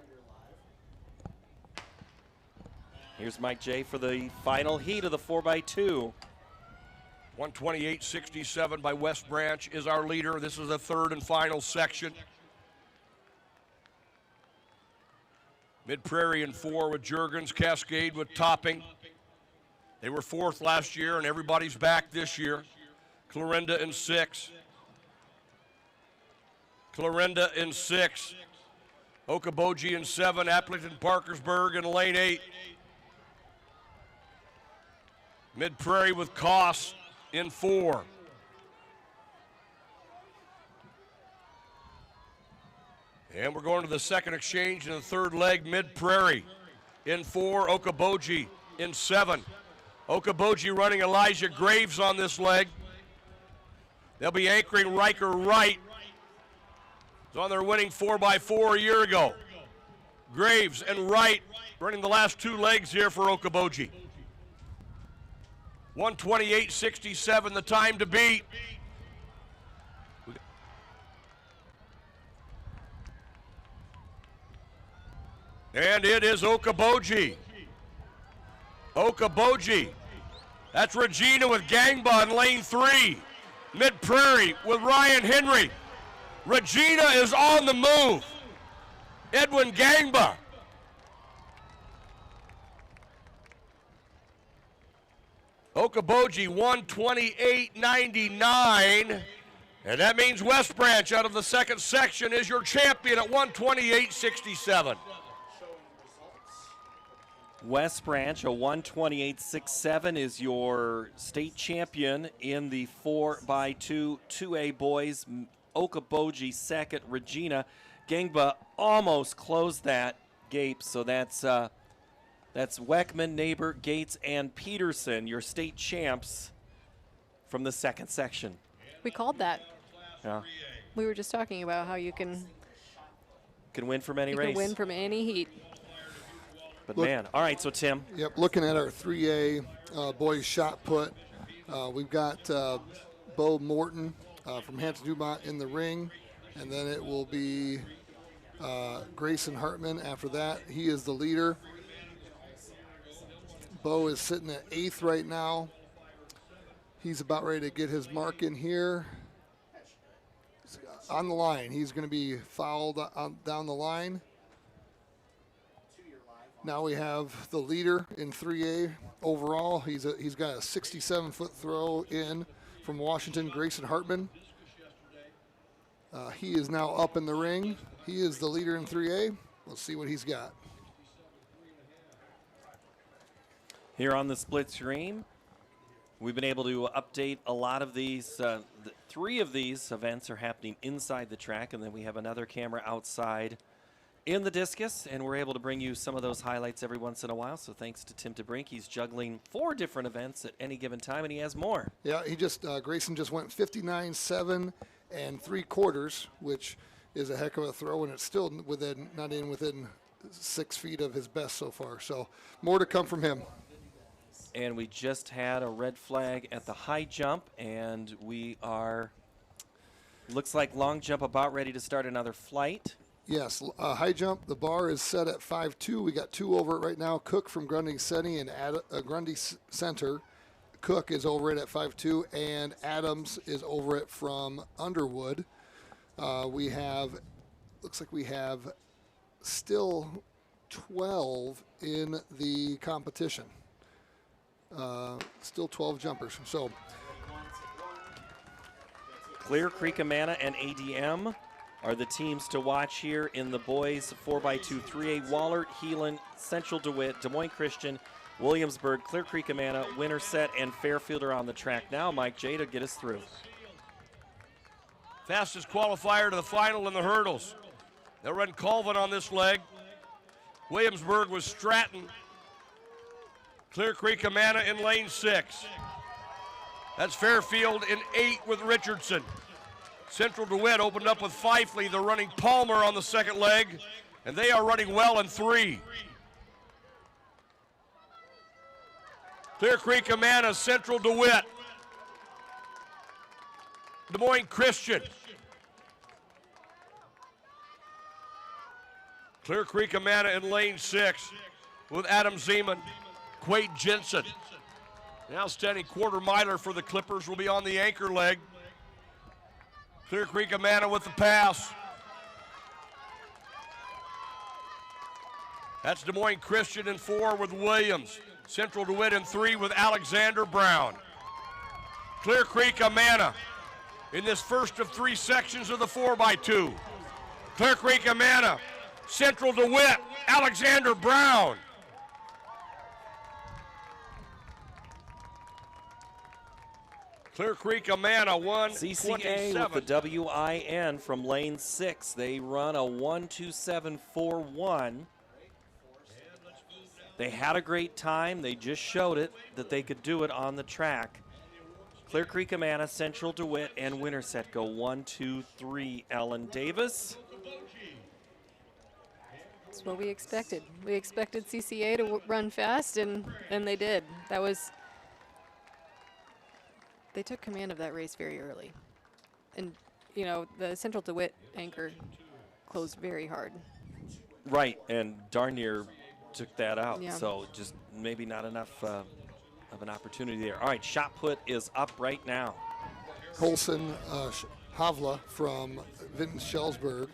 Here's Mike J for the final heat of the 4x2. 128.67 by West Branch is our leader. This is the third and final section. Mid-Prairie in 4 with Juergens, Cascade with Topping. They were 4th last year, and everybody's back this year. Clarinda in 6. Clarinda in 6. Okoboji in 7. Applington Parkersburg in lane 8. Mid-Prairie with Koss in 4. And we're going to the second exchange in the third leg. Mid-Prairie in 4. Okoboji in 7. Okoboji running Elijah Graves on this leg. They'll be anchoring Riker Wright. He's on their winning 4x4 a year ago. Graves and Wright running the last 2 legs here for Okoboji. 128.67, the time to beat. And it is Okoboji. Okoboji. That's Regina with Gangba in lane 3. Mid-Prairie with Ryan Henry. Regina is on the move. Edwin Gangba. Okoboji 128.99. And that means West Branch out of the second section is your champion at 128.67. West Branch, a 128.67 is your state champion in the 4x2 2A boys. Okoboji second, Regina. Gangba almost closed that gap, so that's Weckman, Neighbor, Gates, and Peterson, your state champs from the second section. We called that. Yeah. We were just talking about how you can win from any race. You can win from any heat. But man, all right, so Tim. Yep, looking at our 3A boys shot put, we've got Bo Morton from Hampton Dumont in the ring, and then it will be Grayson Hartman after that. He is the leader. Bo is sitting at 8th right now. He's about ready to get his mark in here. On the line, he's going to be fouled down the line. Now we have the leader in 3A overall. He's got a 67-foot throw in from Washington, Grayson Hartman. He is now up in the ring. He is the leader in 3A. Let's see what he's got. Here on the split screen, we've been able to update a lot of these. 3 of these events are happening inside the track, and then we have another camera outside in the discus, and we're able to bring you some of those highlights every once in a while. So thanks to Tim DeBrink, he's juggling 4 different events at any given time, and he has more. Yeah, Grayson just went 59.7 3/4, which is a heck of a throw, and it's still within 6 feet of his best so far. So more to come from him. And we just had a red flag at the high jump, and we are, looks like long jump about ready to start another flight. Yes, high jump, the bar is set at 5.2. We got 2 over it right now. Cook from Grundy City and Grundy Center. Cook is over it at 5.2, and Adams is over it from Underwood. Looks like we have still 12 in the competition. Still 12 jumpers. So Clear Creek Amana and ADM are the teams to watch here in the boys 4x2 3A. Wahlert, Heelan, Central DeWitt, Des Moines Christian, Williamsburg, Clear Creek Amana, Winterset, and Fairfield are on the track now. Mike J to get us through. Fastest qualifier to the final in the hurdles. They'll run Colvin on this leg. Williamsburg was Stratton. Clear Creek Amana in lane 6. That's Fairfield in 8 with Richardson. Central DeWitt opened up with Fifley. They're running Palmer on the second leg, and they are running well in 3. Clear Creek Amana, Central DeWitt. Des Moines Christian. Clear Creek Amana in lane 6 with Adam Zeman, Quade Jensen. The outstanding quarter miler for the Clippers will be on the anchor leg. Clear Creek Amana with the pass. That's Des Moines Christian in 4 with Williams. Central DeWitt in 3 with Alexander Brown. Clear Creek Amana in this first of 3 sections of the 4x2. Clear Creek Amana, Central DeWitt, Alexander Brown. Clear Creek Amana 1:27. CCA with the WIN from lane 6. They run a 1:27.41. They had a great time. They just showed it that they could do it on the track. Clear Creek Amana, Central DeWitt, and Winterset go 1-2-3. Ellen Davis. That's what we expected. We expected CCA to run fast, and they did. They took command of that race very early. And, you know, the Central DeWitt anchor closed very hard. Right, and darn near took that out. Yeah. So just maybe not enough of an opportunity there. All right, shot put is up right now. Colson Havla from Vinton Schellsburg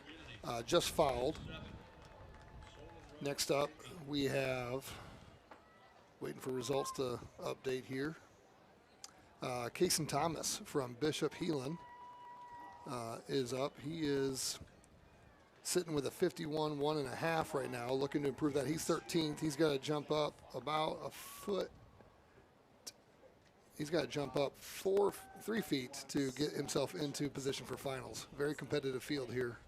just fouled. Next up, we have, waiting for results to update here, Kason Thomas from Bishop Heelan is up. He is sitting with a 51.1.5 right now, looking to improve that. He's 13th. He's got to jump up about a foot. He's got to jump up 3 feet to get himself into position for finals. Very competitive field here.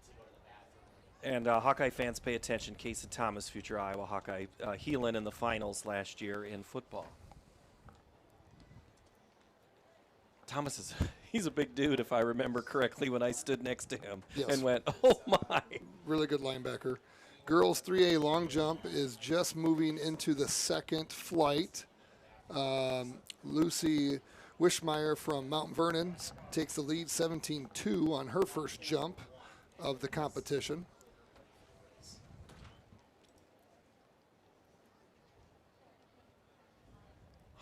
And Hawkeye fans, pay attention. Kason Thomas, future Iowa Hawkeye, Heelan in the finals last year in football. Thomas he's a big dude, if I remember correctly, when I stood next to him and went, oh my. Really good linebacker. Girls 3A long jump is just moving into the second flight. Lucy Wishmeyer from Mount Vernon takes the lead, 17-2 on her first jump of the competition.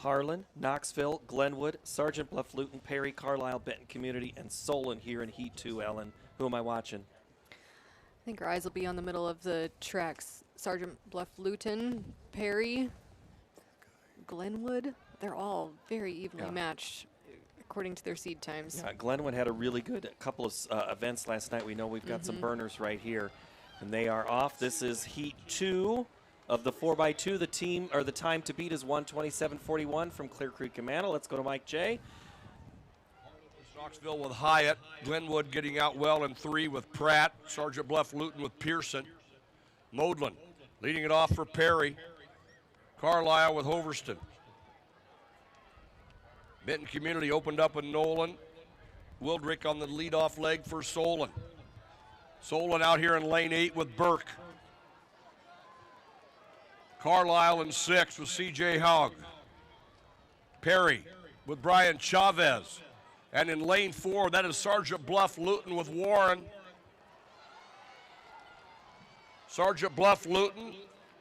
Harlan, Knoxville, Glenwood, Sergeant Bluff, Luton, Perry, Carlisle, Benton Community, and Solon here in Heat 2, Ellen. Who am I watching? I think our eyes will be on the middle of the tracks. Sergeant Bluff, Luton, Perry, Glenwood. They're all very evenly matched according to their seed times. Yeah, Glenwood had a really good couple of events last night. We know we've got some burners right here, and they are off. This is Heat 2 of the 4x2. The team, or the time to beat, is 1:27:41 from Clear Creek, Amana. Let's go to Mike J. Knoxville with Hyatt, Glenwood getting out well in 3 with Pratt, Sergeant Bluff Luton with Pearson, Modlin leading it off for Perry, Carlisle with Hoverston. Benton Community opened up with Nolan, Wildrick on the leadoff leg for Solon. Solon out here in lane 8 with Burke. Carlisle in 6 with C.J. Haug. Perry with Brian Chavez. And in lane 4, that is Sergeant Bluff Luton with Warren. Sergeant Bluff Luton,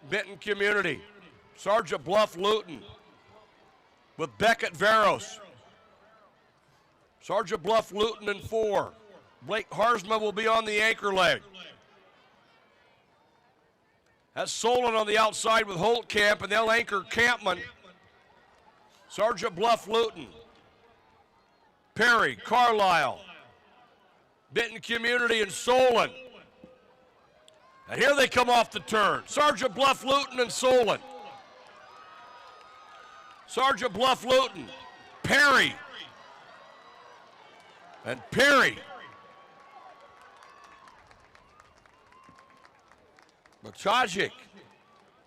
Benton Community. Sergeant Bluff Luton with Beckett Veros. Sergeant Bluff Luton in 4. Blake Harsma will be on the anchor leg. That's Solon on the outside with Holtkamp, and they'll anchor Campman. Sergeant Bluff Luton. Perry, Carlisle, Benton Community, and Solon. And here they come off the turn. Sergeant Bluff Luton and Solon. Sergeant Bluff Luton, Perry, and Perry. Machajic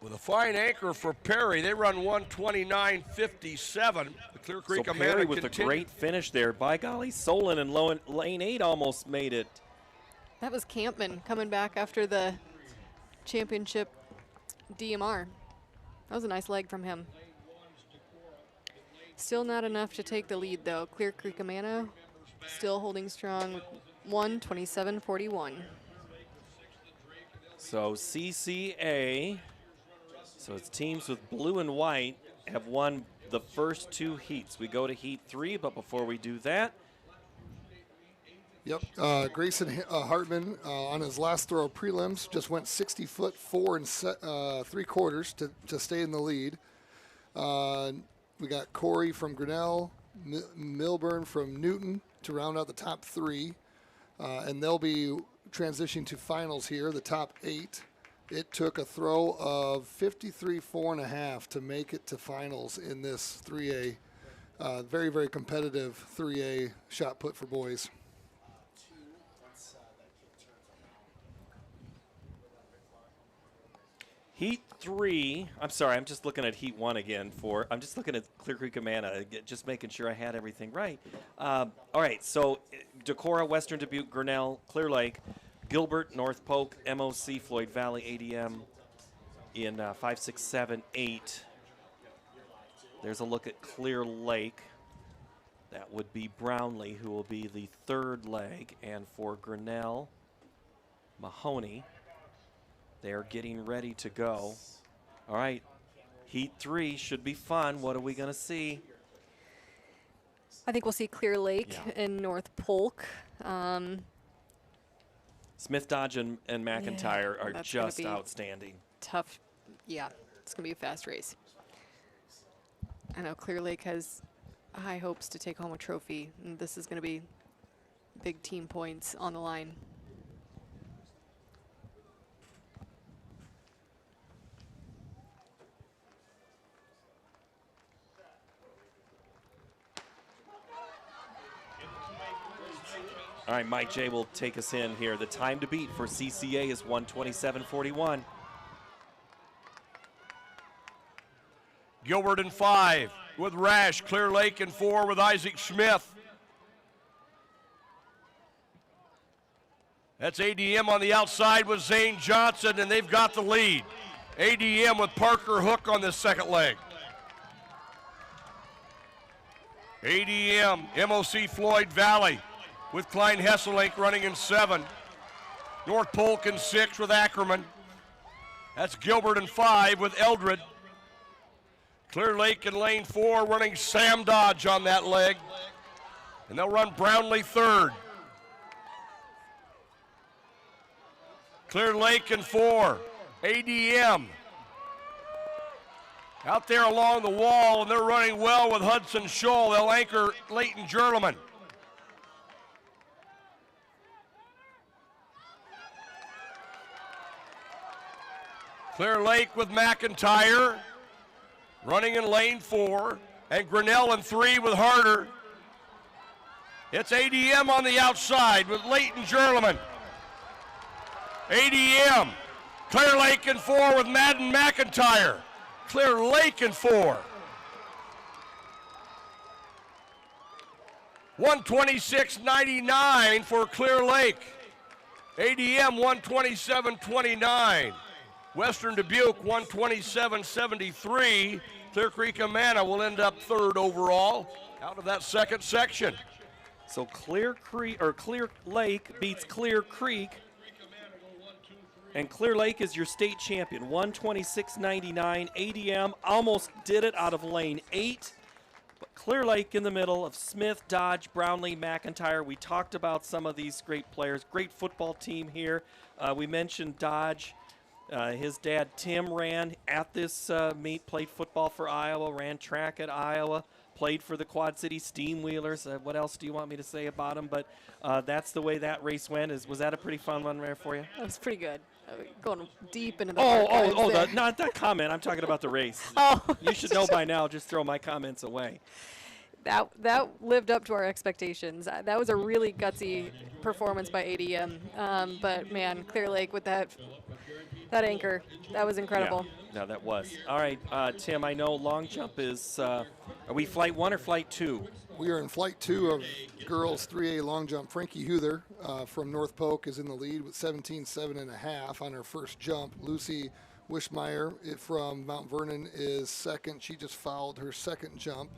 with a fine anchor for Perry. They run 1:29:57. The Clear Creek So Amana Perry with a great finish there. By golly, Solon and lane 8 almost made it. That was Campman coming back after the championship DMR. That was a nice leg from him. Still not enough to take the lead, though. Clear Creek Amana still holding strong with 1:27:41. So CCA, so it's teams with blue and white, have won the first 2 heats. We go to Heat 3, but before we do that. Yep, Grayson Hartman on his last throw of prelims just went 60 foot 4 3/4 to stay in the lead. We got Corey from Grinnell, Milburn from Newton to round out the top 3, and they'll be transitioning to finals here, the top 8. It took a throw of 53.4½ to make it to finals in this 3A. Very, very competitive 3A shot put for boys. Heat 3, I'm sorry, I'm just looking at Heat 1 again I'm just looking at Clear Creek Amana, just making sure I had everything right. All right, so Decorah, Western Dubuque, Grinnell, Clear Lake, Gilbert, North Polk, MOC, Floyd Valley, ADM in 5, 6, 7, 8. There's a look at Clear Lake. That would be Brownlee, who will be the 3rd leg. And for Grinnell, Mahoney, they're getting ready to go. All right, Heat 3 should be fun. What are we going to see? I think we'll see Clear Lake and North Polk. Smith, Dodge, and McIntyre are just outstanding. Tough. Yeah, it's going to be a fast race. I know Clear Lake has high hopes to take home a trophy, and this is going to be big team points on the line. All right, Mike J will take us in here. The time to beat for CCA is 1:27:41. Gilbert in 5 with Rash, Clear Lake in 4 with Isaac Smith. That's ADM on the outside with Zane Johnson, and they've got the lead. ADM with Parker Hook on this 2nd leg. ADM, MOC Floyd Valley with Klein Hesselink running in 7. North Polk in 6 with Ackerman. That's Gilbert in 5 with Eldred. Clear Lake in lane 4, running Sam Dodge on that leg. And they'll run Brownlee third. Clear Lake in 4, ADM. Out there along the wall, and they're running well with Hudson Scholl. They'll anchor Leighton Jerleman. Clear Lake with McIntyre, running in lane 4, and Grinnell in 3 with Harder. It's ADM on the outside with Leighton Jerleman. ADM, Clear Lake in 4 with Madden McIntyre. Clear Lake in 4. 126.99 for Clear Lake. ADM 127.29. Western Dubuque 127.73. Clear Creek Amana will end up third overall out of that second section. So Clear Lake beats Clear Creek. And Clear Lake is your state champion, 126.99. ADM almost did it out of lane 8. But Clear Lake in the middle of Smith, Dodge, Brownlee, McIntyre. We talked about some of these great players. Great football team here. We mentioned Dodge. His dad, Tim, ran at this meet, played football for Iowa, ran track at Iowa, played for the Quad City Steamwheelers. What else do you want me to say about him? But that's the way that race went. Was that a pretty fun one there for you? That was pretty good. Going deep into the not that comment. I'm talking about the race. You should know by now. Just throw my comments away. That lived up to our expectations. That was a really gutsy performance by ADM. But man, Clear Lake with that anchor, that was incredible. Yeah, no, that was. All right, Tim, I know long jump is, are we flight 1 or flight 2? We are in flight 2 of girls 3A long jump. Frankie Huther from North Polk is in the lead with 17.7.5 on her first jump. Lucy Wishmeyer from Mount Vernon is second. She just fouled her second jump.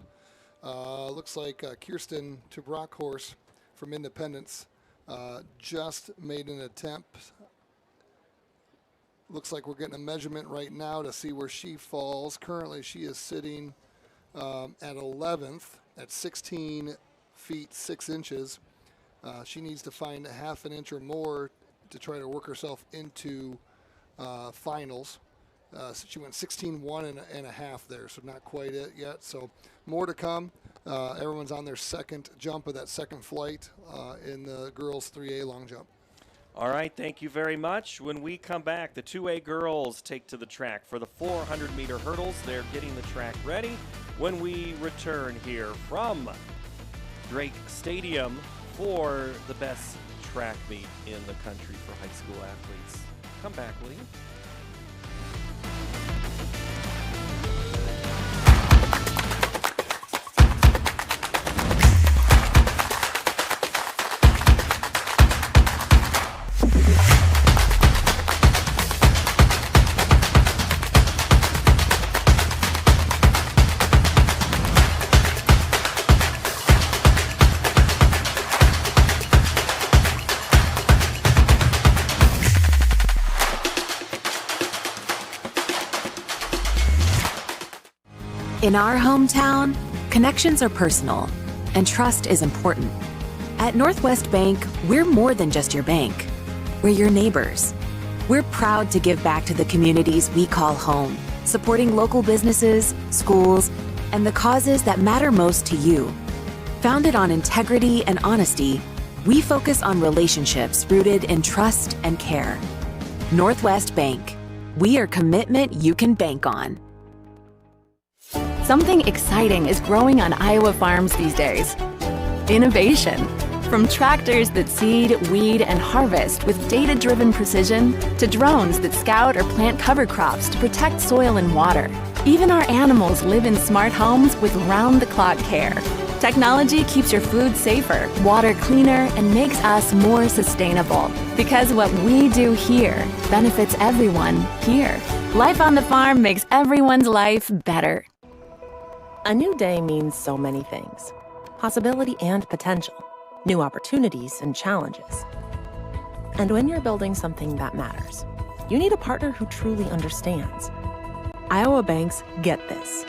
Looks like Kirsten Tubrockhorse from Independence just made an attempt. Looks like we're getting a measurement right now to see where she falls. Currently, she is sitting at 11th at 16 feet 6 inches. She needs to find a half an inch or more to try to work herself into finals. So she went 16.1 and a half there, so not quite it yet. So more to come. Everyone's on their second jump of that second flight in the girls 3A long jump. All right, thank you very much. When we come back, the 2A girls take to the track for the 400-meter hurdles. They're getting the track ready when we return here from Drake Stadium for the best track meet in the country for high school athletes. Come back, will you? In our hometown, connections are personal, and trust is important. At Northwest Bank, we're more than just your bank. We're your neighbors. We're proud to give back to the communities we call home, supporting local businesses, schools, and the causes that matter most to you. Founded on integrity and honesty, we focus on relationships rooted in trust and care. Northwest Bank. We are commitment you can bank on. Something exciting is growing on Iowa farms these days. Innovation. From tractors that seed, weed, and harvest with data-driven precision to drones that scout or plant cover crops to protect soil and water. Even our animals live in smart homes with round-the-clock care. Technology keeps your food safer, water cleaner, and makes us more sustainable. Because what we do here benefits everyone here. Life on the farm makes everyone's life better. A new day means so many things. Possibility and potential. New opportunities and challenges. And when you're building something that matters, you need a partner who truly understands. Iowa banks get this.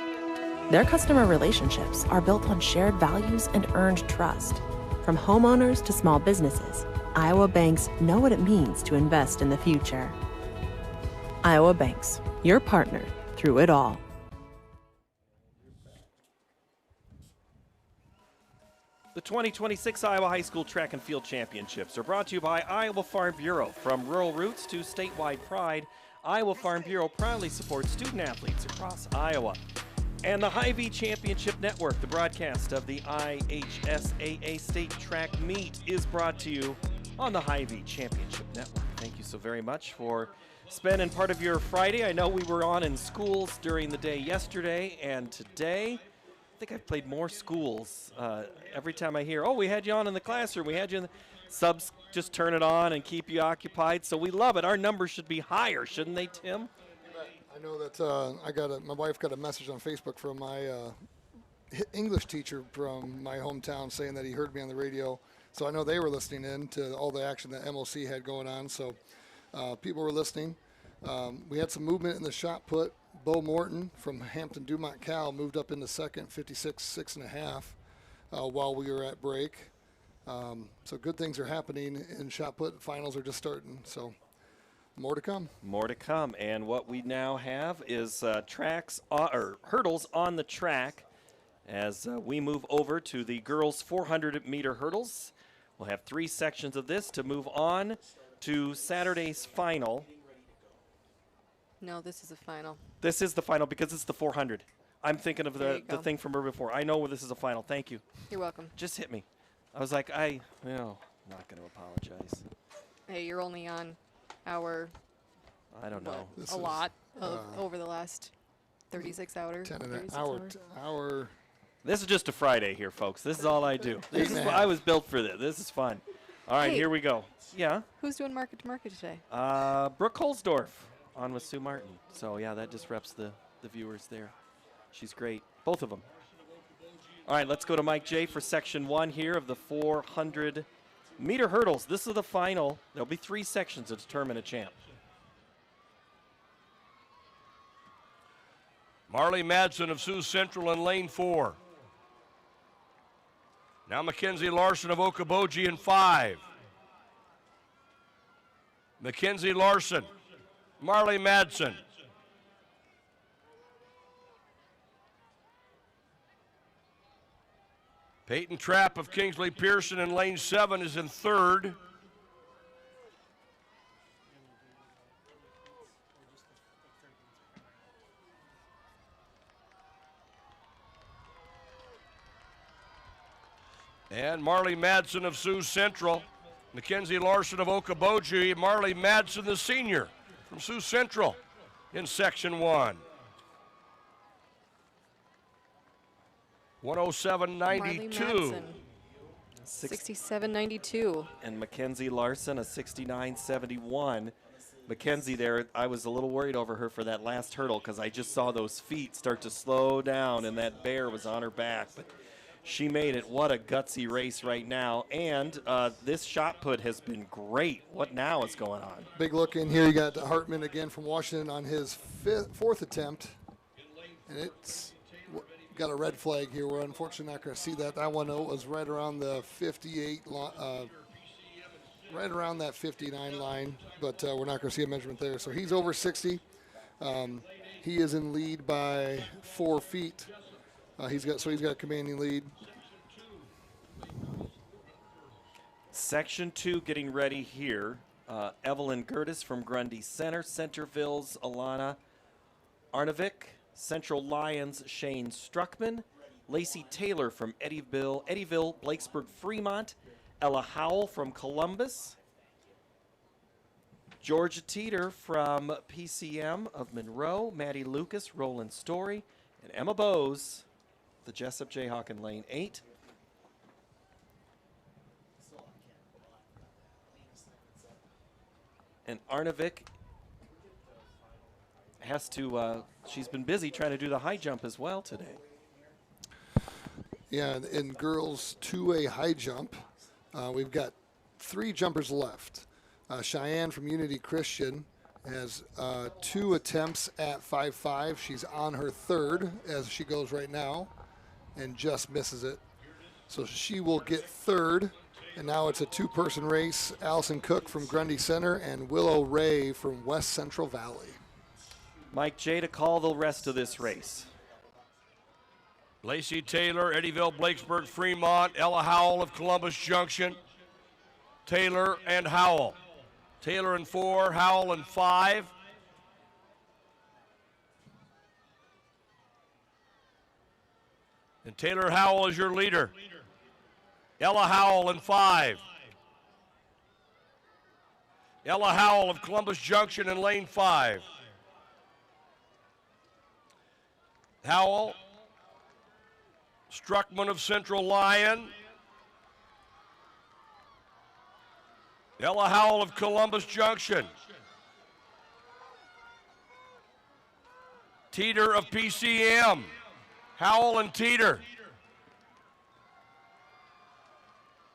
Their customer relationships are built on shared values and earned trust. From homeowners to small businesses, Iowa banks know what it means to invest in the future. Iowa Banks, your partner through it all. The 2026 Iowa High School Track and Field Championships are brought to you by Iowa Farm Bureau. From rural roots to statewide pride, Iowa Farm Bureau proudly supports student athletes across Iowa. And the Hy-Vee Championship Network, the broadcast of the IHSAA State Track Meet, is brought to you on the Hy-Vee Championship Network. Thank you so very much for spending part of your Friday. I know we were on in schools during the day yesterday and today. I think I've played more schools. Every time I hear, oh, we had you on in the classroom, we had you in the subs, just turn it on and keep you occupied. So we love it. Our numbers should be higher, shouldn't they, Tim? I know that my wife got a message on Facebook from my English teacher from my hometown saying that he heard me on the radio. So I know they were listening in to all the action that MOC had going on. So people were listening. We had some movement in the shot put. Bo Morton from Hampton Dumont Cal moved up into second, 56.5 while we were at break. So good things are happening in shot put. Finals are just starting. So more to come. More to come. And what we now have is hurdles on the track as we move over to the girls' 400-meter hurdles. We'll have 3 sections of this to move on to Saturday's final. No, this is the final. This is the final because it's the 400. I'm thinking of the thing from before. I know where this is a final. Thank you. You're welcome. Just hit me. I was like, I'm not going to apologize. Hey, you're only on our, I don't know. a lot over the last 36 hours. 10 an hour. This is just a Friday here, folks. This is all I do. I was built for this. This is fun. All right, Hey. here we go. Yeah. Who's doing market to market today? Brooke Holsdorf on with Sue Martin. So, yeah, that disrupts the viewers there. She's great. Both of them. All right, let's go to Mike J for section 1 here of the 400-meter hurdles. This is the final. There'll be 3 sections to determine a champ. Marley Madsen of Sioux Central in lane 4. Now Mackenzie Larson of Okoboji in 5. Mackenzie Larson, Marley Madsen. Peyton Trapp of Kingsley Pearson in lane 7 is in 3rd. And Marley Madsen of Sioux Central, Mackenzie Larson of Okoboji, Marley Madsen, the senior from Sioux Central in section 1. 107.92. 67.92. And Mackenzie Larson, a 69.71. Mackenzie there, I was a little worried over her for that last hurdle because I just saw those feet start to slow down and that bear was on her back. But she made it. What a gutsy race right now. And this shot put has been great. What now is going on? Big look in here. You got Hartman again from Washington on his 4th attempt. And it's got a red flag here. We're unfortunately not going to see that. That one was right around the 58, right around that 59 line, but we're not going to see a measurement there. So he's over 60. He is in lead by 4 feet. He's got a commanding lead. Section 2 getting ready here. Evelyn Gertis from Grundy Center, Centerville's Alana Arnovic, Central Lions Shane Struckman, Lacey Taylor from Eddyville, Blakesburg Fremont, Ella Howell from Columbus, Georgia Teeter from PCM of Monroe, Maddie Lucas, Roland Story, and Emma Bowes, the Jessup Jayhawk in lane 8. And Arnovic has to, she's been busy trying to do the high jump as well today. Yeah, in girls 2A high jump, we've got 3 jumpers left. Cheyenne from Unity Christian Has 2 attempts at 5.5. She's on her 3rd as she goes right now and just misses it. So she will get 3rd. And now it's a 2-person race. Allison Cook from Grundy Center and Willow Ray from West Central Valley. Mike J. to call the rest of this race. Lacey Taylor, Eddyville, Blakesburg, Fremont, Ella Howell of Columbus Junction. Taylor and Howell. Taylor in 4, Howell in 5. And Taylor Howell is your leader. Ella Howell in 5. Ella Howell of Columbus Junction in lane 5. Howell, Struckman of Central Lyon. Ella Howell of Columbus Junction. Teeter of PCM. Howell and Teeter.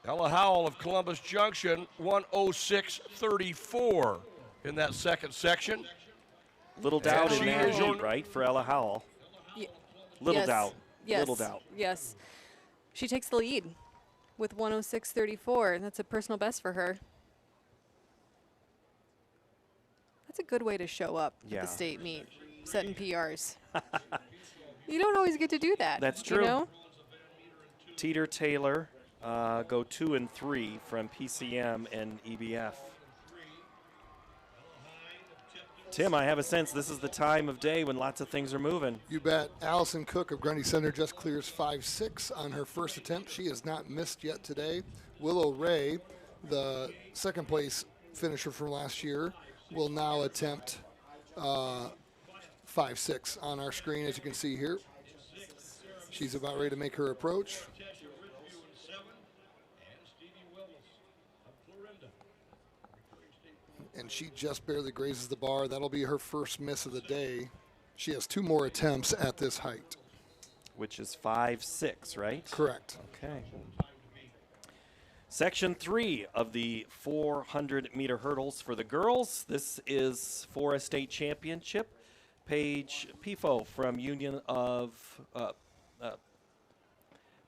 Ella Howell of Columbus Junction, 1:06:34 in that second section. Little doubt in that heat, right, for Ella Howell? Little doubt. Yes. Little doubt. Yes. She takes the lead with 1:06:34. That's a personal best for her. That's a good way to show up at the state meet, setting PRs. You don't always get to do that. That's true. You know? Teeter Taylor go 2 and 3 from PCM and EBF. Tim, I have a sense this is the time of day when lots of things are moving. You bet. Allison Cook of Grundy Center just clears 5.6 on her first attempt. She has not missed yet today. Willow Ray, the second place finisher from last year, will now attempt 5.6 on our screen, as you can see here. She's about ready to make her approach. And she just barely grazes the bar. That'll be her first miss of the day. She has 2 more attempts at this height. Which is 5.6, right? Correct. Okay. Section 3 of the 400-meter hurdles for the girls. This is for a state championship. Paige Pifo from Union of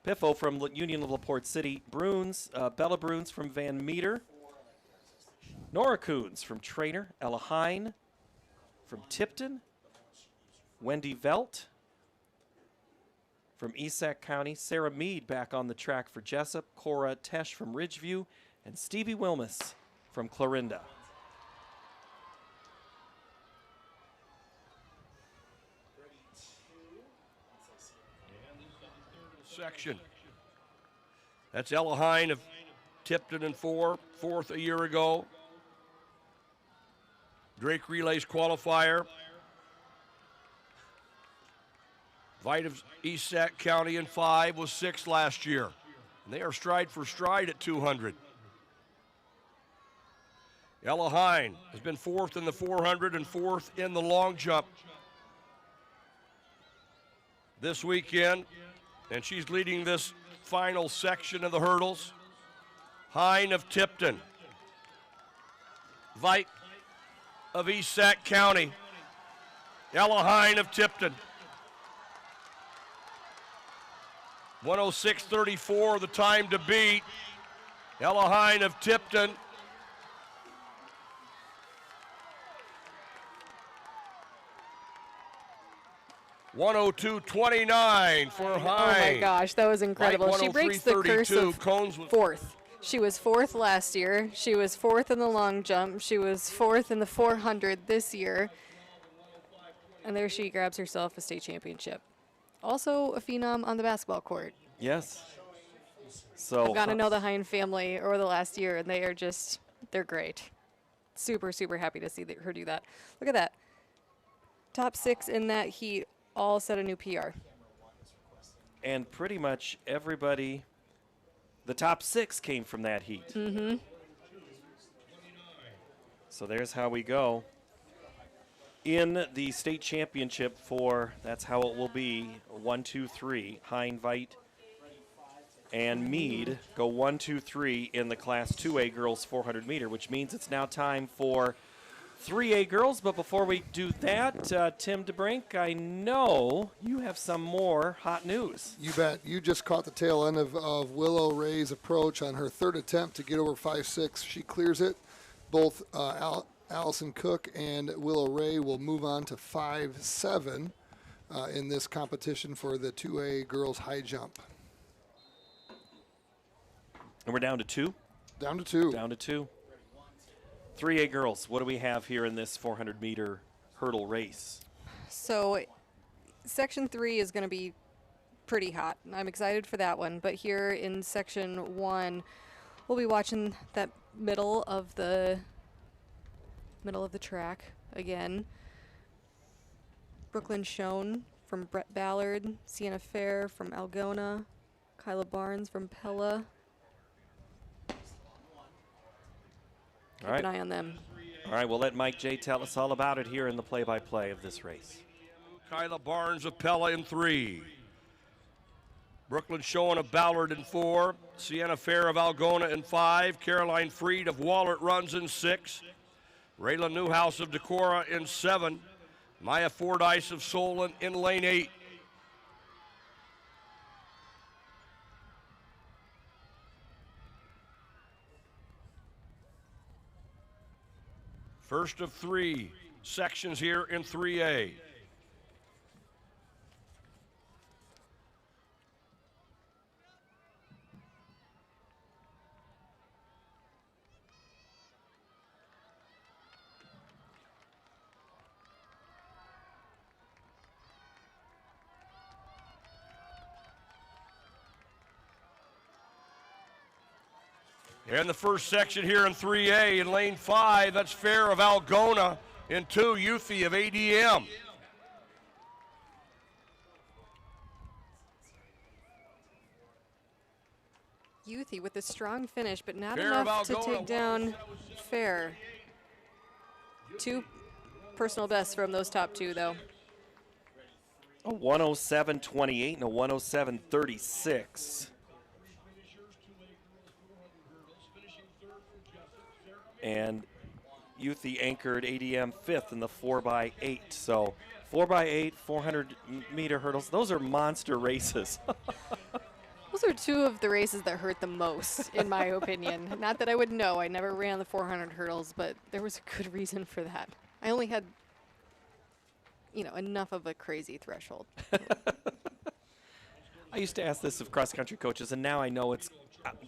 LaPorte City. Bruns, Bella Bruns from Van Meter. Nora Coons from Trainer. Ella Hine from Tipton. Wendy Velt from Esac County. Sarah Mead back on the track for Jessup. Cora Tesh from Ridgeview. And Stevie Wilmus from Clarinda. Section. That's Ella Hine of Tipton in 4, 4th a year ago. Drake Relays qualifier. Vite of Esac County in 5 was 6th last year. And they are stride for stride at 200. Ella Hine has been 4th in the 400 and 4th in the long jump this weekend. And she's leading this final section of the hurdles. Hine of Tipton. Vite of Esac County. Ella Hine of Tipton. 1:06:34, the time to beat. Ella Hine of Tipton. $102.29 for Hine. Oh my gosh, that was incredible. She breaks the curse of Cones 4th. She was 4th last year. She was 4th in the long jump. She was 4th in the 400 this year. And there she grabs herself a state championship. Also a phenom on the basketball court. Yes. So I've gotten to know the Hine family over the last year, and they are just, they're great. Super, super happy to see her do that. Look at that. Top 6 in that heat all set a new PR. And pretty much everybody, the top 6 came from that heat. Mm-hmm. So there's how we go. In the state championship for, that's how it will be, 1, 2, 3, Hine, Vite, and Mead go 1, 2, 3 in the Class 2A girls 400 meter, which means it's now time for 3A girls, but before we do that, Tim DeBrink, I know you have some more hot news. You bet. You just caught the tail end of Willow Ray's approach on her third attempt to get over 5.6. She clears it. Both Allison Cook and Willow Ray will move on to 5.7 in this competition for the 2A girls high jump. And we're down to 2? Down to 2. Down to 2. 3A girls, what do we have here in this 400-meter hurdle race? So Section 3 is going to be pretty hot. I'm excited for that one. But here in Section 1, we'll be watching that middle of the track again. Brooklyn Schoen from Brett Ballard, Sienna Fair from Algona, Kyla Barnes from Pella. Keep an eye on them. All right, we'll let Mike J. tell us all about it here in the play-by-play of this race. Kyla Barnes of Pella in 3. Brooklyn Schoen of Ballard in 4. Sienna Fair of Algona in 5. Caroline Freed of Wahlert runs in 6. Rayla Newhouse of Decorah in 7. Maya Fordyce of Solon in lane 8. First of 3 sections here in 3A. And the first section here in 3A in lane 5, that's Fair of Algona. In 2, Youthy of ADM. Youthy with a strong finish, but not Fair enough to Algona, take down Fair. 2 personal bests from those top 2, though. A 107.28 and a 107.36. And Youthy anchored ADM 5th in the 4x8. So 4x8, 400-meter hurdles, those are monster races. Those are 2 of the races that hurt the most, in my opinion. Not that I would know. I never ran the 400 hurdles, but there was a good reason for that. I only had, enough of a crazy threshold. I used to ask this of cross-country coaches, and now I know it's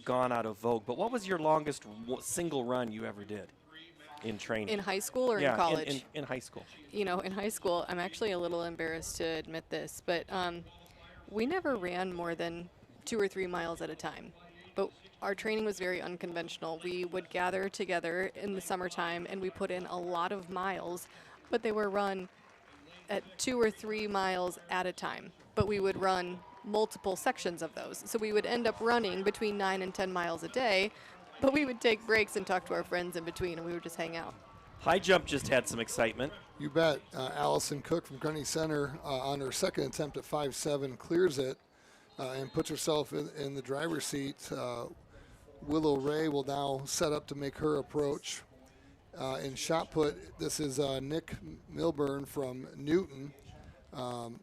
gone out of vogue. But what was your longest single run you ever did in training? In high school or in college? In high school. In high school, I'm actually a little embarrassed to admit this, but we never ran more than 2 or 3 miles at a time. But our training was very unconventional. We would gather together in the summertime, and we put in a lot of miles, but they were run at 2 or 3 miles at a time. But we would run multiple sections of those. So we would end up running between 9 and 10 miles a day, but we would take breaks and talk to our friends in between, and we would just hang out. High jump just had some excitement. You bet. Allison Cook from Grundy Center on her second attempt at 5.7 clears it and puts herself in the driver's seat. Willow Ray will now set up to make her approach. In shot put, this is Nick Milburn from Newton.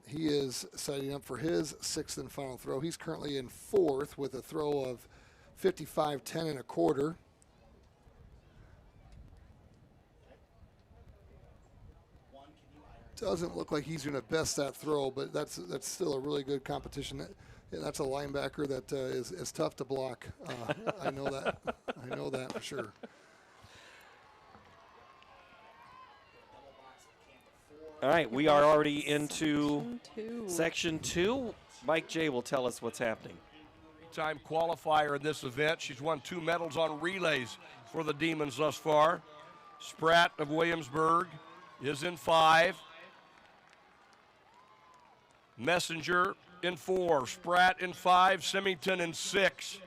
He is setting up for his 6th and final throw. He's currently in 4th with a throw of 55.10 and a quarter. Doesn't look like he's going to best that throw, but that's still a really good competition. That's a linebacker that is tough to block. I know that. I know that for sure. All right, we are already into section 2. Mike J. will tell us what's happening. Time qualifier in this event. She's won 2 medals on relays for the Demons thus far. Spratt of Williamsburg is in 5. Messenger in 4. Spratt in 5. Symington in 6.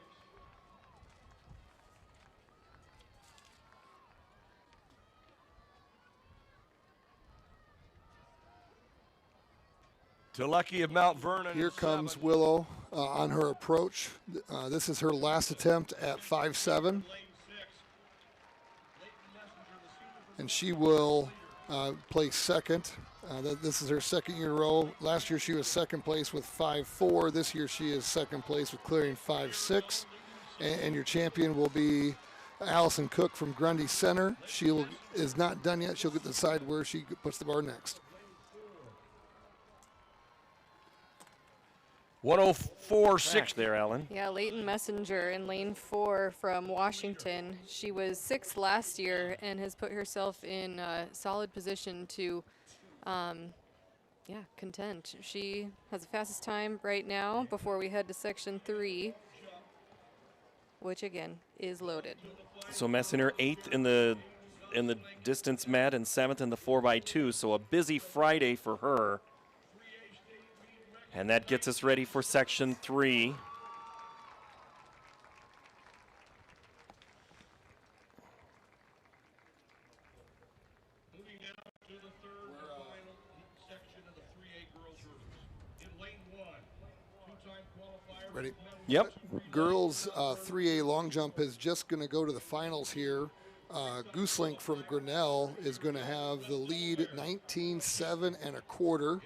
Lucky of Mount Vernon. Here comes Willow on her approach. This is her last attempt at 5.7. and she will place second. This is her second year in a row. Last year she was second place with 5.4. This year she is second place with clearing 5.6. And your champion will be Allison Cook from Grundy Center. She is not done yet. She'll get to decide where she puts the bar next. 104.6 there, Ellen. Yeah, Leighton Messenger in lane 4 from Washington. She was 6th last year and has put herself in a solid position to, contend. She has the fastest time right now before we head to section 3, which again is loaded. So Messenger 8th in the distance med and 7th in the 4x2. So a busy Friday for her. And that gets us ready for section 3. Moving now to the third and final section of the 3A girls hurdles. In lane 1, two-time qualifier. Ready? Yep. Girls 3A long jump is just going to go to the finals here. Gooselink from Grinnell is going to have the lead 19.7 1/4.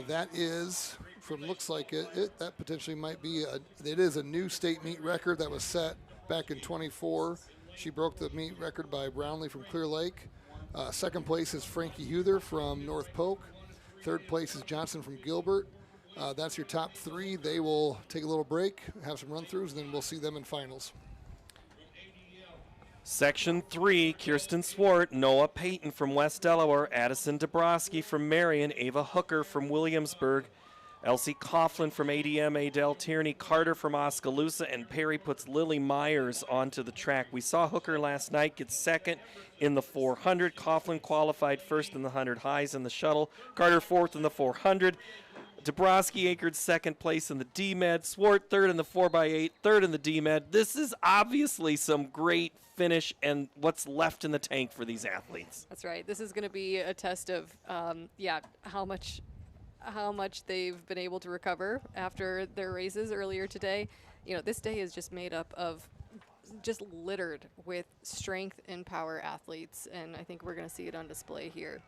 That is, from looks like that potentially might be it is a new state meet record that was set back in 24. She broke the meet record by Brownlee from Clear Lake. Second place is Frankie Huther from North Polk. Third place is Johnson from Gilbert. That's your top 3. They will take a little break, have some run-throughs, and then we'll see them in finals. Section 3, Kirsten Swart, Noah Payton from West Delaware, Addison Dabrowski from Marion, Ava Hooker from Williamsburg, Elsie Coughlin from ADM, Adele Tierney, Carter from Oskaloosa, and Perry puts Lily Myers onto the track. We saw Hooker last night get second in the 400. Coughlin qualified first in the 100 highs in the shuttle. Carter fourth in the 400. Dabrowski anchored second place in the D-Med. Swart third in the 4x8, third in the D-Med. This is obviously some great finish and what's left in the tank for these athletes. That's right. This is going to be a test of, how much they've been able to recover after their races earlier today. You know, this day is just made up of just littered with strength and power athletes, and I think we're going to see it on display here.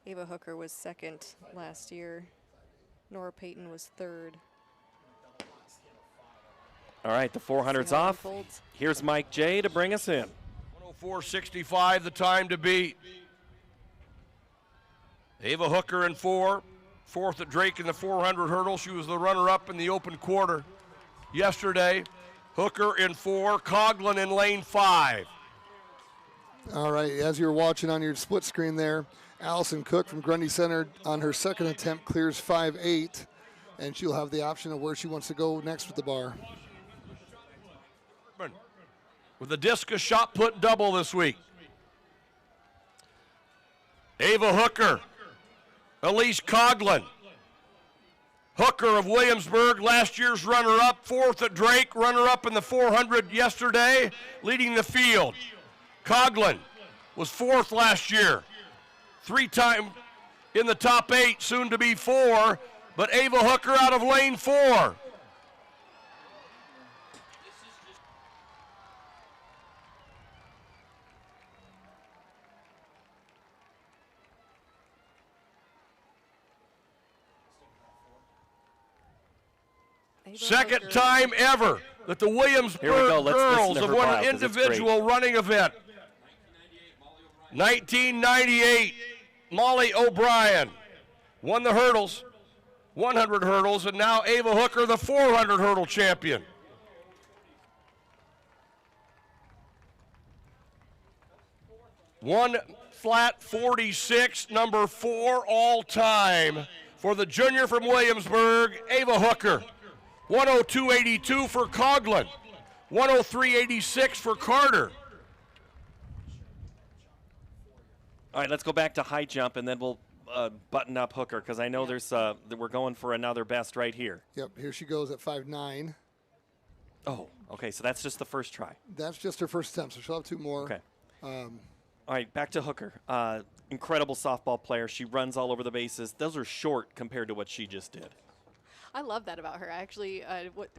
Ava Hooker was second last year. Nora Payton was third. All right, the 400's off. Here's Mike J. to bring us in. 104.65, the time to beat. Ava Hooker in 4, fourth at Drake in the 400 hurdle. She was the runner-up in the open quarter yesterday. Hooker in 4, Coughlin in lane 5. All right, as you're watching on your split screen there, Allison Cook from Grundy Center on her second attempt clears 5.8, and she'll have the option of where she wants to go next with the bar. With the discus shot put double this week. Ava Hooker, Elise Coughlin. Hooker of Williamsburg, last year's runner-up, fourth at Drake, runner-up in the 400 yesterday, leading the field. Coughlin was fourth last year. 3-time in the top 8, soon to be 4, but Ava Hooker out of lane 4. Second time ever that the Williamsburg girls have won an individual running event. 1998, Molly O'Brien won the hurdles, 100 hurdles, and now Ava Hooker, the 400 hurdle champion. One flat 46, number 4 all time for the junior from Williamsburg, Ava Hooker. 102.82 for Coughlin, 103.86 for Carter. All right, let's go back to high jump, and then we'll button up Hooker, because I know there's we're going for another best right here. Yep, here she goes at 5.9. Oh, okay, so that's just the first try. That's just her first attempt, so she'll have 2 more. Okay. All right, back to Hooker. Incredible softball player. She runs all over the bases. Those are short compared to what she just did. I love that about her. I actually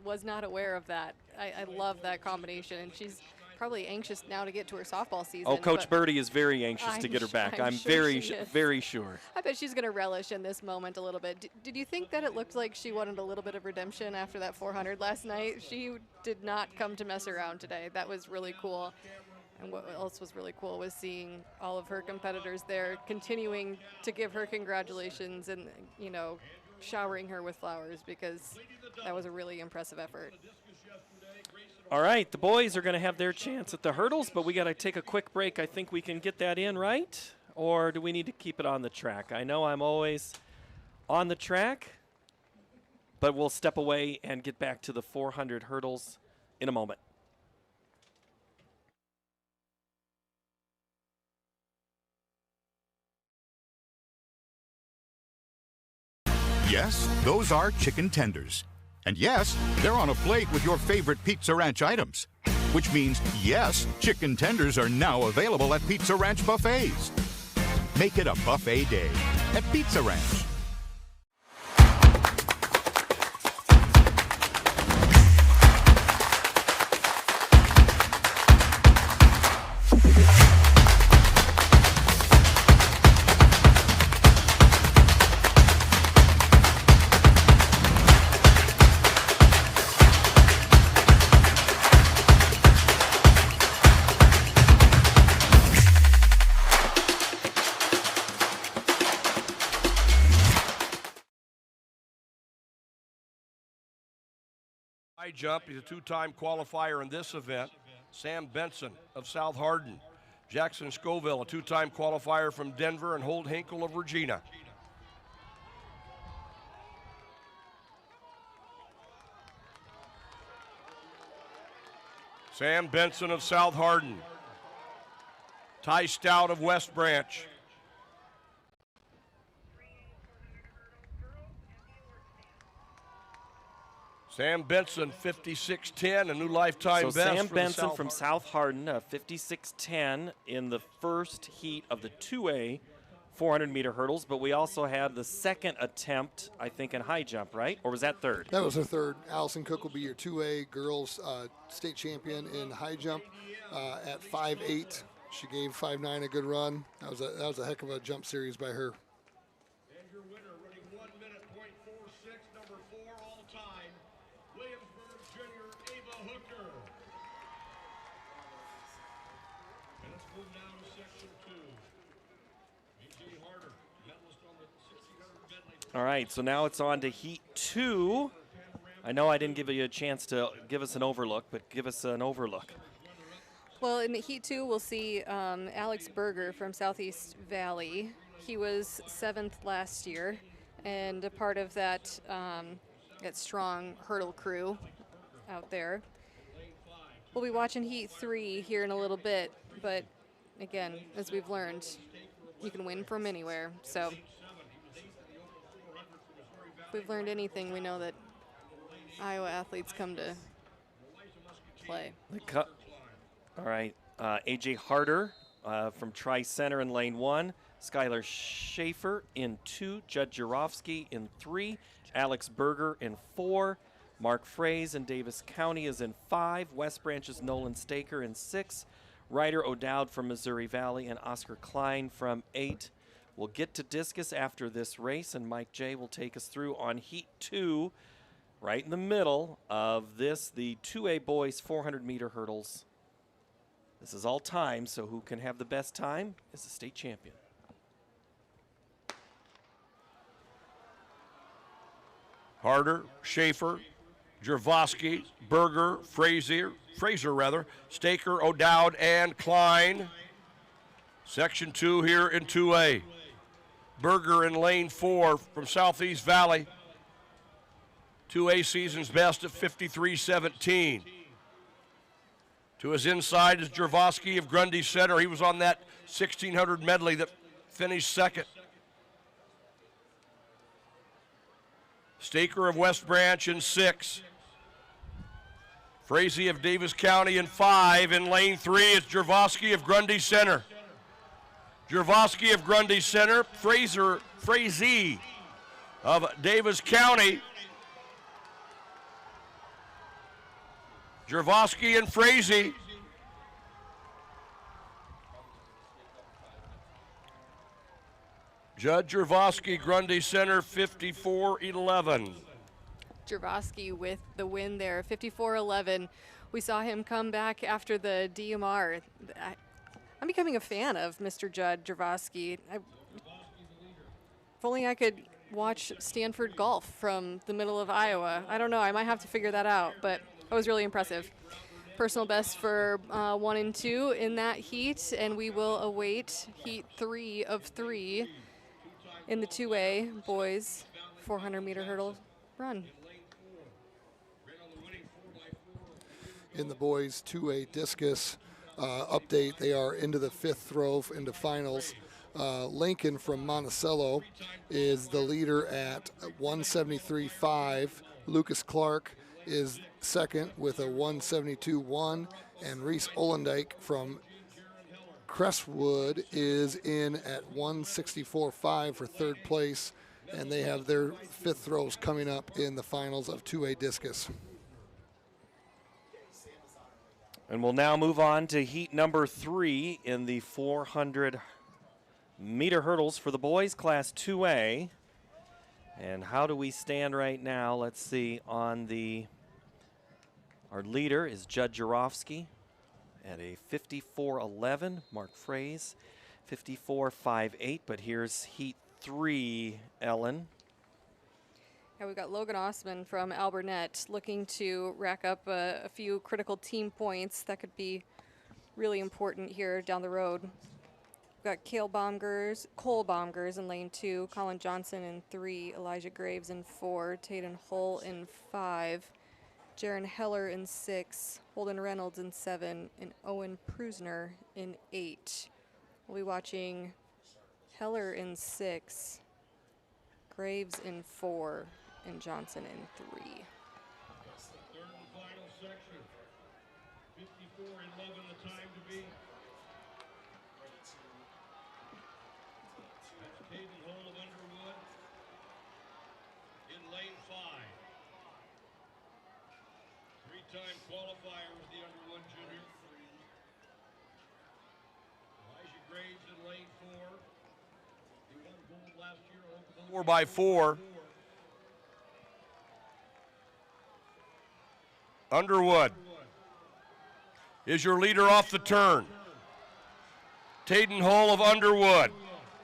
was not aware of that. I love that combination, and she's probably anxious now to get to her softball season. Oh, Coach Birdie is very anxious to get her back. I'm sure very, she is. very sure. I bet she's going to relish in this moment a little bit. Did you think that it looked like she wanted a little bit of redemption after that 400 last night? She did not come to mess around today. That was really cool. And what else was really cool was seeing all of her competitors there continuing to give her congratulations and, you know, showering her with flowers, because that was a really impressive effort. All right, the boys are going to have their chance at the hurdles, but we got to take a quick break. I think we can get that in, right? Or do we need to keep it on the track? I know I'm always on the track, but we'll step away and get back to the 400 hurdles in a moment. Yes, those are chicken tenders. And yes, they're on a plate with your favorite Pizza Ranch items. Which means, yes, chicken tenders are now available at Pizza Ranch buffets. Make it a buffet day at Pizza Ranch. High jump, he's a two-time qualifier in this event. Sam Benson of South Hardin. Jackson Scoville, a two-time qualifier from Denver, and Holt Hinkle of Regina. Sam Benson of South Hardin. Ty Stout of West Branch. Sam Benson, 56.10, a new lifetime so best. Sam for Benson the from South Hardin, 56.10 in the first heat of the 2A 400-meter hurdles, but we also had the second attempt, I think, in high jump, right? Or was that third? That was her third. Allison Cook will be your 2A girls state champion in high jump at 5'8". She gave 5'9" a good run. That was a heck of a jump series by her. And your winner, running 1 minute .46, number 4 all time, Williamsburg Junior Ava Hooker. And let's move now to section 2. A.J. Harder, medalist on the 1600 medley. All right, so now it's on to heat 2. I know I didn't give you a chance to give us an overlook, but give us an overlook. Well, in Heat 2, we'll see Alex Berger from Southeast Valley. He was 7th last year, and a part of that strong hurdle crew out there. We'll be watching Heat 3 here in a little bit, but again, as we've learned, you can win from anywhere. So if we've learned anything, we know that Iowa athletes come to play. All right, A.J. Harder from Tri-Center in lane 1. Skylar Schaefer in 2. Judd Jarofsky in 3. Alex Berger in 4. Mark Fraze in Davis County is in 5. West Branch's Nolan Staker in 6. Ryder O'Dowd from Missouri Valley and Oscar Klein from 8. We'll get to discus after this race, and Mike J. will take us through on Heat 2, right in the middle of this, the 2A boys 400-meter hurdles. This is all time, so who can have the best time is the state champion. Harder, Schaefer, Jarofsky, Berger, Fraser, Staker, O'Dowd, and Klein. Section 2 here in 2A. Berger in lane 4 from Southeast Valley. 2A season's best at 53.17. To his inside is Jarofsky of Grundy Center. He was on that 1600 medley that finished second. Staker of West Branch in 6. Frazee of Davis County in 5. In lane 3 is Jarofsky of Grundy Center. Jarofsky of Grundy Center. Frazee of Davis County Jervosky and Frazee. Judd Jervosky, Grundy Center, 54-11. Jervosky with the win there, 54-11. We saw him come back after the DMR. I'm becoming a fan of Mr. Judd Jervosky. If only I could watch Stanford golf from the middle of Iowa. I don't know, I might have to figure that out, but it was really impressive. Personal best for 1 and 2 in that heat, and we will await heat 3 of 3 in the 2A boys 400-meter hurdle run. In the boys 2A discus update, they are into the 5th throw into finals. Lincoln from Monticello is the leader at 173.5. Lucas Clark is second with a 172.1, and Reese Olendijk from Crestwood is in at 164.5 for 3rd place, and they have their 5th throws coming up in the finals of 2A discus. And we'll now move on to heat number 3 in the 400-meter hurdles for the boys, class 2A. And how do we stand right now? Let's see. Our leader is Judd Jarofsky at a 54.11. Mark Fraze, 54.58. But here's heat 3, Ellen. Yeah, we've got Logan Osman from Alburnett looking to rack up a few critical team points that could be really important here down the road. We've got Cole Baumgers in lane 2, Colin Johnson in 3, Elijah Graves in 4, Tayden Hull in 5, Jaron Heller in 6, Holden Reynolds in 7, and Owen Prusner in 8. We'll be watching Heller in 6, Graves in 4, and Johnson in 3. That's the third and final section. 54-11 the time to be. That's Caden Hole of Underwood in lane 5. 3-time qualifier was the Underwood junior. Elijah Graves in lane 4. He won gold last year over the 4x4. Underwood is your leader off the turn. Tayden Hull of Underwood.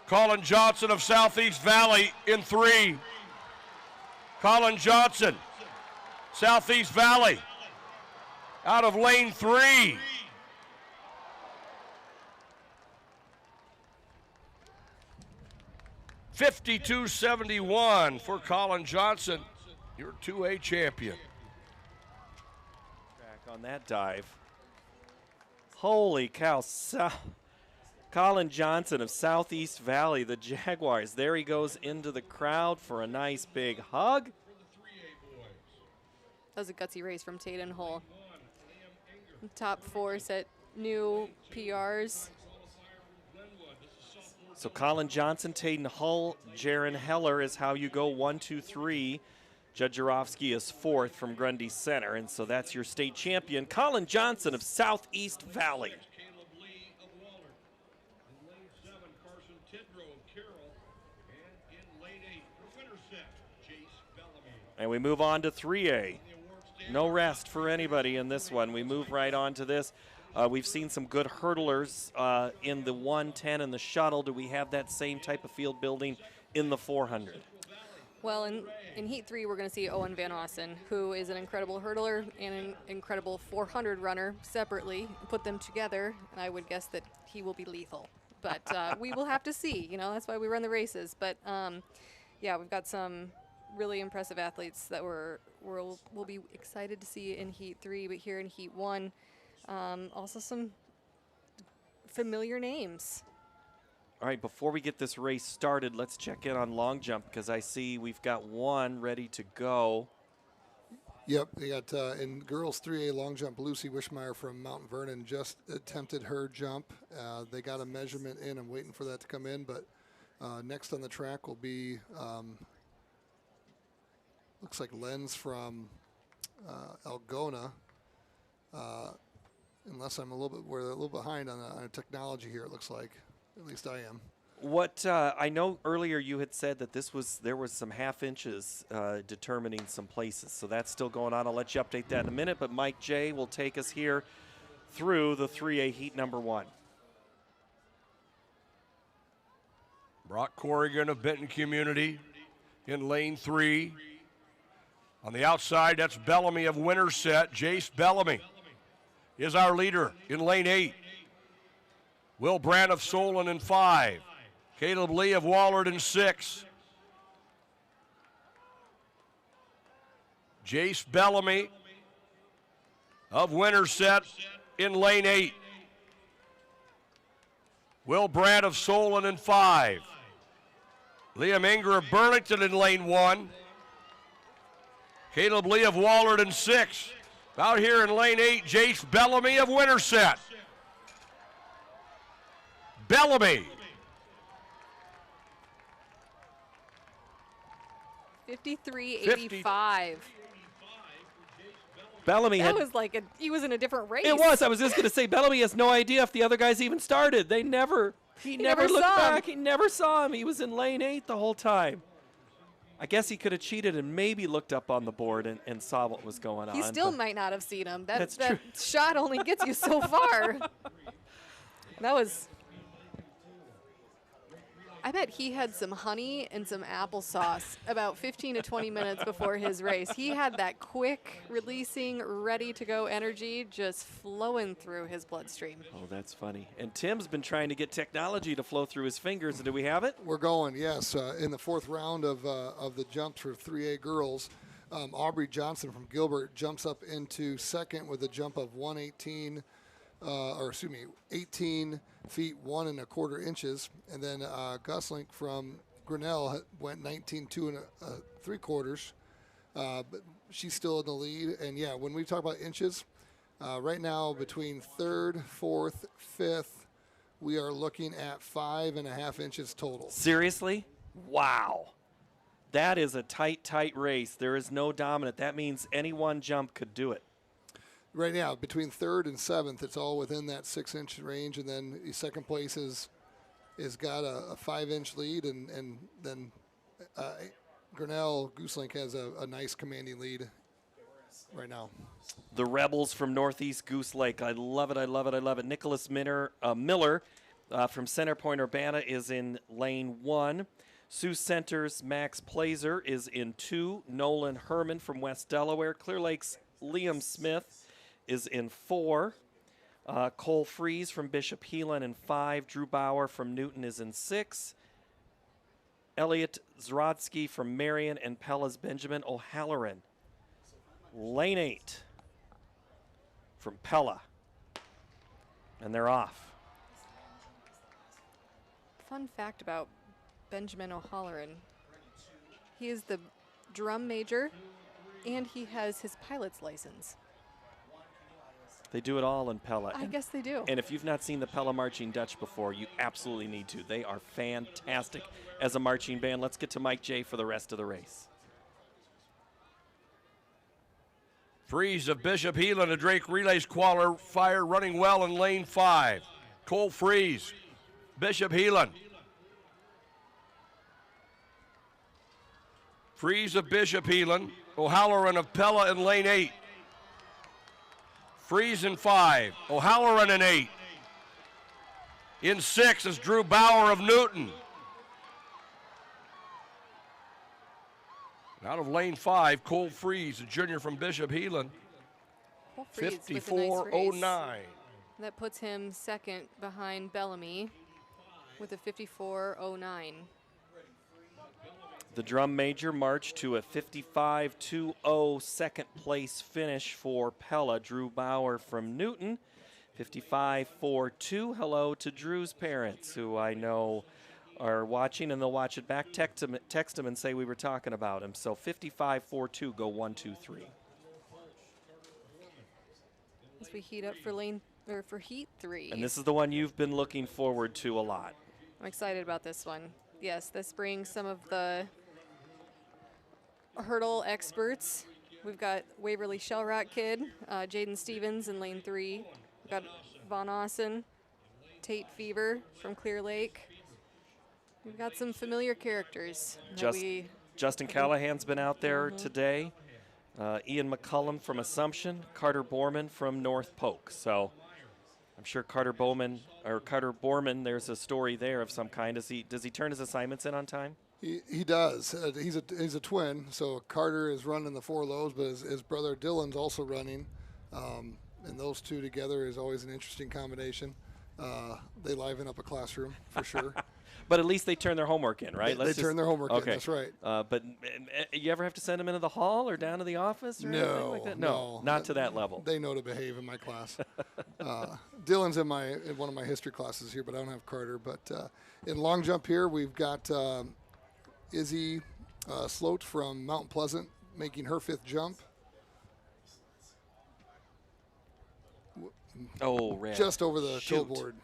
Colin Johnson of Southeast Valley in 3. Colin Johnson, Southeast Valley, out of lane 3. $52.71 for Colin Johnson, your 2A champion. On that dive. Holy cow. Colin Johnson of Southeast Valley, the Jaguars. There he goes into the crowd for a nice big hug. That was a gutsy race from Tayden Hull. Top 4 set new PRs. So Colin Johnson, Tayden Hull, Jaron Heller is how you go 1, 2, 3. Judd Jarofsky is 4th from Grundy Center, and so that's your state champion, Colin Johnson of Southeast Valley. And we move on to 3A. No rest for anybody in this one. We move right on to this. We've seen some good hurdlers in the 110 and the shuttle. Do we have that same type of field building in the 400? Well, in Heat 3, we're going to see Owen Van Ossen, who is an incredible hurdler and an incredible 400 runner separately. Put them together, and I would guess that he will be lethal. But we will have to see. You know, that's why we run the races. But, yeah, we've got some really impressive athletes that we'll be excited to see in Heat 3. But here in Heat 1, also some familiar names. All right, before we get this race started, let's check in on long jump because I see we've got one ready to go. Yep, they got in girls 3A long jump, Lucy Wishmeyer from Mount Vernon just attempted her jump. They got a measurement in. I'm waiting for that to come in, but next on the track will be, looks like Lenz from Algona. unless we're a little behind on technology here. It looks like, at least I am. What I know earlier you had said that there was some half inches determining some places, so that's still going on. I'll let you update that in a minute, but Mike J will take us here through the 3A heat number 1. Brock Corrigan of Benton Community in lane 3. On the outside, that's Bellamy of Winterset. Jace Bellamy is our leader in lane 8. Will Brandt of Solon in 5. Caleb Lee of Wallard in 6. Jace Bellamy of Winterset in lane 8. Will Brandt of Solon in 5. Liam Inger of Burlington in lane 1. Caleb Lee of Wallard in 6. Out here in lane 8, Jace Bellamy of Winterset. Bellamy. 53.85. Bellamy That was like he was in a different race. It was. I was just going to say, Bellamy has no idea if the other guys even started. He never never looked saw him. back. He never saw him. He was in lane 8 the whole time. I guess he could have cheated and maybe looked up on the board and saw what was going on. He still might not have seen him. That's That true. shot only gets you so far. That was. I bet he had some honey and some applesauce about 15 to 20 minutes before his race. He had that quick releasing, ready to go energy just flowing through his bloodstream. Oh, that's funny. And Tim's been trying to get technology to flow through his fingers. Do we have it? We're going, yes. In the 4th round of the jumps for 3A girls, Aubrey Johnson from Gilbert jumps up into 2nd with a jump of 18 feet 1 1/4 inches, and then Guslink from Grinnell went 19 2 3/4. But she's still in the lead. And yeah, when we talk about inches, right now between 3rd, 4th, 5th, we are looking at 5.5 inches total. Seriously? Wow. That is a tight race. There is no dominant. That means any one jump could do it. Right now, between 3rd and 7th, it's all within that 6-inch range, and then the 2nd place is got a 5-inch lead, and then Grinnell Gooselink has a nice commanding lead right now. The Rebels from Northeast Goose Lake. I love it. I love it. I love it. Nicholas Miller from Center Point Urbana is in lane 1. Sioux Center's Max Plazer is in 2. Nolan Herman from West Delaware. Clear Lake's Liam Smith is in 4. Cole Fries from Bishop Heelan in 5. Drew Bauer from Newton is in 6. Elliot Zrodsky from Marion and Pella's Benjamin O'Halloran. Lane 8 from Pella. And they're off. Fun fact about Benjamin O'Halloran. He is the drum major, and he has his pilot's license. They do it all in Pella. I guess they do. And if you've not seen the Pella Marching Dutch before, you absolutely need to. They are fantastic as a marching band. Let's get to Mike J for the rest of the race. Freeze of Bishop Heelan, a Drake Relays qualifier, running well in lane 5. Cole Freeze, Bishop Heelan. Freeze of Bishop Heelan, O'Halloran of Pella in lane 8. Freeze in 5, O'Halloran in 8. In 6 is Drew Bauer of Newton. Out of lane 5, Cole Freeze, a junior from Bishop Heelan. 54.09. That puts him 2nd behind Bellamy with a 54.09. The drum major marched to a 55.20 second place finish for Pella. Drew Bauer from Newton, 55.42. Hello to Drew's parents, who I know are watching, and they'll watch it back. Text them and say we were talking about him. So 55.42, go 1, 2, 3. As we heat up for heat 3. And this is the one you've been looking forward to a lot. I'm excited about this one. Yes, this brings some of the hurdle experts we've got Waverly Shellrock kid, Jaden Stevens in lane 3. We've got Von Ossen, Tate Fever from Clear Lake. We've got some familiar characters. Justin Callahan's been out there today. Ian McCullum from Assumption, Carter Borman from North Polk. So I'm sure Carter Borman, there's a story there of some kind. Does he turn his assignments in on time? He does. He's a twin, so Carter is running the 4 lows, but his brother Dylan's also running. And those two together is always an interesting combination. They liven up a classroom for sure. But at least they turn their homework in, right? They turn their homework in, that's right. But you ever have to send them into the hall or down to the office or anything like that? No, not to that level. They know to behave in my class. Dylan's in one of my history classes here, but I don't have Carter. But in long jump here, we've got Izzy Sloat from Mount Pleasant making her 5th jump. Oh, red. Just over the toe board.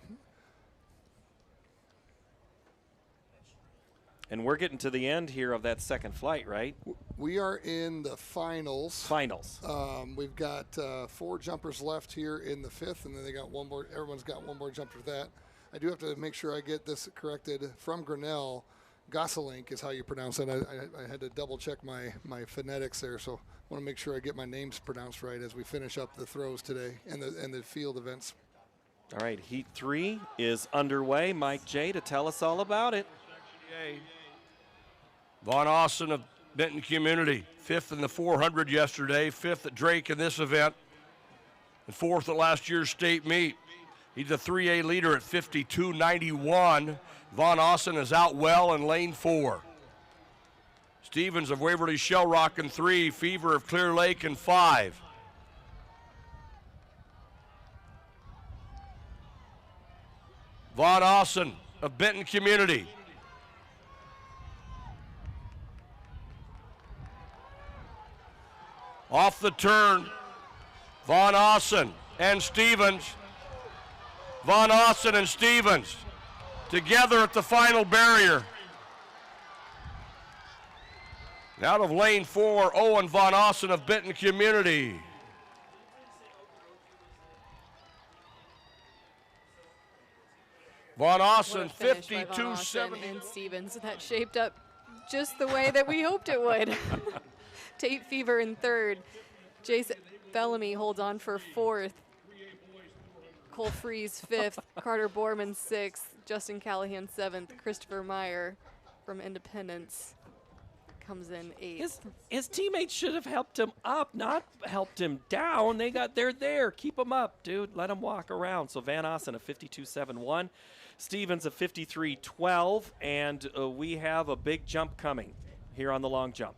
And we're getting to the end here of that second flight, right? We are in the finals. We've got 4 jumpers left here in the 5th, and then they got one more. Everyone's got one more jump for that. I do have to make sure I get this corrected. From Grinnell, Gosselink is how you pronounce it. I had to double check my phonetics there, so I want to make sure I get my names pronounced right as we finish up the throws today and the field events. All right, Heat 3 is underway. Mike J to tell us all about it. Von Ossen of Benton Community, 5th in the 400 yesterday, 5th at Drake in this event, and 4th at last year's state meet. He's a 3A leader at 52.91. Von Ossen is out well in lane 4. Stevens of Waverly Shellrock in 3, Fever of Clear Lake in 5. Von Ossen of Benton Community. Off the turn, Von Ossen and Stevens. Von Ossen and Stevens together at the final barrier. Out of lane 4, Owen Von Ossen of Benton Community. Von Ossen, 52.70. And Stevens, that shaped up just the way that we hoped it would. Tate Fever in 3rd. Jason Bellamy holds on for 4th. Cole Freeze 5th. Carter Borman 6th. Justin Callahan 7th. Christopher Meyer from Independence comes in 8th. His teammates should have helped him up, not helped him down. They're there. Keep him up, dude. Let him walk around. So Van Ossen a 52.71. Stevens a 53.12. And we have a big jump coming here on the long jump.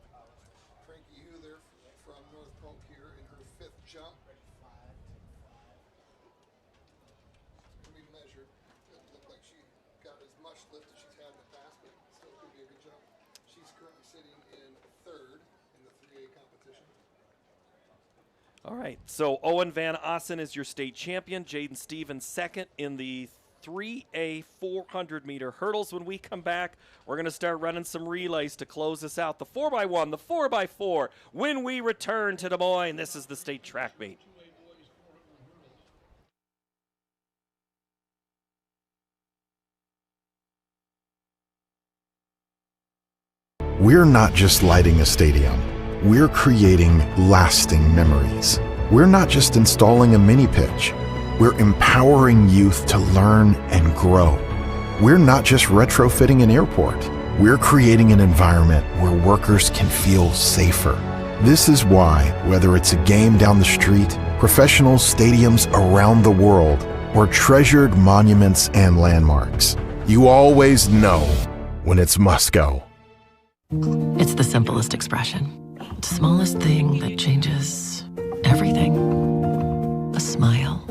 All right, so Owen Van Ossen is your state champion. Jaden Stevens 2nd in the 3A 400-meter hurdles. When we come back, we're going to start running some relays to close us out. The 4x1, the 4x4. When we return to Des Moines, this is the state track meet. We're not just lighting a stadium. We're creating lasting memories. We're not just installing a mini pitch. We're empowering youth to learn and grow. We're not just retrofitting an airport. We're creating an environment where workers can feel safer. This is why, whether it's a game down the street, professional stadiums around the world, or treasured monuments and landmarks, you always know when it's must go. It's the simplest expression. The smallest thing that changes everything. A smile.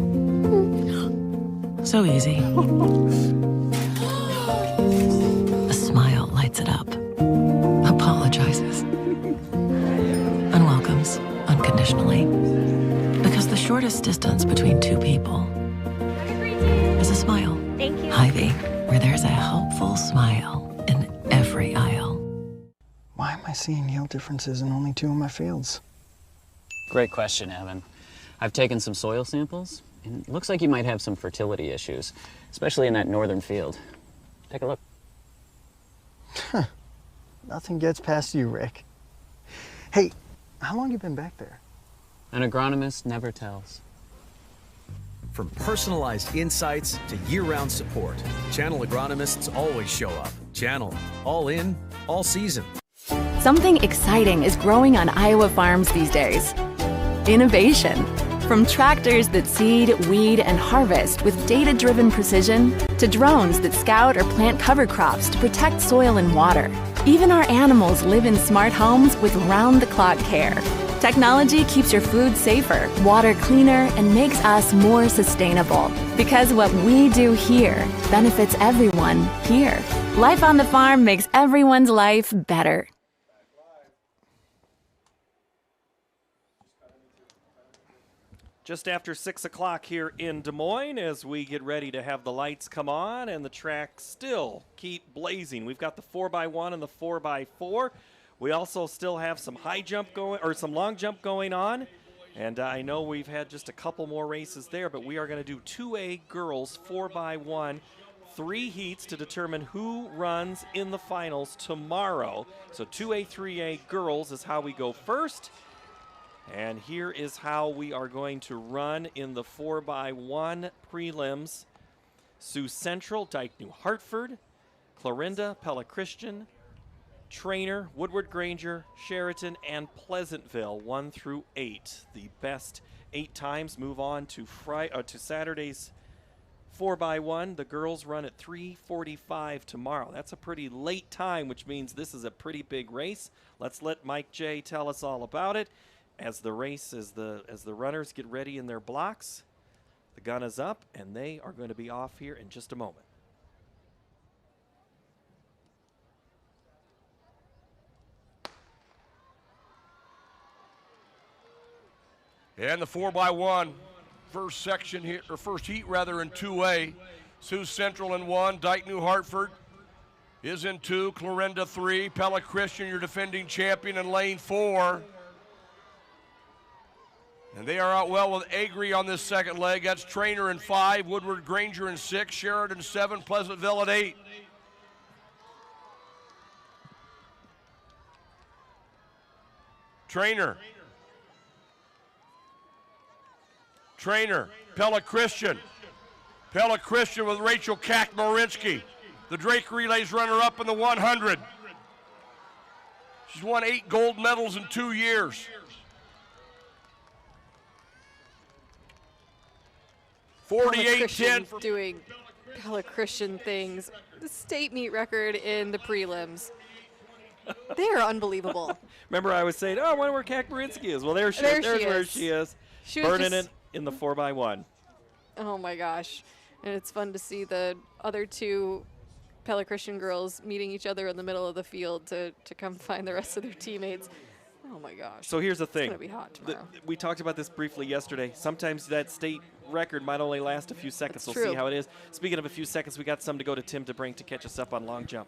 So easy. A smile lights it up. Apologizes. And welcomes unconditionally. Because the shortest distance between two people is a smile. Thank you. Hy-Vee, where there's a helpful smile in every aisle. Why am I seeing yield differences in only 2 of my fields? Great question, Evan. I've taken some soil samples, and it looks like you might have some fertility issues, especially in that northern field. Take a look. Nothing gets past you, Rick. Hey, how long you been back there? An agronomist never tells. From personalized insights to year-round support, Channel agronomists always show up. Channel, all in, all season. Something exciting is growing on Iowa farms these days. Innovation. From tractors that seed, weed, and harvest with data-driven precision, to drones that scout or plant cover crops to protect soil and water. Even our animals live in smart homes with round-the-clock care. Technology keeps your food safer, water cleaner, and makes us more sustainable. Because what we do here benefits everyone here. Life on the farm makes everyone's life better. Just after 6 o'clock here in Des Moines as we get ready to have the lights come on and the track still keep blazing. We've got the 4x1 and the 4x4. We also still have some high jump going, or some long jump going on. And I know we've had just a couple more races there, but we are going to do 2A girls 4x1, 3 heats to determine who runs in the finals tomorrow. So 2A, 3A girls is how we go first. And here is how we are going to run in the 4x1 prelims. Sioux Central, Dyke New Hartford, Clarinda, Pella Christian, Trainer, Woodward Granger, Sheraton, and Pleasantville, 1 through 8. The best 8 times move on to Saturday's 4x1. The girls run at 3:45 tomorrow. That's a pretty late time, which means this is a pretty big race. Let's let Mike J tell us all about it. As the runners get ready in their blocks, the gun is up, and they are going to be off here in just a moment. And the 4x1 first section here, or first heat rather, in 2A. Sioux Central in 1, Dyke New Hartford is in 2, Clarinda 3, Pella Christian, your defending champion, in lane 4. And they are out well with Agri on this second leg. That's Trainer in 5, Woodward Granger in 6, Sheridan 7, Pleasantville at 8. Trainer, Pella Christian. Pella Christian with Rachel Kakmarinsky, the Drake Relays runner-up in the 100. She's won 8 gold medals in 2 years. 48-10 doing Pella Christian things. The state meet record in the prelims. They are unbelievable. Remember I was saying, oh, I wonder where Kakmarinsky is. Well, there's where she is. She was burning it in the 4x1. Oh my gosh. And it's fun to see the other 2 Pella Christian girls meeting each other in the middle of the field to come find the rest of their teammates. Oh my gosh. So here's the thing. It's going to be hot tomorrow. We talked about this briefly yesterday. Sometimes that state record might only last a few seconds. That's We'll true. see how it is. Speaking of a few seconds, we got some to go to Tim DeBrink to catch us up on long jump.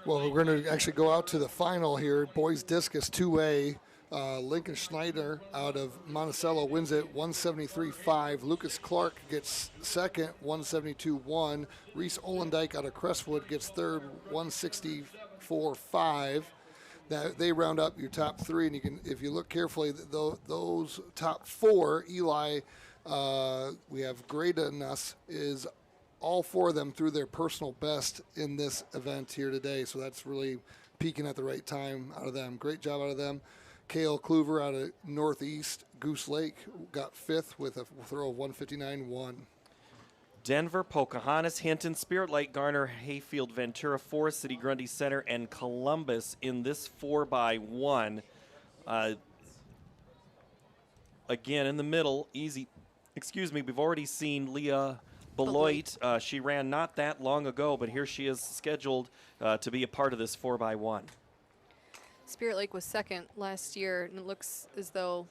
Well, we're going to actually go out to the final here. Boys discus 2A. Lincoln Schneider out of Monticello wins it 173.5. Lucas Clark gets second, 172.1. Reese Olendike out of Crestwood gets third, 164.5. That they round up your top 3, and you can, if you look carefully, those top 4, Eli, we have Graydon-us, is all 4 of them through their personal best in this event here today. So that's really peaking at the right time out of them. Great job out of them. Kale Kluver out of Northeast Goose Lake got 5th with a throw of 159.1. Denver, Pocahontas, Hinton, Spirit Lake, Garner, Hayfield, Ventura, Forest City, Grundy Center, and Columbus in this 4x1. Again, in the middle, easy. Excuse me, we've already seen Leah Beloit. She ran not that long ago, but here she is scheduled to be a part of this 4x1. Spirit Lake was second last year, and it looks as though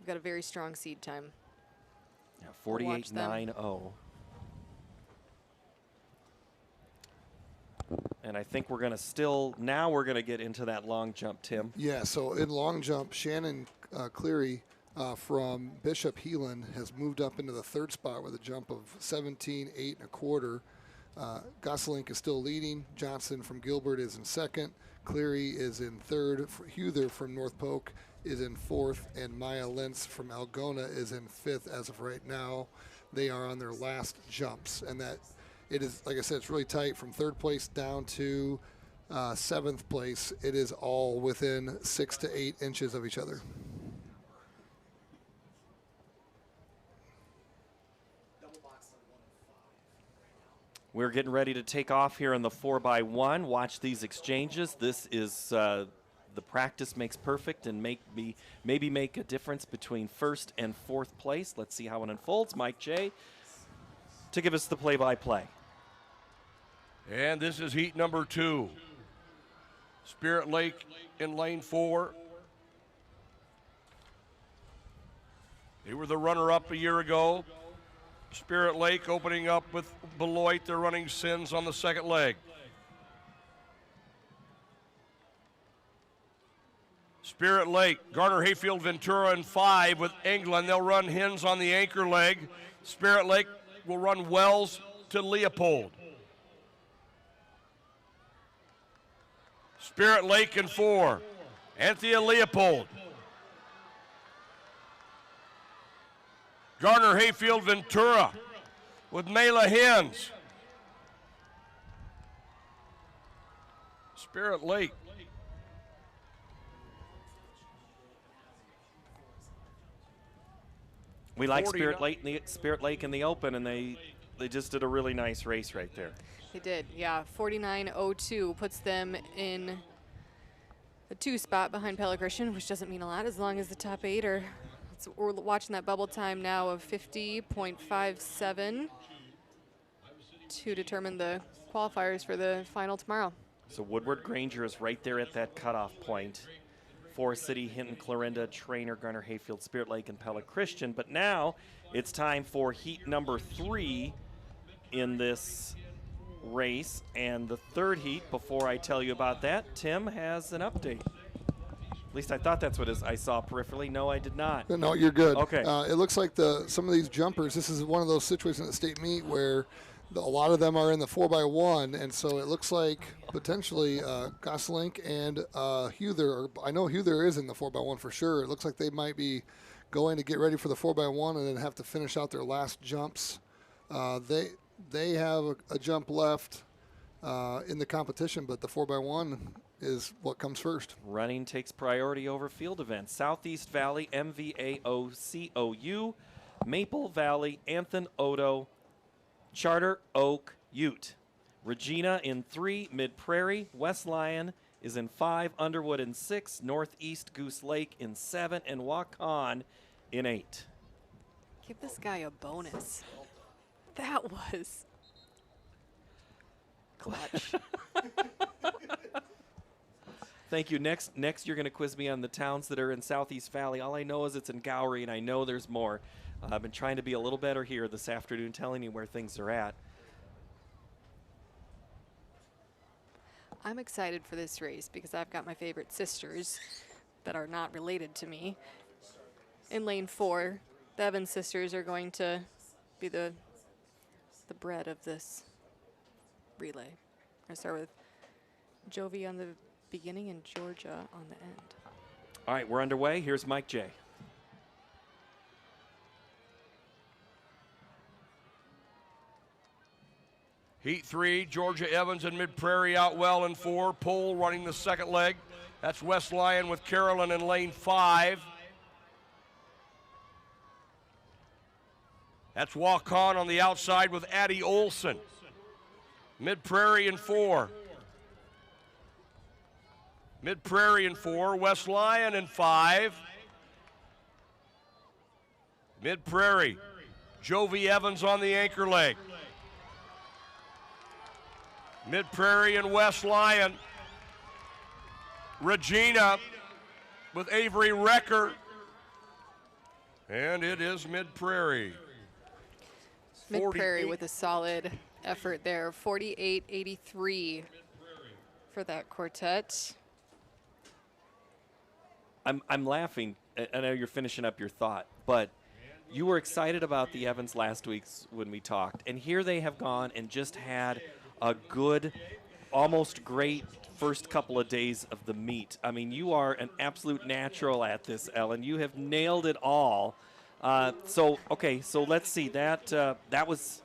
we've got a very strong seed time. Yeah, 48.90. And I think we're going to get into that long jump, Tim. Yeah, so in long jump, Shannon Cleary from Bishop Heelan has moved up into the third spot with a jump of 17.8 1/4. Gosselink is still leading. Johnson from Gilbert is in second. Cleary is in third. Huther from North Polk is in fourth. And Maya Lentz from Algona is in fifth as of right now. They are on their last jumps. And that it is, like I said, it's really tight from third place down to seventh place. It is all within 6 to 8 inches of each other. We're getting ready to take off here in the 4x1. Watch these exchanges. This is the practice makes perfect and maybe make a difference between first and fourth place. Let's see how it unfolds. Mike J. to give us the play-by-play. And this is heat number 2. Spirit Lake in lane 4. They were the runner-up a year ago. Spirit Lake opening up with Beloit. They're running Sins on the second leg. Spirit Lake, Garner Hayfield Ventura in 5 with England. They'll run Hens on the anchor leg. Spirit Lake will run Wells to Leopold. Spirit Lake in 4. Anthea Leopold. Garner Hayfield Ventura with Mela Hens. Spirit Lake. We like Spirit Lake in the open, and they just did a really nice race right there. They did, yeah. 49.02 puts them in the 2 spot behind Pella Christian, which doesn't mean a lot as long as the top 8 are. So we're watching that bubble time now of 50.57 to determine the qualifiers for the final tomorrow. So Woodward Granger is right there at that cutoff point. Forest City, Hinton, Clarinda, Trainer, Garner Hayfield, Spirit Lake, and Pella Christian. But now it's time for heat number 3 in this race. And the third heat, before I tell you about that, Tim has an update. At least I thought that's what I saw peripherally. No, I did not. No, you're good. Okay. It looks like some of these jumpers, this is one of those situations at the state meet where a lot of them are in the 4x1, and so it looks like potentially Gosselink and Huther, I know Huther is in the 4x1 for sure. It looks like they might be going to get ready for the 4x1 and then have to finish out their last jumps. They have a jump left in the competition, but the 4x1 is what comes first. Running takes priority over field events. Southeast Valley, MVAOCOU, Maple Valley, Anthon Odo, Charter Oak, Ute. Regina in 3, Mid Prairie. West Lyon is in 5, Underwood in 6, Northeast Goose Lake in 7, and Waukon in 8. Give this guy a bonus. That was clutch. Thank you. Next, you're going to quiz me on the towns that are in Southeast Valley. All I know is it's in Gowrie, and I know there's more. I've been trying to be a little better here this afternoon, telling you where things are at. I'm excited for this race because I've got my favorite sisters that are not related to me. In lane 4, the Evans sisters are going to be the bread of this relay. I start with Jovi on the beginning and Georgia on the end. All right, we're underway. Here's Mike J. Heat 3, Georgia Evans and Mid Prairie out well in 4. Pole running the second leg. That's West Lyon with Carolyn in lane 5. That's Waukon on the outside with Addie Olson. Mid Prairie in 4. Mid Prairie in 4. West Lyon in 5. Mid Prairie. Jovi Evans on the anchor leg. Mid Prairie and West Lyon. Regina with Avery Recker. And it is Mid Prairie. Mid Prairie with a solid effort there. 48.83 for that quartet. I'm laughing. I know you're finishing up your thought, but you were excited about the Evans last week when we talked, and here they have gone and just had a good, almost great first couple of days of the meet. I mean, you are an absolute natural at this, Ellen. You have nailed it all. So let's see. That was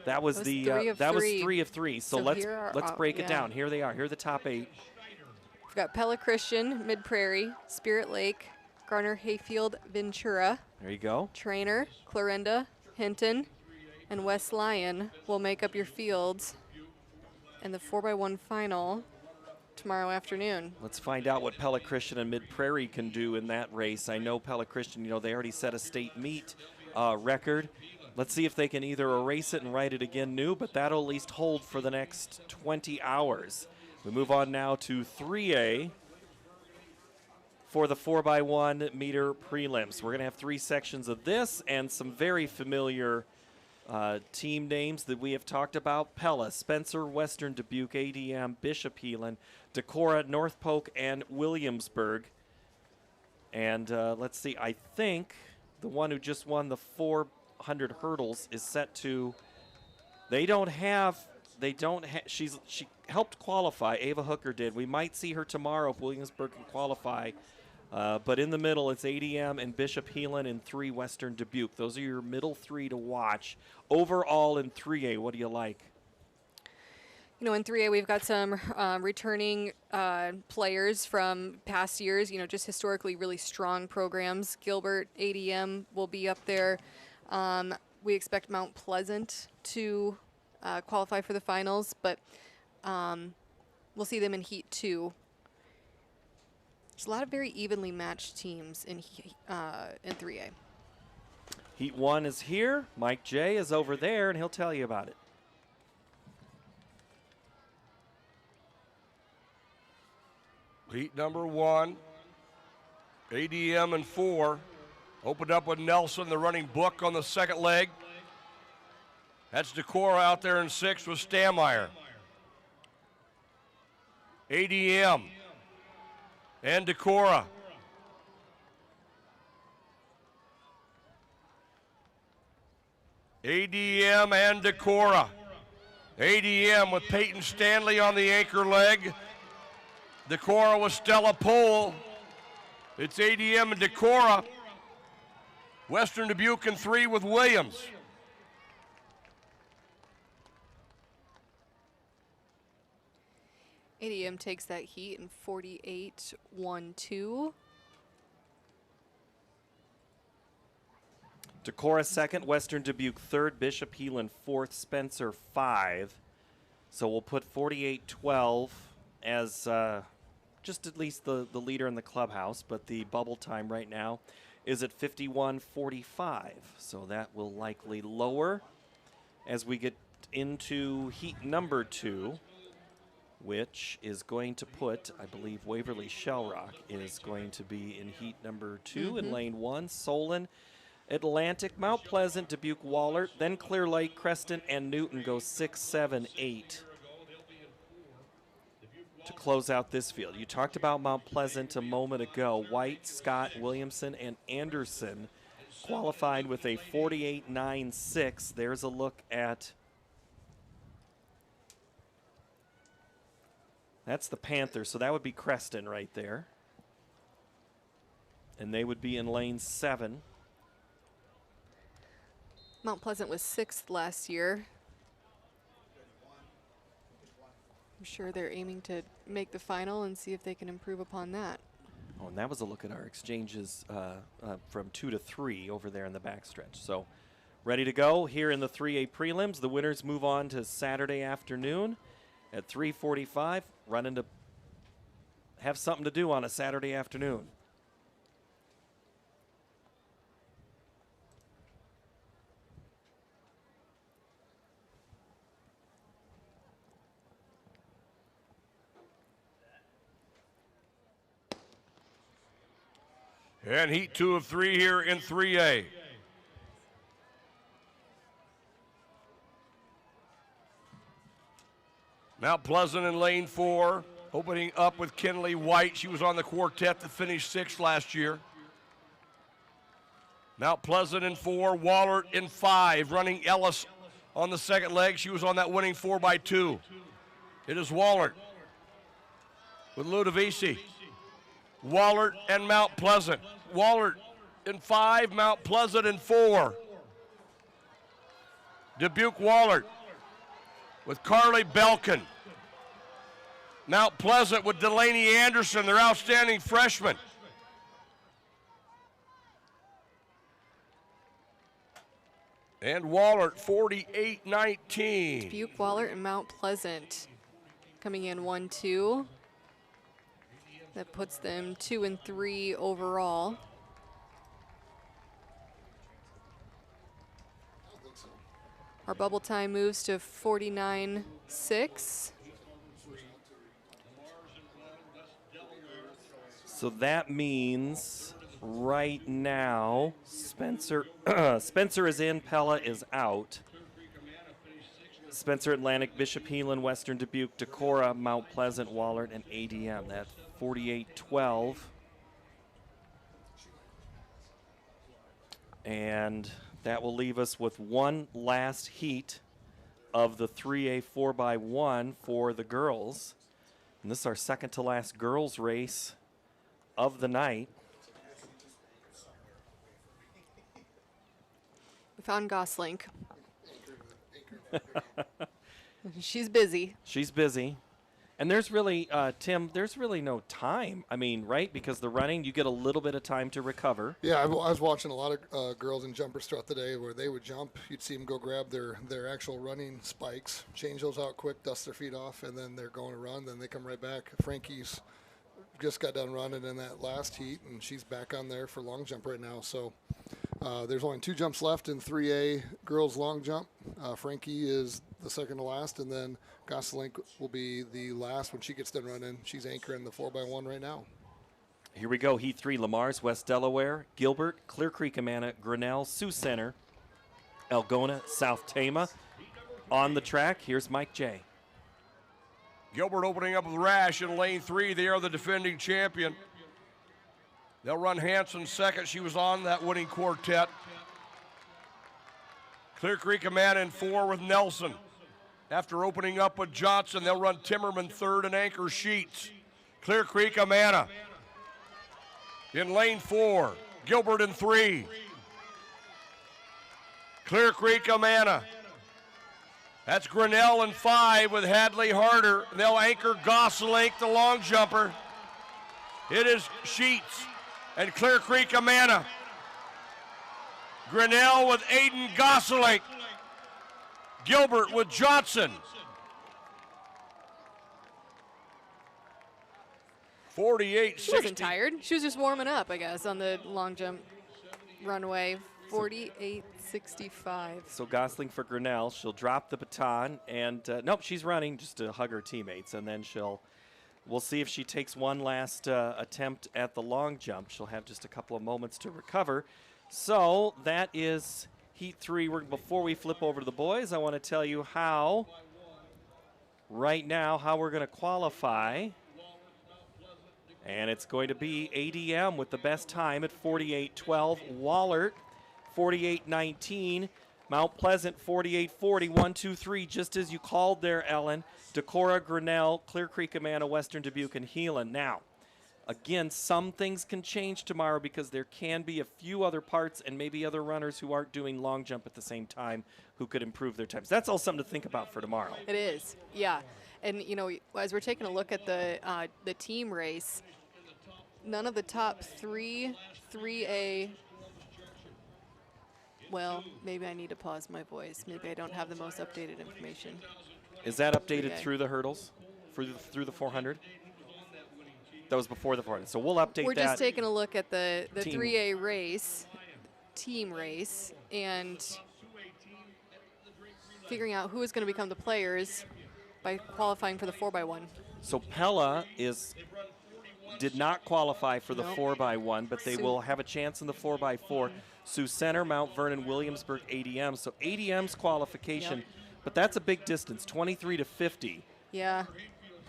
3 of 3. So let's break it down. Here they are. Here are the top 8. We've got Pella Christian, Mid Prairie, Spirit Lake, Garner Hayfield, Ventura. There you go. Trainer, Clarinda, Hinton, and West Lyon will make up your fields in the 4x1 final tomorrow afternoon. Let's find out what Pella Christian and Mid Prairie can do in that race. I know Pella Christian, they already set a state meet record. Let's see if they can either erase it and write it again new, but that'll at least hold for the next 20 hours. We move on now to 3A for the 4x1 meter prelims. We're going to have 3 sections of this and some very familiar team names that we have talked about. Pella, Spencer, Western Dubuque, ADM, Bishop Heelan, Decorah, North Polk, and Williamsburg. And let's see, I think the one who just won the 400 hurdles is set to, she helped qualify. Ava Hooker did. We might see her tomorrow if Williamsburg can qualify. But in the middle, it's ADM and Bishop Heelan and 3 Western Dubuque. Those are your middle 3 to watch. Overall in 3A, what do you like? In 3A, we've got some returning players from past years, just historically really strong programs. Gilbert, ADM will be up there. We expect Mount Pleasant to qualify for the finals, but we'll see them in Heat 2. There's a lot of very evenly matched teams in 3A. Heat 1 is here. Mike J is over there, and he'll tell you about it. Heat number 1, ADM and 4. Opened up with Nelson, the running book on the second leg. That's Decorah out there in 6 with Stammeier. ADM and Decorah. ADM and Decorah. ADM with Peyton Stanley on the anchor leg. Decorah with Stella Pohl. It's ADM and Decorah. Western Dubuque in 3 with Williams. ADM takes that heat in 48-1-2. Decorah 2nd, Western Dubuque 3rd, Bishop Heelan 4th, Spencer 5. So we'll put 48-12 as just at least the leader in the clubhouse, but the bubble time right now is at 51-45. So that will likely lower as we get into heat number 2, which is going to put, I believe, Waverly Shellrock is going to be in heat number 2 in lane 1. Solon, Atlantic, Mount Pleasant, Dubuque, Wahlert, then Clear Lake, Creston, and Newton go 6, 7, 8 to close out this field. You talked about Mount Pleasant a moment ago. White, Scott, Williamson, and Anderson qualified with a 48.96. There's a look at, that's the Panthers, so that would be Creston right there. And they would be in lane 7. Mount Pleasant was 6th last year. I'm sure they're aiming to make the final and see if they can improve upon that. Oh, and that was a look at our exchanges from 2 to 3 over there in the backstretch. So ready to go here in the 3A prelims. The winners move on to Saturday afternoon at 3:45. Running to have something to do on a Saturday afternoon. And heat 2 of 3 here in 3A. Mount Pleasant in lane 4, opening up with Kinley White. She was on the quartet that finished 6th last year. Mount Pleasant in 4, Wallert in 5, running Ellis on the second leg. She was on that winning 4x2. It is Wallert with Ludovisi. Wallert and Mount Pleasant. Wallert in 5, Mount Pleasant in 4. Dubuque Wallert with Carly Belkin. Mount Pleasant with Delaney Anderson, their outstanding freshman. And Wallert, 48-19. Dubuque, Wallert, and Mount Pleasant coming in 1-2. That puts them 2 and 3 overall. Our bubble time moves to 49.6. So that means right now Spencer Spencer is in, Pella is out. Spencer, Atlantic, Bishop Heelan, Western Dubuque, Decorah, Mount Pleasant, Wallert, and ADM. That's 48-12. And that will leave us with one last heat of the 3A 4x1 for the girls. And this is our second to last girls race of the night. We found Goslink. She's busy. She's busy. And there's really, Tim, there's really no time. I mean, right? Because the running, you get a little bit of time to recover. Yeah, I was watching a lot of girls in jumpers throughout the day where they would jump. You'd see them go grab their actual running spikes, change those out quick, dust their feet off, and then they're going to run. Then they come right back. Frankie's just got done running in that last heat, and she's back on there for long jump right now. So there's only 2 jumps left in 3A girls long jump. Frankie is the second to last, and then Goslink will be the last when she gets done running. She's anchoring the 4x1 right now. Here we go, Heat 3, Lamar's, West Delaware, Gilbert, Clear Creek, Amana, Grinnell, Sioux Center, Algona, South Tama. On the track, here's Mike J. Gilbert opening up with Rash in lane 3. They are the defending champion. They'll run Hanson second. She was on that winning quartet. Clear Creek Amana in 4 with Nelson. After opening up with Johnson, they'll run Timmerman third and anchor Sheets. Clear Creek Amana in lane 4. Gilbert in 3. Clear Creek Amana. That's Grinnell in 5 with Hadley Harder. They'll anchor Gosselink, the long jumper. It is Sheets and Clear Creek Amana. Grinnell with Aiden Gosselink. Gilbert with Johnson. 48-60. She wasn't tired. She was just warming up, I guess, on the long jump runway. 48-65. So Gosling for Grinnell. She'll drop the baton, and nope, she's running just to hug her teammates, and then we'll see if she takes one last attempt at the long jump. She'll have just a couple of moments to recover. So that is Heat 3. Before we flip over to the boys, I want to tell you how we're going to qualify. And it's going to be ADM with the best time at 48-12. Wallert, 48-19. Mount Pleasant, 48-40. 1, 2, 3, just as you called there, Ellen. Decorah, Grinnell, Clear Creek, Amana, Western Dubuque, and Heelan. Now, again, some things can change tomorrow because there can be a few other parts and maybe other runners who aren't doing long jump at the same time who could improve their times. That's all something to think about for tomorrow. It is, yeah. And, you know, as we're taking a look at the team race, none of the top 3A, well, maybe I need to pause my voice. Maybe I don't have the most updated information. Is that updated through the hurdles, through the 400? That was before the 400. So we'll update that. We're just taking a look at the 3A race, team race, and figuring out who is going to become the players by qualifying for the 4x1. So Pella did not qualify for the 4x1, but they will have a chance in the 4x4. Sioux Center, Mount Vernon, Williamsburg, ADM. So ADM's qualification, but that's a big distance, 23 to 50. Yeah.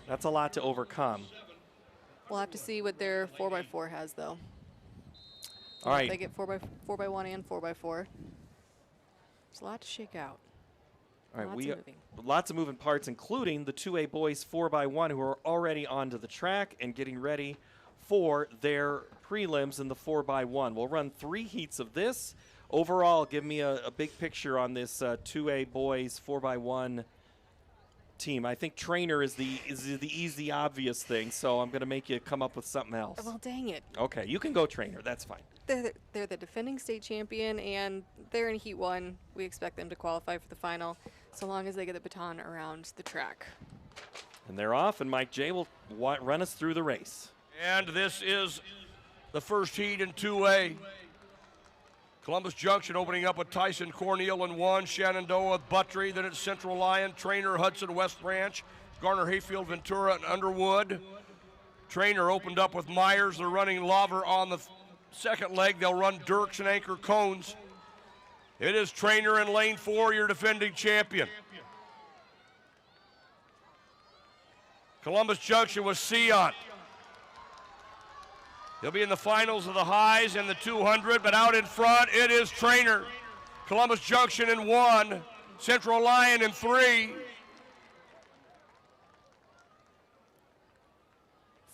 That's a lot to overcome. We'll have to see what their 4x4 has, though. All right. If they get 4x1 and 4x4. There's a lot to shake out. All right, Lots of moving. lots of moving parts, including the 2A boys 4x1 who are already onto the track and getting ready for their prelims in the 4x1. We'll run 3 heats of this. Overall, give me a big picture on this 2A boys 4x1 team. I think trainer is the easy, obvious thing, so I'm going to make you come up with something else. Well, dang it. Okay, you can go trainer. That's fine. They're the defending state champion, and they're in Heat 1. We expect them to qualify for the final, so long as they get the baton around the track. And they're off, and Mike J will run us through the race. And this is the first heat in 2A. Columbus Junction opening up with Tyson Cornell in 1, Shenandoah with Buttry, then it's Central Lyon, Trainer, Hudson West Branch, Garner Hayfield, Ventura, and Underwood. Trainer opened up with Myers. They're running Lover on the second leg. They'll run Dirks and Anchor Cones. It is Trainer in lane 4, your defending champion. Columbus Junction with Seont. He'll be in the finals of the highs and the 200, but out in front, it is Trainer. Columbus Junction in 1, Central Lyon in 3.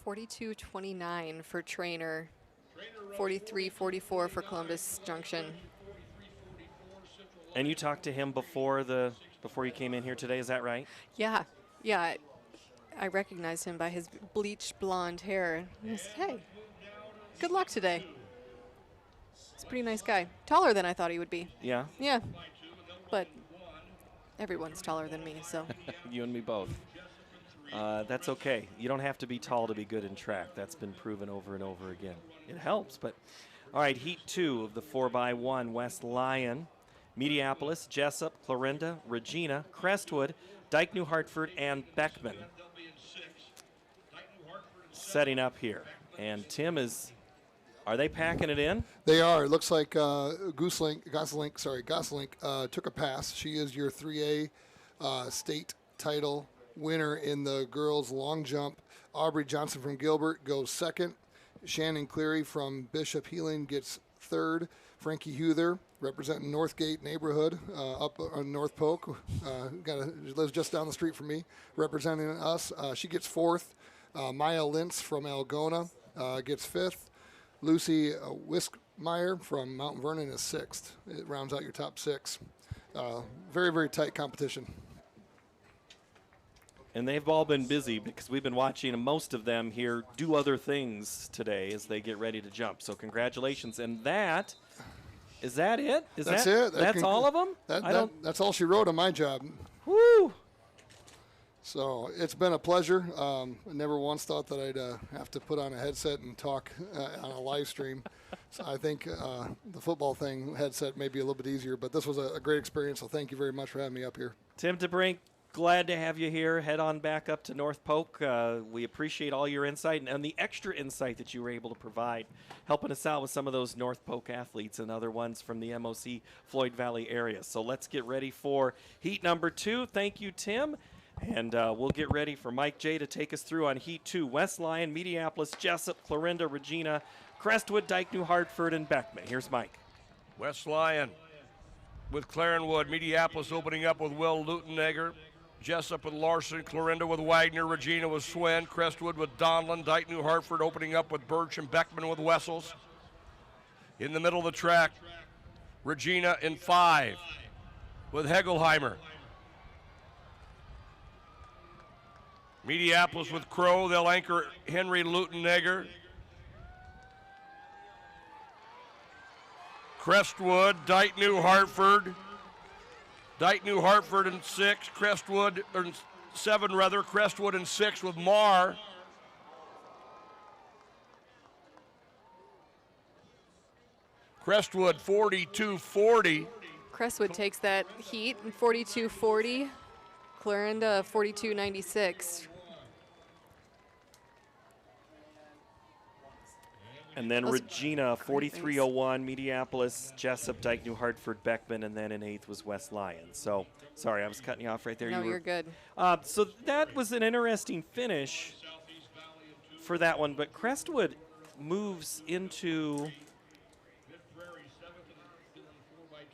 42-29 for Trainer. 43-44 for Columbus Junction. And you talked to him before you came in here today, is that right? Yeah. I recognized him by his bleached blonde hair. And I said, hey, good luck today. He's a pretty nice guy. Taller than I thought he would be. Yeah? Yeah. But everyone's taller than me, so. You and me both. That's okay. You don't have to be tall to be good in track. That's been proven over and over again. It helps, but. All right, Heat 2 of the 4x1, West Lyon, Mediapolis, Jessup, Clarinda, Regina, Crestwood, Dyke New Hartford, and Beckman. Setting up here. And Tim are they packing it in? They are. It looks like Gosling took a pass. She is your 3A state title winner in the girls long jump. Aubrey Johnson from Gilbert goes second. Shannon Cleary from Bishop Healing gets third. Frankie Huther, representing Northgate neighborhood up on North Polk. Lives just down the street from me, representing us. She gets fourth. Maya Lintz from Algona gets fifth. Lucy Wiskmeyer from Mount Vernon is sixth. It rounds out your top 6. Very, very tight competition. And they've all been busy because we've been watching most of them here do other things today as they get ready to jump. So congratulations. And is that it? That's it. That's all of them? That's all she wrote on my job. Woo! So it's been a pleasure. I never once thought that I'd have to put on a headset and talk on a live stream. So I think the football headset may be a little bit easier, but this was a great experience. So thank you very much for having me up here. Tim DeBrink, glad to have you here. Head on back up to North Polk. We appreciate all your insight and the extra insight that you were able to provide, helping us out with some of those North Polk athletes and other ones from the MOC Floyd Valley area. So let's get ready for heat number 2. Thank you, Tim. And we'll get ready for Mike J to take us through on Heat 2. West Lyon, Mediapolis, Jessup, Clarinda, Regina, Crestwood, Dyke New Hartford, and Beckman. Here's Mike. West Lyon with Clarenwood, Mediapolis opening up with Will Lutenegger, Jessup with Larson, Clarinda with Wagner, Regina with Swen, Crestwood with Donlin, Dyke New Hartford opening up with Birch, and Beckman with Wessels. In the middle of the track, Regina in 5 with Hegelheimer. Mediapolis with Crow, they'll anchor Henry Lutenegger. Crestwood, Dyke New Hartford. Dyke New Hartford in 6, Crestwood, or 7 rather, Crestwood in 6 with Marr. Crestwood 42-40. Crestwood takes that heat in 42-40. Clarinda 42-96. And then Regina, 4301, Mediapolis, Jessup, Dyke, New Hartford, Beckman, and then in 8th was West Lyon. So, sorry, I was cutting you off right there. No, you're good. So that was an interesting finish for that one, but Crestwood moves into,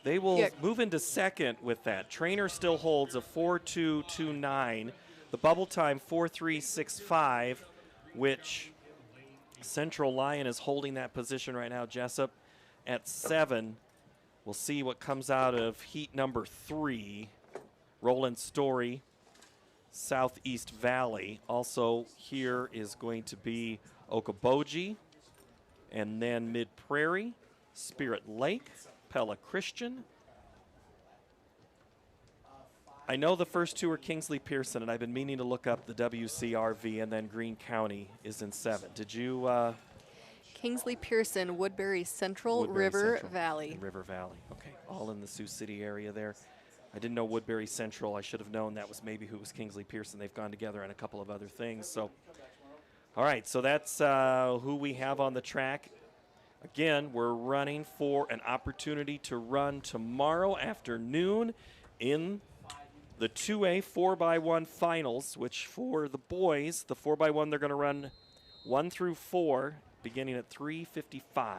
they will move into second with that. Trainer still holds a 4.229. The bubble time 4.365, which Central Lyon is holding that position right now. Jessup at 7. We'll see what comes out of heat number 3. Roland Story, Southeast Valley. Also here is going to be Okoboji, and then Mid Prairie, Spirit Lake, Pella Christian. I know the first 2 are Kingsley Pearson, and I've been meaning to look up the WCRV, and then Greene County is in 7. Did you? Kingsley Pearson, Woodbury Central, River Valley. And River Valley, okay. All in the Sioux City area there. I didn't know Woodbury Central. I should have known that was maybe who was Kingsley Pearson. They've gone together on a couple of other things. So, all right, so that's who we have on the track. Again, we're running for an opportunity to run tomorrow afternoon in the 2A 4x1 finals, which for the boys, the 4x1, they're going to run 1 through 4, beginning at 3:55.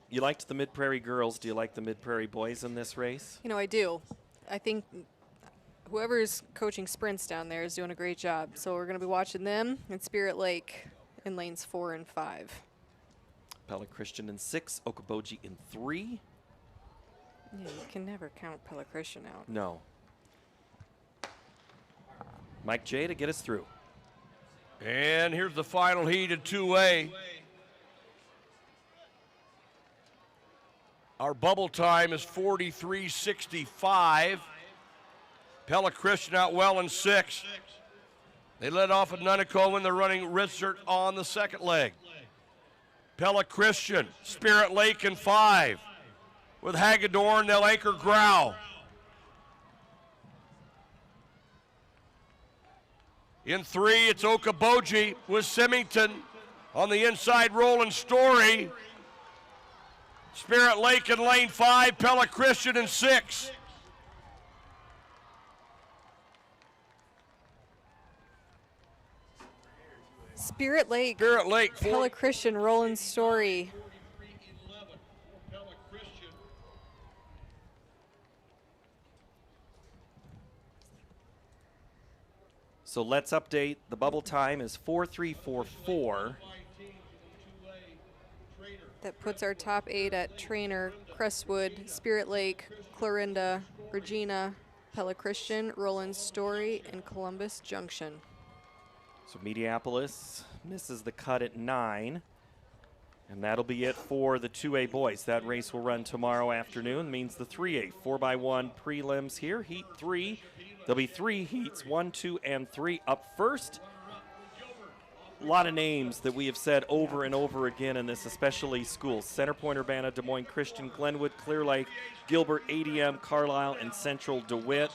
You liked the Mid Prairie girls. Do you like the Mid Prairie boys in this race? You know, I do. I think whoever's coaching sprints down there is doing a great job. So we're going to be watching them and Spirit Lake in lanes 4 and 5. Pella Christian in 6, Okoboji in 3. Yeah, you can never count Pella Christian out. No. Mike J to get us through. And here's the final heat of 2A. Our bubble time is 43:65. Pella Christian out well in 6. They led off at Nunico when they're running Ritzert on the second leg. Pella Christian, Spirit Lake in 5. With Hagedorn, they'll anchor Grau. In 3, it's Okoboji with Symington. On the inside, Roland Story. Spirit Lake in lane 5, Pella Christian in 6. Spirit Lake, Pella Christian, Roland Story. So let's update. The bubble time is 4:344. That puts our top 8 at Trainer, Crestwood, Spirit Lake, Clarinda, Regina, Pella Christian, Roland Story, and Columbus Junction. So Mediapolis misses the cut at 9. And that'll be it for the 2A boys. That race will run tomorrow afternoon. Means the 3A 4x1 prelims here. Heat 3. There'll be 3 heats, 1, 2, and 3 up first. A lot of names that we have said over and over again in this, especially schools. Centerpoint Urbana, Des Moines Christian, Glenwood, Clear Lake, Gilbert, ADM, Carlisle, and Central DeWitt.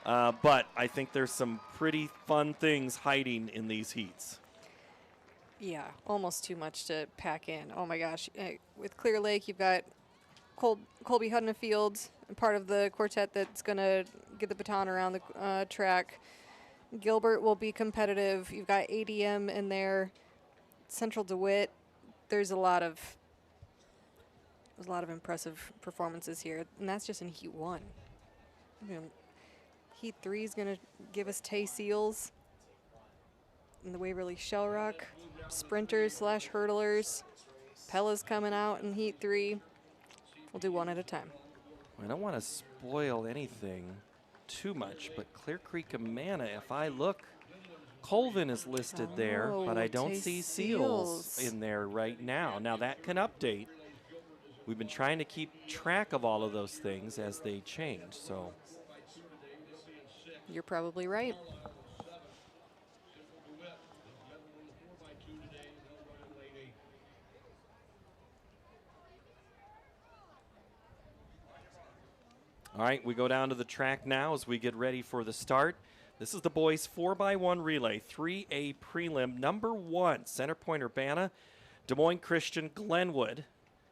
But I think there's some pretty fun things hiding in these heats. Yeah, almost too much to pack in. Oh my gosh. With Clear Lake, you've got Colby Hudnafield, part of the quartet that's going to get the baton around the track. Gilbert will be competitive. You've got ADM in there. Central DeWitt. There's a lot of impressive performances here, and that's just in Heat 1. You know, Heat 3 is going to give us Tay Seals and the Waverly Shellrock sprinters / hurdlers. Pella's coming out in Heat 3. We'll do one at a time. I don't want to spoil anything too much, but Clear Creek Amana, if I look, Colvin is listed there, but I don't see Seals in there right now. Now that can update. We've been trying to keep track of all of those things as they change, so. You're probably right. All right, we go down to the track now as we get ready for the start. This is the boys 4x1 relay, 3A prelim. Number 1, Center Point Urbana, Des Moines Christian, Glenwood,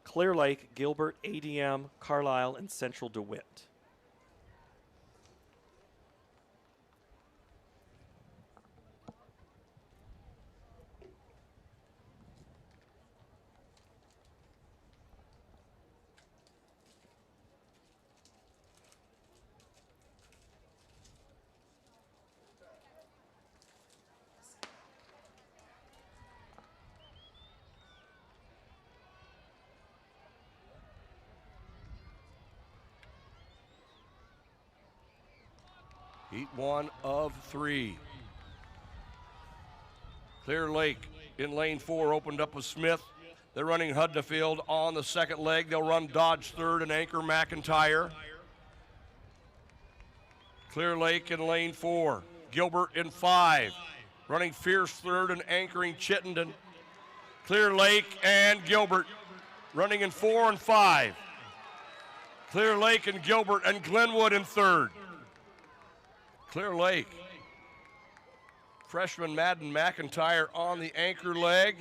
Clear Lake, Gilbert, ADM, Carlisle, and Central DeWitt. Heat 1 of 3. Clear Lake in lane 4 opened up with Smith. They're running Huddefield on the second leg. They'll run Dodge third and anchor McIntyre. Clear Lake in lane 4. Gilbert in 5. Running Fierce third and anchoring Chittenden. Clear Lake and Gilbert running in 4 and 5. Clear Lake and Gilbert and Glenwood in third. Clear Lake. Freshman Madden McIntyre on the anchor leg.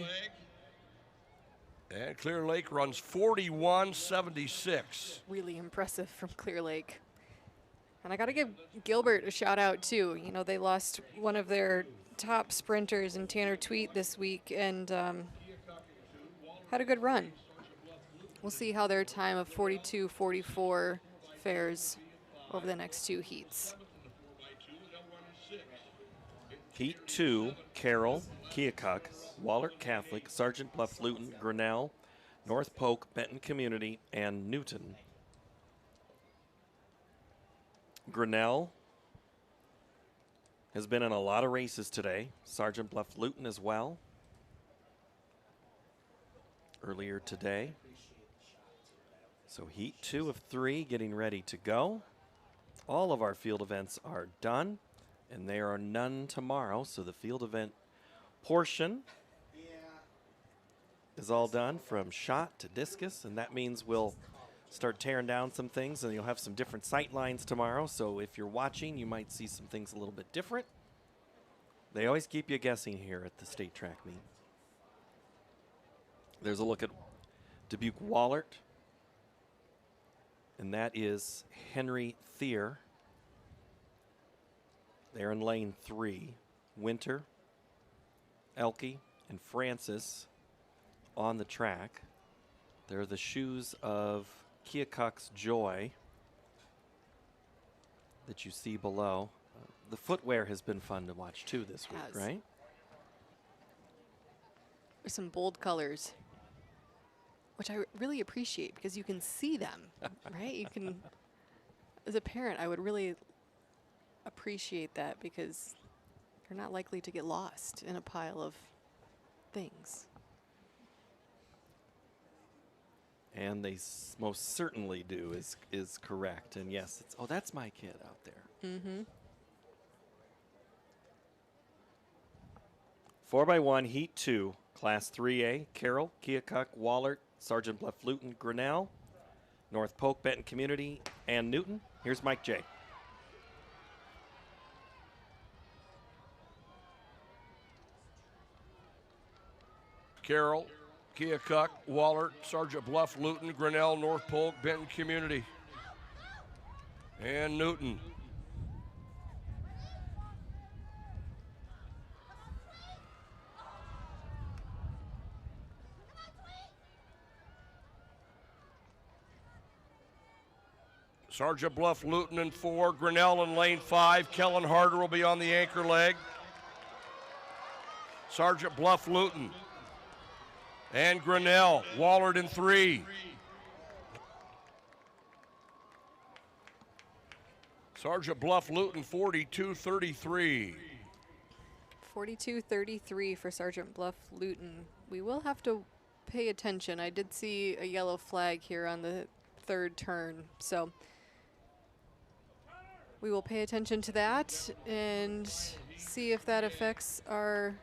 And Clear Lake runs 41.76. Really impressive from Clear Lake. And I got to give Gilbert a shout out too. You know, they lost one of their top sprinters in Tanner Tweet this week and had a good run. We'll see how their time of 42.44 fares over the next 2 heats. Heat 2, Carroll, Keokuk, Wahlert Catholic, Sergeant Bluff Luton, Grinnell, North Polk, Benton Community, and Newton. Grinnell has been in a lot of races today. Sergeant Bluff Luton as well. Earlier today. So Heat 2 of 3 getting ready to go. All of our field events are done. And there are none tomorrow, so the field event portion is all done from shot to discus, and that means we'll start tearing down some things, and you'll have some different sight lines tomorrow. So if you're watching, you might see some things a little bit different. They always keep you guessing here at the state track meet. There's a look at Dubuque Wahlert, and that is Henry Thier. They're in lane 3. Winter, Elke, and Francis on the track. They're the shoes of Keokuk's Joy that you see below. The footwear has been fun to watch too this week, right? There's some bold colors, which I really appreciate because you can see them, right? You can, as a parent, I would really appreciate that because they're not likely to get lost in a pile of things. And they most certainly do is correct. And yes, it's, oh, that's my kid out there. Mm-hmm. 4x1 Heat 2, Class 3A, Carroll, Keokuk, Wahlert, Sergeant Bluff Luton, Grinnell, North Polk, Benton Community, and Newton. Here's Mike J. Carroll, Keokuk, Wahlert, Sergeant Bluff, Luton, Grinnell, North Polk, Benton Community, and Newton. Sergeant Bluff, Luton in 4, Grinnell in lane 5. Kellen Harder will be on the anchor leg. Sergeant Bluff, Luton. And Grinnell, Wahlert in 3. Sergeant Bluff, Luton, 42.33. 42.33 for Sergeant Bluff Luton. We will have to pay attention. I did see a yellow flag here on the 3rd turn, so we will pay attention to that and see if that affects our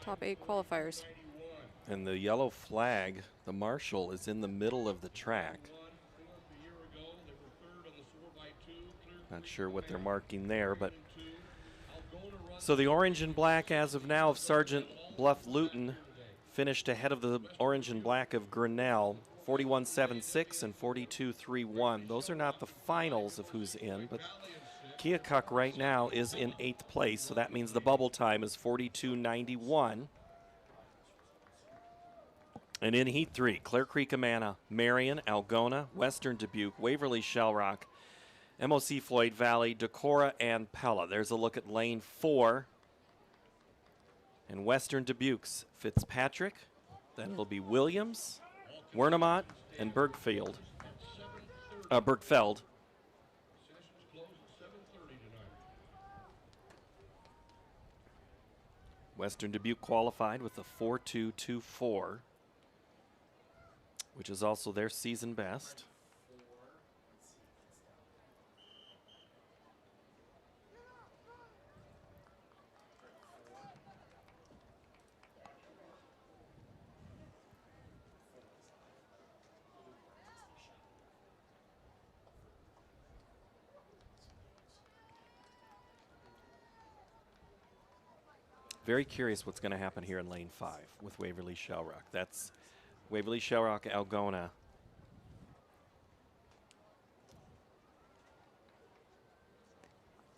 top 8 qualifiers. And the yellow flag, the marshal, is in the middle of the track. Not sure what they're marking there, but so the orange and black as of now of Sergeant Bluff Luton finished ahead of the orange and black of Grinnell, 41-7-6 and 42-3-1. Those are not the finals of who's in, but Keokuk right now is in 8th place, so that means the bubble time is 42-91. And in Heat 3, Clear Creek, Amana, Marion, Algona, Western Dubuque, Waverly, Shell Rock, MOC Floyd Valley, Decorah, and Pella. There's a look at lane 4. And Western Dubuque's Fitzpatrick. Then it'll be Williams, Wernemont, and Bergfeld. Western Dubuque qualified with a 4.224, which is also their season best. Very curious what's going to happen here in lane 5 with Waverly Shell Rock. That's Waverly Shell Rock, Algona.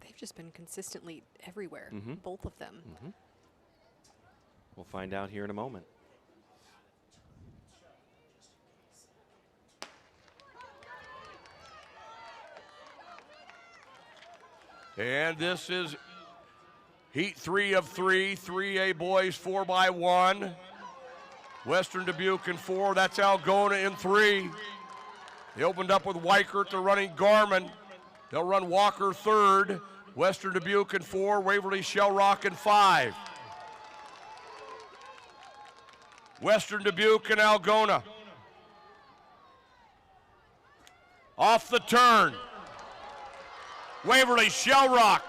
They've just been consistently everywhere, both of them. We'll find out here in a moment. And this is Heat 3 of 3, 3A boys 4x1. Western Dubuque in 4, that's Algona in 3. They opened up with Weichert, they're running Garmin. They'll run Walker 3rd. Western Dubuque in 4, Waverly Shell Rock in 5. Western Dubuque and Algona. Off the turn. Waverly Shell Rock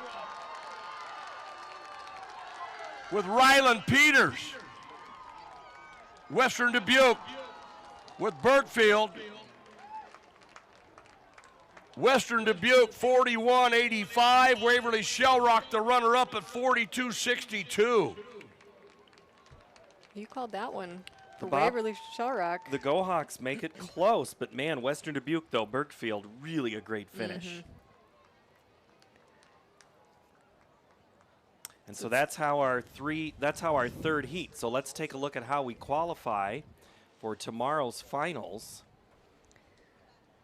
with Ryland Peters. Western Dubuque with Bergfield. Western Dubuque 41-85. Waverly Shell Rock the runner-up at 42-62. You called that one for Bob, Waverly Shell Rock. The Go-Hawks make it close, but man, Western Dubuque though, Bergfield, really a great finish. And so that's how our third heat. So let's take a look at how we qualify for tomorrow's finals.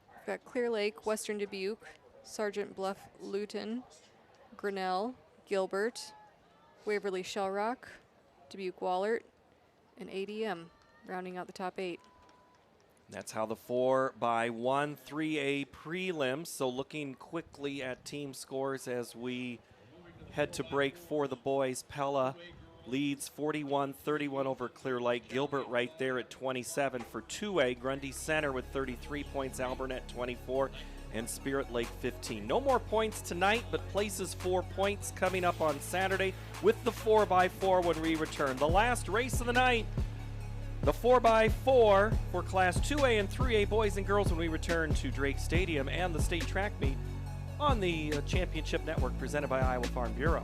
We've got Clear Lake, Western Dubuque, Sergeant Bluff, Luton, Grinnell, Gilbert, Waverly Shell Rock, Dubuque Wallert, and ADM, rounding out the top 8. That's how the 4x1 3A prelims. So looking quickly at team scores as we head to break for the boys. Pella leads 41-31 over Clear Lake. Gilbert right there at 27 for 2A. Grundy Center with 33 points. Albernet 24 and Spirit Lake 15. No more points tonight, but places 4 points coming up on Saturday with the 4x4 when we return. The last race of the night, the 4x4 for Class 2A and 3A boys and girls when we return to Drake Stadium and the state track meet on the Championship Network presented by Iowa Farm Bureau.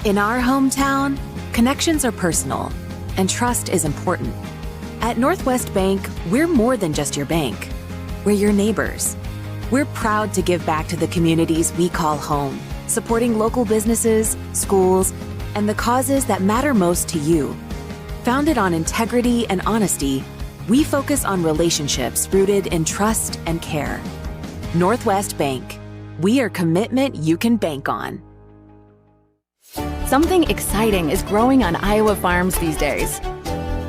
In our hometown, connections are personal, and trust is important. At Northwest Bank, we're more than just your bank. We're your neighbors. We're proud to give back to the communities we call home, supporting local businesses, schools, and the causes that matter most to you. Founded on integrity and honesty, we focus on relationships rooted in trust and care. Northwest Bank. We are commitment you can bank on. Something exciting is growing on Iowa farms these days.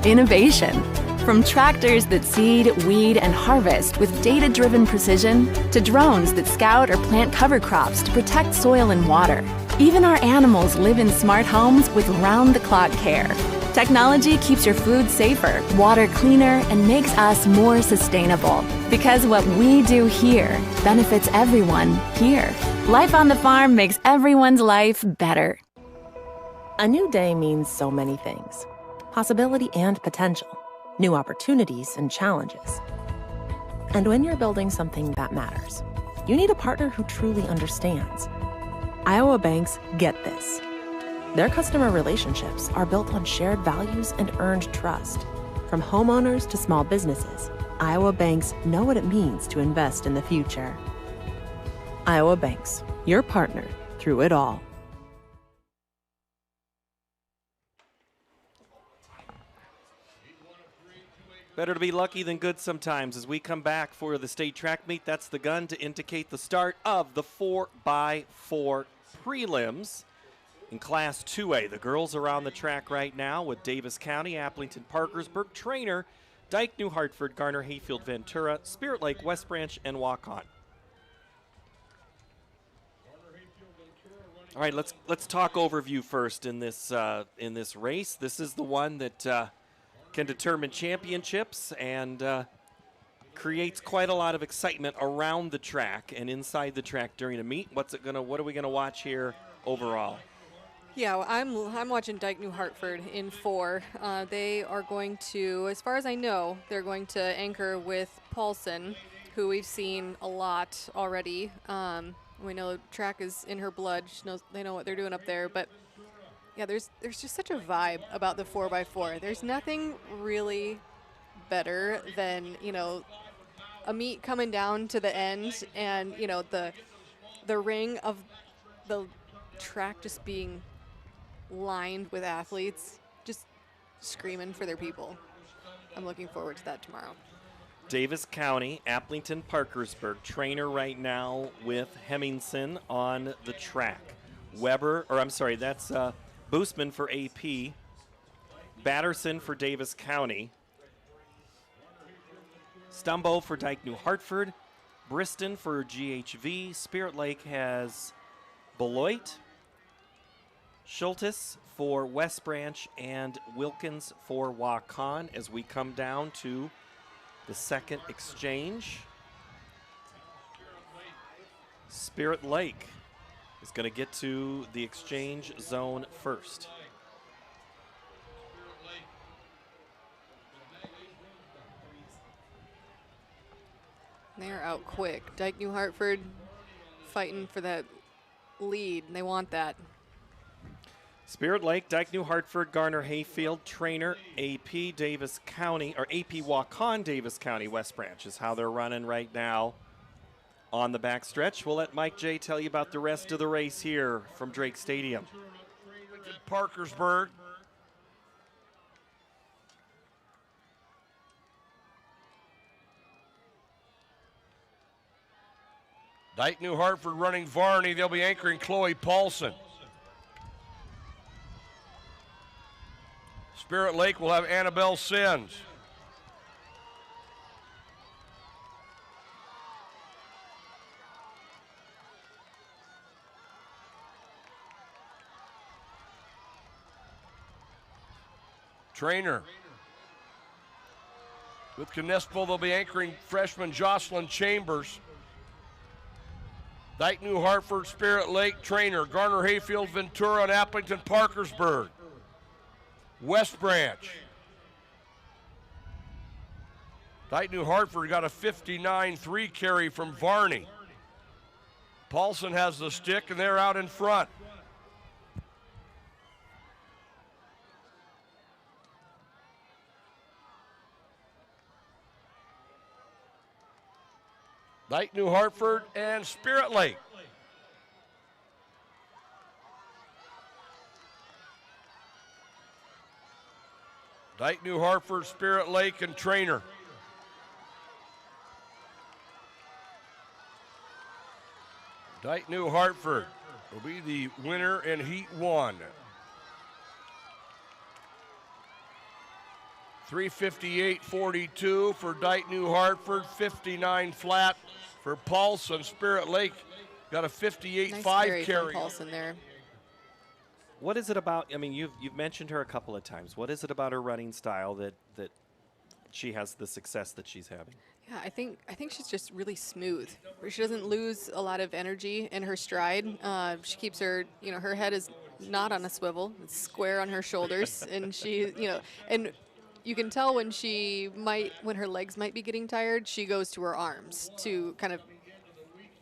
Innovation. From tractors that seed, weed, and harvest with data-driven precision to drones that scout or plant cover crops to protect soil and water. Even our animals live in smart homes with round-the-clock care. Technology keeps your food safer, water cleaner, and makes us more sustainable. Because what we do here benefits everyone here. Life on the farm makes everyone's life better. A new day means so many things. Possibility and potential. New opportunities and challenges. And when you're building something that matters, you need a partner who truly understands. Iowa banks get this. Their customer relationships are built on shared values and earned trust. From homeowners to small businesses, Iowa banks know what it means to invest in the future. Iowa banks, your partner through it all. Better to be lucky than good sometimes. As we come back for the state track meet, that's the gun to indicate the start of the 4x4 prelims in Class 2A. The girls are on the track right now with Davis County, Appleton, Parkersburg, Trainer, Dyke, New Hartford, Garner, Hayfield, Ventura, Spirit Lake, West Branch, and Waukon. All right, let's talk overview first in this race. This is the one that can determine championships and creates quite a lot of excitement around the track and inside the track during a meet. What are we gonna watch here overall? Yeah, I'm watching Dyke New Hartford in 4. They are going to, as far as I know, they're going to anchor with Paulson, who we've seen a lot already. We know track is in her blood. They know what they're doing up there, but yeah, there's just such a vibe about the 4x4. There's nothing really better than, a meet coming down to the end and, the ring of the track just being lined with athletes just screaming for their people. I'm looking forward to that tomorrow. Davis County, Appleton, Parkersburg, Trainer right now with Hemmingson on the track. That's Boostman for AP, Batterson for Davis County, Stumbo for Dyke New Hartford, Briston for GHV, Spirit Lake has Beloit, Schultes for West Branch, and Wilkins for Waukon as we come down to the second exchange. Spirit Lake is going to get to the exchange zone first. They're out quick. Dyke New Hartford fighting for that lead, and they want that. Spirit Lake, Dyke New Hartford, Garner Hayfield, Trainer, AP Davis County, or AP Waukon Davis County, West Branch is how they're running right now on the backstretch. We'll let Mike J tell you about the rest of the race here from Drake Stadium. Parkersburg. Dyke New Hartford running Varney. They'll be anchoring Chloe Paulson. Spirit Lake will have Annabelle Sins. Trainer. With Knispel, they'll be anchoring freshman Jocelyn Chambers. Dyke New Hartford, Spirit Lake, Trainer, Garner Hayfield, Ventura, and Appleton, Parkersburg. West Branch. Dyke New Hartford got a 59-3 carry from Varney. Paulson has the stick, and they're out in front. Dyke New Hartford and Spirit Lake. Dyke New Hartford, Spirit Lake, and Trainer. Dyke New Hartford will be the winner in Heat 1. 3:58.42 for Dike New Hartford, 59 flat for Paulson. Spirit Lake got a 58.5 nice carry. Paulson there. What is it about? I mean, you've mentioned her a couple of times. What is it about her running style that she has the success that she's having? Yeah, I think she's just really smooth. She doesn't lose a lot of energy in her stride. She keeps her, her head is not on a swivel. It's square on her shoulders, and she, and you can tell when when her legs might be getting tired, she goes to her arms to kind of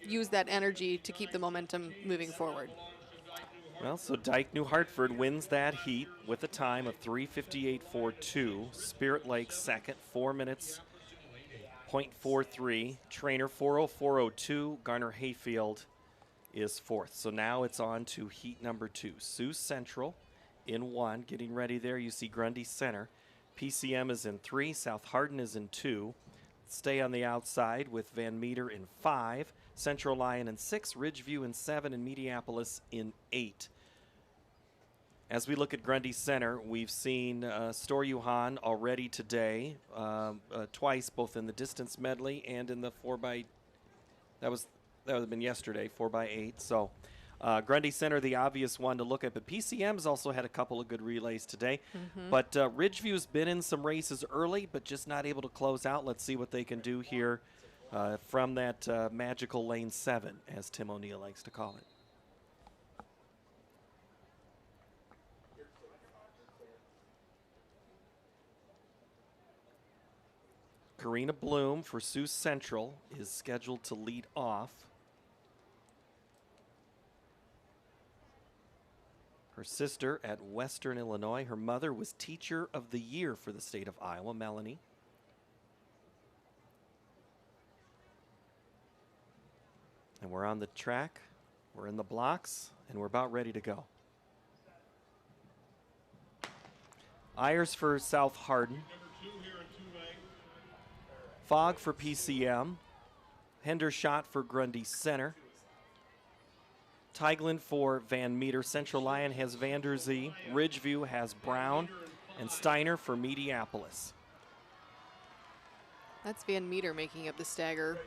use that energy to keep the momentum moving forward. Well, so Dike New Hartford wins that heat with a time of 3:58.42. Spirit Lake second, 4 minutes, 0.43. Trainer 4:04.02. Garner Hayfield is fourth. So now it's on to heat number 2. Sioux Central in 1, getting ready there. You see Grundy Center. PCM is in 3. South Hardin is in 2. Stay on the outside with Van Meter in 5. Central Lyon in 6, Ridgeview in 7, and Mediapolis in 8. As we look at Grundy Center, we've seen Storjuhan already today, twice, both in the distance medley and in the 4x. That would have been yesterday, 4x8. So Grundy Center, the obvious one to look at, but PCM's also had a couple of good relays today. But Ridgeview's been in some races early, but just not able to close out. Let's see what they can do here. From that magical lane 7, as Tim O'Neill likes to call it. Karina Bloom for Sioux Central is scheduled to lead off. Her sister at Western Illinois. Her mother was Teacher of the Year for the state of Iowa, Melanie. And we're on the track, we're in the blocks, and we're about ready to go. Ayers for South Hardin. Fogg for PCM. Hendershot for Grundy Center. Teiglin for Van Meter. Central Lyon has Vanderzee. Ridgeview has Brown. And Steiner for Mediapolis. That's Van Meter making up the stagger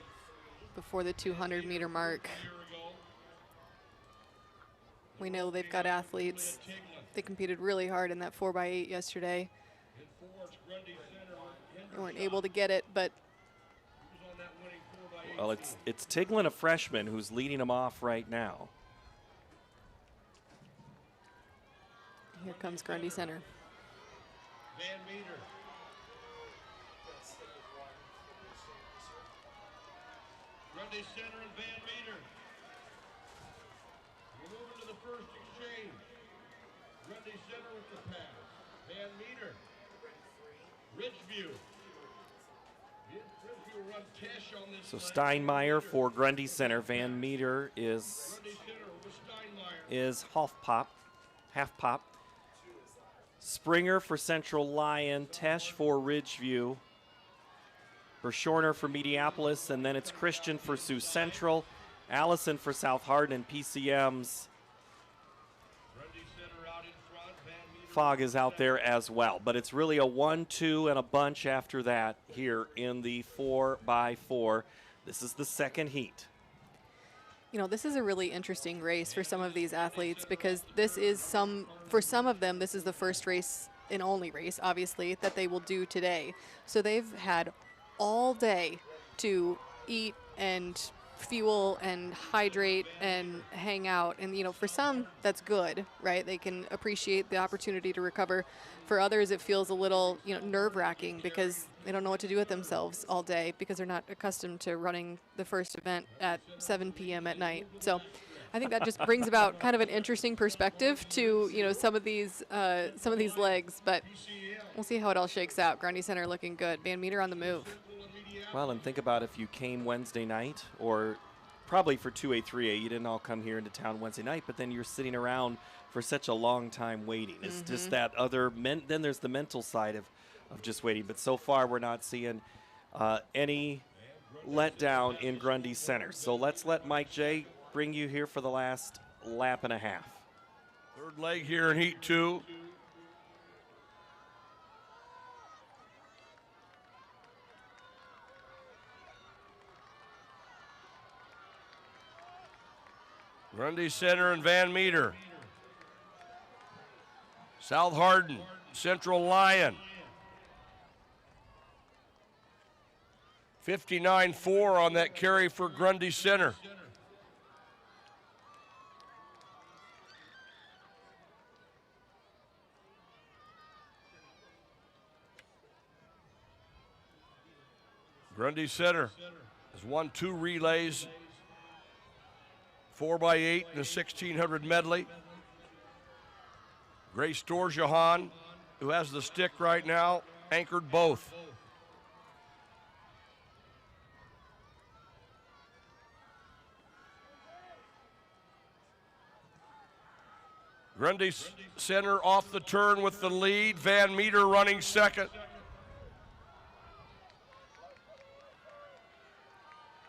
before the 200-meter mark. We know they've got athletes. They competed really hard in that 4x8 yesterday. They weren't able to get it, but well, it's Tiglin, a freshman, who's leading them off right now. Here comes Grundy Center. Van Meter. Grundy Center and Van Meter. We're moving to the first exchange. Grundy Center with the pass. Van Meter. Ridgeview. Ridgeview run cash on this. So Steinmeier for Grundy Center. Van Meter is half pop. Springer for Central Lyon. Tesh for Ridgeview. Bershorner for Mediapolis, and then it's Christian for Sioux Central, Allison for South Hardin, and PCM's Fogg is out there as well. But it's really a 1-2 and a bunch after that here in the 4x4. This is the second heat. This is a really interesting race for some of these athletes because for some of them, this is the first race and only race, obviously, that they will do today. So they've had all day to eat and fuel and hydrate and hang out. And, for some, that's good, right? They can appreciate the opportunity to recover. For others, it feels a little, nerve-wracking because they don't know what to do with themselves all day because they're not accustomed to running the first event at 7 p.m. at night. So I think that just brings about kind of an interesting perspective to, some of these legs. But we'll see how it all shakes out. Grundy Center looking good. Van Meter on the move. Well, and think about if you came Wednesday night, or probably for 2A, 3A, you didn't all come here into town Wednesday night, but then you're sitting around for such a long time waiting. It's just that other, then there's the mental side of just waiting. But so far, we're not seeing any letdown in Grundy Center. So let's let Mike J. bring you here for the last lap and a half. Third leg here in heat 2. Grundy Center and Van Meter. South Hardin, Central Lyon. 59-4 on that carry for Grundy Center. Grundy Center has won 2 relays, 4x8 and a 1600 medley. Grace Dorjahan, who has the stick right now, anchored both. Grundy Center off the turn with the lead. Van Meter running second.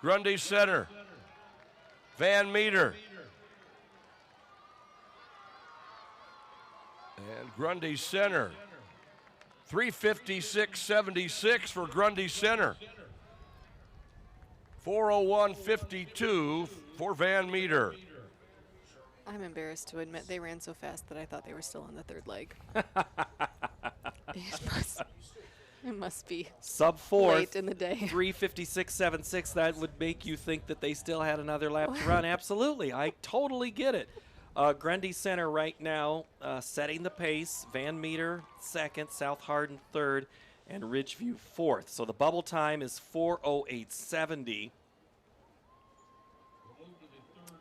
Grundy Center, Van Meter. And Grundy Center, 356.76 for Grundy Center. 401.52 for Van Meter. I'm embarrassed to admit they ran so fast that I thought they were still on the third leg. It must be sub 4 late in the day. 356.76. That would make you think that they still had another lap to run. Absolutely, I totally get it. Grundy Center right now setting the pace. Van Meter second, South Hardin third, and Ridgeview fourth. So the bubble time is 4:08.70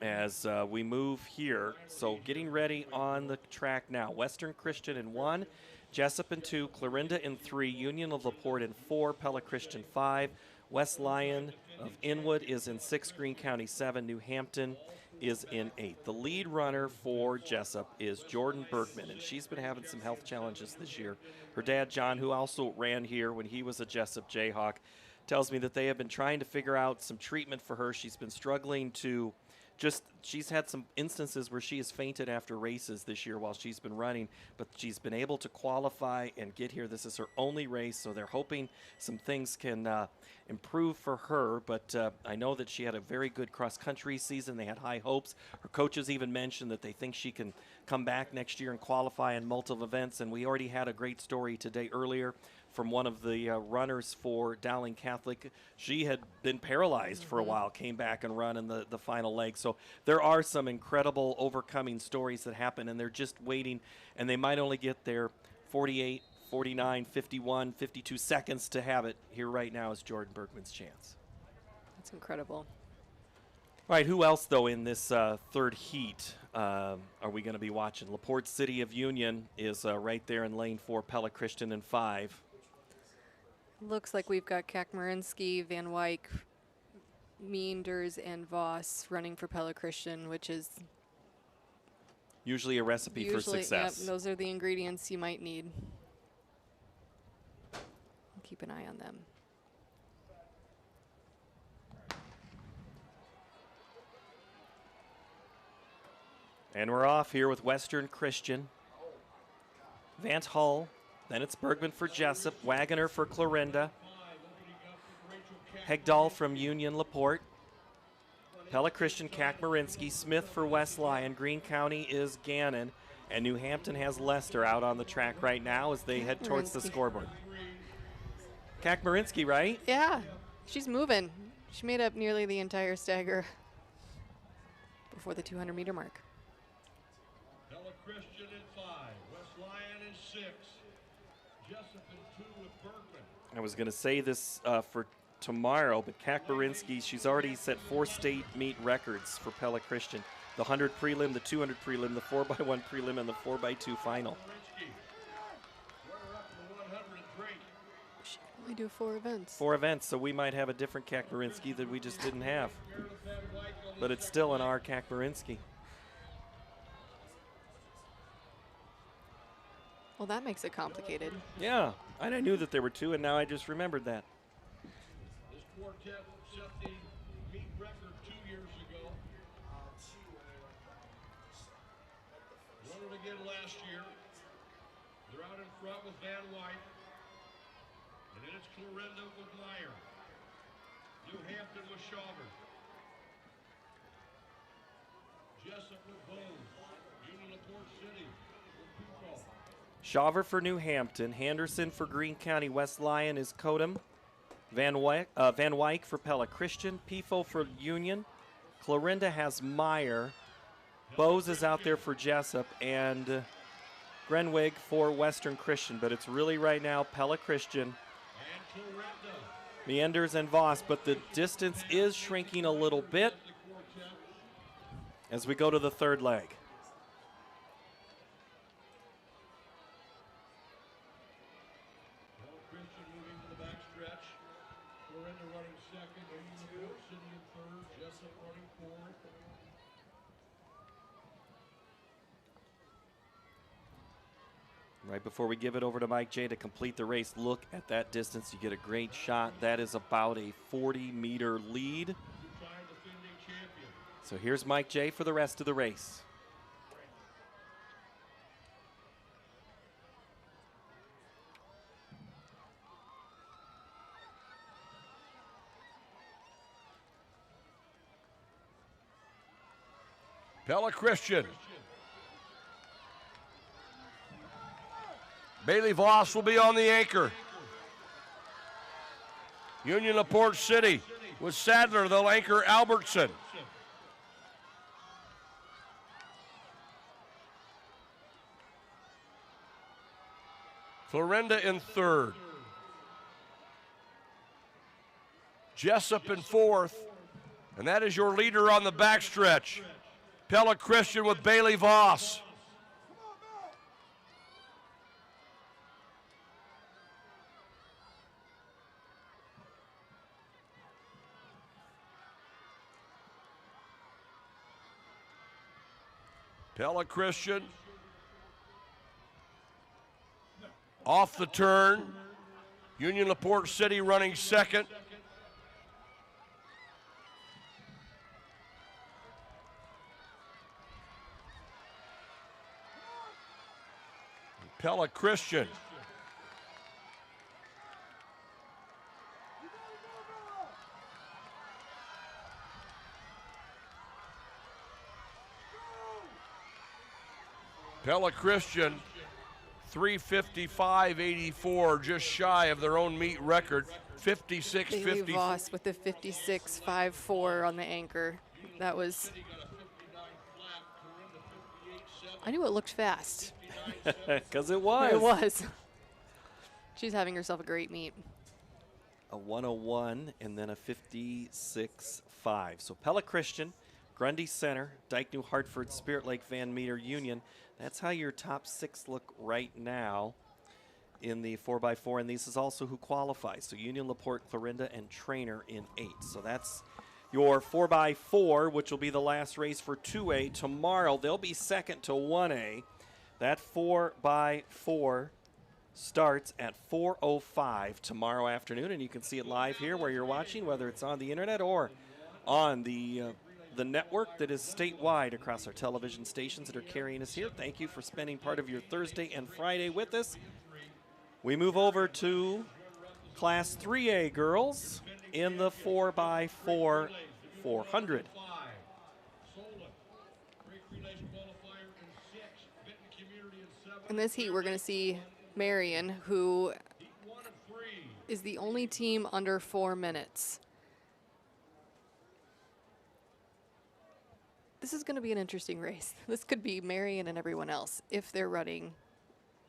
as we move here. So getting ready on the track now. Western Christian in 1, Jessup in 2, Clarinda in 3, Union of LaPorte in 4, Pella Christian 5, West Lyon of Inwood is in 6, Greene County 7, New Hampton is in 8. The lead runner for Jessup is Jordan Bergman, and she's been having some health challenges this year. Her dad, John, who also ran here when he was a Jessup Jayhawk, tells me that they have been trying to figure out some treatment for her. She's been struggling to she's had some instances where she has fainted after races this year while she's been running, but she's been able to qualify and get here. This is her only race, so they're hoping some things can improve for her, but I know that she had a very good cross-country season. They had high hopes. Her coaches even mentioned that they think she can come back next year and qualify in multiple events, and we already had a great story today earlier from one of the runners for Dowling Catholic. She had been paralyzed for a while, came back and run in the final leg. So there are some incredible overcoming stories that happen, and they're just waiting, and they might only get their 48, 49, 51, 52 seconds to have it. Here right now is Jordan Bergman's chance. That's incredible. All right, who else, though, in this third heat are we going to be watching? LaPorte City of Union is right there in lane 4, Pella Christian in 5. Looks like we've got Kakmarinsky, Van Wyck, Meanders, and Voss running for Pella Christian, which is usually a recipe for success. Yep, those are the ingredients you might need. Keep an eye on them. And we're off here with Western Christian. Vance Hull. Then it's Bergman for Jessup, Wagoner for Clarinda, Hegdahl from Union LaPorte, Pella Christian, Kakmarinsky, Smith for West Lyon, Greene County is Gannon, and New Hampton has Leicester out on the track right now as they head towards the scoreboard. Kakmarinsky, right? Yeah, she's moving. She made up nearly the entire stagger before the 200-meter mark. Pella Christian in 5, West Lyon in 6. Jessup in 2 with Bergman. I was going to say this for tomorrow, but Kakmarinsky, she's already set 4 state meet records for Pella Christian. The 100 prelim, the 200 prelim, the 4x1 prelim, and the 4x2 final. She can only do 4 events. 4 events, so we might have a different Kakmarinsky that we just didn't have. But it's still an R Kakmarinsky. Well, that makes it complicated. Yeah, and I knew that there were 2, and now I just remembered that. This quartet set the meet record 2 years ago. Won it again last year. They're out in front with Van Wyck. And then it's Clarinda with Meyer. New Hampton with Chauver. Jessup Shaver for New Hampton. Henderson for Greene County. West Lyon is Coedem. Van Wyck for Pella Christian. Pifo for Union. Clarinda has Meyer. Bose is out there for Jessup. And Grenwig for Western Christian. But it's really right now Pella Christian, Meanders, and Voss. But the distance is shrinking a little bit as we go to the third leg. Right before we give it over to Mike J to complete the race, look at that distance. You get a great shot. That is about a 40-meter lead. So here's Mike J for the rest of the race. Pella Christian. Bailey Voss will be on the anchor. Union LaPorte City with Sadler. They'll anchor Albertson. Clarinda in third. Jessup in fourth. And that is your leader on the backstretch. Pella Christian with Bailey Voss. Pella Christian off the turn. Union LaPorte City running second. Pella Christian. Pella Christian, 3:55.84, just shy of their own meet record, 56.50. Bailey Voss with the 56.54 on the anchor. That was, I knew it looked fast. Because it was. It was. She's having herself a great meet. A 101 and then a 56.5. So Pella Christian, Grundy Center, Dyke New Hartford, Spirit Lake Van Meter Union. That's how your top six look right now in the 4x4. And this is also who qualifies. So Union, LaPorte, Clarinda, and Trainer in 8. So that's your 4x4, which will be the last race for 2A. Tomorrow, they'll be second to 1A. That 4x4 starts at 4:05 tomorrow afternoon, and you can see it live here where you're watching, whether it's on the internet or on the network that is statewide across our television stations that are carrying us here. Thank you for spending part of your Thursday and Friday with us. We move over to Class 3A girls in the 4x4 400. In this heat, we're going to see Marion, who is the only team under 4 minutes. This is going to be an interesting race. This could be Marion and everyone else if they're running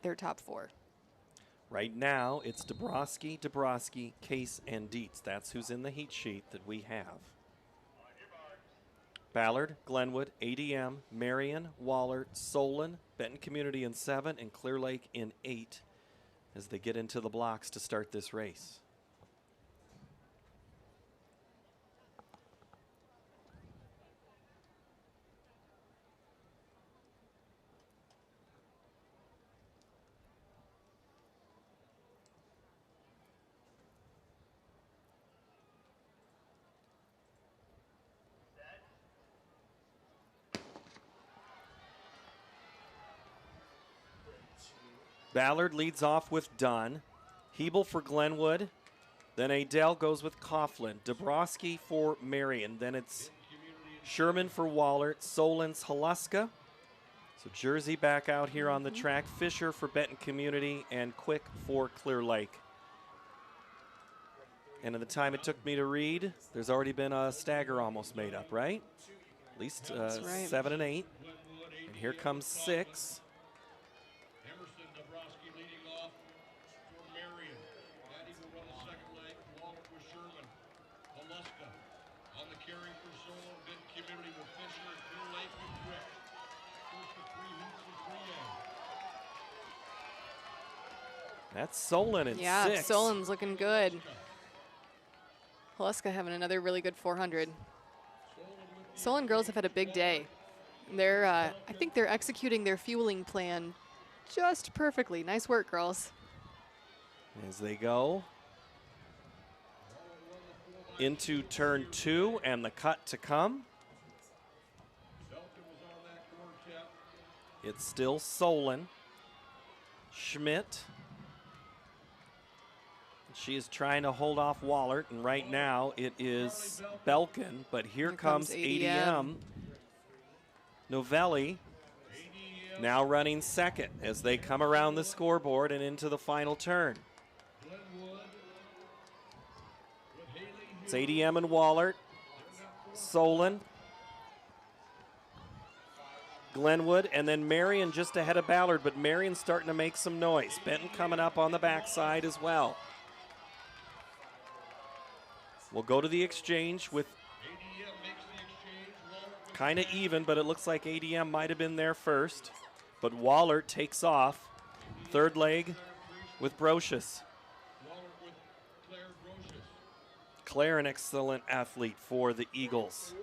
their top 4. Right now, it's Dabrowski, Case, and Dietz. That's who's in the heat sheet that we have. Ballard, Glenwood, ADM, Marion, Waller, Solon, Benton Community in 7, and Clear Lake in 8 as they get into the blocks to start this race. Ballard leads off with Dunn. Hebel for Glenwood. Then Adele goes with Coughlin. Dabrowski for Marion. Then it's Sherman for Wallert, Solon's Haluska. So Jersey back out here on the track. Fisher for Benton Community and Quick for Clear Lake. And in the time it took me to read, there's already been a stagger almost made up, right? At least right. 7 and 8. And here comes 6. Emerson Dabrowski leading off for Marion. Daddy will run the second leg. Wallert with Sherman. Haluska on the carry for Solon. Benton Community with Fisher and Clear Lake with Quick. First of 3 heats of 3A. That's Solon in 6. Yeah, Solon's looking good. Haluska having another really good 400. Solon girls have had a big day. They're, I think they're executing their fueling plan just perfectly. Nice work, girls. As they go into turn 2 and the cut to come. It's still Solon. Schmidt. She is trying to hold off Wallert, and right now it is Belkin, but here comes ADM. Novelli now running second as they come around the scoreboard and into the final turn. It's ADM and Wallert, Solon, Glenwood, and then Marion just ahead of Ballard, but Marion's starting to make some noise. Benton coming up on the backside as well. We'll go to the exchange with kind of even, but it looks like ADM might have been there first. But Wallert takes off. Third leg with Brocious. Claire, an excellent athlete for the Eagles.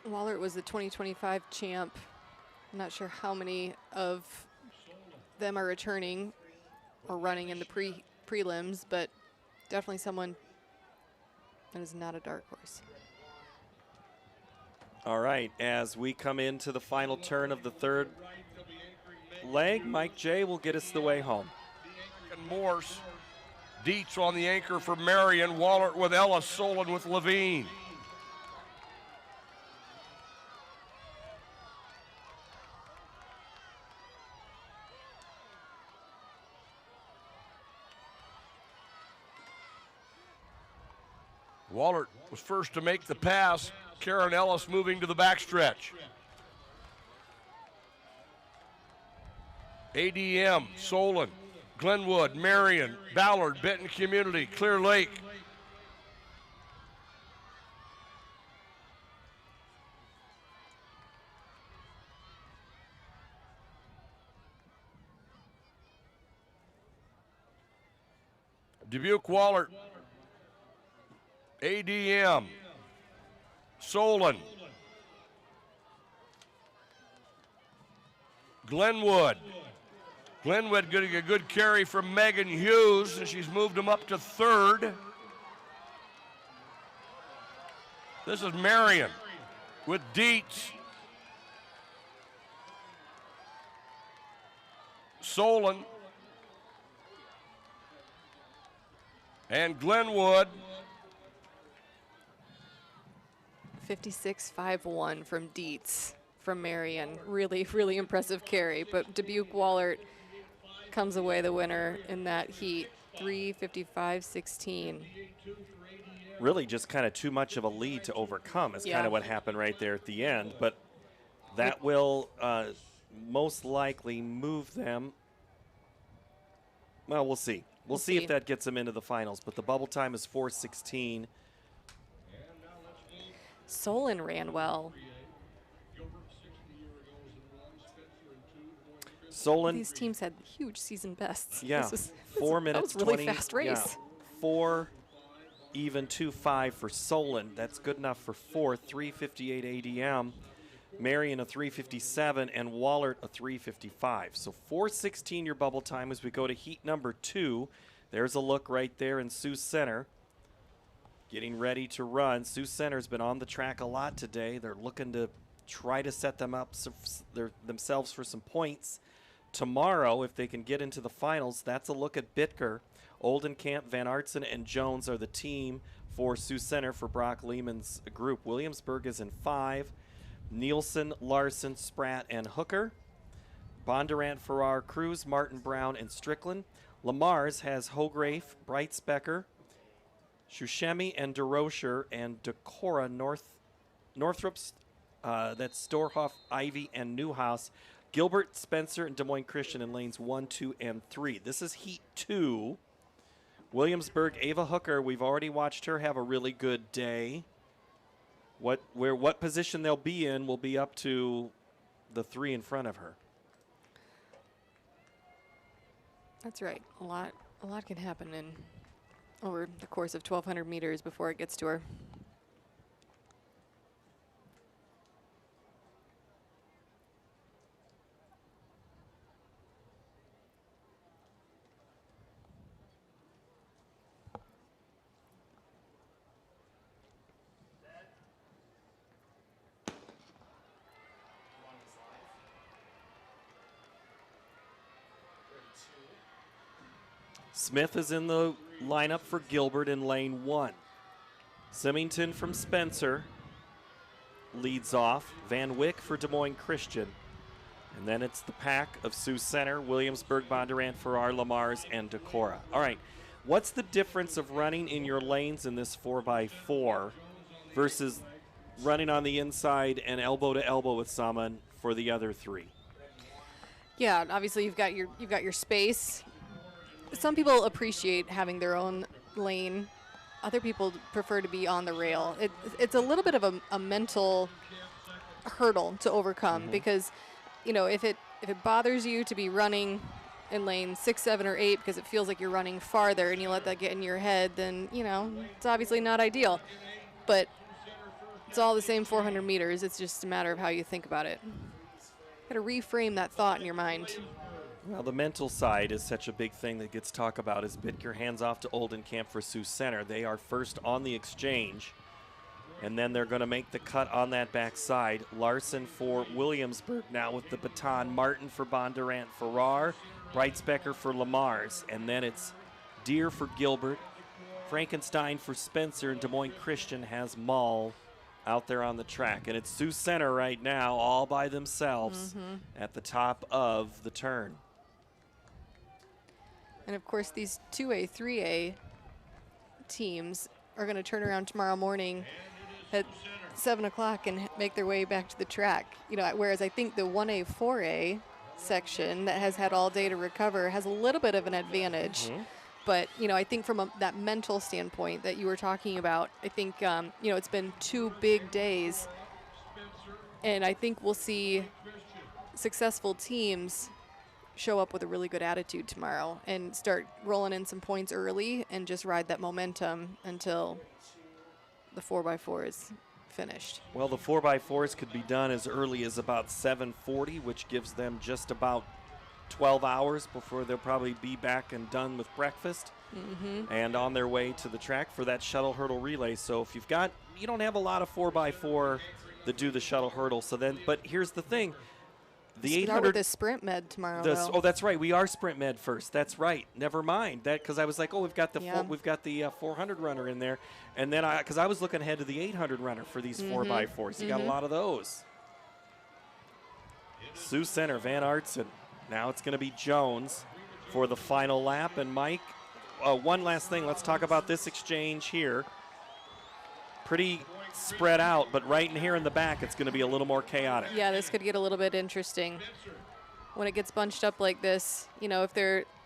Wallert was the 2025 champ. I'm not sure how many of them are returning or running in the prelims, but definitely someone that is not a dark horse. All right, as we come into the final turn of the third leg, Mike J will get us the way home. And Morse. Dietz on the anchor for Marion. Wallert with Ellis. Solon with Levine. Wallert was first to make the pass. Karen Ellis moving to the backstretch. ADM, Solon, Glenwood, Marion, Ballard, Benton Community, Clear Lake. Dubuque Wallert, ADM, Solon, Glenwood. Glenwood getting a good carry from Megan Hughes, and she's moved him up to third. This is Marion with Dietz. Solon and Glenwood. 56.51 from Dietz from Marion. Really, really impressive carry, but Dubuque Wallert comes away the winner in that heat, 3:55.16. Really just kind of too much of a lead to overcome is kind of what happened right there at the end, but that will most likely move them. Well, we'll see. We'll see if that gets them into the finals, but the bubble time is 4:16. Solon ran well. Solon. These teams had huge season bests. Yeah, This was, 4 minutes. That was a really 20, fast race. Yeah, 4 even 2:5 for Solon. That's good enough for fourth. 3:58 ADM. Marion a 3:57 and Wallert a 3:55. So 4:16 your bubble time as we go to heat number 2. There's a look right there in Sioux Center. Getting ready to run. Sioux Center's been on the track a lot today. They're looking to try to set them up themselves for some points. tomorrow, if they can get into the finals, that's a look at Bitker. Oldenkamp, Van Artsen, and Jones are the team for Sioux Center for Brock Lehman's group. Williamsburg is in 5. Nielsen, Larson, Spratt, and Hooker. Bondurant, Farrar, Cruz, Martin, Brown, and Strickland. Lamar's has Hografe, Breitsbecker, Shushemi, and DeRocher, and Decora, Northrop's, that's Storhoff, Ivy, and Newhouse. Gilbert, Spencer, and Des Moines Christian in lanes 1, 2, and 3. This is Heat 2. Williamsburg, Ava Hooker, we've already watched her have a really good day. What position they'll be in will be up to the 3 in front of her. That's right. A lot can happen over the course of 1,200 meters before it gets to her. Smith is in the lineup for Gilbert in lane 1. Symington from Spencer leads off. Van Wyck for Des Moines Christian. And then it's the pack of Sioux Center, Williamsburg, Bondurant, Farrar, Lamar's, and Decora. All right, what's the difference of running in your lanes in this 4x4 versus running on the inside and elbow to elbow with someone for the other 3? Yeah, obviously you've got your space. Some people appreciate having their own lane. Other people prefer to be on the rail. It's a little bit of a mental hurdle to overcome because, you know, if it bothers you to be running in lane 6, 7, or 8 because it feels like you're running farther and you let that get in your head, then, you know, it's obviously not ideal. But it's all the same 400 meters. It's just a matter of how you think about it. Got to reframe that thought in your mind. Well, the mental side is such a big thing that gets talked about as Bitker hands off to Oldenkamp for Sioux Center. They are first on the exchange, and then they're going to make the cut on that backside. Larson for Williamsburg now with the baton. Martin for Bondurant, Farrar, Breitsbecker for Lamar's, and then it's Deere for Gilbert, Frankenstein for Spencer, and Des Moines Christian has Mull out there on the track. And it's Sioux Center right now all by themselves at the top of the turn. And of course, these 2A, 3A teams are going to turn around tomorrow morning at 7 o'clock and make their way back to the track. You know, whereas I think the 1A, 4A section that has had all day to recover has a little bit of an advantage. But, you know, I think from that mental standpoint that you were talking about, I think, you know, it's been 2 big days. And I think we'll see successful teams show up with a really good attitude tomorrow and start rolling in some points early and just ride that momentum until the 4x4 is finished. Well, the 4x4s could be done as early as about 7:40, which gives them just about 12 hours before they'll probably be back and done with breakfast and on their way to the track for that shuttle hurdle relay. So if you don't have a lot of 4x4 that do the shuttle hurdle. So then, but here's the thing. The 800 start with the sprint med tomorrow. Oh, that's right. We are sprint med first. That's right. Never mind that, because I was like, oh, we've got the 400 runner in there, and then because I was looking ahead to the 800 runner for these 4x4s. You got a lot of those. Sioux Center, Van Artsen. Now it's going to be Jones for the final lap. And Mike, one last thing. Let's talk about this exchange here. Pretty spread out, but right in here in the back, it's going to be a little more chaotic. Yeah, this could get a little bit interesting when it gets bunched up like this. You know,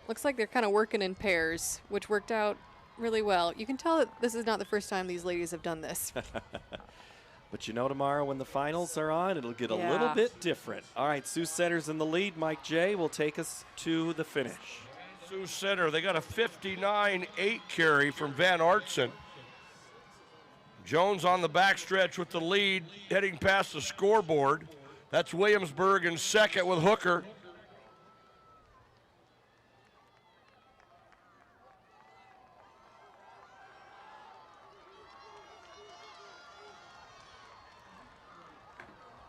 looks like they're kind of working in pairs, which worked out really well. You can tell that this is not the first time these ladies have done this. But you know, tomorrow when the finals are on, it'll get a little bit different. All right, Sioux Center's in the lead. Mike J will take us to the finish. Sioux Center, they got a 59.8 carry from Van Artsen. Jones on the backstretch with the lead, heading past the scoreboard. That's Williamsburg in second with Hooker.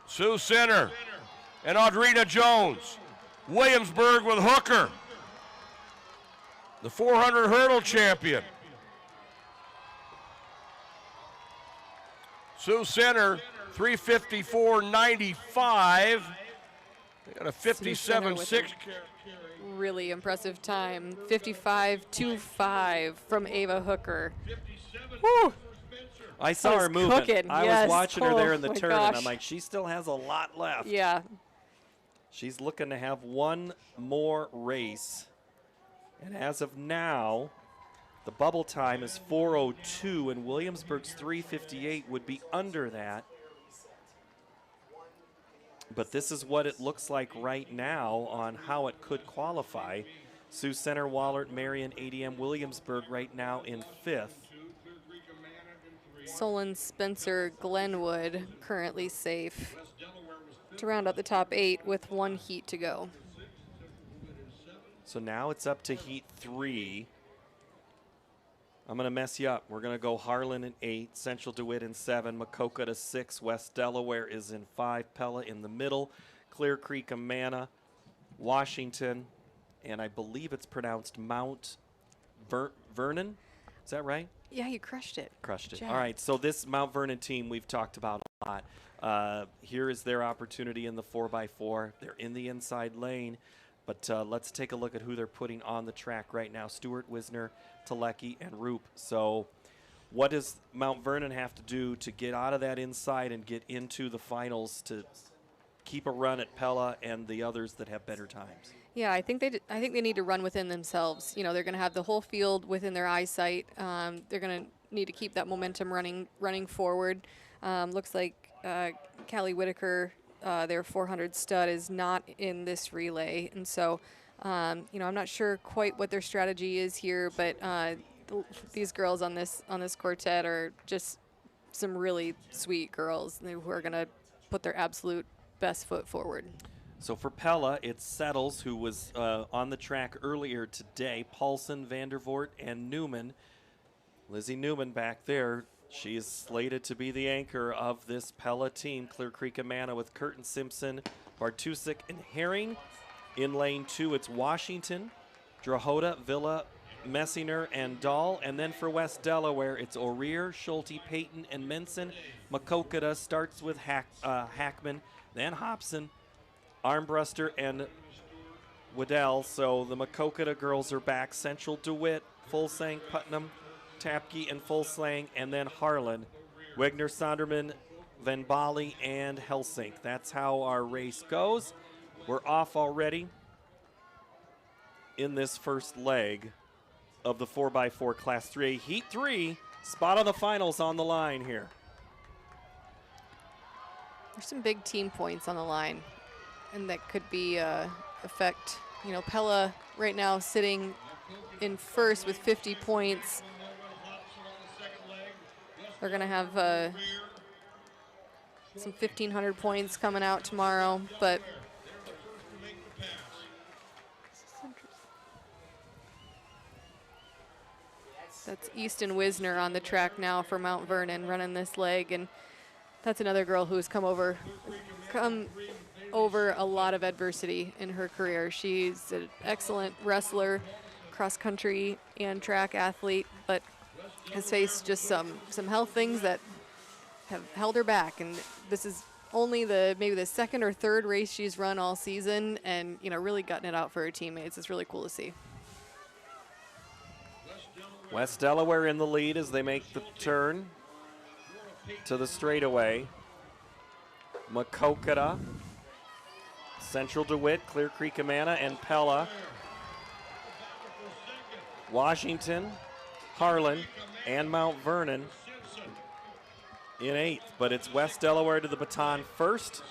Sioux Center and Audrina Jones Williamsburg with Hooker, the 400 hurdle champion. Sioux Center, 3:54.95. They got a 57.6. Really impressive time. 55.25 from Ava Hooker. Woo! I saw That her was moving. cooking, I yes. was watching her there in the Oh, my turn, and I'm gosh. like, she still has a lot left. Yeah. She's looking to have one more race. And as of now, the bubble time is 4:02, and Williamsburg's 3:58 would be under that. But this is what it looks like right now on how it could qualify. Sioux Center, Wahlert, Marion, ADM, Williamsburg right now in 5th. Solon, Spencer, Glenwood currently safe to round out the top 8 with 1 heat to go. So now it's up to heat 3. I'm going to mess you up. We're going to go Harlan in 8, Central DeWitt in 7, Maquoketa to 6, West Delaware is in 5, Pella in the middle, Clear Creek, Amana, Washington, and I believe it's pronounced Mount Vernon. Is that right? Yeah, you crushed it. Crushed it. Good All job. right, so this Mount Vernon team we've talked about a lot. Here is their opportunity in the 4x4. They're in the inside lane, but let's take a look at who they're putting on the track right now. Stewart, Wisner, Telecki, and Roop. So what does Mount Vernon have to do to get out of that inside and get into the finals to keep a run at Pella and the others that have better times? Yeah, I think they need to run within themselves. You know, they're going to have the whole field within their eyesight. They're going to need to keep that momentum running forward. Looks like Callie Whitaker, their 400 stud, is not in this relay, and so you know, I'm not sure quite what their strategy is here, but these girls on this quartet are just some really sweet girls who are going to put their absolute best foot forward. So for Pella, it's Settles, who was on the track earlier today, Paulson, Vandervoort, and Newman. Lizzie Newman back there. She is slated to be the anchor of this Pella team. Clear Creek Amana with Curtin Simpson, Bartusik, and Herring. In lane 2, it's Washington, Drahota, Villa, Messinger, and Dahl. And then for West Delaware, it's O'Rear, Schulte, Payton, and Menson. Maquoketa starts with Hackman, then Hobson, Armbruster, and Waddell. So the Maquoketa girls are back. Central DeWitt, Fulsang, Putnam, Tapke, and Fulsang, and then Harlan, Wegner, Sonderman, Van Bali, and Helsink. That's how our race goes. We're off already in this first leg of the 4x4 Class 3A Heat 3. Spot on the finals on the line here. There's some big team points on the line, and that could be affect. You know, Pella right now sitting in first with 50 points. They're going to have some 1,500 points coming out tomorrow, but that's Easton Wisner on the track now for Mount Vernon running this leg, and that's another girl who's come over a lot of adversity in her career. She's an excellent wrestler, cross country and track athlete, but has faced just some health things that have held her back, and this is only maybe the second or third race she's run all season, and you know, really gutting it out for her teammates. It's really cool to see. West Delaware in the lead as they make the turn to the straightaway. Maquoketa, Central DeWitt, Clear Creek Amana, and Pella. Washington, Harlan, and Mount Vernon in 8th, but it's West Delaware to the baton first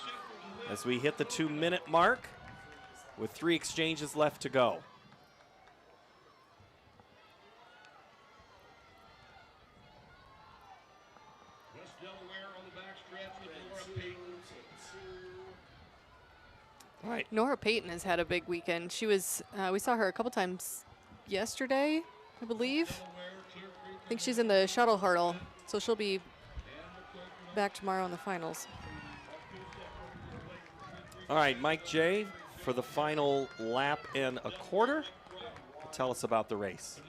as we hit the 2-minute mark with 3 exchanges left to go. Right. Nora Payton has had a big weekend. She was, we saw her a couple times yesterday, I believe. I think she's in the shuttle hurdle, so she'll be back tomorrow in the finals. All right, Mike J., for the final lap and a quarter. Tell us about the race.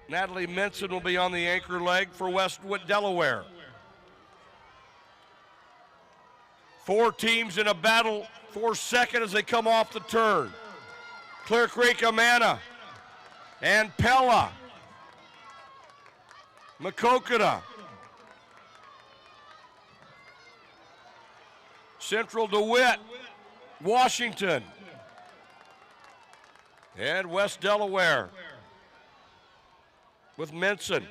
Natalie Minson will be on the anchor leg for Westwood, Delaware. 4 teams in a battle for second as they come off the turn. Clear Creek, Amana, and Pella. Macokota. Central DeWitt, Washington, and West Delaware with Minson.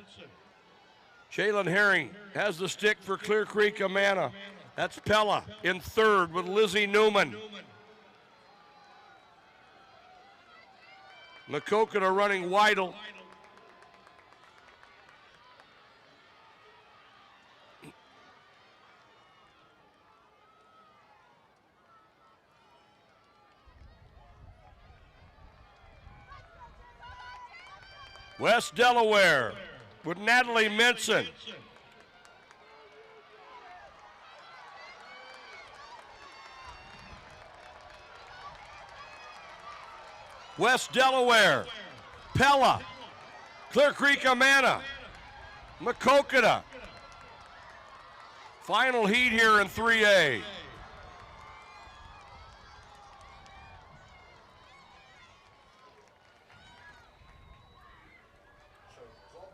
Jalen Herring has the stick for Clear Creek, Amana. That's Pella in third with Lizzie Newman. Macokota running Weidel. West Delaware with Natalie Minson. West Delaware, Pella, Clear Creek, Amana, Macokota. Final heat here in 3A.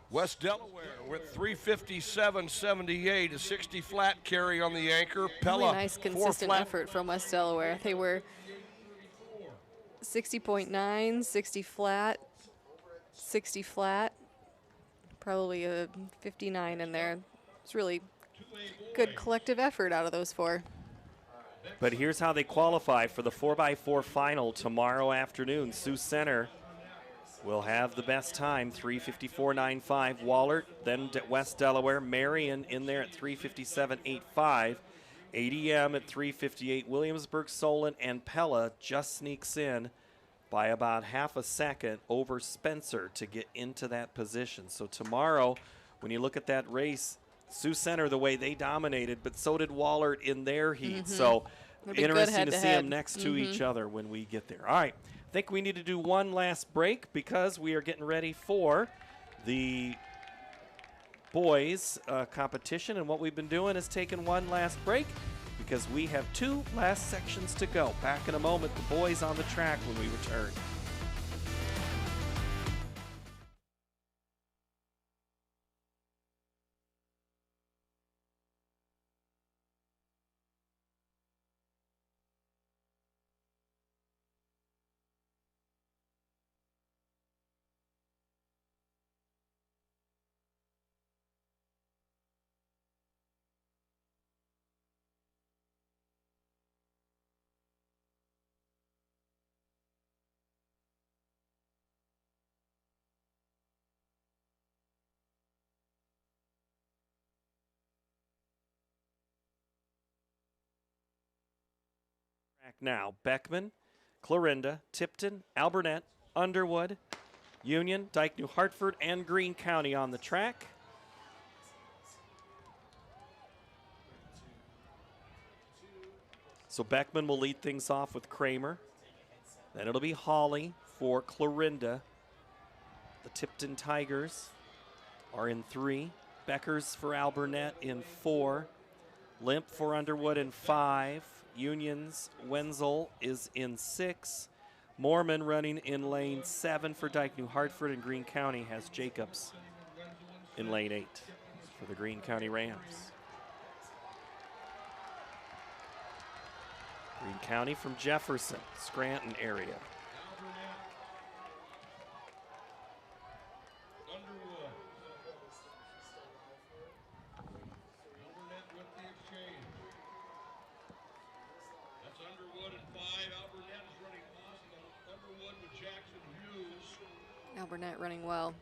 West Delaware with 357.78, a 60 flat carry on the anchor. Pella, really nice consistent effort from West Delaware. They were 60.9, 60 flat, 60 flat, probably a 59 in there. It's really good collective effort out of those 4. But here's how they qualify for the 4x4 final tomorrow afternoon. Sioux Center will have the best time, 3:54.95. Wahlert, then West Delaware. Marion in there at 3:57.85. ADM at 3:58. Williamsburg, Solon, and Pella just sneaks in by about half a second over Spencer to get into that position. So tomorrow, when you look at that race, Sioux Center, the way they dominated, but so did Wahlert in their heat. So interesting to see them next to each other when we get there. All right. I think we need to do one last break because we are getting ready for the boys competition, and what we've been doing is taking one last break because we have 2 last sections to go. Back in a moment, the boys on the track when we return. Now, Beckman, Clarinda, Tipton, Albernet, Underwood, Union, Dike New Hartford, and Greene County on the track. So Beckman will lead things off with Kramer. Then it'll be Hawley for Clarinda. The Tipton Tigers are in 3. Beckers for Albernet in 4. Limp for Underwood in 5. Union's Wenzel is in 6. Mormon running in lane 7 for Dike New Hartford, and Greene County has Jacobs in lane 8 for the Greene County Rams. Greene County from Jefferson, Scranton area. Burnett running well.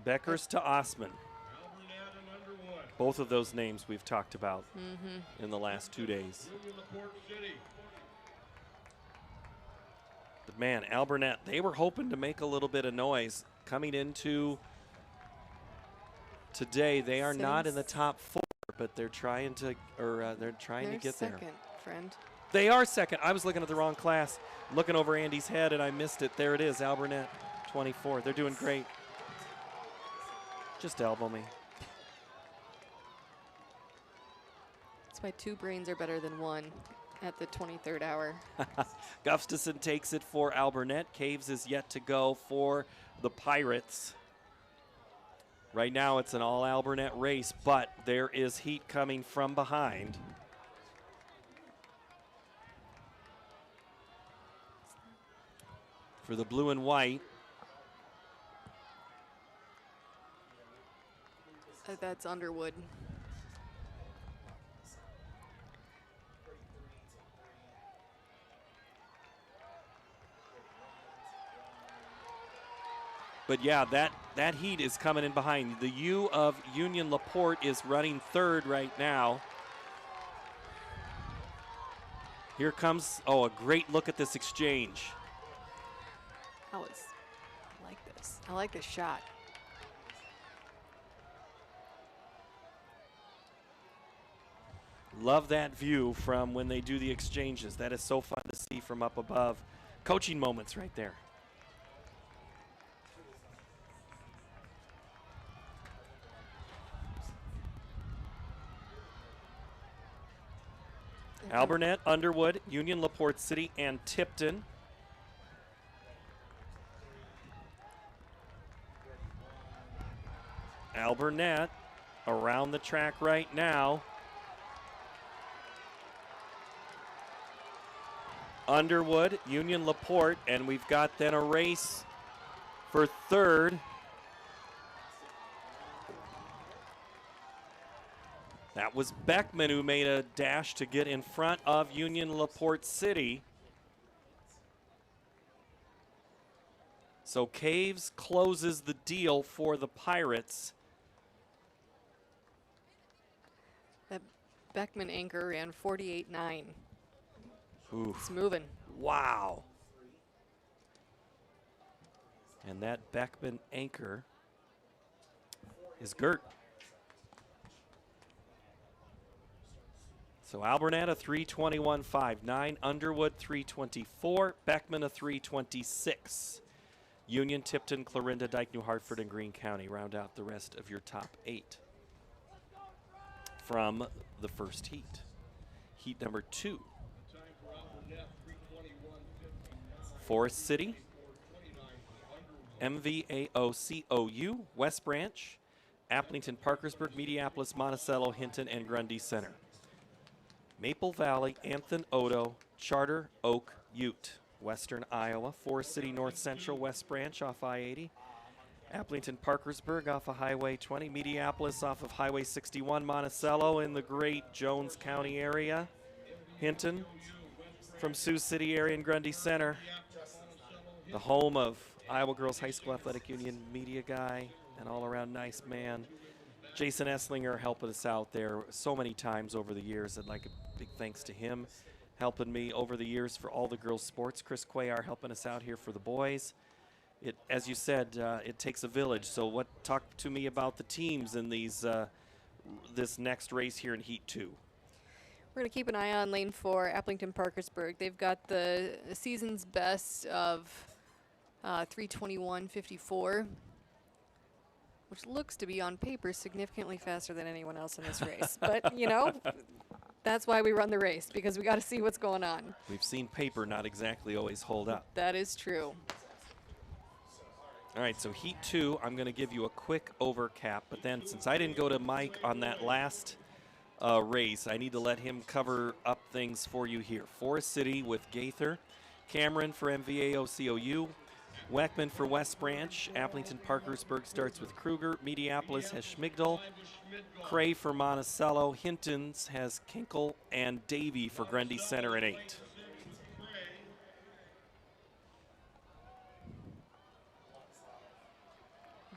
Beckers to Osman. Both of those names we've talked about in the last 2 days. But man, Albernet, they were hoping to make a little bit of noise coming into today. They are not in the top 4, but they're trying to, they're trying to get second, there. Friend. They are second. I was looking at the wrong class, looking over Andy's head, and I missed it. There it is, Alburnett, 24. They're doing great. Just elbow me. That's why 2 brains are better than 1 at the 23rd hour. Gustafson takes it for Alburnett. Caves is yet to go for the Pirates. Right now it's an all Alburnett race, but there is heat coming from behind. For the blue and white. That's Underwood. But yeah, that heat is coming in behind. The U of Union LaPorte is running third right now. Here comes, oh, a great look at this exchange. I like this. I like this shot. Love that view from when they do the exchanges. That is so fun to see from up above. Coaching moments right there. Alburnett, Underwood, Union LaPorte City, and Tipton. Alburnett around the track right now. Underwood, Union LaPorte, and we've got then a race for third. That was Beckman who made a dash to get in front of Union LaPorte City. So Caves closes the deal for the Pirates. That Beckman anchor ran 48.9. Oof. It's moving. Wow. And that Beckman anchor is Gert. So Alburnett a 3:21.59, Underwood 3:24, Beckman a 3:26. Union, Tipton, Clarinda, Dike, New Hartford, and Greene County round out the rest of your top 8 from the first heat. Heat number 2. Forest City, MVAO-COU, West Branch, Applington, Parkersburg, Mediapolis, Monticello, Hinton, and Grundy Center. Maple Valley, Anthon, Odo, Charter, Oak, Ute. Western Iowa, Forest City, North Central, West Branch off I-80. Applington, Parkersburg off of Highway 20. Mediapolis off of Highway 61. Monticello in the great Jones County area. Hinton from Sioux City area and Grundy Center. The home of Iowa Girls High School Athletic Union media guy and all-around nice man. Jason Esslinger helping us out there so many times over the years. I'd like a big thanks to him helping me over the years for all the girls' sports. Chris Cuellar helping us out here for the boys. It, as you said, it takes a village. So talk to me about the teams in these this next race here in Heat 2. We're going to keep an eye on lane 4, Applington Parkersburg. They've got the season's best of 3:21.54, which looks to be on paper significantly faster than anyone else in this race. But, you know, that's why we run the race, because we got to see what's going on. We've seen paper not exactly always hold up. That is true. All right, so Heat 2, I'm going to give you a quick overcap, but then since I didn't go to Mike on that last race, I need to let him cover up things for you here. Forest City with Gaither, Cameron for MVAO-COU, Weckman for West Branch, Applington Parkersburg starts with Kruger, Mediapolis has Schmigdal, Cray for Monticello, Hinton's has Kinkle, and Davy for Grundy Center at 8.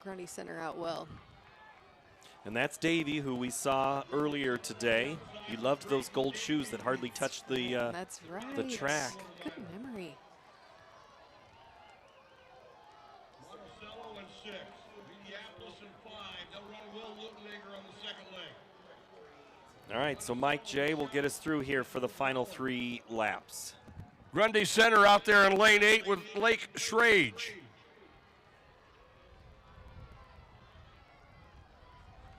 Grundy Center out well. And that's Davy, who we saw earlier today. He loved those gold shoes that hardly touched the that's right. the track. Good memory. Monticello and 6, Mediapolis and 5. They'll run Will Lutenegger on the second leg. All right, so Mike J will get us through here for the final 3 laps. Grundy Center out there in lane 8 with Lake Schrage.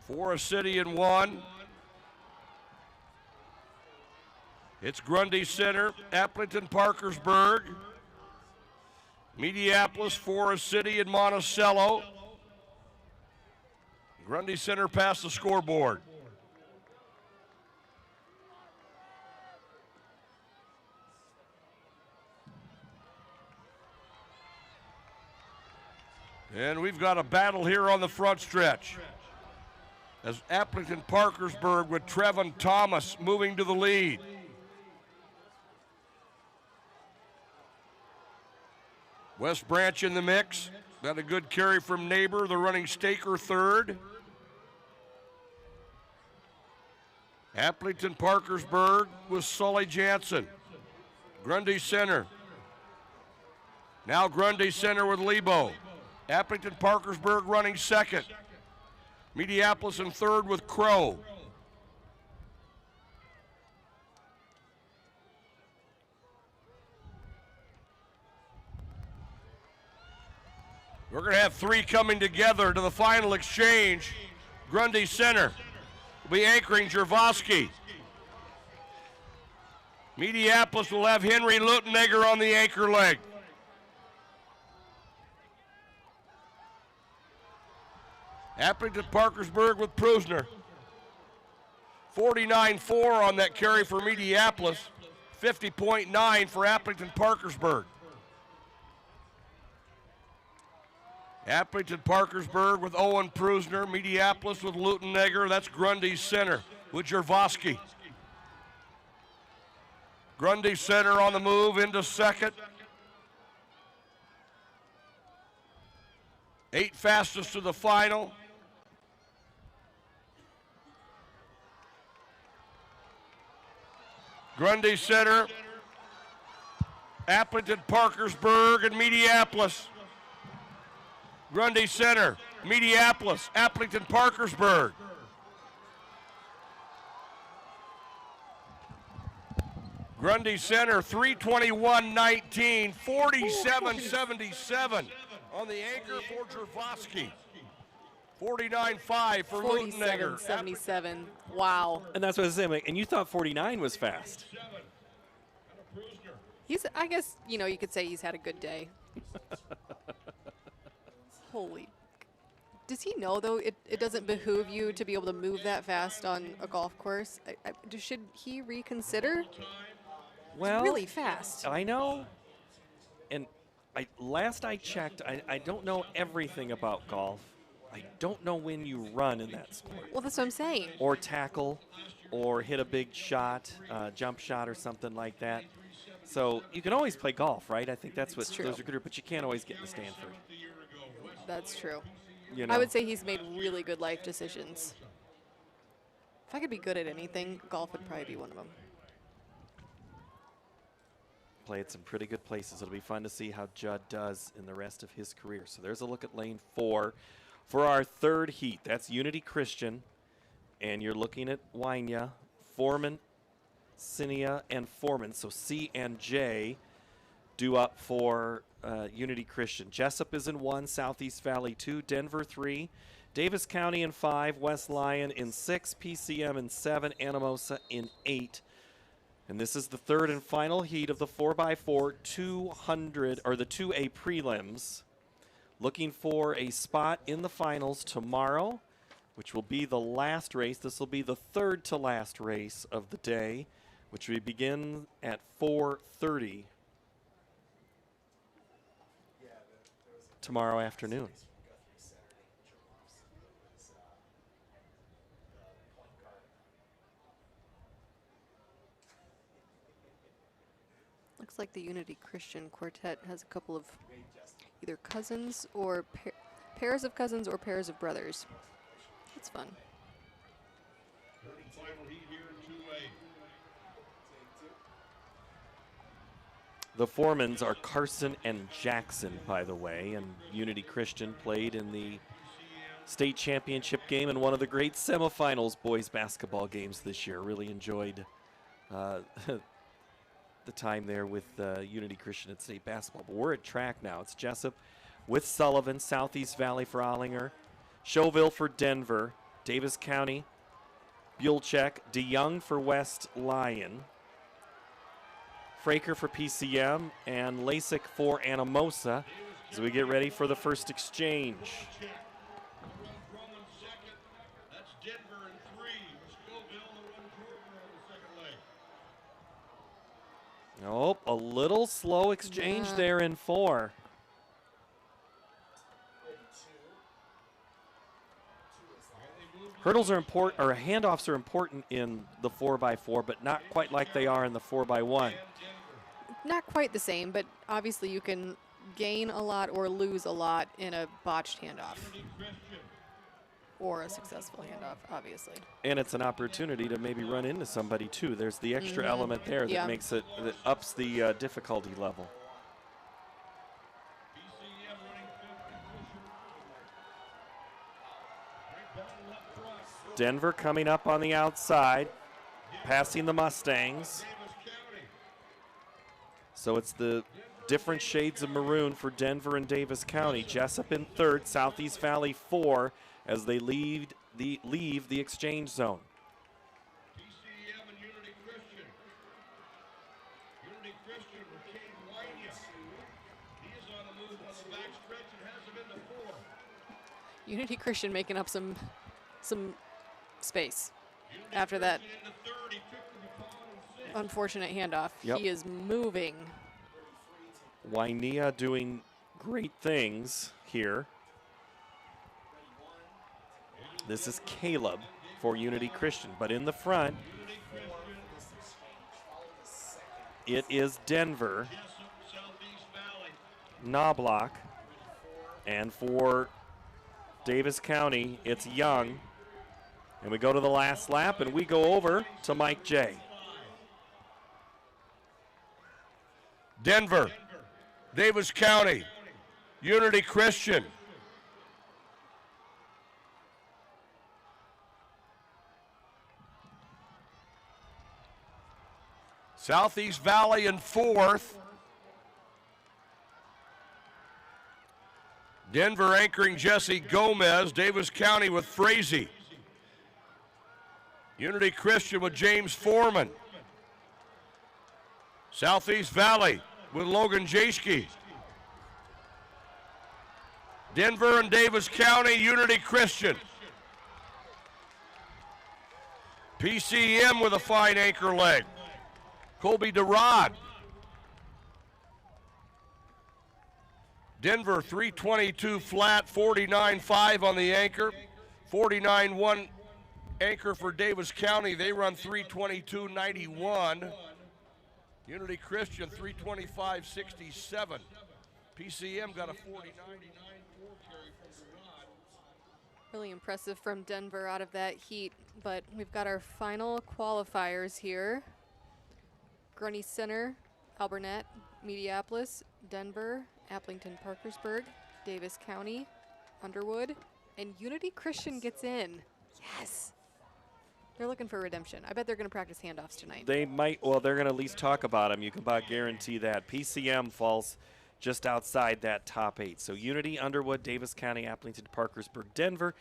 Forest City in 1. It's Grundy Center, Appleton, Parkersburg, Mediapolis, Forest City, and Monticello. Grundy Center past the scoreboard. And we've got a battle here on the front stretch, as Appleton Parkersburg with Trevin Thomas moving to the lead. West Branch in the mix. Got a good carry from Neighbor, the running Staker third. Appleton Parkersburg with Sully Jansen. Grundy Center. Now Grundy Center with Lebo. Appleton Parkersburg running second. Mediapolis in third with Crow. We're going to have 3 coming together to the final exchange. Grundy Center will be anchoring Jervoski. Mediapolis will have Henry Lutenegger on the anchor leg. Appleton Parkersburg with Prusner. 49.4 on that carry for Mediapolis. 50.9 for Appleton Parkersburg. Appleton Parkersburg with Owen Prusner. Mediapolis with Lutenegger. That's Grundy Center with Jervoski. Grundy Center on the move into second. 8 fastest to the final. Grundy Center, Appleton Parkersburg, and Mediapolis. Grundy Center, Mediapolis, Appleton Parkersburg. Grundy Center, 3:21.19, 47.77 on the anchor for Jervoski. 49.5 for Lutenegger. 47.77. Wow. And that's what I was saying. And you thought 49 was fast. I guess, you could say he's had a good day. Holy. Does he know, though, it doesn't behoove you to be able to move that fast on a golf course? Should he reconsider? Well, it's really fast. I know. And last I checked, I don't know everything about golf. I don't know when you run in that sport. Well, that's what I'm saying. Or tackle, or hit a big shot, jump shot or something like that. So you can always play golf, right? I think that's what those are good at, but you can't always get into Stanford. That's true. You know? I would say he's made really good life decisions. If I could be good at anything, golf would probably be one of them. Play at some pretty good places. It'll be fun to see how Judd does in the rest of his career. So there's a look at lane 4 for our third heat. That's Unity Christian, and you're looking at Wainia, Foreman, Cinia, and Foreman. So C and J due up for Unity Christian. Jessup is in 1, Southeast Valley 2, Denver 3, Davis County in 5, West Lyon in 6, PCM in 7, Anamosa in 8. And this is the third and final heat of the 4x4 200, or the 2A prelims. Looking for a spot in the finals tomorrow, which will be the last race. This will be the third to last race of the day, which we begin at 4:30 tomorrow afternoon. Looks like the Unity Christian Quartet has a couple of either cousins or pairs of cousins or pairs of brothers. That's fun. The Foremans are Carson and Jackson, by the way, and Unity Christian played in the state championship game and one of the great semifinals boys basketball games this year. Really enjoyed the time there with Unity Christian at state basketball. But we're at track now. It's Jessup with Sullivan, Southeast Valley for Ollinger, Chauville for Denver, Davis County, Buellcheck, DeYoung for West Lyon, Fraker for PCM, and Lasik for Anamosa as we get ready for the first exchange. That's Denver in 3. Scoville and run Jordan on the second leg. Oh, a little slow exchange there in 4. Hurdles are important, or handoffs are important in the 4x4, but not quite like they are in the 4x1. Not quite the same, but obviously you can gain a lot or lose a lot in a botched handoff. Or a successful handoff, obviously. And it's an opportunity to maybe run into somebody too. There's the extra element there that makes it, that ups the difficulty level. Denver coming up on the outside, passing the Mustangs. So it's the different shades of maroon for Denver and Davis County. Jessup in 3rd, Southeast Valley 4 as they leave the exchange zone. PCM and Unity Christian. Unity Christian with Cade Wynia. He is on the move on the back stretch and has him into 4. Unity Christian making up some space after that unfortunate handoff. Yep. He is moving. Wynia doing great things here. This is Caleb for Unity Christian, but in the front, it is Denver, Knobloch, and for Davis County, it's Young. And we go to the last lap, and we go over to Mike J. Denver, Davis County, Unity Christian. Southeast Valley in 4th. Denver anchoring Jesse Gomez, Davis County with Frazee. Unity Christian with James Foreman. Southeast Valley with Logan Jaski. Denver and Davis County, Unity Christian. PCM with a fine anchor leg. Colby DeRod. Denver 322 flat, 49.5 on the anchor, 49.1 anchor for Davis County. They run 322.91. Unity Christian 325.67. PCM got a 49. Really impressive from Denver out of that heat, but we've got our final qualifiers here. Grundy Center, Albernet, Mediapolis, Denver, Applington Parkersburg, Davis County, Underwood, and Unity Christian gets in. Yes. They're looking for redemption. I bet they're going to practice handoffs tonight. They might, well, they're going to at least talk about them. You can about guarantee that. PCM falls just outside that top 8. So Unity, Underwood, Davis County, Applington, Parkersburg, Denver,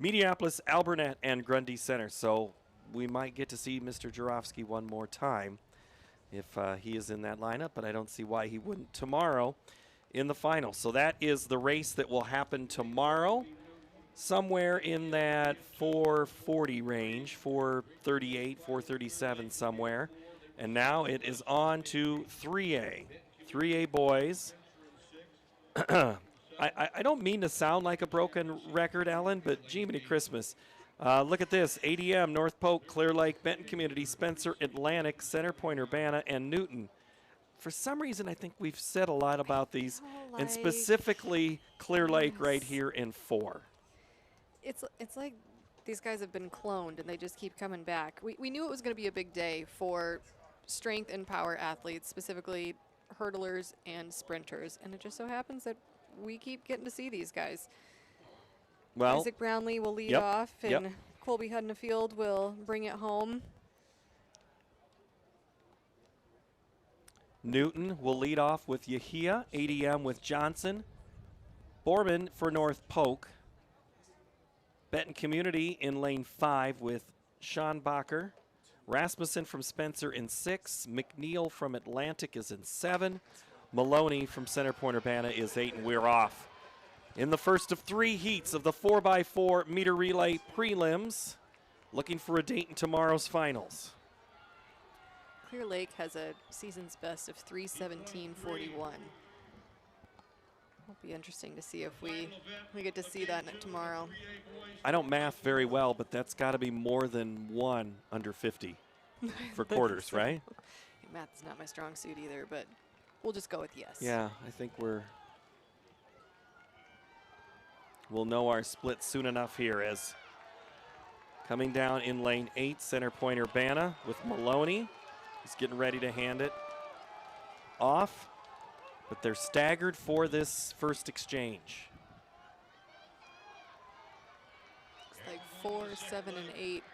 Mediapolis, Albernet, and Grundy Center. So we might get to see Mr. Jarofsky one more time if he is in that lineup, but I don't see why he wouldn't tomorrow in the final. So that is the race that will happen tomorrow, somewhere in that 440 range, 438, 437 somewhere. And now it is on to 3A. 3A boys. I don't mean to sound like a broken record, Ellen, but Jiminy Christmas. Look at this. ADM, North Polk, Clear Lake, Benton Community, Spencer, Atlantic, Center Point, Urbana, and Newton. For some reason, I think we've said a lot about these, and specifically Clear Lake right here in 4. It's like these guys have been cloned, and they just keep coming back. We knew it was going to be a big day for strength and power athletes, specifically hurdlers and sprinters, and it just so happens that we keep getting to see these guys. Well, Isaac Brownlee will lead yep, off, and yep. Colby Hudnafield will bring it home. Newton will lead off with Yahia, ADM with Johnson. Borman for North Polk. Benton Community in lane 5 with Sean Bacher. Rasmussen from Spencer in 6. McNeil from Atlantic is in 7. Maloney from Center Point Urbana is 8, and we're off. In the first of 3 heats of the 4x4 meter relay prelims, looking for a date in tomorrow's finals. Clear Lake has a season's best of 3:17.41. Will be interesting to see if we get to see that tomorrow. I don't math very well, but that's got to be more than 1 under 50 for quarters, right? Math is not my strong suit either, but we'll just go with yes. Yeah, I think we'll know our split soon enough here as coming down in lane 8, Center Point Urbana with Maloney. He's getting ready to hand it off, but they're staggered for this first exchange. It's like 4, 7, and 8.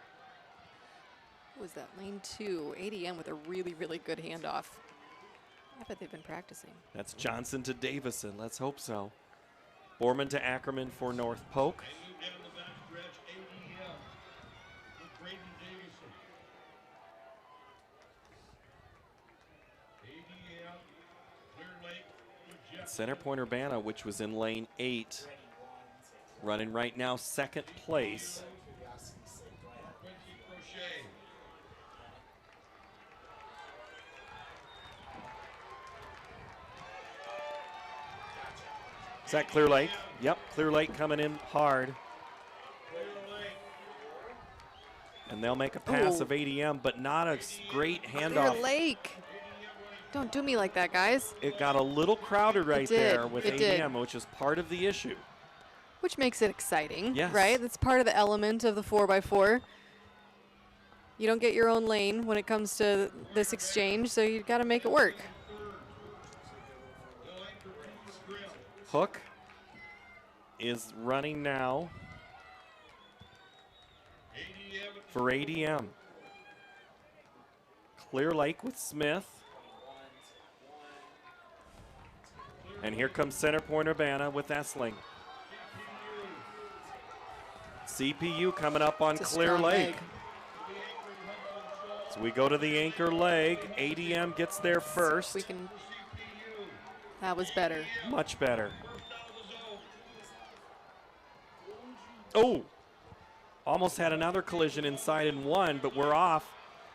What was that? Lane 2, ADM with a really, really good handoff. I bet they've been practicing. That's Johnson to Davison. Let's hope so. Borman to Ackerman for North Polk. Center Point Urbana, which was in lane 8, running right now 2nd place. Is that Clear Lake? Yep, Clear Lake coming in hard. And they'll make a pass of ADM, but not a great handoff. Clear Lake. Don't do me like that, guys. It got a little crowded right there with ADM, which is part of the issue. Which makes it exciting, yes. Right? That's part of the element of the 4x4. You don't get your own lane when it comes to this exchange, so you've got to make it work. Hook is running now for ADM. Clear Lake with Smith. And here comes Center Point Urbana with Essling. CPU coming up on Clear Lake. So we go to the anchor leg. ADM gets there first. That was better. Much better. Oh, almost had another collision inside and won, but we're off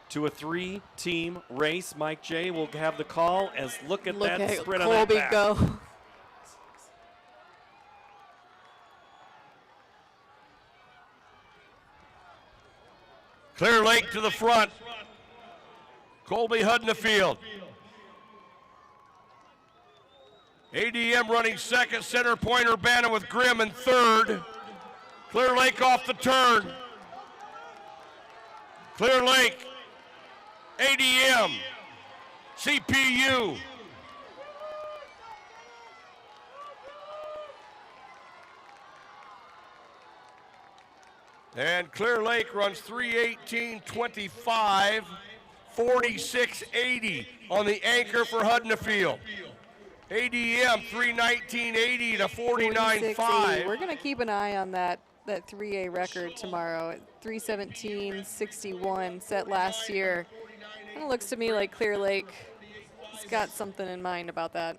to a 3-team race. Mike J will have the call as look at that sprint on that Colby back. go. Clear Lake to the front. Colby Hudnafield. ADM running 2nd, Center Point Urbana with Grimm in 3rd. Clear Lake off the turn. Clear Lake, ADM, CPU. And Clear Lake runs 3:18.25, 46.80 on the anchor for Hudnafield. ADM 3:19.80 to 49.5. We're going to keep an eye on that 3A record tomorrow at 3:17.61 set last year. It looks to me like Clear Lake has got something in mind about that.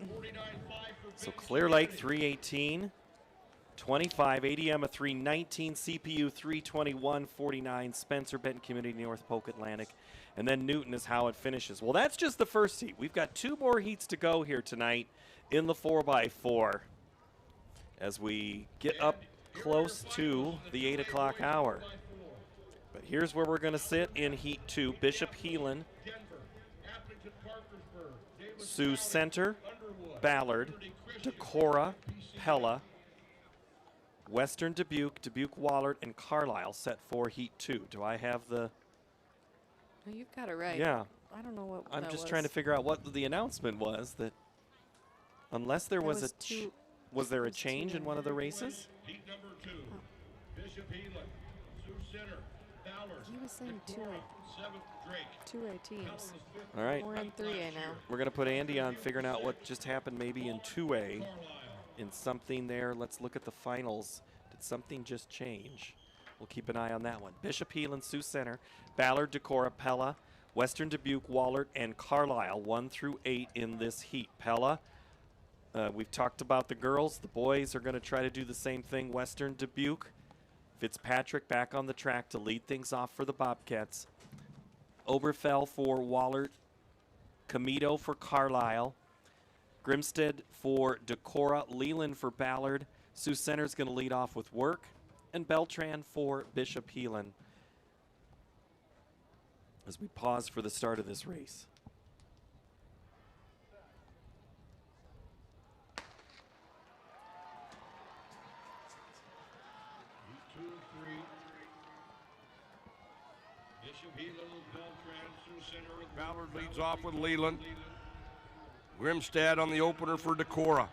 So Clear Lake 3:18.25, ADM a 3:19, CPU 3:21.49, Spencer, Benton Community, North Polk, Atlantic, and then Newton is how it finishes. Well, that's just the first heat. We've got 2 more heats to go here tonight in the 4x4 as we get up close to the 8 o'clock hour. But here's where we're going to sit in Heat 2. Bishop Heelan, Sioux Center, Ballard, Decorah, Pella, Western Dubuque, Dubuque Wahlert, and Carlisle set for Heat 2. Do I have the... No, you've got it right. Yeah. I don't know what I'm that just was. trying to figure out what the announcement was that unless there was, was was there a change in one of the races? Bishop Heelan, Sioux Center, Ballard. He was saying Decorah, 7th Drake. 2A teams. All right. We're in 3A now. We're going to put Andy on figuring out what just happened maybe in 2A. In something there. Let's look at the finals. Did something just change? We'll keep an eye on that one. Bishop Heelan, Sioux Center, Ballard, Decorah, Pella, Western Dubuque, Wahlert, and Carlisle, 1 through 8 in this heat. Pella, we've talked about the girls. The boys are going to try to do the same thing. Western Dubuque, Fitzpatrick back on the track to lead things off for the Bobcats. Oberfell for Wahlert, Comito for Carlisle, Grimstead for Decorah, Leland for Ballard. Sioux Center's going to lead off with Work, and Beltran for Bishop Heelan. As we pause for the start of this race. Bishop Heelan with Beltran, Sioux Center with Ballard leads off with Leland. Grimstad on the opener for Decorah.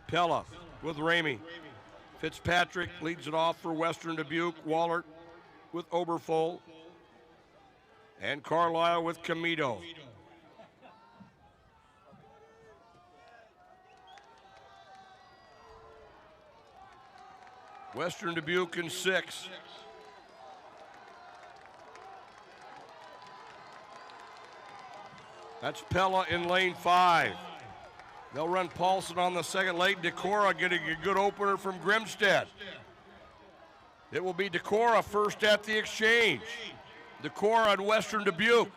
Pella with Ramey. Fitzpatrick leads it off for Western Dubuque. Wahlert with Oberfohl. And Carlisle with Comito. Western Dubuque in 6. That's Pella in lane 5. They'll run Paulson on the second leg. Decorah getting a good opener from Grimstead. It will be Decorah first at the exchange. Decorah and Western Dubuque.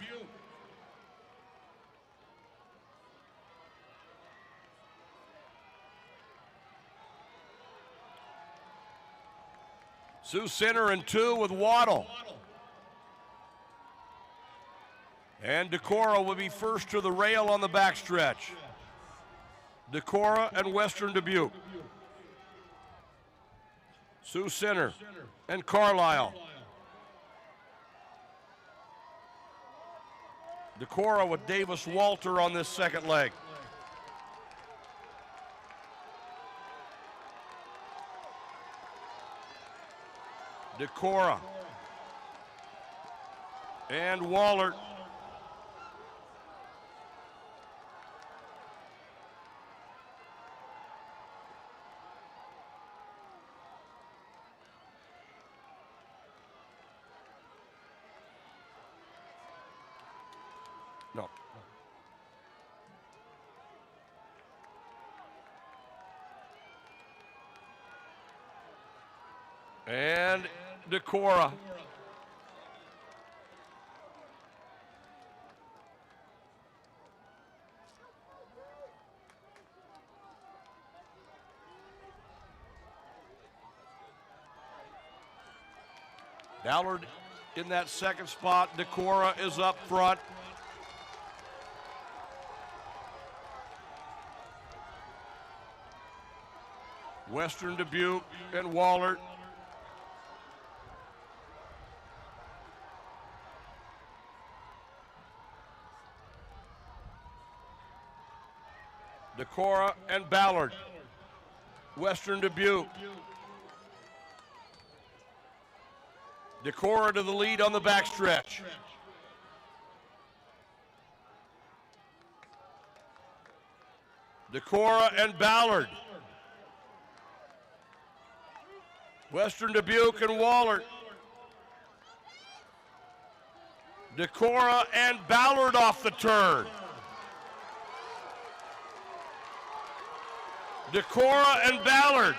Sioux Center in 2 with Waddle. And Decorah will be first to the rail on the backstretch. Decorah and Western Dubuque. Sioux Center and Carlisle. Decorah with Davis Walter on this second leg. Decorah and Wahlert. No. And Decorah. Ballard in that second spot. Decorah is up front. Western Dubuque and Wahlert. Decorah and Ballard. Western Dubuque. Decorah to the lead on the backstretch. Decorah and Ballard. Western Dubuque and Wahlert. Decorah and Ballard off the turn. Decorah and Ballard.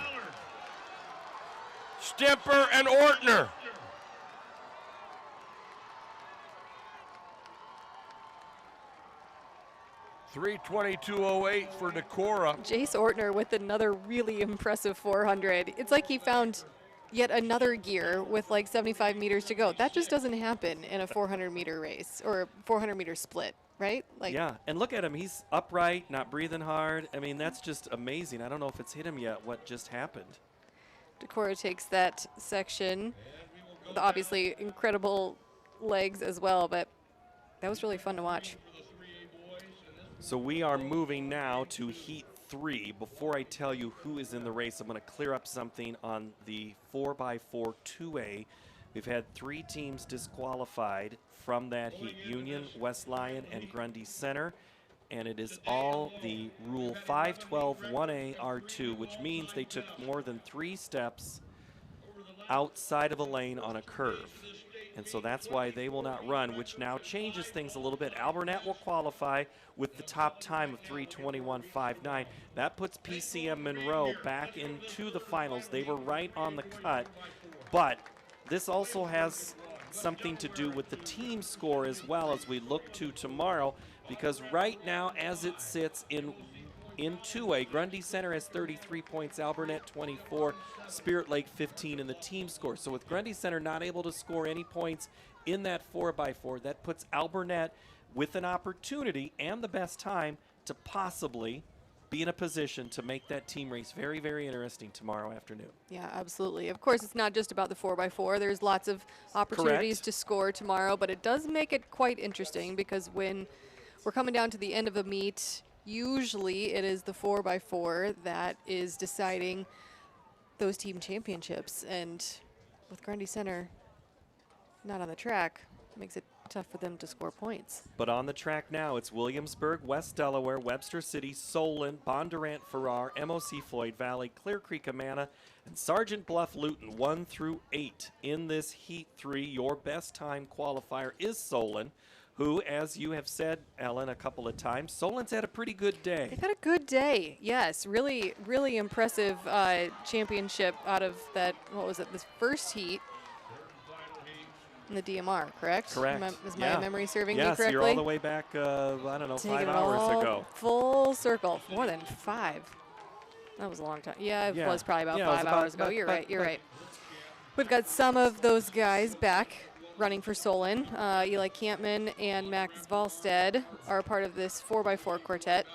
Stemper and Ortner. .322.08 for Decorah. Jace Ortner with another really impressive 400. It's like he found yet another gear with like 75 meters to go. That just doesn't happen in a 400-meter race or a 400-meter split, right? Like, yeah, and look at him. He's upright, not breathing hard. I mean, that's just amazing. I don't know if it's hit him yet what just happened. Decorah takes that section with obviously incredible legs as well, but that was really fun to watch. So we are moving now to Heat 3. Before I tell you who is in the race, I'm going to clear up something on the 4x4 2A. We've had 3 teams disqualified from that heat: Union, West Lyon, and Grundy Center. And it is all the Rule 512 1A R2, which means they took more than 3 steps outside of a lane on a curve. And so that's why they will not run, which now changes things a little bit. Alburnett will qualify with the top time of 3:21.59. That puts PCM Monroe back into the finals. They were right on the cut, but this also has something to do with the team score as well as we look to tomorrow, because right now as it sits in 2A, Grundy Center has 33 points, Alburnett 24, Spirit Lake 15 in the team score. So with Grundy Center not able to score any points in that 4x4, that puts Alburnett with an opportunity and the best time to possibly be in a position to make that team race very, very interesting tomorrow afternoon. Yeah, absolutely. Of course, it's not just about the 4x4. There's lots of opportunities to score tomorrow, but it does make it quite interesting because when we're coming down to the end of the meet, usually it is the 4x4 that is deciding those team championships. And with Grundy Center not on the track, it makes it tough for them to score points. But on the track now, it's Williamsburg, West Delaware, Webster City, Solon, Bondurant, Farrar, MOC Floyd Valley, Clear Creek, Amana, and Sergeant Bluff Luton 1 through 8 in this Heat 3. Your best time qualifier is Solon, who, as you have said, Ellen, a couple of times, Solon's had a pretty good day. They've had a good day, yes. Really, really impressive championship out of that, what was it, this first heat in the DMR, correct? Correct. Is my memory serving me correctly? Yes, you're all the way back, I don't know, Taking 5 hours ago. Full circle, more than 5. That was a long time. Yeah, it was probably about 5 hours ago. You're right. We've got some of those guys back running for Solon. Eli Campman and Max Volstead are part of this 4x4 quartet.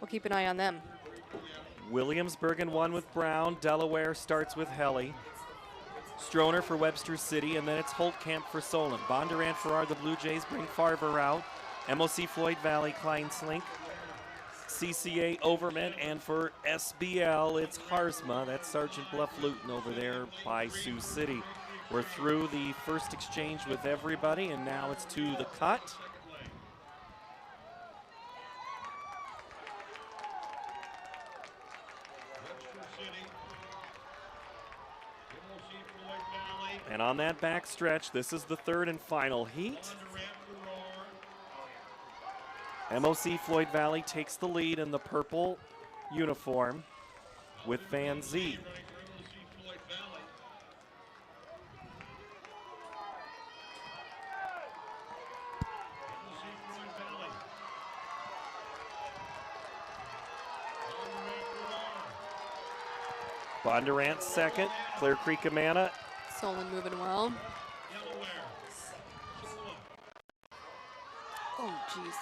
We'll keep an eye on them. Williamsburg in 1 with Brown. Delaware starts with Helly. Stroner for Webster City, and then it's Holtkamp for Solon. Bondurant Farrar, the Blue Jays bring Farver out. MOC Floyd Valley, Klein Slink. CCA Overman, and for SBL, it's Harzma. That's Sergeant Bluff Luton over there by Sioux City. We're through the first exchange with everybody, and now it's to the cut. And on that back stretch, this is the 3rd and final heat. MOC Floyd Valley takes the lead in the purple uniform with Van Zee. Bondurant second, Clear Creek Amana. Solon moving well. Oh, jeez.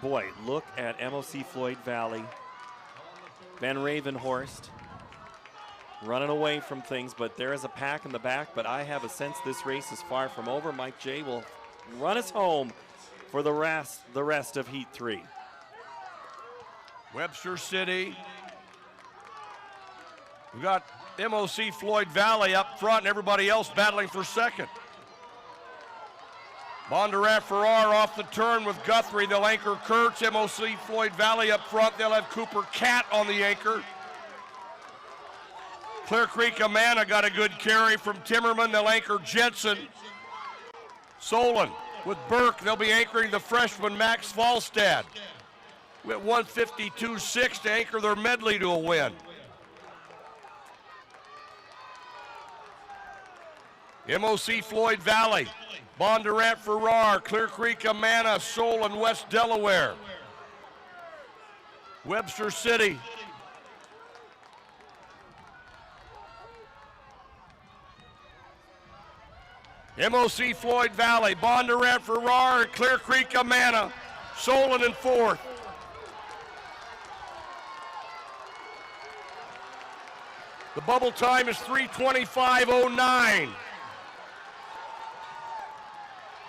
Boy, look at MOC Floyd Valley. Van Ravenhorst running away from things, but there is a pack in the back, but I have a sense this race is far from over. Mike J will run us home for the rest of Heat 3. Webster City. We've got MOC Floyd Valley up front and everybody else battling for second. Bondurant Farrar off the turn with Guthrie. They'll anchor Kurtz. MOC Floyd Valley up front. They'll have Cooper Cat on the anchor. Clear Creek Amana got a good carry from Timmerman. They'll anchor Jensen. Solon with Burke. They'll be anchoring the freshman Max Falstad. With 152.6 to anchor their medley to a win. MOC Floyd Valley, Bondurant Farrar, Clear Creek Amana, Solon, West Delaware. Webster City. MOC Floyd Valley, Bondurant Farrar, Clear Creek Amana, Solon in 4th. The bubble time is 3:25:09.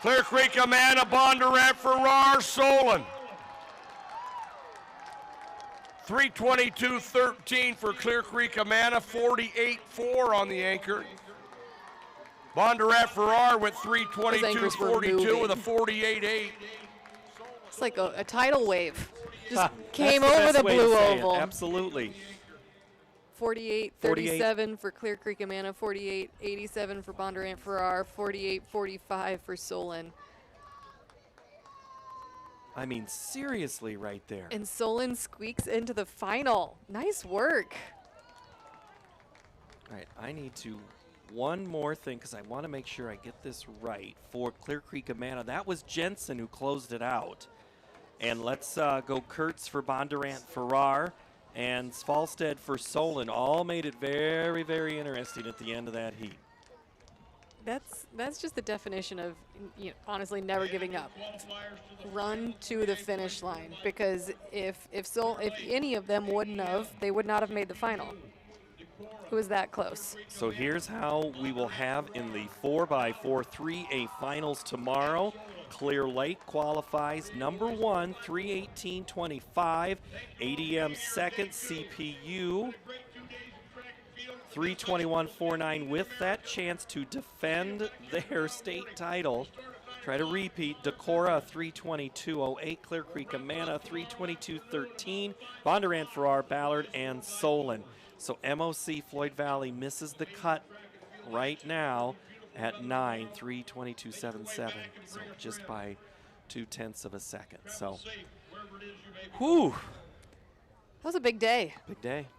Clear Creek, Amana, Bondurant, Farrar, Solon. 3:22:13 for Clear Creek, Amana, 48.4 on the anchor. Bondurant, Farrar went 3:22:42 with a 48.8. It's like a tidal wave. Just came over the blue oval. Absolutely. 48-37 for Clear Creek Amana, 48-87 for Bondurant Farrar, 48-45 for Solon. I mean, seriously right there. And Solon squeaks into the final. Nice work. All right, I need to one more thing because I want to make sure I get this right for Clear Creek Amana. That was Jensen who closed it out. And let's go Kurtz for Bondurant Farrar and Svalstad for Solon. All made it very, very interesting at the end of that heat. That's just the definition of, honestly, never giving up. Run to the finish line, because if any of them wouldn't have, they would not have made the final. It was that close. So here's how we will have in the 4x4 3A finals tomorrow. Clear Lake qualifies number 1, 3:18:25. ADM second, CPU 3:21:49 with that chance to defend their state title. Try to repeat. Decorah 3:22:08. Clear Creek Amana 3:22:13. Bondurant Farrar, Ballard, and Solon. So MOC Floyd Valley misses the cut right now at 9, 3:22:77. So just by 0.2 of a second. So, whew. That was a big day. Big day.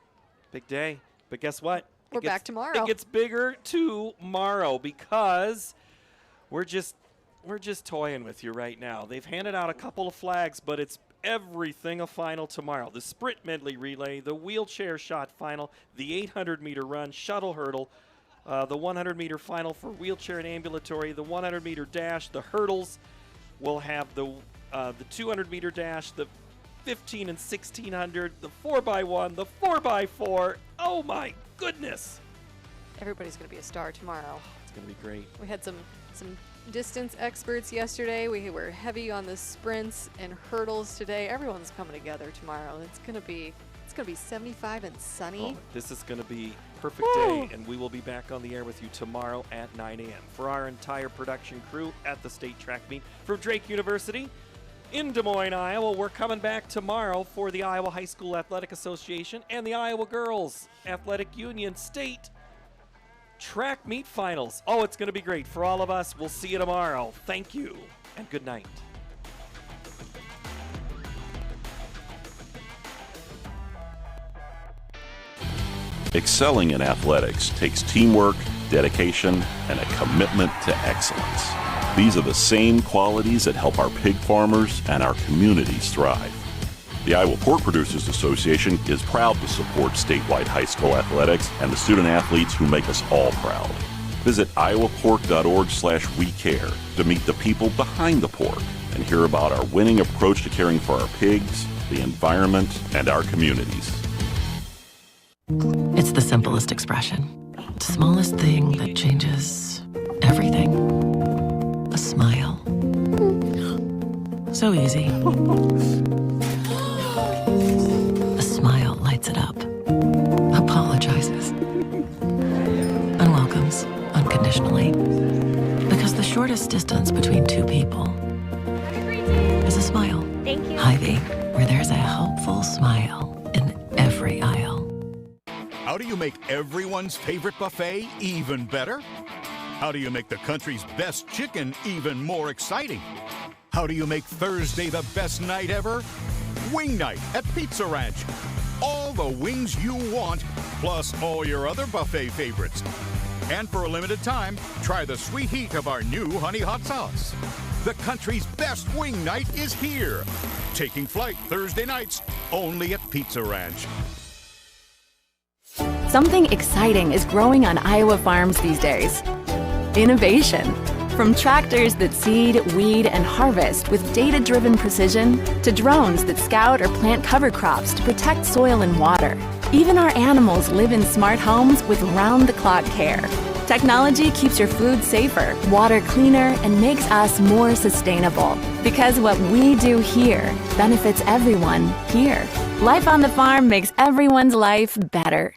Big day. But guess what? We're back tomorrow. It gets bigger tomorrow because we're just toying with you right now. They've handed out a couple of flags, but it's everything a final tomorrow. The sprint medley relay, the wheelchair shot final, the 800-meter run, shuttle hurdle, the 100-meter final for wheelchair and ambulatory, the 100-meter dash, the hurdles. We'll have the 200-meter dash, the 15 and 1600, the 4x1, the 4x4. Oh my goodness! Everybody's going to be a star tomorrow. It's going to be great. We had some distance experts yesterday. We were heavy on the sprints and hurdles today. Everyone's coming together tomorrow. It's going to be 75 and sunny. Oh, this is going to be perfect day, and we will be back on the air with you tomorrow at 9 a.m. For our entire production crew at the state track meet from Drake University in Des Moines, Iowa, we're coming back tomorrow for the Iowa High School Athletic Association and the Iowa Girls Athletic Union State track meet finals. Oh, it's going to be great for all of us. We'll see you tomorrow. Thank you, and good night. Excelling in athletics takes teamwork, dedication, and a commitment to excellence. These are the same qualities that help our pig farmers and our communities thrive. The Iowa Pork Producers Association is proud to support statewide high school athletics and the student athletes who make us all proud. Visit iowapork.org/WeCare to meet the people behind the pork and hear about our winning approach to caring for our pigs, the environment, and our communities. It's the simplest expression. The smallest thing that changes everything. A smile. So easy. A smile lights it up. Apologizes. And welcomes unconditionally. Because the shortest distance between two people is a smile. Thank you. Hy-Vee, where there's a helpful smile in every aisle. How do you make everyone's favorite buffet even better? How do you make the country's best chicken even more exciting? How do you make Thursday the best night ever? Wing night at Pizza Ranch. All the wings you want, plus all your other buffet favorites. And for a limited time, try the sweet heat of our new honey hot sauce. The country's best wing night is here. Taking flight Thursday nights, only at Pizza Ranch. Something exciting is growing on Iowa farms these days. Innovation. From tractors that seed, weed, and harvest with data-driven precision to drones that scout or plant cover crops to protect soil and water. Even our animals live in smart homes with round-the-clock care. Technology keeps your food safer, water cleaner, and makes us more sustainable. Because what we do here benefits everyone here. Life on the farm makes everyone's life better.